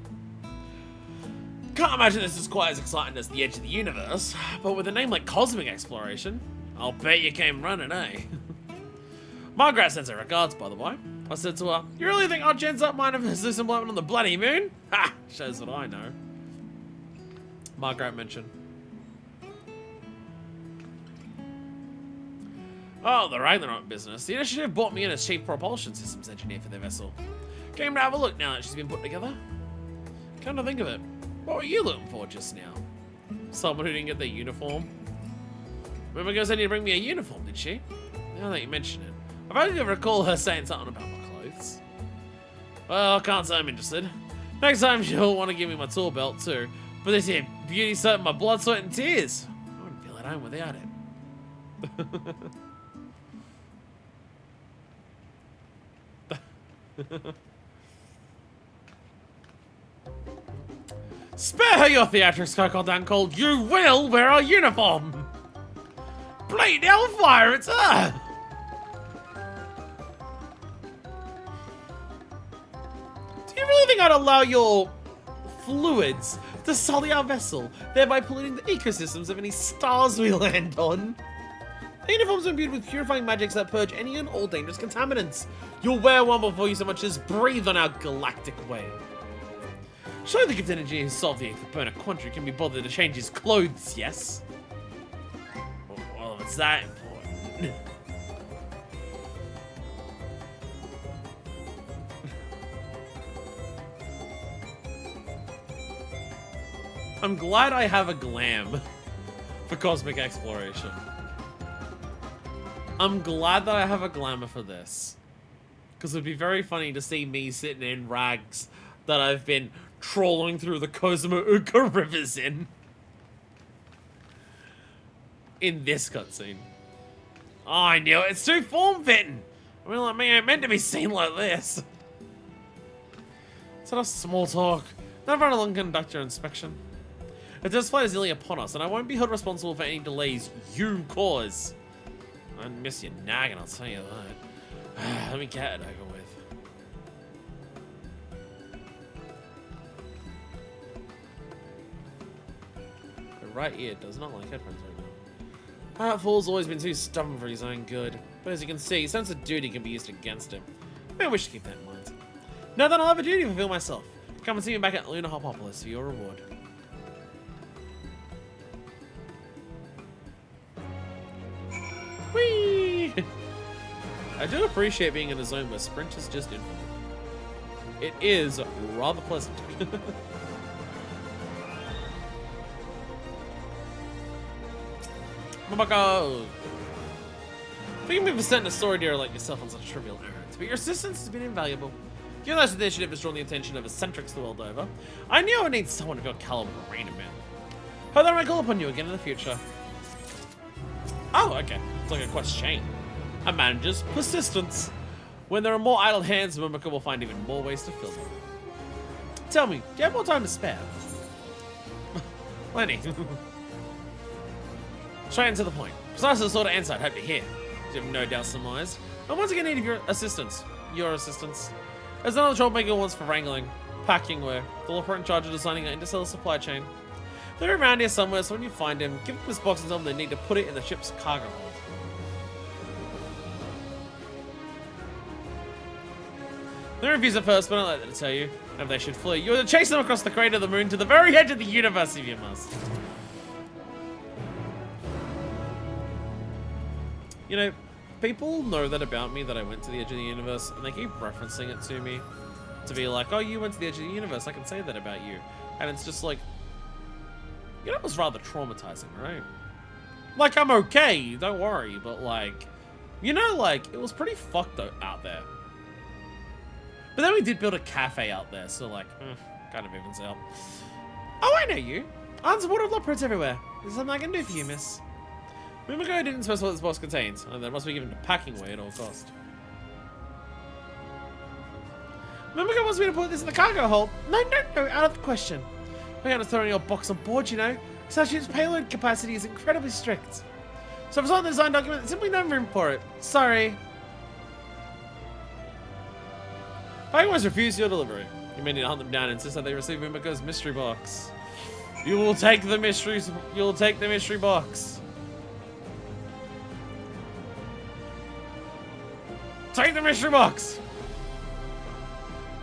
Can't imagine this is quite as exciting as the edge of the universe, but with a name like Cosmic Exploration, I'll bet you came running, eh? Margaret sends her regards, by the way. I said to her, you really think odds ends up Manifest this employment on the bloody moon? Ha! Shows what I know. Margaret mentioned. Oh, the Ragnarok business. The initiative brought me in as chief propulsion systems engineer for their vessel. Came to have a look now that she's been put together. Come to think of it, what were you looking for just now? Someone who didn't get their uniform? Remember girls said to bring me a uniform, did she? Now that you mention it. I vaguely recall her saying something about my clothes. Well, I can't say I'm interested. Next time she'll want to give me my tool belt too. But this here beauty soaked my blood, sweat and tears. I wouldn't feel at home without it. Spare your theatrics, Coco Danko. You will wear a uniform. Bleed hellfire, it's her. think I'd allow your fluids to sully our vessel, thereby polluting the ecosystems of any stars we land on. The uniforms are imbued with purifying magics that purge any and all dangerous contaminants. You'll wear one before you so much as breathe on our galactic way. Surely the gifted engineer who solved the eighth burner quandary can be bothered to change his clothes, yes? Well, if it's that important. I'm glad I have a glam for cosmic exploration. I'm glad that I have a glamour for this. Because it'd be very funny to see me sitting in rags that I've been trolling through the Cosmo Uka rivers in this cutscene. Oh, I knew it. It's too form-fitting. I mean, like, man, I meant to be seen like this. It's enough small talk. Never run along conduct your inspection. The test flight is nearly upon us, and I won't be held responsible for any delays you cause. I miss your nagging, I'll tell you that. Let me get it over with. The right ear does not like headphones right now. That fool's always been too stubborn for his own good. But as you can see, sense of duty can be used against him. Maybe I wish to keep that in mind. Now then, I'll have a duty to fulfill myself. Come and see me back at Luna Hopopolis for your reward. Whee! I do appreciate being in a zone where sprint is just infinite. It is rather pleasant. Oh my god! Forgive me for sending a story dealer like yourself on such trivial errands, but your assistance has been invaluable. Given that initiative has drawn the attention of eccentrics the world over, I knew I would need someone of your caliber to rein him in. Hope that I might call upon you again in the future. Oh, okay. It's like a quest chain. A manager's persistence. When there are more idle hands, Mimika will find even more ways to fill them. Tell me, do you have more time to spare? Plenty. Straight into the point. Precisely the sort of answer I'd hope to hear. You have no doubt surmised. I once again need your assistance. Your assistance. There's another troublemaker once for wrangling, packing ware, the operator in charge of designing an interstellar supply chain. They're around here somewhere, so when you find him, give them this box and tell them they need to put it in the ship's cargo hold. They refuse at first, but I don't like that to tell you. And if they should flee, you're to chase them across the crater of the moon to the very edge of the universe if you must. You know, people know that about me, that I went to the edge of the universe, and they keep referencing it to me. To be like, oh, you went to the edge of the universe, I can say that about you. And it's just like, you know, it was rather traumatizing, right? Like, I'm okay, don't worry, but like, you know, like, it was pretty fucked out there. But then we did build a cafe out there, so like, kind of evens out. Oh, I know you. Unsupported blood prints everywhere. Is there something I can do for you, miss? Mimiko didn't specify what this box contains, and that must be given to packing way at all cost. Mimiko wants me to put this in the cargo hold. No, out of the question. We're going to throw your box on board, you know. Starship's payload capacity is incredibly strict. So if it's on the design document, there's simply no room for it. Sorry. Packing was refused your delivery. You may need to hunt them down and insist that they receive Mimiko's mystery box. You will take the mystery box. Take the mystery box!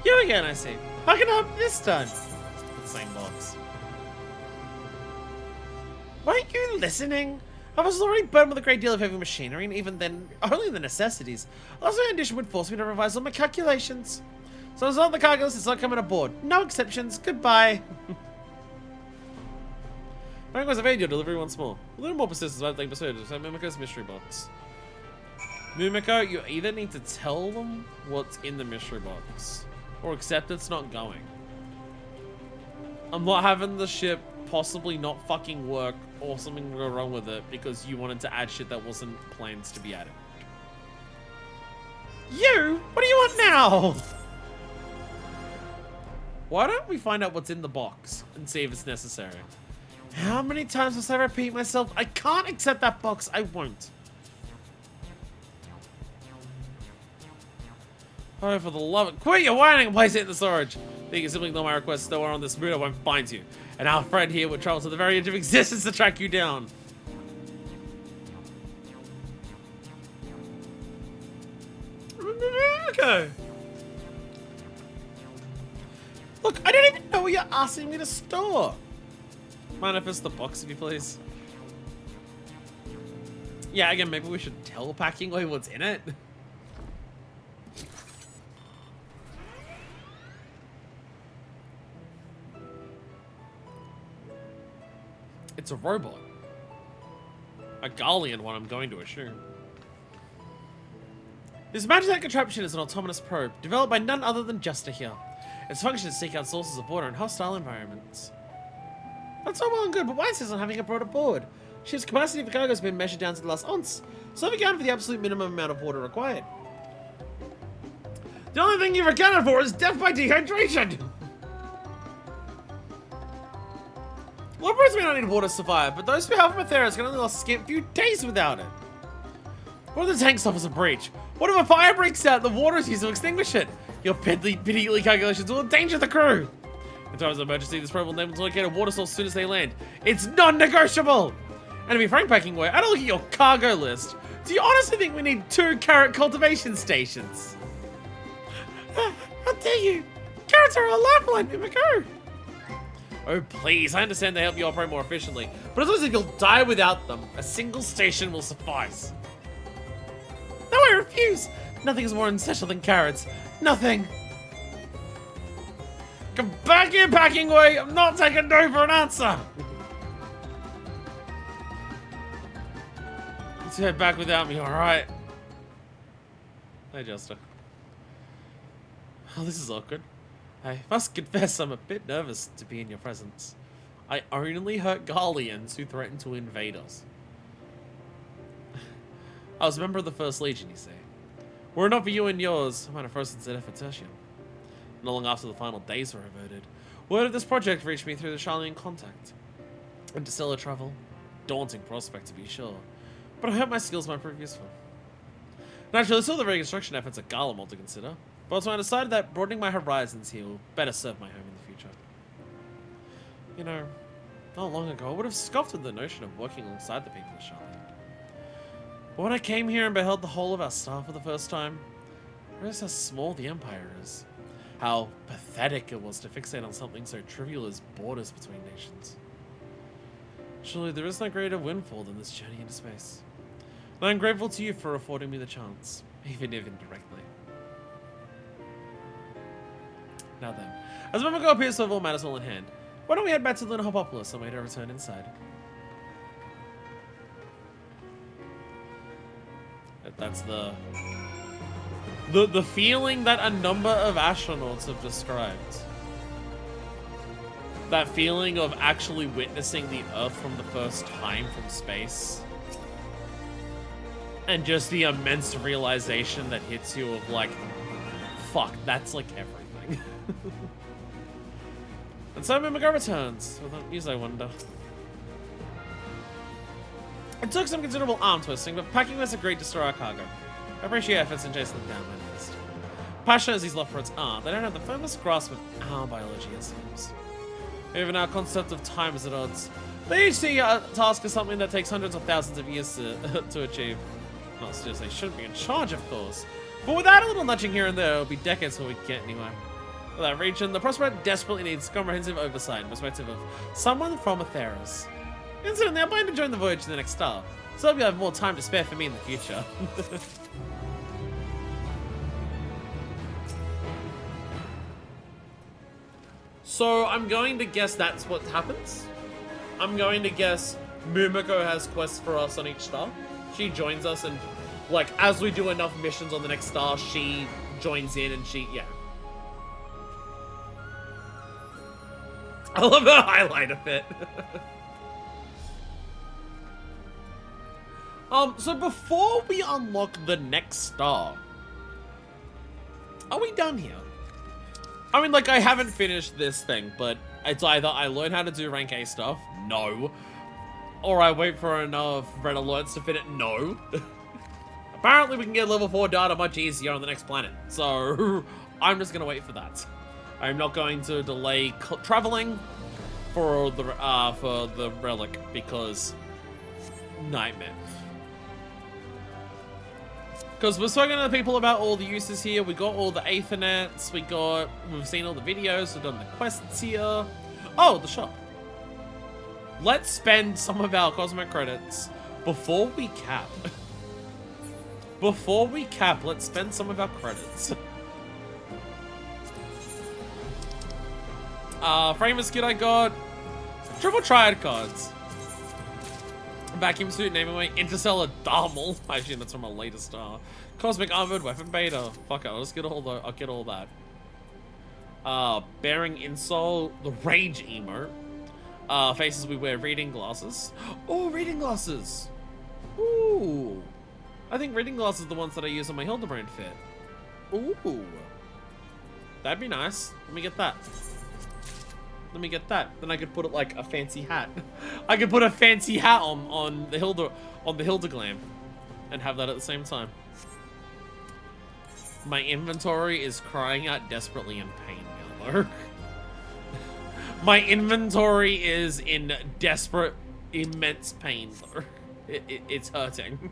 You again, I see. How can I help this time? The same box. Weren't you listening? I was already burdened with a great deal of heavy machinery, and even then, only the necessities. Also, my condition would force me to revise all my calculations. So it's on the cargo list, it's not coming aboard. No exceptions. Goodbye. Frank was evade your delivery once more. A little more persistence about being persuaded to Mimiko's mystery box. Mimiko, you either need to tell them what's in the mystery box, or accept it's not going. I'm not having the ship possibly not fucking work, or something go wrong with it, because you wanted to add shit that wasn't planned to be added. You? What do you want now? Why don't we find out what's in the box, and see if it's necessary? How many times must I repeat myself? I can't accept that box, I won't. Oh, for the love of... Quit your whining and place it in the storage. You can simply ignore my request, though we're on this route, I won't find you. And our friend here would travel to the very edge of existence to track you down. Okay. Look, I don't even know what you're asking me to store. Manifest the box, if you please. Yeah, again, maybe we should tell Packing Way what's in it. It's a robot. A Garlean one, I'm going to assume. This Magitech contraption is an autonomous probe, developed by none other than Justa here. Its function is to seek out sources of water in hostile environments. That's all well and good, but why insist on having it brought aboard? Ship's capacity for cargo has been measured down to the last ounce, so I've accounted for the absolute minimum amount of water required. The only thing you've accounted for is death by dehydration! Lobos may not need water to survive, but those who have Matheras can only last a scant few days without it. What if the tank suffers a breach? What if a fire breaks out and the water is used to extinguish it? Your piddly calculations will endanger the crew. In times of emergency, this probe will enable to locate a water source as soon as they land. It's non-negotiable! And to be frank, Packing Way, I don't look at your cargo list. Do you honestly think we need 2 carrot cultivation stations? How dare you? Carrots are a lifeline, Mimiko! Oh please, I understand they help you operate more efficiently, but as long as you'll die without them, a single station will suffice. No, I refuse! Nothing is more essential than carrots. Nothing! Come back here, Packing Way! I'm not taking no for an answer! Let's head back without me, alright? Hey, Justa. Oh, this is awkward. I must confess I'm a bit nervous to be in your presence. I only hurt Garleans who threaten to invade us. I was a member of the First Legion, you see. Were it not for you and yours, I might have frozen to death at Tertium. Not long after the final days were averted, word of this project reached me through the Charlian contact. Interstellar travel, daunting prospect to be sure, but I hope my skills might prove useful. Naturally, still the reconstruction efforts at Garlemald to consider, but so I decided that broadening my horizons here will better serve my home in the future. You know, not long ago, I would have scoffed at the notion of working alongside the people of Charlian. But when I came here and beheld the whole of our star for the first time, I realized how small the Empire is. How pathetic it was to fixate on something so trivial as borders between nations. Surely there is no greater windfall than this journey into space. And I'm grateful to you for affording me the chance, even if indirectly. Now then, as Mimiko appears to have all matters well in hand, why don't we head back to Luna Hopopolis and wait to return inside? That's the feeling that a number of astronauts have described. That feeling of actually witnessing the Earth from the first time from space. And just the immense realization that hits you of like, fuck, that's like everything. And so Mimiko returns, without news I wonder. It took some considerable arm twisting, but Packing Way's agreed to store our cargo. I appreciate efforts in chasing them down, manifest. Passionate as these Lothbroods are, they don't have the firmest grasp of our biology, it seems. Even our concept of time is at odds. They each see a task as something that takes hundreds of thousands of years to achieve. Not just they shouldn't be in charge, of course. But without a little nudging here and there, it'll be decades before we get anywhere. For that region, the Prospect desperately needs comprehensive oversight and perspective of someone from Atheras. Incidentally, I plan to join the voyage in the next star, so you'll have more time to spare for me in the future. So I'm going to guess that's what happens. I'm going to guess Mimiko has quests for us on each star. She joins us and, like, as we do enough missions on the next star, she joins in and yeah. I love the highlight of it. So before we unlock the next star, are we done here? I mean, like, I haven't finished this thing, but it's either I learn how to do rank A stuff, no, or I wait for enough red alerts to fit it, no. Apparently we can get level 4 data much easier on the next planet. So I'm just gonna wait for that. I'm not going to delay traveling for the relic because nightmare. Because we're talking to the people about all the uses here. We got all the Aethernets. We've seen all the videos. We've done the quests here. Oh, the shop. Let's spend some of our cosmic credits before we cap. Before we cap, let's spend some of our credits. Famous kid I got. Triple Triad cards. Vacuum suit, naming way, Interstellar Darmal. Actually, that's from a later star. Cosmic armored weapon beta. Fuck it, I'll get all that. Bearing insole, the rage emote. Faces we wear, reading glasses. Oh, reading glasses. Ooh. I think reading glasses are the ones that I use on my Hildebrand fit. Ooh. That'd be nice. Let me get that. Let me get that. Then I could put it like a fancy hat. I could put a fancy hat on the Hildeglam and have that at the same time. My inventory is crying out desperately in pain, Yellow. My inventory is in desperate, immense pain, though. It's hurting.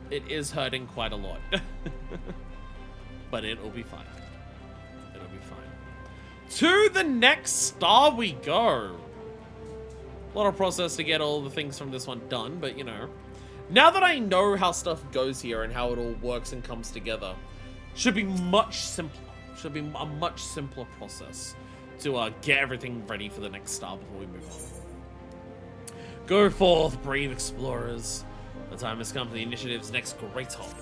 It is hurting quite a lot. But it'll be fine. It'll be fine. To the next star we go. A lot of process to get all the things from this one done, but you know. Now that I know how stuff goes here and how it all works and comes together, should be much simpler. Should be a much simpler process to get everything ready for the next star before we move on. Go forth, brave explorers. The time has come for the initiative's next great hop.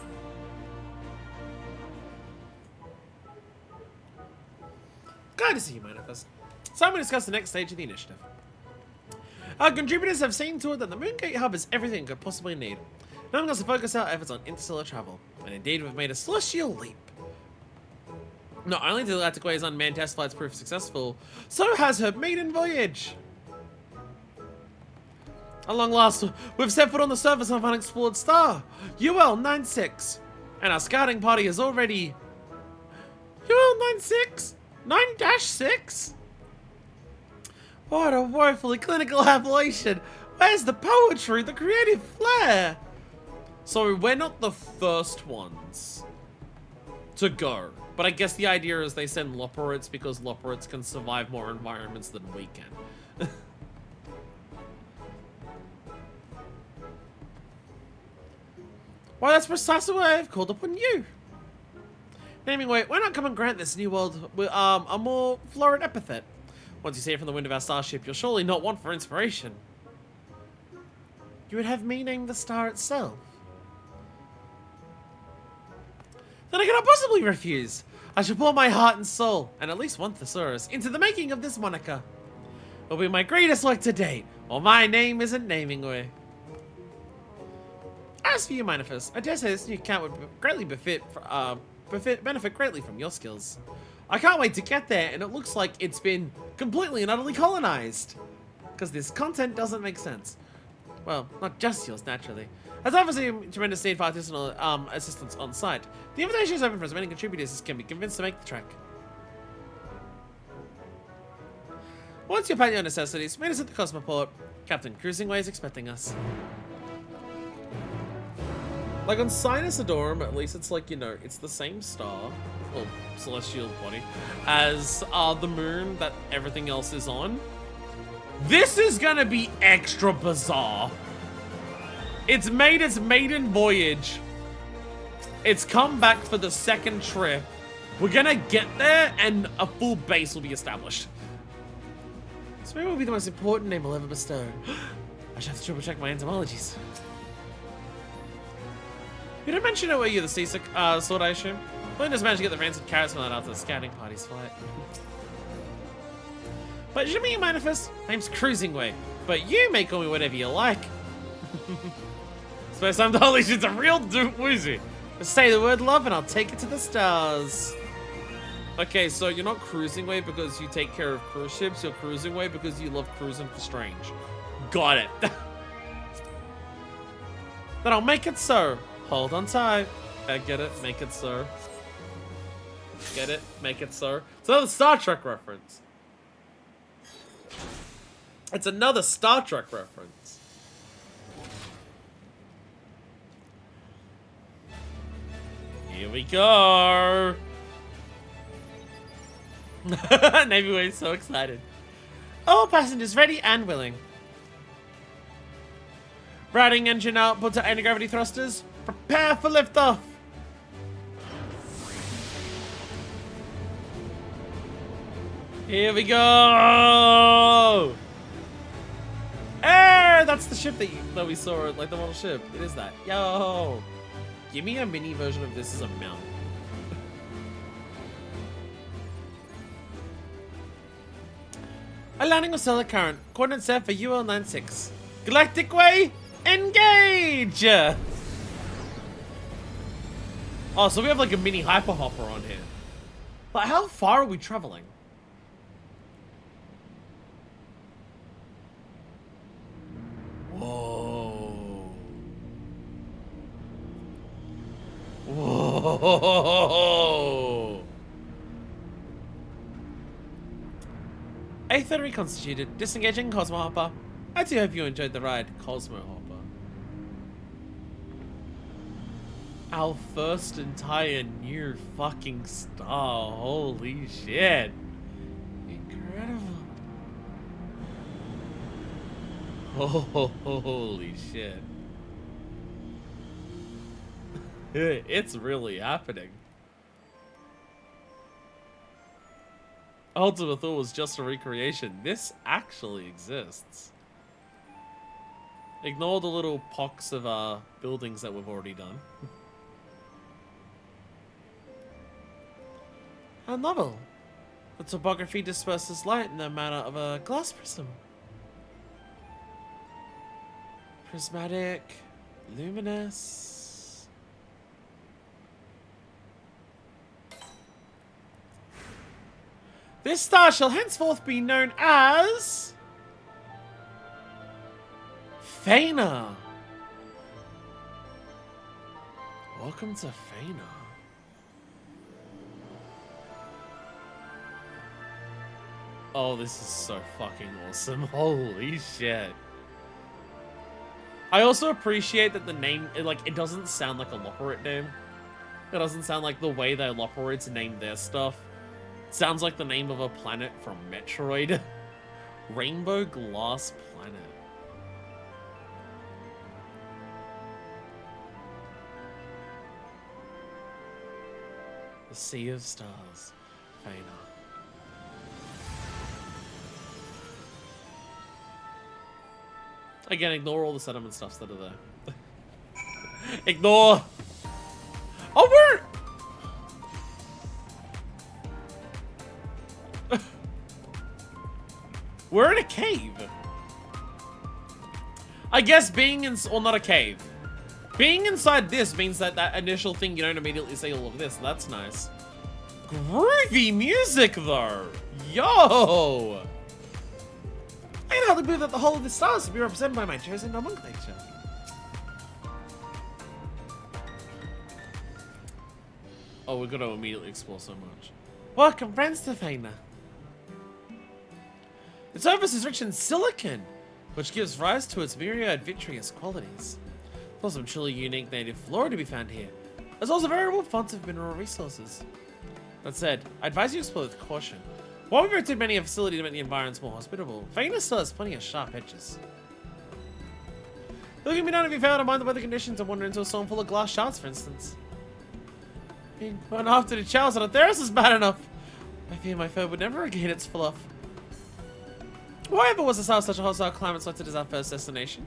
Glad to see you, Manifest. So I'm going to discuss the next stage of the initiative. Our contributors have seen to it that the Moongate Hub is everything we could possibly need. Now I'm going to focus our efforts on interstellar travel, and indeed we've made a celestial leap. Not only did the Galactic Way's unmanned test flights prove successful, so has her maiden voyage. At long last, we've set foot on the surface of an unexplored star, UL-96, and our scouting party is already... UL-96? 9-6? What a woefully clinical appellation. Where's the poetry, the creative flair? So we're not the first ones to go. But I guess the idea is they send Loperites because Loperites can survive more environments than we can. Why, that's precisely why I've called upon you. Naming way, why not come and grant this new world a more florid epithet? Once you see it from the wind of our starship, you'll surely not want for inspiration. You would have me name the star itself. Then I cannot possibly refuse. I shall pour my heart and soul, and at least one thesaurus, into the making of this moniker. It'll be my greatest work to date, or my name isn't naming way. As for you, Manifest, I dare say this new account would greatly benefit greatly from your skills. I can't wait to get there, and it looks like it's been completely and utterly colonized. Because this content doesn't make sense. Well, not just yours, naturally. As obviously a tremendous need for artisanal assistance on site, the invitation is open for as many contributors as can be convinced to make the trek. Once you've had your necessities, meet us at the Cosmoport. Captain Cruisingway is expecting us. Like on Sinus Adorum, at least it's like, you know, it's the same star, or celestial body, as the moon that everything else is on. This is gonna be extra bizarre. It's made its maiden voyage. It's come back for the second trip. We're gonna get there and a full base will be established. This maybe will be the most important name I'll ever bestow. I should have to triple check my entomologies. You didn't mention it, were you, the seasick sword, I assume? Well, just managed to get the rancid carrots from that after the scouting party's flight. But you mean Manifest? Name's Cruisingway, but you may call me whatever you like. Suppose I'm the holy shit's a real woozy. Just say the word love and I'll take it to the stars. Okay, so you're not Cruisingway because you take care of cruise ships, you're Cruisingway because you love cruising for strange. Got it. Then I'll make it so. Hold on tight. I get it. Make it so. Get it? Make it so. It's another Star Trek reference. It's another Star Trek reference. Here we go. Navyway's so excited. All passengers ready and willing. Routing engine output to anti-gravity thrusters. Prepare for liftoff. Here we go. Hey, that's the ship that we saw, like the model ship. It is that. Yo, give me a mini version of this as a mount. A landing with solar current. Coordinates set for UL96. Galactic way, engage! Oh, so we have like a mini hyper hopper on here. But how far are we traveling? Whoa. Whoa. A3rd reconstituted. Disengaging Cosmo Hopper. I do hope you enjoyed the ride, Cosmo Hopper. Our first entire new fucking star. Holy shit. Incredible. Oh, holy shit. It's really happening. Ultima Thule was just a recreation. This actually exists. Ignore the little pox of buildings that we've already done. And level. The topography disperses light in the manner of a glass prism. Prismatic, luminous. This star shall henceforth be known as Fana. Welcome to Fana. Oh, this is so fucking awesome. Holy shit. I also appreciate that the name, it doesn't sound like a Loporrit name. It doesn't sound like the way the Loporrits name their stuff. It sounds like the name of a planet from Metroid. Rainbow Glass Planet. The Sea of Stars. Fana. Again, ignore all the settlement stuffs that are there. Ignore. Oh, we're in a cave. I guess being in, or not a cave. Being inside this means that that initial thing, you don't immediately see all of this. That's nice. Groovy music though. Yo. I can hardly believe that the whole of the stars will be represented by my chosen nomenclature. Oh, we're gonna immediately explore so much. Welcome, friends, to Fana. Its surface is rich in silicon, which gives rise to its myriad vitreous qualities. There's some truly unique native flora to be found here, as well as a variable font of mineral resources. That said, I advise you explore with caution. While we've rotated many a facility to make the environments more hospitable, Fana still has plenty of sharp edges. It can be done if you fail to mind the weather conditions and wander into a storm full of glass shards, for instance. Being run after the Charles on a Theros is bad enough. I fear my foe would never regain its fluff. Why ever was the south such a hostile climate selected as our first destination?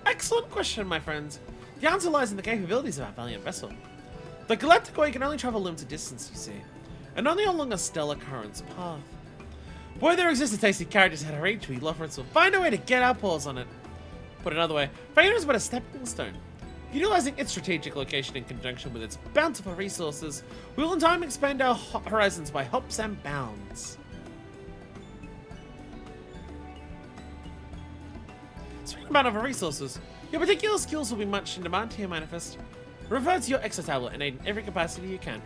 Excellent question, my friends. The answer lies in the capabilities of our valiant vessel. The Galactic Way can only travel limited distance, you see, and only along a stellar current's path. Where there exists a tasty characters out of reach, we Loporrits will find a way to get our paws on it. Put another way, Fana is but a stepping stone. Utilizing its strategic location in conjunction with its bountiful resources, we will in time expand our horizons by hops and bounds. Speaking about other resources, Your particular skills will be much in demand here, Manifest. Refer to your extra tablet and aid in every capacity you can.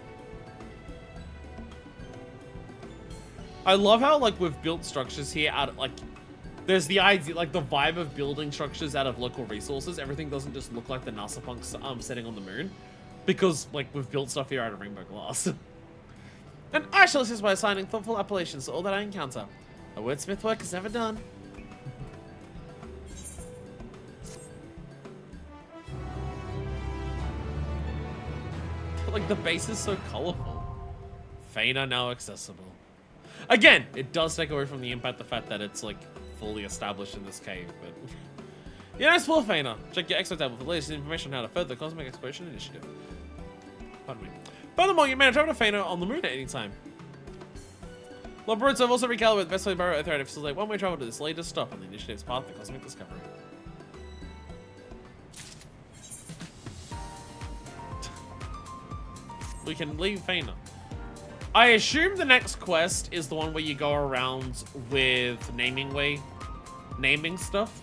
I love how, like, we've built structures here out of, like, there's the idea, like, the vibe of building structures out of local resources. Everything doesn't just look like the NASA punks setting on the moon. Because, like, we've built stuff here out of rainbow glass. And I shall assist by assigning thoughtful appellations to all that I encounter. A wordsmith work is never done. Like, the base is so colorful. Fana now accessible. Again, it does take away from the impact the fact that it's, like, fully established in this cave, but... Yeah, explore Fana. Check your exo table for the latest information on how to further the Cosmic Exploration Initiative. Pardon me. Furthermore, you may travel to Fana on the moon at any time. Laboratories have also recalibrated the best way to borrow Earth to facilitate one-way travel to this latest stop on the initiative's path to cosmic discovery. We can leave Fana. I assume the next quest is the one where you go around with naming stuff.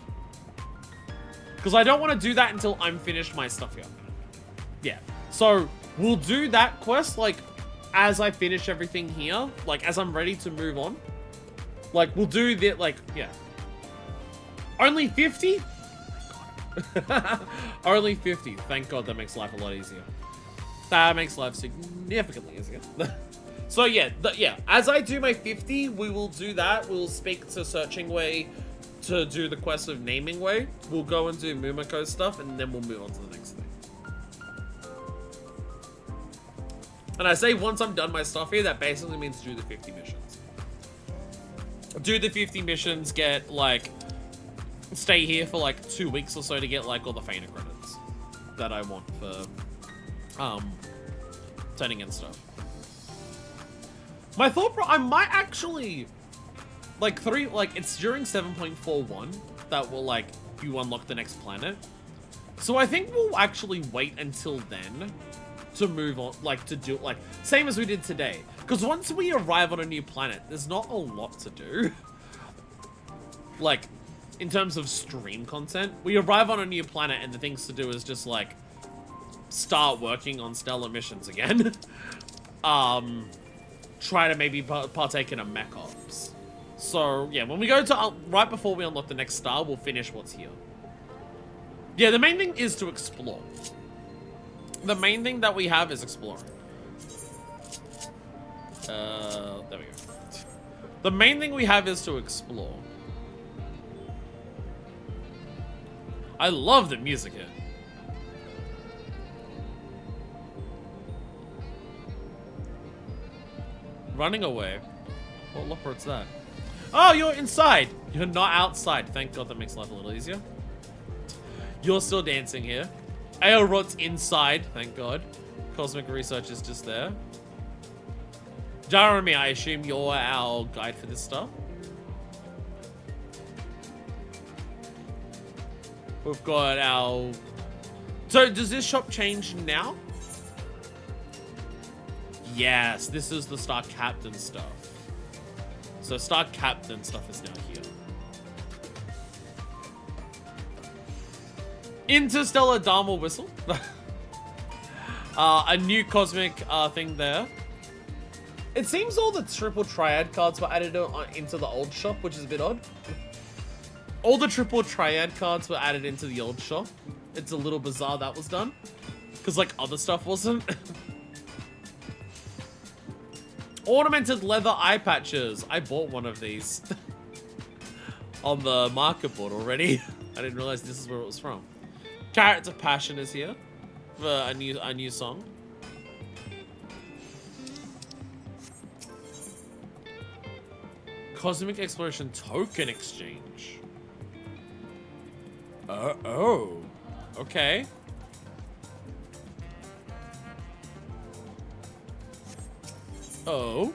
Because I don't want to do that until I'm finished my stuff here. Yeah. So, we'll do that quest, like, as I finish everything here. Like, as I'm ready to move on. Like, we'll do that, like, yeah. Only 50? Thank God. Only 50. Thank God, that makes life a lot easier. That makes life significantly easier. So yeah, as I do my 50, we will do that. We'll speak to Searching Way to do the quest of Naming Way. We'll go and do Mumiko stuff, and then we'll move on to the next thing. And I say once I'm done my stuff here, that basically means do the 50 missions. Do the 50 missions, get, like, stay here for, like, 2 weeks or so to get, like, all the Fana credits that I want for, turning in stuff. My thought, I might actually, like, it's during 7.41 that will, like, you unlock the next planet. So I think we'll actually wait until then to move on, like, to do, like, same as we did today. Because once we arrive on a new planet, there's not a lot to do. Like, in terms of stream content, we arrive on a new planet and the things to do is just, like, start working on stellar missions again. Try to maybe partake in a mech ops. So, yeah, when we go to, right before we unlock the next star, we'll finish what's here. Yeah, the main thing is to explore. The main thing that we have is exploring. There we go. The main thing we have is to explore. I love the music here. Running away. What leopard's that? Oh, you're inside. You're not outside. Thank God, that makes life a little easier. You're still dancing here. Aelrod's inside. Thank God. Cosmic Research is just there. Jeremy, I assume you're our guide for this stuff. We've got our... So, does this shop change now? Yes, this is the Star Captain stuff. So Star Captain stuff is now here. Interstellar Dharma Whistle. A new cosmic thing there. It seems all the triple triad cards were added into the old shop, which is a bit odd. All the triple triad cards were added into the old shop. It's a little bizarre that was done. Because, like, other stuff wasn't. Ornamented leather eye patches. I bought one of these on the market board already. I didn't realize this is where it was from. Character Passion is here for a new song. Cosmic Exploration Token Exchange. Oh. Okay. Oh.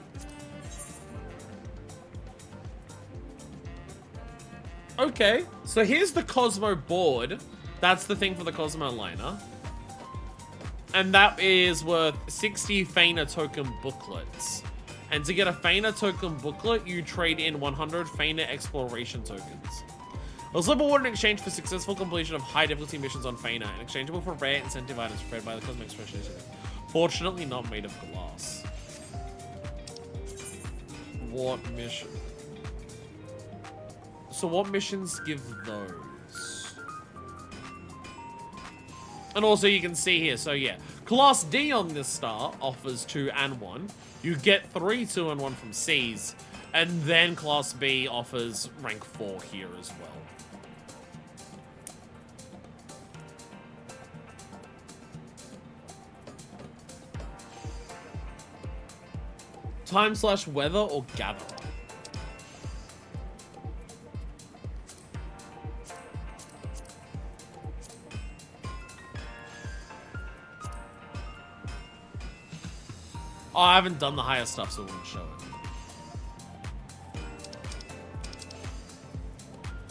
Okay. So here's the Cosmo board. That's the thing for the Cosmo liner. And that is worth 60 Fana token booklets. And to get a Fana token booklet, you trade in 100 Fana exploration tokens. A slip award in exchange for successful completion of high difficulty missions on Fana, and exchangeable for rare incentive items prepared by the Cosmic Specialist. Fortunately not made of glass. What mission? So what missions give those? And also you can see here, so yeah. Class D on this star offers 2 and 1. You get 3, 2, and 1 from C's. And then Class B offers rank 4 here as well. Time/weather or gatherer? Oh, I haven't done the higher stuff, so I wouldn't show it.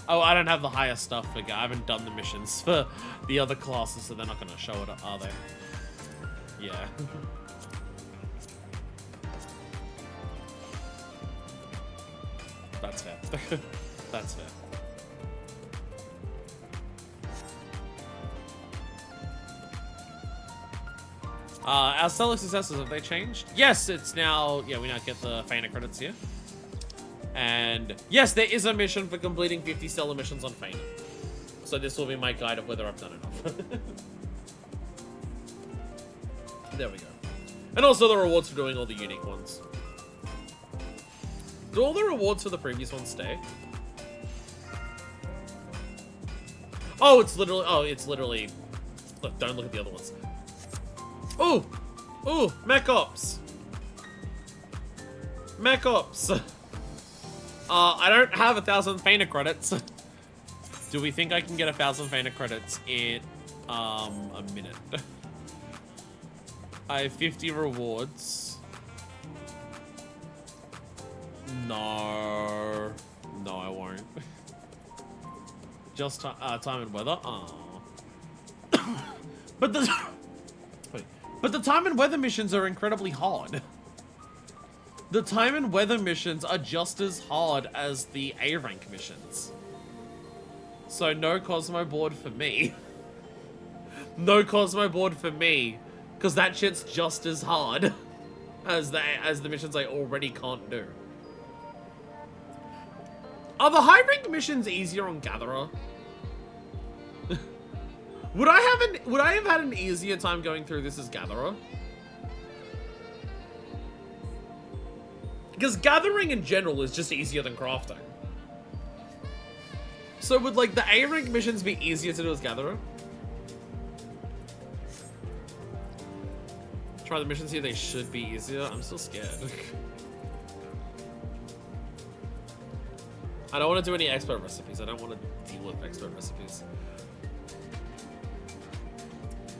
Oh, I don't have the higher stuff for I haven't done the missions for the other classes, so they're not going to show it, are they? Yeah. That's fair. That's fair. Our stellar successes, have they changed? Yes, it's now, yeah, we now get the Fana credits here. And yes, there is a mission for completing 50 stellar missions on Fana. So this will be my guide of whether I've done enough. There we go. And also the rewards for doing all the unique ones. Do all the rewards for the previous ones stay? Oh, it's literally, look, don't look at the other ones. Ooh! Ooh, Mech Ops! Mech Ops! I don't have 1,000 Fana credits. Do we think I can get 1,000 Fana credits in, a minute? I have 50 rewards. No. No, I won't. Just time and weather? Oh. But the... But the time and weather missions are incredibly hard. The time and weather missions are just as hard as the A rank missions. So no Cosmo board for me. No Cosmo board for me. Because that shit's just as hard as the missions I already can't do. Are the high rank missions easier on Gatherer? Would I have had an easier time going through this as Gatherer? Because gathering in general is just easier than crafting. So would like the A rank missions be easier to do as Gatherer? Try the missions here, they should be easier. I'm still scared. I don't want to do any expert recipes. I don't want to deal with expert recipes.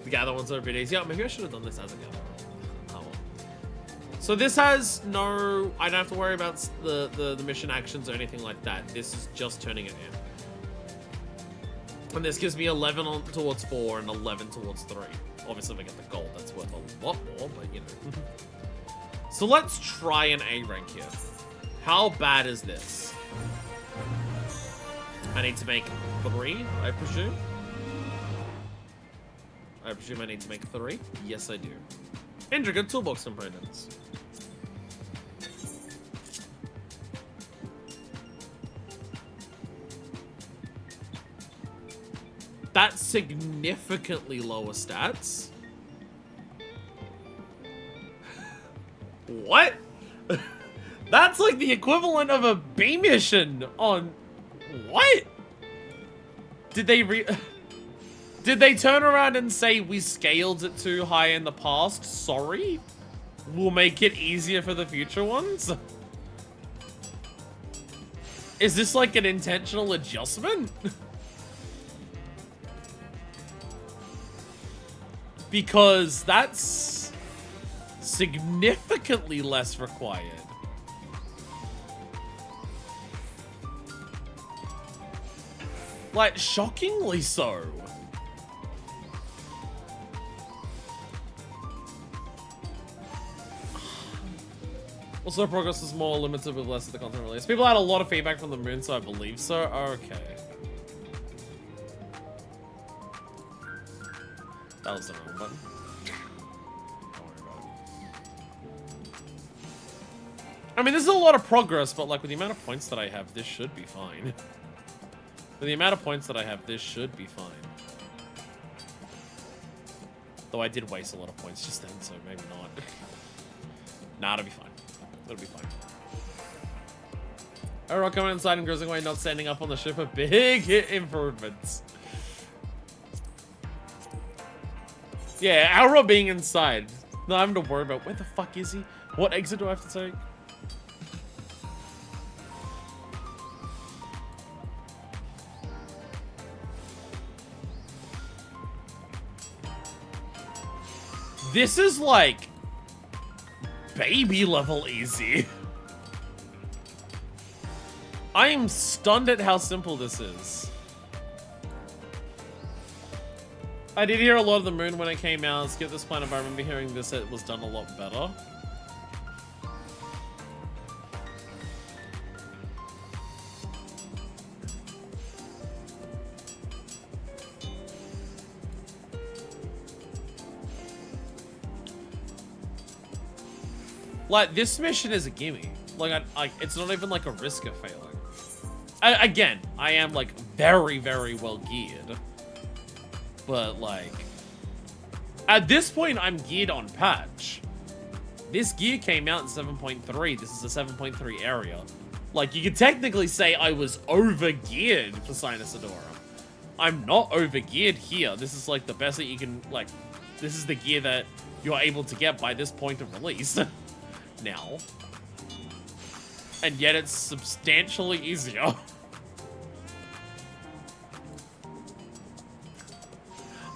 The gather ones are a bit easier. Maybe I should have done this as a gather. Oh well. So this has no... I don't have to worry about the mission actions or anything like that. This is just turning it in. And this gives me 11 towards 4 and 11 towards 3. Obviously, if I get the gold, that's worth a lot more, but you know. So let's try an A rank here. How bad is this? I need to make 3, I presume. I presume I need to make 3. Yes, I do. Intricate toolbox components. That's significantly lower stats. What? That's like the equivalent of a B mission on... What? Did they turn around and say we scaled it too high in the past? Sorry? We'll make it easier for the future ones? Is this like an intentional adjustment? Because that's significantly less required. Like, shockingly so. Also, progress is more limited with less of the content release. People had a lot of feedback from the moon, so I believe so. Okay. That was the wrong button. Don't worry about it. I mean, this is a lot of progress, but like with the amount of points that I have, this should be fine. With the amount of points that I have, this should be fine. Though I did waste a lot of points just then, so maybe not. Nah, it'll be fine. It'll be fine. Alright, coming inside and cruising away, not standing up on the ship are big improvements. Yeah, Alra being inside. Not having to worry about where the fuck is he? What exit do I have to take? This is like baby level easy. I am stunned at how simple this is. I did hear a lot of the moon when it came out. Skip this planet, but I remember hearing this, it was done a lot better. Like, this mission is a gimme. Like, it's not even like a risk of failing. Again, I am like very, very well geared. But like, at this point, I'm geared on patch. This gear came out in 7.3. This is a 7.3 area. Like, you could technically say I was over-geared for Sinus Adorum. I'm not over-geared here. This is like the best that you can, like, this is the gear that you're able to get by this point of release. Now. And yet it's substantially easier.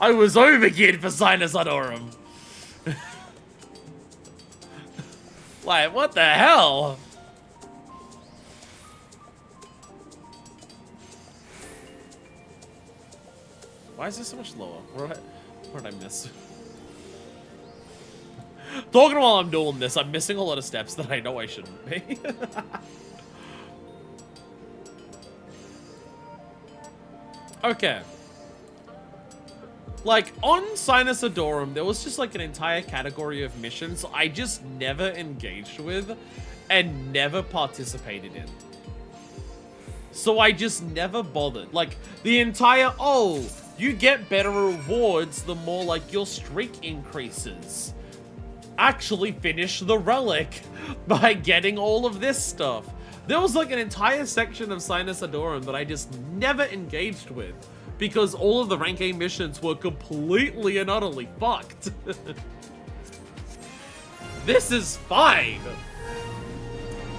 I was over-geared for Sinus Adorum. Like, what the hell? Why is this so much lower? What did I miss? Talking while I'm doing this, I'm missing a lot of steps that I know I shouldn't be. Okay. Like, on Sinus Adorum, there was just like an entire category of missions I just never engaged with and never participated in. So I just never bothered. Like, the entire, oh, you get better rewards the more like your streak increases. Actually finish the relic by getting all of this stuff. There was like an entire section of Sinus Adorum that I just never engaged with because all of the rank A missions were completely and utterly fucked. This is fine.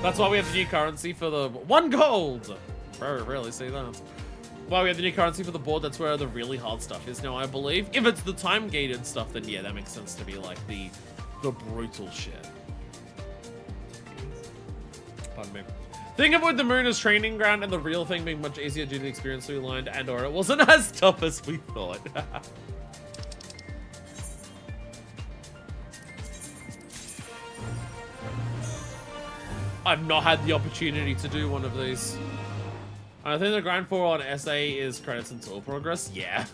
That's why we have the new currency for the 1 gold. Very rarely see that. Why we have the new currency for the board, that's where the really hard stuff is now, I believe. If it's the time-gated stuff, then yeah, that makes sense to be like the brutal shit. Pardon me. Think of what the moon as training ground and the real thing being much easier due to the experience we learned and or it wasn't as tough as we thought. I've not had the opportunity to do one of these. I think the grind for on SA is credits and tool progress. Yeah.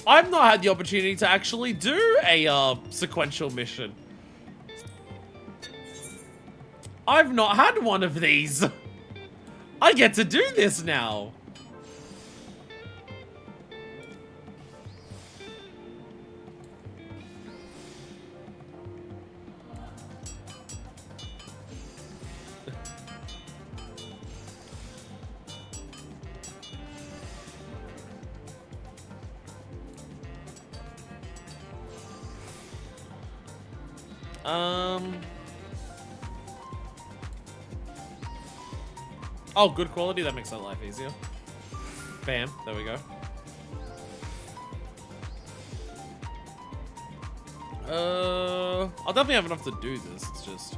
I've not had the opportunity to actually do a sequential mission. I've not had one of these. I get to do this now. Oh, good quality. That makes my life easier. Bam. There we go. I'll definitely have enough to do this. It's just...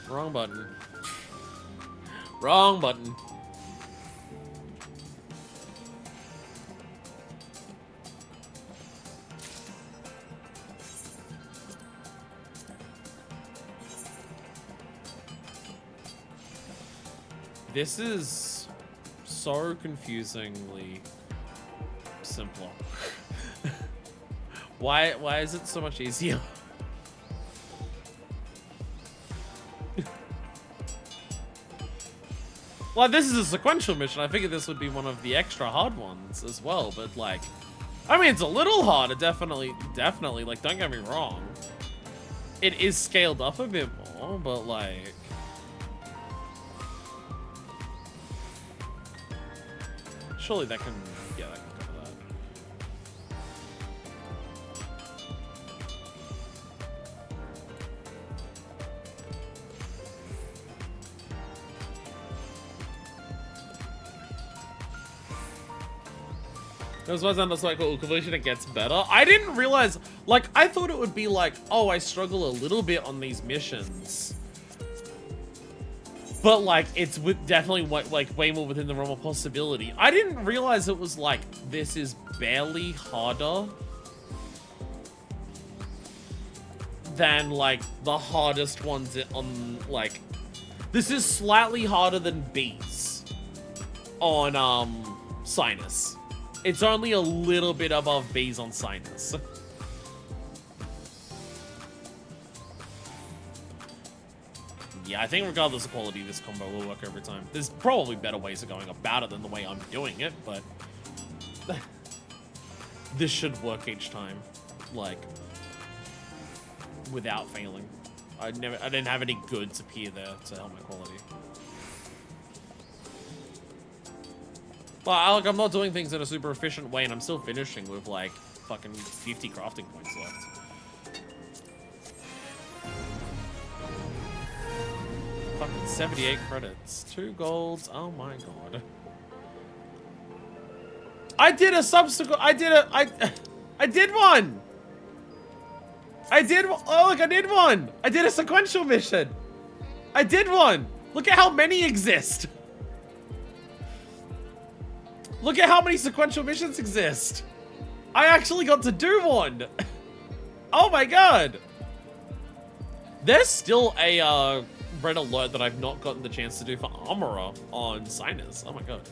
Wrong button. Wrong button. This is so confusingly simpler. Why is it so much easier? Like, this is a sequential mission. I figured this would be one of the extra hard ones as well, but like, I mean, it's a little harder, definitely, like, don't get me wrong. It is scaled up a bit more, but like, surely that can, yeah, that can cover that. That's why that's like completion, it gets better. I didn't realize, like, I thought it would be like, oh, I struggle a little bit on these missions. But like, it's definitely like way more within the realm of possibility. I didn't realize it was like, this is barely harder than like the hardest ones on like, this is slightly harder than bees on Sinus. It's only a little bit above bees on Sinus. Yeah, I think regardless of quality, this combo will work every time. There's probably better ways of going about it than the way I'm doing it, but this should work each time, like, without failing. I didn't have any goods appear there to help my quality. But I'm not doing things in a super efficient way, and I'm still finishing with like fucking 50 crafting points left. Fucking 78 credits. 2 golds. Oh my god. I did a subsequent. I did one. Oh look, I did one. I did a sequential mission. I did one. Look at how many exist. Look at how many sequential missions exist. I actually got to do one. Oh my god. There's still a red alert that I've not gotten the chance to do for Armorer on Sinus. Oh my god.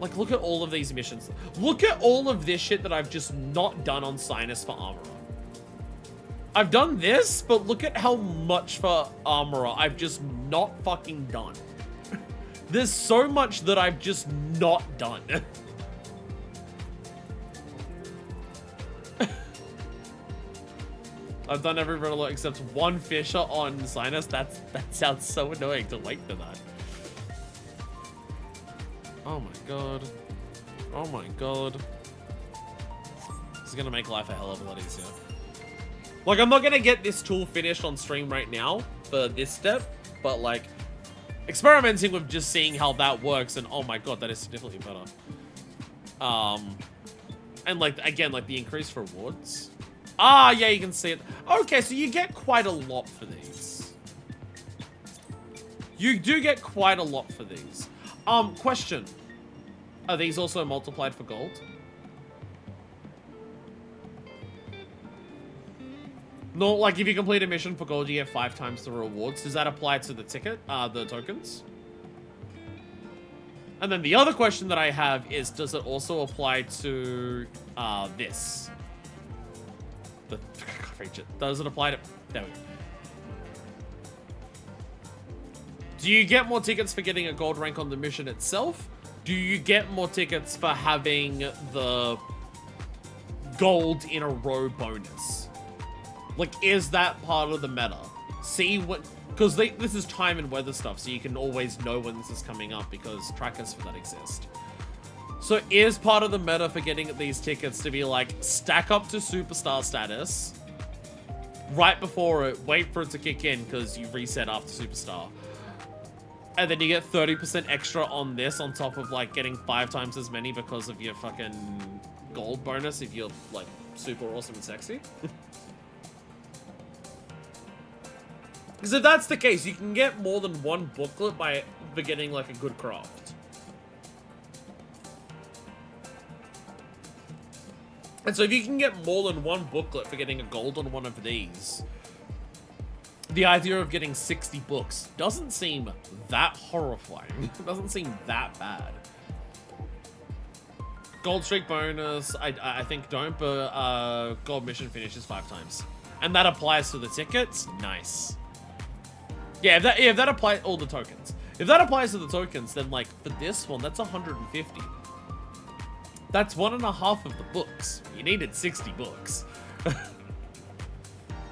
Like, look at all of these missions. Look at all of this shit that I've just not done on Sinus for Armorer. I've done this, but look at how much for Armorer I've just not fucking done. There's so much that I've just not done. I've done every red alert except one fisher on Sinus. That sounds so annoying to wait for that. Oh my god. Oh my god. This is gonna make life a hell of a lot easier. Like, I'm not gonna get this tool finished on stream right now for this step, but like, experimenting with just seeing how that works, and oh my god, that is significantly better. And like, again, like the increased rewards. Ah, yeah, you can see it. Okay, so you get quite a lot for these. You do get quite a lot for these. Question. Are these also multiplied for gold? No, like if you complete a mission for gold, you get 5 times the rewards. Does that apply to the ticket, the tokens? And then the other question that I have is, does it also apply to this? The creature. Does it apply to... There we go. Do you get more tickets for getting a gold rank on the mission itself? Do you get more tickets for having the gold in a row bonus? Like, is that part of the meta? See what... Because this is time and weather stuff, so you can always know when this is coming up because trackers for that exist. So is part of the meta for getting these tickets to be like, stack up to superstar status right before it, wait for it to kick in because you reset after superstar. And then you get 30% extra on this on top of like getting 5 times as many because of your fucking gold bonus if you're like super awesome and sexy. Because if that's the case, you can get more than one booklet by getting like a good craft. And so if you can get more than one booklet for getting a gold on one of these, the idea of getting 60 books doesn't seem that horrifying. It doesn't seem that bad. Gold streak bonus, I think don't, but gold mission finishes 5 times. And that applies to the tickets? Nice. Yeah, if that applies, all the tokens. If that applies to the tokens, then like for this one, that's 150. That's 1.5 of the books. You needed 60 books.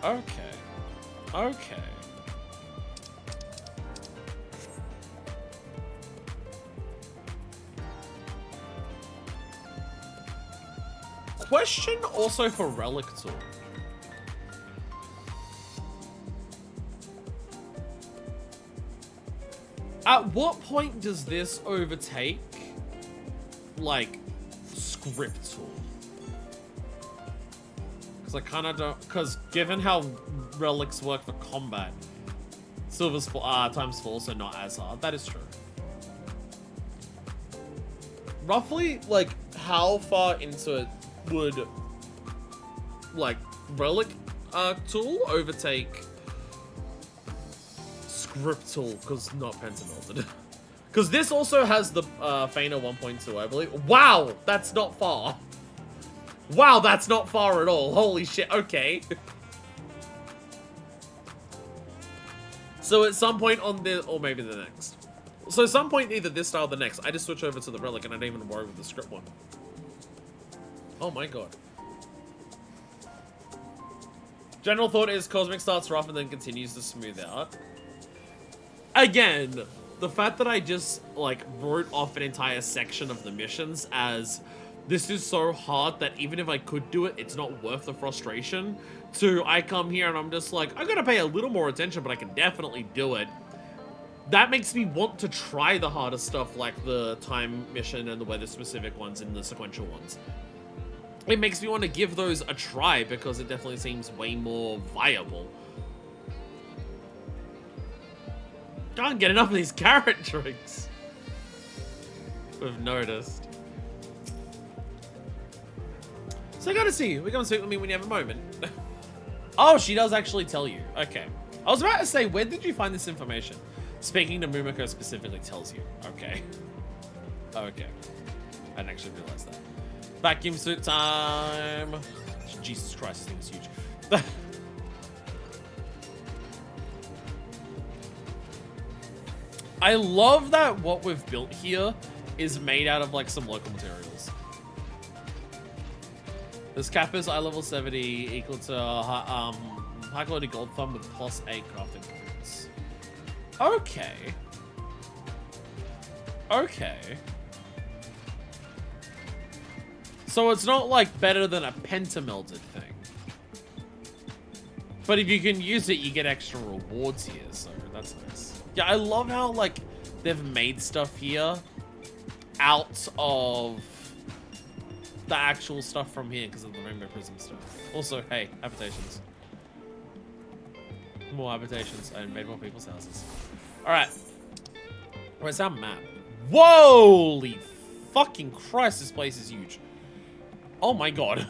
Okay. Okay. Question also for relic tool. At what point does this overtake, like, script tool? Because I kind of don't, because given how relics work for combat, silver's times 4, so not as hard. That is true. Roughly, like, how far into it would, like, relic tool overtake script tool, because not pentamelted. Because this also has the Feiner 1.2, I believe. Wow, that's not far. Wow, that's not far at all. Holy shit, okay. So at some point on this, or maybe the next. So at some point, either this style or the next, I just switch over to the relic and I don't even worry with the script one. Oh my god. General thought is Cosmic starts rough and then continues to smooth out. Again, the fact that I just, like, wrote off an entire section of the missions as this is so hard that even if I could do it, it's not worth the frustration, to I come here and I'm just like, I gotta pay a little more attention, but I can definitely do it. That makes me want to try the harder stuff, like the time mission and the weather-specific ones and the sequential ones. It makes me want to give those a try because it definitely seems way more viable. Can't get enough of these carrot drinks. We've noticed. So I gotta see you. We're gonna speak with me when you have a moment. Oh, she does actually tell you. Okay. I was about to say, where did you find this information? Speaking to Mumiko specifically tells you. Okay. Okay. I didn't actually realize that. Vacuum suit time. Jesus Christ, this thing is huge. I love that what we've built here is made out of like some local materials. This cap is eye level 70 equal to high quality gold thumb with +8 crafting points. Okay. Okay. So it's not like better than a pentamelted thing. But if you can use it, you get extra rewards here, so that's nice. Yeah, I love how, like, they've made stuff here out of the actual stuff from here because of the Rainbow Prism stuff. Also, hey, habitations. More habitations and made more people's houses. Alright. Where's our map? Holy fucking Christ, this place is huge. Oh my god.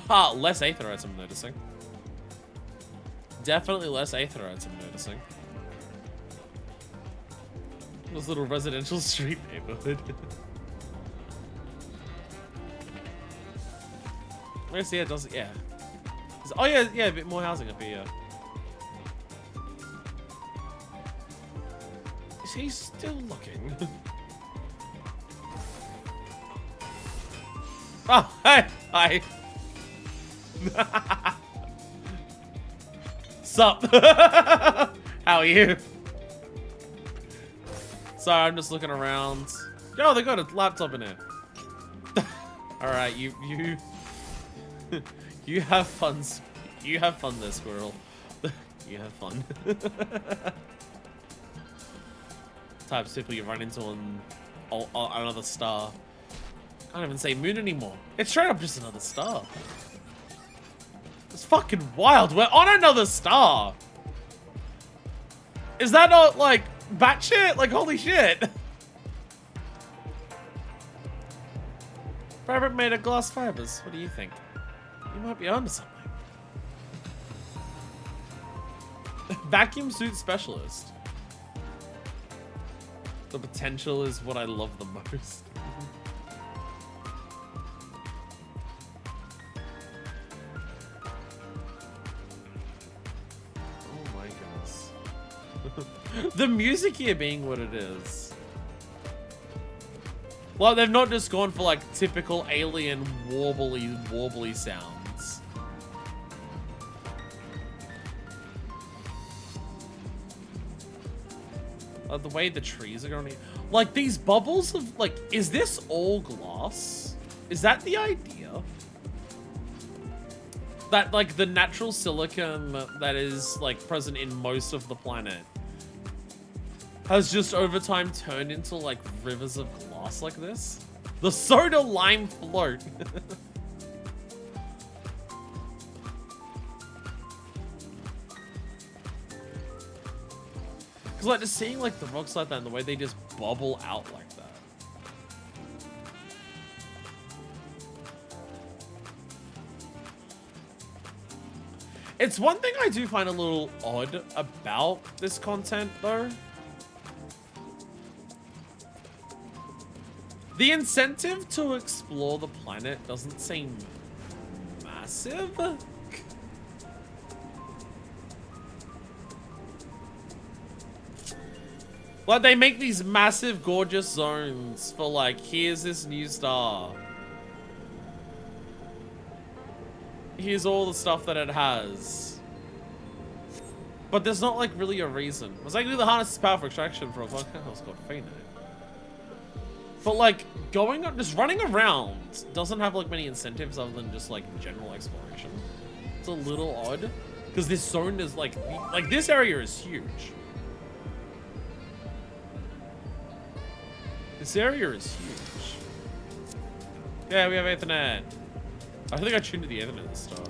Less aetherites I'm noticing. Definitely less aetherites I'm noticing. This little residential street neighborhood. Where's here? Does it? Yeah. Oh yeah, yeah, a bit more housing up here. Is he still looking? Oh, hey, hi. Sup? How are you? Sorry, I'm just looking around. Yo, they got a laptop in there. All right, you you have fun. You have fun there, squirrel. You have fun. Types of people you run into on another star. I don't even say moon anymore. It's straight up just another star. It's fucking wild. We're on another star. Is that not like batshit? Like holy shit. Fabric made of glass fibers. What do you think? You might be onto something. Vacuum suit specialist. The potential is what I love the most. Oh my goodness. The music here being what it is. Well, they've not just gone for like typical alien warbly sounds. The way the trees are going, like these bubbles of like, is this all glass? Is that the idea? That like the natural silicon that is like present in most of the planet has just over time turned into like rivers of glass like this? The soda lime float. Cause like just seeing like the rocks like that and the way they just bubble out like that. It's one thing I do find a little odd about this content though. The incentive to explore the planet doesn't seem massive. Like, they make these massive, gorgeous zones for, like, here's this new star. Here's all the stuff that it has. But there's not, like, really a reason. It's like, the harness is power for extraction for a podcast called Finite. But, like, going up, just running around doesn't have, like, many incentives other than just, like, general exploration. It's a little odd. Because this zone is, like, this area is huge. This area is huge. Yeah, we have Ethernet. I think I tuned to the Ethernet at the start.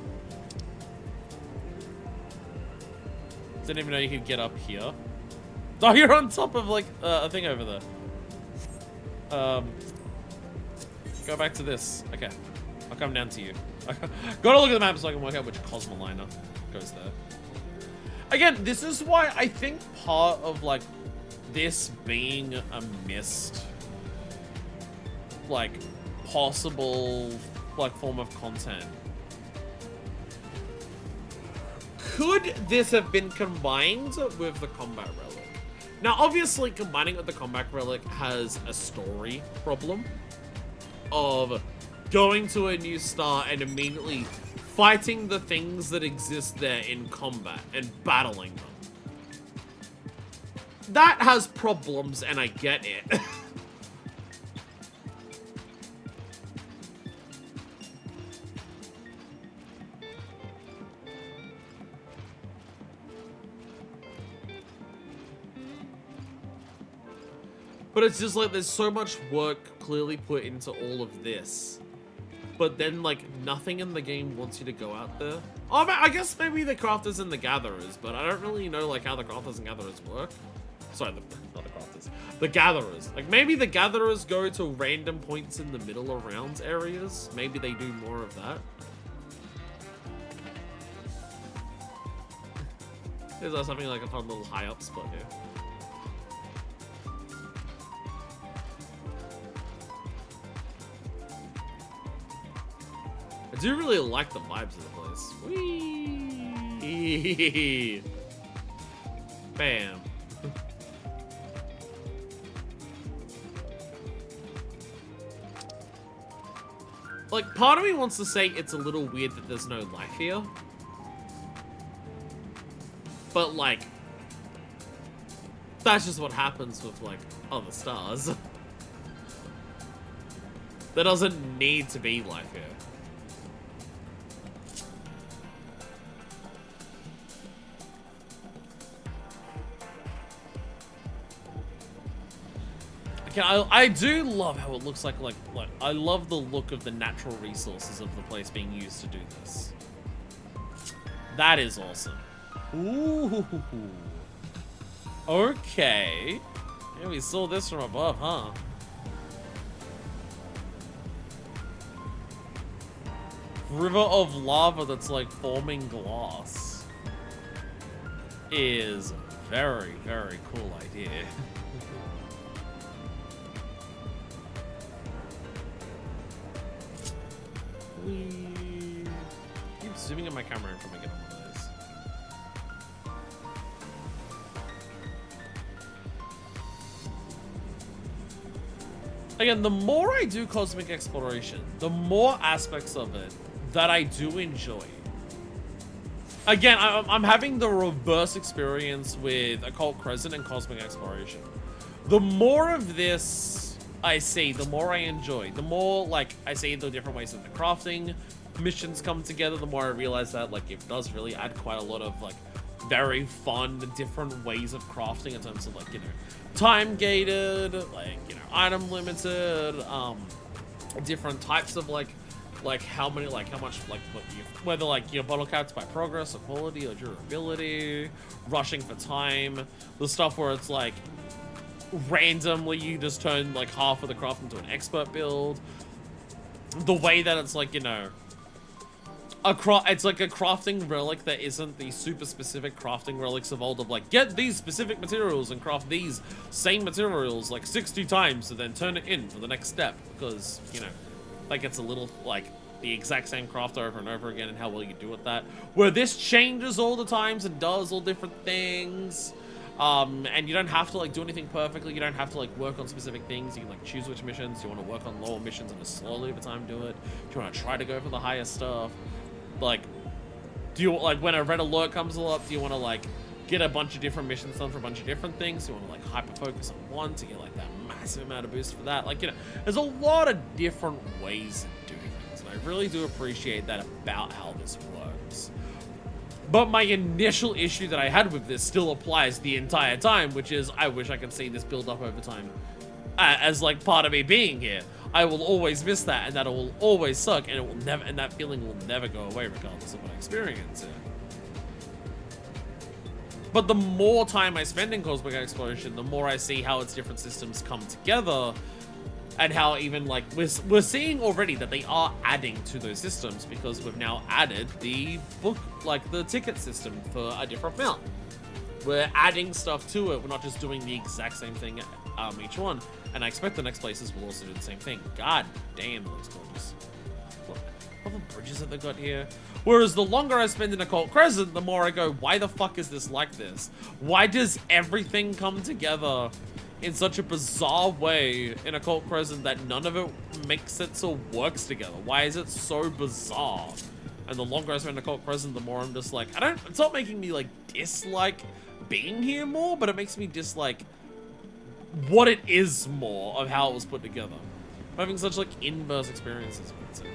Didn't even know you could get up here. Oh, you're on top of like a thing over there. Go back to this. Okay, I'll come down to you. Gotta look at the map so I can work out which Cosmoliner goes there. Again, this is why I think part of like this being a missed like possible like form of content. Could this have been combined with the combat relic? Now obviously combining with the combat relic has a story problem of going to a new star and immediately fighting the things that exist there in combat and battling them. That has problems and I get it. But it's just like there's so much work clearly put into all of this. But then like nothing in the game wants you to go out there. Oh, I guess maybe the crafters and the gatherers, but I don't really know like how the crafters and gatherers work. Sorry, not the crafters. The gatherers. Like maybe the gatherers go to random points in the middle around areas. Maybe they do more of that. There's something like a fun little high up spot here. I do really like the vibes of the place. Whee! Bam. Like, part of me wants to say it's a little weird that there's no life here. But, like, that's just what happens with, like, other stars. There doesn't need to be life here. I do love how it looks like I love the look of the natural resources of the place being used to do this. That is awesome. Ooh. Okay. Yeah, we saw this from above, huh? River of lava that's like forming glass. is a very, very cool idea. We keep zooming in my camera until I get on one of those. Again, the more I do cosmic exploration, the more aspects of it that I do enjoy. Again, I'm having the reverse experience with Occult Crescent and cosmic exploration. The more of this I see, the more I enjoy. The more, like, I see the different ways that the crafting missions come together, the more I realize that, like, it does really add quite a lot of, like, very fun, different ways of crafting in terms of, like, you know, time-gated, like, you know, item-limited, different types of, like how many, like, how much, like, what you, whether, like, your bottle caps by progress or quality or durability, rushing for time, the stuff where it's, like, randomly you just turn, like, half of the craft into an expert build, the way that it's, like, you know, it's like a crafting relic that isn't the super specific crafting relics of old of, like, get these specific materials and craft these same materials, like, 60 times and then turn it in for the next step, because, you know, like, it's a little, like, the exact same craft over and over again and how well you do with that. Where this changes all the times and does all different things. And you don't have to, like, do anything perfectly. You don't have to, like, work on specific things. You can, like, choose which missions. You want to work on lower missions and just slowly over time do it. Do you want to try to go for the higher stuff? Like, do you, like, when a red alert comes up, do you want to, like, get a bunch of different missions done for a bunch of different things? Do you want to, like, hyper-focus on one to get, like, that massive amount of boost for that? Like, you know, there's a lot of different ways to do things. And I really do appreciate that about how this works. But my initial issue that I had with this still applies the entire time, which is I wish I could see this build up over time as, like, part of me being here. I will always miss that, and that will always suck, and it will never, and that feeling will never go away regardless of what I experience here. But the more time I spend in cosmic exploration, the more I see how its different systems come together, and how even, like, we're seeing already that they are adding to those systems, because we've now added the book, like, the ticket system for a different mount. We're adding stuff to it. We're not just doing the exact same thing each one. And I expect the next places will also do the same thing. God damn, looks gorgeous. Look, all the bridges that they've got here. Whereas the longer I spend in Occult Crescent, the more I go, why the fuck is this like this? Why does everything come together in such a bizarre way in Occult Crescent that none of it makes sense or works together? Why is it so bizarre? And the longer I spend in Occult Crescent, the more I'm just like, it's not making me, like, dislike being here more, but it makes me dislike what it is more of how it was put together. I'm having such, like, inverse experiences with it.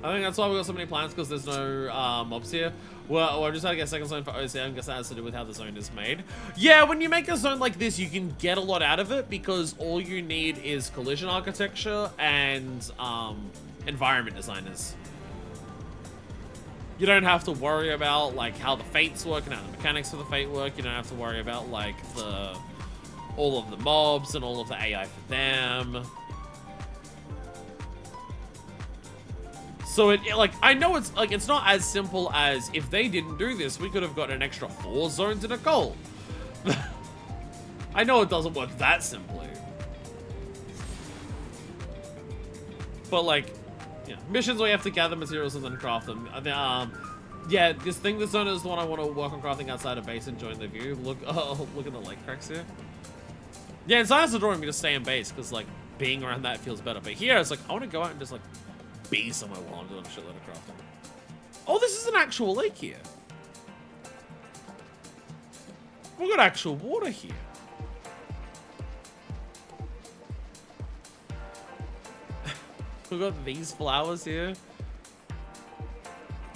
I think that's why we got so many plans, because there's no mobs here. Well, I just had to get a second zone for OC. I guess that has to do with how the zone is made. Yeah, when you make a zone like this, you can get a lot out of it, because all you need is collision architecture and environment designers. You don't have to worry about, like, how the fates work and how the mechanics of the fate work. You don't have to worry about, like, all of the mobs and all of the AI for them. So like, I know it's, like, it's not as simple as if they didn't do this, we could have got an extra 4 zones in a cult. I know it doesn't work that simply. But, like, yeah, missions where you have to gather materials and then craft them. Yeah, this thing that's known as the one I want to work on crafting outside of base and join the view. Look, look at the lake cracks here. Yeah, it's nice to drawing me to stay in base, because, like, being around that feels better. But here, it's like, I want to go out and just, like, be somewhere while I'm doing a shitload of crafting. Oh, this is an actual lake here. We've got actual water here. We've got these flowers here.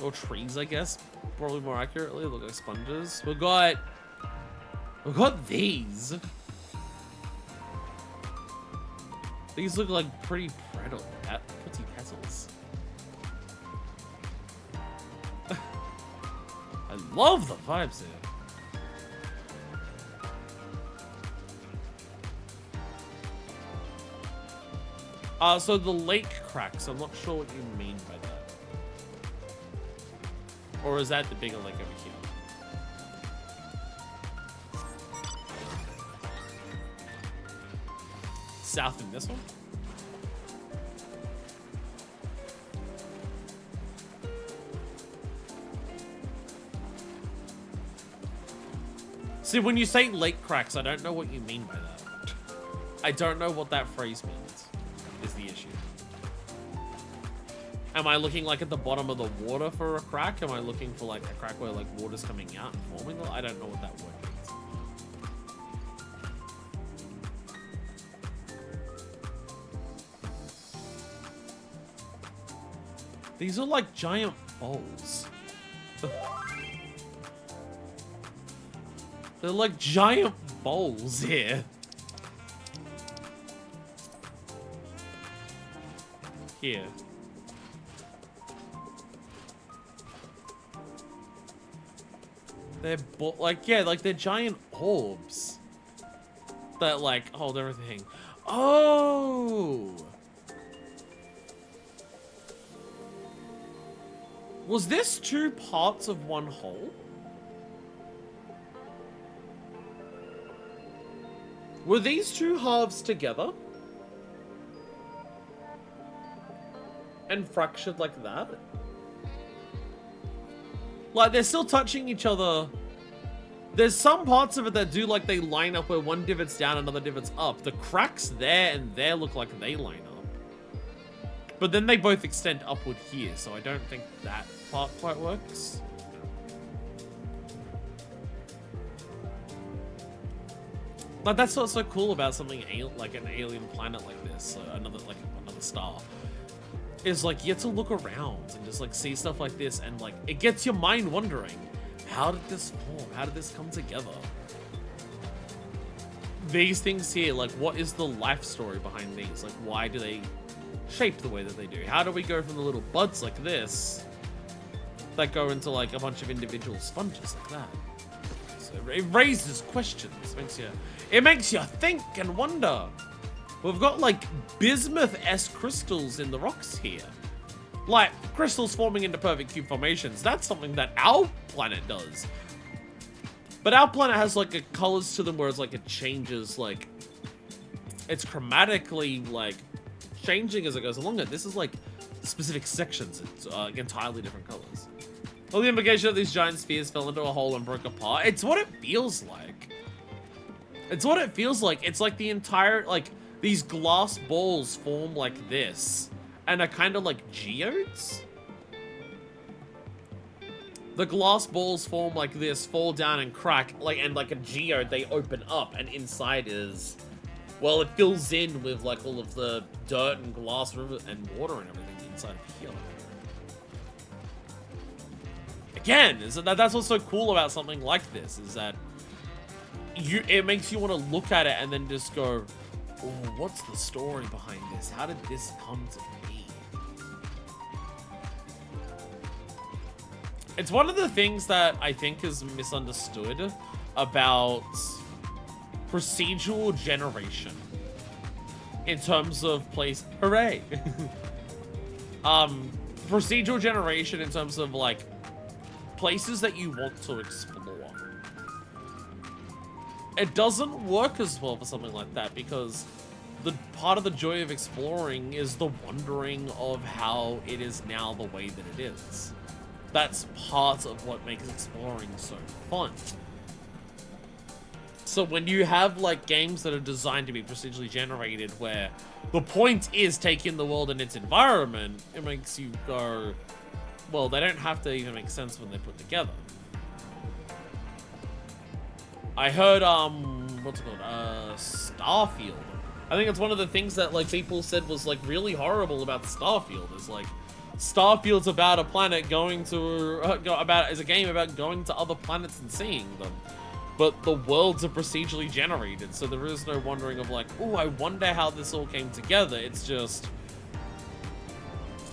Or trees, I guess. Probably more accurately. Look like sponges. We've got these. These look like pretty pretty petals. I love the vibes here. So the lake cracks, I'm not sure what you mean by that. Or is that the bigger lake over here? South in this one? See, when you say lake cracks, I don't know what you mean by that. I don't know what that phrase means, is the issue. Am I looking like at the bottom of the water for a crack? Am I looking for like a crack where like water's coming out and forming? I don't know what that word means. These are like giant bowls. They're like giant bowls here. Here. They're like, yeah, like they're giant orbs that like hold everything. Oh! Was this two parts of one whole? Were these two halves together? And fractured like that? Like, they're still touching each other. There's some parts of it that do like they line up where one divot's down, another divot's up. The cracks there and there look like they line up. But then they both extend upward here, so I don't think that part quite works. Like, that's what's so cool about something like an alien planet like this, another star. Is like, you get to look around and just like see stuff like this, and like it gets your mind wondering, how did this form? How did this come together? These things here, like, what is the life story behind these? Like, why do they shape the way that they do? How do we go from the little buds like this that go into like a bunch of individual sponges like that? So it raises questions. It makes you think and wonder. We've got like bismuth-esque crystals in the rocks here. Like, crystals forming into perfect cube formations. That's something that our planet does. But our planet has like a colors to them where it's like it changes, like, it's chromatically like changing as it goes along. This is like specific sections. It's entirely different colors. Well, the implication of these giant spheres fell into a hole and broke apart. It's what it feels like. It's what it feels like. It's like the entire, like, these glass balls form like this and are kind of like geodes. The glass balls form like this, fall down and crack, like, and like a geode, they open up, and inside is, well, it fills in with like all of the dirt and glass river and water and everything inside of here. Again, that's what's so cool about something like this, is that it makes you want to look at it and then just go, oh, what's the story behind this? How did this come to be? It's one of the things that I think is misunderstood about procedural generation in terms of place. Hooray! Procedural generation in terms of like places that you want to explore. It doesn't work as well for something like that because the part of the joy of exploring is the wondering of how it is now the way that it is. That's part of what makes exploring so fun. So when you have like games that are designed to be procedurally generated where the point is taking the world and its environment, it makes you go, well, they don't have to even make sense when they're put together. I heard, what's it called? Starfield. I think it's one of the things that, like, people said was, like, really horrible about Starfield. Is, like, Starfield's about a planet going to, is a game about going to other planets and seeing them. But the worlds are procedurally generated, so there is no wondering of, like, oh, I wonder how this all came together. It's just,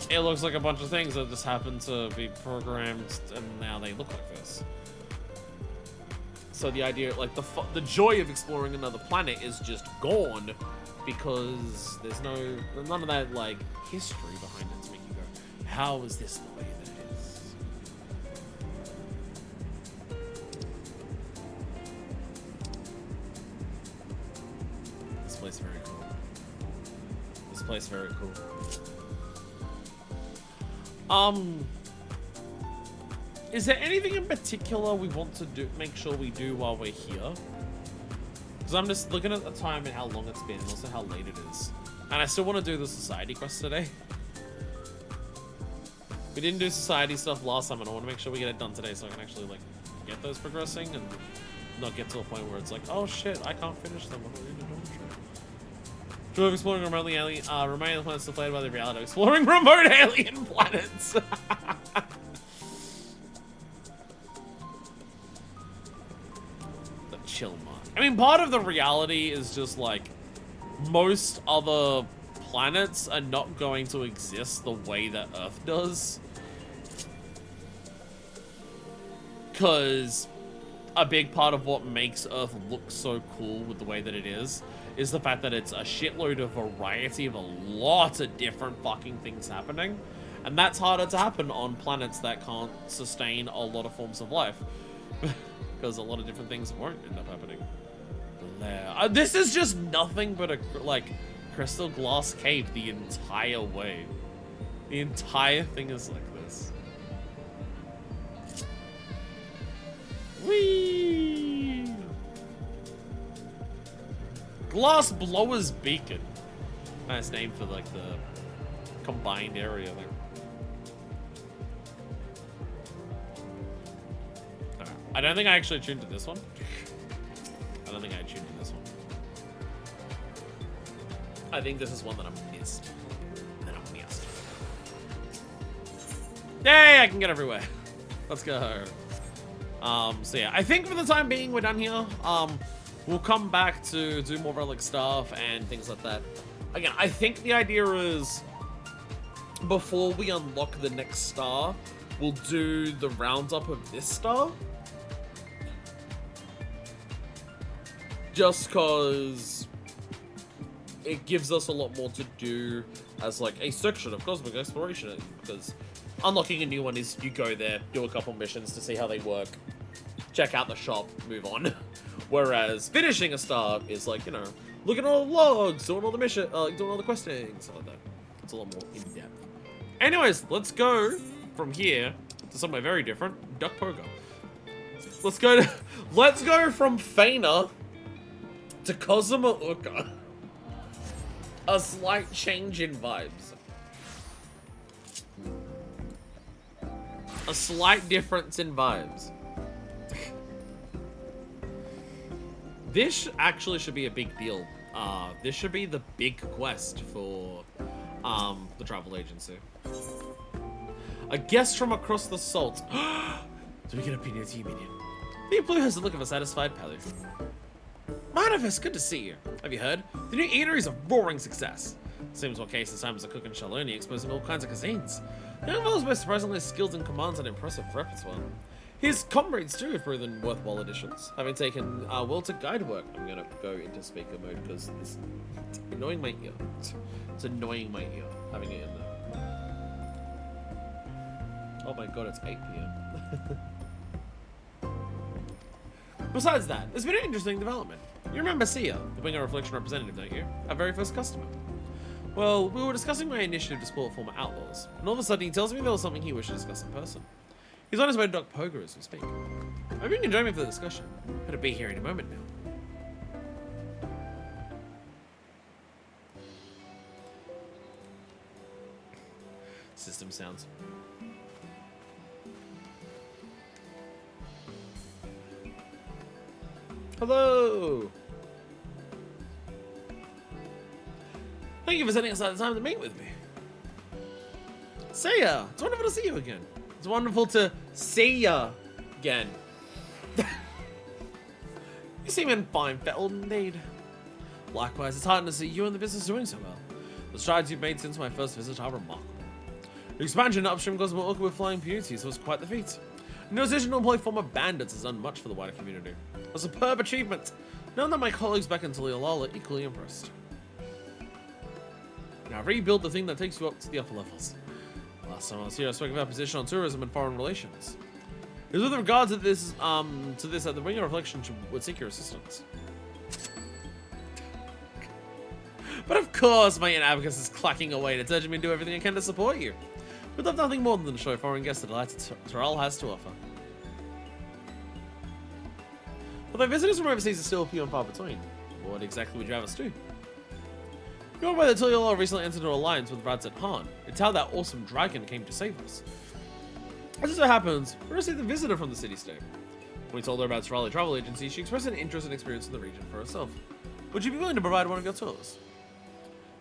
it looks like a bunch of things that just happen to be programmed, and now they look like this. So the idea, like, the joy of exploring another planet is just gone because there's none of that, like, history behind it to make you go, how is this the way that it is? place very cool. This place very cool. Is there anything in particular we want to do? Make sure we do while we're here? Because I'm just looking at the time and how long it's been, and also how late it is. And I still want to do the society quest today. We didn't do society stuff last time, and I want to make sure we get it done today so I can actually like get those progressing and not get to a point where it's like, oh shit, I can't finish them. What are we doing? Joy of exploring remotely alien, remaining planets deflated by the reality of exploring remote alien planets. The chill mark. I mean, part of the reality is just like most other planets are not going to exist the way that Earth does. Because a big part of what makes Earth look so cool with the way that it is the fact that it's a shitload of variety of a lot of different fucking things happening. And that's harder to happen on planets that can't sustain a lot of forms of life. Because a lot of different things won't end up happening. This is just nothing but a, like, crystal glass cave the entire way. The entire thing is like this. Whee! Glass Blower's Beacon. Nice name for like the combined area there. Alright. I don't think I actually tuned to this one. I don't think I tuned to this one. I think this is one that I'm missed. Yay, I can get everywhere. Let's go. So yeah, I think for the time being we're done here. We'll come back to do more relic stuff and things like that. Again, I think the idea is before we unlock the next star, we'll do the roundup of this star. Just cause it gives us a lot more to do as like a section of cosmic exploration, because unlocking a new one is you go there, do a couple missions to see how they work, check out the shop, move on. Whereas finishing a star is like, you know, looking at all the logs, doing all the mission, doing all the questing, stuff like that. It's a lot more in depth. Anyways, let's go from here to somewhere very different. Duck Poker. Let's go from Fana to Cosima Uka. A slight change in vibes. A slight difference in vibes. This actually should be a big deal. This should be the big quest for the travel agency. A guest from across the salt. Do we get a PDT minion? The blue has the look of a satisfied pally. Manifest, good to see you. Have you heard? The new eatery is a roaring success. Seems what case this time as a cook in Shaloni, exposing all kinds of cuisines. The young fellow's most surprisingly skilled in commands and impressive repertoire. His comrades too have proven worthwhile additions, having taken well to guide work. I'm gonna go into speaker mode because it's annoying my ear. It's annoying my ear having it in there. Oh my god, it's 8 PM. Besides that, there's been an interesting development. You remember Sia, the Winger Reflection representative, don't you? Our very first customer. Well, we were discussing my initiative to support former outlaws, and all of a sudden he tells me there was something he wished to discuss in person. He's on his way to Doc Poker as we speak. I hope you can join me for the discussion. Gonna be here in a moment now. System sounds. Hello! Thank you for setting aside the time to meet with me. See ya! It's wonderful to see you again. It's wonderful to see ya again. You seem in fine fettle indeed. Likewise, it's heartening to see you and the business doing so well. The strides you've made since my first visit are remarkable. The expansion upstream Cosmo Orca with flying beauties was quite the feat. No decision to employ former bandits has done much for the wider community. A superb achievement. Knowing that my colleagues back in Taliolal are equally impressed. Now rebuild the thing that takes you up to the upper levels. Last time I was here, I spoke about position on tourism and foreign relations. It was with regard to this that the Ring of Reflection would seek your assistance. But of course, my Aunt Abacus is clacking away and it's urging me to do everything I can to support you. We'd love nothing more than to show foreign guests the delights Terrell has to offer. Although visitors from overseas are still few and far between, what exactly would you have us do? You're aware that Tuliol recently entered an alliance with Radzat Han. It's how that awesome dragon came to save us. As it so happens, we received a visitor from the city-state. When we told her about Raleigh Travel Agency, she expressed an interest and experience in the region for herself. Would you be willing to provide one of your tours?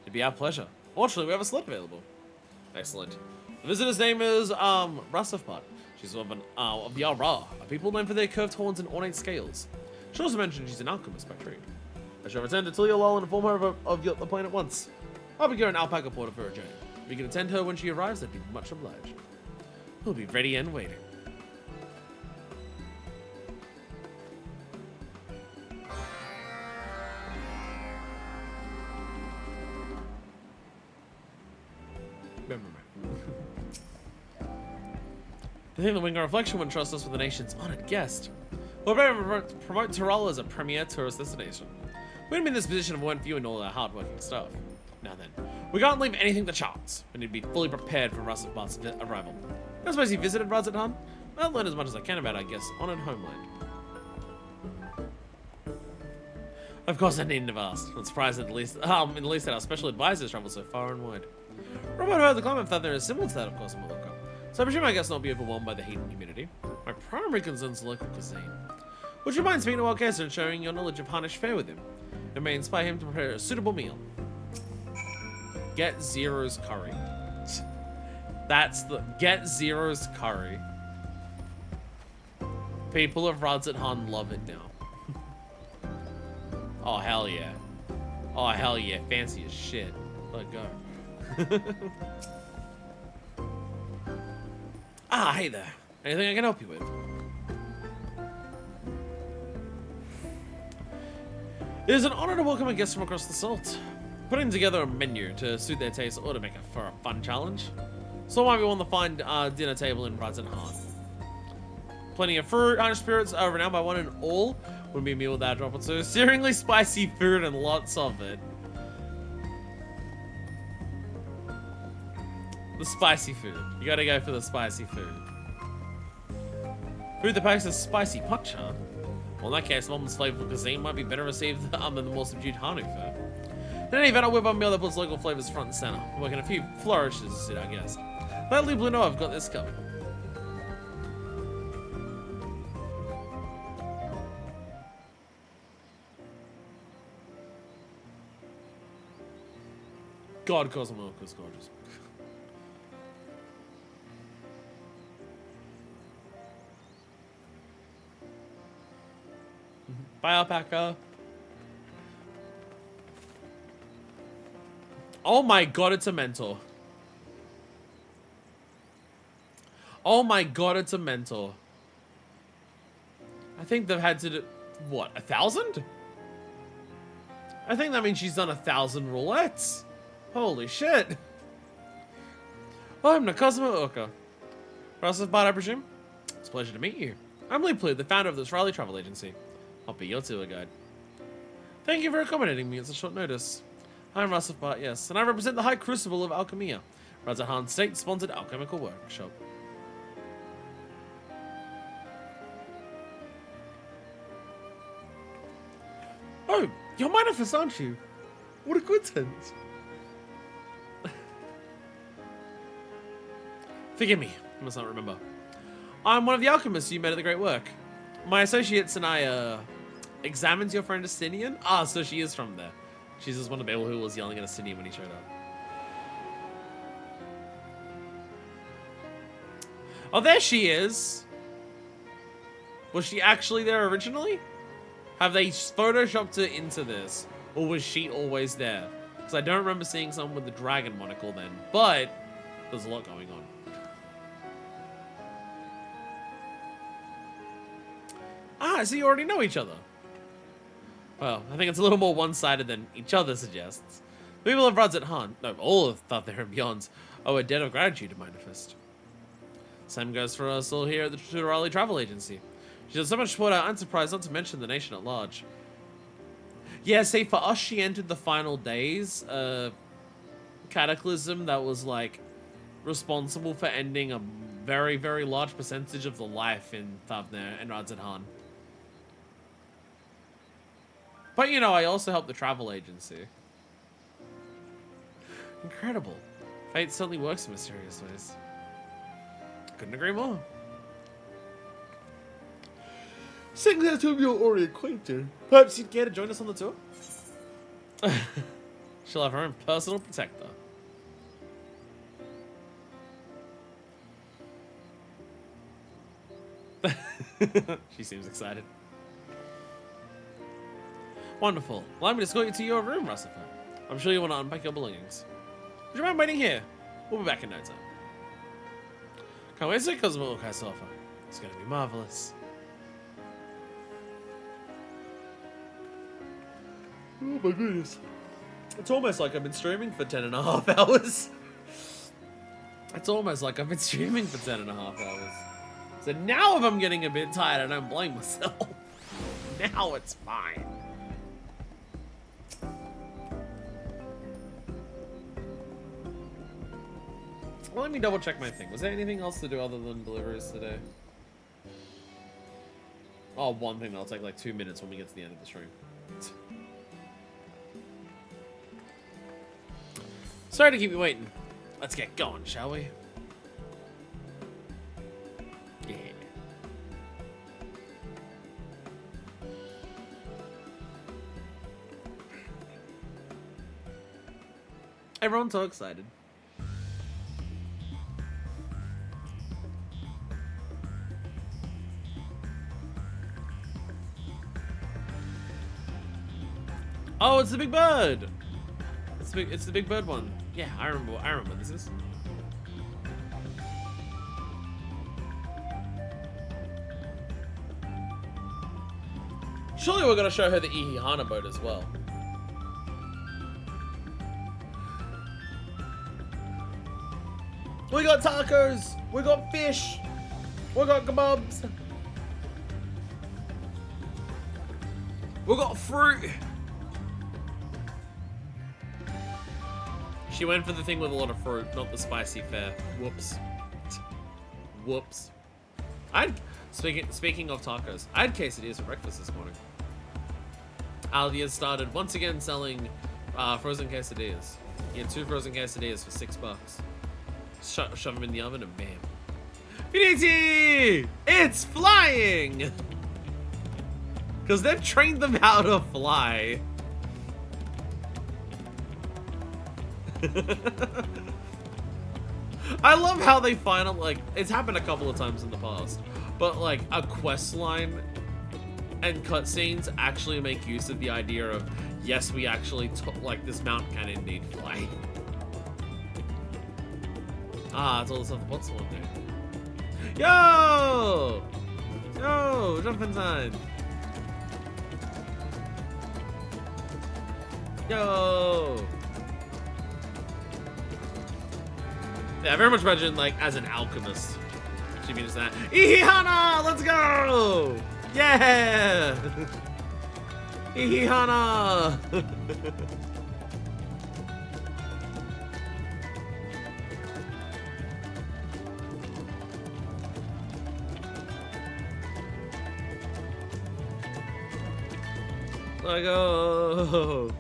It'd be our pleasure. Fortunately, we have a slot available. Excellent. The visitor's name is, Rasafbat. She's of the Ara, a people known for their curved horns and ornate scales. She also mentioned she's an alchemist by trade. I shall return to Tuliol and inform her of the plan at once. I'll be an alpaca porter for her journey. If you can attend her when she arrives, I'd be much obliged. We'll be ready and waiting. I think the Wing of Reflection would trust us with the nation's honored guest. We'll promote Terrell as a premier tourist destination. We'd be in this position if it weren't for you and all our hard-working staff. Now then, we can't leave anything to chance. We need to be fully prepared for Rasafbat's arrival. I suppose he visited Radzat Han? I'll learn as much as I can about our guest's honored homeland. Of course, I needn't have asked. I'm surprised at least that our special advisors travel so far and wide. Robert heard the climate factor is similar to that, of course, in Malacca. So I presume I guess not be overwhelmed by the heat and humidity. My primary concern is local cuisine. Would you mind speaking to our guest and sharing your knowledge of Harnish fare with him? It may inspire him to prepare a suitable meal. Get Zero's curry. That's the Get Zero's curry. People of Radzat Han love it now. Oh hell yeah. Oh hell yeah, fancy as shit. Let go. Ah, hey there. Anything I can help you with? It is an honor to welcome a guest from across the salt. Putting together a menu to suit their taste ought to make it for a fun challenge. So might be on the fine dinner table in Radzat Han. Plenty of fruit, Harnish spirits are renowned by one and all. Wouldn't be a meal without a drop or two. Searingly spicy food and lots of it. The spicy food. You gotta go for the spicy food. Food that packs a spicy punch, huh? Well, in that case, Mom's flavorful cuisine might be better received than the more subdued Hanu fare. In any event, I'll whip up a meal that puts local flavors front and center, working a few flourishes to suit our guest. Let Lee Blue know I've got this covered. God, Cosmolk is gorgeous. Bye, alpaca. Oh my god, it's a mentor. Oh my god, it's a mentor. I think they've had to do... What, 1,000? I think that means she's done 1,000 roulettes. Holy shit. I'm Nakazuma Oka. Rasafbat, I presume? It's a pleasure to meet you. I'm Lee Plu, the founder of this Raleigh Travel Agency. I'll be your tour guide. Thank you for accommodating me at such short notice. I'm Rasafbat, yes, and I represent the High Crucible of Alchemia, Radzat Han's state-sponsored alchemical workshop. Oh, you're Manifest, aren't you? What a coincidence. Forgive me, I must not remember. I'm one of the alchemists you met at the Great Work. My associates and I, examined your friend Astinian? Ah, so she is from there. She's just one of the people who was yelling at Astinian when he showed up. Oh, there she is! Was she actually there originally? Have they photoshopped her into this? Or was she always there? Because I don't remember seeing someone with the dragon monocle then, but there's a lot going on. Ah, so you already know each other. Well, I think it's a little more one-sided than each other suggests. The people of Radzat Han, no, all of Thather and beyond, owe a debt of gratitude to Manifest. Same goes for us all here at the Raleigh Travel Agency. She does so much support our enterprise, not to mention the nation at large. Yeah, see, for us, she entered the final days. Cataclysm that was, like, responsible for ending a very, very large percentage of the life in Thavner and Radzahan. But, you know, I also helped the travel agency. Incredible. Fate certainly works in mysterious ways. Couldn't agree more. Seeing that whom you're already acquainted, perhaps you'd care to join us on the tour? She'll have her own personal protector. She seems excited. Wonderful. Allow me to escort you to your room, Russifer. I'm sure you want to unpack your belongings. Would you mind waiting here? We'll be back in no time. Can't wait to see Cosmo Ukai's offer. It's going to be marvelous. Oh my goodness. It's almost like I've been streaming for 10.5 hours. It's almost like I've been streaming for 10.5 hours. So now if I'm getting a bit tired, I don't blame myself. Now it's fine. Well, let me double check my thing. Was there anything else to do other than deliveries today? Oh, one thing that'll take like 2 minutes when we get to the end of the stream. Sorry to keep you waiting. Let's get going, shall we? Yeah. Everyone's so excited. Oh, it's the big bird. It's the big bird one. Yeah, I remember what this is. Surely we're gonna show her the Ihihana boat as well. We got tacos, we got fish, we got kebabs, we got fruit. She went for the thing with a lot of fruit, not the spicy fare. Whoops. Whoops. Speaking of tacos, I had quesadillas for breakfast this morning. Aldi has started once again selling frozen quesadillas. You get 2 frozen quesadillas for $6. Shove them in the oven and bam. Finiti! It's flying! Because they've trained them how to fly. I love how they finally, like, it's happened a couple of times in the past, but like a quest line and cutscenes actually make use of the idea of, yes, we actually like this mount can indeed fly. Ah, it's all the stuff the bots want to. Yo! Yo! Jump inside! Yo! Yeah, I very much imagine, like, as an alchemist. She means that. Ihihana! Let's go! Yeah! Ihihana! Let's go!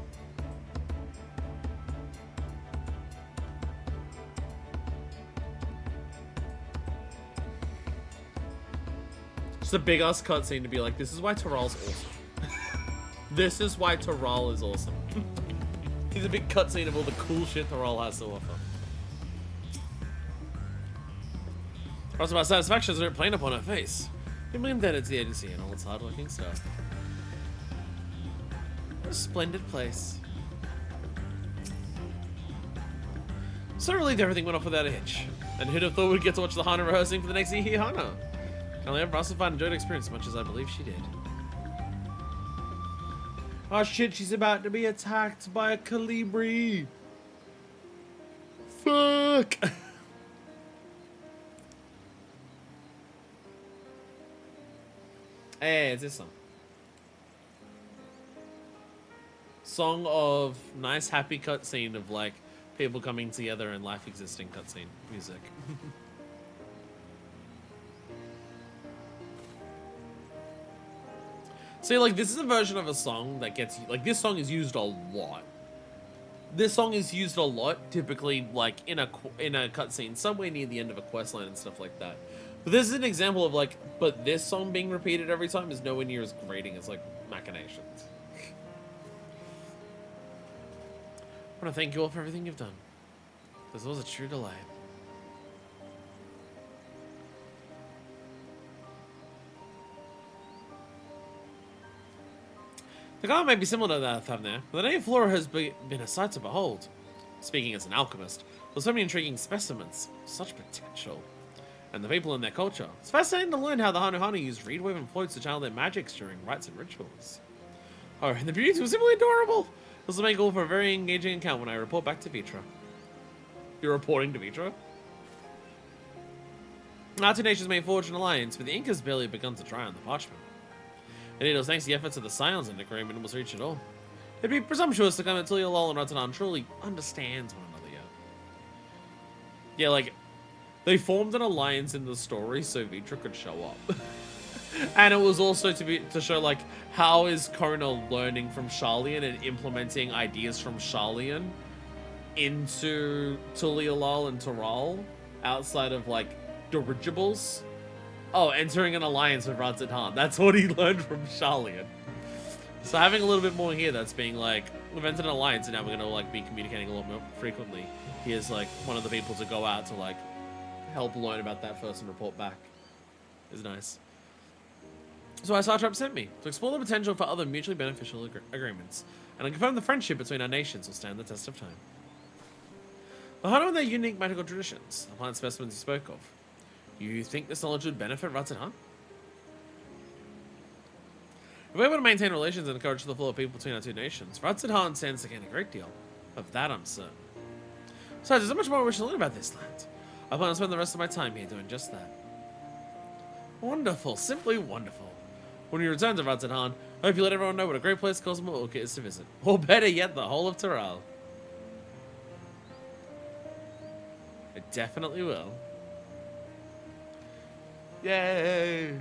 Just a big ass cutscene to be like, this is why Terral's awesome. This is why Terral is awesome. He's a big cutscene of all the cool shit Terral has to offer. Also, my satisfaction is plain upon her face. Deeply indebted to the agency and all its hard-working staff. What a splendid place. So relieved everything went off without a hitch. And who'd have thought we'd get to watch the Hana rehearsing for the next Ihihana? I hope Russifer enjoyed the experience as much as I believe she did. Oh shit, she's about to be attacked by a Calibri. Fuck. Hey, it's this one. Song of nice happy cutscene of like people coming together and life existing cutscene music. See, like, this is a version of a song that gets, like, this song is used a lot. This song is used a lot, typically, like, in a cutscene, somewhere near the end of a questline and stuff like that. But this is an example of, like, but this song being repeated every time is nowhere near as grating as, like, Machinations. I want to thank you all for everything you've done. This was a true delight. The garden may be similar to that thumbnail, but the native flora has been a sight to behold. Speaking as an alchemist, there's so many intriguing specimens, such potential. And the people in their culture. It's fascinating to learn how the Hanuhana use reed-woven floats to channel their magics during rites and rituals. Oh, and the beauty was simply adorable! This will make all for a very engaging account when I report back to Vitra. You're reporting to Vitra? Our two nations may forge an alliance, but the ink has barely begun to dry on the parchment. Indeed, it was thanks to the efforts of the Scions and agreement was reached at all. It'd be presumptuous to come until Lol and Ratanan truly understands one another yet. Yeah, like, they formed an alliance in the story so Vitra could show up. And it was also to show, like, how is Kona learning from Sharlayan and implementing ideas from Sharlayan into Tulialal and Taral outside of, like, dirigibles. Oh, entering an alliance with Ratanan. That's what he learned from Sharlayan. So having a little bit more here that's being like, we've entered an alliance and now we're going to like be communicating a lot more frequently. He is like one of the people to go out to like help learn about that first and report back. Is nice. So our Star Trap sent me to explore the potential for other mutually beneficial agreements, and I confirm the friendship between our nations will stand the test of time. The Hana and their unique magical traditions, the plant specimens you spoke of. You think this knowledge would benefit Ratanan? If we're able to maintain relations and encourage the flow of people between our two nations, Ratanan stands to gain a great deal. Of that I'm certain. Besides, there's so much more I wish to learn about this land. I plan to spend the rest of my time here doing just that. Wonderful, simply wonderful. When you return to Ratanan, I hope you let everyone know what a great place Cosmo Orca is to visit. Or better yet, the whole of Taral. I definitely will. Yay!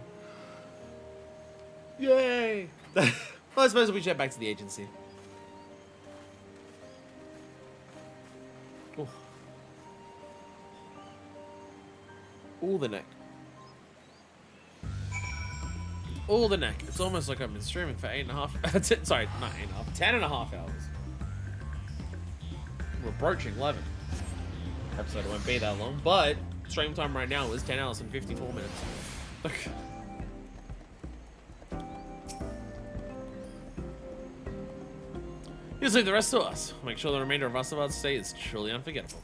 Yay! Well, I suppose we jet back to the agency. Ooh. Ooh, the neck. Ooh, the neck. It's almost like I've been streaming for 8.5... sorry, not 8.5. 10.5 hours. We're approaching 11. Episode won't be that long, but stream time right now is 10 hours and 54 minutes. You leave the rest to us. Make sure the remainder of Rasabad's stay is truly unforgettable.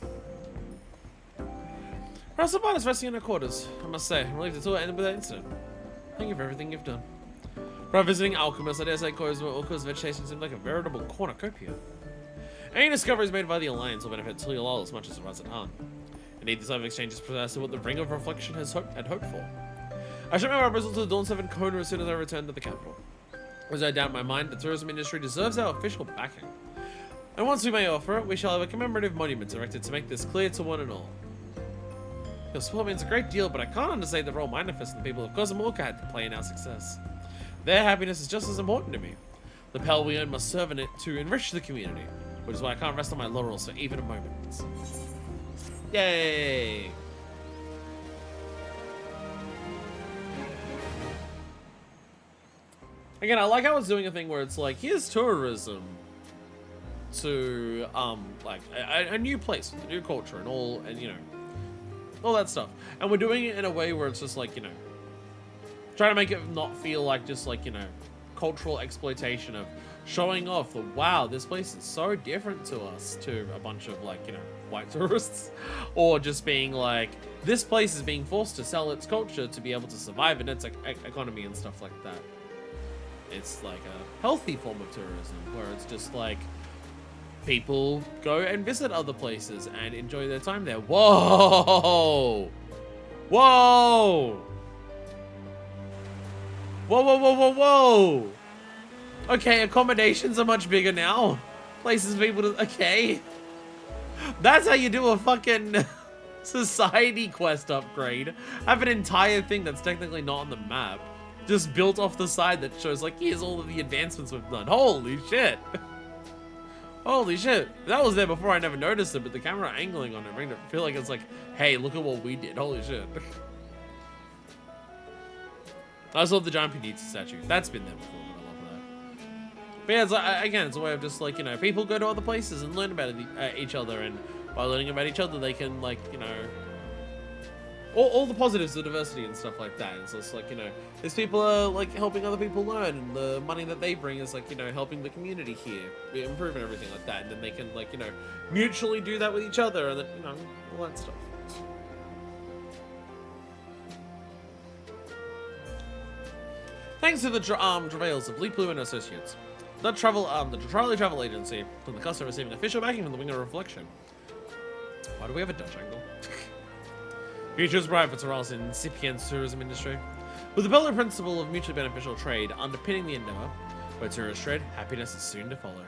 Rasabad is resting in her quarters. I must say, I'm relieved the tour ended with that incident. Thank you for everything you've done. Prior visiting alchemists, I dare say Orca's vegetation seemed like a veritable cornucopia. Any discoveries made by the Alliance will benefit Tulialal as much as Ratanan. Indeed, this type of exchange is precisely what the Ring of Reflection had hoped for. I shall make my proposal to the Dawn 7 Kona as soon as I return to the capital. There's no doubt in my mind the tourism industry deserves our official backing. And once we may offer it, we shall have a commemorative monument erected to make this clear to one and all. Your support means a great deal, but I can't understate the role Minifest and the people of Cosmorca had to play in our success. Their happiness is just as important to me. The power we earn must serve in it to enrich the community, which is why I can't rest on my laurels for even a moment. Yay! Again, I like how it's doing a thing where it's like, here's tourism to, like, a new place, with a new culture and all, and, you know, all that stuff. And we're doing it in a way where it's just like, you know, trying to make it not feel like just like, you know, cultural exploitation of showing off the, wow, this place is so different to us, to a bunch of like, you know, white tourists. Or just being like, this place is being forced to sell its culture to be able to survive in its economy and stuff like that. It's like a healthy form of tourism where it's just like people go and visit other places and enjoy their time there. Whoa! Whoa! Whoa, whoa, whoa, whoa, whoa! Okay, accommodations are much bigger now. Places people to... Okay. That's how you do a fucking society quest upgrade. Have an entire thing that's technically not on the map. Just built off the side that shows, like, here's all of the advancements we've done. Holy shit. Holy shit. That was there before, I never noticed it, but the camera angling on it made it feel like it's like, hey, look at what we did. Holy shit. I just love the giant pizza statue. That's been there before, but I love that. But yeah, it's like, again, it's a way of just like, you know, people go to other places and learn about each other, and by learning about each other, they can, like, you know, all the positives of diversity and stuff like that. It's just like, you know, these people are like helping other people learn, and the money that they bring is like, you know, helping the community here, improving everything like that, and then they can, like, you know, mutually do that with each other, and then, you know, all that stuff. Thanks to the travails of Leap Blue and Associates, the Dawntrail travel agency, from the cost of receiving official backing from the Wing of Reflection. Why do we have a Dutch angle? Future is bright for Toral's incipient tourism industry. With the pillar principle of mutually beneficial trade underpinning the endeavor, where tourists trade, happiness is soon to follow.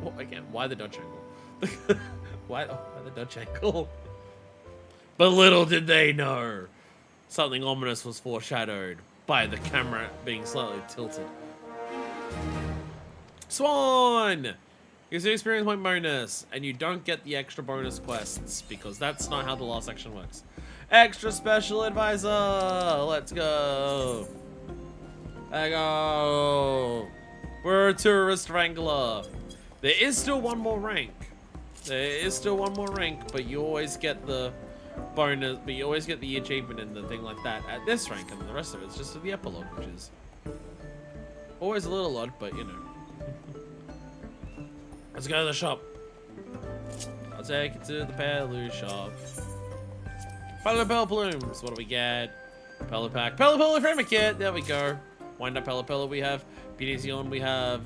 Well, again, why the Dutch angle? why the Dutch angle? But little did they know, something ominous was foreshadowed by the camera being slightly tilted. Swan! Gives you an experience point bonus, and you don't get the extra bonus quests, because that's not how the last section works. Extra special advisor! Let's go! There go! We're a tourist wrangler. There is still one more rank. But you always get the bonus, but you always get the achievement and the thing like that at this rank, and the rest of it's just the epilogue, which is always a little odd, but you know. Let's go to the shop. I'll take it to the Pelu shop. Pelipel Plumes. What do we get? Pelipack. Pelipel Framer Kit. There we go. Wind up Pelipel we have. PDC we have.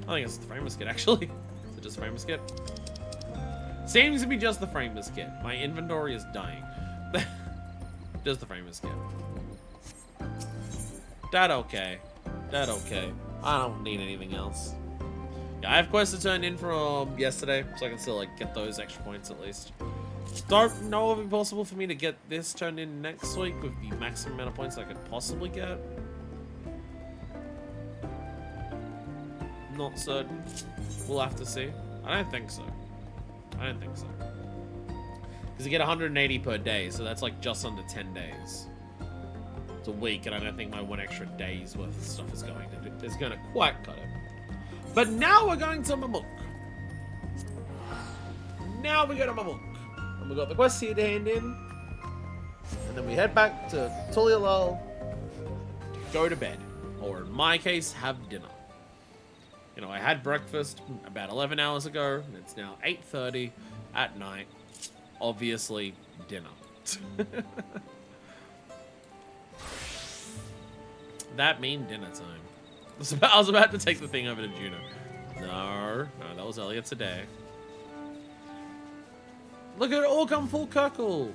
I think it's the Framer's Kit actually. Is it just the Framer's Kit? Seems to be just the Framer's Kit. My inventory is dying. Just the Framer's Kit. That okay. That okay. I don't need anything else. Yeah, I have quests to turn in from yesterday, so I can still like get those extra points at least. Don't know if it's possible for me to get this turned in next week with the maximum amount of points I could possibly get. Not certain. We'll have to see. I don't think so. Because you get 180 per day, so that's like just under 10 days. It's a week, and I don't think my one extra day's worth of stuff is going to quite cut it. But now we're going to Mamuk. Now we go to Mamuk. And we got the quest here to hand in. And then we head back to Tulialal to go to bed. Or in my case, have dinner. You know, I had breakfast about 11 hours ago, and it's now 8:30 at night. Obviously, dinner. That mean dinner time. I was about to take the thing over to Juno. No, that was earlier today. Look at it all come full circle.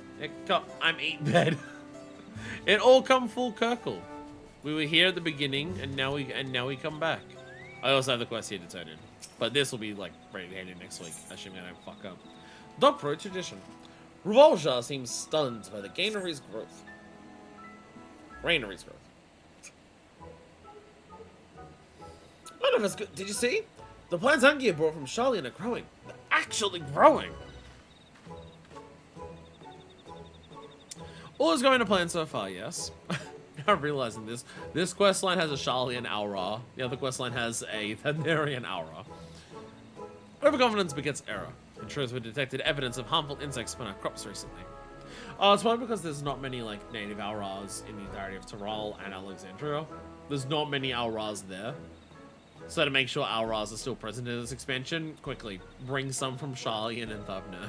I'm eating bed. It all come full circle. We were here at the beginning, and now we come back. I also have the quest here to turn in, but this will be like ready to hand in next week, assuming I don't fuck up. Dog Pro tradition. Revolja seems stunned by the Gainery's growth. Rainery's growth. None of us good. Did you see? The plants Angia brought from Charlian are growing. They're actually growing. All is going to plan so far, yes. Now realizing this quest line has a Charlian aura. The other quest line has a Thanarian aura. Overconfidence begets error. In truth, we detected evidence of harmful insects on our crops recently. It's probably because there's not many like native auras in the entirety of Toral and Alexandria. There's not many auras there. So to make sure auras are still present in this expansion, quickly bring some from Charlian and Thubner.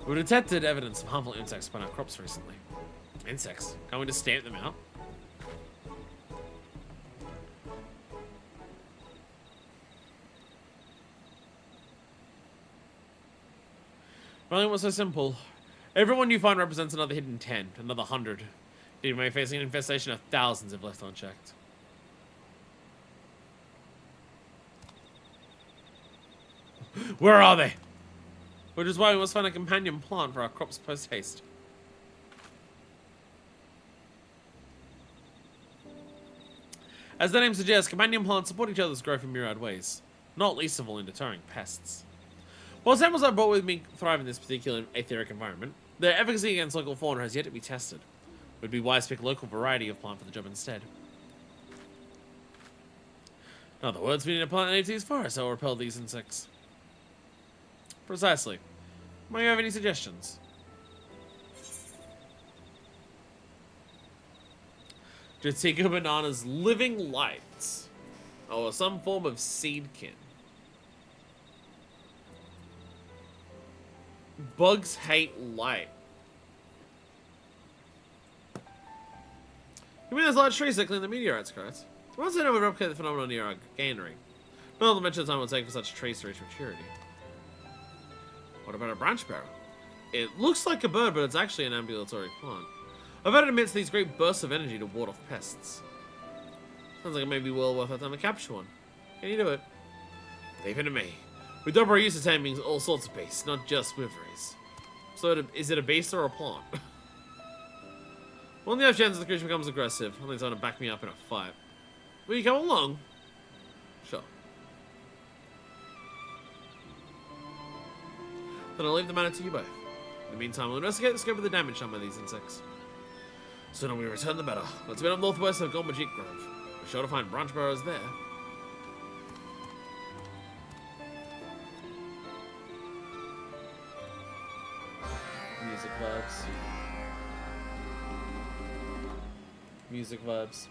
We detected evidence of harmful insects upon our crops recently. Insects? Can't we just stamp them out? Really, was so simple. Everyone you find represents another hidden 10, another 100. You may face an infestation of thousands if left unchecked. Where are they? Which is why we must find a companion plant for our crops post-haste. As the name suggests, companion plants support each other's growth in myriad ways, not least of all in deterring pests. While samples I brought with me thrive in this particular aetheric environment, their efficacy against local fauna has yet to be tested. It would be wise to pick a local variety of plant for the job instead. In other words, we need a plant native to these forests that will repel these insects. Precisely. Might you have any suggestions? Jatika Banana's living lights. Or some form of seedkin. Bugs hate light. You mean there's large trees that clean the meteorites, correct? Once I know would replicate the phenomenon near our granary. Not to mention the time it would take for such trees to reach maturity. What about a branch sparrow? It looks like a bird, but it's actually an ambulatory plant. I've heard it emits these great bursts of energy to ward off pests. Sounds like it may be well worth our time to capture one. Can you do it? Leave it to me. We double our use of taming all sorts of beasts, not just Wiveries. So is it a beast or a plant? Well, on the off chance the creature becomes aggressive, I'll need someone to back me up in a fight. Will you come along? Sure. Then I'll leave the matter to you both. In the meantime, we'll investigate the scope of the damage done by these insects. Sooner we return, the better. Let's be up northwest of Golmajit Grove. We're sure to find branch burrows there. Music vibes. Music vibes.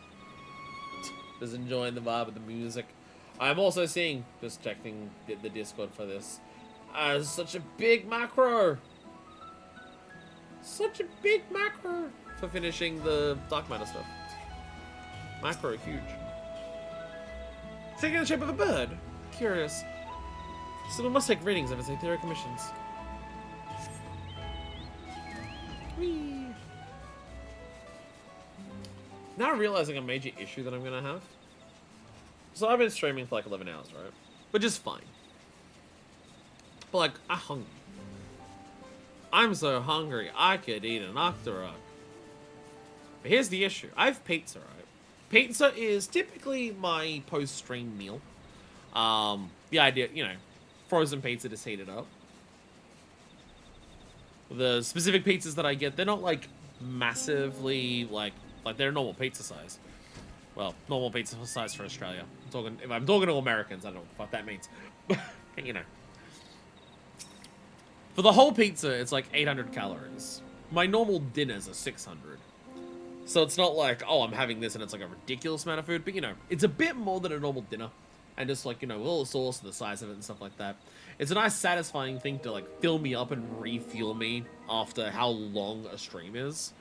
Just enjoying the vibe of the music. I'm also seeing, just checking the Discord for this, such a big macro! Such a big macro for finishing the dark matter stuff. Macro huge. Taking the shape of a bird. Curious. So we must take readings of its aetheric emissions. Whee! Now realizing a major issue that I'm gonna have. So I've been streaming for like 11 hours, right? Which is fine. But like, I'm hungry. I'm so hungry, I could eat an octorok. But here's the issue. I have pizza, right? Pizza is typically my post-stream meal. The idea, you know, frozen pizza to heat it up. The specific pizzas that I get, they're not like massively like they're normal pizza size. Well, normal pizza size for Australia. If I'm talking to Americans, I don't know what that means. You know. For the whole pizza, it's like 800 calories. My normal dinners are 600. So it's not like, oh, I'm having this and it's like a ridiculous amount of food. But, you know, it's a bit more than a normal dinner. And just like, you know, with all the sauce and the size of it and stuff like that. It's a nice, satisfying thing to like fill me up and refuel me after how long a stream is.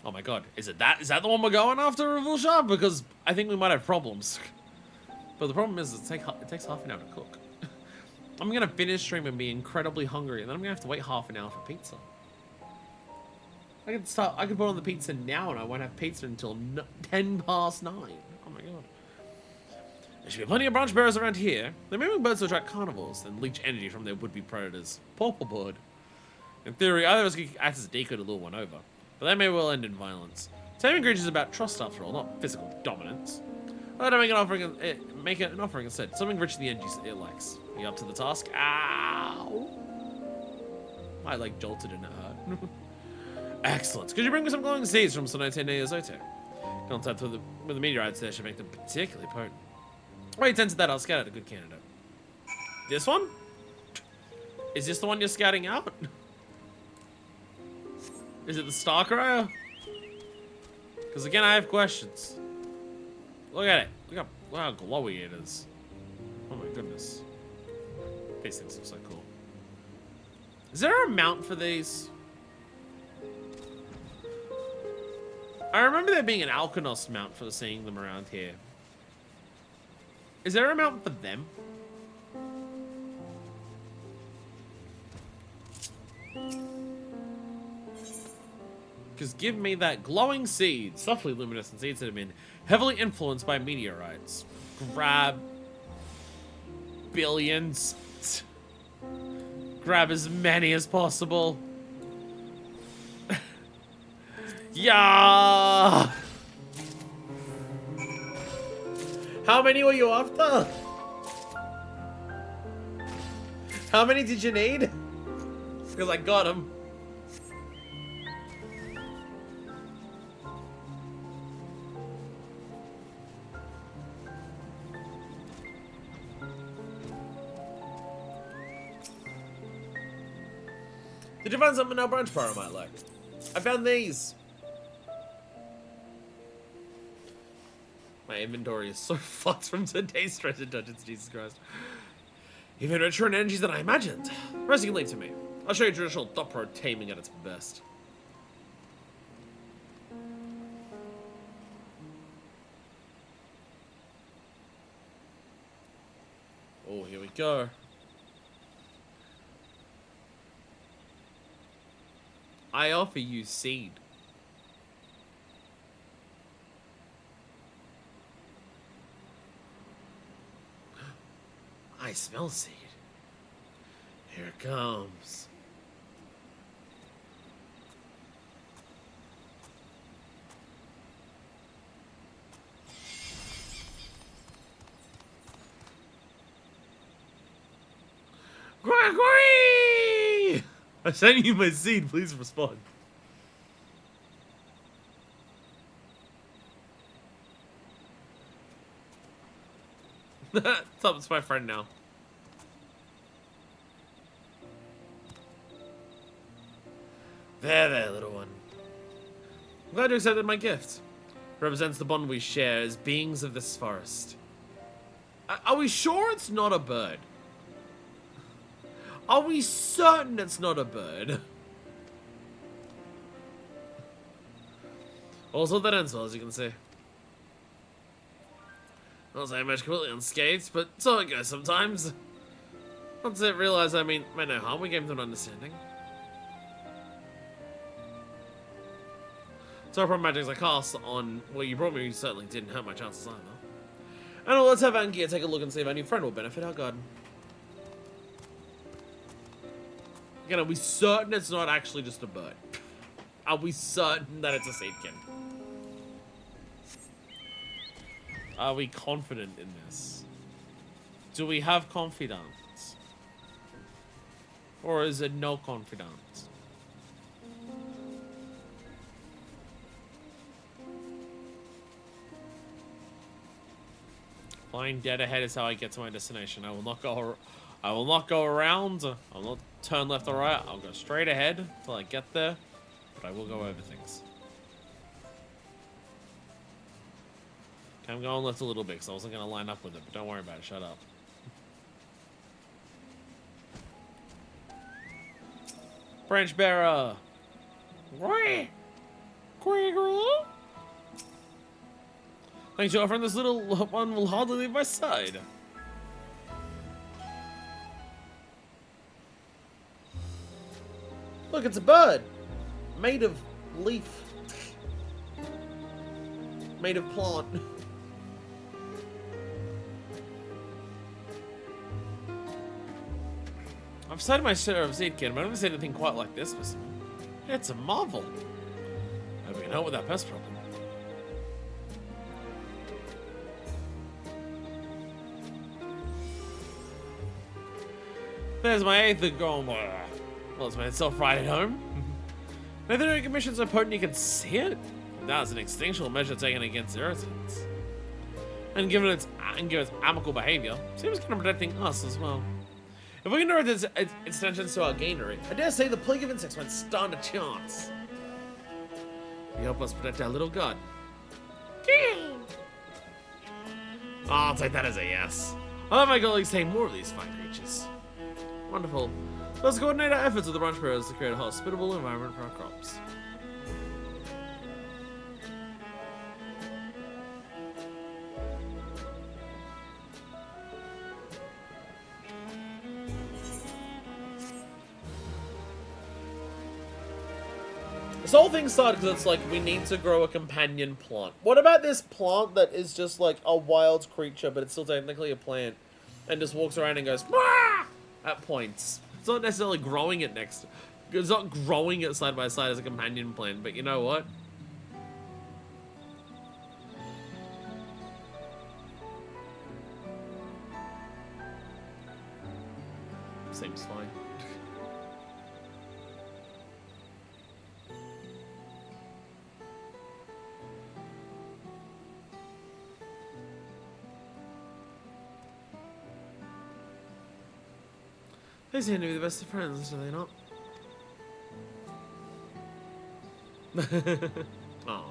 Oh my god, is that the one we're going after, Revulsha? Because I think we might have problems. But the problem is it takes half an hour to cook. I'm gonna finish stream and be incredibly hungry, and then I'm gonna have to wait half an hour for pizza. I could put on the pizza now, and I won't have pizza until 10 past 9. Oh my god. There should be plenty of branch bearers around here. They're moving birds to attract carnivores, then leech energy from their would-be predators. Purple. In theory, either of us could act as a decoy to lure one over. But that may well end in violence. Taming creatures is about trust after all, not physical dominance. I'd make an offering instead. Something rich in the energies it likes. Are you up to the task? Ow! I like jolted and it hurt. Excellent. Could you bring me some glowing seeds from Sonote Neozote? Contact with the meteorites there should make them particularly potent. While you tend to that, I'll scout out a good candidate. This one? Is this the one you're scouting out? Is it the Starcryer? Because again, I have questions. Look at it. Look how glowy it is. Oh my goodness. These things look so cool. Is there a mount for these? I remember there being an Alkanos mount for seeing them around here. Is there a mount for them? Because give me that glowing seed. Softly luminescent seeds that have been heavily influenced by meteorites. Grab. billions. Grab as many as possible. Yeah. How many were you after? How many did you need? Because I got them. Did you find something in our branch bar I might like? I found these. My inventory is so fucked from today's Treasure Dungeons, Jesus Christ. Even richer in energies than I imagined. Rest you can leave to me. I'll show you traditional Dawntrail taming at its best. Oh, here we go. I offer you seed. I smell seed. Here it comes. Gregory! I sent you my seed. Please respond. Stop, it's my friend now. There, little one. I'm glad you accepted my gift. It represents the bond we share as beings of this forest. Are we sure it's not a bird? Are we certain it's not a bird? Also, that ends well, as you can see. Not saying much completely unscathed, but so it goes sometimes. Once I realize I meant no harm, we came to an understanding. So from magics I cast on what you brought me certainly didn't hurt my chances either. And let's have Angia take a look and see if our new friend will benefit our garden. Again, are we certain it's not actually just a bird? Are we certain that it's a seedkin? Are we confident in this? Do we have confidence? Or is it no confidence? Flying dead ahead is how I get to my destination. I will not go around. I'll not turn left or right. I'll go straight ahead until I get there. But I will go over things. Okay, I'm going left a little bit because I wasn't going to line up with it. But don't worry about it. Shut up. Branch bearer. Thanks, your friend. This little one will hardly leave my side. Look, it's a bird. Made of leaf. Made of plant. I've cited my share of seedkin, but I've never seen anything quite like this specimen. It's a marvel. Hope we can help with that pest problem. There's my eighth going. Well, it's made itself right at home. Veterinary commission so potent you can see it. That's an extinctional measure taken against irritants. And given its amicable behavior, seems kind of protecting us as well. If we can direct its extensions to our gainery, I dare say the plague of insects might stand a chance. You help us protect our little god. I'll take that as a yes. I'll have my colleagues take more of these fine creatures. Wonderful. Let's coordinate our efforts with the branch bearers to create a hospitable environment for our crops. This whole thing started because it's like, we need to grow a companion plant. What about this plant that is just like a wild creature, but it's still technically a plant? and just walks around and goes "Wah!" at points. It's not necessarily growing it next. It's not growing it side by side as a companion plant, but you know what? Seems fine. They seem to be the best of friends, do they not? Aww.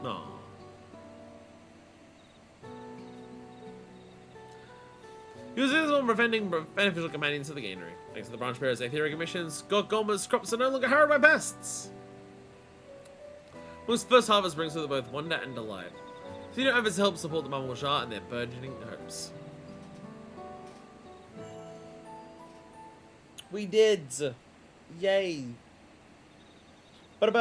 Aww. Users on preventing beneficial companions to the gainery. Thanks to the branch bearers' aetheric emissions, Gorgoma's crops are no longer harrowed by pests. Most first harvest brings with it both wonder and delight. So you don't ever help support the Mammal Shah and their burgeoning hopes. We did! Yay! And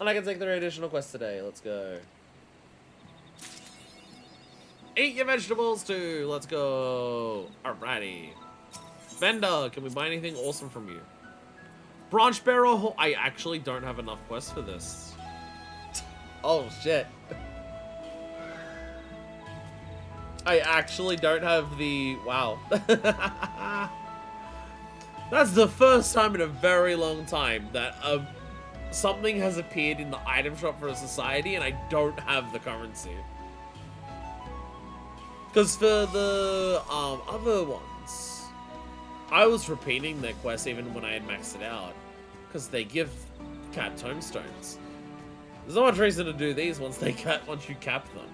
I can take 3 additional quests today. Let's go. Eat your vegetables too. Let's go. Alrighty. Vendor, can we buy anything awesome from you? Branch bearer. I actually don't have enough quests for this. Oh shit. I actually don't have the... Wow. That's the first time in a very long time that something has appeared in the item shop for a society and I don't have the currency. Because for the other ones, I was repeating their quests even when I had maxed it out. Because they give cat tomestones. There's not much reason to do these once you cap them.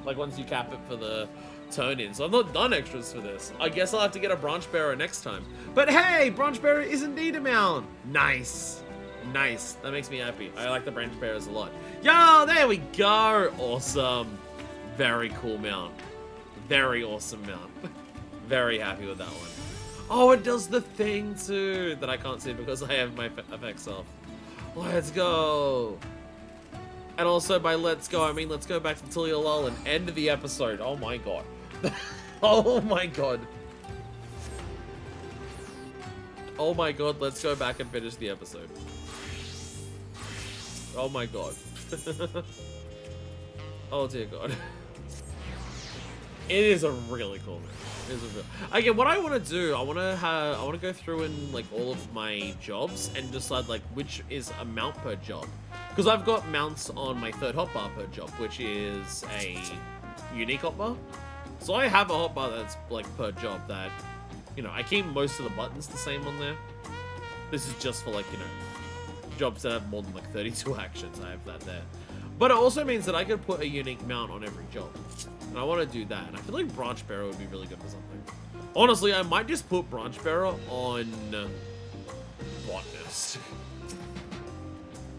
Like once you cap it for the turn-in. So I've not done extras for this. I guess I'll have to get a branch bearer next time. But hey, branch bearer is indeed a mount. Nice. Nice. That makes me happy. I like the branch bearers a lot. Yo, there we go. Awesome. Very cool mount. Very awesome mount. Very happy with that one. Oh, it does the thing too that I can't see because I have my effects off. Let's go. And also by let's go, I mean let's go back to Tilly-Lul and end the episode. Oh my god. Oh my god. Oh my god, let's go back and finish the episode. Oh my god. Oh dear god. It is a really cool map. It is a real... Again, what I want to do, I want to go through in like all of my jobs and decide like which is a mount per job. Because I've got mounts on my 3rd hotbar per job, which is a unique hotbar. So I have a hotbar that's like per job that, you know, I keep most of the buttons the same on there. This is just for like, you know, jobs that have more than like 32 actions. I have that there. But it also means that I could put a unique mount on every job. And I want to do that. And I feel like branch bearer would be really good for something. Honestly, I might just put branch bearer on botanist.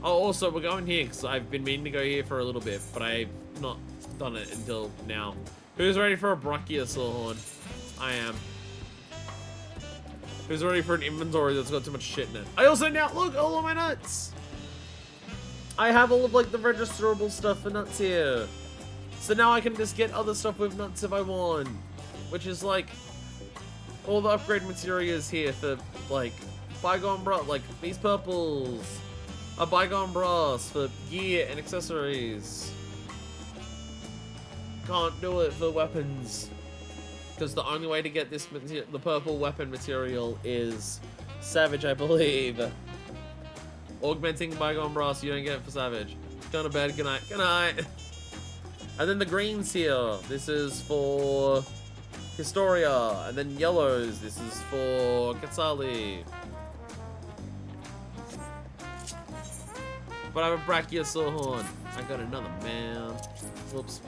Oh, also, we're going here because I've been meaning to go here for a little bit, but I've not done it until now. Who's ready for a Brachiosaur horn? I am. Who's ready for an inventory that's got too much shit in it? I also now, look, all of my nuts! I have all of, like, the registerable stuff for nuts here. So now I can just get other stuff with nuts if I want. Which is, like, all the upgrade materials here for, like, bygone brass, like, these purples. A bygone brass for gear and accessories. Can't do it for weapons. Because the only way to get this the purple weapon material is Savage, I believe. Augmenting bygone brass, you don't get it for Savage. Go to bed, good night, good night. And then the greens here, this is for Historia. And then yellows, this is for Quetzali. But I have a Brachiosaur horn. I got another man. Whoops.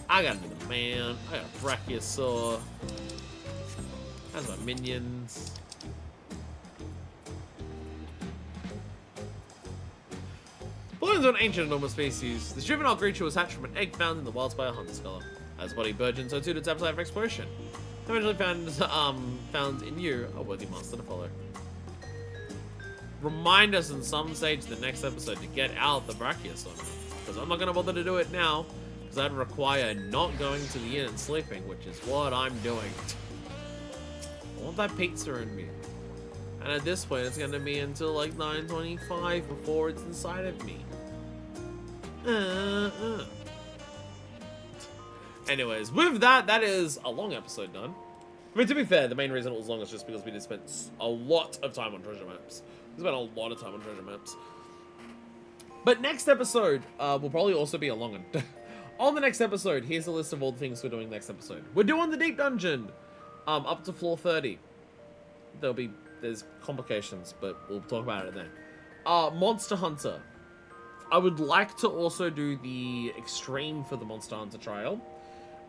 I got another man. I got a Brachiosaur. That's my minions. Balloons are an ancient enormous species. This juvenile creature was hatched from an egg found in the wilds by a hunter scholar. As body burgeons, so too did its appetite for exploration. Eventually found in you a worthy master to follow. remind us in some stage the next episode to get out the Brachiosaurus. Because I'm not going to bother to do it now, because that'd require not going to the inn and sleeping, which is what I'm doing. I want that pizza in me. And at this point, it's going to be until like 9:25 before it's inside of me. Anyways, with that, that is a long episode done. I mean, to be fair, the main reason it was long is just because we did spend a lot of time on treasure maps. We spent a lot of time on treasure maps. But next episode will probably also be a long one. On the next episode, here's a list of all the things we're doing next episode. We're doing the deep dungeon, up to floor 30. There's complications, but we'll talk about it then. Monster Hunter. I would like to also do the extreme for the Monster Hunter trial.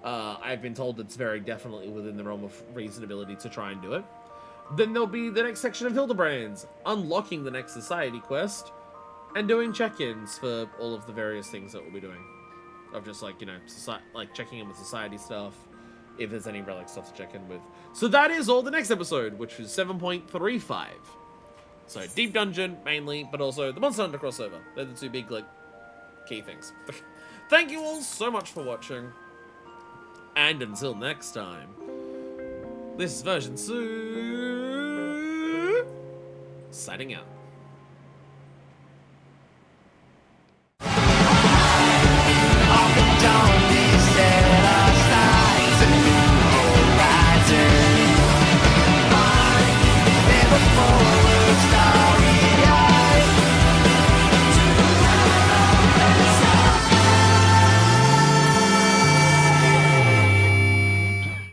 I've been told it's very definitely within the realm of reasonability to try and do it. Then there'll be the next section of Hildebrands, unlocking the next society quest, and doing check-ins for all of the various things that we'll be doing. Of just like, you know, checking in with society stuff, if there's any relic stuff to check in with. So that is all the next episode, which is 7.35. So deep dungeon mainly, but also the Monster Hunter crossover. They're the two big, like, key things. Thank you all so much for watching. And until next time, this is Version 2 signing out.